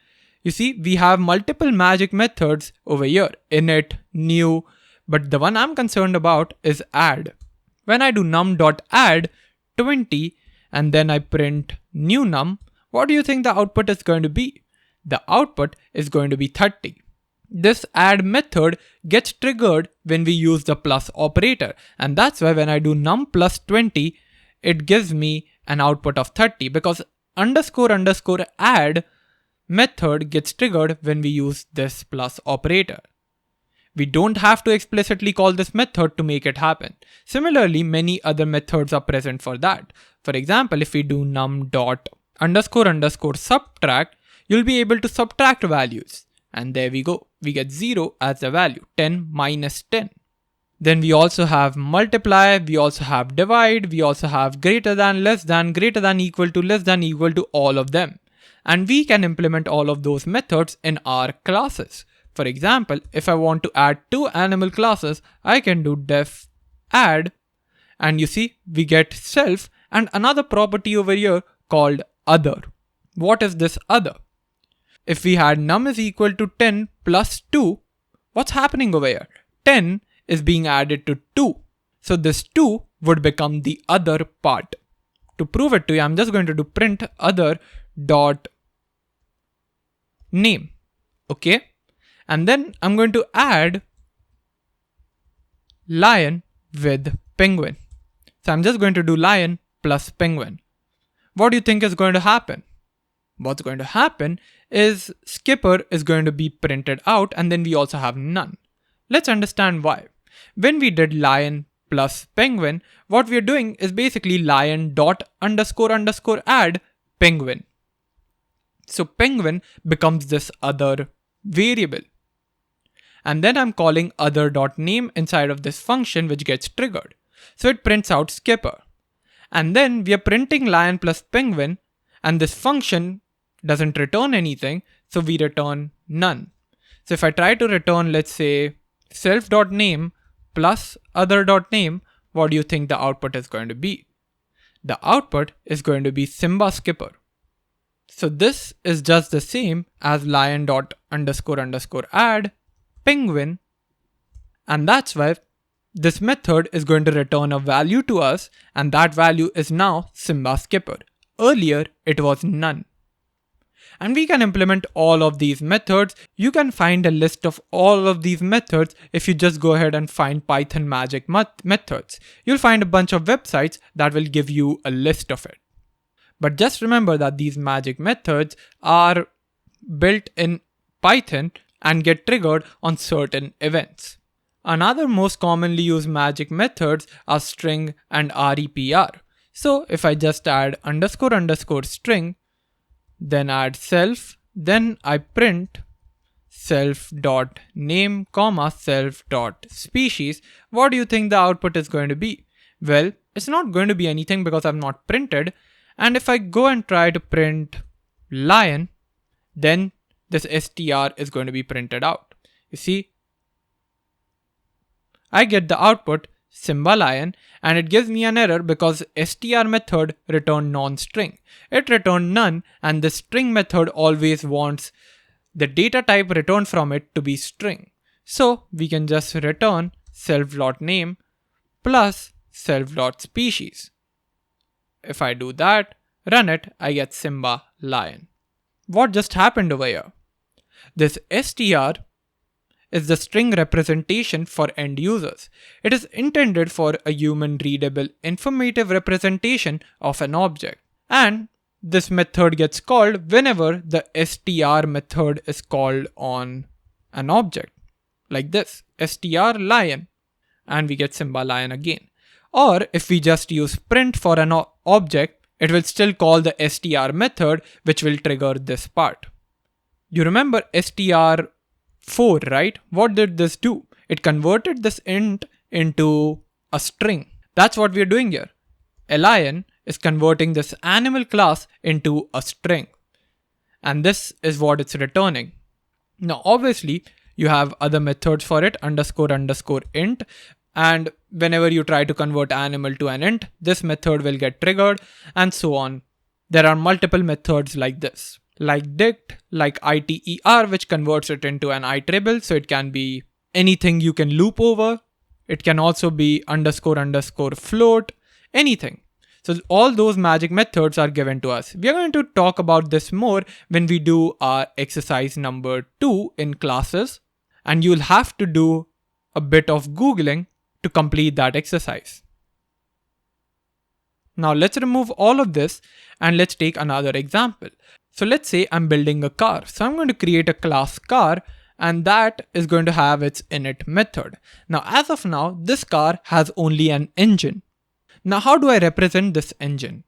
you see we have multiple magic methods over here, init, new, but the one I'm concerned about is add. When I do num dot add 20 and then I print new num, what do you think the output is going to be? The output is going to be 30. This add method gets triggered when we use the plus operator, and that's why when I do num plus 20, it gives me an output of 30 because __ add method gets triggered when we use this plus operator. We don't have to explicitly call this method to make it happen. Similarly, many other methods are present for that. For example, if we do num dot __ subtract, you'll be able to subtract values. And there we go. We get 0 as the value, 10 minus 10. Then we also have multiply, we also have divide, we also have greater than, less than, greater than, equal to, less than, equal to, all of them. And we can implement all of those methods in our classes. For example, if I want to add 2 animal classes, I can do def add, and you see we get self and another property over here called other. What is this other? If we had num is equal to 10 plus 2, what's happening over here? 10 is being added to 2. So this 2 would become the other part. To prove it to you, I'm just going to do print other dot name. Okay. And then I'm going to add lion with penguin. So I'm just going to do lion plus penguin. What do you think is going to happen? What's going to happen is skipper is going to be printed out, and then we also have none. Let's understand why. When we did lion plus penguin, what we are doing is basically lion dot underscore underscore add penguin. So penguin becomes this other variable. And then I'm calling other.name inside of this function, which gets triggered. So it prints out skipper. And then we are printing lion plus penguin, and this function doesn't return anything, so we return none. So if I try to return, let's say, self.name plus other.name, what do you think the output is going to be? The output is going to be Simba skipper. So this is just the same as lion dot underscore underscore add penguin, and that's why this method is going to return a value to us, and that value is now Simba skipper. Earlier it was none. And we can implement all of these methods. You can find a list of all of these methods if you just go ahead and find Python magic methods. You'll find a bunch of websites that will give you a list of it. But just remember that these magic methods are built in Python and get triggered on certain events. Another most commonly used magic methods are string and REPR. So if I just add underscore underscore string, then add self, then I print self.name, self.species, what do you think the output is going to be? Well, it's not going to be anything because I've not printed. And if I go and try to print lion, then this str is going to be printed out. You see, I get the output Simba lion, and it gives me an error because str method returned non-string. It returned none, and the string method always wants the data type returned from it to be string. So we can just return self.name plus self.species. If I do that, run it, I get Simba lion. What just happened over here? This str is the string representation for end users. It is intended for a human readable informative representation of an object. And this method gets called whenever the str method is called on an object. Like this, str lion, and we get Simba lion again. Or if we just use print for an object, it will still call the str method, which will trigger this part. You remember str4, right? What did this do? It converted this int into a string. That's what we're doing here. A lion is converting this animal class into a string. And this is what it's returning. Now, obviously, you have other methods for it, underscore underscore int. And whenever you try to convert animal to an int, this method will get triggered, and so on. There are multiple methods like this, like dict, like iter, which converts it into an iterable, so it can be anything you can loop over. It can also be underscore underscore float, anything. So all those magic methods are given to us. We are going to talk about this more when we do our exercise number 2 in classes, and you'll have to do a bit of Googling to complete that exercise. Now let's remove all of this and let's take another example. So let's say I'm building a car. So I'm going to create a class car, and that is going to have its init method. Now as of now, this car has only an engine. Now how do I represent this engine?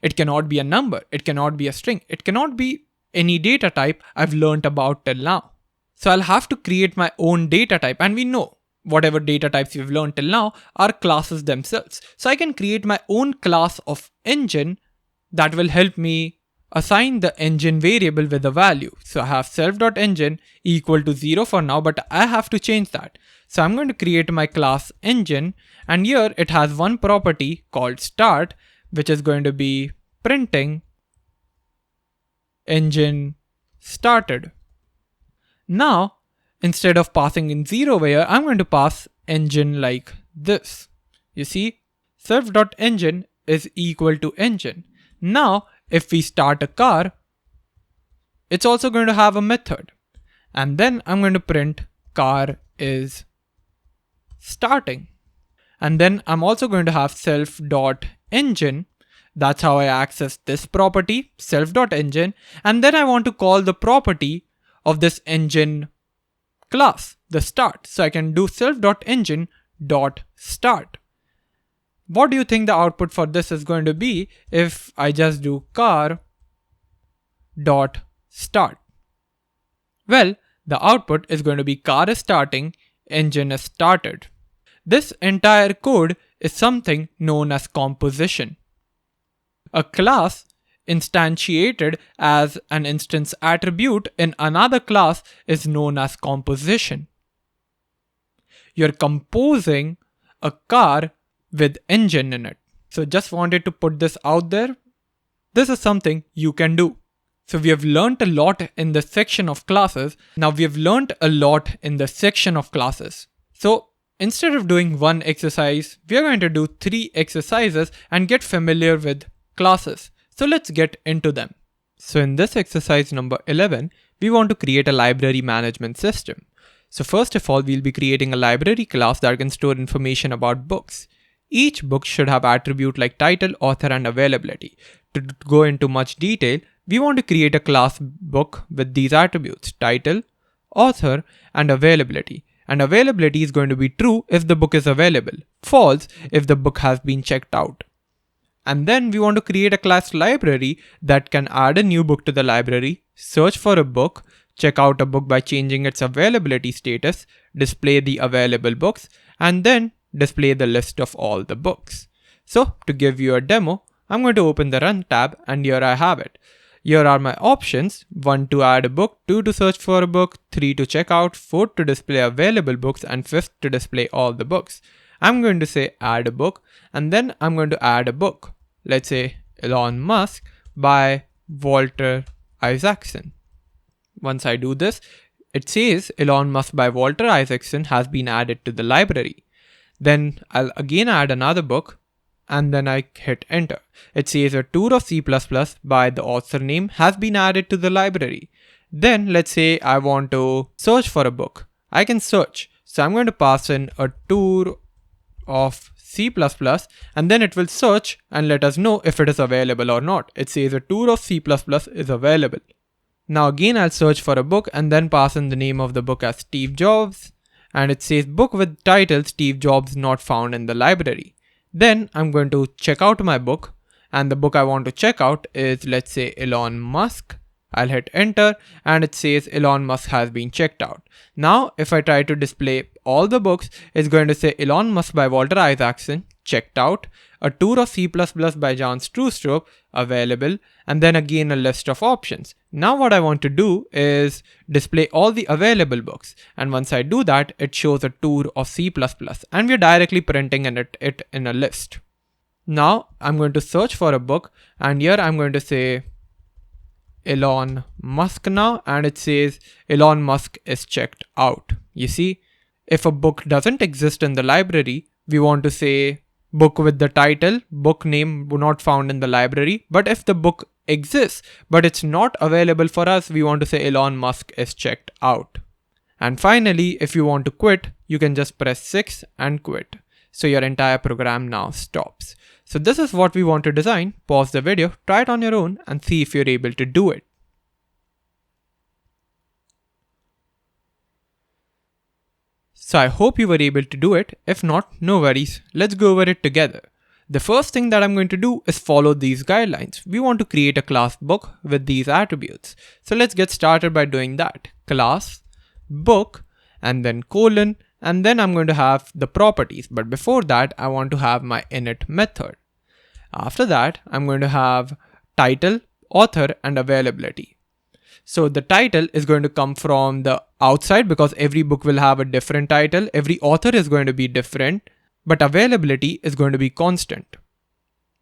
It cannot be a number, it cannot be a string, it cannot be any data type I've learned about till now. So I'll have to create my own data type, and we know whatever data types we've learned till now are classes themselves. So I can create my own class of engine that will help me assign the engine variable with a value. So I have self.engine equal to 0 for now, but I have to change that. So I'm going to create my class engine, and here it has one property called start, which is going to be printing engine started. Now, instead of passing in 0 here, I'm going to pass engine like this. You see, self.engine is equal to engine. Now, if we start a car, it's also going to have a method. And then I'm going to print car is starting. And then I'm also going to have self.engine. That's how I access this property, self.engine. And then I want to call the property of this engine class, the start. So I can do self.engine.start. What do you think the output for this is going to be if I just do car.start? Well, the output is going to be car is starting, engine is started. This entire code is something known as composition. A class instantiated as an instance attribute in another class is known as composition. You're composing a car with engine in it. So just wanted to put this out there. This is something you can do. So we have learned a lot in the section of classes. Now we have learned a lot in the section of classes. So instead of doing one exercise, we are going to do 3 exercises and get familiar with classes. So let's get into them. So in this exercise number 11, we want to create a library management system. So first of all, we'll be creating a library class that can store information about books. Each book should have attributes like title, author, and availability. To go into much detail, we want to create a class book with these attributes: title, author, and availability. And availability is going to be true if the book is available, false if the book has been checked out. And then we want to create a class library that can add a new book to the library, search for a book, check out a book by changing its availability status, display the available books, and then display the list of all the books. So to give you a demo, I'm going to open the Run tab, and here I have it. Here are my options: 1 to add a book, 2 to search for a book, 3 to check out, 4 to display available books, and 5th to display all the books. I'm going to say add a book, and then I'm going to add a book. Let's say Elon Musk by Walter Isaacson. Once I do this, it says Elon Musk by Walter Isaacson has been added to the library. Then I'll again add another book, and then I hit enter. It says a tour of C++ by the author name has been added to the library. Then let's say I want to search for a book. I can search. So I'm going to pass in a tour of C++, and then it will search and let us know if it is available or not. It says a tour of C++ is available. Now again I'll search for a book and then pass in the name of the book as Steve Jobs, and it says book with title Steve Jobs not found in the library. Then I'm going to check out my book, and the book I want to check out is, let's say, Elon Musk. I'll hit enter, and it says Elon Musk has been checked out. Now if I try to display all the books, it's going to say Elon Musk by Walter Isaacson checked out, a tour of C++ by John Strustrup available, and then again a list of options. Now what I want to do is display all the available books, and once I do that, it shows a tour of C++, and we're directly printing it in a list. Now I'm going to search for a book, and here I'm going to say Elon Musk now, and it says Elon Musk is checked out. You see, if a book doesn't exist in the library, we want to say book with the title, book name not found in the library. But if the book exists, but it's not available for us, we want to say Elon Musk is checked out. And finally, if you want to quit, you can just press 6 and quit. So your entire program now stops. So this is what we want to design. Pause the video, try it on your own, and see if you're able to do it. So I hope you were able to do it. If not, no worries. Let's go over it together. The first thing that I'm going to do is follow these guidelines. We want to create a class book with these attributes. So let's get started by doing that. Class, book, and then colon, and then I'm going to have the properties. But before that, I want to have my init method. After that, I'm going to have title, author, and availability. So the title is going to come from the outside because every book will have a different title. Every author is going to be different, but availability is going to be constant.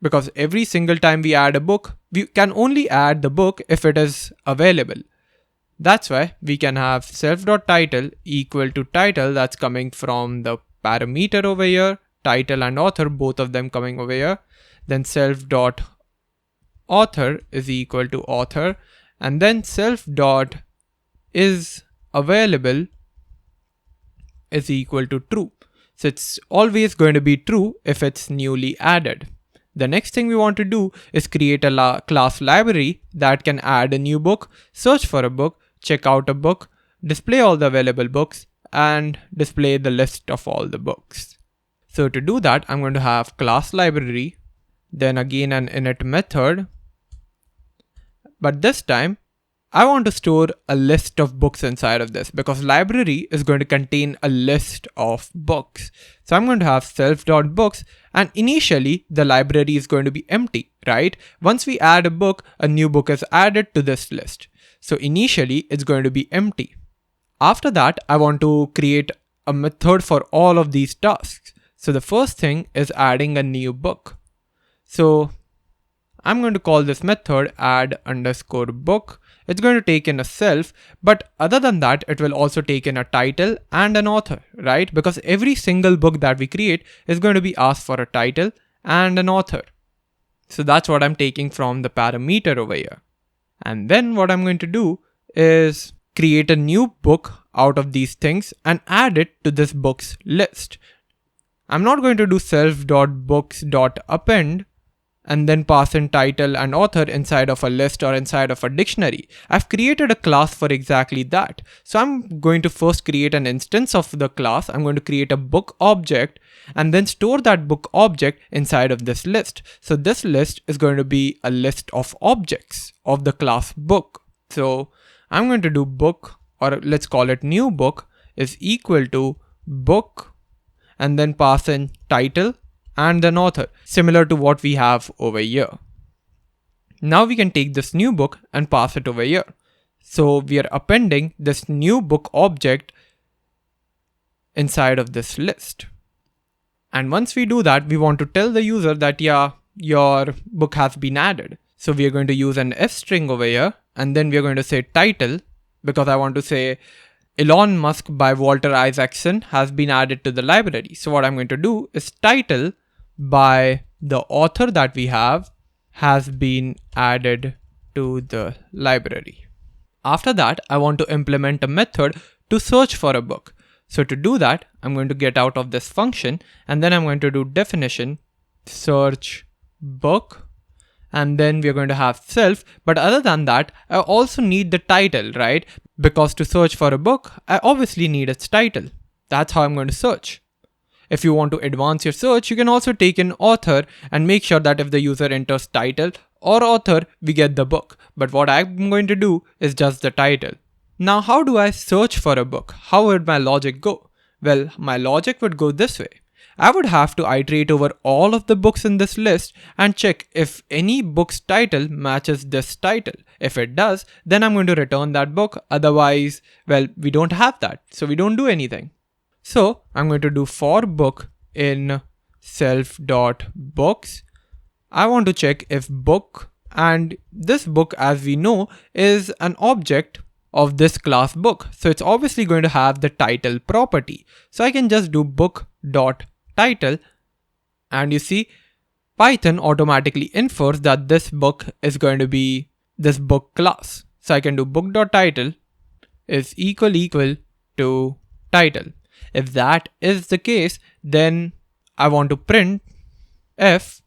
Because every single time we add a book, we can only add the book if it is available. That's why we can have self.title equal to title, that's coming from the parameter over here, title and author, both of them coming over here. Then self.author is equal to author, and then self.is available is equal to true. So it's always going to be true if it's newly added. The next thing we want to do is create a class library that can add a new book, search for a book, check out a book, display all the available books, and display the list of all the books. So to do that, I'm going to have class library, then again an init method. But this time, I want to store a list of books inside of this because library is going to contain a list of books. So I'm going to have self.books, and initially the library is going to be empty, right? Once we add a book, a new book is added to this list. So initially it's going to be empty. After that, I want to create a method for all of these tasks. So the first thing is adding a new book. So I'm going to call this method add_book. It's going to take in a self, but other than that, it will also take in a title and an author, right? Because every single book that we create is going to be asked for a title and an author. So that's what I'm taking from the parameter over here. And then what I'm going to do is create a new book out of these things and add it to this books list. I'm not going to do self.books.append and then pass in title and author inside of a list or inside of a dictionary. I've created a class for exactly that. So I'm going to first create an instance of the class. I'm going to create a book object and then store that book object inside of this list. So this list is going to be a list of objects of the class book. So I'm going to do book, or let's call it new book, is equal to book and then pass in title and then author, similar to what we have over here. Now we can take this new book and pass it over here. So we are appending this new book object inside of this list. And once we do that, we want to tell the user that, yeah, your book has been added. So we are going to use an f string over here, and then we are going to say title, because I want to say Elon Musk by Walter Isaacson has been added to the library. So what I'm going to do is title by the author that we have has been added to the library. After that, I want to implement a method to search for a book. So to do that, I'm going to get out of this function, and then I'm going to do definition search book, and then we're going to have self. But other than that, I also need the title, right? Because to search for a book, I obviously need its title. That's how I'm going to search. If you want to advance your search, you can also take in author and make sure that if the user enters title or author, we get the book. But what I'm going to do is just the title. Now, how do I search for a book? How would my logic go? Well, my logic would go this way. I would have to iterate over all of the books in this list and check if any book's title matches this title. If it does, then I'm going to return that book. Otherwise, well, we don't have that, so we don't do anything. So I'm going to do for book in self.books. I want to check if book, and this book, as we know, is an object of this class book. So it's obviously going to have the title property. So I can just do book.title, and you see Python automatically infers that this book is going to be this book class. So I can do book.title is equal to title. If that is the case, then I want to print f,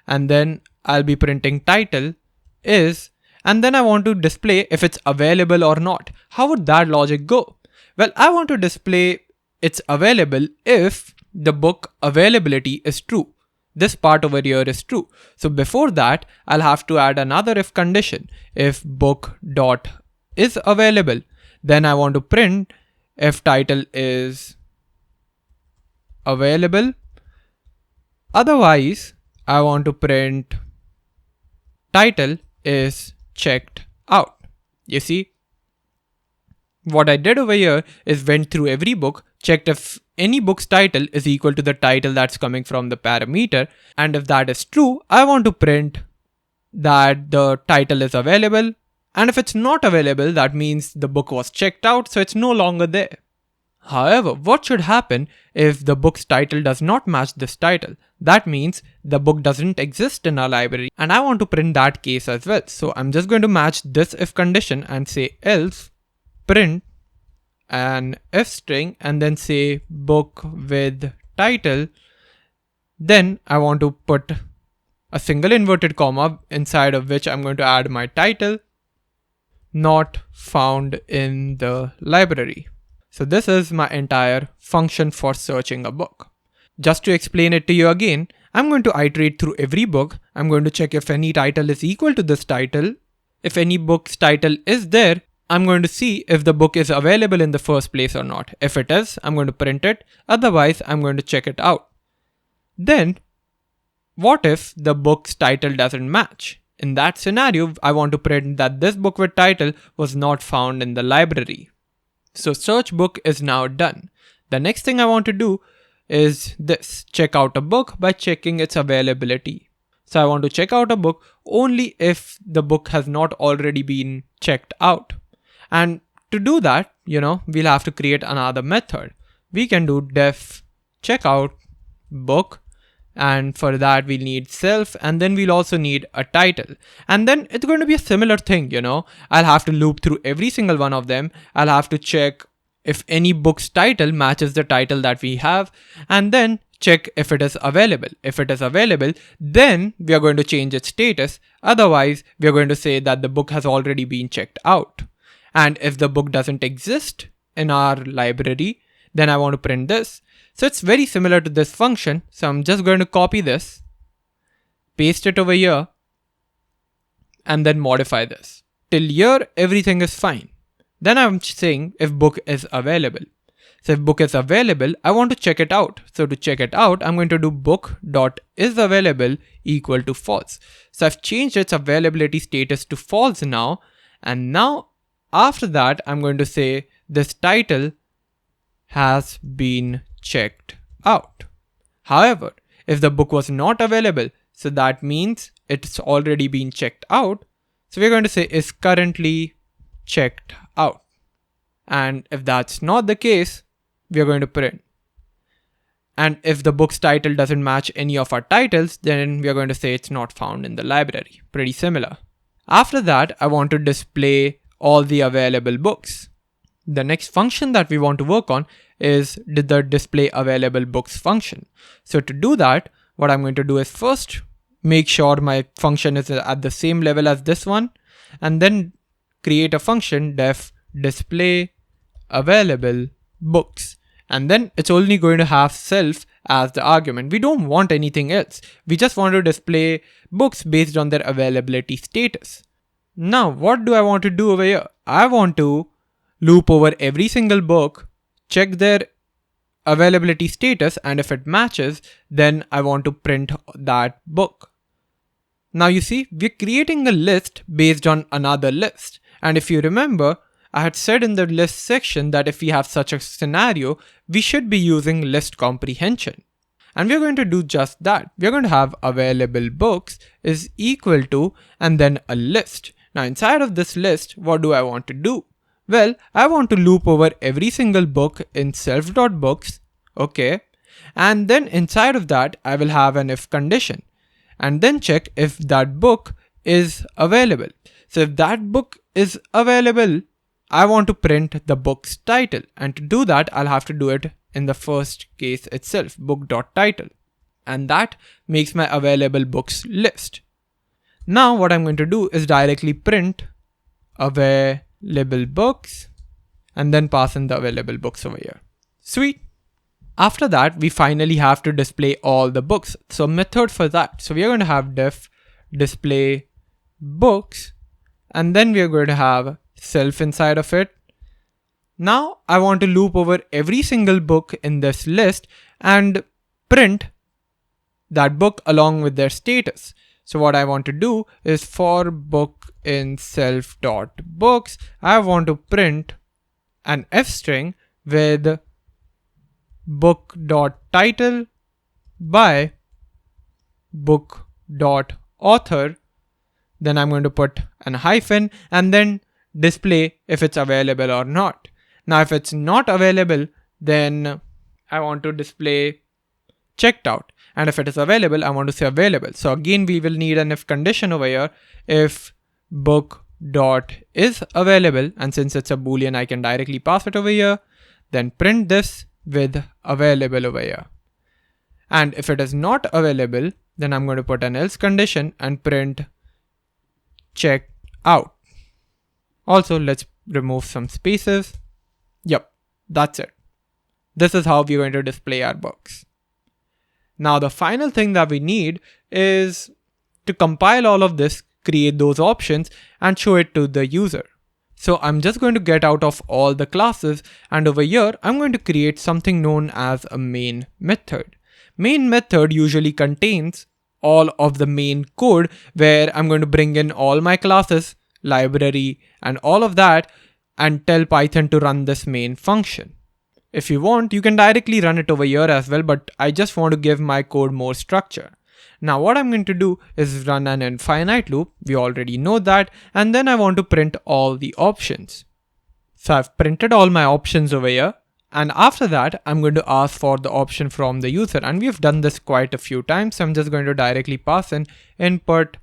and then I'll be printing title is, and then I want to display if it's available or not. How would that logic go? Well, I want to display it's available if the book availability is true. This part over here is true. So before that, I'll have to add another if condition. If book dot is available, then I want to print if title is available. Otherwise, I want to print title is checked out. You see, what I did over here is went through every book, checked if any book's title is equal to the title that's coming from the parameter. And if that is true, I want to print that the title is available. And if it's not available, that means the book was checked out, so it's no longer there. However, what should happen if the book's title does not match this title? That means the book doesn't exist in our library, and I want to print that case as well. So I'm just going to match this if condition and say else print an if string and then say book with title, then I want to put a single inverted comma inside of which I'm going to add my title, not found in the library. So this is my entire function for searching a book. Just to explain it to you again, I'm going to iterate through every book. I'm going to check if any title is equal to this title. If any book's title is there, I'm going to see if the book is available in the first place or not. If it is, I'm going to print it. Otherwise, I'm going to check it out. Then, what if the book's title doesn't match? In that scenario, I want to print that this book with title was not found in the library. So search book is now done. The next thing I want to do is this, check out a book by checking its availability. So I want to check out a book only if the book has not already been checked out. And to do that, we'll have to create another method. We can do def checkout book, and for that we'll need self, and then we'll also need a title. And then it's going to be a similar thing, I'll have to loop through every single one of them. I'll have to check if any book's title matches the title that we have, and then check if it is available. If it is available, then we are going to change its status. Otherwise, we are going to say that the book has already been checked out. And if the book doesn't exist in our library, then I want to print this. So it's very similar to this function. So I'm just going to copy this, paste it over here, and then modify this. Till here, everything is fine. Then I'm saying if book is available. So if book is available, I want to check it out. So to check it out, I'm going to do book.isAvailable equal to false. So I've changed its availability status to false now. And now after that, I'm going to say this title has been checked out. However, if the book was not available, so that means it's already been checked out. So we're going to say is currently checked out. And if that's not the case, we are going to print. And if the book's title doesn't match any of our titles, then we are going to say it's not found in the library. Pretty similar. After that, I want to display all the available books. The next function that we want to work on is the display available books function. So to do that, what I'm going to do is first make sure my function is at the same level as this one, and then create a function def display available books. And then it's only going to have self as the argument. We don't want anything else. We just want to display books based on their availability status. Now, what do I want to do over here? I want to loop over every single book, check their availability status, and if it matches, then I want to print that book. Now you see, we're creating a list based on another list. And if you remember, I had said in the list section that if we have such a scenario, we should be using list comprehension. And we're going to do just that. We're going to have available books is equal to, and then a list. Now inside of this list, what do I want to do? Well, I want to loop over every single book in self.books, okay? And then inside of that, I will have an if condition, and then check if that book is available. So if that book is available, I want to print the book's title. And to do that, I'll have to do it in the first case itself, book.title. And that makes my available books list. Now what I'm going to do is directly print available books and then pass in the available books over here. Sweet. After that, we finally have to display all the books. So method for that. So we are going to have def display books, and then we are going to have self inside of it. Now I want to loop over every single book in this list and print that book along with their status. So what I want to do is for book in self.books, I want to print an f string with book.title by book.author. Then I'm going to put an hyphen and then display if it's available or not. Now if it's not available, then I want to display checked out. And if it is available, I want to say available. So again, we will need an if condition over here. If book dot is available, and since it's a boolean I can directly pass it over here, then print this with available over here. And if it is not available, then I'm going to put an else condition and print check out. Also, let's remove some spaces. Yep, that's it. This is how we're going to display our books. Now the final thing that we need is to compile all of this, create those options, and show it to the user. So I'm just going to get out of all the classes, and over here I'm going to create something known as a main method. Main method usually contains all of the main code where I'm going to bring in all my classes, library, and all of that, and tell Python to run this main function. If you want, you can directly run it over here as well, but I just want to give my code more structure. Now what I'm going to do is run an infinite loop, we already know that, and then I want to print all the options. So I've printed all my options over here, and after that I'm going to ask for the option from the user, and we've done this quite a few times, so I'm just going to directly pass in input/in,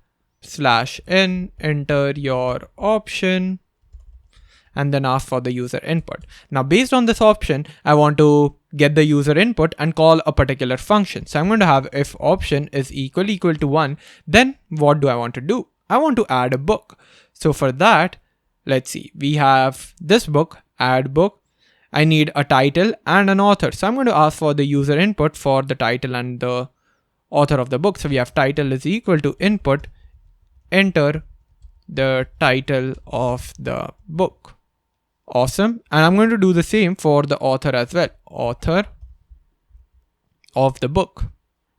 enter your option, and then ask for the user input. Now based on this option, I want to get the user input and call a particular function. So I'm going to have if option is equal to 1, then what do I want to do? I want to add a book. So for that, let's see, we have this book, add book. I need a title and an author. So I'm going to ask for the user input for the title and the author of the book. So we have title is equal to input, enter the title of the book. Awesome. And I'm going to do the same for the author as well. Author of the book.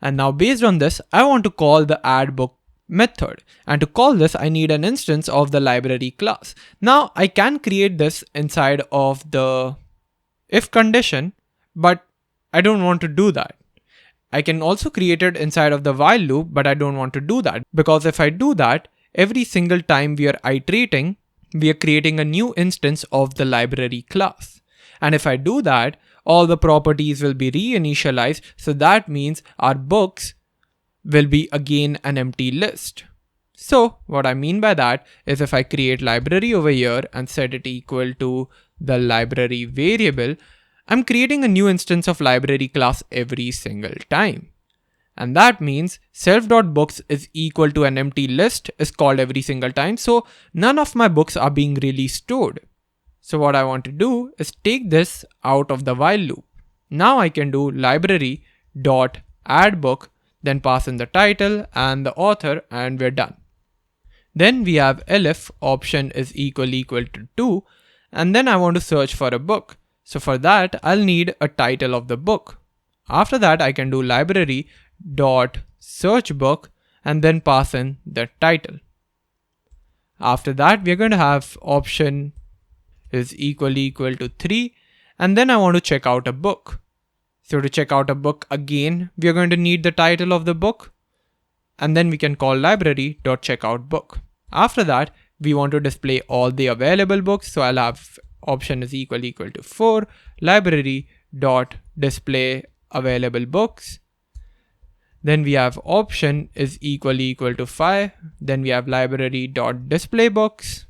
And now based on this, I want to call the add book method. And to call this, I need an instance of the library class. Now I can create this inside of the if condition, but I don't want to do that. I can also create it inside of the while loop, but I don't want to do that, because if I do that, every single time we are iterating, we are creating a new instance of the library class. And if I do that, all the properties will be reinitialized. So that means our books will be again an empty list. So what I mean by that is if I create library over here and set it equal to the library variable, I'm creating a new instance of library class every single time. And that means self.books is equal to an empty list is called every single time. So none of my books are being really stored. So what I want to do is take this out of the while loop. Now I can do library dot add book, then pass in the title and the author, and we're done. Then we have elif option is equal to 2, and then I want to search for a book. So for that, I'll need a title of the book. After that, I can do library dot search book and then pass in the title. After that, we're going to have option is equal to 3, and then I want to check out a book. So to check out a book again, we are going to need the title of the book, and then we can call library dot checkout book. After that, we want to display all the available books. So I'll have option is equal to 4, library dot display available books. Then we have option is equal to 5. Then we have library dot display books,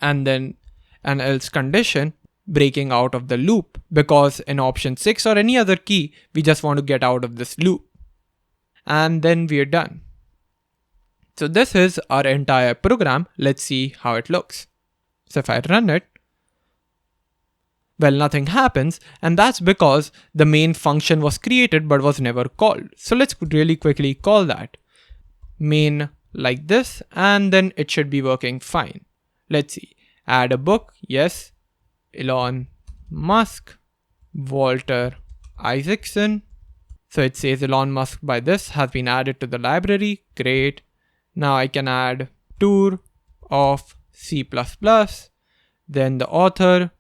and then an else condition breaking out of the loop, because in option 6 or any other key, we just want to get out of this loop. And then we're done. So this is our entire program. Let's see how it looks. So if I run it, well, nothing happens, and that's because the main function was created but was never called. So let's really quickly call that main like this, and then it should be working fine. Let's see, add a book, yes, Elon Musk, Walter Isaacson. So it says Elon Musk by this has been added to the library, great. Now I can add tour of C++, then the author.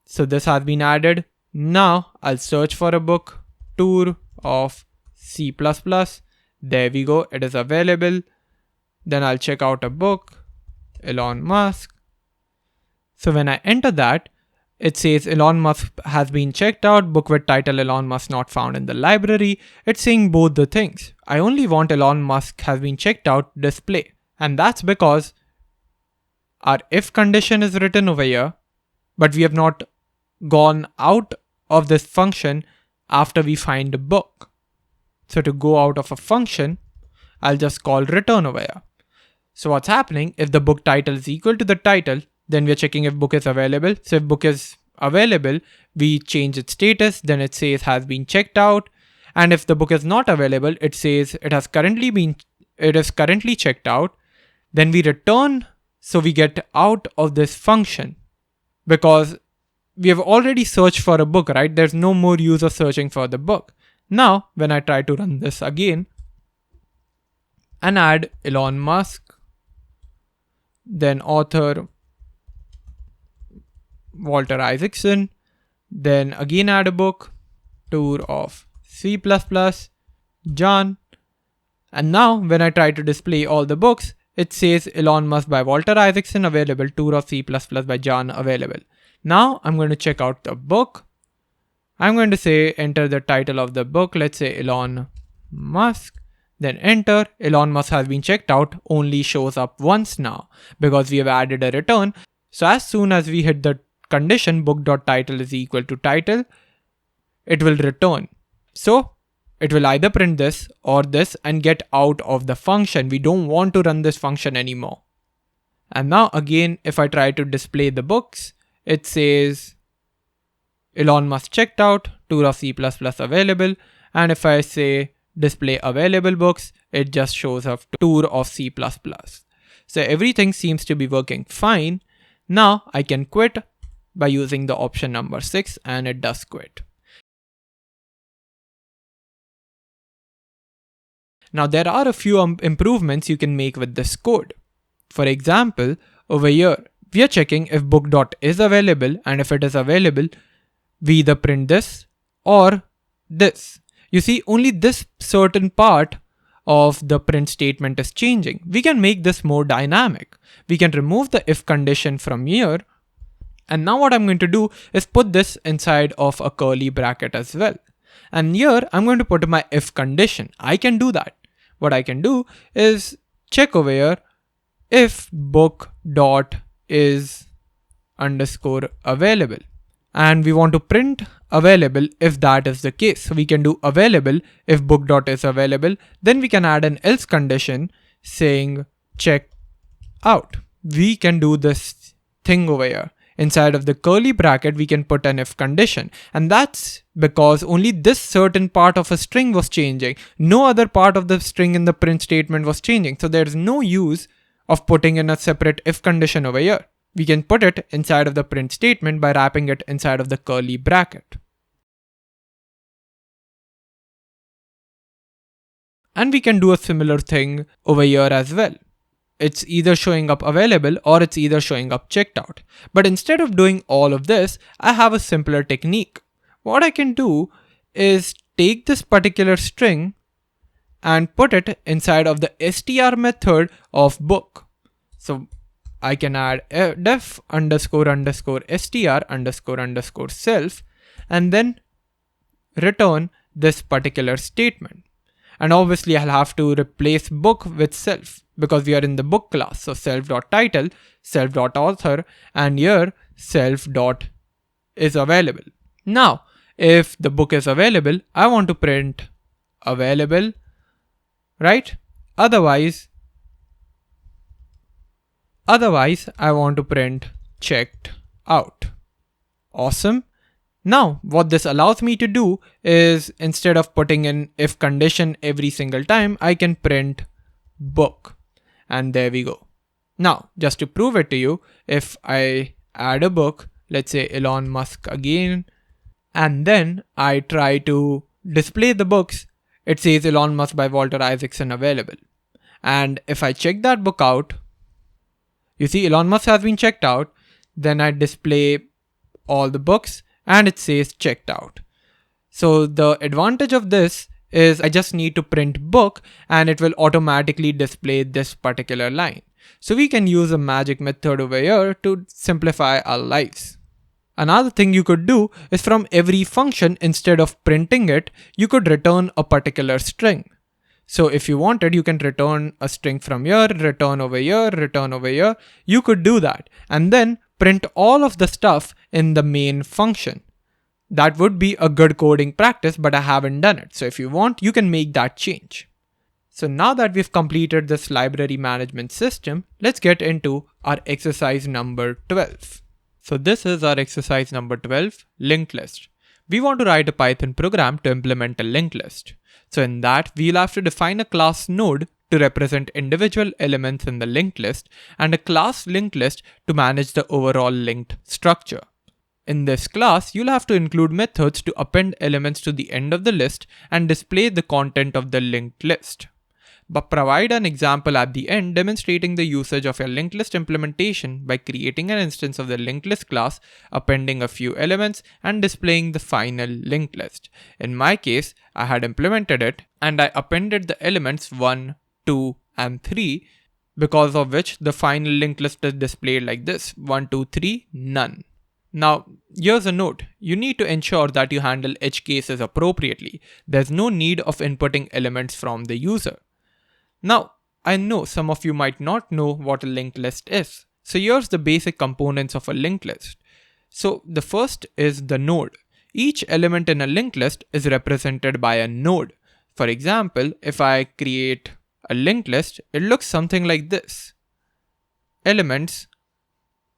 So this has been added. Now I'll search for a book, tour of C++. There we go, it is available. Then I'll check out a book, Elon Musk. So when I enter that, it says Elon Musk has been checked out, book with title Elon Musk not found in the library. It's saying both the things. I only want Elon Musk has been checked out display. And that's because our if condition is written over here, but we have not gone out of this function after we find a book. So to go out of a function, I'll just call return over here. So what's happening, if the book title is equal to the title, then we're checking if book is available. So if book is available, we change its status, then it says has been checked out. And if the book is not available, it says it is currently checked out. Then we return, so we get out of this function because we have already searched for a book, right? There's no more use of searching for the book. Now, when I try to run this again and add Elon Musk, then author Walter Isaacson, then again add a book, tour of C++, John, and now when I try to display all the books, it says Elon Musk by Walter Isaacson available, tour of C++ by John available. Now I'm going to check out the book. I'm going to say enter the title of the book, let's say Elon Musk, then enter. Elon Musk has been checked out, only shows up once now because we have added a return. So as soon as we hit the condition book.title is equal to title, it will return. So it will either print this or this and get out of the function. We don't want to run this function anymore. And now again, if I try to display the books, it says Elon Musk checked out, tour of C++ available. And if I say display available books, it just shows up tour of C++. So everything seems to be working fine. Now I can quit by using the option number 6 and it does quit. Now there are a few improvements you can make with this code. For example, over here, we are checking if book.is available, and if it is available, we either print this or this. You see, only this certain part of the print statement is changing. We can make this more dynamic. We can remove the if condition from here. And now what I'm going to do is put this inside of a curly bracket as well. And here I'm going to put my if condition. I can do that. What I can do is check over here if book.is underscore available. And we want to print available if that is the case. So we can do available if book.is available. Then we can add an else condition saying check out. We can do this thing over here. Inside of the curly bracket, we can put an if condition. And that's because only this certain part of a string was changing. No other part of the string in the print statement was changing. So there's no use of putting in a separate if condition over here. We can put it inside of the print statement by wrapping it inside of the curly bracket. And we can do a similar thing over here as well. It's either showing up available or it's either showing up checked out. But instead of doing all of this, I have a simpler technique. What I can do is take this particular string and put it inside of the str method of book. So I can add def underscore underscore str underscore underscore self and then return this particular statement. And obviously I'll have to replace book with self because we are in the book class. So self.title, self.author, and here self.is available. Now, if the book is available, I want to print available, right? Otherwise, I want to print checked out. Awesome. Now, what this allows me to do is instead of putting in if condition every single time, I can print book. And there we go. Now, just to prove it to you, if I add a book, let's say Elon Musk again, and then I try to display the books, it says Elon Musk by Walter Isaacson available. And if I check that book out, you see Elon Musk has been checked out, then I display all the books and it says checked out. So the advantage of this is I just need to print book and it will automatically display this particular line. So we can use a magic method over here to simplify our lives. Another thing you could do is from every function, instead of printing it, you could return a particular string. So if you wanted, you can return a string from here, return over here, return over here. You could do that and then print all of the stuff in the main function. That would be a good coding practice, but I haven't done it. So if you want, you can make that change. So now that we've completed this library management system, let's get into our exercise number 12. So this is our exercise number 12, linked list. We want to write a Python program to implement a linked list. So in that, we'll have to define a class node to represent individual elements in the linked list and a class linked list to manage the overall linked structure. In this class, you'll have to include methods to append elements to the end of the list and display the content of the linked list. But provide an example at the end demonstrating the usage of your linked list implementation by creating an instance of the linked list class, appending a few elements, and displaying the final linked list. In my case, I had implemented it and I appended the elements 1, 2, and 3, because of which the final linked list is displayed like this: 1, 2, 3, none. Now, here's a note. You need to ensure that you handle edge cases appropriately. There's no need of inputting elements from the user. Now, I know some of you might not know what a linked list is. So here's the basic components of a linked list. So the first is the node. Each element in a linked list is represented by a node. For example, if I create a linked list, it looks something like this. Elements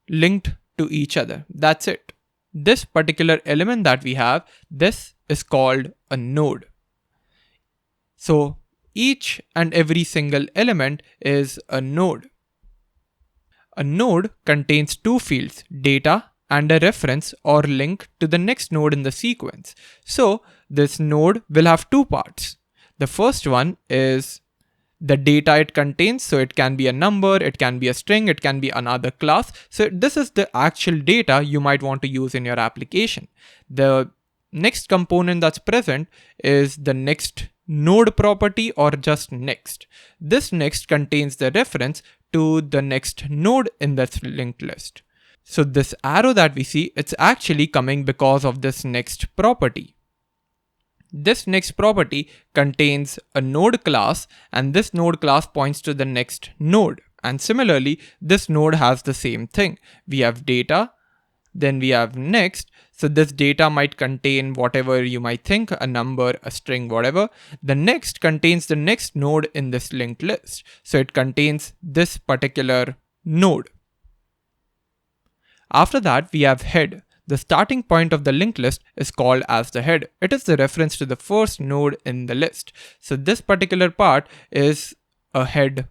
linked to each other. That's it. This particular element that we have, this is called a node. So each and every single element is a node. A node contains two fields, data and a reference or link to the next node in the sequence. So this node will have two parts. The first one is the data it contains. So it can be a number, it can be a string, it can be another class. So this is the actual data you might want to use in your application. The next component that's present is the next node property or just next. This next contains the reference to the next node in this linked list. So this arrow that we see, it's actually coming because of this next property. This next property contains a node class and this node class points to the next node. And similarly, this node has the same thing. We have data, then we have next. So this data might contain whatever you might think, a number, a string, whatever. The next contains the next node in this linked list. So it contains this particular node. After that, we have head. The starting point of the linked list is called as the head. It is the reference to the first node in the list. So this particular part is a head,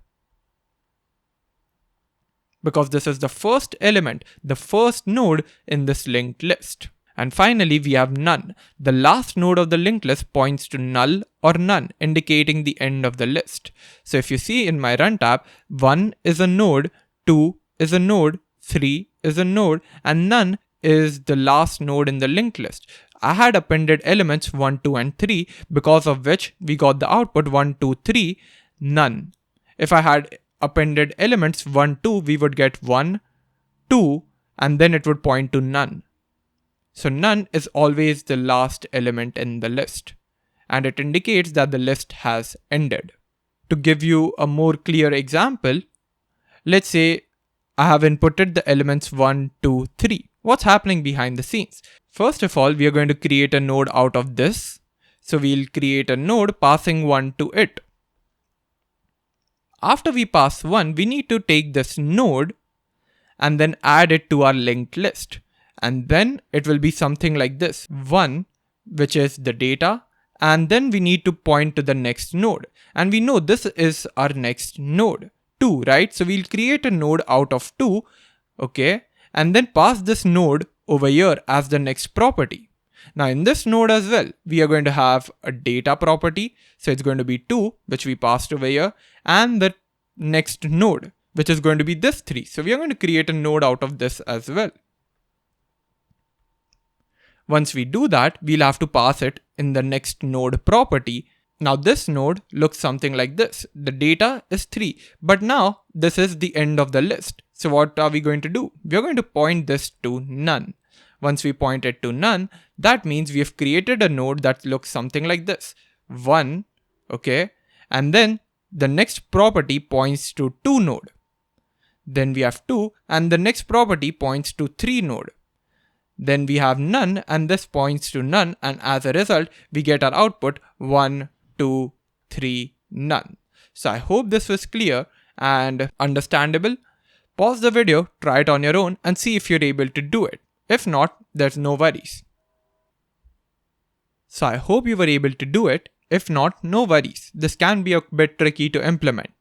because this is the first element, the first node in this linked list. And finally, we have none. The last node of the linked list points to null or none, indicating the end of the list. So if you see in my run tab, 1 is a node, 2 is a node, 3 is a node, and none is the last node in the linked list. I had appended elements 1, 2, and 3, because of which we got the output 1, 2, 3, none. If I had appended elements 1, 2, we would get 1, 2, and then it would point to none. So none is always the last element in the list, and it indicates that the list has ended. To give you a more clear example, let's say I have inputted the elements 1, 2, 3. What's happening behind the scenes? First of all, we are going to create a node out of this. So we'll create a node passing 1 to it. After we pass 1, we need to take this node and then add it to our linked list. And then it will be something like this: 1, which is the data, and then we need to point to the next node. And we know this is our next node, 2, right? So we'll create a node out of 2, okay? And then pass this node over here as the next property. Now in this node as well, we are going to have a data property. So it's going to be 2, which we passed over here, and the next node, which is going to be this 3. So we are going to create a node out of this as well. Once we do that, we'll have to pass it in the next node property. Now this node looks something like this. The data is 3, but now this is the end of the list. So what are we going to do? We are going to point this to none. Once we point it to none, that means we have created a node that looks something like this: 1, okay? And then the next property points to 2 node. Then we have 2 and the next property points to 3 node. Then we have none and this points to none, and as a result we get our output 1, 2, 3, none. So I hope this was clear and understandable. Pause the video, try it on your own and see if you're able to do it. If not, there's no worries. So I hope you were able to do it. If not, no worries. This can be a bit tricky to implement.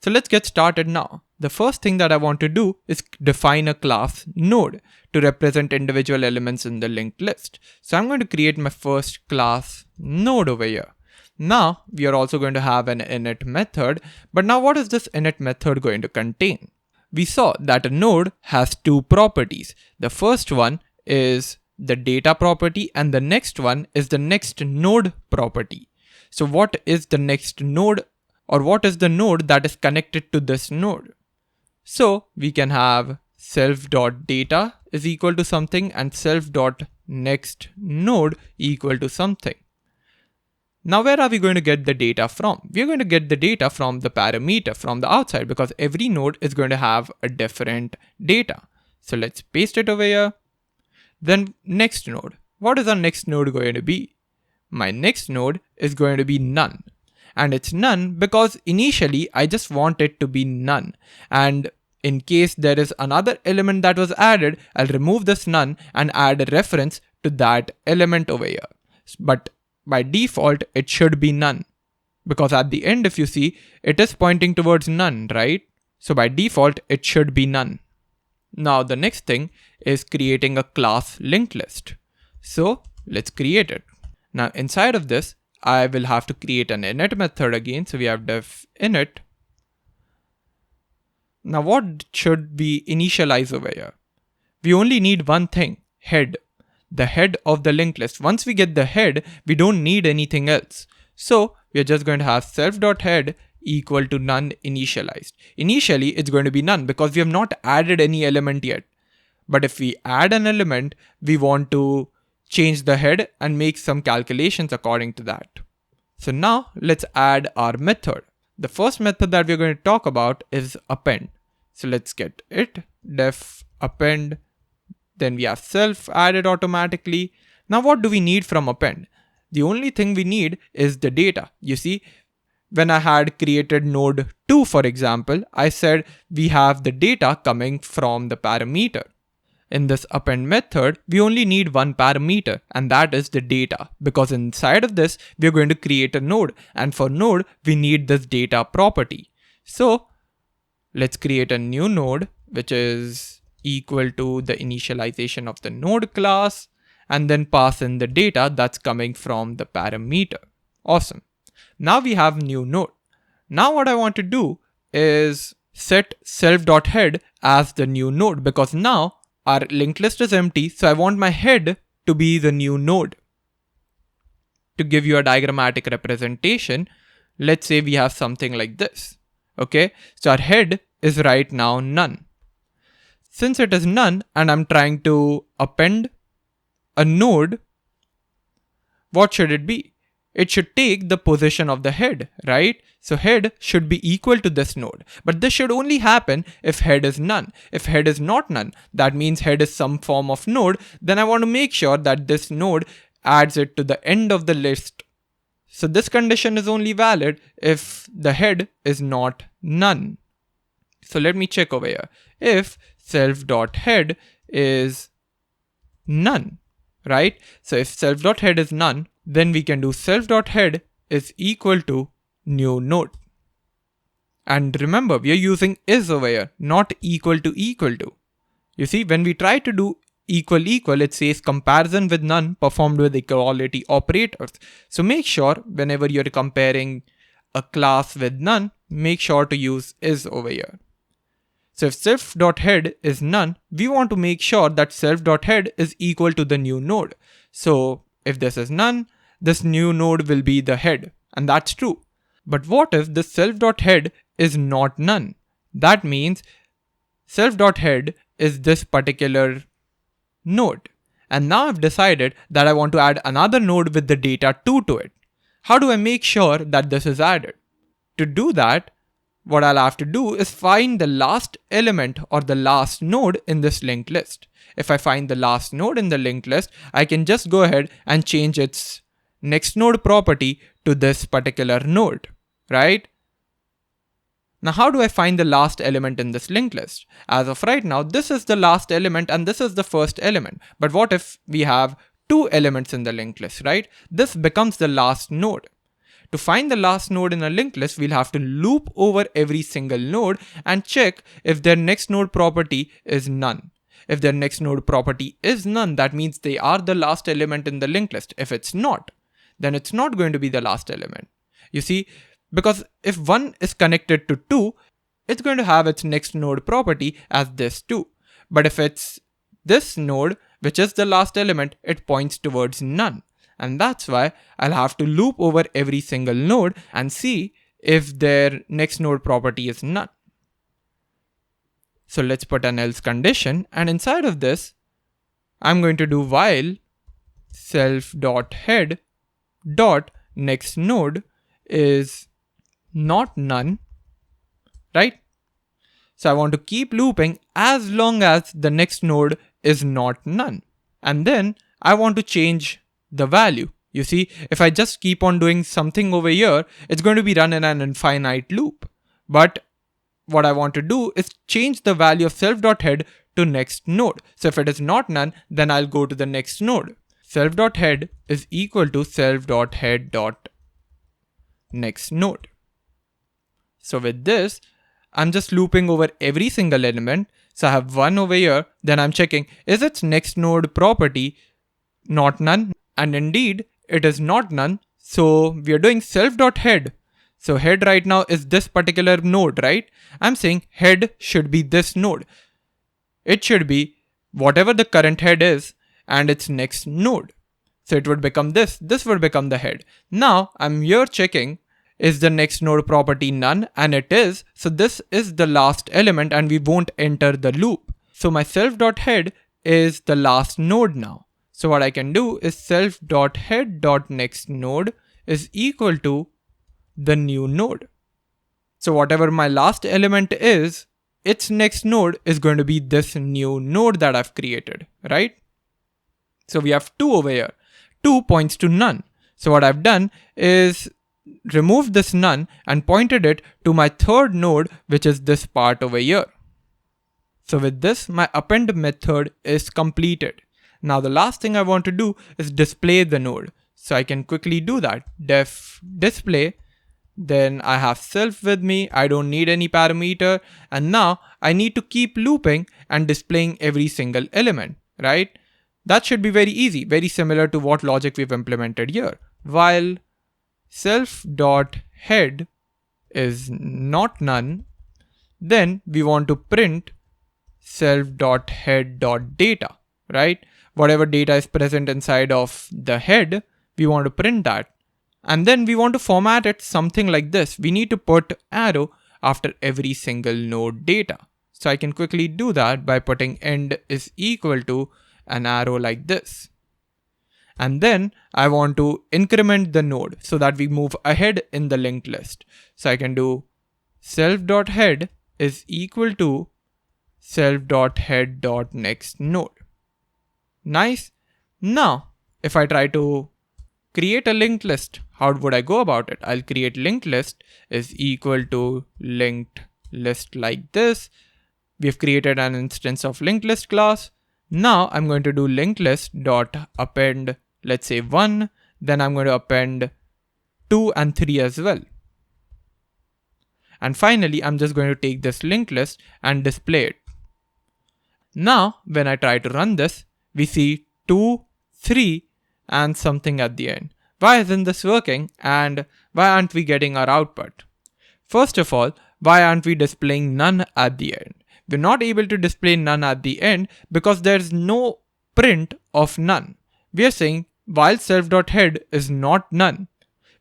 So let's get started now. The first thing that I want to do is define a class node to represent individual elements in the linked list. So I'm going to create my first class node over here. Now we are also going to have an init method, but now what is this init method going to contain? We saw that a node has two properties. The first one is the data property and the next one is the next node property. So what is the next node, or what is the node that is connected to this node? So we can have self.data is equal to something and self.next node equal to something. Now where are we going to get the data from? We're going to get the data from the parameter from the outside, because every node is going to have a different data. So let's paste it over here. Then next node. What is our next node going to be? My next node is going to be none. And it's none because initially I just want it to be none. And in case there is another element that was added, I'll remove this none and add a reference to that element over here. But by default, it should be none. Because at the end, if you see, it is pointing towards none, right? So by default, it should be none. Now the next thing is creating a class linked list. So let's create it. Now inside of this, I will have to create an init method again. So we have def init. Now what should we initialize over here? We only need one thing, head. The head of the linked list. Once we get the head, we don't need anything else. So we're just going to have self.head equal to none initialized. Initially, it's going to be none because we have not added any element yet. But if we add an element, we want to change the head and make some calculations according to that. So now let's add our method. The first method that we're going to talk about is append. So let's get it, def append. Then we have self added automatically. Now what do we need from append? The only thing we need is the data. You see, when I had created node 2, for example, I said we have the data coming from the parameter. In this append method, we only need one parameter, and that is the data, because inside of this, we're going to create a node, and for node, we need this data property. So let's create a new node, which is equal to the initialization of the node class, and then pass in the data that's coming from the parameter. Awesome. Now we have new node. Now what I want to do is set self.head as the new node, because now our linked list is empty, so I want my head to be the new node. To give you a diagrammatic representation, let's say we have something like this. Okay, so our head is right now none. Since it is none and I'm trying to append a node, what should it be? It should take the position of the head, right? So head should be equal to this node. But this should only happen if head is none. If head is not none, that means head is some form of node. Then I want to make sure that this node adds it to the end of the list. So this condition is only valid if the head is not none. So let me check over here. If self.head is none, right? So if self.head is none, then we can do self.head is equal to new node. And remember, we are using is over here, not equal to equal to. You see, when we try to do equal, it says comparison with none performed with equality operators. So make sure whenever you're comparing a class with none, make sure to use is over here. So if self.head is none, we want to make sure that self.head is equal to the new node. So if this is none, this new node will be the head, and that's true. But what if the self.head is not none? That means self.head is this particular node. And now I've decided that I want to add another node with the data 2 to it. How do I make sure that this is added? To do that, what I'll have to do is find the last element or the last node in this linked list. If I find the last node in the linked list, I can just go ahead and change its next node property to this particular node, right? Now, how do I find the last element in this linked list? As of right now, this is the last element and this is the first element. But what if we have two elements in the linked list, right? This becomes the last node. To find the last node in a linked list, we'll have to loop over every single node and check if their next node property is none. If their next node property is none, that means they are the last element in the linked list. If it's not, then it's not going to be the last element. You see, because if 1 is connected to 2, it's going to have its next node property as this 2. But if it's this node, which is the last element, it points towards none. And that's why I'll have to loop over every single node and see if their next node property is none. So let's put an else condition, and inside of this, I'm going to do while self.head.next node is not none, right? So I want to keep looping as long as the next node is not none. And then I want to change the value. You see, if I just keep on doing something over here, it's going to be run in an infinite loop. But what I want to do is change the value of self.head to next node. So if it is not none, then I'll go to the next node. Self.head is equal to self.head.next node. So with this, I'm just looping over every single element. So I have 1 over here, then I'm checking, is its next node property not none? And indeed, it is not none. So we are doing self.head. So head right now is this particular node, right? I'm saying head should be this node. It should be whatever the current head is and its next node. So it would become this. This would become the head. Now I'm here checking, is the next node property none? And it is. So this is the last element and we won't enter the loop. So my self.head is the last node now. So what I can do is self.head.next node is equal to the new node. So whatever my last element is, its next node is going to be this new node that I've created, right? So we have 2 over here. 2 points to none. So what I've done is removed this none and pointed it to my third node, which is this part over here. So with this, my append method is completed. Now the last thing I want to do is display the node. So I can quickly do that. Def display. Then I have self with me. I don't need any parameter. And now I need to keep looping and displaying every single element, right? That should be very easy, very similar to what logic we've implemented here. While self.head is not none, then we want to print self.head.data, right? Whatever data is present inside of the head, we want to print that. And then we want to format it something like this. We need to put arrow after every single node data. So I can quickly do that by putting end is equal to an arrow like this. And then I want to increment the node so that we move ahead in the linked list. So I can do self.head is equal to self.head.next node. Nice. Now, if I try to create a linked list, how would I go about it? I'll create linked list is equal to linked list like this. We've created an instance of linked list class. Now I'm going to do linked list dot append, let's say 1. Then I'm going to append 2 and 3 as well. And finally, I'm just going to take this linked list and display it. Now, when I try to run this, we see 2, 3 and something at the end. Why isn't this working and why aren't we getting our output? First of all, why aren't we displaying none at the end? We're not able to display none at the end because there's no print of none. We are saying while self.head is not none,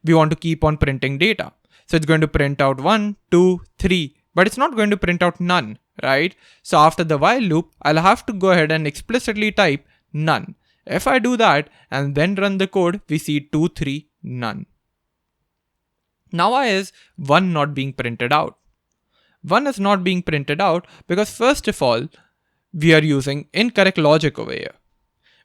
we want to keep on printing data. So it's going to print out 1, 2, 3, but it's not going to print out none, right? So after the while loop, I'll have to go ahead and explicitly type none. If I do that and then run the code, we see 2, 3, none. Now why is 1 not being printed out? 1 is not being printed out because first of all, we are using incorrect logic over here.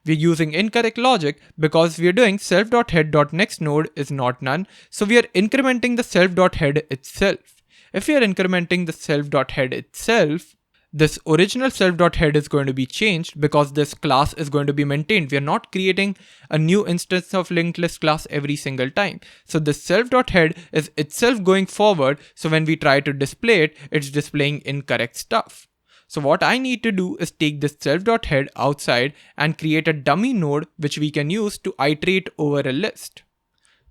We're using incorrect logic because we're doing self.head.nextNode is not none. So we are incrementing the self.head itself. If we are incrementing the self.head itself, this original self.head is going to be changed because this class is going to be maintained. We are not creating a new instance of LinkedList class every single time. So this self.head is itself going forward. So when we try to display it, it's displaying incorrect stuff. So what I need to do is take this self.head outside and create a dummy node which we can use to iterate over a list.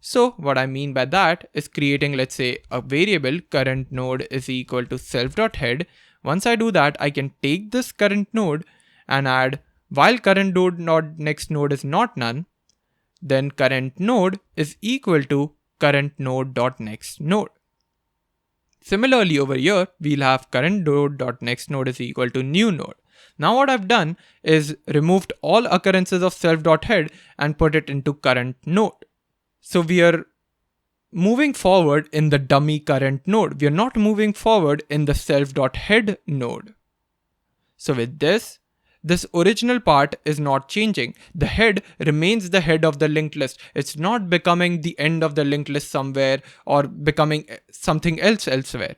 So what I mean by that is creating, let's say, a variable current node is equal to self.head. Once I do that, I can take this current node and add while current node next node is not none, then current node is equal to current node.next node. Similarly over here, we'll have current node.next node is equal to new node. Now what I've done is removed all occurrences of self.head and put it into current node. So we are moving forward in the dummy current node. We are not moving forward in the self.head node. So with this original part is not changing. The head remains the head of the linked list. It's not becoming the end of the linked list somewhere or becoming something else elsewhere.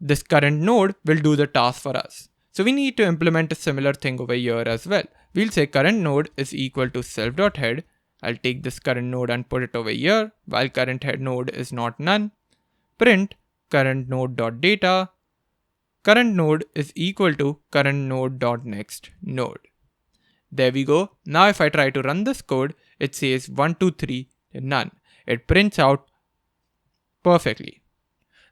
This current node will do the task for us. So we need to implement a similar thing over here as well. We'll say current node is equal to self.head. I'll take this current node and put it over here while current head node is not none. Print current node.data. Current node is equal to current node.next node. There we go. Now if I try to run this code, it says 1, 2, 3, none. It prints out perfectly.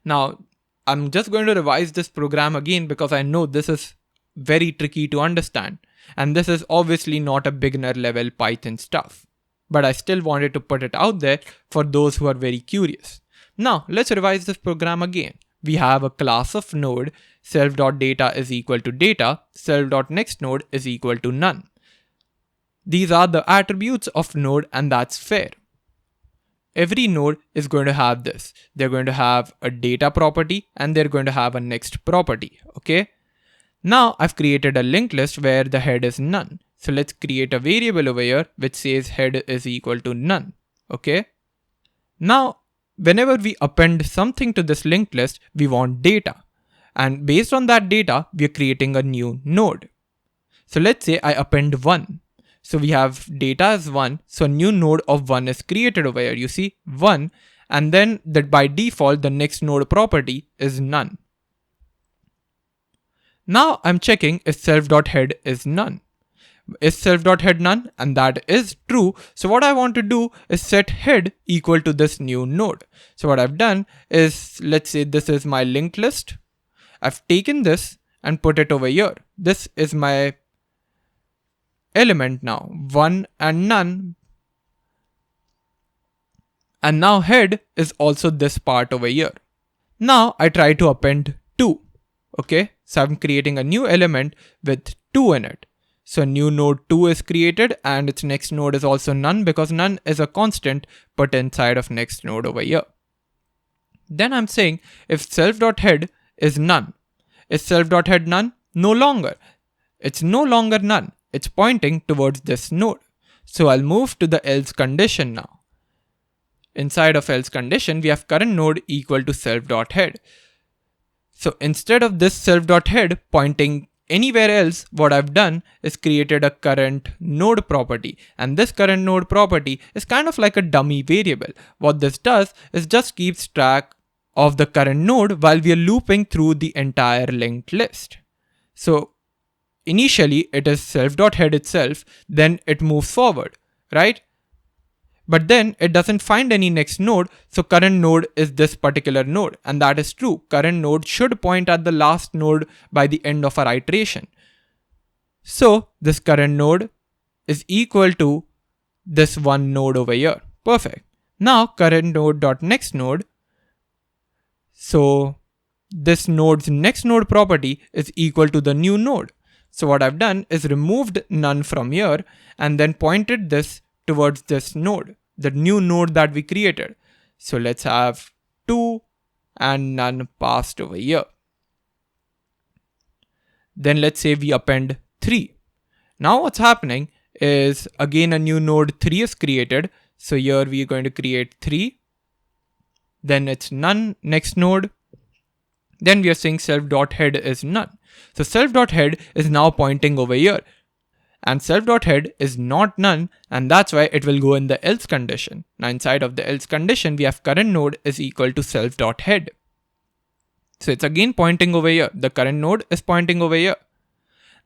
Now I'm just going to revise this program again because I know this is very tricky to understand. And this is obviously not a beginner level Python stuff. But I still wanted to put it out there for those who are very curious. Now let's revise this program again. We have a class of node, self.data is equal to data, self.next node is equal to none. These are the attributes of node and that's fair. Every node is going to have this. They're going to have a data property and they're going to have a next property, okay? Now I've created a linked list where the head is none. So let's create a variable over here which says head is equal to none, okay? Now, whenever we append something to this linked list, we want data. And based on that data, we're creating a new node. So let's say I append 1. So we have data as 1. So a new node of 1 is created over here. You see 1. And then that by default, the next node property is none. Now I'm checking if self.head is none. Is self.head none? And that is true. So what I want to do is set head equal to this new node. So what I've done is, let's say this is my linked list. I've taken this and put it over here. This is my element now, 1 and none. And now head is also this part over here. Now I try to append 2. Okay, so I'm creating a new element with 2 in it. So new node 2 is created and its next node is also none because none is a constant put inside of next node over here. Then I'm saying if self.head is none. Is self.head none? No longer. It's no longer none. It's pointing towards this node. So I'll move to the else condition now. Inside of else condition, we have current node equal to self.head. So instead of this self.head pointing anywhere else, what I've done is created a current node property. And this current node property is kind of like a dummy variable. What this does is just keeps track of the current node while we are looping through the entire linked list. So initially it is self.head itself, then it moves forward, right? But then it doesn't find any next node, so current node is this particular node, and that is true. Current node should point at the last node by the end of our iteration. So this current node is equal to this one node over here. Perfect. Now current node.next node. So this node's next node property is equal to the new node. So what I've done is removed none from here and then pointed this towards this node, the new node that we created. So let's have 2 and none passed over here. Then let's say we append 3. Now what's happening is again a new node 3 is created. So here we are going to create 3. Then it's none next node. Then we are saying self.head is none. So self.head is now pointing over here. And self.head is not none, and that's why it will go in the else condition. Now inside of the else condition, we have current node is equal to self.head. So it's again pointing over here. The current node is pointing over here.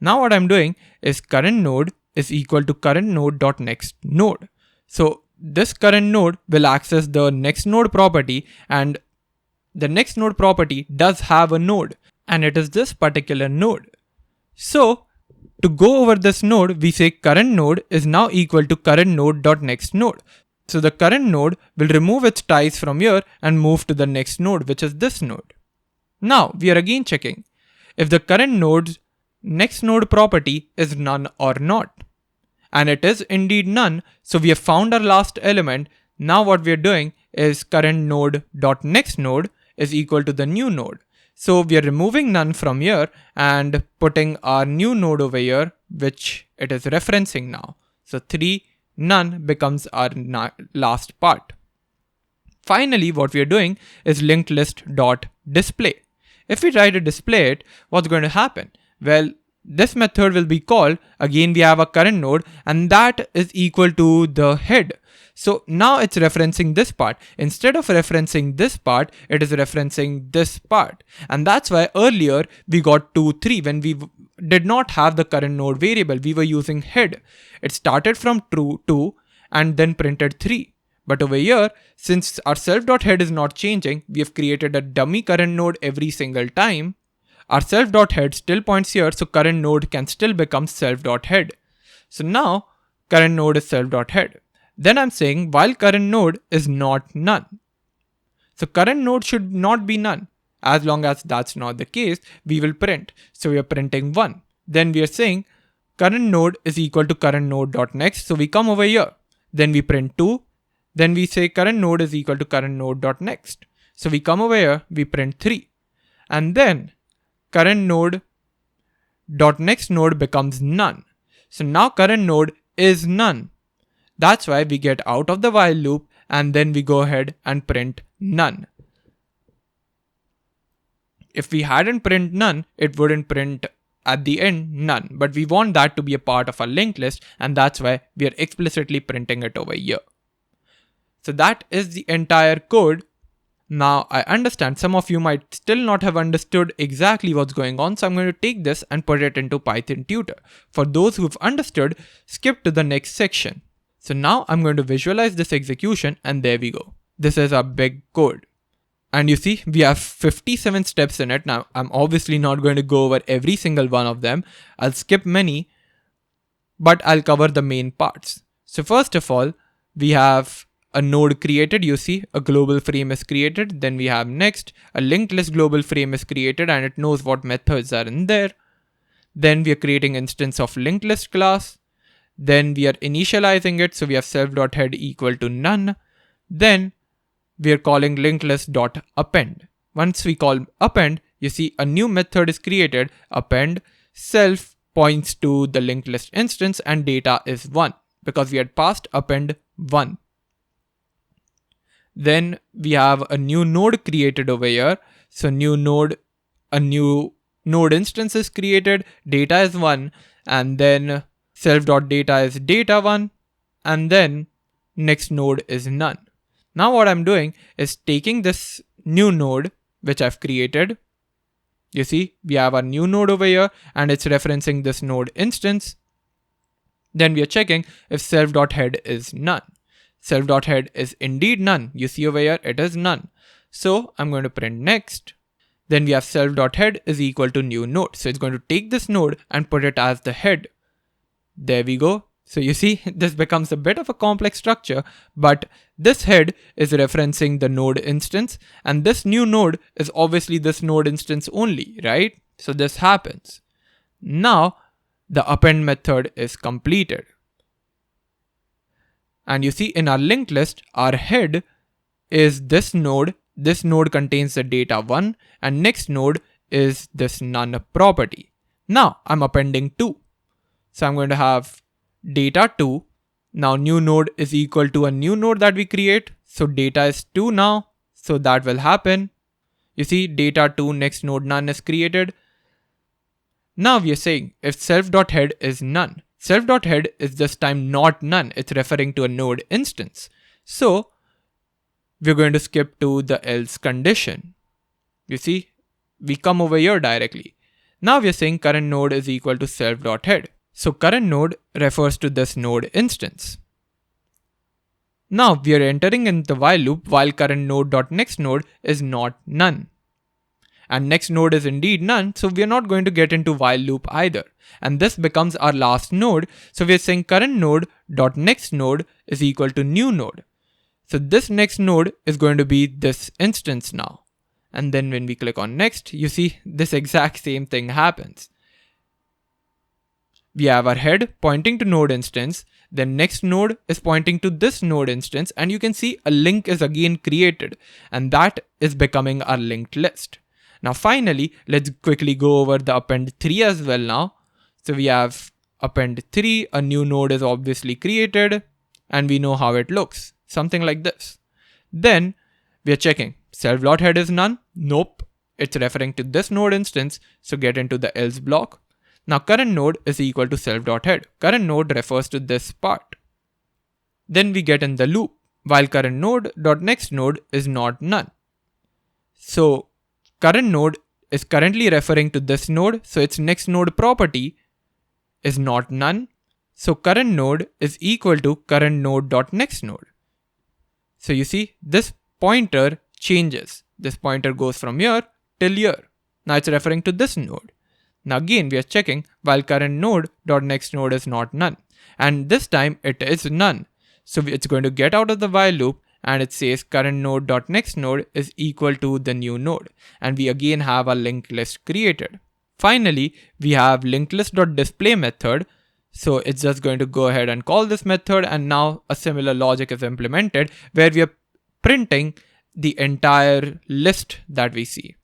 Now what I'm doing is current node is equal to current node dot next node. So this current node will access the next node property, and the next node property does have a node, and it is this particular node. So to go over this node, we say current node is now equal to current node dot next node. So the current node will remove its ties from here and move to the next node, which is this node. Now we are again checking if the current node's next node property is none or not. And it is indeed none. So we have found our last element. Now what we are doing is current node dot next node is equal to the new node. So we are removing none from here and putting our new node over here, which it is referencing now. So 3 none becomes our last part. Finally, what we are doing is LinkedList.display. If we try to display it, what's going to happen? Well, this method will be called. Again, we have a current node, and that is equal to the head. So now it's referencing this part. Instead of referencing this part, it is referencing this part. And that's why earlier we got 2, 3 when we did not have the current node variable. We were using head. It started from true 2 and then printed 3. But over here, since our self.head is not changing, we have created a dummy current node every single time. Our self.head still points here, so current node can still become self.head. So now current node is self.head. Then I'm saying while current node is not none. So current node should not be none. As long as that's not the case, we will print. So we are printing 1. Then we are saying current node is equal to current node dot next. So we come over here. Then we print 2. Then we say current node is equal to current node dot next. So we come over here, we print 3. And then current node dot next node becomes none. So now current node is none. That's why we get out of the while loop and then we go ahead and print none. If we hadn't print none, it wouldn't print at the end none. But we want that to be a part of our linked list, and that's why we are explicitly printing it over here. So that is the entire code. Now I understand some of you might still not have understood exactly what's going on, so I'm going to take this and put it into Python tutor. For those who've understood, skip to the next section. So now I'm going to visualize this execution, and there we go. This is our big code. And you see, we have 57 steps in it. Now I'm obviously not going to go over every single one of them. I'll skip many, but I'll cover the main parts. So first of all, we have a node created. You see, a global frame is created. Then we have next, a linked list global frame is created, and it knows what methods are in there. Then we are creating instance of linked list class. Then we are initializing it. So we have self.head equal to none. Then we are calling linkedList.append. Once we call append, you see a new method is created. Append self points to the linked list instance and data is 1 because we had passed append 1. Then we have a new node created over here. So new node, a new node instance is created. Data is 1, and then self.data is data 1, and then next node is none. Now what I'm doing is taking this new node which I've created. You see, we have our new node over here and it's referencing this node instance. Then we are checking if self.head is none. Self.head is indeed none. You see over here, it is none. So I'm going to print next. Then we have self.head is equal to new node. So it's going to take this node and put it as the head. There we go. So you see, this becomes a bit of a complex structure, but this head is referencing the node instance, and this new node is obviously this node instance only, right? So this happens. Now the append method is completed. And you see in our linked list, our head is this node this node contains the data 1 and next node is this none property. Now I'm appending 2. So I'm going to have data 2. Now new node is equal to a new node that we create. So data is 2 now. So that will happen. You see data 2 next node none is created. Now we are saying if self.head is none. Self.head is this time not none. It's referring to a node instance. So we're going to skip to the else condition. You see, we come over here directly. Now we are saying current node is equal to self.head. So current node refers to this node instance. Now we are entering in the while loop while current node.next node is not none. And next node is indeed none, so we are not going to get into while loop either. And this becomes our last node. So we are saying current node.next node is equal to new node. So this next node is going to be this instance now. And then when we click on next, you see this exact same thing happens. We have our head pointing to node instance, then next node is pointing to this node instance, and you can see a link is again created, and that is becoming our linked list. Now finally, let's quickly go over the append 3 as well now. So we have append 3, a new node is obviously created, and we know how it looks, something like this. Then we are checking, self.head is none? Nope, it's referring to this node instance, so get into the else block. Now current node is equal to self.head. Current node refers to this part. Then we get in the loop, while current node.next node is not none. So current node is currently referring to this node, so its next node property is not none. So current node is equal to current node.next node. So you see, this pointer changes. This pointer goes from here till here. Now it's referring to this node. Now again, we are checking while current node.next node is not none. And this time it is none. So it's going to get out of the while loop and it says current node.next node is equal to the new node. And we again have a linked list created. Finally, we have linked list.display method. So it's just going to go ahead and call this method, and now a similar logic is implemented where we are printing the entire list that we see.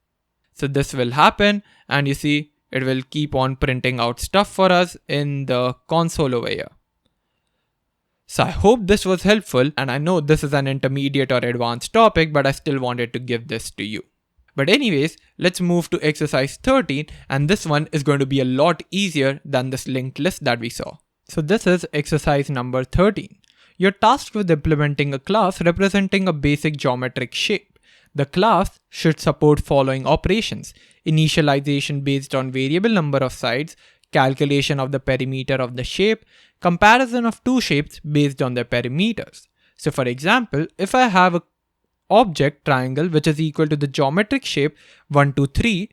So this will happen, and you see it will keep on printing out stuff for us in the console over here. So I hope this was helpful, and I know this is an intermediate or advanced topic, but I still wanted to give this to you. But anyways, let's move to exercise 13, and this one is going to be a lot easier than this linked list that we saw. So this is exercise number 13. You're tasked with implementing a class representing a basic geometric shape. The class should support following operations: initialization based on variable number of sides, calculation of the perimeter of the shape, comparison of two shapes based on their perimeters. So for example, if I have an object triangle which is equal to the geometric shape 1, 2, 3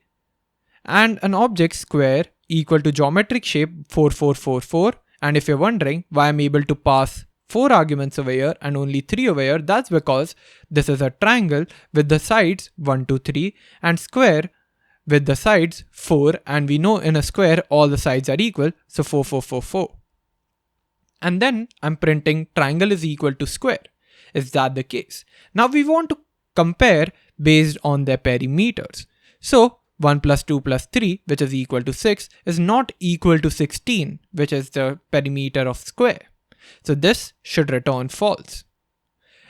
and an object square equal to geometric shape 4, 4, 4, 4, and if you're wondering why I'm able to pass 4 arguments over here and only 3 over here, that's because this is a triangle with the sides 1, 2, 3 and square with the sides 4, and we know in a square all the sides are equal, so 4, 4, 4, 4. And then I'm printing triangle is equal to square. Is that the case? Now we want to compare based on their perimeters. So 1 plus 2 plus 3, which is equal to 6, is not equal to 16, which is the perimeter of square. So this should return false.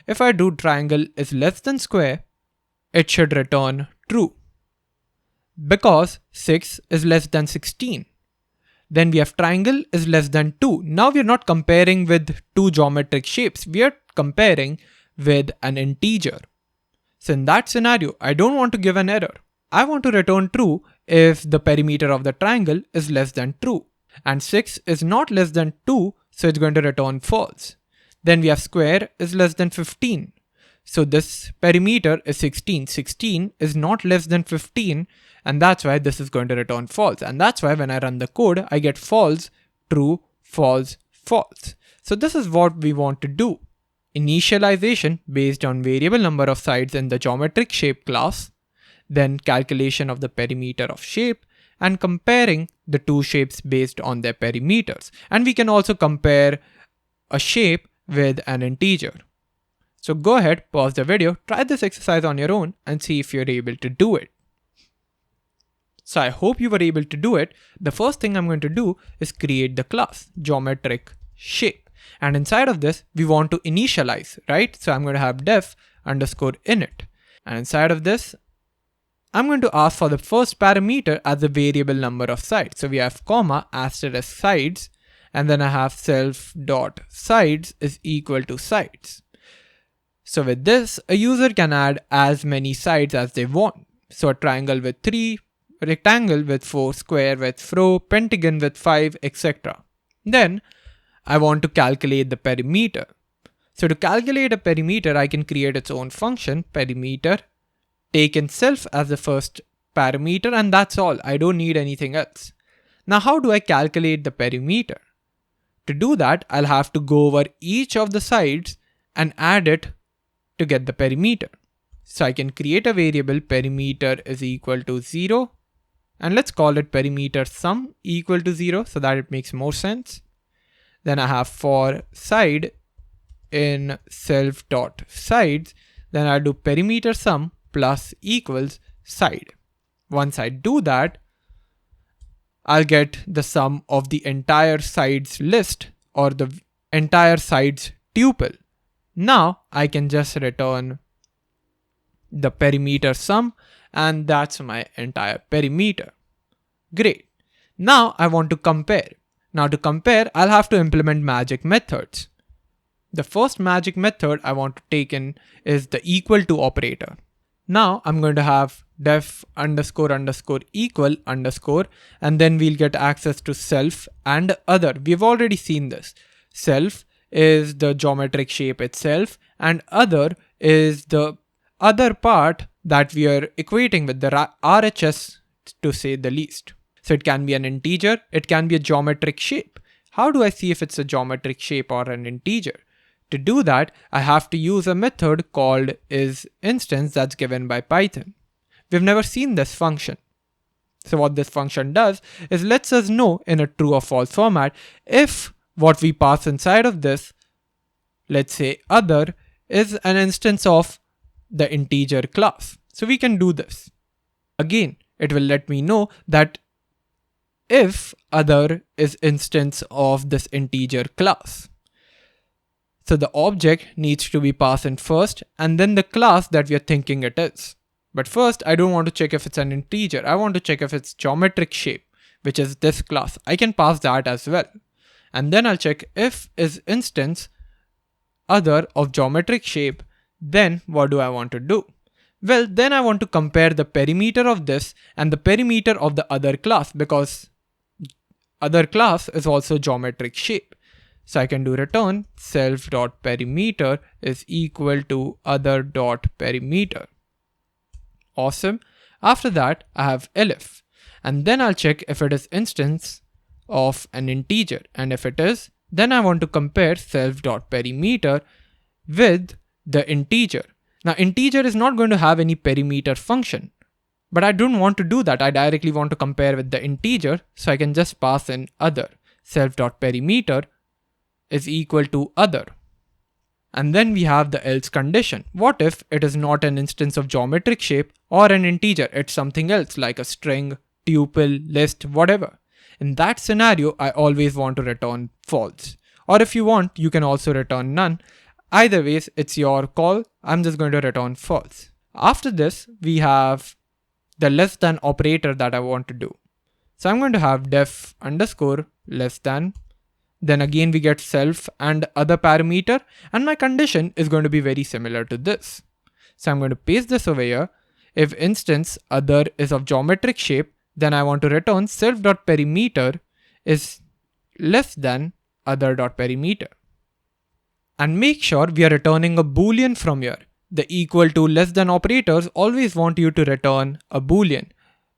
If I do triangle is less than square, it should return true, because 6 is less than 16. Then we have triangle is less than 2. Now we are not comparing with two geometric shapes. We are comparing with an integer. So in that scenario, I don't want to give an error. I want to return true if the perimeter of the triangle is less than true. And 6 is not less than 2, so it's going to return false. Then we have square is less than 15. So this perimeter is 16. 16 is not less than 15, and that's why this is going to return false. And that's why when I run the code, I get false, true, false, false. So this is what we want to do. Initialization based on variable number of sides in the geometric shape class, then calculation of the perimeter of shape, and comparing the two shapes based on their perimeters. And we can also compare a shape with an integer. So go ahead, pause the video, try this exercise on your own and see if you're able to do it. So I hope you were able to do it. The first thing I'm going to do is create the class geometric shape. And inside of this, we want to initialize, right? So I'm going to have def underscore init. And inside of this, I'm going to ask for the first parameter as a variable number of sides. So we have comma asterisk sides, and then I have self dot sides is equal to sides. So with this, a user can add as many sides as they want. So a triangle with 3, rectangle with 4, square with 4, pentagon with 5, etc. Then I want to calculate the perimeter. So to calculate a perimeter, I can create its own function, perimeter, take in self as the first parameter, and that's all. I don't need anything else. Now, how do I calculate the perimeter? To do that, I'll have to go over each of the sides and add it to get the perimeter. So I can create a variable perimeter is equal to 0, and let's call it perimeter sum equal to 0 so that it makes more sense. Then I have for side in self dot sides, then I'll do perimeter sum plus equals side. Once I do that, I'll get the sum of the entire sides list or the entire sides tuple. Now I can just return the perimeter sum, and that's my entire perimeter. Great. Now I want to compare. Now to compare, I'll have to implement magic methods. The first magic method I want to take in is the equal to operator. Now I'm going to have def underscore underscore equal underscore, and then we'll get access to self and other. We've already seen this. Self is the geometric shape itself, and other is the other part that we are equating with the RHS, to say the least. So it can be an integer, it can be a geometric shape. How do I see if it's a geometric shape or an integer? To do that, I have to use a method called isInstance that's given by Python. We've never seen this function. So what this function does is lets us know in a true or false format if what we pass inside of this, let's say other, is an instance of the integer class. So we can do this. Again, it will let me know that if other is instance of this integer class. So the object needs to be passed in first and then the class that we are thinking it is. But first, I don't want to check if it's an integer. I want to check if it's geometric shape, which is this class. I can pass that as well. And then I'll check if is instance other of geometric shape, then what do I want to do? Well, then I want to compare the perimeter of this and the perimeter of the other class, because other class is also geometric shape. So I can do return self.perimeter is equal to other.perimeter. Awesome. After that, I have elif, and then I'll check if it is instance of an integer, and if it is, then I want to compare self.perimeter with the integer. Now integer is not going to have any perimeter function, but I don't want to do that. I directly want to compare with the integer, so I can just pass in other. Self.perimeter is equal to other. And then we have the else condition. What if it is not an instance of geometric shape or an integer? It's something else like a string, tuple, list, whatever. In that scenario, I always want to return false. Or if you want, you can also return none. Either ways, it's your call. I'm just going to return false. After this, we have the less than operator that I want to do. So I'm going to have def underscore less than. Then again, we get self and other parameter, and my condition is going to be very similar to this. So I'm going to paste this over here. If instance other is of geometric shape, then I want to return self.perimeter is less than other.perimeter. And make sure we are returning a Boolean from here. The equal to less than operators always want you to return a Boolean.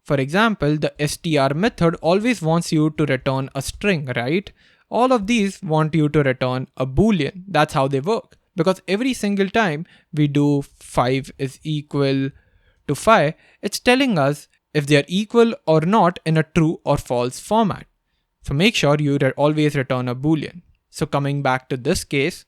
For example, the str method always wants you to return a string, right? All of these want you to return a Boolean. That's how they work. Because every single time we do 5 is equal to 5, it's telling us if they are equal or not in a true or false format. So make sure you always return a Boolean. So coming back to this case,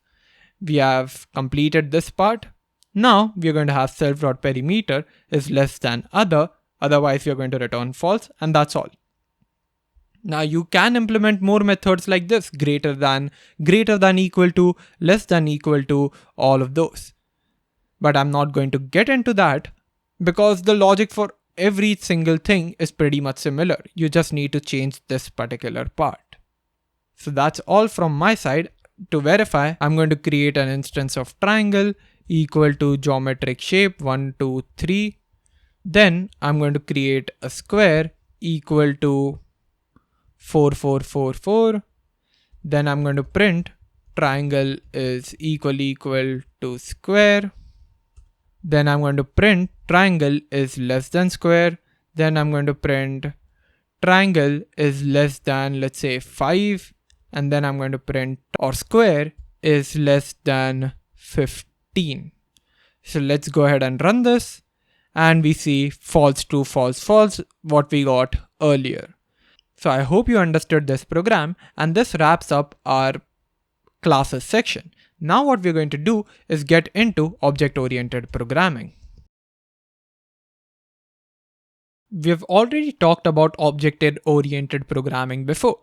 we have completed this part. Now we're going to have self.perimeter is less than other, otherwise we're going to return false, and that's all. Now you can implement more methods like this, greater than, equal to, less than equal to, all of those. But I'm not going to get into that because the logic for every single thing is pretty much similar. You just need to change this particular part. So that's all from my side. To verify, I'm going to create an instance of triangle equal to geometric shape 1, 2, 3. Then I'm going to create a square equal to 4, 4, 4, 4. Then I'm going to print triangle is equal to square. Then I'm going to print triangle is less than square. Then I'm going to print triangle is less than, let's say, 5. And then I'm going to print or square is less than 15. So let's go ahead and run this. And we see false, true, false, false, what we got earlier. So I hope you understood this program, and this wraps up our classes section. Now what we're going to do is get into object-oriented programming. We've already talked about object-oriented programming before.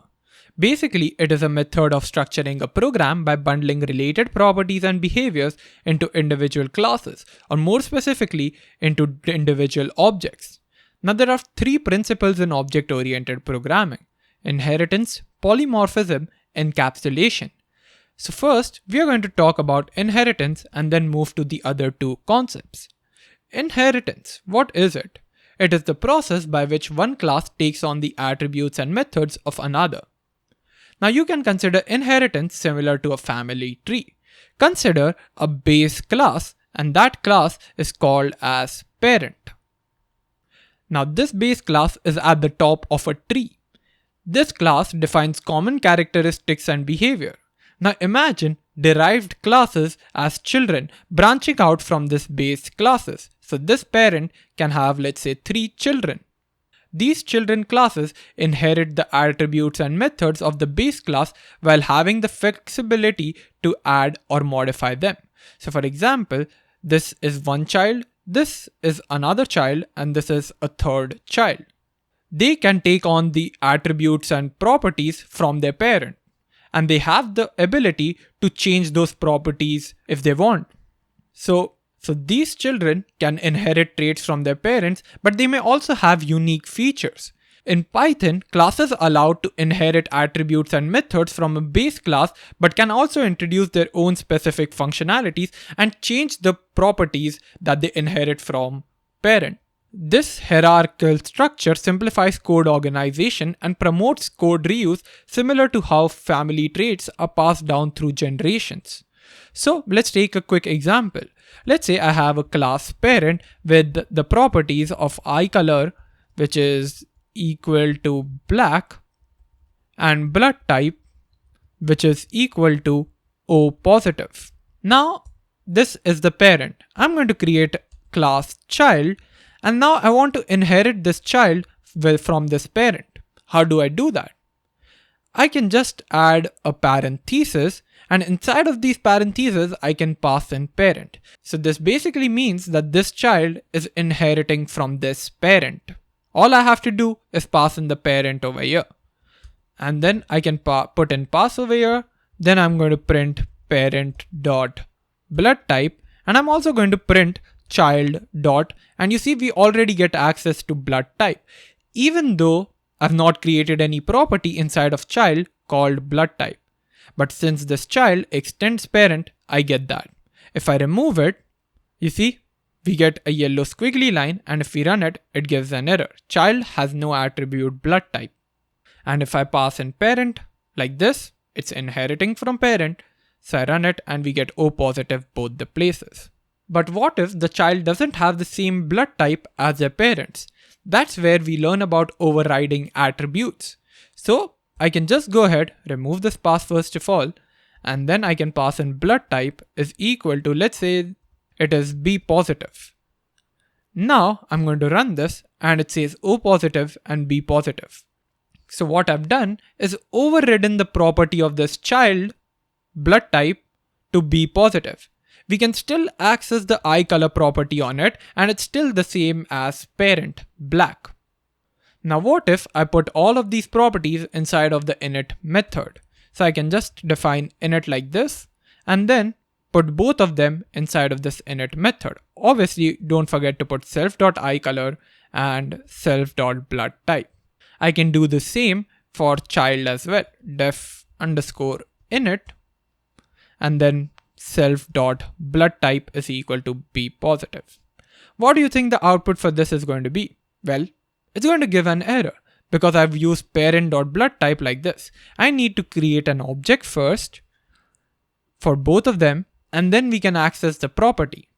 Basically, it is a method of structuring a program by bundling related properties and behaviors into individual classes, or more specifically, into individual objects. Now there are three principles in object-oriented programming: inheritance, polymorphism, encapsulation. So first, we are going to talk about inheritance and then move to the other two concepts. Inheritance, what is it? It is the process by which one class takes on the attributes and methods of another. Now you can consider inheritance similar to a family tree. Consider a base class, and that class is called as parent. Now this base class is at the top of a tree. This class defines common characteristics and behavior. Now imagine derived classes as children branching out from this base classes. So this parent can have, let's say, 3 children. These children classes inherit the attributes and methods of the base class while having the flexibility to add or modify them. So for example, this is one child, this is another child, and this is a third child. They can take on the attributes and properties from their parent, and they have the ability to change those properties if they want. So these children can inherit traits from their parents, but they may also have unique features. In Python, classes are allowed to inherit attributes and methods from a base class, but can also introduce their own specific functionalities and change the properties that they inherit from parent. This hierarchical structure simplifies code organization and promotes code reuse, similar to how family traits are passed down through generations. So let's take a quick example. Let's say I have a class parent with the properties of eye color, which is equal to black, and blood type, which is equal to O positive. Now this is the parent. I'm going to create class child, and now I want to inherit this child from this parent. How do I do that? I can just add a parenthesis, and inside of these parentheses I can pass in parent. So this basically means that this child is inheriting from this parent. All I have to do is pass in the parent over here. And then I can put in pass over here. Then I'm going to print parent dot blood type, and I'm also going to print child dot, and you see we already get access to blood type, even though I've not created any property inside of child called blood type. But since this child extends parent, I get that. If I remove it, you see, we get a yellow squiggly line, and if we run it, it gives an error. Child has no attribute blood type. And if I pass in parent like this, it's inheriting from parent. So I run it and we get O positive both the places. But what if the child doesn't have the same blood type as their parents? That's where we learn about overriding attributes. So I can just go ahead, remove this pass first of all, and then I can pass in blood type is equal to, let's say it is B positive. Now I'm going to run this and it says O positive and B positive. So what I've done is overridden the property of this child blood type to be positive. We can still access the eye color property on it, and it's still the same as parent, black. Now what if I put all of these properties inside of the init method? So I can just define init like this, and then put both of them inside of this init method. Obviously, don't forget to put self.eyeColor and self.bloodType. I can do the same for child as well. Def_init and then self.bloodType is equal to be positive. What do you think the output for this is going to be? Well, it's going to give an error because I've used parent.bloodType like this. I need to create an object first for both of them, and then we can access the property.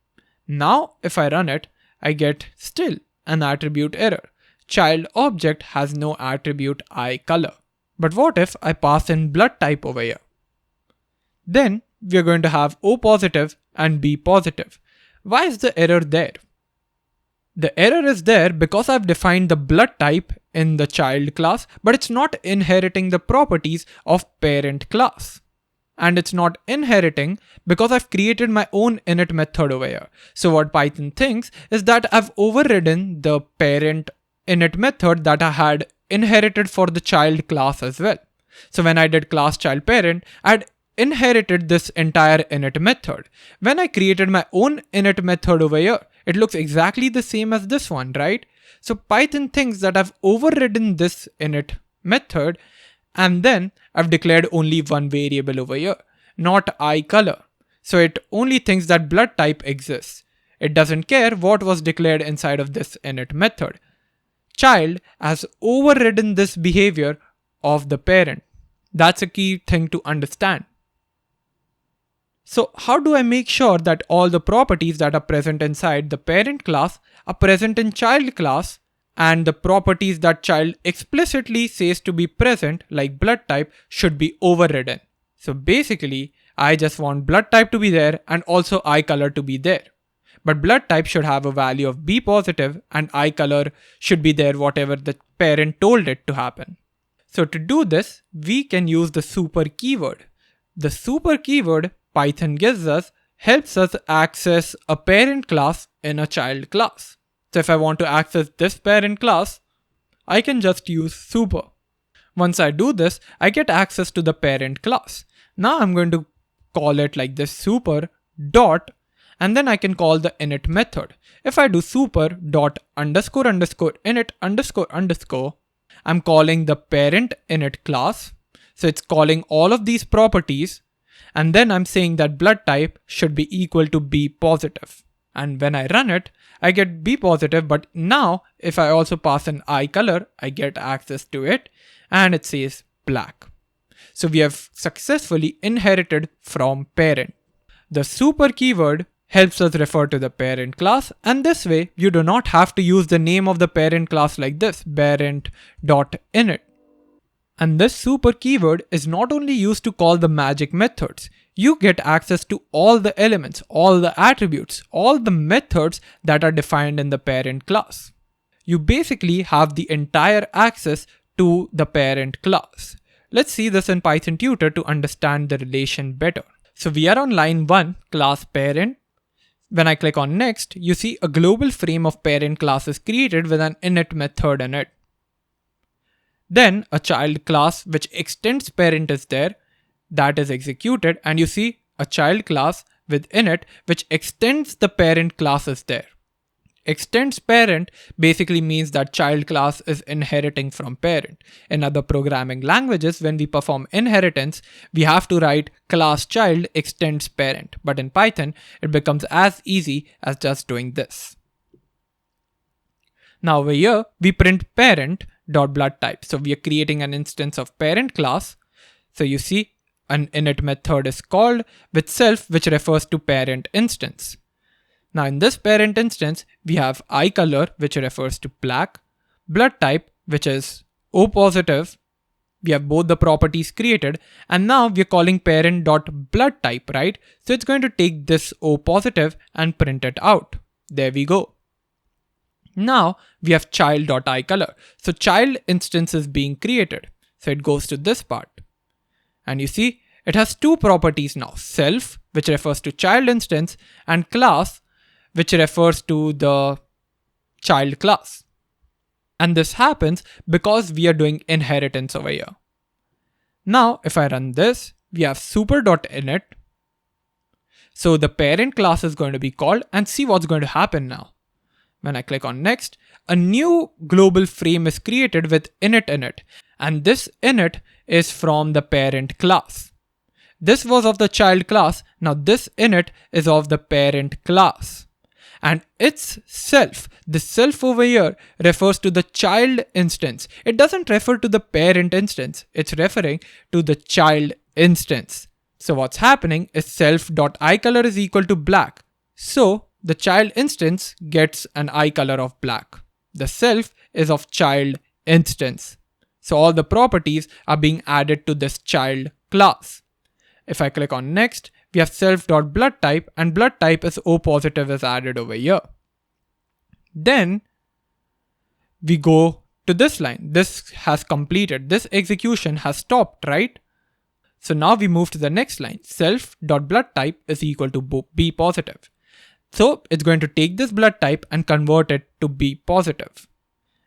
Now, if I run it, I get still an attribute error. Child object has no attribute eye color. But what if I pass in blood type over here? Then we're going to have O positive and B positive. Why is the error there? The error is there because I've defined the blood type in the child class, but it's not inheriting the properties of parent class. And it's not inheriting because I've created my own init method over here. So what Python thinks is that I've overridden the parent init method that I had inherited for the child class as well. So when I did class child parent, I'd inherited this entire init method. When I created my own init method over here, it looks exactly the same as this one, right? So Python thinks that I've overridden this init method, and then I've declared only one variable over here, not eye color. So it only thinks that blood type exists. It doesn't care what was declared inside of this init method. Child has overridden this behavior of the parent. That's a key thing to understand. So how do I make sure that all the properties that are present inside the parent class are present in child class, and the properties that child explicitly says to be present, like blood type, should be overridden? So basically, I just want blood type to be there and also eye color to be there. But blood type should have a value of B positive and eye color should be there whatever the parent told it to happen. So to do this, we can use the super keyword. The super keyword Python gives us helps us access a parent class in a child class. So if I want to access this parent class, I can just use super. Once I do this, I get access to the parent class. Now I'm going to call it like this, super dot, and then I can call the init method. If I do super dot underscore underscore init underscore underscore, I'm calling the parent init class. So it's calling all of these properties, and then I'm saying that blood type should be equal to B positive. And when I run it, I get B positive, but now if I also pass an eye color, I get access to it, and it says black. So we have successfully inherited from parent. The super keyword helps us refer to the parent class, and this way you do not have to use the name of the parent class like this, parent.init. And this super keyword is not only used to call the magic methods. You get access to all the elements, all the attributes, all the methods that are defined in the parent class. You basically have the entire access to the parent class. Let's see this in Python Tutor to understand the relation better. So we are on line 1, class parent. When I click on next, you see a global frame of parent class is created with an init method in it. Then a child class which extends parent is there, that is executed, and you see a child class with init which extends the parent class is there. Extends parent basically means that child class is inheriting from parent. In other programming languages, when we perform inheritance, we have to write class child extends parent. But in Python, it becomes as easy as just doing this. Now over here, we print parent.bloodType. So we are creating an instance of parent class. So you see an init method is called with self, which refers to parent instance. Now in this parent instance, we have eye color, which refers to black, blood type, which is O positive. We have both the properties created, and now we're calling parent.bloodType, right? So it's going to take this O positive and print it out. There we go. Now we have child.eyeColor. So child instance is being created. So it goes to this part. And you see, It has two properties now, self, which refers to child instance, and class, which refers to the child class. And this happens because we are doing inheritance over here. Now, if I run this, we have super.init. So the parent class is going to be called, and see what's going to happen now. When I click on next, a new global frame is created with init, and this init is from the parent class. This was of the child class, now this init is of the parent class. And its self, the self over here, refers to the child instance. It doesn't refer to the parent instance, it's referring to the child instance. So what's happening is self.iColor is equal to black. So the child instance gets an eye color of black. The self is of child instance. So all the properties are being added to this child class. If I click on next, we have self.bloodType, and blood type is O positive is added over here. Then we go to this line. This has completed. This execution has stopped, right? So now we move to the next line. Self.bloodType is equal to B positive. So it's going to take this blood type and convert it to B positive.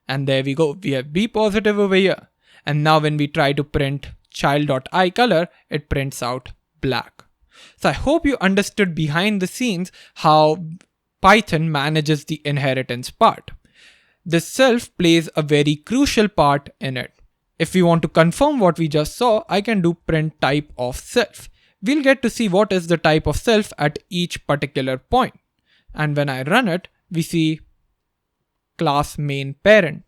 And there we go. We have B positive over here. And now when we try to print child.iColor, it prints out black. So I hope you understood behind the scenes how Python manages the inheritance part. The self plays a very crucial part in it. If we want to confirm what we just saw, I can do print type of self. We'll get to see what is the type of self at each particular point. And when I run it, we see class main parent.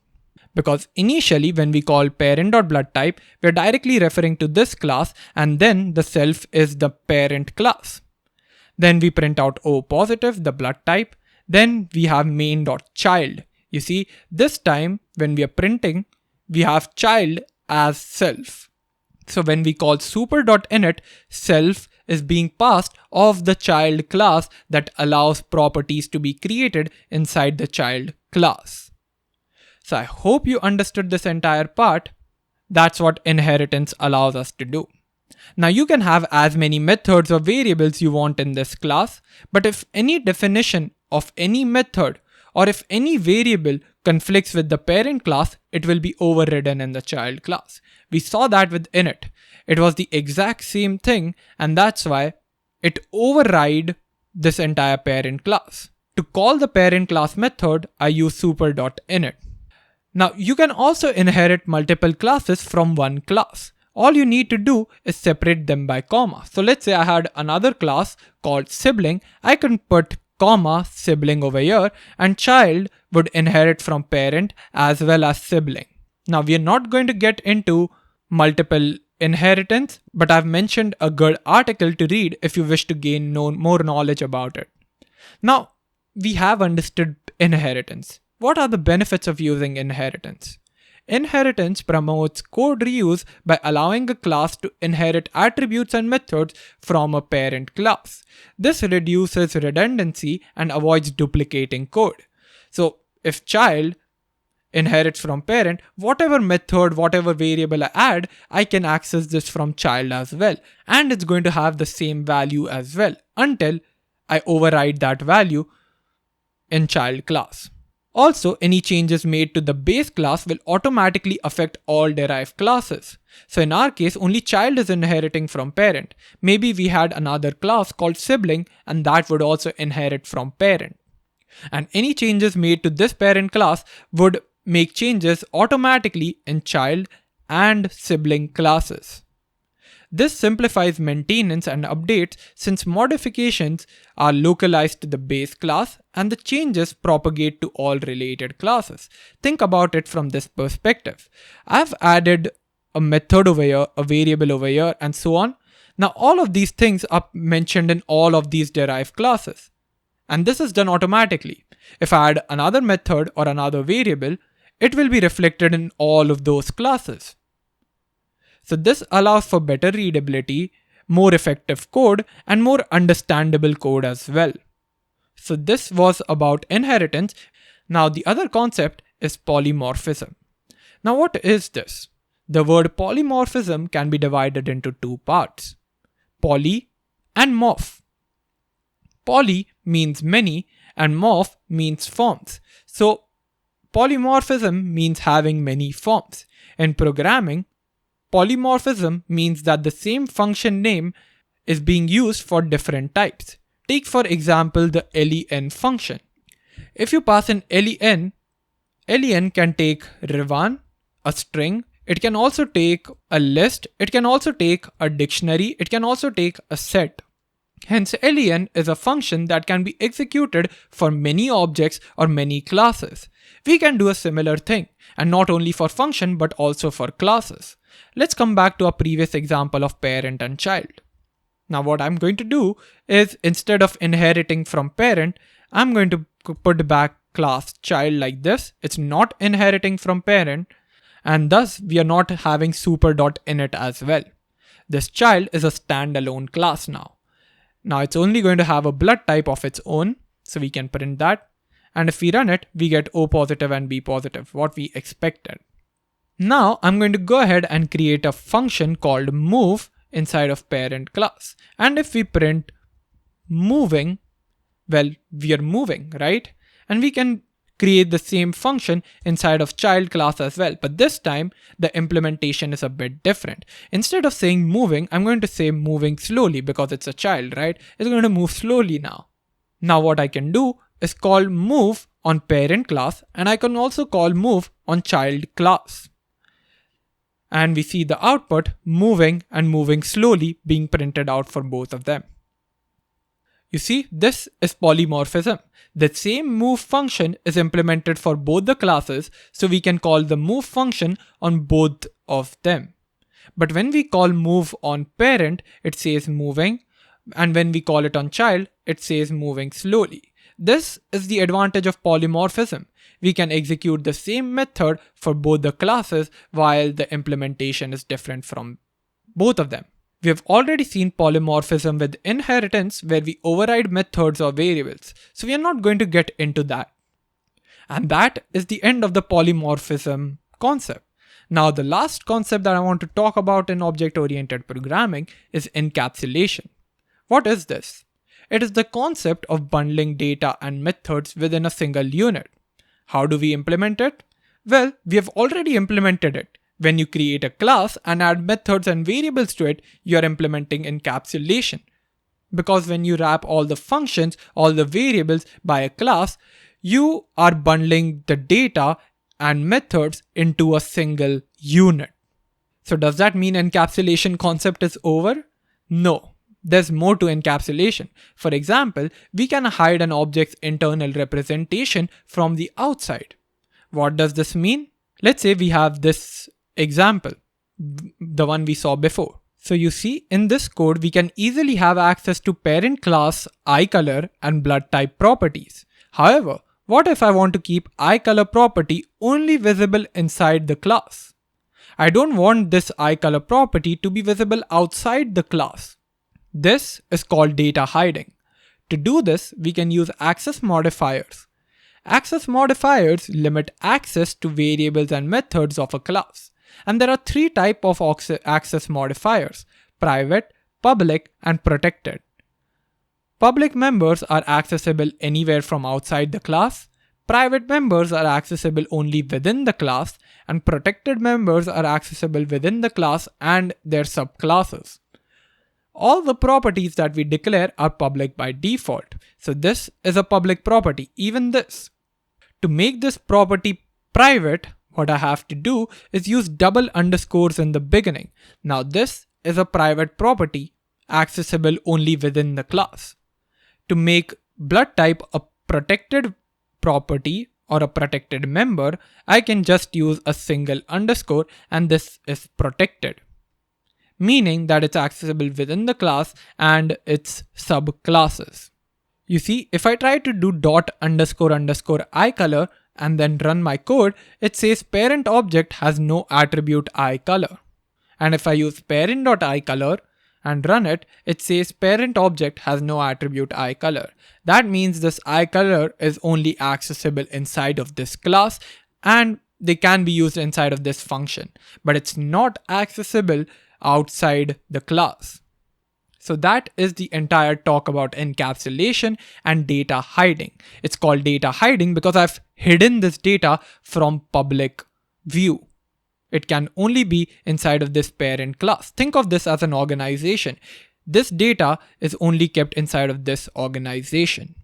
Because initially when we call parent.bloodType, we're directly referring to this class, and then the self is the parent class. Then we print out O positive, the blood type. Then we have main.child. You see, this time when we are printing, we have child as self. So when we call super.init, self is being passed of the child class that allows properties to be created inside the child class. So I hope you understood this entire part. That's what inheritance allows us to do. Now you can have as many methods or variables you want in this class, but if any definition of any method or if any variable conflicts with the parent class, it will be overridden in the child class. We saw that with init. It was the exact same thing, and that's why it override this entire parent class. To call the parent class method, I use super.init. Now you can also inherit multiple classes from one class. All you need to do is separate them by comma. So let's say I had another class called sibling. I can put comma sibling over here, and child would inherit from parent as well as sibling. Now we are not going to get into multiple inheritance, but I've mentioned a good article to read if you wish to gain more knowledge about it. Now we have understood inheritance. What are the benefits of using inheritance? Inheritance promotes code reuse by allowing a class to inherit attributes and methods from a parent class. This reduces redundancy and avoids duplicating code. So if child inherits from parent, whatever method, whatever variable I add, I can access this from child as well. And it's going to have the same value as well until I override that value in child class. Also, any changes made to the base class will automatically affect all derived classes. So in our case, only child is inheriting from parent. Maybe we had another class called sibling, and that would also inherit from parent. And any changes made to this parent class would make changes automatically in child and sibling classes. This simplifies maintenance and updates since modifications are localized to the base class and the changes propagate to all related classes. Think about it from this perspective. I've added a method over here, a variable over here, and so on. Now all of these things are mentioned in all of these derived classes. And this is done automatically. If I add another method or another variable, it will be reflected in all of those classes. So this allows for better readability, more effective code, and more understandable code as well. So this was about inheritance. Now the other concept is polymorphism. Now what is this? The word polymorphism can be divided into two parts. poly and morph. Poly means many and morph means forms. So polymorphism means having many forms. In programming, polymorphism means that the same function name is being used for different types. Take for example the len function. If you pass an len can take Rivan, a string, it can also take a list, it can also take a dictionary, it can also take a set. Hence, len is a function that can be executed for many objects or many classes. We can do a similar thing, and not only for function but also for classes. Let's come back to our previous example of parent and child. Now what I'm going to do is, instead of inheriting from parent, I'm going to put back class child like this. It's not inheriting from parent, and thus we are not having super.init as well. This child is a standalone class now. Now it's only going to have a blood type of its own, so we can print that. And if we run it, we get O positive and B positive, what we expected. Now I'm going to go ahead and create a function called move inside of parent class. And if we print moving, well, we are moving, right? And we can create the same function inside of child class as well. But this time the implementation is a bit different. Instead of saying moving, I'm going to say moving slowly because it's a child, right? It's going to move slowly now. Now what I can do is call move on parent class, and I can also call move on child class. And we see the output moving and moving slowly being printed out for both of them. You see, this is polymorphism. The same move function is implemented for both the classes, so we can call the move function on both of them. But when we call move on parent, it says moving, and when we call it on child, it says moving slowly. This is the advantage of polymorphism. We can execute the same method for both the classes while the implementation is different from both of them. We have already seen polymorphism with inheritance, where we override methods or variables, so we are not going to get into that. And that is the end of the polymorphism concept. Now the last concept that I want to talk about in object-oriented programming is encapsulation. What is this? It is the concept of bundling data and methods within a single unit. How do we implement it? Well, we have already implemented it. When you create a class and add methods and variables to it, you are implementing encapsulation. Because when you wrap all the functions, all the variables by a class, you are bundling the data and methods into a single unit. So does that mean encapsulation concept is over? No. There's more to encapsulation. For example, we can hide an object's internal representation from the outside. What does this mean? Let's say we have this example, the one we saw before. So you see, in this code, we can easily have access to parent class, eye color, and blood type properties. However, what if I want to keep eye color property only visible inside the class? I don't want this eye color property to be visible outside the class. This is called data hiding. To do this, we can use access modifiers. Access modifiers limit access to variables and methods of a class. And there are three types of access modifiers: private, public, and protected. Public members are accessible anywhere from outside the class. Private members are accessible only within the class, and protected members are accessible within the class and their subclasses. All the properties that we declare are public by default. So this is a public property, even this. To make this property private, what I have to do is use double underscores in the beginning. Now this is a private property, accessible only within the class. To make blood type a protected property or a protected member, I can just use a single underscore, and this is protected, meaning that it's accessible within the class and its subclasses. You see, if I try to do dot underscore underscore eye color and then run my code, it says parent object has no attribute eye color. And if I use parent.eyeColor and run it, it says parent object has no attribute eye color. That means this eye color is only accessible inside of this class, and they can be used inside of this function, but it's not accessible outside the class. So that is the entire talk about encapsulation and data hiding. It's called data hiding because I've hidden this data from public view. It can only be inside of this parent class. Think of this as an organization. This data is only kept inside of this organization.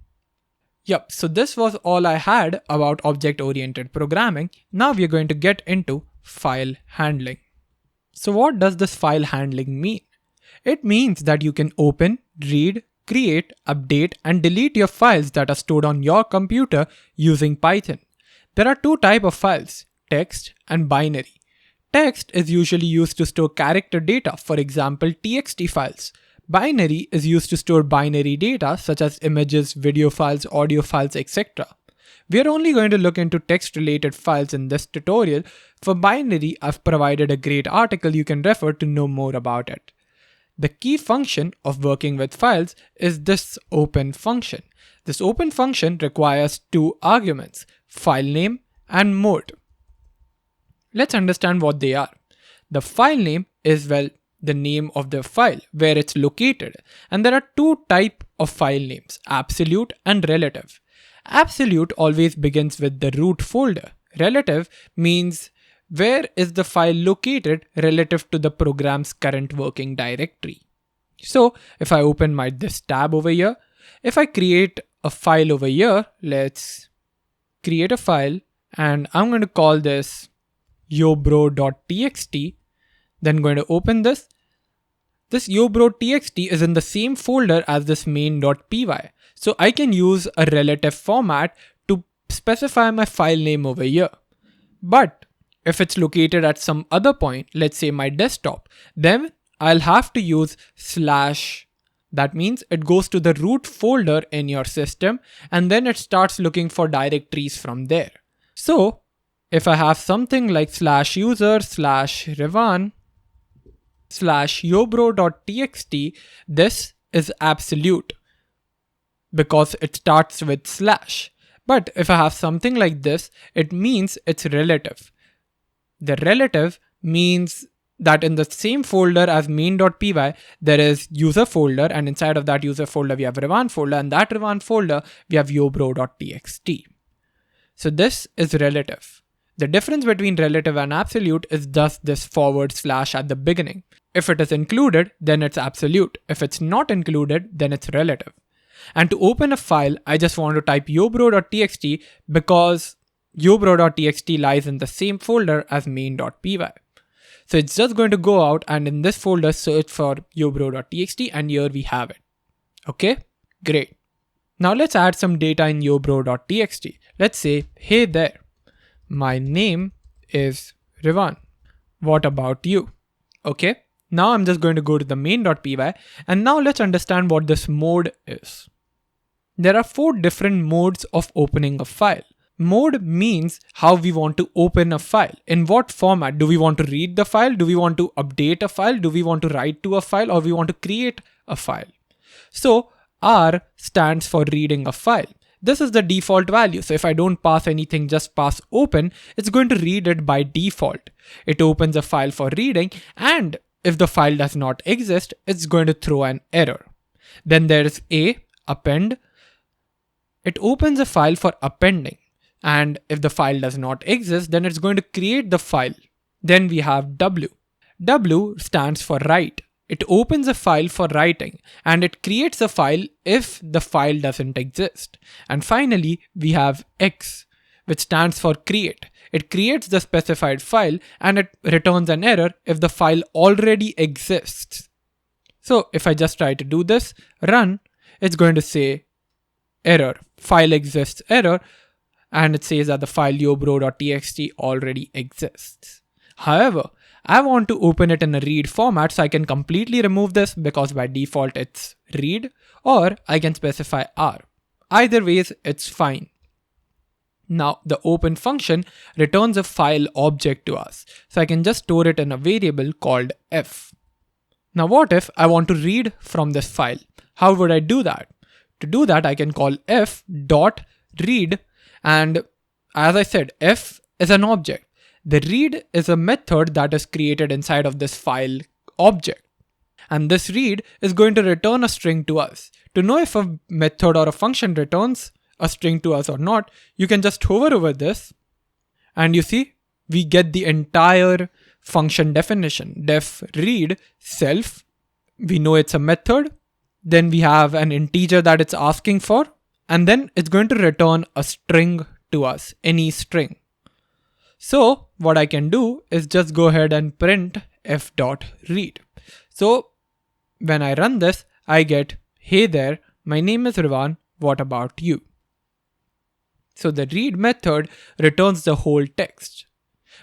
Yep, so this was all I had about object-oriented programming. Now we're going to get into file handling. So what does this file handling mean? It means that you can open, read, create, update, and delete your files that are stored on your computer using Python. There are two types of files, text and binary. Text is usually used to store character data, for example, txt files. Binary is used to store binary data such as images, video files, audio files, etc. We are only going to look into text-related files in this tutorial. For binary, I've provided a great article you can refer to know more about it. The key function of working with files is this open function. This open function requires two arguments, file name and mode. Let's understand what they are. The file name is, well, the name of the file, where it's located. And there are two types of file names, absolute and relative. Absolute always begins with the root folder. Relative means where is the file located relative to the program's current working directory. So if I open this tab over here, if I create a file over here, let's create a file and I'm going to call this yobro.txt. Then going to open this. This yobro.txt is in the same folder as this main.py. So I can use a relative format to specify my file name over here. But if it's located at some other point, let's say my desktop, then I'll have to use /. That means it goes to the root folder in your system and then it starts looking for directories from there. So if I have something like /user/revan /yobro.txt, this is absolute because it starts with /. But if I have something like this, it means it's relative. The relative means that in the same folder as main.py, there is user folder, and inside of that user folder, we have Revan folder, and that Revan folder, we have yobro.txt. So this is relative. The difference between relative and absolute is thus this / at the beginning. If it is included, then it's absolute. If it's not included, then it's relative. And to open a file, I just want to type yobro.txt because yobro.txt lies in the same folder as main.py. So it's just going to go out and in this folder search for yobro.txt and here we have it. Okay, great. Now let's add some data in yobro.txt. Let's say, hey there, my name is Revan. What about you? Okay, now I'm just going to go to the main.py and now let's understand what this mode is. There are 4 different modes of opening a file. Mode means how we want to open a file. In what format? Do we want to read the file? Do we want to update a file? Do we want to write to a file? Or we want to create a file? So R stands for reading a file. This is the default value. So if I don't pass anything, just pass open, it's going to read it by default. It opens a file for reading, and if the file does not exist, it's going to throw an error. Then there's A, append. It opens a file for appending. And if the file does not exist, then it's going to create the file. Then we have W. W stands for write. It opens a file for writing and it creates a file if the file doesn't exist. And finally, we have X, which stands for create. It creates the specified file and it returns an error if the file already exists. So if I just try to do this, run, it's going to say error, file exists error. And it says that the file yobro.txt already exists. However, I want to open it in a read format, so I can completely remove this because by default it's read, or I can specify R. Either ways, it's fine. Now, the open function returns a file object to us, so I can just store it in a variable called f. Now, what if I want to read from this file? How would I do that? To do that, I can call f.read. And as I said, f is an object. The read is a method that is created inside of this file object. and this read is going to return a string to us. To know if a method or a function returns a string to us or not, you can just hover over this and you see we get the entire function definition. Def read self, we know it's a method, then we have an integer that it's asking for, and then it's going to return a string to us, any string. So what I can do is just go ahead and print f.read. So when I run this, I get, hey there, my name is Rivan, what about you? So the read method returns the whole text.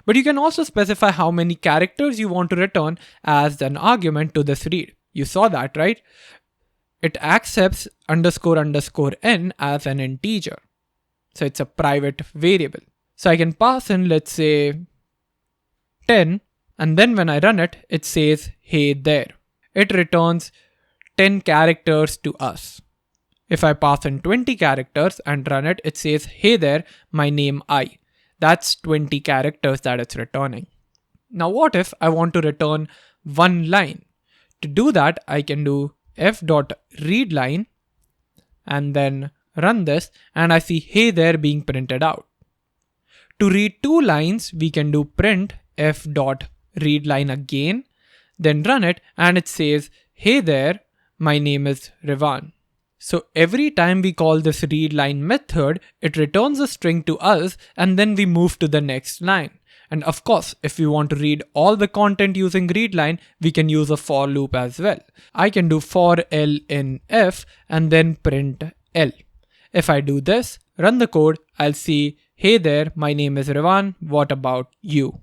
But you can also specify how many characters you want to return as an argument to this read. You saw that, right? It accepts __n as an integer. So it's a private variable. So I can pass in, let's say, 10, and then when I run it, it says, hey there. It returns 10 characters to us. If I pass in 20 characters and run it, it says, hey there, my name I. That's 20 characters that it's returning. Now what if I want to return one line? To do that, I can do f.readLine and then run this, and I see hey there being printed out. To read two lines, we can do print f.readLine again, then run it, and it says, hey there, my name is Rivan. So every time we call this readLine method, it returns a string to us, and then we move to the next line. And of course, if we want to read all the content using readLine, we can use a for loop as well. I can do for L in f and then print L. If I do this, run the code, I'll see, hey there, my name is Rivan, what about you?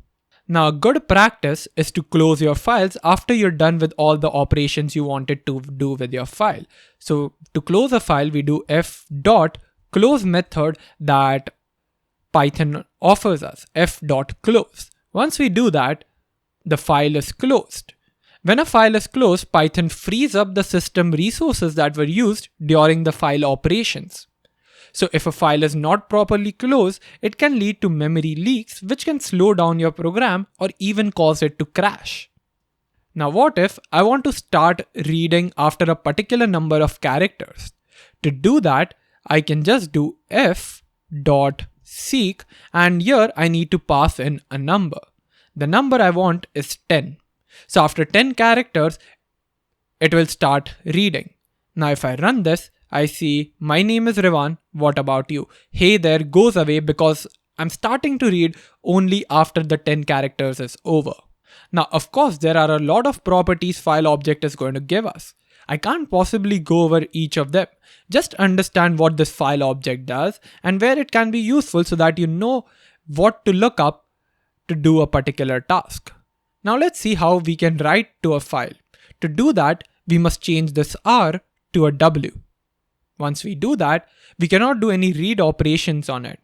Now a good practice is to close your files after you're done with all the operations you wanted to do with your file. So to close a file, we do f.close method that Python offers us, f.close. Once we do that, the file is closed. When a file is closed, Python frees up the system resources that were used during the file operations. So if a file is not properly closed, it can lead to memory leaks, which can slow down your program or even cause it to crash. Now what if I want to start reading after a particular number of characters? To do that, I can just do f.seek, and here I need to pass in a number. The number I want is 10. So after 10 characters, it will start reading. Now if I run this, I see my name is Rivan, what about you? Hey there goes away because I'm starting to read only after the 10 characters is over. Now of course there are a lot of properties file object is going to give us. I can't possibly go over each of them. Just understand what this file object does and where it can be useful so that you know what to look up to do a particular task. Now let's see how we can write to a file. To do that, we must change this R to a W. Once we do that, we cannot do any read operations on it.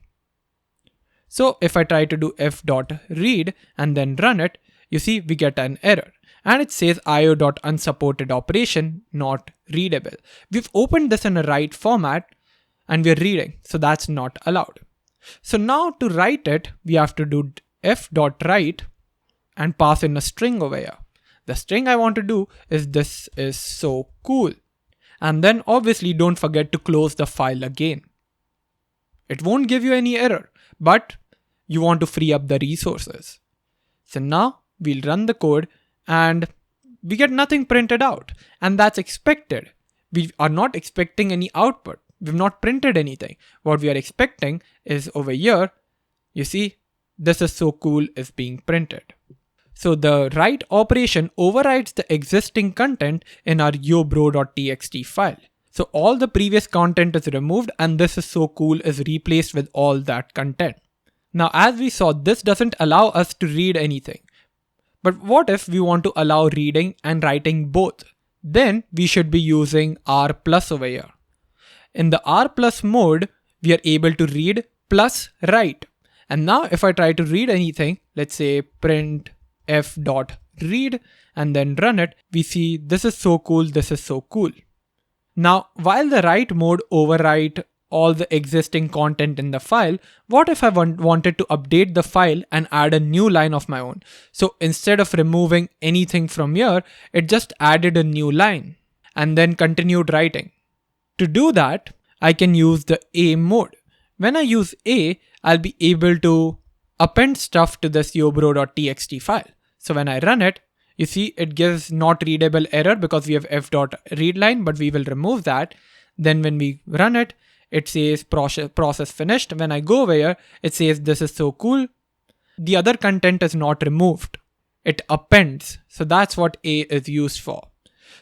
So if I try to do f.read and then run it, you see we get an error. And it says io.unsupported operation not readable. We've opened this in a write format and we're reading, so that's not allowed. So now to write it, we have to do f.write and pass in a string over here. The string I want to do is this is so cool. And then obviously don't forget to close the file again. It won't give you any error, but you want to free up the resources. So now we'll run the code and we get nothing printed out, and that's expected. We are not expecting any output. We've not printed anything. What we are expecting is over here, you see, this is so cool is being printed. So the write operation overrides the existing content in our yobro.txt file. So all the previous content is removed and this is so cool is replaced with all that content. Now as we saw, this doesn't allow us to read anything. But what if we want to allow reading and writing both? Then we should be using R+ over here. In the R+ mode, we are able to read plus write. And now if I try to read anything, let's say print f.read and then run it, we see this is so cool, this is so cool. Now, while the write mode override all the existing content in the file. What if I wanted to update the file and add a new line of my own? So instead of removing anything from here, it just added a new line and then continued writing. To do that, I can use the A mode. When I use A, I'll be able to append stuff to this yobro.txt file. So when I run it, you see it gives not readable error because we have f.readline, but we will remove that. Then when we run it, it says process finished. When I go over here, it says this is so cool. The other content is not removed. It appends. So that's what A is used for.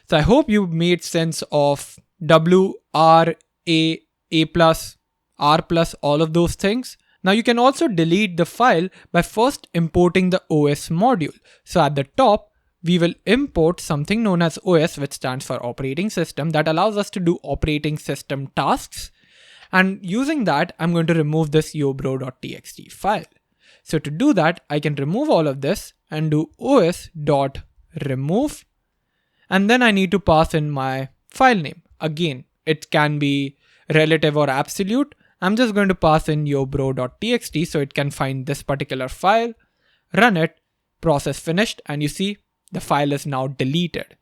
So I hope you made sense of W, R, A plus, R plus, all of those things. Now you can also delete the file by first importing the OS module. So at the top, we will import something known as OS, which stands for operating system, that allows us to do operating system tasks. And using that, I'm going to remove this yobro.txt file. So to do that, I can remove all of this and do os.remove. And then I need to pass in my file name. Again, it can be relative or absolute. I'm just going to pass in yobro.txt so it can find this particular file, run it, process finished, and you see the file is now deleted.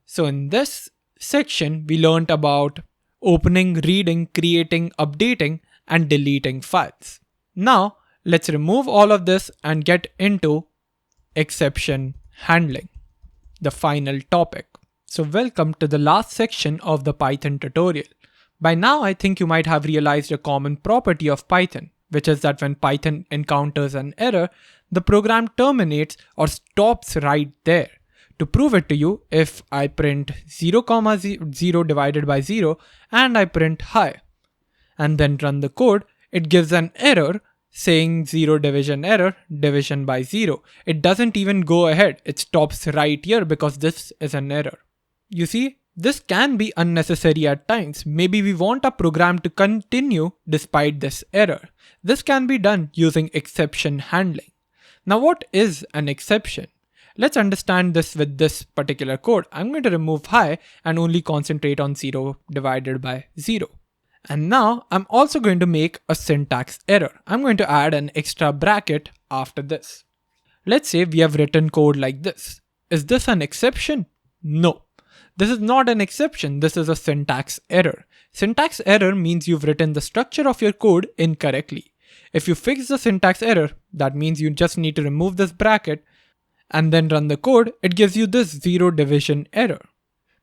So in this section, we learned about opening, reading, creating, updating, and deleting files. Now, let's remove all of this and get into exception handling, the final topic. So welcome to the last section of the Python tutorial. By now, I think you might have realized a common property of Python, which is that when Python encounters an error, the program terminates or stops right there. To prove it to you, if I print 0, 0 divided by 0 and I print hi and then run the code, it gives an error saying 0 division error, division by 0. It doesn't even go ahead. It stops right here because this is an error. You see, this can be unnecessary at times. Maybe we want our program to continue despite this error. This can be done using exception handling. Now, what is an exception? Let's understand this with this particular code. I'm going to remove hi and only concentrate on 0 divided by 0. And now I'm also going to make a syntax error. I'm going to add an extra bracket after this. Let's say we have written code like this. Is this an exception? No. This is not an exception. This is a syntax error. Syntax error means you've written the structure of your code incorrectly. If you fix the syntax error, that means you just need to remove this bracket and then run the code. It gives you this 0 division error.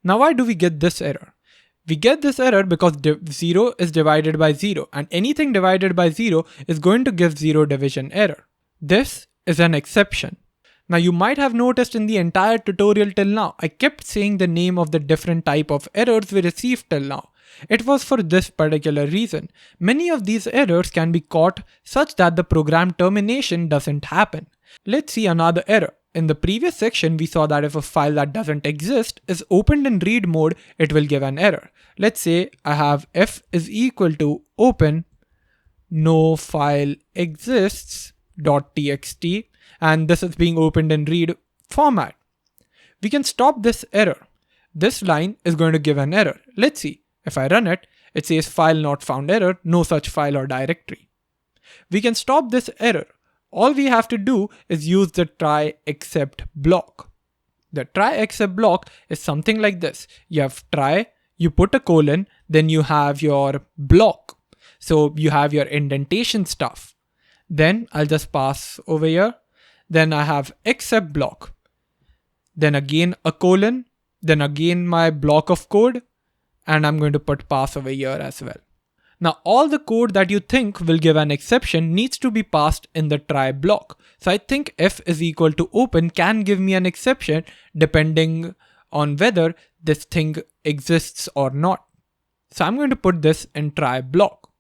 Now, why do we get this error? We get this error because 0 is divided by 0 and anything divided by 0 is going to give 0 division error. This is an exception. Now you might have noticed in the entire tutorial till now, I kept saying the name of the different type of errors we received till now. It was for this particular reason. Many of these errors can be caught such that the program termination doesn't happen. Let's see another error. In the previous section, we saw that if a file that doesn't exist is opened in read mode, it will give an error. Let's say I have f is equal to open no file exists.txt and this is being opened in read format. We can stop this error. This line is going to give an error. Let's see. If I run it, it says file not found error, no such file or directory. We can stop this error. All we have to do is use the try except block. The try except block is something like this. You have try, you put a colon, then you have your block. So you have your indentation stuff. Then I'll just pass over here. Then I have except block. Then again a colon, then again my block of code. And I'm going to put pass over here as well. Now all the code that you think will give an exception needs to be passed in the try block. So I think f is equal to open can give me an exception depending on whether this thing exists or not. So I'm going to put this in try block.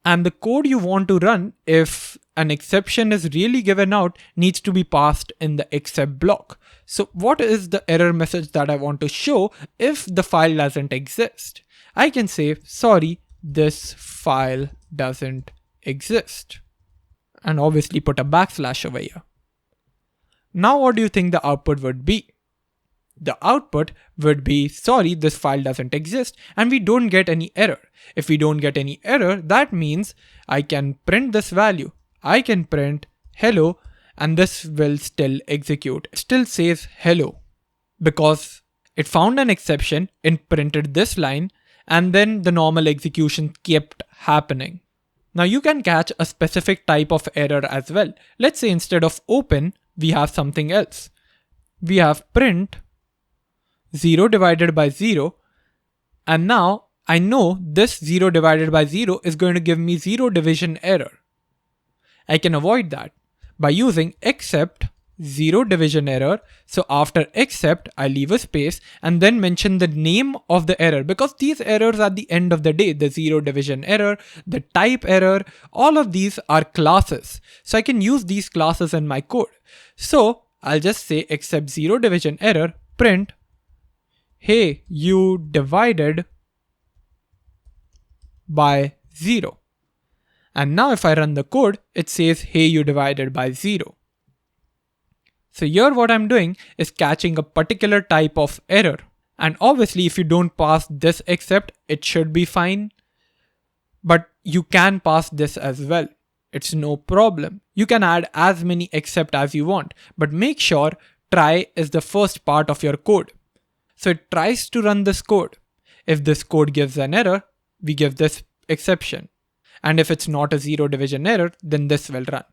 And the code you want to run if an exception is really given out needs to be passed in the except block. So what is the error message that I want to show if the file doesn't exist? I can say, sorry, this file doesn't exist. And obviously put a backslash over here. Now what do you think the output would be? the output would be, sorry, this file doesn't exist, and we don't get any error. If we don't get any error, that means I can print this value. I can print hello, and this will still execute. It still says hello because it found an exception, it printed this line, and then the normal execution kept happening. Now you can catch a specific type of error as well. Let's say instead of open, we have something else. We have print 0 divided by 0, and now I know this 0 divided by 0 is going to give me 0 division error. I can avoid that by using except 0 division error. So after except, I leave a space and then mention the name of the error, because these errors at the end of the day, the 0 division error, the type error, all of these are classes. So I can use these classes in my code. So I'll just say except 0 division error, print, hey, you divided by 0. And now if I run the code, it says, hey, you divided by 0. So here what I'm doing is catching a particular type of error. And obviously if you don't pass this except, it should be fine. But you can pass this as well. It's no problem. You can add as many except as you want, but make sure try is the first part of your code. So it tries to run this code. If this code gives an error, we give this exception. And if it's not a 0 division error, then this will run.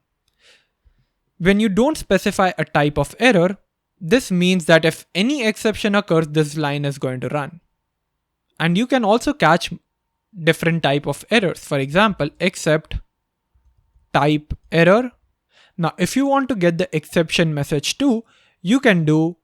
When you don't specify a type of error, this means that if any exception occurs, this line is going to run. And you can also catch different type of errors. For example, except type error. Now, if you want to get the exception message too, you can do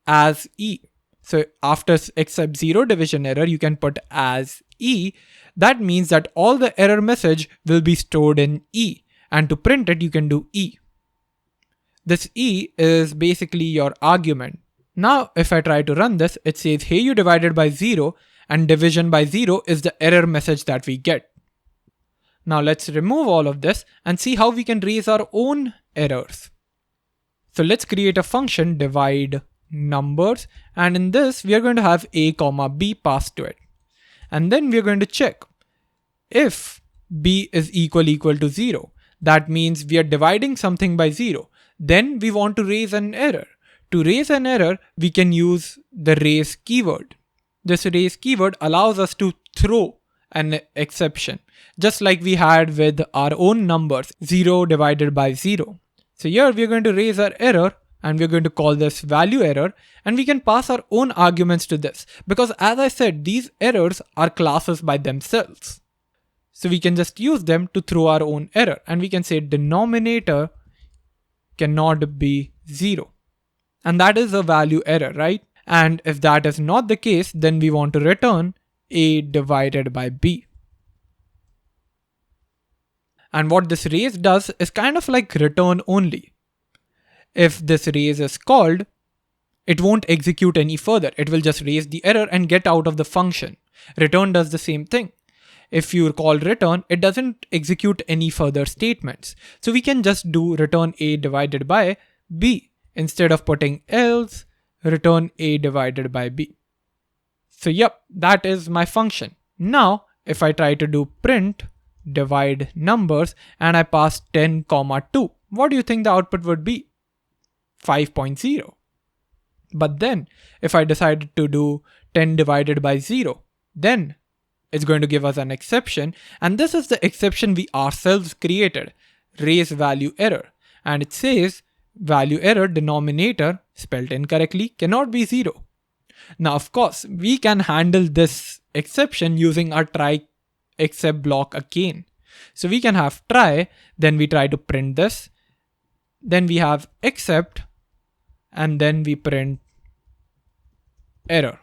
as E. So after except 0 division error, you can put as E. That means that all the error message will be stored in E. And to print it, you can do E. This E is basically your argument. Now, if I try to run this, it says, hey, you divided by 0, and division by 0 is the error message that we get. Now let's remove all of this and see how we can raise our own errors. So let's create a function divide numbers, and in this we are going to have a comma b passed to it. And then we are going to check if b is equal to 0. That means we are dividing something by 0. Then we want to raise an error. To raise an error, we can use the raise keyword. This raise keyword allows us to throw an exception, just like we had with our own numbers, 0 divided by 0. So here we are going to raise our error, and we're going to call this value error, and we can pass our own arguments to this, because as I said, these errors are classes by themselves. So we can just use them to throw our own error, and we can say denominator cannot be 0. And that is a value error, right? And if that is not the case, then we want to return a divided by b. And what this raise does is kind of like return only. If this raise is called, it won't execute any further. It will just raise the error and get out of the function. Return does the same thing. If you call return, it doesn't execute any further statements. So we can just do return a divided by b. Instead of putting else, return a divided by b. So yep, that is my function. Now, if I try to do print divide numbers and I pass 10, 2, what do you think the output would be? 5.0. But then if I decided to do 10 divided by 0, then it's going to give us an exception, and this is the exception we ourselves created, raise value error. And it says value error denominator spelled incorrectly cannot be 0. Now of course we can handle this exception using our try except block again. So we can have try, then we try to print this, then we have except, and then we print error.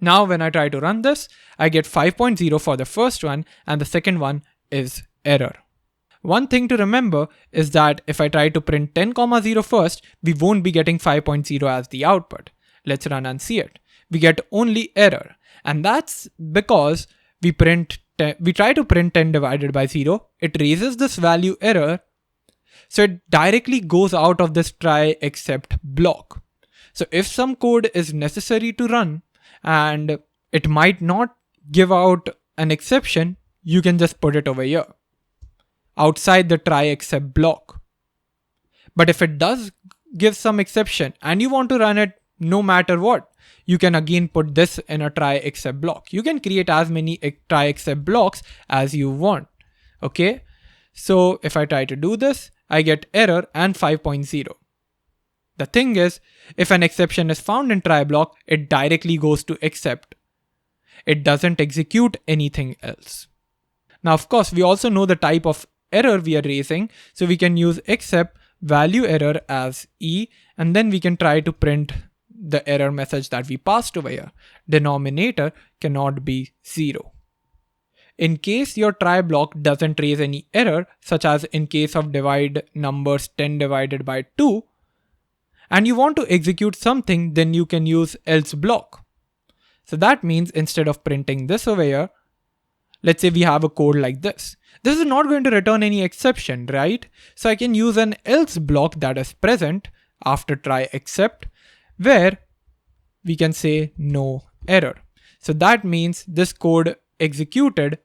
Now when I try to run this, I get 5.0 for the first one, and the second one is error. One thing to remember is that if I try to print 10, 0 first, we won't be getting 5.0 as the output. Let's run and see it. We get only error, and that's because we try to print 10 divided by 0, it raises this value error, so it directly goes out of this try except block. So if some code is necessary to run and it might not give out an exception, you can just put it over here outside the try except block. But if it does give some exception and you want to run it no matter what, you can again put this in a try except block. You can create as many try except blocks as you want. Okay. So if I try to do this, I get error and 5.0. The thing is, if an exception is found in try block, it directly goes to except. It doesn't execute anything else. Now, of course, we also know the type of error we are raising. So we can use except value error as E, and then we can try to print the error message that we passed over here. Denominator cannot be 0. In case your try block doesn't raise any error, such as in case of divide numbers 10 divided by 2, and you want to execute something, then you can use else block. So that means instead of printing this over here, let's say we have a code like this. This is not going to return any exception, right? So I can use an else block that is present after try except, where we can say no error. So that means this code executed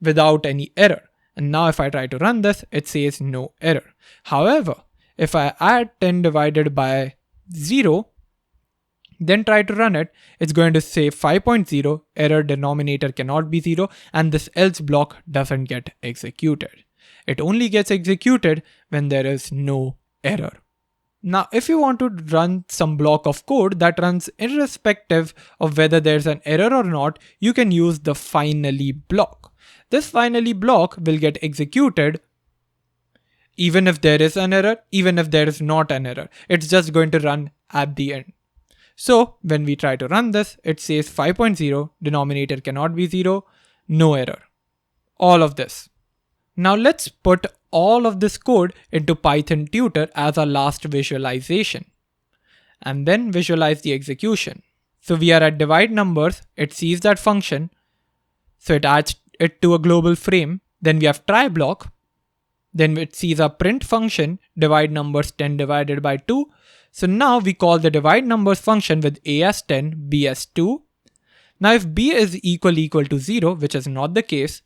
without any error. And now if I try to run this, it says no error. However, if I add 10 divided by 0, then try to run it, it's going to say 5.0, error denominator cannot be 0, and this else block doesn't get executed. It only gets executed when there is no error. Now, if you want to run some block of code that runs irrespective of whether there's an error or not, you can use the finally block. This finally block will get executed even if there is an error, even if there is not an error. It's just going to run at the end. So when we try to run this, it says 5.0, denominator cannot be 0, no error. All of this. Now let's put all of this code into Python Tutor as our last visualization, and then visualize the execution. So we are at divide numbers, it sees that function, so it adds it to a global frame. Then we have try block, then it sees our print function, divide numbers 10 divided by 2. So now we call the divide numbers function with a as 10, b as 2. Now if b is equal to 0, which is not the case,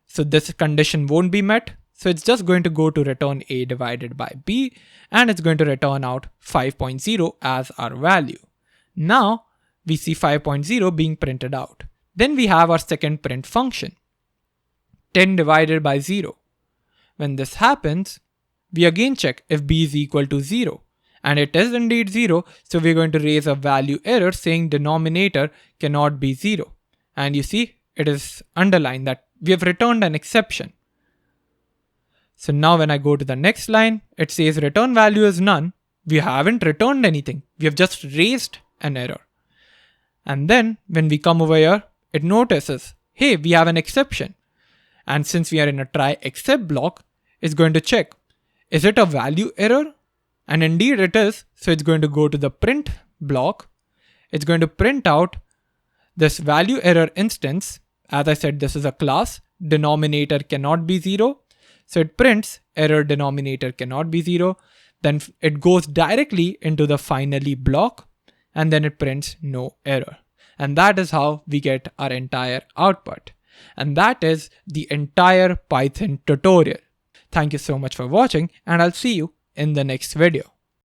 so this condition won't be met. So it's just going to go to return a divided by b, and it's going to return out 5.0 as our value. Now we see 5.0 being printed out. Then we have our second print function, 10 divided by 0. When this happens, we again check if b is equal to 0. And it is indeed 0, so we're going to raise a value error saying denominator cannot be 0. And you see, it is underlined that we have returned an exception. So now when I go to the next line, it says return value is none. We haven't returned anything. We have just raised an error. And then when we come over here, it notices, hey, we have an exception. And since we are in a try except block, it's going to check, is it a value error? And indeed it is. So it's going to go to the print block. It's going to print out this value error instance. As I said, this is a class. Denominator cannot be 0. So it prints error denominator cannot be 0. Then it goes directly into the finally block, and then it prints no error. And that is how we get our entire output. And that is the entire Python tutorial. Thank you so much for watching, and I'll see you in the next video.